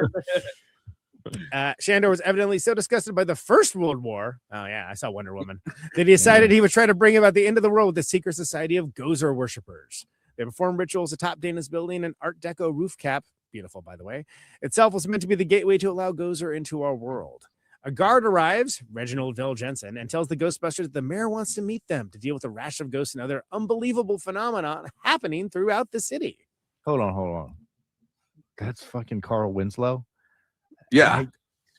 Shandor was evidently so disgusted by the First World War. Oh yeah, I saw Wonder Woman. That he decided he would try to bring about the end of the world with the secret society of Gozer worshippers. They performed rituals atop Dana's building, an Art Deco roof cap. Beautiful, by the way. Itself was meant to be the gateway to allow Gozer into our world. A guard arrives, Reginald Vell Jensen, and tells the Ghostbusters that the mayor wants to meet them to deal with a rash of ghosts and other unbelievable phenomena happening throughout the city. Hold on. That's fucking Carl Winslow. Yeah. I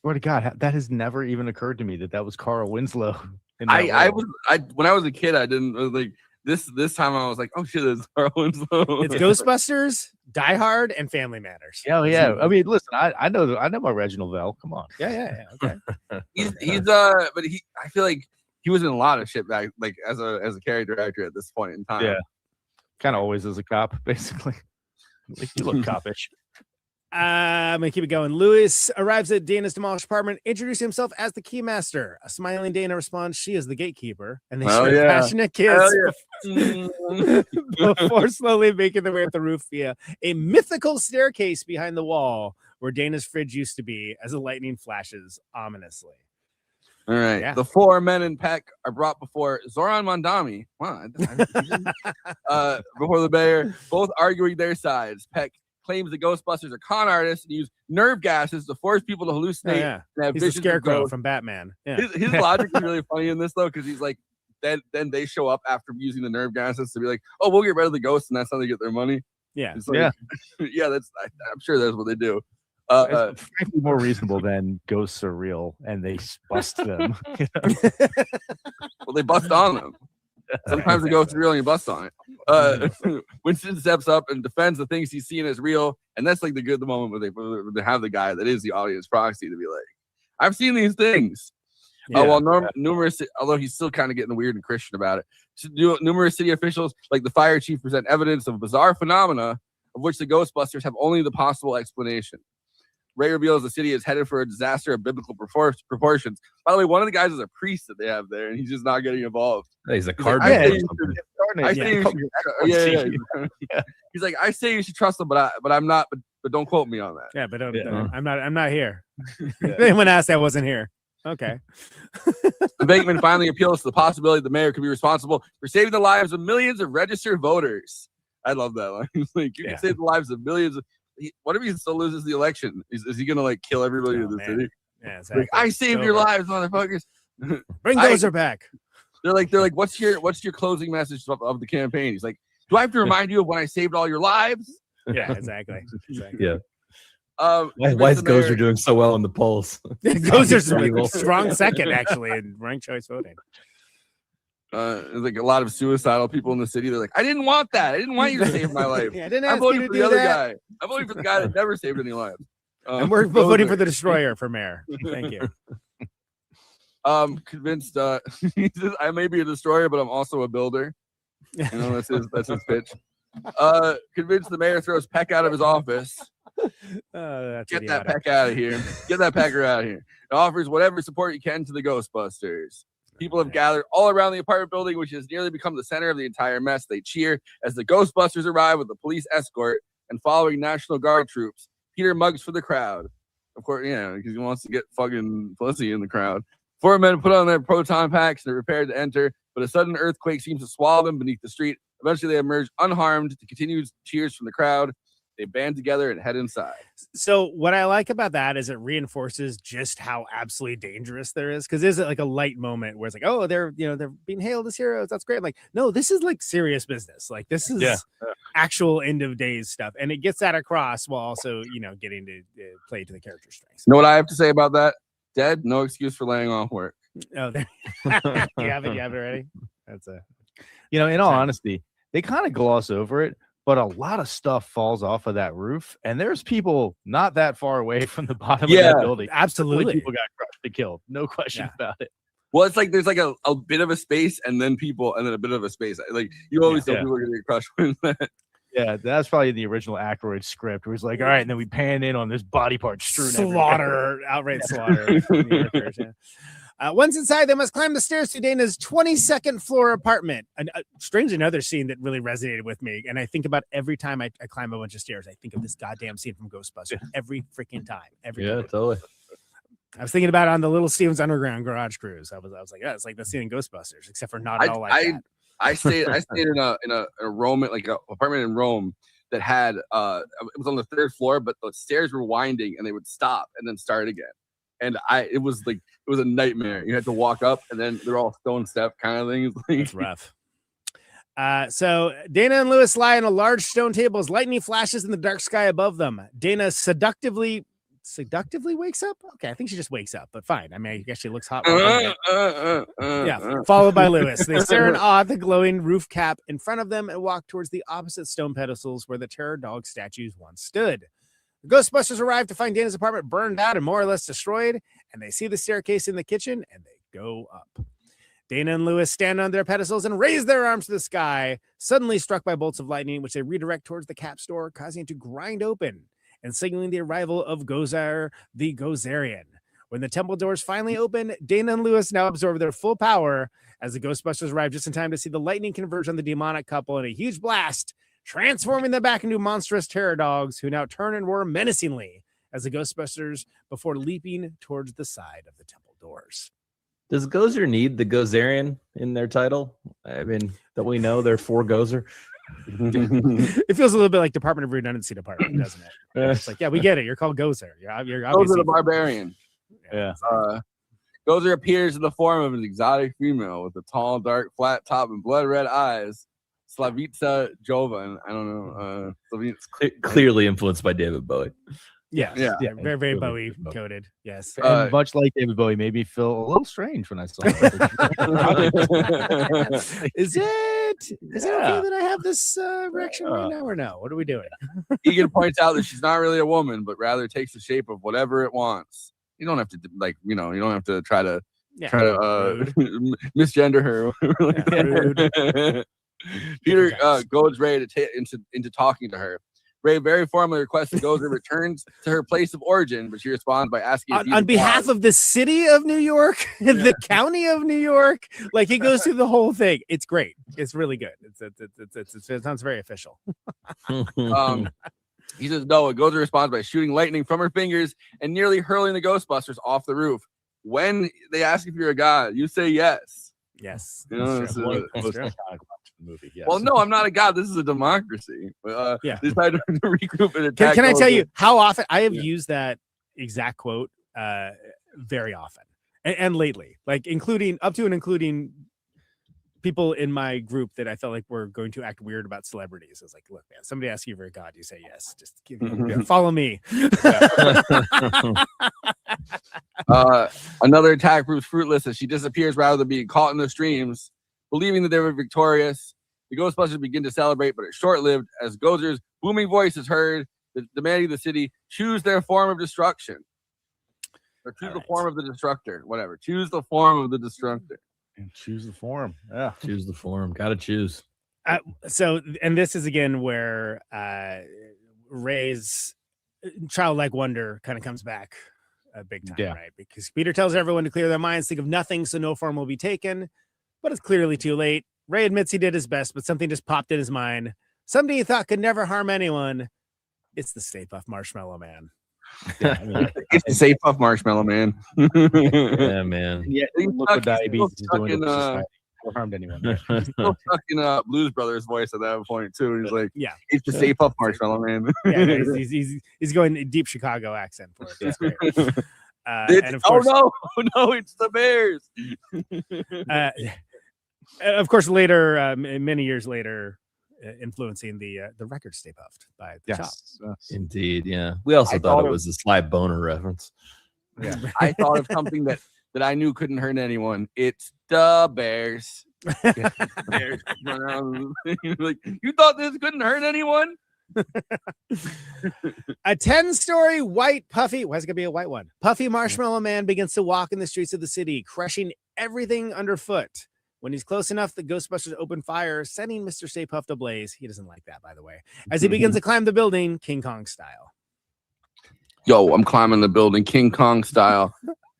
swear to God, that has never even occurred to me that was Carl Winslow. When I was a kid, I didn't like this time. I was like, oh shit, it's Carl Winslow. It's Ghostbusters, Die Hard, and Family Matters. Oh yeah. I mean, listen, I know my Reginald Vell. Come on. Yeah. Okay. But I feel like he was in a lot of shit back, like as a character actor at this point in time. Yeah. Kind of always as a cop, basically. Like, you look copish. I'm gonna keep it going. Lewis arrives at Dana's demolished apartment, introducing himself as the keymaster. A smiling Dana responds, she is the gatekeeper, and they share a passionate kiss before slowly making their way up the roof via a mythical staircase behind the wall where Dana's fridge used to be, as the lightning flashes ominously. All right. Yeah. The four men in Peck are brought before Zoran Mandani. Wow. Before the mayor, both arguing their sides. Peck claims the Ghostbusters are con artists and use nerve gases to force people to hallucinate. And have he's the visions Scarecrow from Batman. Yeah. His logic is really funny in this though, because he's like, then they show up after using the nerve gases to be like, oh, we'll get rid of the ghosts, and that's how they get their money. Yeah, it's like, yeah. I'm sure that's what they do. It's frankly more reasonable than ghosts are real and they bust them. Well, they bust on them. Sometimes the ghost is real and you bust on it. Winston steps up and defends the things he's seeing as real, and that's like the moment where they have the guy that is the audience proxy to be like, I've seen these things. Numerous, although he's still kind of getting weird and Christian about it. Numerous city officials, like the fire chief, present evidence of bizarre phenomena of which the Ghostbusters have only the possible explanation. Ray reveals the city is headed for a disaster of biblical proportions. By the way, one of the guys is a priest that they have there, and he's just not getting involved. He's a cardinal. He's like, I say you should trust him, but I'm not. But don't quote me on that. Yeah, but I'm not here. If anyone asked, I wasn't here. Okay. The Bateman finally appeals to the possibility the mayor could be responsible for saving the lives of millions of registered voters. I love that line. Like, you can save the lives of millions of. What if he still loses the election? Is he gonna like kill everybody in the city? Yeah, exactly. Like, I saved your lives, motherfuckers. Bring Gozer back. They're like, what's your closing message of the campaign? He's like, do I have to remind you of when I saved all your lives? Yeah, exactly. Yeah. Why is Gozer doing so well in the polls? Gozer's a strong second, actually, in ranked choice voting. There's like a lot of suicidal people in the city. They're like, I didn't want that. I didn't want you to save my life. I didn't I'm ask voting you for to the do other that. guy. I'm voting for the guy that never saved any lives. And we're voting for the destroyer for mayor. Thank you. Convinced he says, I may be a destroyer, but I'm also a builder. You know, that's his pitch. Convinced the mayor throws Peck out of his office. Get that Peck out of here. Get that Pecker out of here. And offers whatever support you can to the Ghostbusters. People have gathered all around the apartment building, which has nearly become the center of the entire mess. They cheer as the Ghostbusters arrive with a police escort and following National Guard troops. Peter mugs for the crowd. Of course, because he wants to get fucking pussy in the crowd. 4 men put on their proton packs and are prepared to enter, but a sudden earthquake seems to swallow them beneath the street. Eventually, they emerge unharmed to continue cheers from the crowd. They band together and head inside. So what I like about that is it reinforces just how absolutely dangerous there is, because there's like a light moment where it's like, oh, they're being hailed as heroes. That's great. I'm like, no, this is like serious business. Like this is actual end of days stuff, and it gets that across while also getting to play to the character strengths. You know what I have to say about that? Dead, no excuse for laying off work. Oh, there. you have it ready. That's a in all honesty, they kind of gloss over it, but a lot of stuff falls off of that roof, and there's people not that far away from the bottom of that building. Absolutely, people got crushed and killed, no question about it. Well, it's like there's like a bit of a space and then people and then a bit of a space. Like you always know people are gonna get crushed when that. Yeah, that's probably the original Aykroyd script where it's like, all right, and then we pan in on this body part strewn outright slaughter. Once inside, they must climb the stairs to Dana's 22nd floor apartment. And strangely, another scene that really resonated with me, and I think about every time I climb a bunch of stairs, I think of this goddamn scene from Ghostbusters every freaking time. Totally. I was thinking about it on the Little Steven's Underground Garage Cruise. I was like, yeah, it's like the scene in Ghostbusters, except for not at all like that. I stayed in a Rome, like an apartment in Rome that had it was on the 3rd floor, but the stairs were winding and they would stop and then start again. And it was a nightmare. You had to walk up and then they're all stone step kind of things. It's rough. So Dana and Lewis lie on a large stone table as lightning flashes in the dark sky above them. Dana seductively wakes up. Okay, I think she just wakes up, but fine. I mean, I guess she looks hot. Followed by Lewis. They stare in awe at the glowing roof cap in front of them and walk towards the opposite stone pedestals where the terror dog statues once stood. The Ghostbusters arrive to find Dana's apartment burned out and more or less destroyed, and they see the staircase in the kitchen and they go up. Dana and Lewis stand on their pedestals and raise their arms to the sky, suddenly struck by bolts of lightning, which they redirect towards the cap store, causing it to grind open and signaling the arrival of Gozar the Gozerian. When the temple doors finally open, Dana and Lewis now absorb their full power as the Ghostbusters arrive just in time to see the lightning converge on the demonic couple in a huge blast, transforming them back into monstrous terror dogs who now turn and roar menacingly as the Ghostbusters before leaping towards the side of the temple doors. Does Gozer need the Gozerian in their title? I mean, that we know they're for Gozer. It feels a little bit like Department of Redundancy Department, doesn't it? It's like, yeah, we get it. You're called Gozer. You're Gozer the Barbarian. Yeah. Gozer appears in the form of an exotic female with a tall, dark, flat top and blood red eyes. Slavica Jovan. I don't know. Clearly influenced by David Bowie. Yeah. Very, very Bowie coded. Yes. And much like David Bowie, made me feel a little strange when I saw it. Is it okay that I have this erection right now or no? What are we doing? Egan points out that she's not really a woman, but rather takes the shape of whatever it wants. You don't have to you don't have to try to misgender her. Peter goads Ray into talking to her. Ray very formally requests that Gozer returns to her place of origin, but she responds by asking on behalf of the city of New York, the county of New York. Like, he goes through the whole thing. It's great. It's really good. It sounds very official. He says no. And Gozer responds by shooting lightning from her fingers and nearly hurling the Ghostbusters off the roof. When they ask if you're a god, you say yes. Yes. You know, movie. Yes. Well, no, I'm not a god. This is a democracy. Decide to regroup and attack. Can I tell you how often I have used that exact quote? Very often, and lately, like including people in my group that I felt like were going to act weird about celebrities. I was like, look, man, somebody asks you for a god, you say yes. Just follow me. Another attack proves fruitless as she disappears rather than being caught in the streams. Believing that they were victorious, the Ghostbusters begin to celebrate, but it's short-lived as Gozer's booming voice is heard, demanding the city choose their form of destruction. Or choose the form of the destructor. Whatever. Choose the form of the destructor. And choose the form. Yeah. Choose the form. Gotta choose. So, and this is again where Ray's childlike wonder kind of comes back big time, right? Because Peter tells everyone to clear their minds, think of nothing, so no form will be taken. But it's clearly too late. Ray admits he did his best, but something just popped in his mind. Somebody he thought could never harm anyone. It's the Stay Puft Marshmallow Man. Yeah, I mean, it's the Stay Puft Marshmallow Man. Yeah, man. Yeah, look what diabetes is doing to society. Never harmed anyone. He's still stuck in Blues Brothers voice at that point too. He's like, yeah, it's the Stay Puft Marshmallow Man. Yeah, he's going deep Chicago accent for it. That's great. And of course, no, it's the Bears. Of course, later, many years later, influencing the record Stay Puffed by the Chop. Indeed, yeah. We also thought it was a Sly Boner reference. Yeah. I thought of something that I knew couldn't hurt anyone. It's the Bears. Bears run around. Like, you thought this couldn't hurt anyone? A 10-story white puffy, why's it gonna be a white one? Puffy marshmallow man begins to walk in the streets of the city, crushing everything underfoot. When he's close enough, the Ghostbusters open fire, setting Mr. Stay Puffed ablaze. He doesn't like that, by the way. As he begins to climb the building, King Kong style. Yo, I'm climbing the building, King Kong style.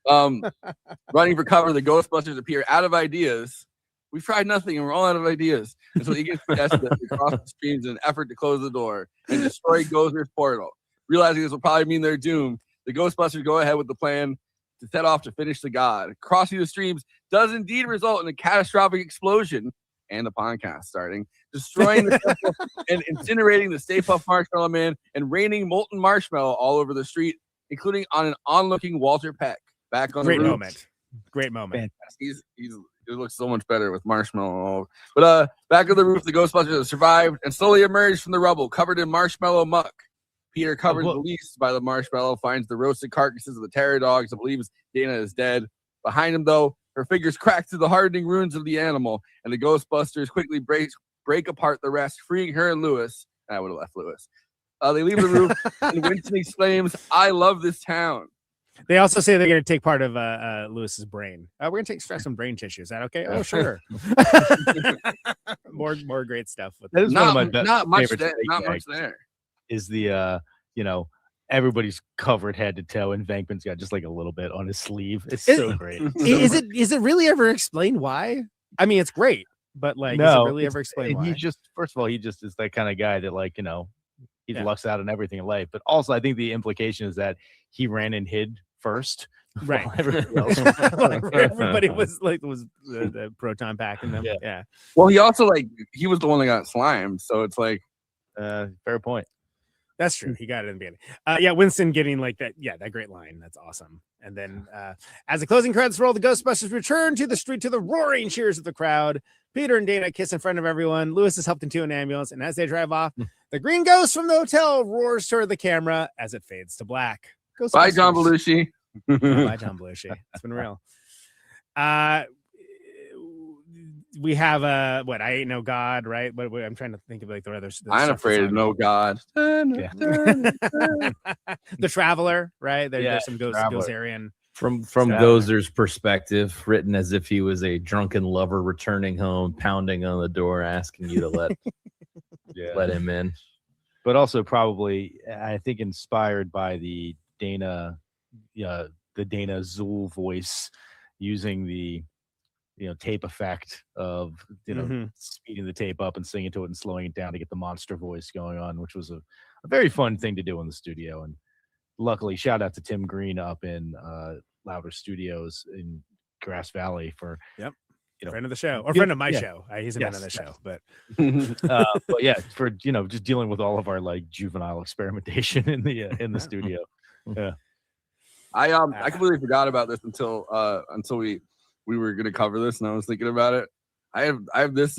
Running for cover, the Ghostbusters appear out of ideas. We've tried nothing and we're all out of ideas. And so he gets desperate to cross the streams in an effort to close the door and destroy Gozer's portal. Realizing this will probably mean their doom, the Ghostbusters go ahead with the plan to set off to finish the god. Crossing the streams does indeed result in a catastrophic explosion and the podcast starting, destroying the temple and incinerating the Stay Puft Marshmallow Man and raining molten marshmallow all over the street, including on an onlooking Walter Peck. Back on Great the roof. moment. Great moment. He looks so much better with marshmallow. But back on the roof, the Ghostbusters have survived and slowly emerged from the rubble, covered in marshmallow muck. Peter, covered the least by the marshmallow, finds the roasted carcasses of the terror dogs and believes Dana is dead. Behind him, though, her fingers crack through the hardening runes of the animal, and the Ghostbusters quickly break apart the rest, freeing her and Lewis. I would have left Lewis. They leave the roof, and Winston exclaims, "I love this town." They also say they're going to take part of Lewis's brain. We're going to extract some brain tissue. Is that okay? Oh, sure. more great stuff. That is not, one of my not much favorite there. Not gags much there. Is the everybody's covered head to toe, and Venkman's got just like a little bit on his sleeve. It's so great. Is it really ever explained why? I mean, it's great, but like, is it really ever explained why? He just, first of all, he just is that kind of guy that he lucks out on everything in life. But also, I think the implication is that he ran and hid first, right? Everybody was the proton packing them. Yeah. Well, he also he was the one that got slimed, so it's like fair point. That's true. He got it in the beginning. Winston getting that great line. That's awesome. And then as the closing credits roll, the Ghostbusters return to the street to the roaring cheers of the crowd. Peter and Dana kiss in front of everyone. Lewis is helped into an ambulance, and as they drive off, the green ghost from the hotel roars toward the camera as it fades to black. Bye, John Belushi. Bye, John Belushi. It's been real. We have I Ain't No God, right? But I'm trying to think of the others. I'm afraid of no God. The Traveler, right? There's some Gozerian. From Gozer's perspective, written as if he was a drunken lover returning home, pounding on the door, asking you to let him in. But also probably, I think, inspired by the Dana Zool voice, using the tape effect of speeding the tape up and singing to it and slowing it down to get the monster voice going on, which was a very fun thing to do in the studio. And luckily, shout out to Tim Green up in Louder Studios in Grass Valley for friend of the show, or friend of my show. He's a friend of the show, but for just dealing with all of our juvenile experimentation in the studio. Yeah. I completely forgot about this until we were gonna cover this, and I was thinking about it. I have this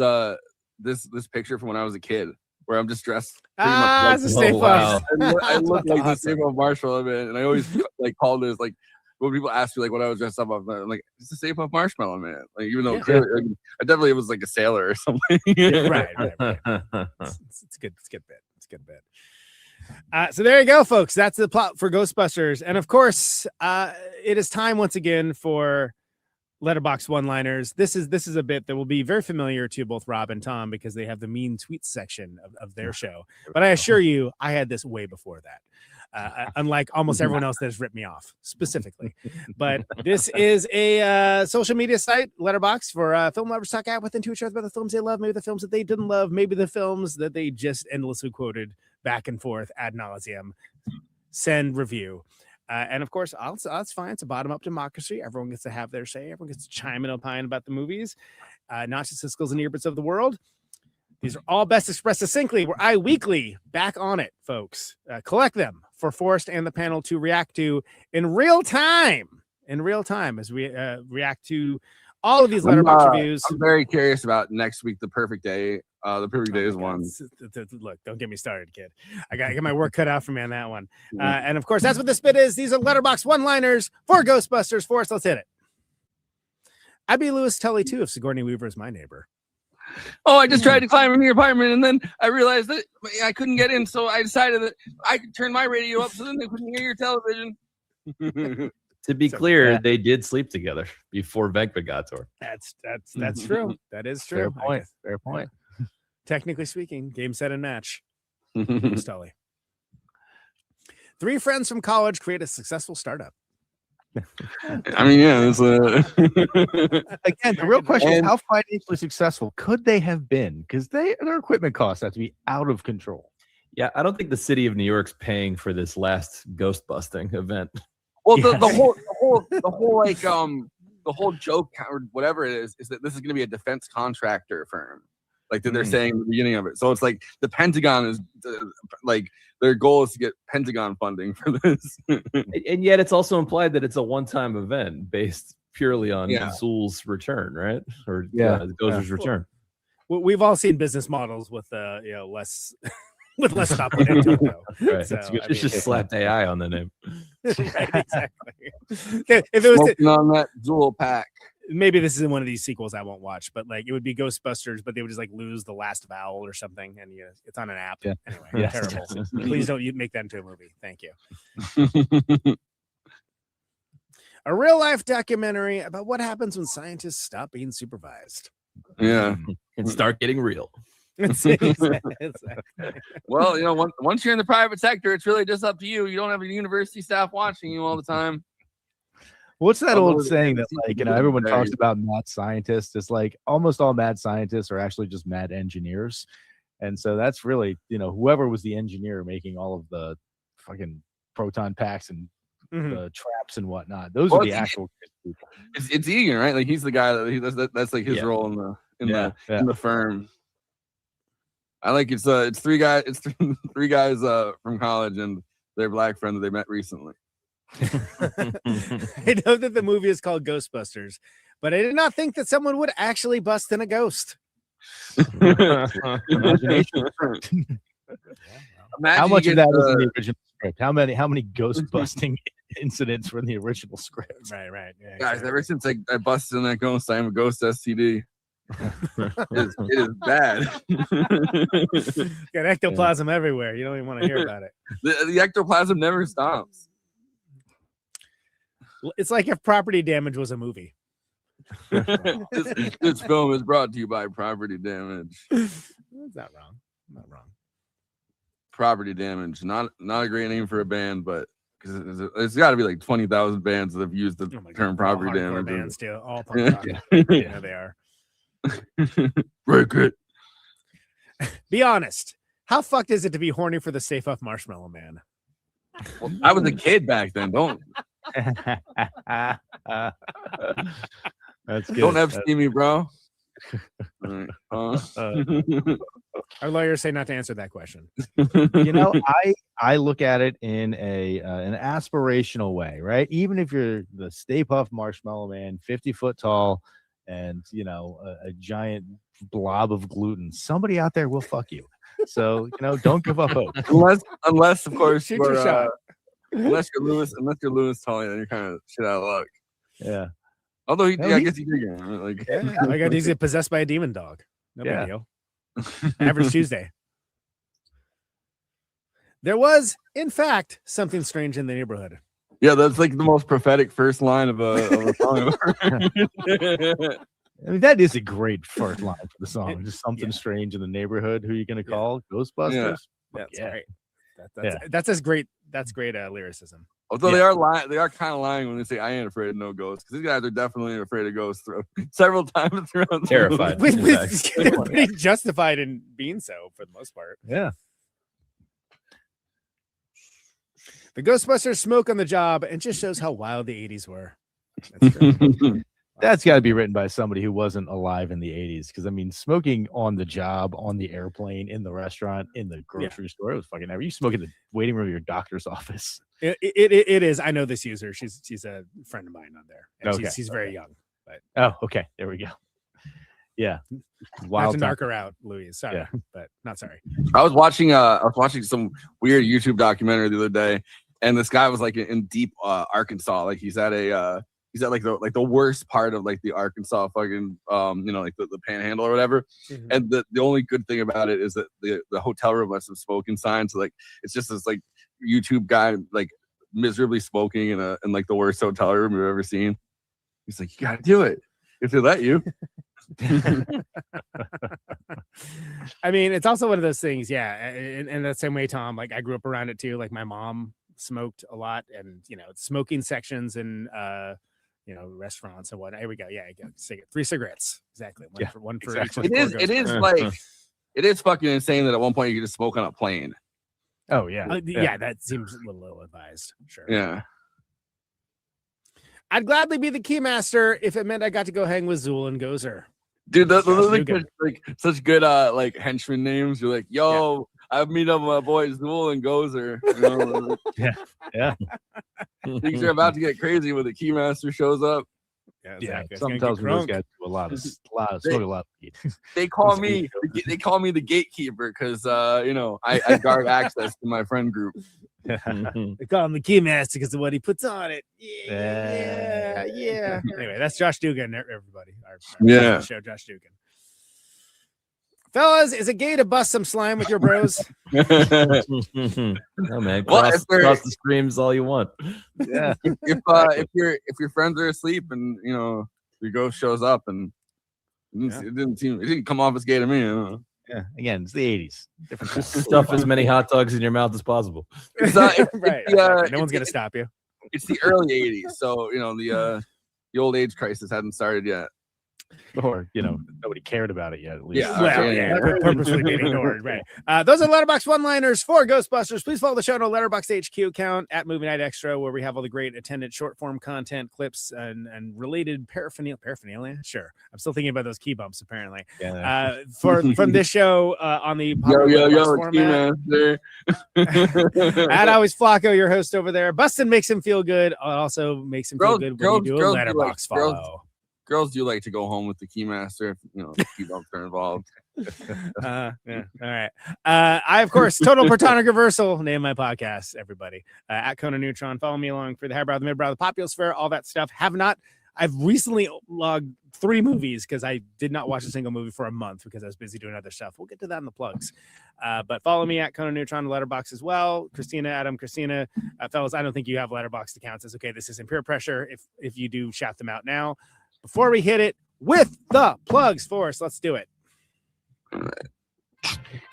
picture from when I was a kid where I'm just dressed pretty much as a Stay Puft. I look like the Stay Puft Marshmallow Man, and I always called this when people ask me what I was dressed up, I'm like, it's the Stay Puft Marshmallow Man. Even though clearly, I definitely was like a sailor or something. Right. It's a good bit. So there you go, folks. That's the plot for Ghostbusters. And of course, it is time once again for Letterboxd one-liners. This is a bit that will be very familiar to both Rob and Tom because they have the mean tweets section of their show. But I assure you, I had this way before that. Unlike almost everyone else that has ripped me off specifically. But this is a social media site, Letterboxd, for film lovers talk out within to each other about the films they love, maybe the films that they didn't love, maybe the films that they just endlessly quoted back and forth ad nauseum. Send review. And of course, that's fine. It's a bottom-up democracy. Everyone gets to have their say. Everyone gets to chime and opine about the movies. Not just the Siskel's and Earbuds of the world. These are all best expressed succinctly. We're iWeekly back on it, folks. Collect them for Forrest and the panel to react to in real time. As we react to all of these Letterboxd reviews. I'm very curious about next week, the perfect day. The Perfect Days one. Look, don't get me started, kid. I got my work cut out for me on that one. And of course, that's what this bit is. These are letterbox one-liners for Ghostbusters. Forrest, let's hit it. I'd be Louis Tully too if Sigourney Weaver is my neighbor. Oh, I just tried to climb in your apartment, and then I realized that I couldn't get in, so I decided that I could turn my radio up so then they couldn't hear your television. To be clear, they did sleep together before Vegba got to her. That's true. That is true. Fair point. Fair point. Technically speaking, game, set, and match. Louis Tully. 3 friends from college create a successful startup. I mean, yeah. Again, the real question is how financially successful could they have been? Because their equipment costs have to be out of control. Yeah, I don't think the city of New York's paying for this last ghost busting event. Well, the whole joke or whatever it is that this is going to be a defense contractor firm, like that they're saying at the beginning of it. So it's like the Pentagon is like their goal is to get Pentagon funding for this, and yet it's also implied that it's a one-time event based purely on Zool's return, right? Or Gozer's return. We've all seen business models with less. With less thought put into it, though. Right. So, just slapped AI on the name. Right, exactly. Okay, if it was on that Zool pack, maybe this isn't one of these sequels I won't watch, but like it would be Ghostbusters, but they would just like lose the last vowel or something, and it's on an app. Yeah. Anyway, terrible. Please don't make that into a movie. Thank you. A real life documentary about what happens when scientists stop being supervised. Yeah, and start getting real. Well, once you're in the private sector, it's really just up to you. You don't have a university staff watching you all the time. What's that old saying that everyone talks about mad scientists? It's like almost all mad scientists are actually just mad engineers. And so that's really, whoever was the engineer making all of the fucking proton packs and the traps and whatnot. Those are the actual people. It's Egan, right? Like he's the guy that's like his role in the firm. I like it's 3 guys. It's 3 guys from college and their black friend that they met recently. I know that the movie is called Ghostbusters, but I did not think that someone would actually bust in a ghost. Imagination. How much of that was in the original script? How many ghost busting incidents were in the original script? Right. Yeah, guys, ever since I busted in that ghost, I am a ghost STD. It is bad. Got ectoplasm everywhere. You don't even want to hear about it. The ectoplasm never stops. It's like if Property Damage was a movie. This film is brought to you by Property Damage. That's not wrong. Not wrong. Property Damage, not a great name for a band, but because it's got to be like 20,000 bands that have used the term Property Damage. Bands too. All punk rock. Yeah, they are. Break it. Be honest. How fucked is it to be horny for the Stay Puft Marshmallow Man? Well, I was a kid back then. Don't. That's good. Don't FC me, bro. Our lawyers say not to answer that question. I look at it in an aspirational way, right? Even if you're the Stay Puft Marshmallow Man, 50 foot tall, and a giant blob of gluten, somebody out there will fuck you. So don't give up hope. Unless of course shoot your shot. Unless you're Lewis Tully, then you're kind of shit out of luck. Yeah. Although I guess he did get him. Like, I got he's possessed by a demon dog. No big deal. Average Tuesday. There was, in fact, something strange in the neighborhood. Yeah, that's like the most prophetic first line of a song. I mean, that is a great first line for the song. Just something strange in the neighborhood. Who are you going to call? Ghostbusters? That's great. That's great. That's great lyricism. Although they are lying, they are kind of lying when they say I ain't afraid of no ghosts, because these guys are definitely afraid of ghosts several times throughout. Terrified. They're pretty justified in being so for the most part. Yeah. The Ghostbusters smoke on the job and just shows how wild the 80s were. That's got to be written by somebody who wasn't alive in the 80s. Because, I mean, smoking on the job, on the airplane, in the restaurant, in the grocery store, it was fucking ever. You smoke in the waiting room of your doctor's office. It is. I know this user. She's a friend of mine on there. And okay. She's very young. But oh, okay. There we go. Yeah. Not to knock her out, Louise. Sorry, but not sorry. I was watching some weird YouTube documentary the other day, and this guy was like in deep Arkansas. Like he's at like the worst part of like the Arkansas fucking like the panhandle or whatever. Mm-hmm. And the only good thing about it is that the hotel room has some smoking signs. So like it's just this like YouTube guy like miserably smoking in like the worst hotel room you've ever seen. He's like, you gotta do it if they let you. I mean, it's also one of those things, in the same way, Tom, like I grew up around it too. Like my mom smoked a lot, and smoking sections in restaurants and whatnot. Here we go. Yeah, 3 cigarettes. Exactly. One for each. It is fucking insane that at one point you could just smoke on a plane. Oh yeah. That seems a little ill-advised. Sure. Yeah. I'd gladly be the keymaster if it meant I got to go hang with Zool and Gozer. Dude, those are like such good like henchman names. You're like, yo, I meet up with my boys Zool and Gozer. Yeah. Things are about to get crazy when the keymaster shows up. Yeah, something tells me those guys do a lot of weed. They call me the gatekeeper because I guard access to my friend group. They call him the keymaster because of what he puts on it. Yeah. Anyway, that's Josh Dugan, everybody. Our show, Josh Dugan. Fellas, is it gay to bust some slime with your bros? No, man. Cross the streams all you want. Yeah. If your friends are asleep and your ghost shows up and it didn't come off as gay to me. Yeah. Again, it's the 80s. Just stuff as many hot dogs in your mouth as possible. Right. No one's gonna stop you. It's the early 80s, so the old age crisis hadn't started yet. Or nobody cared about it yet. At least, Purposely being ignored. Right. Those are Letterboxd one-liners for Ghostbusters. Please follow the show on our Letterboxd HQ account at Movie Night Extra, where we have all the great attendant short-form content, clips, and related paraphernalia. Sure, I'm still thinking about those key bumps. Apparently, from this show on the format. At Always Flacco, your host over there. Bustin makes him feel good. Also makes him feel good when you do a Letterboxd follow. Girls do like to go home with the keymaster if key bumps are involved. All right. I, of course, Total Protonic Reversal, name my podcast, everybody. At Conan Neutron. Follow me along for the highbrow, the midbrow, the popular sphere, all that stuff. I've recently logged 3 movies because I did not watch a single movie for a month because I was busy doing other stuff. We'll get to that in the plugs. But follow me at Conan Neutron Letterboxd as well. Christina, Adam, Christina. Fellas, I don't think you have Letterboxd accounts. It's okay. This isn't peer pressure. If you do, shout them out now. Before we hit it with the plugs for us, let's do it. All right.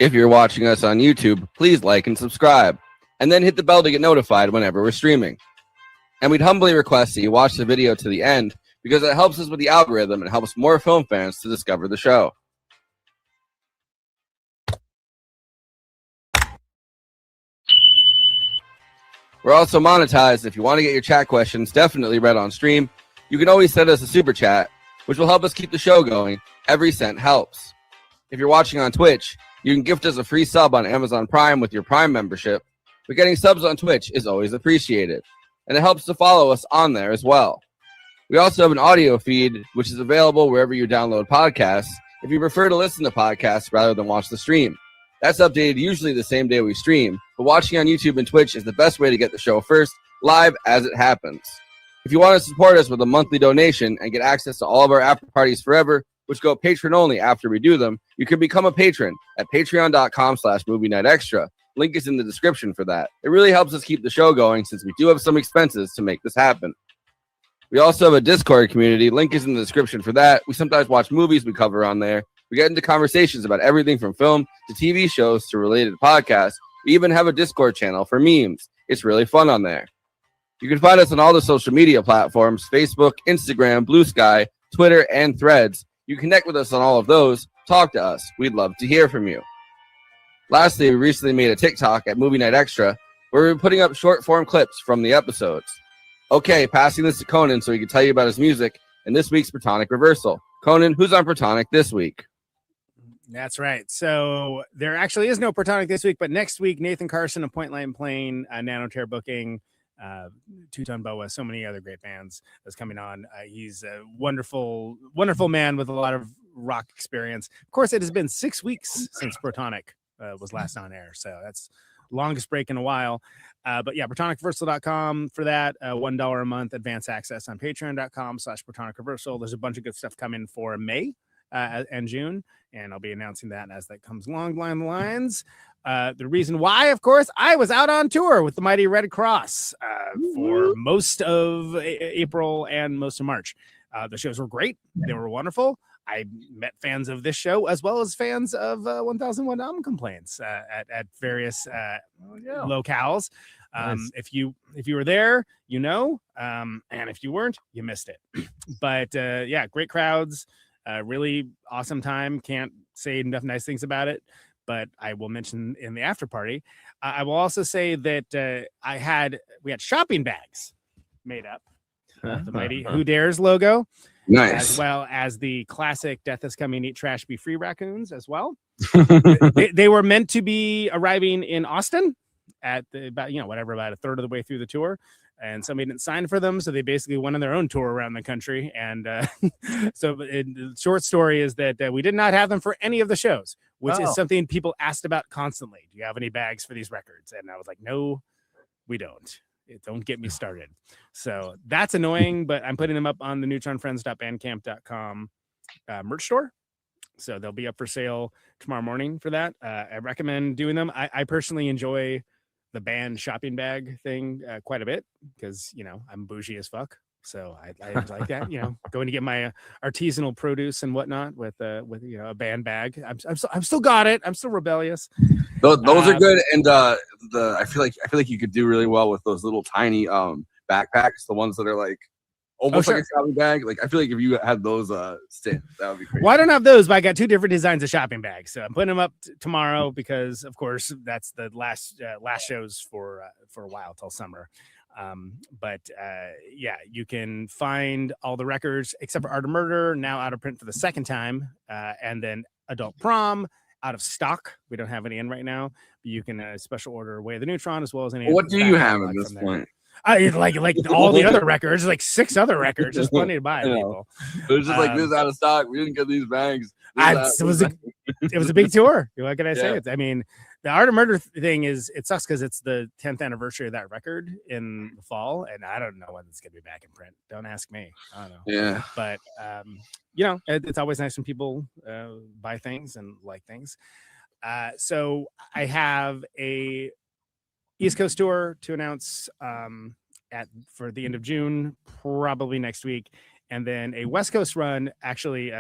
If you're watching us on YouTube, please like and subscribe, and then hit the bell to get notified whenever we're streaming. And we'd humbly request that you watch the video to the end because it helps us with the algorithm and helps more film fans to discover the show. We're also monetized. If you want to get your chat questions definitely read on stream, you can always send us a super chat, which will help us keep the show going. Every cent helps. If you're watching on Twitch, you can gift us a free sub on Amazon Prime with your Prime membership, but getting subs on Twitch is always appreciated, and it helps to follow us on there as well. We also have an audio feed, which is available wherever you download podcasts, if you prefer to listen to podcasts rather than watch the stream. That's updated usually the same day we stream, but watching on YouTube and Twitch is the best way to get the show first, live as it happens. If you want to support us with a monthly donation and get access to all of our after parties forever, which go patron only after we do them, you can become a patron at patreon.com/movie night extra. Link is in the description for that. It really helps us keep the show going since we do have some expenses to make this happen. We also have a Discord community. Link is in the description for that. We sometimes watch movies we cover on there. We get into conversations about everything from film to TV shows to related podcasts. We even have a Discord channel for memes. It's really fun on there. You can find us on all the social media platforms, Facebook, Instagram, Blue Sky, Twitter, and Threads. You connect with us on all of those. Talk to us. We'd love to hear from you. Lastly, we recently made a TikTok at Movie Night Extra where we're putting up short-form clips from the episodes. Okay, passing this to Conan so he can tell you about his music and this week's Protonic Reversal. Conan, who's on Protonic this week? That's right. So there actually is no Protonic this week, but next week, Nathan Carson of Point Line Plane, Nanotear Booking, Two-Ton Boa, so many other great bands that's coming on. He's a wonderful man with a lot of rock experience. Of course, it has been 6 weeks since Protonic was last on air, so that's longest break in a while. But yeah, protonicreversal.com for that. $1 a month advance access on patreon.com/protonicreversal. There's a bunch of good stuff coming for May and June, and I'll be announcing that as that comes along the lines. The reason why, of course, I was out on tour with the Mighty Red Cross for most of April and most of March. The shows were great. They were wonderful. I met fans of this show as well as fans of 1001 Album Complaints at various locales. Nice. If you were there, you know, and if you weren't, you missed it. But yeah, great crowds, really awesome time. Can't say enough nice things about it, but I will mention in the after party. I will also say that we had shopping bags made up. The mighty Who Dares logo. Nice. As well as the classic Death is Coming, Eat Trash, Be Free raccoons as well. they were meant to be arriving in Austin at about a third of the way through the tour, and somebody didn't sign for them, so they basically went on their own tour around the country. And so the short story is that we did not have them for any of the shows, which is something people asked about constantly. Do you have any bags for these records? And I was like, no, we don't. Don't get me started. So that's annoying, but I'm putting them up on the neutronfriends.bandcamp.com merch store. So they'll be up for sale tomorrow morning for that. I recommend doing them. I personally enjoy the band shopping bag thing quite a bit because, I'm bougie as fuck. So I like that, going to get my artisanal produce and whatnot with a band bag. I'm still got it. I'm still rebellious. Those are good, and I feel like you could do really well with those little tiny backpacks, the ones that are like almost like a shopping bag. Like I feel like if you had those, that would be great. Well, I don't have those, but I got 2 different designs of shopping bags, so I'm putting them up tomorrow because, of course, that's the last shows for a while till summer. But yeah, you can find all the records except for Art of Murder now out of print for the second time, and then Adult Prom out of stock. We don't have any in right now, but you can special order Way of the Neutron as well as any. What do you have at this point? Like all the other records, like 6 other records. There's plenty to buy, people. It was just like this out of stock. We didn't get these bags. It was a big tour. What can I say? I mean, the Art of Murder thing it sucks because it's the 10th anniversary of that record in the fall, and I don't know when it's gonna be back in print. Don't ask me. I don't know. Yeah. But it's always nice when people buy things and like things. So I have a East Coast tour to announce for the end of June, probably next week. And then a West Coast run, actually,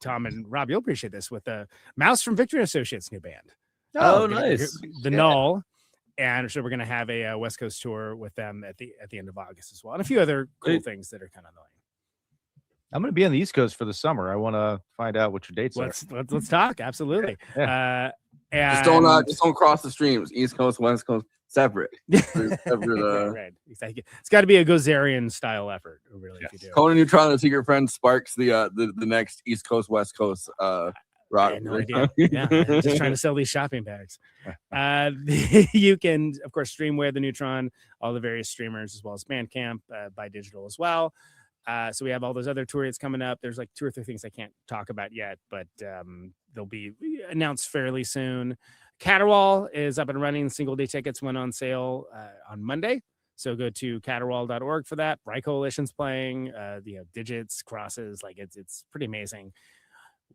Tom and Rob, you'll appreciate this, with the Mouse from Victory Associates new band. Oh, nice. The Null. And so we're going to have a West Coast tour with them at the end of August as well. And a few other cool things that are kind of annoying. I'm going to be on the East Coast for the summer. I want to find out what your dates are. Let's talk. Absolutely. Yeah. Just don't cross the streams. East Coast, West Coast, separate. Right. Exactly. It's got to be a Gozerian style effort, really. Yes. If you do. Conan Neutron and the Secret Friend sparks the next East Coast, West Coast rock. I had no idea. Yeah, just trying to sell these shopping bags. You can, of course, stream Way of the Neutron, all the various streamers, as well as Bandcamp, by digital as well. So we have all those other tour dates coming up. There's like 2 or 3 things I can't talk about yet, but they'll be announced fairly soon. Caterwaul is up and running. Single day tickets went on sale on Monday. So go to caterwaul.org for that. Right Coalition's playing, digits, crosses, like it's pretty amazing.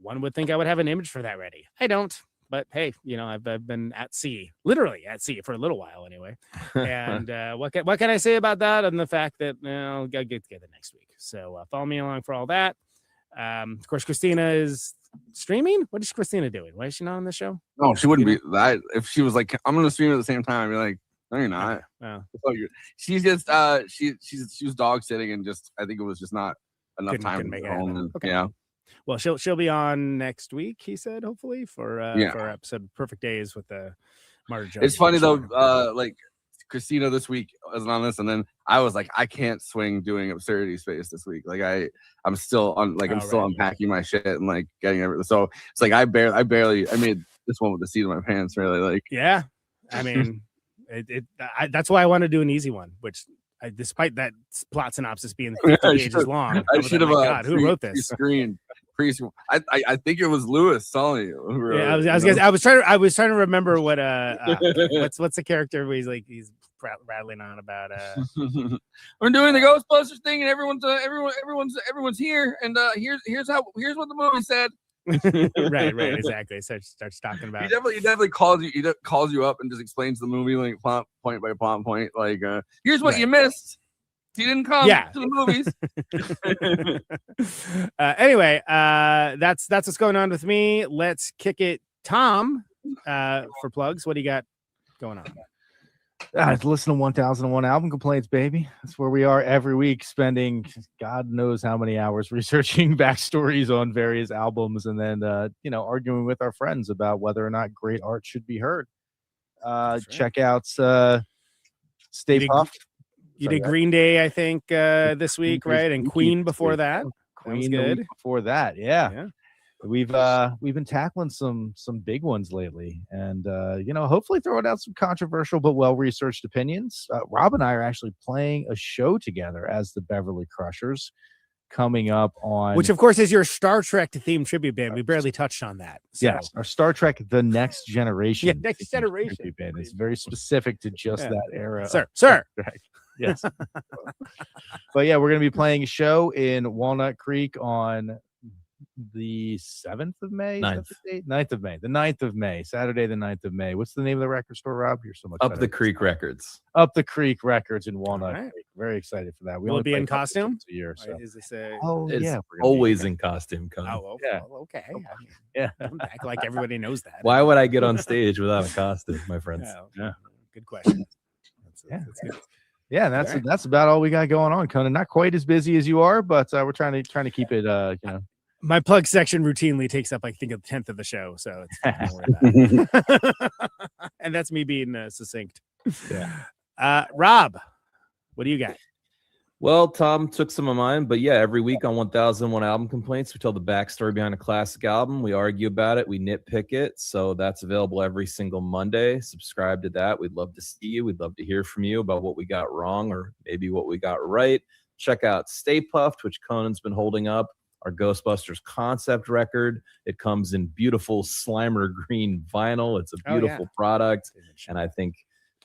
One would think I would have an image for that ready. I don't, but hey, I've been at sea, literally at sea for a little while anyway. And what can I say about that? And the fact that I'll get together next week. So follow me along for all that. Of course, Christina is streaming. What is Christina doing? Why is she not on the show? No, she wouldn't be. That if she was like, I'm going to stream at the same time, I'd be like, no, you're not. Oh. She's just she was dog sitting and just I think it was just not enough time to make it home. Okay. Yeah. Well, she'll be on next week, he said, hopefully for our episode Perfect Days with the Marta Jones. It's funny though, like Christina this week wasn't on this, and then I was like, I can't swing doing Absurdity Space this week. Like I'm still unpacking my shit and like getting everything. So it's like I made this one with the seat of my pants, really. Like yeah, I mean, that's why I want to do an easy one, which. Despite that plot synopsis being 50 pages long, I should have. who wrote this? Screen priest. I think it was Lewis telling you. Yeah, I was trying to remember what what's the character where he's rattling on about we're doing the Ghostbusters thing and everyone's here and here's what the movie said. right, exactly. Starts talking about. He definitely calls you up and just explains the movie like plot point by plot point. Like, here's what you missed. You didn't come to the movies. Anyway, that's what's going on with me. Let's kick it, Tom. For plugs, what do you got going on? Listen to 1001 Album Complaints, baby. That's where we are every week, spending God knows how many hours researching backstories on various albums, and then arguing with our friends about whether or not great art should be heard. Check out Stay Puft. You did Green Day, I think, this week, right? And Queen before that. Queen good. Before that, yeah. We've been tackling some big ones lately, and hopefully throwing out some controversial but well-researched opinions. Rob and I are actually playing a show together as the Beverly Crushers, coming up on, which of course is your Star Trek themed tribute band. We barely touched on that. So. Yes, our Star Trek: The Next Generation. Yeah, Next Generation tribute band. It's very specific to just that era, sir. Yes. But yeah, we're going to be playing a show in Walnut Creek on the 7th of May. 9th of May. The 9th of May. Saturday, the 9th of May. What's the name of the record store, Rob? You're so much Up the Creek Records. Up the Creek Records in Walnut Creek. Very excited for that. Will it be in costume? A year, so. Is this it's always in costume. Oh, yeah. Well, okay. Yeah. Don't act like everybody knows that. Why would I get on stage without a costume, my friends? Yeah. Good question. That's good. Yeah, that's about all we got going on, Conan. Not quite as busy as you are, but we're trying to keep it. My plug section routinely takes up, I think, a 10th of the show, so it's and that's me being succinct. Yeah. Rob, what do you got? Well, Tom took some of mine, but yeah, every week on 1001 Album Complaints, we tell the backstory behind a classic album. We argue about it. We nitpick it. So that's available every single Monday. Subscribe to that. We'd love to see you. We'd love to hear from you about what we got wrong or maybe what we got right. Check out Stay Puft, which Conan's been holding up, our Ghostbusters concept record. It comes in beautiful Slimer green vinyl. It's a beautiful product. And I think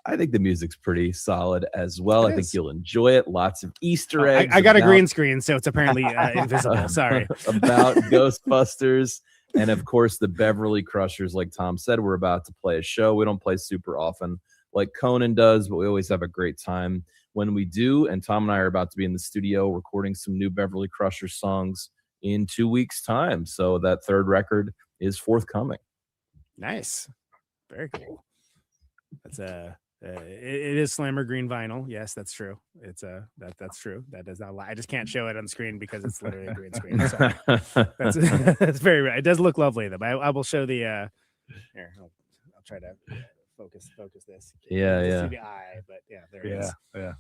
the music's pretty solid as well. I think you'll enjoy it. Lots of Easter eggs. I got a green screen, so it's apparently invisible. Sorry. About Ghostbusters. And of course, the Beverly Crushers, like Tom said, we're about to play a show. We don't play super often like Conan does, but we always have a great time when we do. And Tom and I are about to be in the studio recording some new Beverly Crushers songs in 2 weeks' time. So that third record is forthcoming. Nice. Very cool. That's it is Slammer green vinyl. Yes, that's true. It's that's true. That does not lie. I just can't show it on the screen because it's literally a green screen. Sorry. That's very right. It does look lovely though. But I will show the here. I'll try to focus this. Yeah. See the eye, but yeah, there it is. Yeah.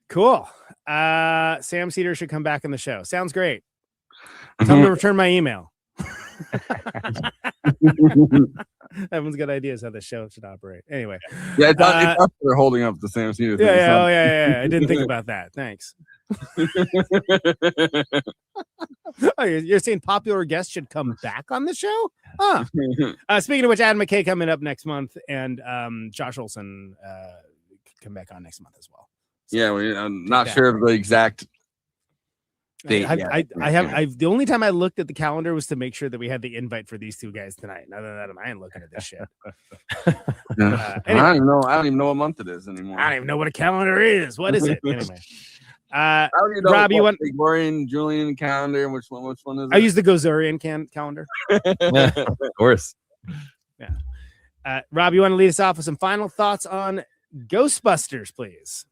Cool. Sam Cedar should come back on the show. Sounds great. Tell him to return my email. Everyone's got ideas how the show should operate. Anyway, it's they're holding up the Sam Cedar thing. Yeah. I didn't think about that. Thanks. Oh, you're saying popular guests should come back on the show? Huh. Speaking of which, Adam McKay coming up next month, and Josh Olson come back on next month as well. So yeah, I'm not sure of the exact date. The only time I looked at the calendar was to make sure that we had the invite for these two guys tonight. Other than that, I ain't looking at this shit. Anyway. I don't even know what month it is anymore. I don't even know what a calendar is. What is it? Anyway. I don't even know Rob, you want Gregorian, Julian calendar? Which one is it? I use the Gozorian calendar. Of course. Yeah. Rob, you want to lead us off with some final thoughts on Ghostbusters, please?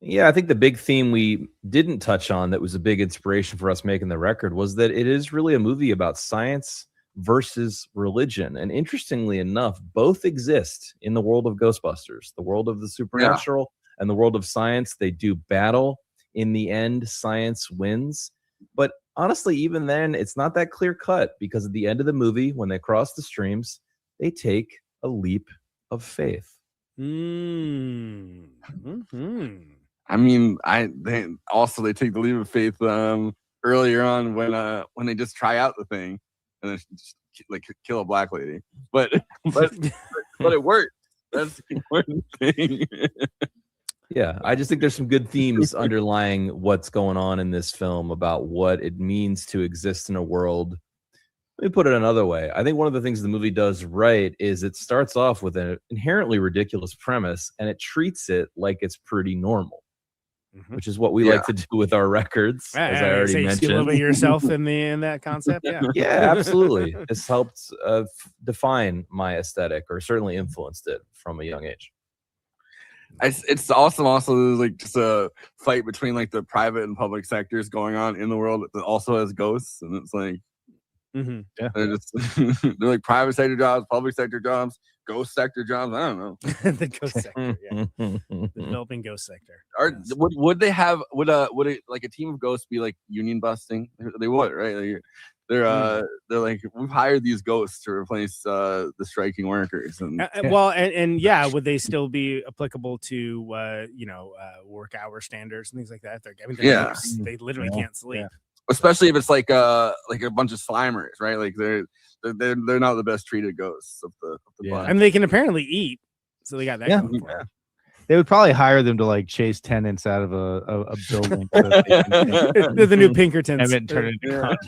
Yeah, I think the big theme we didn't touch on that was a big inspiration for us making the record was that it is really a movie about science versus religion. And interestingly enough, both exist in the world of Ghostbusters, the world of the supernatural and the world of science. They do battle. In the end, science wins. But honestly, even then, it's not that clear cut because at the end of the movie, when they cross the streams, they take a leap of faith. I mean, they take the leap of faith earlier on when they just try out the thing and then just like kill a black lady, but it worked. That's the important thing. Yeah, I just think there's some good themes underlying what's going on in this film about what it means to exist in a world. Let me put it another way. I think one of the things the movie does right is it starts off with an inherently ridiculous premise and it treats it like it's pretty normal, which is what we like to do with our records, as I already mentioned. See a little bit of yourself in that concept. Yeah, yeah, absolutely. It's helped define my aesthetic, or certainly influenced it from a young age. It's awesome. Also, there's like just a fight between like the private and public sectors going on in the world that also has ghosts, and it's like, yeah, they're like private sector jobs, public sector jobs, ghost sector jobs. I don't know. The ghost sector, yeah, the developing ghost sector. Would they have would it like a team of ghosts be like union busting? They would, right? Like, they're like, we've hired these ghosts to replace the striking workers, and and yeah, would they still be applicable to work hour standards and things like that? They're ghosts. They literally can't sleep. Yeah. Especially if it's like a bunch of slimers, right? Like they're not the best treated ghosts of the bunch. And they can apparently eat, so they got that. Going for them. They would probably hire them to like chase tenants out of a building. They're the new Pinkertons. And turn it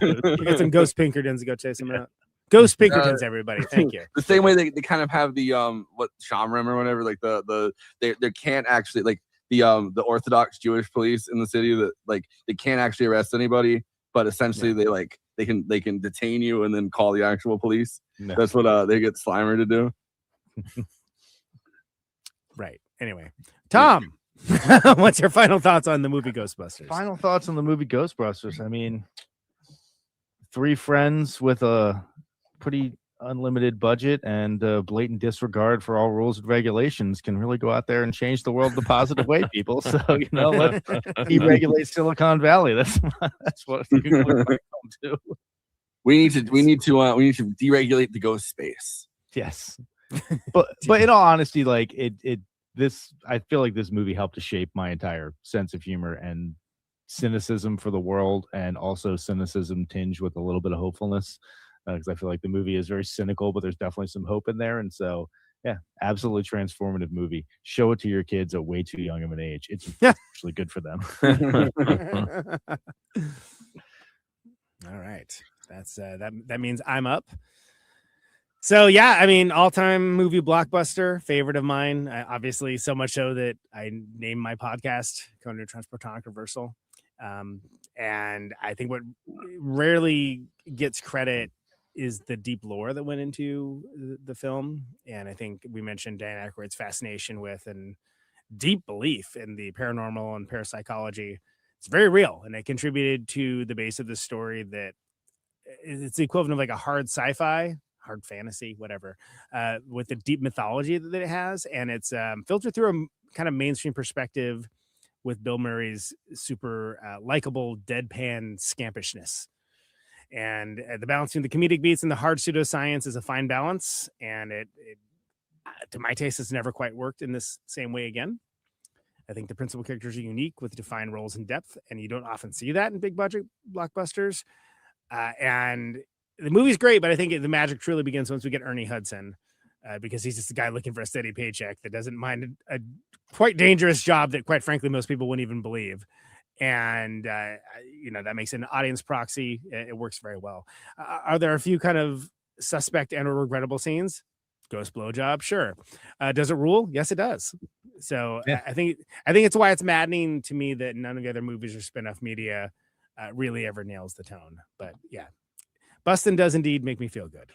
You get some ghost Pinkertons to go chase them out. Ghost Pinkertons, everybody. Thank you. The same way they kind of have the what Shamrim or whatever, like they can't actually like the Orthodox Jewish police in the city that like they can't actually arrest anybody, but essentially they can detain you and then call the actual police. No. That's what they get Slimer to do. Right. Anyway, Tom, what's your final thoughts on the movie Ghostbusters? Final thoughts on the movie Ghostbusters. I mean, 3 friends with a pretty unlimited budget and blatant disregard for all rules and regulations can really go out there and change the world the positive way, people. So, let's deregulate Silicon Valley. That's what people are do. We need to deregulate the ghost space. Yes. But in all honesty, like I feel like this movie helped to shape my entire sense of humor and cynicism for the world, and also cynicism tinged with a little bit of hopefulness, because I feel like the movie is very cynical, but there's definitely some hope in there. And so, yeah, absolutely transformative movie. Show it to your kids at way too young of an age. It's actually good for them. All right, that's that means I'm up. So yeah, I mean, all-time movie blockbuster, favorite of mine. Obviously, so much so that I named my podcast "Conan Transportant Controversial." And I think what rarely gets credit is the deep lore that went into the film. And I think we mentioned Dan Aykroyd's fascination with and deep belief in the paranormal and parapsychology. It's very real, and it contributed to the base of the story. That it's the equivalent of like a hard sci-fi, hard fantasy, whatever, with the deep mythology that it has. And it's filtered through a kind of mainstream perspective with Bill Murray's super likable deadpan scampishness. And the balance between the comedic beats and the hard pseudoscience is a fine balance. And it to my taste, has never quite worked in this same way again. I think the principal characters are unique with defined roles and depth, and you don't often see that in big budget blockbusters. And the movie's great, but I think the magic truly begins once we get Ernie Hudson, because he's just a guy looking for a steady paycheck that doesn't mind a quite dangerous job that, quite frankly, most people wouldn't even believe. And, that makes it an audience proxy. It works very well. Are there a few kind of suspect and or regrettable scenes? Ghost blowjob, sure. Does it rule? Yes, it does. So yeah. I think it's why it's maddening to me that none of the other movies or spin-off media really ever nails the tone. But yeah, Bustin' does indeed make me feel good.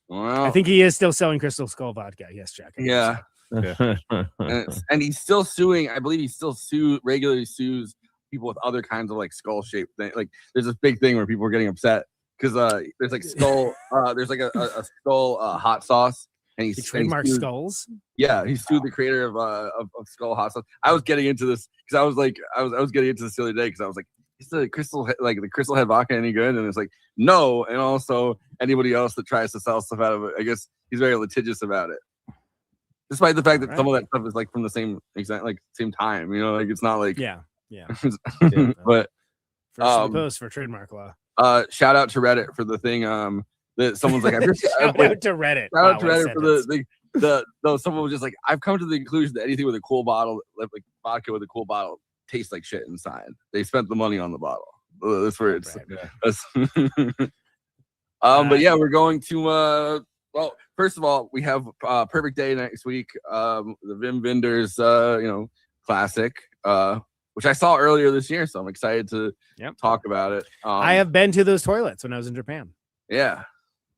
Wow. I think he is still selling Crystal Skull vodka. Yes, Jack. Yeah. And he's still suing. I believe he still regularly sues people with other kinds of like skull-shaped thing. Like there's this big thing where people are getting upset because there's like skull. There's like a skull hot sauce. And he trademarked skulls. Yeah, he sued the creator of Skull Hot Sauce. I was getting into this because I was getting into this the other day because I was like, is the crystal head vodka any good? And it's like, no. And also anybody else that tries to sell stuff out of it, I guess he's very litigious about it. Despite the fact that some of that stuff is like from the same time, like it's not like Yeah. But First in the post for trademark law. Shout out to Reddit for the thing. That someone's like, Shout out to Reddit. Shout out to Reddit for the someone was just like, I've come to the conclusion that anything with a cool bottle, like vodka with a cool bottle, tastes like shit inside. They spent the money on the bottle. That's where it's. But yeah, we're going to. Well, first of all, we have Perfect Day next week. The Wim Wenders, classic, which I saw earlier this year, so I'm excited to talk about it. I have been to those toilets when I was in Japan. Yeah.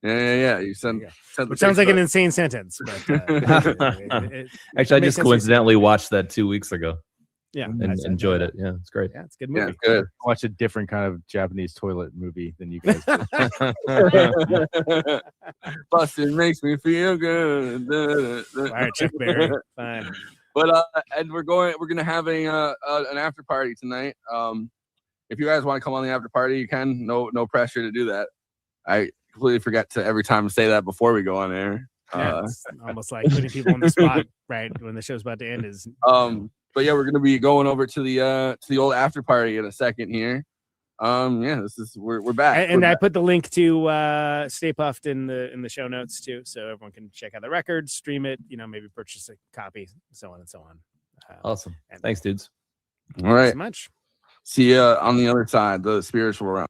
You sent which sounds like an insane sentence, but actually, I just coincidentally watched that 2 weeks ago. Yeah, and enjoyed it. Yeah, it's great. Yeah, it's a good movie. Yeah, it's good. Watch a different kind of Japanese toilet movie than you guys did. Busting makes me feel good. All right, Chuck Berry. Fine. But and we're gonna have an after party tonight. If you guys want to come on the after party, you can. No pressure to do that. I completely forget to every time say that before we go on air. It's almost like putting people on the spot right when the show's about to end is. But yeah, we're gonna be going over to the old after party in a second here. We're back. And I put the link to Stay Puffed in the show notes too, so everyone can check out the record, stream it, maybe purchase a copy, so on and so on. Awesome. Thanks, dudes. All right. So much. See you on the other side, the spiritual realm.